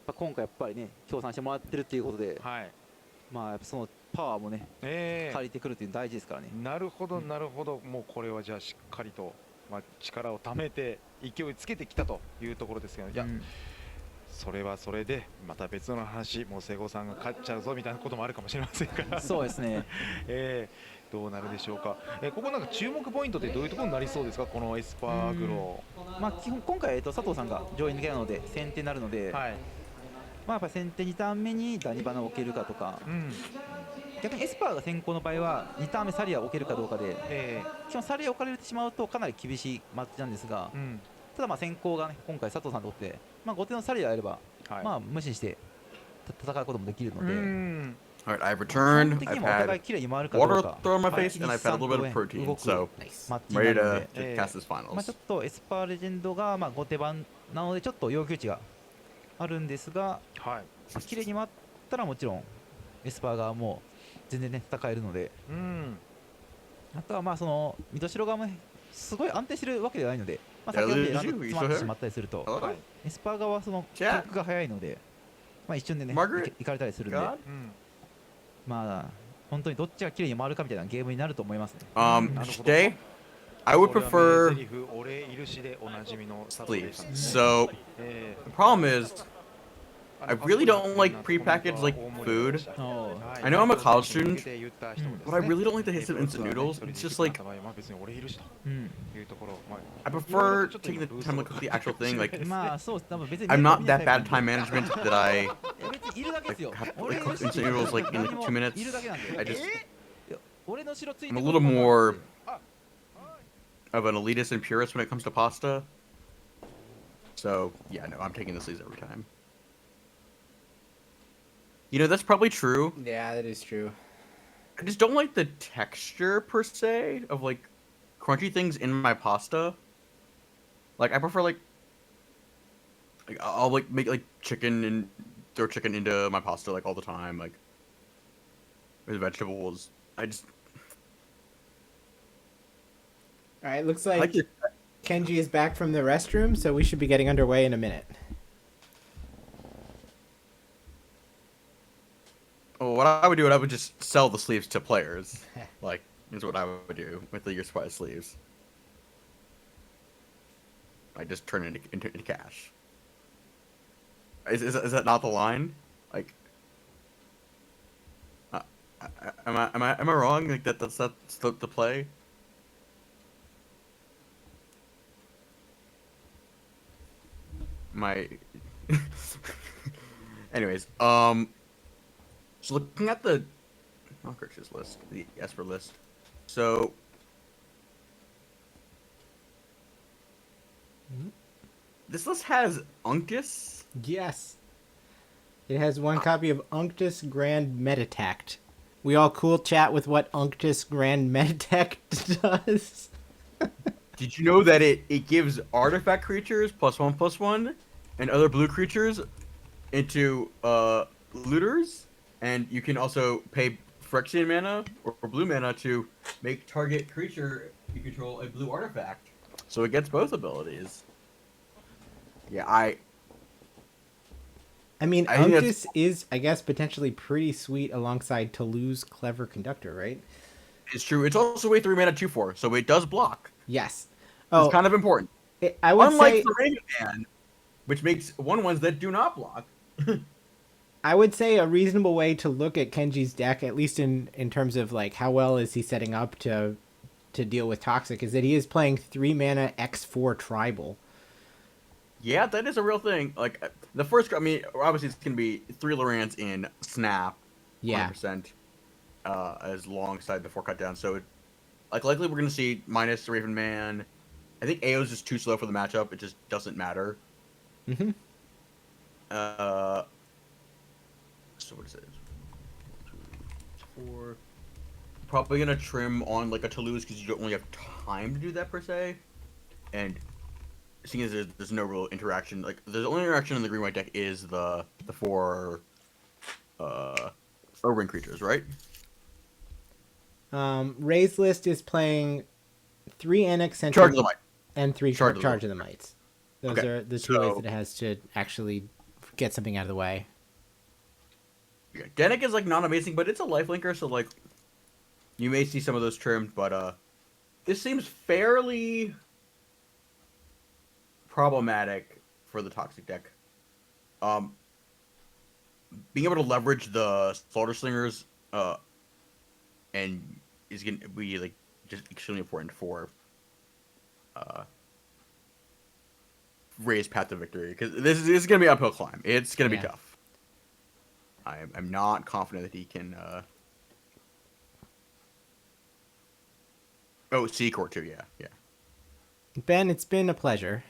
今回やっぱりね協賛してもらってるっていうことで、まあやっぱそのパワーもね借りてくるっていうの大事ですからね。なるほどなるほど。もうこれはじゃあしっかりと力をためて勢いつけてきたというところですが、いや、それはそれでまた別の話、もう瀬古さんが勝っちゃうぞみたいなこともあるかもしれませんから。そうですね。どうなるでしょうか。ここなんか注目ポイントってどういうところになりそうですか、このエスパーグロー。基本今回佐藤さんが上位抜けなので先手になるので、やっぱ先手2ターン目にダニバナを置けるかとか、逆にエスパーが先行の場合は2ターン目サリアを置けるかどうかで、基本サリアを置かれてしまうとかなり厳しいマッチなんですが、ただ先行がね今回佐藤さんにとって後手のサリアやれば、無視して戦うこともできるので。All right, I've returned. I've had water thrown in my face, and I've had a little bit of protein, so I'm ready to cast this finals. ちょっとエスパーレジェンドが後手番なのでちょっと要求値があるんですが、綺麗に回ったらもちろんエスパー側も全然ね戦えるので、あとはその水戸代側もねすごい安定してるわけではないので、まあ、先ほどランド詰まってしまったりすると、はい、エスパー側はその記憶が早いので、まあ、一瞬でね行かれたりするんで、まあ本当にどっちが綺麗に回るかみたいなゲームになると思いますね。Today, I would prefer sleeves. So the problem is, I really don't like prepackaged like food. I know I'm a college student, but I really don't like the instant noodles. It's just like I prefer taking the time to cook the actual thing. Like I'm not that bad at time management that I like cook instant noodles like in like 2 minutes. I'm a little more of an elitist and purist when it comes to pasta. So yeah, no, I'm taking the sleeves every time. You know, that's probably true. Yeah, that is true. I just don't like the texture, per se, of, like, crunchy things in my pasta. Like, I prefer, like I'll, like, make, like, chicken and throw chicken into my pasta, like, all the time, like, with vegetables. I just... Alright, looks like Kenji is back from the restroom, so we should be getting underway in a minute. Well, what I would do, I would just sell the sleeves to players. Like, is what I would do with the Year Supply sleeves. I just turn it into cash. Is that not the line? Like, am I wrong? Like that's the play. Anyways, so looking at the non-purchase list, the Esper list, so this list has Unctus. Yes, it has one copy of Unctus Grand Metatact. We all cool chat with what Unctus Grand Metatact does. Did you know that it gives artifact creatures +1/+1 and other blue creatures into looters? And you can also pay Phyrexian mana or blue mana to make target creature you control a blue artifact. So it gets both abilities. Yeah, I mean, Unctus is, I guess, potentially pretty sweet alongside Toulouse Clever Conductor, right? It's true. It's also a 3 mana 2/4, so it does block. Yes. It's kind of important. I would Unlike say... the Raven Man, which makes 1/1s that do not block. I would say a reasonable way to look at Kenji's deck, at least in terms of like how well is he setting up to deal with Toxic, is that he is playing 3 mana X4 tribal. Yeah, that is a real thing. Like the first, I mean, obviously it's gonna be 3 Lorans in Snap, 100%, as alongside the 4 cut down. So, likely we're gonna see minus Raven Man. I think AO is just too slow for the matchup. It just doesn't matter. Mm-hmm. So what is it? 4. Probably gonna trim on like a Toulouse because you don't really have time to do that per se. And seeing as there's no real interaction, like the only interaction in the green white deck is the 4 ring creatures, right? Ray's list is playing 3 Annex Charge of the Might and 3 Charge of the Mights. Those Okay, are the two ways that it has to actually get something out of the way. Yeah, Denick is like not amazing, but it's a lifelinker, so like you may see some of those trimmed, but this seems fairly problematic for the Toxic deck. Being able to leverage the Slaughter Slingers and is going to be like just extremely important for Ray's path to victory, because this is going to be an uphill climb. It's going to be tough. I'm not confident that he can. Oh, Seacor too. Yeah. Ben, it's been a pleasure.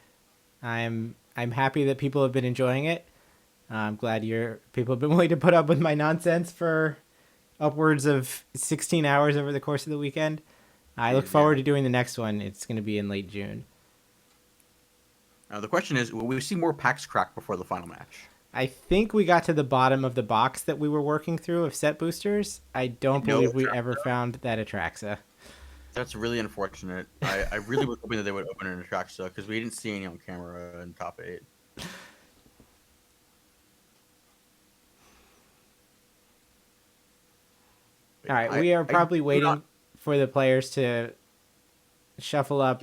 I'm happy that people have been enjoying it. I'm glad people have been willing to put up with my nonsense for upwards of 16 hours over the course of the weekend. I look forward to doing the next one. It's going to be in late June. The question is, will we see more packs crack before the final match? I think we got to the bottom of the box that we were working through of set boosters. I don't believe we ever found that Atraxa. That's really unfortunate. I really was hoping that they would open an Atraxa because we didn't see any on camera in top 8. All right, we are probably waiting for the players to shuffle up,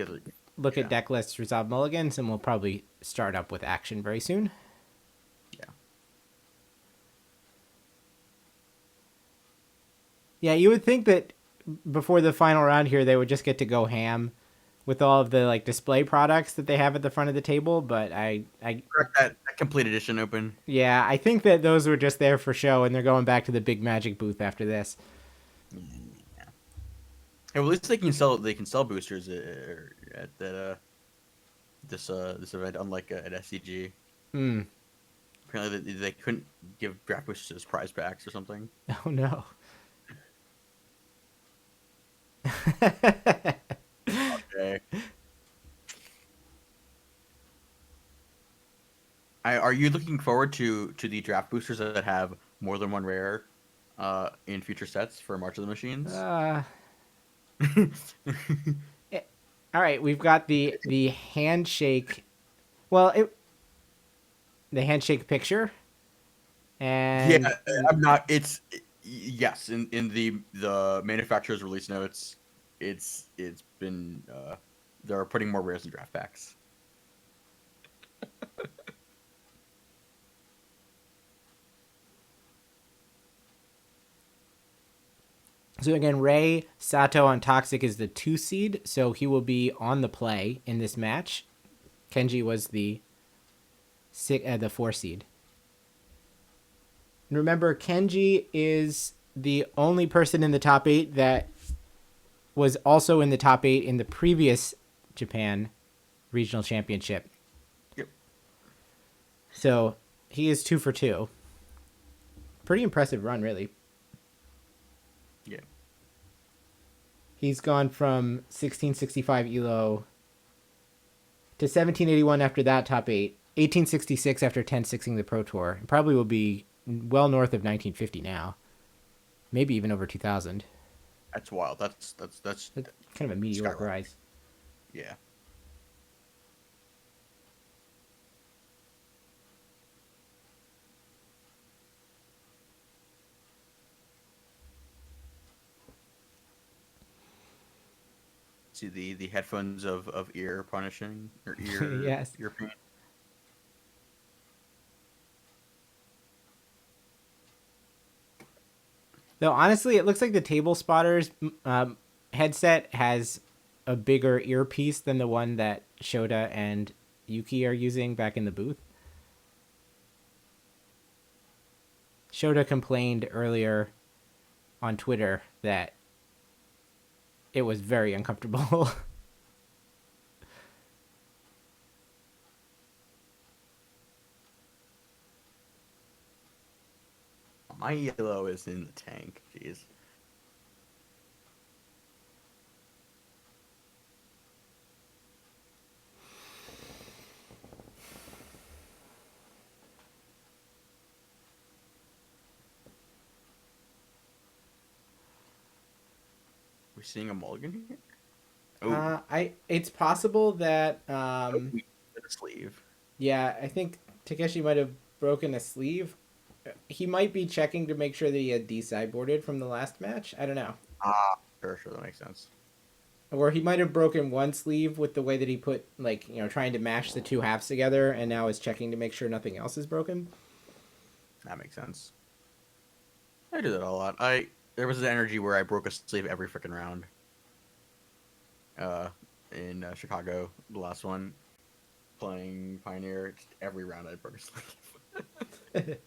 look at deck lists, resolve mulligans, and we'll probably start up with action very soon. Yeah, you would think that before the final round here, they would just get to go ham with all of the like display products that they have at the front of the table, but I that complete edition open. Yeah, I think that those were just there for show, and they're going back to the big Magic booth after this. Yeah. Hey, well, at least they can sell boosters at that this event, unlike at SCG. Apparently, they couldn't give draft boosters as prize packs or something. Oh no. Okay. Are you looking forward to the draft boosters that have more than one rare in future sets for March of the Machines? All right, we've got the handshake. Well, the handshake picture. And yeah, I'm not. Yes, in the manufacturer's release notes, it's been they're putting more rares in draft packs. So again, Rei Sato on Toxic is the 2 seed, so he will be on the play in this match. Kenji was the 4 seed. And remember, Kenji is the only person in the top 8 that was also in the top 8 in the previous Japan Regional Championship. Yep. So he is 2 for 2. Pretty impressive run, really. Yeah. He's gone from 1665 ELO to 1781 after that top 8, 1866 after 10-6ing the Pro Tour. And probably will be well north of 1950 now. Maybe even over 2000. That's wild. That's kind of a meteoric rise. Yeah. See the headphones of ear punishing or ear yes. ear pain. Though honestly, it looks like the Table Spotters headset has a bigger earpiece than the one that Shota and Yuki are using back in the booth. Shota complained earlier on Twitter that it was very uncomfortable. My yellow is in the tank. Jeez. We're seeing a mulligan here. It's possible that a sleeve. Yeah, I think Takeshi might have broken a sleeve. He might be checking to make sure that he had de-sideboarded from the last match. I don't know. Sure, that makes sense. Or he might have broken one sleeve with the way that he put, like, trying to mash the two halves together, and now is checking to make sure nothing else is broken. That makes sense. I do that a lot. There was an energy where I broke a sleeve every freaking round. In Chicago, the last one, playing Pioneer, just every round I broke a sleeve.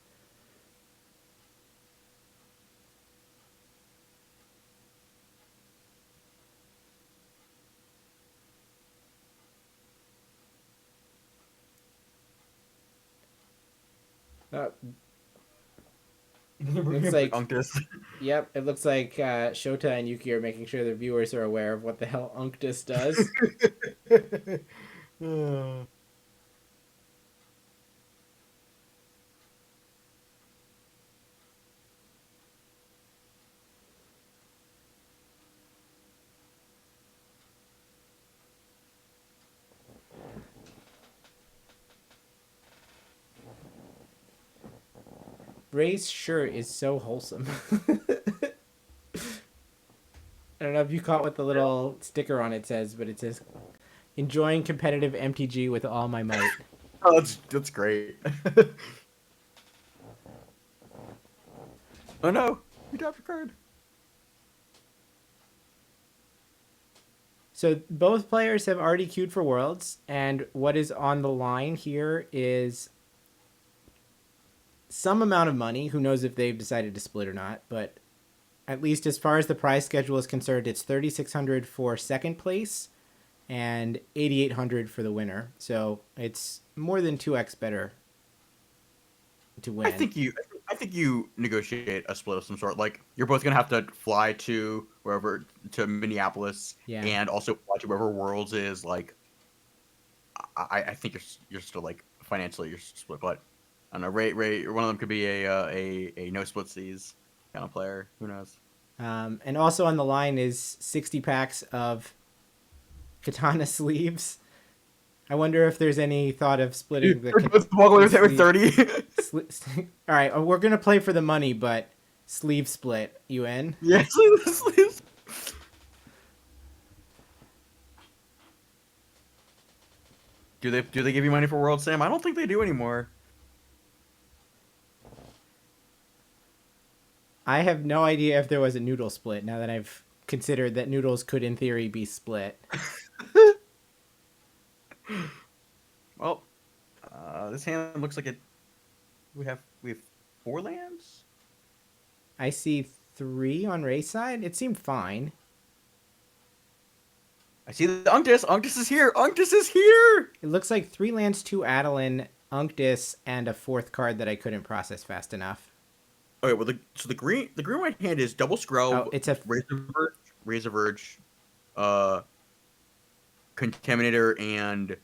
Looks like Unctus. Yep, it looks like Shota and Yuki are making sure their viewers are aware of what the hell Unctus does. Ray's shirt is so wholesome. I don't know if you caught what the little sticker on it says, but it says, "Enjoying competitive MTG with all my might." Oh, that's great. Oh no, you dropped your card. So both players have already queued for Worlds, and what is on the line here is some amount of money. Who knows if they've decided to split or not, but at least as far as the prize schedule is concerned, it's 3,600 for second place and 8,800 for the winner. So it's more than 2x better to win. I think you negotiate a split of some sort. Like you're both gonna have to fly to wherever, to Minneapolis, and also fly to wherever Worlds is. Like, I think you're still like financially you're split, but I don't know. Ray, one of them could be a no splitsies kind of player. Who knows? And also on the line is 60 packs of Katana sleeves. I wonder if there's any thought of splitting the. Let's walk away with 30. All right, we're gonna play for the money, but sleeve split. You in? Yes, sleeves. Do they give you money for World Sam? I don't think they do anymore. I have no idea if there was a noodle split. Now that I've considered that noodles could, in theory, be split. Well, this hand looks like it. We have 4 lands. I see 3 on Ray's side. It seemed fine. I see the Unctus. Unctus is here. Unctus is here. It looks like 3 lands, 2 Adeline, Unctus, and a 4th card that I couldn't process fast enough. Okay, well, the green white hand is double Scrub. Oh, it's a Razor Verge, Contaminator, and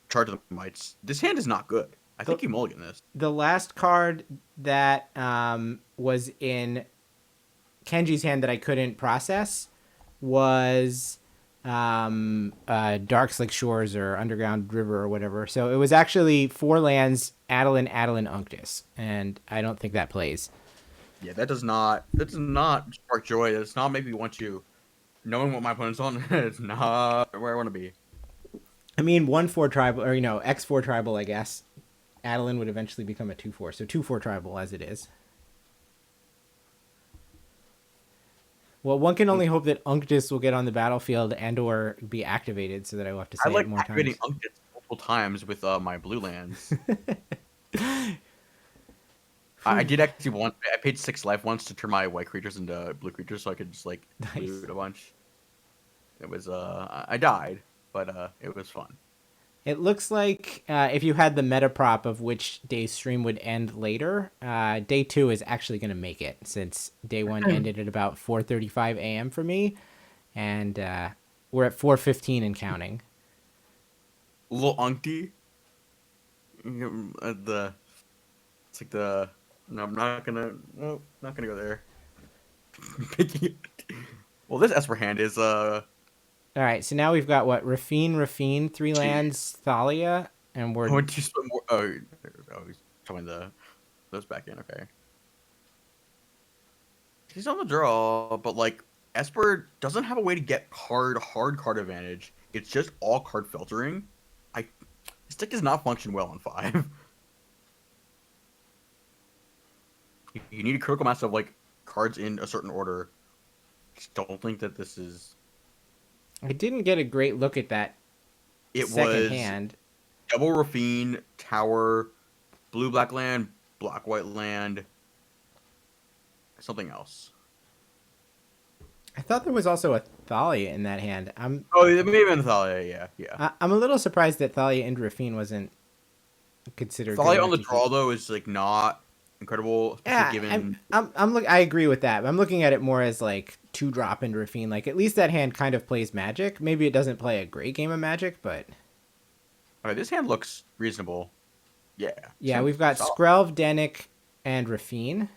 Charge of the Mites. This hand is not good. I think you mulligan this. The last card that was in Kenji's hand that I couldn't process was Dark Slick Shores or Underground River or whatever. So it was actually 4 lands, Adeline, Unctus, and I don't think that plays. Yeah, that does not spark joy. That does not make me want to. Knowing what my opponent's on, it's not where I want to be. I mean, 1/4 tribal, or X4 tribal, I guess. Adeline would eventually become a 2/4, so 2/4 tribal as it is. Well, one can only hope that Unctus will get on the battlefield and/or be activated, so that I will have to say it more times. I like activating Unctus multiple times with my blue lands. I did actually want. I paid 6 life once to turn my white creatures into blue creatures, so I could just loot a bunch. It was I died, but it was fun. It looks like if you had the meta prop of which day's stream would end later, day 2 is actually going to make it, since day 1 ended at about 4:35 a.m. for me, and we're at 4:15 and counting. Little Uncty. It's like the. No, I'm not gonna. No, not gonna go there. Well, this Esper hand is All right, so now we've got what? Rafine, 3 lands, Thalia, and we're. Oh, just more. Oh, he's throwing those back in. Okay. He's on the draw, but like Esper doesn't have a way to get hard card advantage. It's just all card filtering. This deck does not function well on 5. You need a critical mass of like cards in a certain order. Just don't think that this is. I didn't get a great look at that. It second was hand. Double Rafine, Tower, blue black land, black white land, something else. I thought there was also a Thalia in that hand. Oh, it may have been Thalia. Yeah. I'm a little surprised that Thalia and Rafine wasn't considered. Thalia on the draw though is like not incredible. Yeah, given... I agree with that. I'm looking at it more as like 2-drop into Rafine. Like at least that hand kind of plays Magic. Maybe it doesn't play a great game of Magic, but. Alright, this hand looks reasonable. Yeah. Yeah, we've got Skrelv, Denick, and Rafine.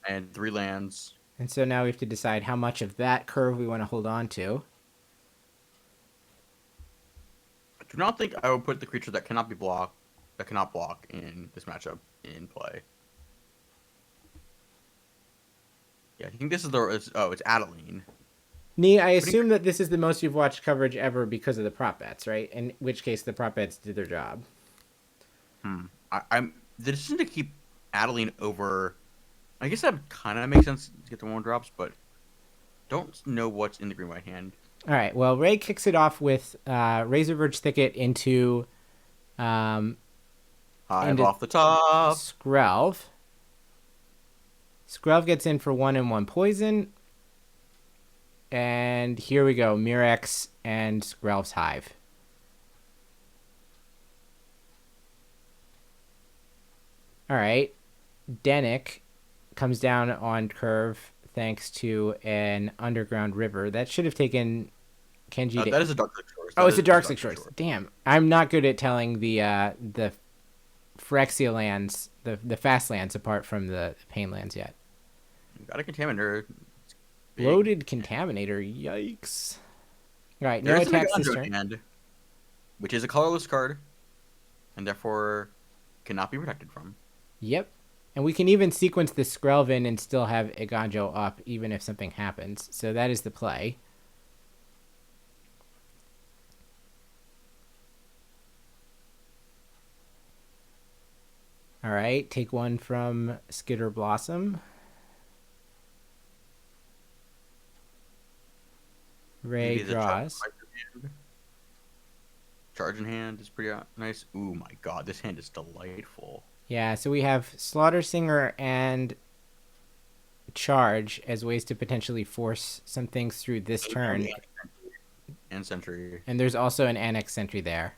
And 3 lands. And so now we have to decide how much of that curve we want to hold on to. I do not think I would put the creature that cannot block in this matchup in play. Yeah, I think this is it's Adeline. Nee, I assume that this is the most you've watched coverage ever because of the prop bets, right? In which case the prop bets did their job. I'm the decision to keep Adeline over. I guess that kind of makes sense to get the one drops, but don't know what's in the green white hand. All right. Well, Ray kicks it off with Razor Verge Thicket into Hive off the top. Skrelv. Skrelv gets in for 1 and 1 poison. And here we go. Mirex and Skrelv's Hive. All right. Denick comes down on curve thanks to an underground river. That should have taken Kenji to... That is a Dark Six Shores. Oh, it's a Dark Six Shores. Damn. I'm not good at telling the Phyrexia lands, the fast lands apart from the pain lands yet. You got a Contaminator. Loaded Contaminator. Yikes. All right, no attacks this turn. Hand, which is a colorless card, and therefore cannot be protected from. Yep. And we can even sequence the Skrelv in and still have Iganjo up, even if something happens. So that is the play. All right, take one from Skitter Blossom. Ray draws. Charge in hand is pretty nice. Ooh, my God, this hand is delightful. Yeah, so we have Slaughter Singer and Charge as ways to potentially force some things through this turn. And Sentry. And there's also an Annex Sentry there.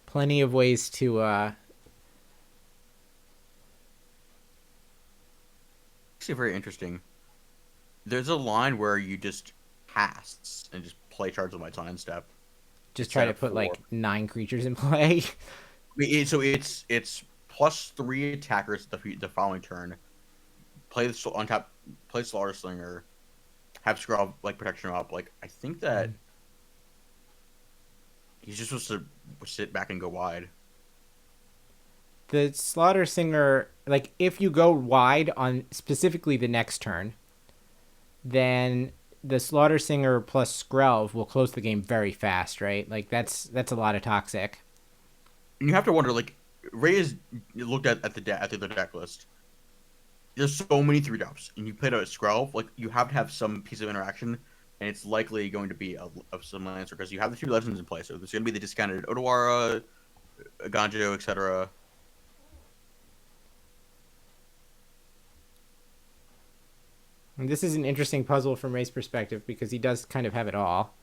Plenty of ways to actually very interesting. There's a line where you just pass and just play Charge of Might on end step. Just try to put like 9 creatures in play. So it's +3 attackers the following turn. Play the on top. Play Slaughter Slinger. Have Skrelv like protection up. Like I think that he's just supposed to sit back and go wide. The Slaughter Singer, like if you go wide on specifically the next turn, then the Slaughter Singer plus Skrelv will close the game very fast, right? Like that's a lot of toxic. And you have to wonder, like Ray has looked at the deck list. There's so many 3-drops, and you played a Skrelv, like you have to have some piece of interaction, and it's likely going to be of some answer because you have the 3 legends in play. So there's going to be the discounted Otawara, Ganjo, etc. And this is an interesting puzzle from Ray's perspective because he does kind of have it all.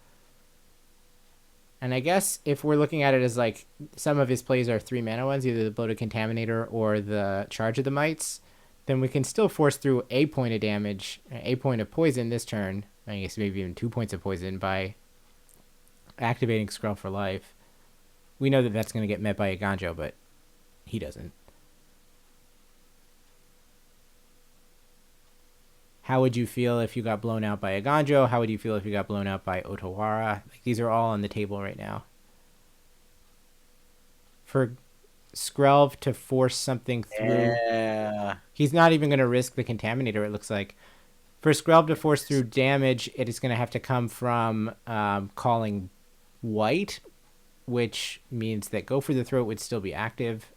And I guess if we're looking at it as like some of his plays are 3 mana ones, either the Bloated Contaminator or the Charge of the Mites, then we can still force through a point of damage, a point of poison this turn. I guess maybe even 2 points of poison by activating Skrelv for life. We know that that's going to get met by Iganjo, but he doesn't. How would you feel if you got blown out by Iganjo? How would you feel if you got blown out by Otawara? Like, these are all on the table right now. For Skrelv to force something through... Yeah. He's not even going to risk the Contaminator, it looks like. For Skrelv to force through damage, it is going to have to come from calling white, which means that Go for the Throat would still be active.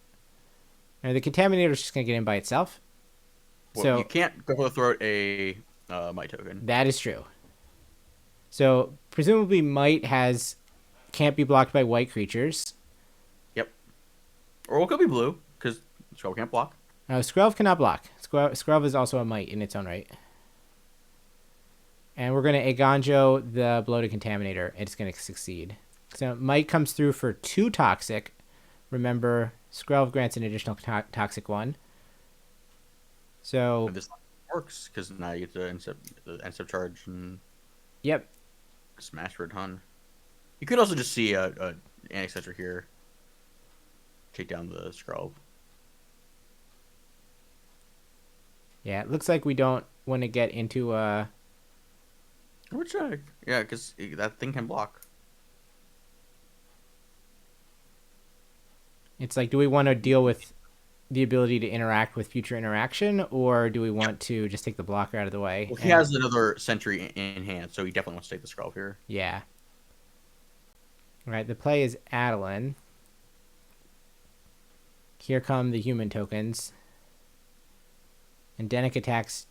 Now, the Contaminator is just going to get in by itself. Well, so you can't Go for the Throat a Might token. That is true. So presumably Might can't be blocked by white creatures. Yep. Or it could be blue because Skrelv can't block. No, Skrelv cannot block. Skrelv is also a Might in its own right. And we're going to Iganjo the Bloated Contaminator. It's going to succeed. So Might comes through for 2 toxic. Remember, Skrelv grants an additional toxic 1. So and this works because now you get the end step charge and yep, smash for a ton. You could also just see a Annex Sentry here. Take down the Skrelv. Yeah, it looks like we don't want to get into We'll check. Yeah, because that thing can block. It's like, do we want to deal with the ability to interact with future interaction, or do we want to just take the blocker out of the way? Well, he has another sentry in hand, so he definitely wants to take the scrub here. Yeah. All right, the play is Adeline. Here come the human tokens. And Denick attacks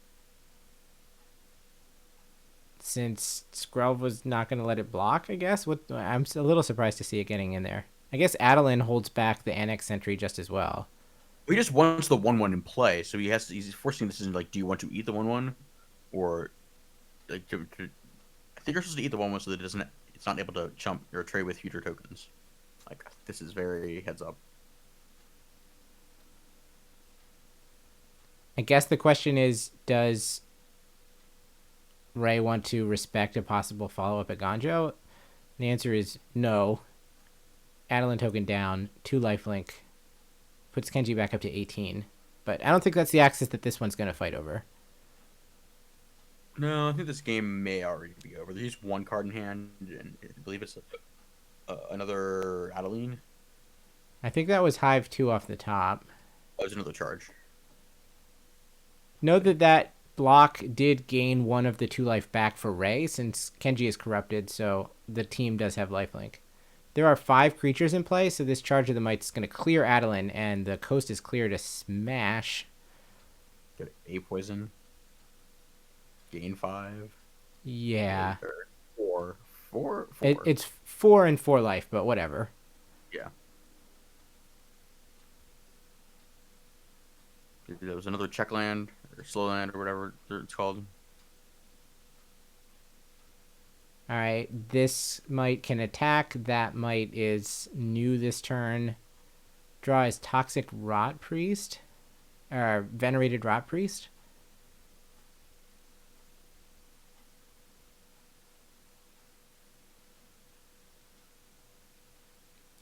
since Skrelv was not going to let it block, I guess. I'm a little surprised to see it getting in there. I guess Adeline holds back the Annex sentry just as well. He just wants the 1/1 in play, so he's forcing the decision, like, do you want to eat the 1/1, or like I think you're supposed to eat the 1/1 so that it's not able to chump or trade with future tokens. Like, this is very heads up. I guess the question is, does Ray want to respect a possible follow-up at Ganjo? The answer is no. Adeline token down, 2 lifelink, puts Kenji back up to 18. But I don't think that's the axis that this one's going to fight over. No, I think this game may already be over. There's just 1 card in hand, and I believe it's another Adeline. I think that was Hive 2 off the top. Oh, there's another charge. Note that block did gain 1 of the 2 life back for Ray, since Kenji is corrupted, so the team does have lifelink. There are 5 creatures in play, so this Charge of the Might is going to clear Adeline, and the coast is clear to smash. Get a poison. Gain 5. Yeah. 4. It's 4 and 4 life, but whatever. Yeah. There was another check land, or slow land, or whatever it's called. Alright, this Might can attack. That Might is new this turn. Draw is Toxic Rot Priest. Or Venerated Rot Priest.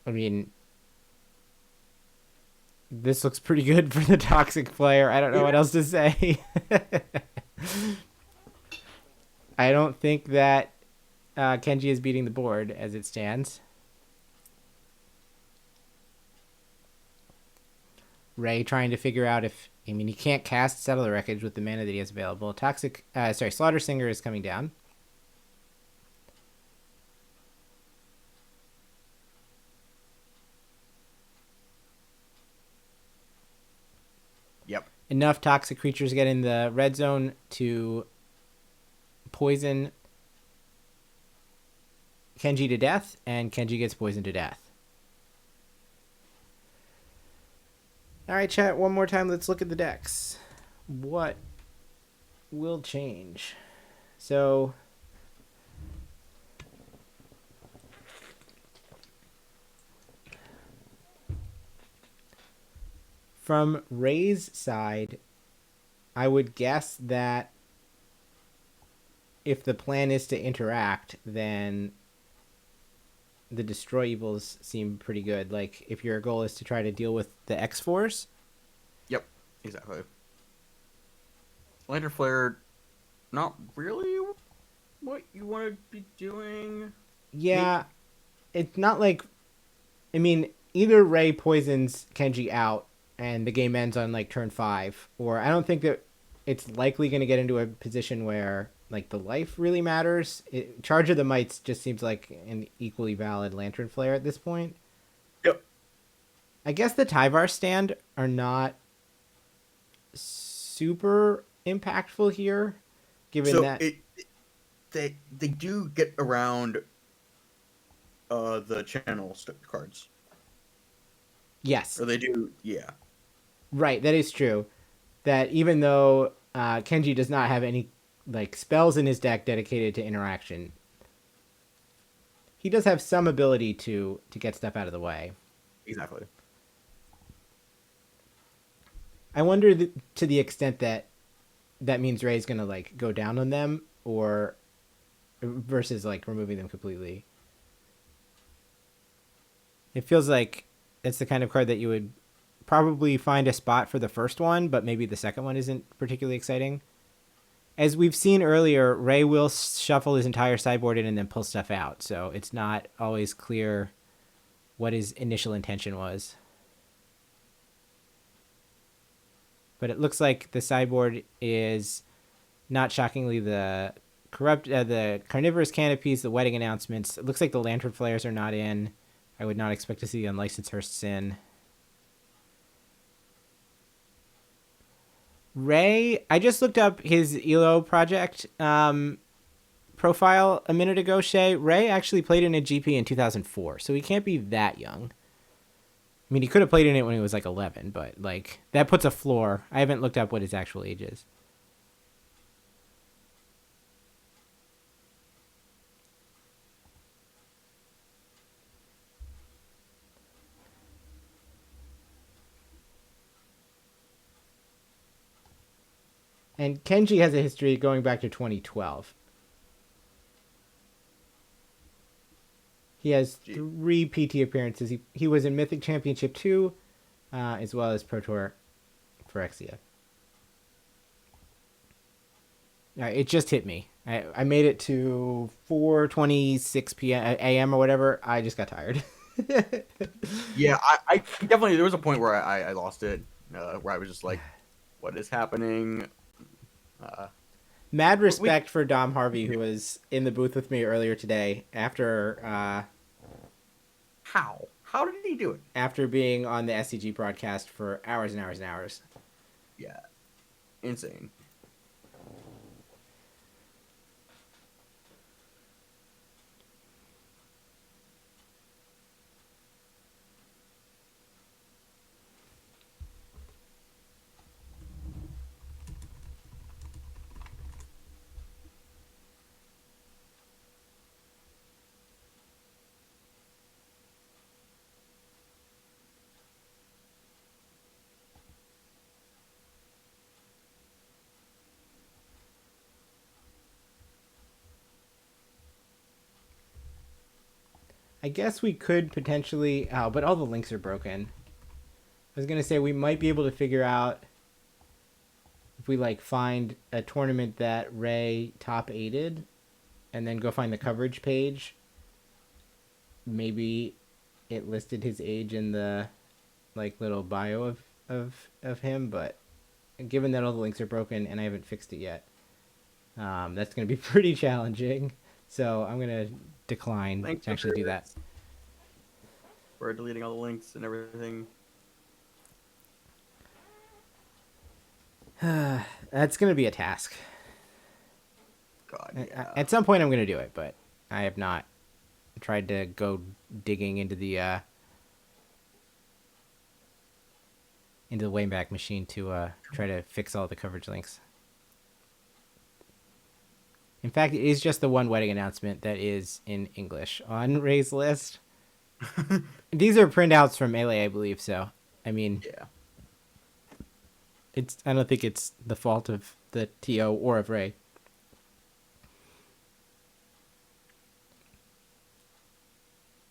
I mean, this looks pretty good for the Toxic player. I don't know what else to say. I don't think that Kenji is beating the board as it stands. Ray trying to figure out if... I mean, he can't cast Settle the Wreckage with the mana that he has available. Slaughter Singer is coming down. Yep. Enough toxic creatures get in the red zone to poison Kenji to death, and Kenji gets poisoned to death. Alright, chat, one more time. Let's look at the decks. What will change? So... from Ray's side, I would guess that if the plan is to interact, then the Destroy Evils seem pretty good. Like, if your goal is to try to deal with the X-Force. Yep, exactly. Lantern Flare, not really what you want to be doing. Yeah, it's not like... I mean, either Ray poisons Kenji out, and the game ends on, like, turn 5. Or I don't think that it's likely going to get into a position where, like, the life really matters. Charge of the Mights just seems like an equally valid Lantern Flare at this point. Yep. I guess the Tyvar stand are not super impactful here, given that... They do get around the channel cards. Yes. Or they do, yeah. Right, that is true. That even though Kenji does not have any like spells in his deck dedicated to interaction, he does have some ability to get stuff out of the way. Exactly. I wonder to the extent that means Ray's gonna like go down on them, or versus like removing them completely. It feels like it's the kind of card that you would probably find a spot for the first one, but maybe the second one isn't particularly exciting. As we've seen earlier, Ray will shuffle his entire sideboard in and then pull stuff out, so it's not always clear what his initial intention was. But it looks like the sideboard is, not shockingly, the carnivorous canopies, the wedding announcements. It looks like the lantern flares are not in. I would not expect to see unlicensed hearsts in. Ray, I just looked up his ELO project profile a minute ago, Shay. Ray actually played in a GP in 2004, so he can't be that young. I mean, he could have played in it when he was like 11, but like that puts a floor. I haven't looked up what his actual age is. And Kenji has a history going back to 2012. He has 3 PT appearances. He was in Mythic Championship 2, as well as Pro Tour Phyrexia. It just hit me. I made it to 4:26 p.m. a.m. or whatever. I just got tired. Yeah, I definitely, there was a point where I lost it, where I was just like, what is happening? Mad respect for Dom Harvey, who was in the booth with me earlier today after... How did he do it? After being on the SCG broadcast for hours and hours and hours. Yeah. Insane. I guess we could potentially... Oh, but all the links are broken. I was going to say we might be able to figure out if we like find a tournament that Ray top 8'd and then go find the coverage page. Maybe it listed his age in the like little bio of him, but given that all the links are broken and I haven't fixed it yet, that's going to be pretty challenging. So I'm going to decline to actually do that. We're deleting all the links and everything. That's going to be a task. God, yeah. At some point I'm going to do it, but I have not tried to go digging into the Wayback Machine to try to fix all the coverage links. In fact, it is just the one wedding announcement that is in English on Ray's list. These are printouts from Melee, I believe, so I mean, yeah. I don't think it's the fault of the TO or of Ray.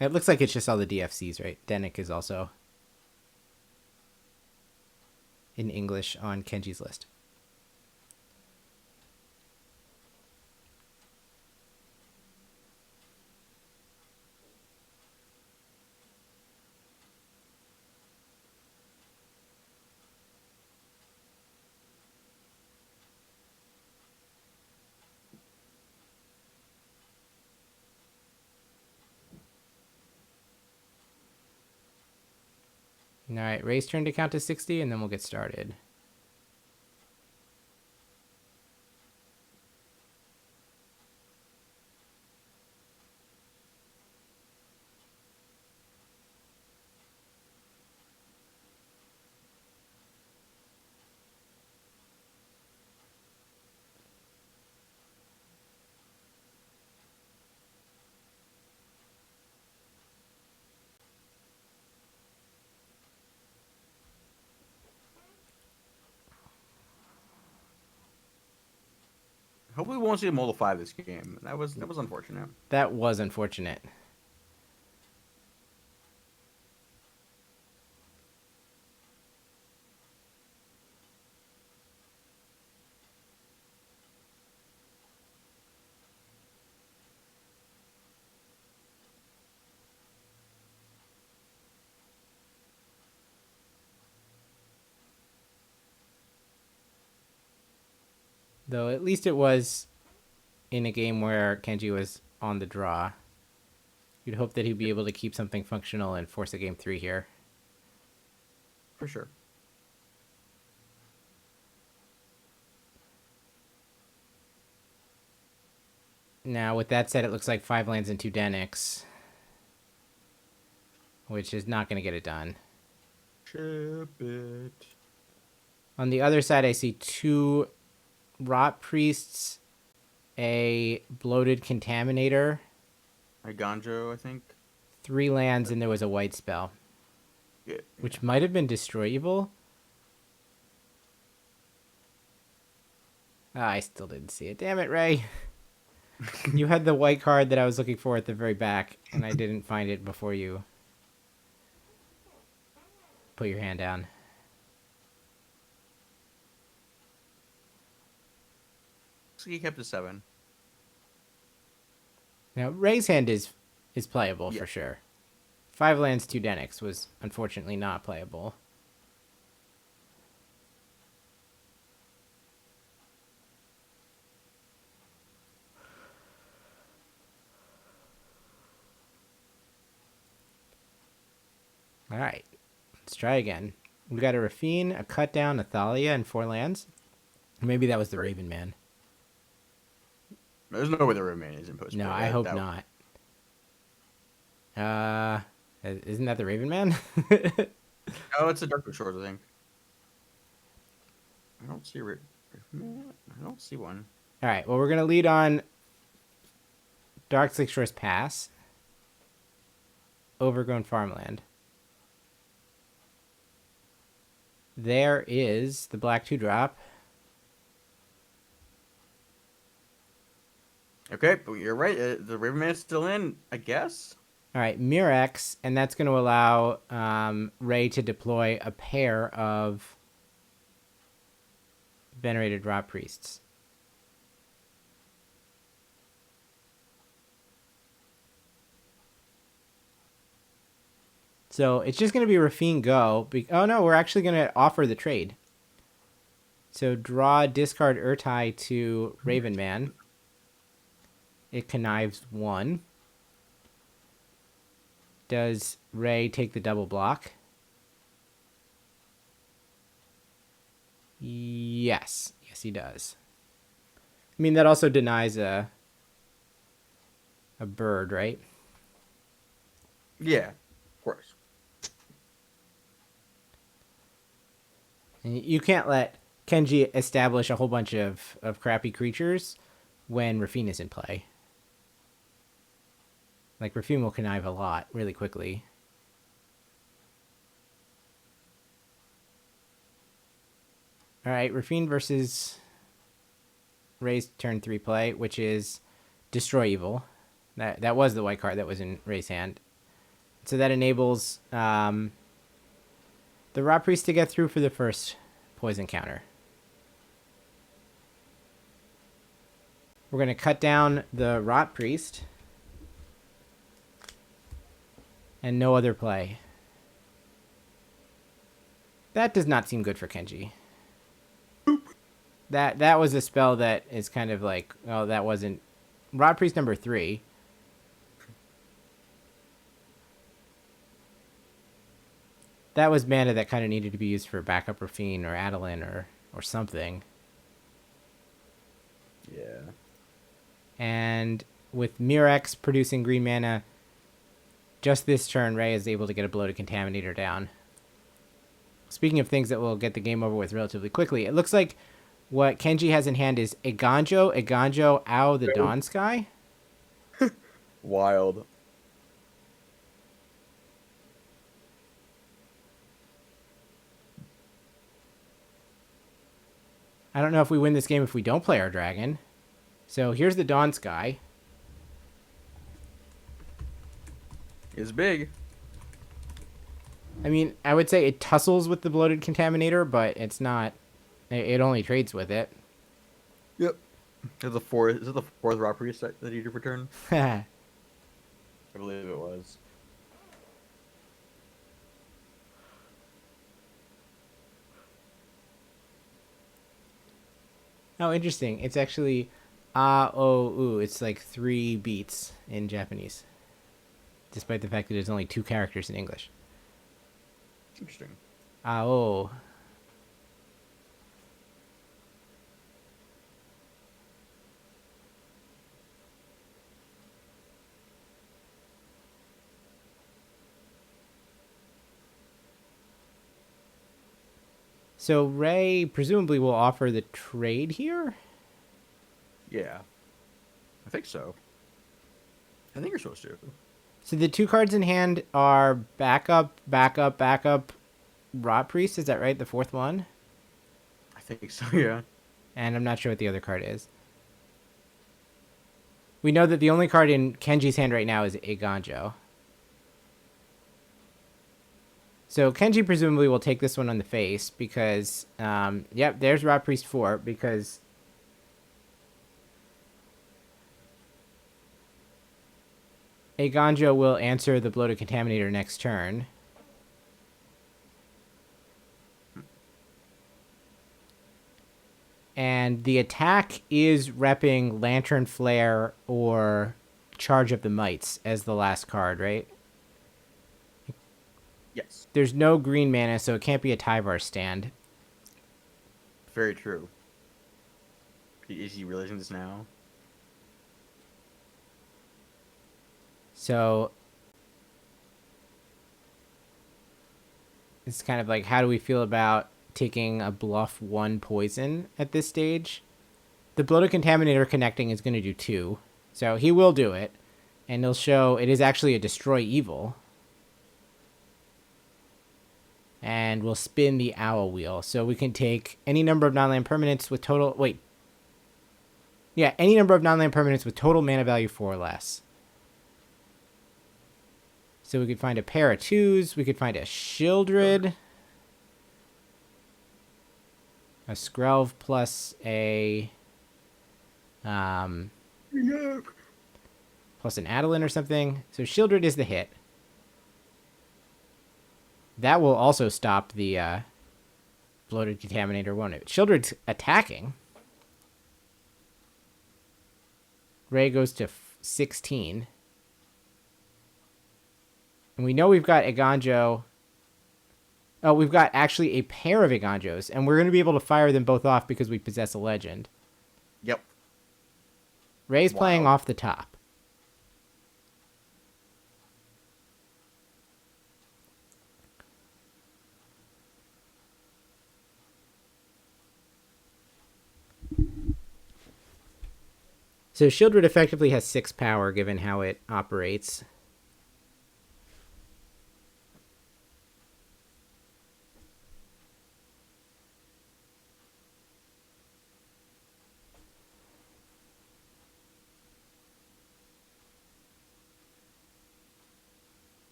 It looks like it's just all the DFCs, right? Denik is also in English on Kenji's list. All right, Ray's turn to count to 60, and then we'll get started. Hopefully, we won't see a Model 5 this game. That was unfortunate. That was unfortunate. Though at least it was in a game where Kenji was on the draw. You'd hope that he'd be able to keep something functional and force a game 3 here. For sure. Now, with that said, it looks like 5 lands and 2 Denix, which is not going to get it done. Ship it. On the other side, I see 2 Rot Priests, a Bloated Contaminator, a Ganjo, I think. 3 lands, and there was a white spell. Yeah. Which might have been Destroy Evil. I still didn't see it. Damn it, Ray. You had the white card that I was looking for at the very back, and I didn't find it before you put your hand down. So he kept a 7. Now, Ray's hand is playable for sure. 5 lands, 2 Denix was unfortunately not playable. All right, let's try again. We got a Rafine, a Cut Down, a Thalia, and 4 lands. Maybe that was the Raven Man. There's no way the Raven Man is in post. No, I hope not. Isn't that the Raven Man? Oh, it's a Dark Shores, I think. I don't see Raven Man. I don't see one. All right, well, we're going to lead on Dark Lake Shores Pass, Overgrown Farmland. There is the black 2-drop. Okay, but you're right. The Raven Man is still in, I guess. All right, Murex, and that's going to allow Ray to deploy a pair of Venerated Rot Priests. So it's just going to be Rafine go. Oh no, we're actually going to offer the trade. So draw, discard Urtai to Raven Man. It connives 1. Does Ray take the double block? Yes. Yes, he does. I mean, that also denies a bird, right? Yeah, of course. And you can't let Kenji establish a whole bunch of crappy creatures when Rafine is in play. Like, Rafine will connive a lot really quickly. All right, Rafine versus Ray's turn 3 play, which is Destroy Evil. That was the white card that was in Ray's hand. So that enables the Rot Priest to get through for the first poison counter. We're going to cut down the Rot Priest. And no other play. That does not seem good for Kenji. That was a spell that is kind of like, oh, that wasn't... Rot Priest number 3. That was mana that kind of needed to be used for backup Rafine or Adeline or something. Yeah. And with Murex producing green mana, just this turn, Ray is able to get a Bloated Contaminator down. Speaking of things that will get the game over with relatively quickly, it looks like what Kenji has in hand is a Ganjo, Ow, the Dawn Sky. Wild. I don't know if we win this game if we don't play our dragon. So here's the Dawn Sky. It's big. I mean, I would say it tussles with the Bloated Contaminator, but it's not... It only trades with it. Yep. Is it the fourth Rot Priest that you did return? I believe it was. Oh, interesting. It's actually A-O-U. It's like 3 beats in Japanese, despite the fact that there's only 2 characters in English. Interesting. A-O. So Ray presumably will offer the trade here? Yeah. I think so. I think you're supposed to. So the 2 cards in hand are backup, backup, backup, Rot Priest. Is that right? The 4th one? I think so, yeah. And I'm not sure what the other card is. We know that the only card in Kenji's hand right now is Eiganjo. So Kenji presumably will take this one on the face because, yep, there's Rot Priest 4 because Eiganjo will answer the Bloated Contaminator next turn. And the attack is repping Lantern Flare or Charge of the Mites as the last card, right? Yes. There's no green mana, so it can't be a Tyvar stand. Very true. Is he realizing this now? So it's kind of like, how do we feel about taking a bluff 1 poison at this stage? The Bloated Contaminator connecting is going to do 2. So he will do it. And he'll show it is actually a Destroy Evil. And we'll spin the Owl Wheel. So we can take any number of non-land permanents with total... Wait. Yeah, any number of non-land permanents with total mana value 4 or less. So we could find a pair of 2s. We could find a Shieldred. A Skrelv plus a... plus an Adeline or something. So Shieldred is the hit. That will also stop the Bloated Contaminator, won't it? Shieldred's attacking. Ray goes to 16. And we know we've got Eiganjo. Oh, we've got actually a pair of Eiganjos. And we're going to be able to fire them both off because we possess a legend. Yep. Ray's playing off the top. So Shieldred effectively has 6 power given how it operates.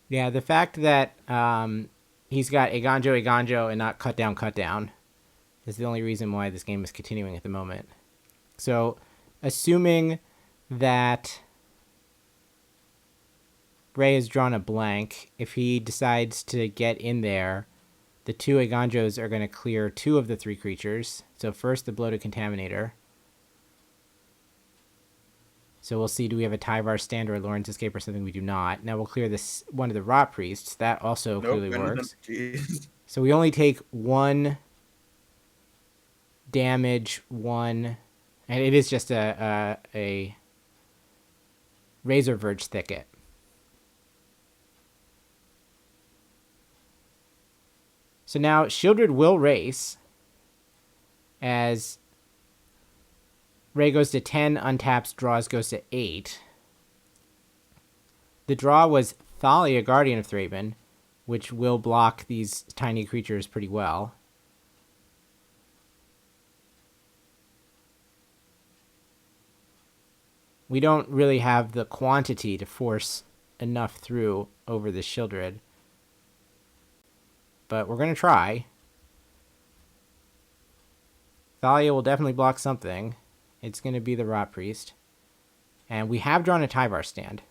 Yeah, the fact that he's got Eiganjo, and not cut down is the only reason why this game is continuing at the moment. So, assuming that Ray has drawn a blank, if he decides to get in there, the 2 Eiganjos are going to clear 2 of the 3 creatures. So first the Bloated Contaminator. So we'll see, do we have a Tyvar stand or a Lawrence Escape or something? We do not. Now we'll clear this one of the Rot Priests. That also clearly works. So we only take 1 damage, 1... And it is just a Razor Verge Thicket. So now Shieldred will race as Ray goes to 10, untaps, draws, goes to 8. The draw was Thalia, Guardian of Thraben, which will block these tiny creatures pretty well. We don't really have the quantity to force enough through over the Shieldred. But we're going to try. Thalia will definitely block something. It's going to be the Rot Priest. And we have drawn a Tyvar stand.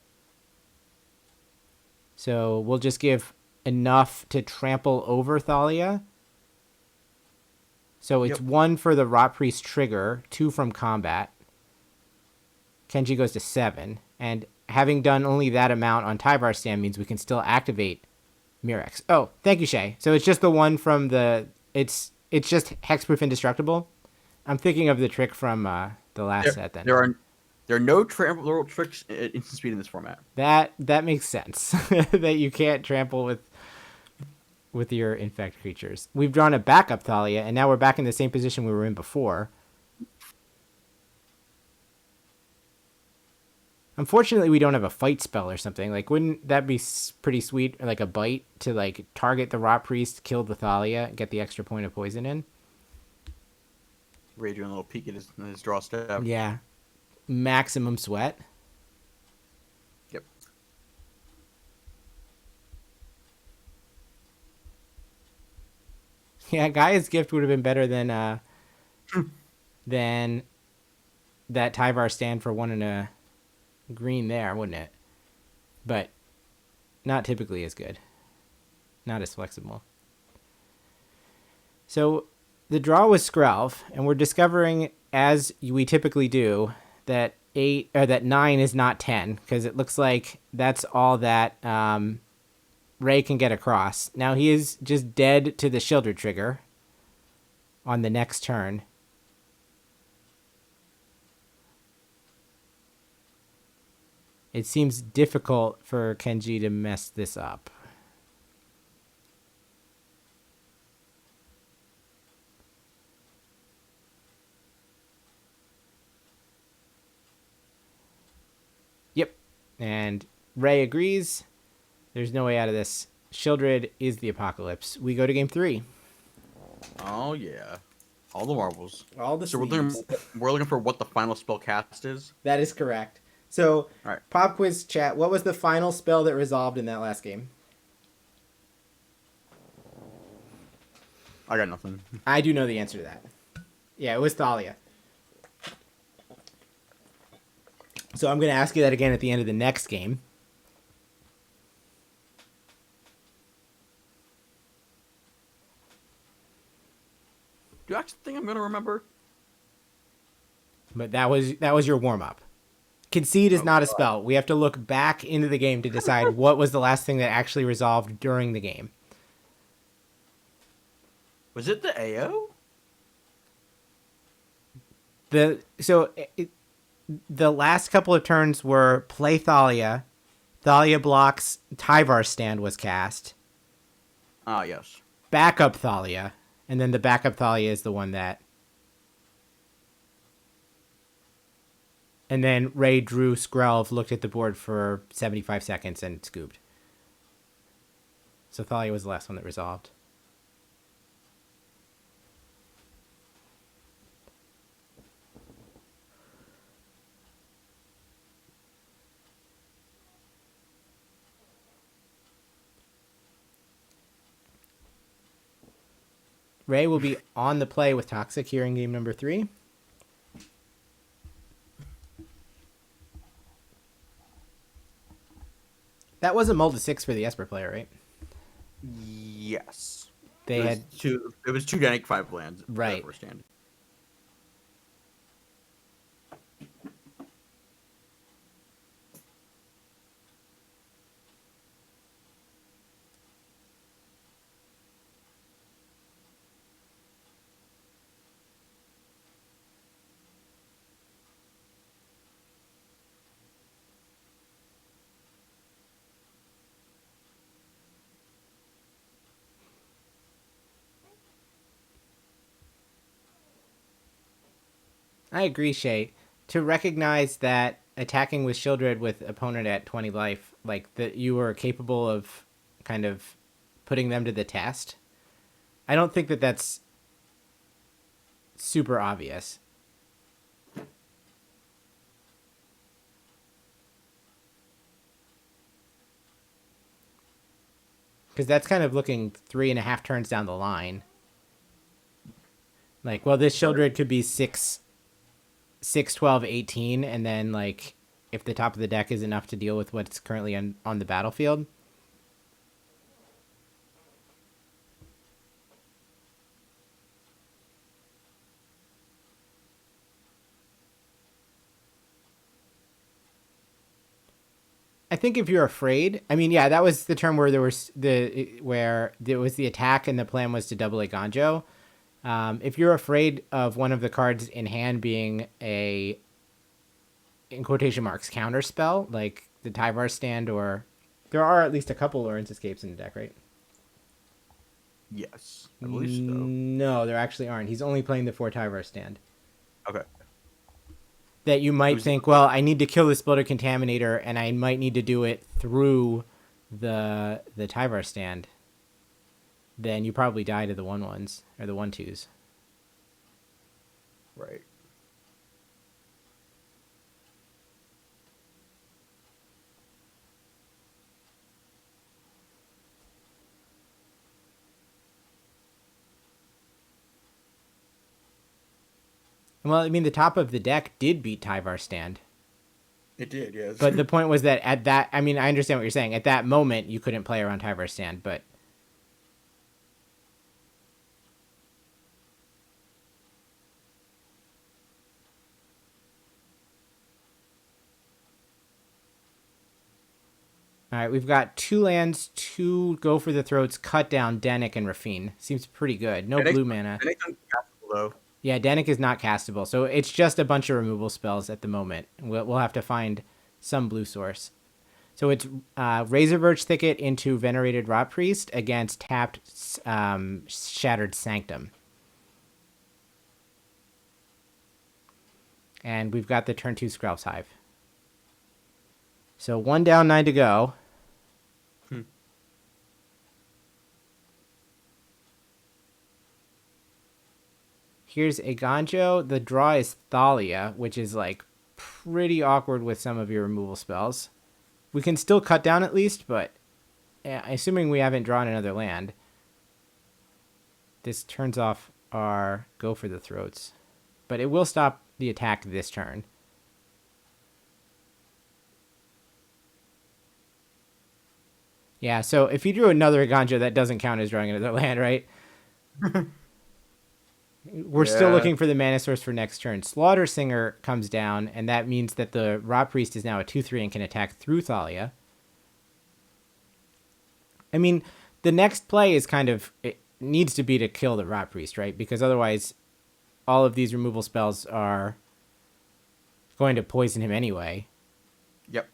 So we'll just give enough to trample over Thalia. So it's 1 for the Rot Priest trigger, 2 from combat. Kenji goes to 7. And having done only that amount on Tyvar stand means we can still activate Mirex. Oh, thank you, Shay. So it's just the one from the... It's just Hexproof Indestructible? I'm thinking of the trick from the last set then. There are no trample tricks instant speed in this format. That makes sense. That you can't trample with your infect creatures. We've drawn a backup Thalia, and now we're back in the same position we were in before. Unfortunately, we don't have a fight spell or something. Like, wouldn't that be pretty sweet? Or like a bite to like target the Rot Priest, kill the Thalia, get the extra point of poison in. Ray doing a little peek at his draw step. Yeah. Maximum sweat. Yep. Yeah, Gaia's Gift would have been better than that Tyvar stand for 1 and a green there, wouldn't it? But not typically as good. Not as flexible. So the draw was Skrelv, and we're discovering, as we typically do, that 9 is not 10, because it looks like that's all that Ray can get across. Now he is just dead to the Shieldred trigger on the next turn. It seems difficult for Kenji to mess this up. Yep. And Ray agrees. There's no way out of this. Shieldred is the apocalypse. We go to game 3. Oh, yeah. All the marbles. All the So we're looking for what the final spell cast is? That is correct. So, all right. Pop quiz chat, what was the final spell that resolved in that last game? I got nothing. I do know the answer to that. Yeah, it was Thalia. So I'm going to ask you that again at the end of the next game. Do you actually think I'm going to remember? But that was your warm-up. Concede is not a spell. We have to look back into the game to decide what was the last thing that actually resolved during the game. Was it the AO? The last couple of turns were play Thalia. Thalia blocks, Tyvar stand was cast. Ah, yes. Backup Thalia. And then the backup Thalia is the one that... And then Ray drew Skrelv, looked at the board for 75 seconds, and scooped. So Thalia was the last one that resolved. Ray will be on the play with Toxic here in game number 3. That was a mull to 6 for the Esper player, right? Yes. It was two Danic 5 lands. Right. Stand. I agree, Shay. To recognize that attacking with Shieldred with opponent at 20 life, like that you were capable of kind of putting them to the test. I don't think that that's super obvious. Because that's kind of looking 3.5 turns down the line. Like, well, this Shieldred could be 6, 12, 18, and then, like, if the top of the deck is enough to deal with what's currently on the battlefield. I think if you're afraid, I mean, yeah, that was the turn where there was the attack and the plan was to double a Ganjo. If you're afraid of one of the cards in hand being a, in quotation marks, counter spell, like the Tyvar stand, or there are at least a couple Lawrence Escapes in the deck, right? Yes, I believe so. No, there actually aren't. He's only playing the 4 Tyvar stand. Okay. That you might think, well, I need to kill the Splitter Contaminator, and I might need to do it through the Tyvar stand. Then you probably die to the 1/1s or the 1/2s. Right. Well, I mean, the top of the deck did beat Tyvar stand. It did, yes. But the point was that at that, I mean, I understand what you're saying. At that moment, you couldn't play around Tyvar stand, but... All right, we've got 2 lands, 2 Go for the Throats, Cut Down, Danik, and Rafine. Seems pretty good. No blue mana. Danik's uncastable, though. Yeah, Danik is not castable, so it's just a bunch of removal spells at the moment. We'll have to find some blue source. So it's Razorverge Thicket into Venerated Rot Priest against tapped Shattered Sanctum. And we've got the turn 2 Skrelv's Hive. So 1 down, 9 to go. Here's a Ganjo. The draw is Thalia, which is like pretty awkward with some of your removal spells. We can still cut down at least, but assuming we haven't drawn another land, this turns off our Go for the Throats. But it will stop the attack this turn. Yeah, so if you drew another Ganjo, that doesn't count as drawing another land, right? We're still looking for the mana source for next turn. Slaughter Singer comes down, and that means that the Rot Priest is now a 2/3 and can attack through Thalia. I mean, the next play is kind of... It needs to be to kill the Rot Priest, right? Because otherwise, all of these removal spells are going to poison him anyway. Yep.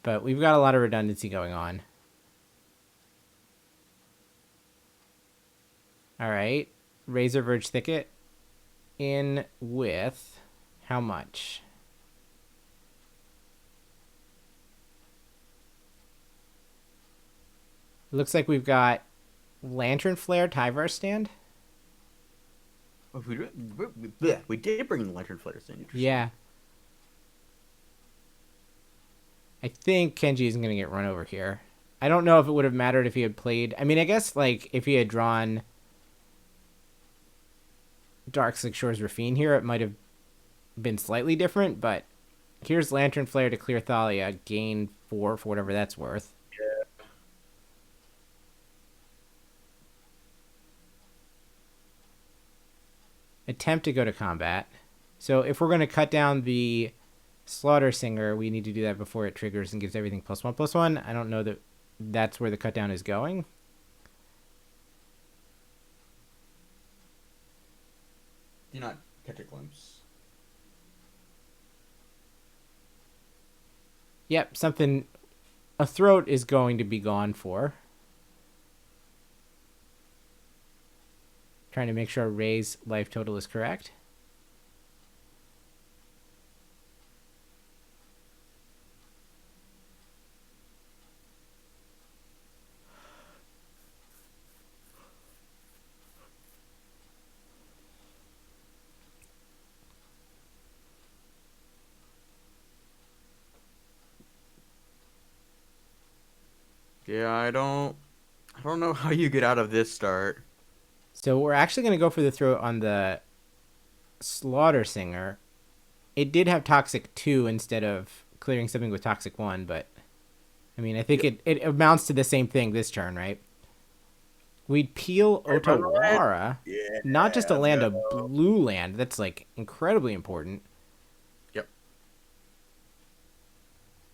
But we've got a lot of redundancy going on. All right. Razorverge Thicket in with how much? Looks like we've got Lantern Flare Tyvar stand. Oh, we did bring the Lantern Flare stand. Yeah. I think Kenji isn't going to get run over here. I don't know if it would have mattered if he had played... I mean, I guess, like, if he had drawn Darkslick Shore's Rafine here, it might have been slightly different, but here's Lantern Flare to clear Thalia, gain 4 for whatever that's worth. Yeah. Attempt to go to combat. So if we're going to cut down the Slaughter Singer, we need to do that before it triggers and gives everything +1/+1. I don't know that that's where the cut down is going. Do not catch a glimpse. Yep, something... A throat is going to be gone for. Trying to make sure Ray's life total is correct. Yeah, I don't know how you get out of this start. So we're actually going to go for the throat on the Slaughter Singer. It did have Toxic 2 instead of clearing something with Toxic 1, but I mean, I think it amounts to the same thing this turn, right? We'd peel Otawara, Yeah, not just a let's land, go. a blue land. That's like incredibly important. Yep.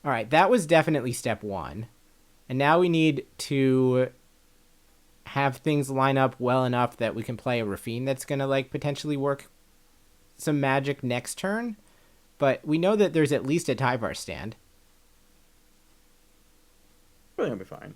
All right, that was definitely step 1. And now we need to have things line up well enough that we can play a Rafine that's going to like potentially work some magic next turn. But we know that there's at least a Tyvar stand. Really gonna be fine.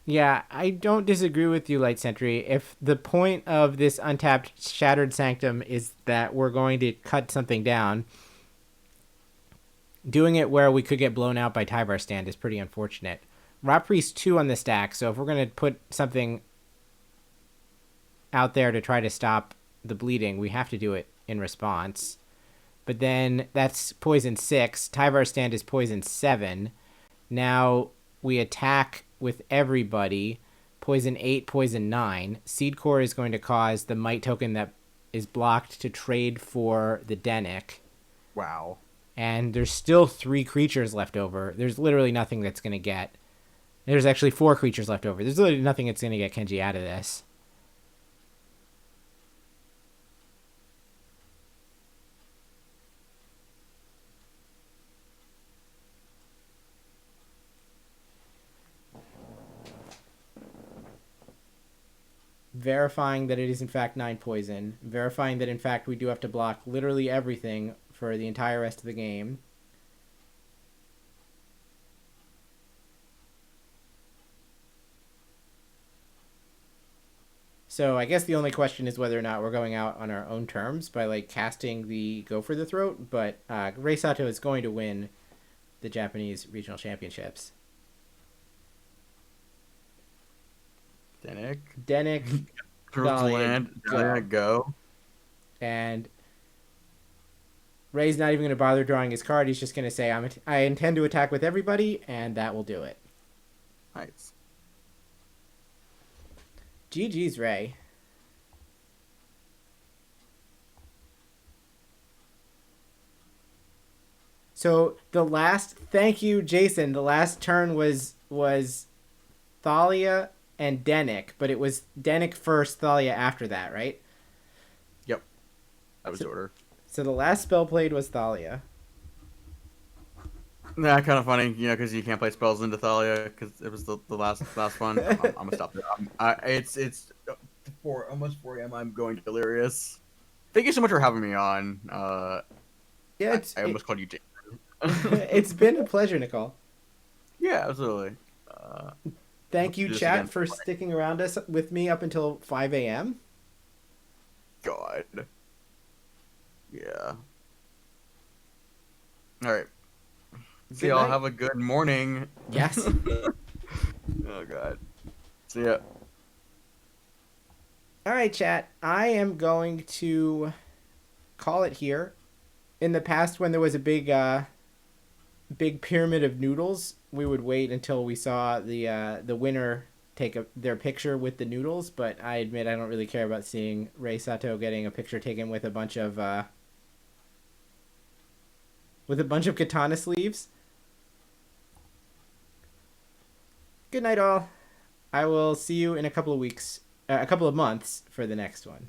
Yeah, I don't disagree with you, Light Sentry. If the point of this untapped Shattered Sanctum is that we're going to cut something down, doing it where we could get blown out by Tyvar stand is pretty unfortunate. Rot Priest 2 on the stack, so if we're going to put something out there to try to stop the bleeding, we have to do it in response. But then that's poison 6. Tyvar stand is poison 7. Now we attack with everybody. Poison 8, poison 9. Seed Core is going to cause the might token that is blocked to trade for the Denic. Wow. And there's still 3 creatures left over. There's literally nothing that's going to get... There's actually 4 creatures left over. There's literally nothing that's going to get Kenji out of this. Verifying that it is in fact 9 poison. Verifying that in fact we do have to block literally everything for the entire rest of the game. So I guess the only question is whether or not we're going out on our own terms by like casting the Go for the Throat, but Rei Sato is going to win the Japanese regional championships. Denic, land, go. And Rei's not even going to bother drawing his card. He's just going to say, I intend to attack with everybody, and that will do it. Nice. GG's, Rei. So thank you, Jason. The last turn was Thalia and Denic, but it was Denic first, Thalia after that, right? Yep. That was the order. So the last spell played was Thalia. Nah, kind of funny, you know, because you can't play spells into Thalia because it was the last one. I'm gonna stop there. It's almost 4 a.m. I'm going delirious. Thank you so much for having me on. Yeah, I almost called you Jason. It's been a pleasure, Nicole. Yeah, absolutely. Thank you, chat, for sticking around with me up until 5 a.m. God. Yeah. All right. See y'all. Have a good morning. Yes. Oh God. See ya. All right, chat. I am going to call it here. In the past, when there was a big pyramid of noodles, we would wait until we saw the winner take their picture with the noodles. But I admit I don't really care about seeing Rei Sato getting a picture taken with a bunch of katana sleeves. Good night, all. I will see you in a couple of months for the next one.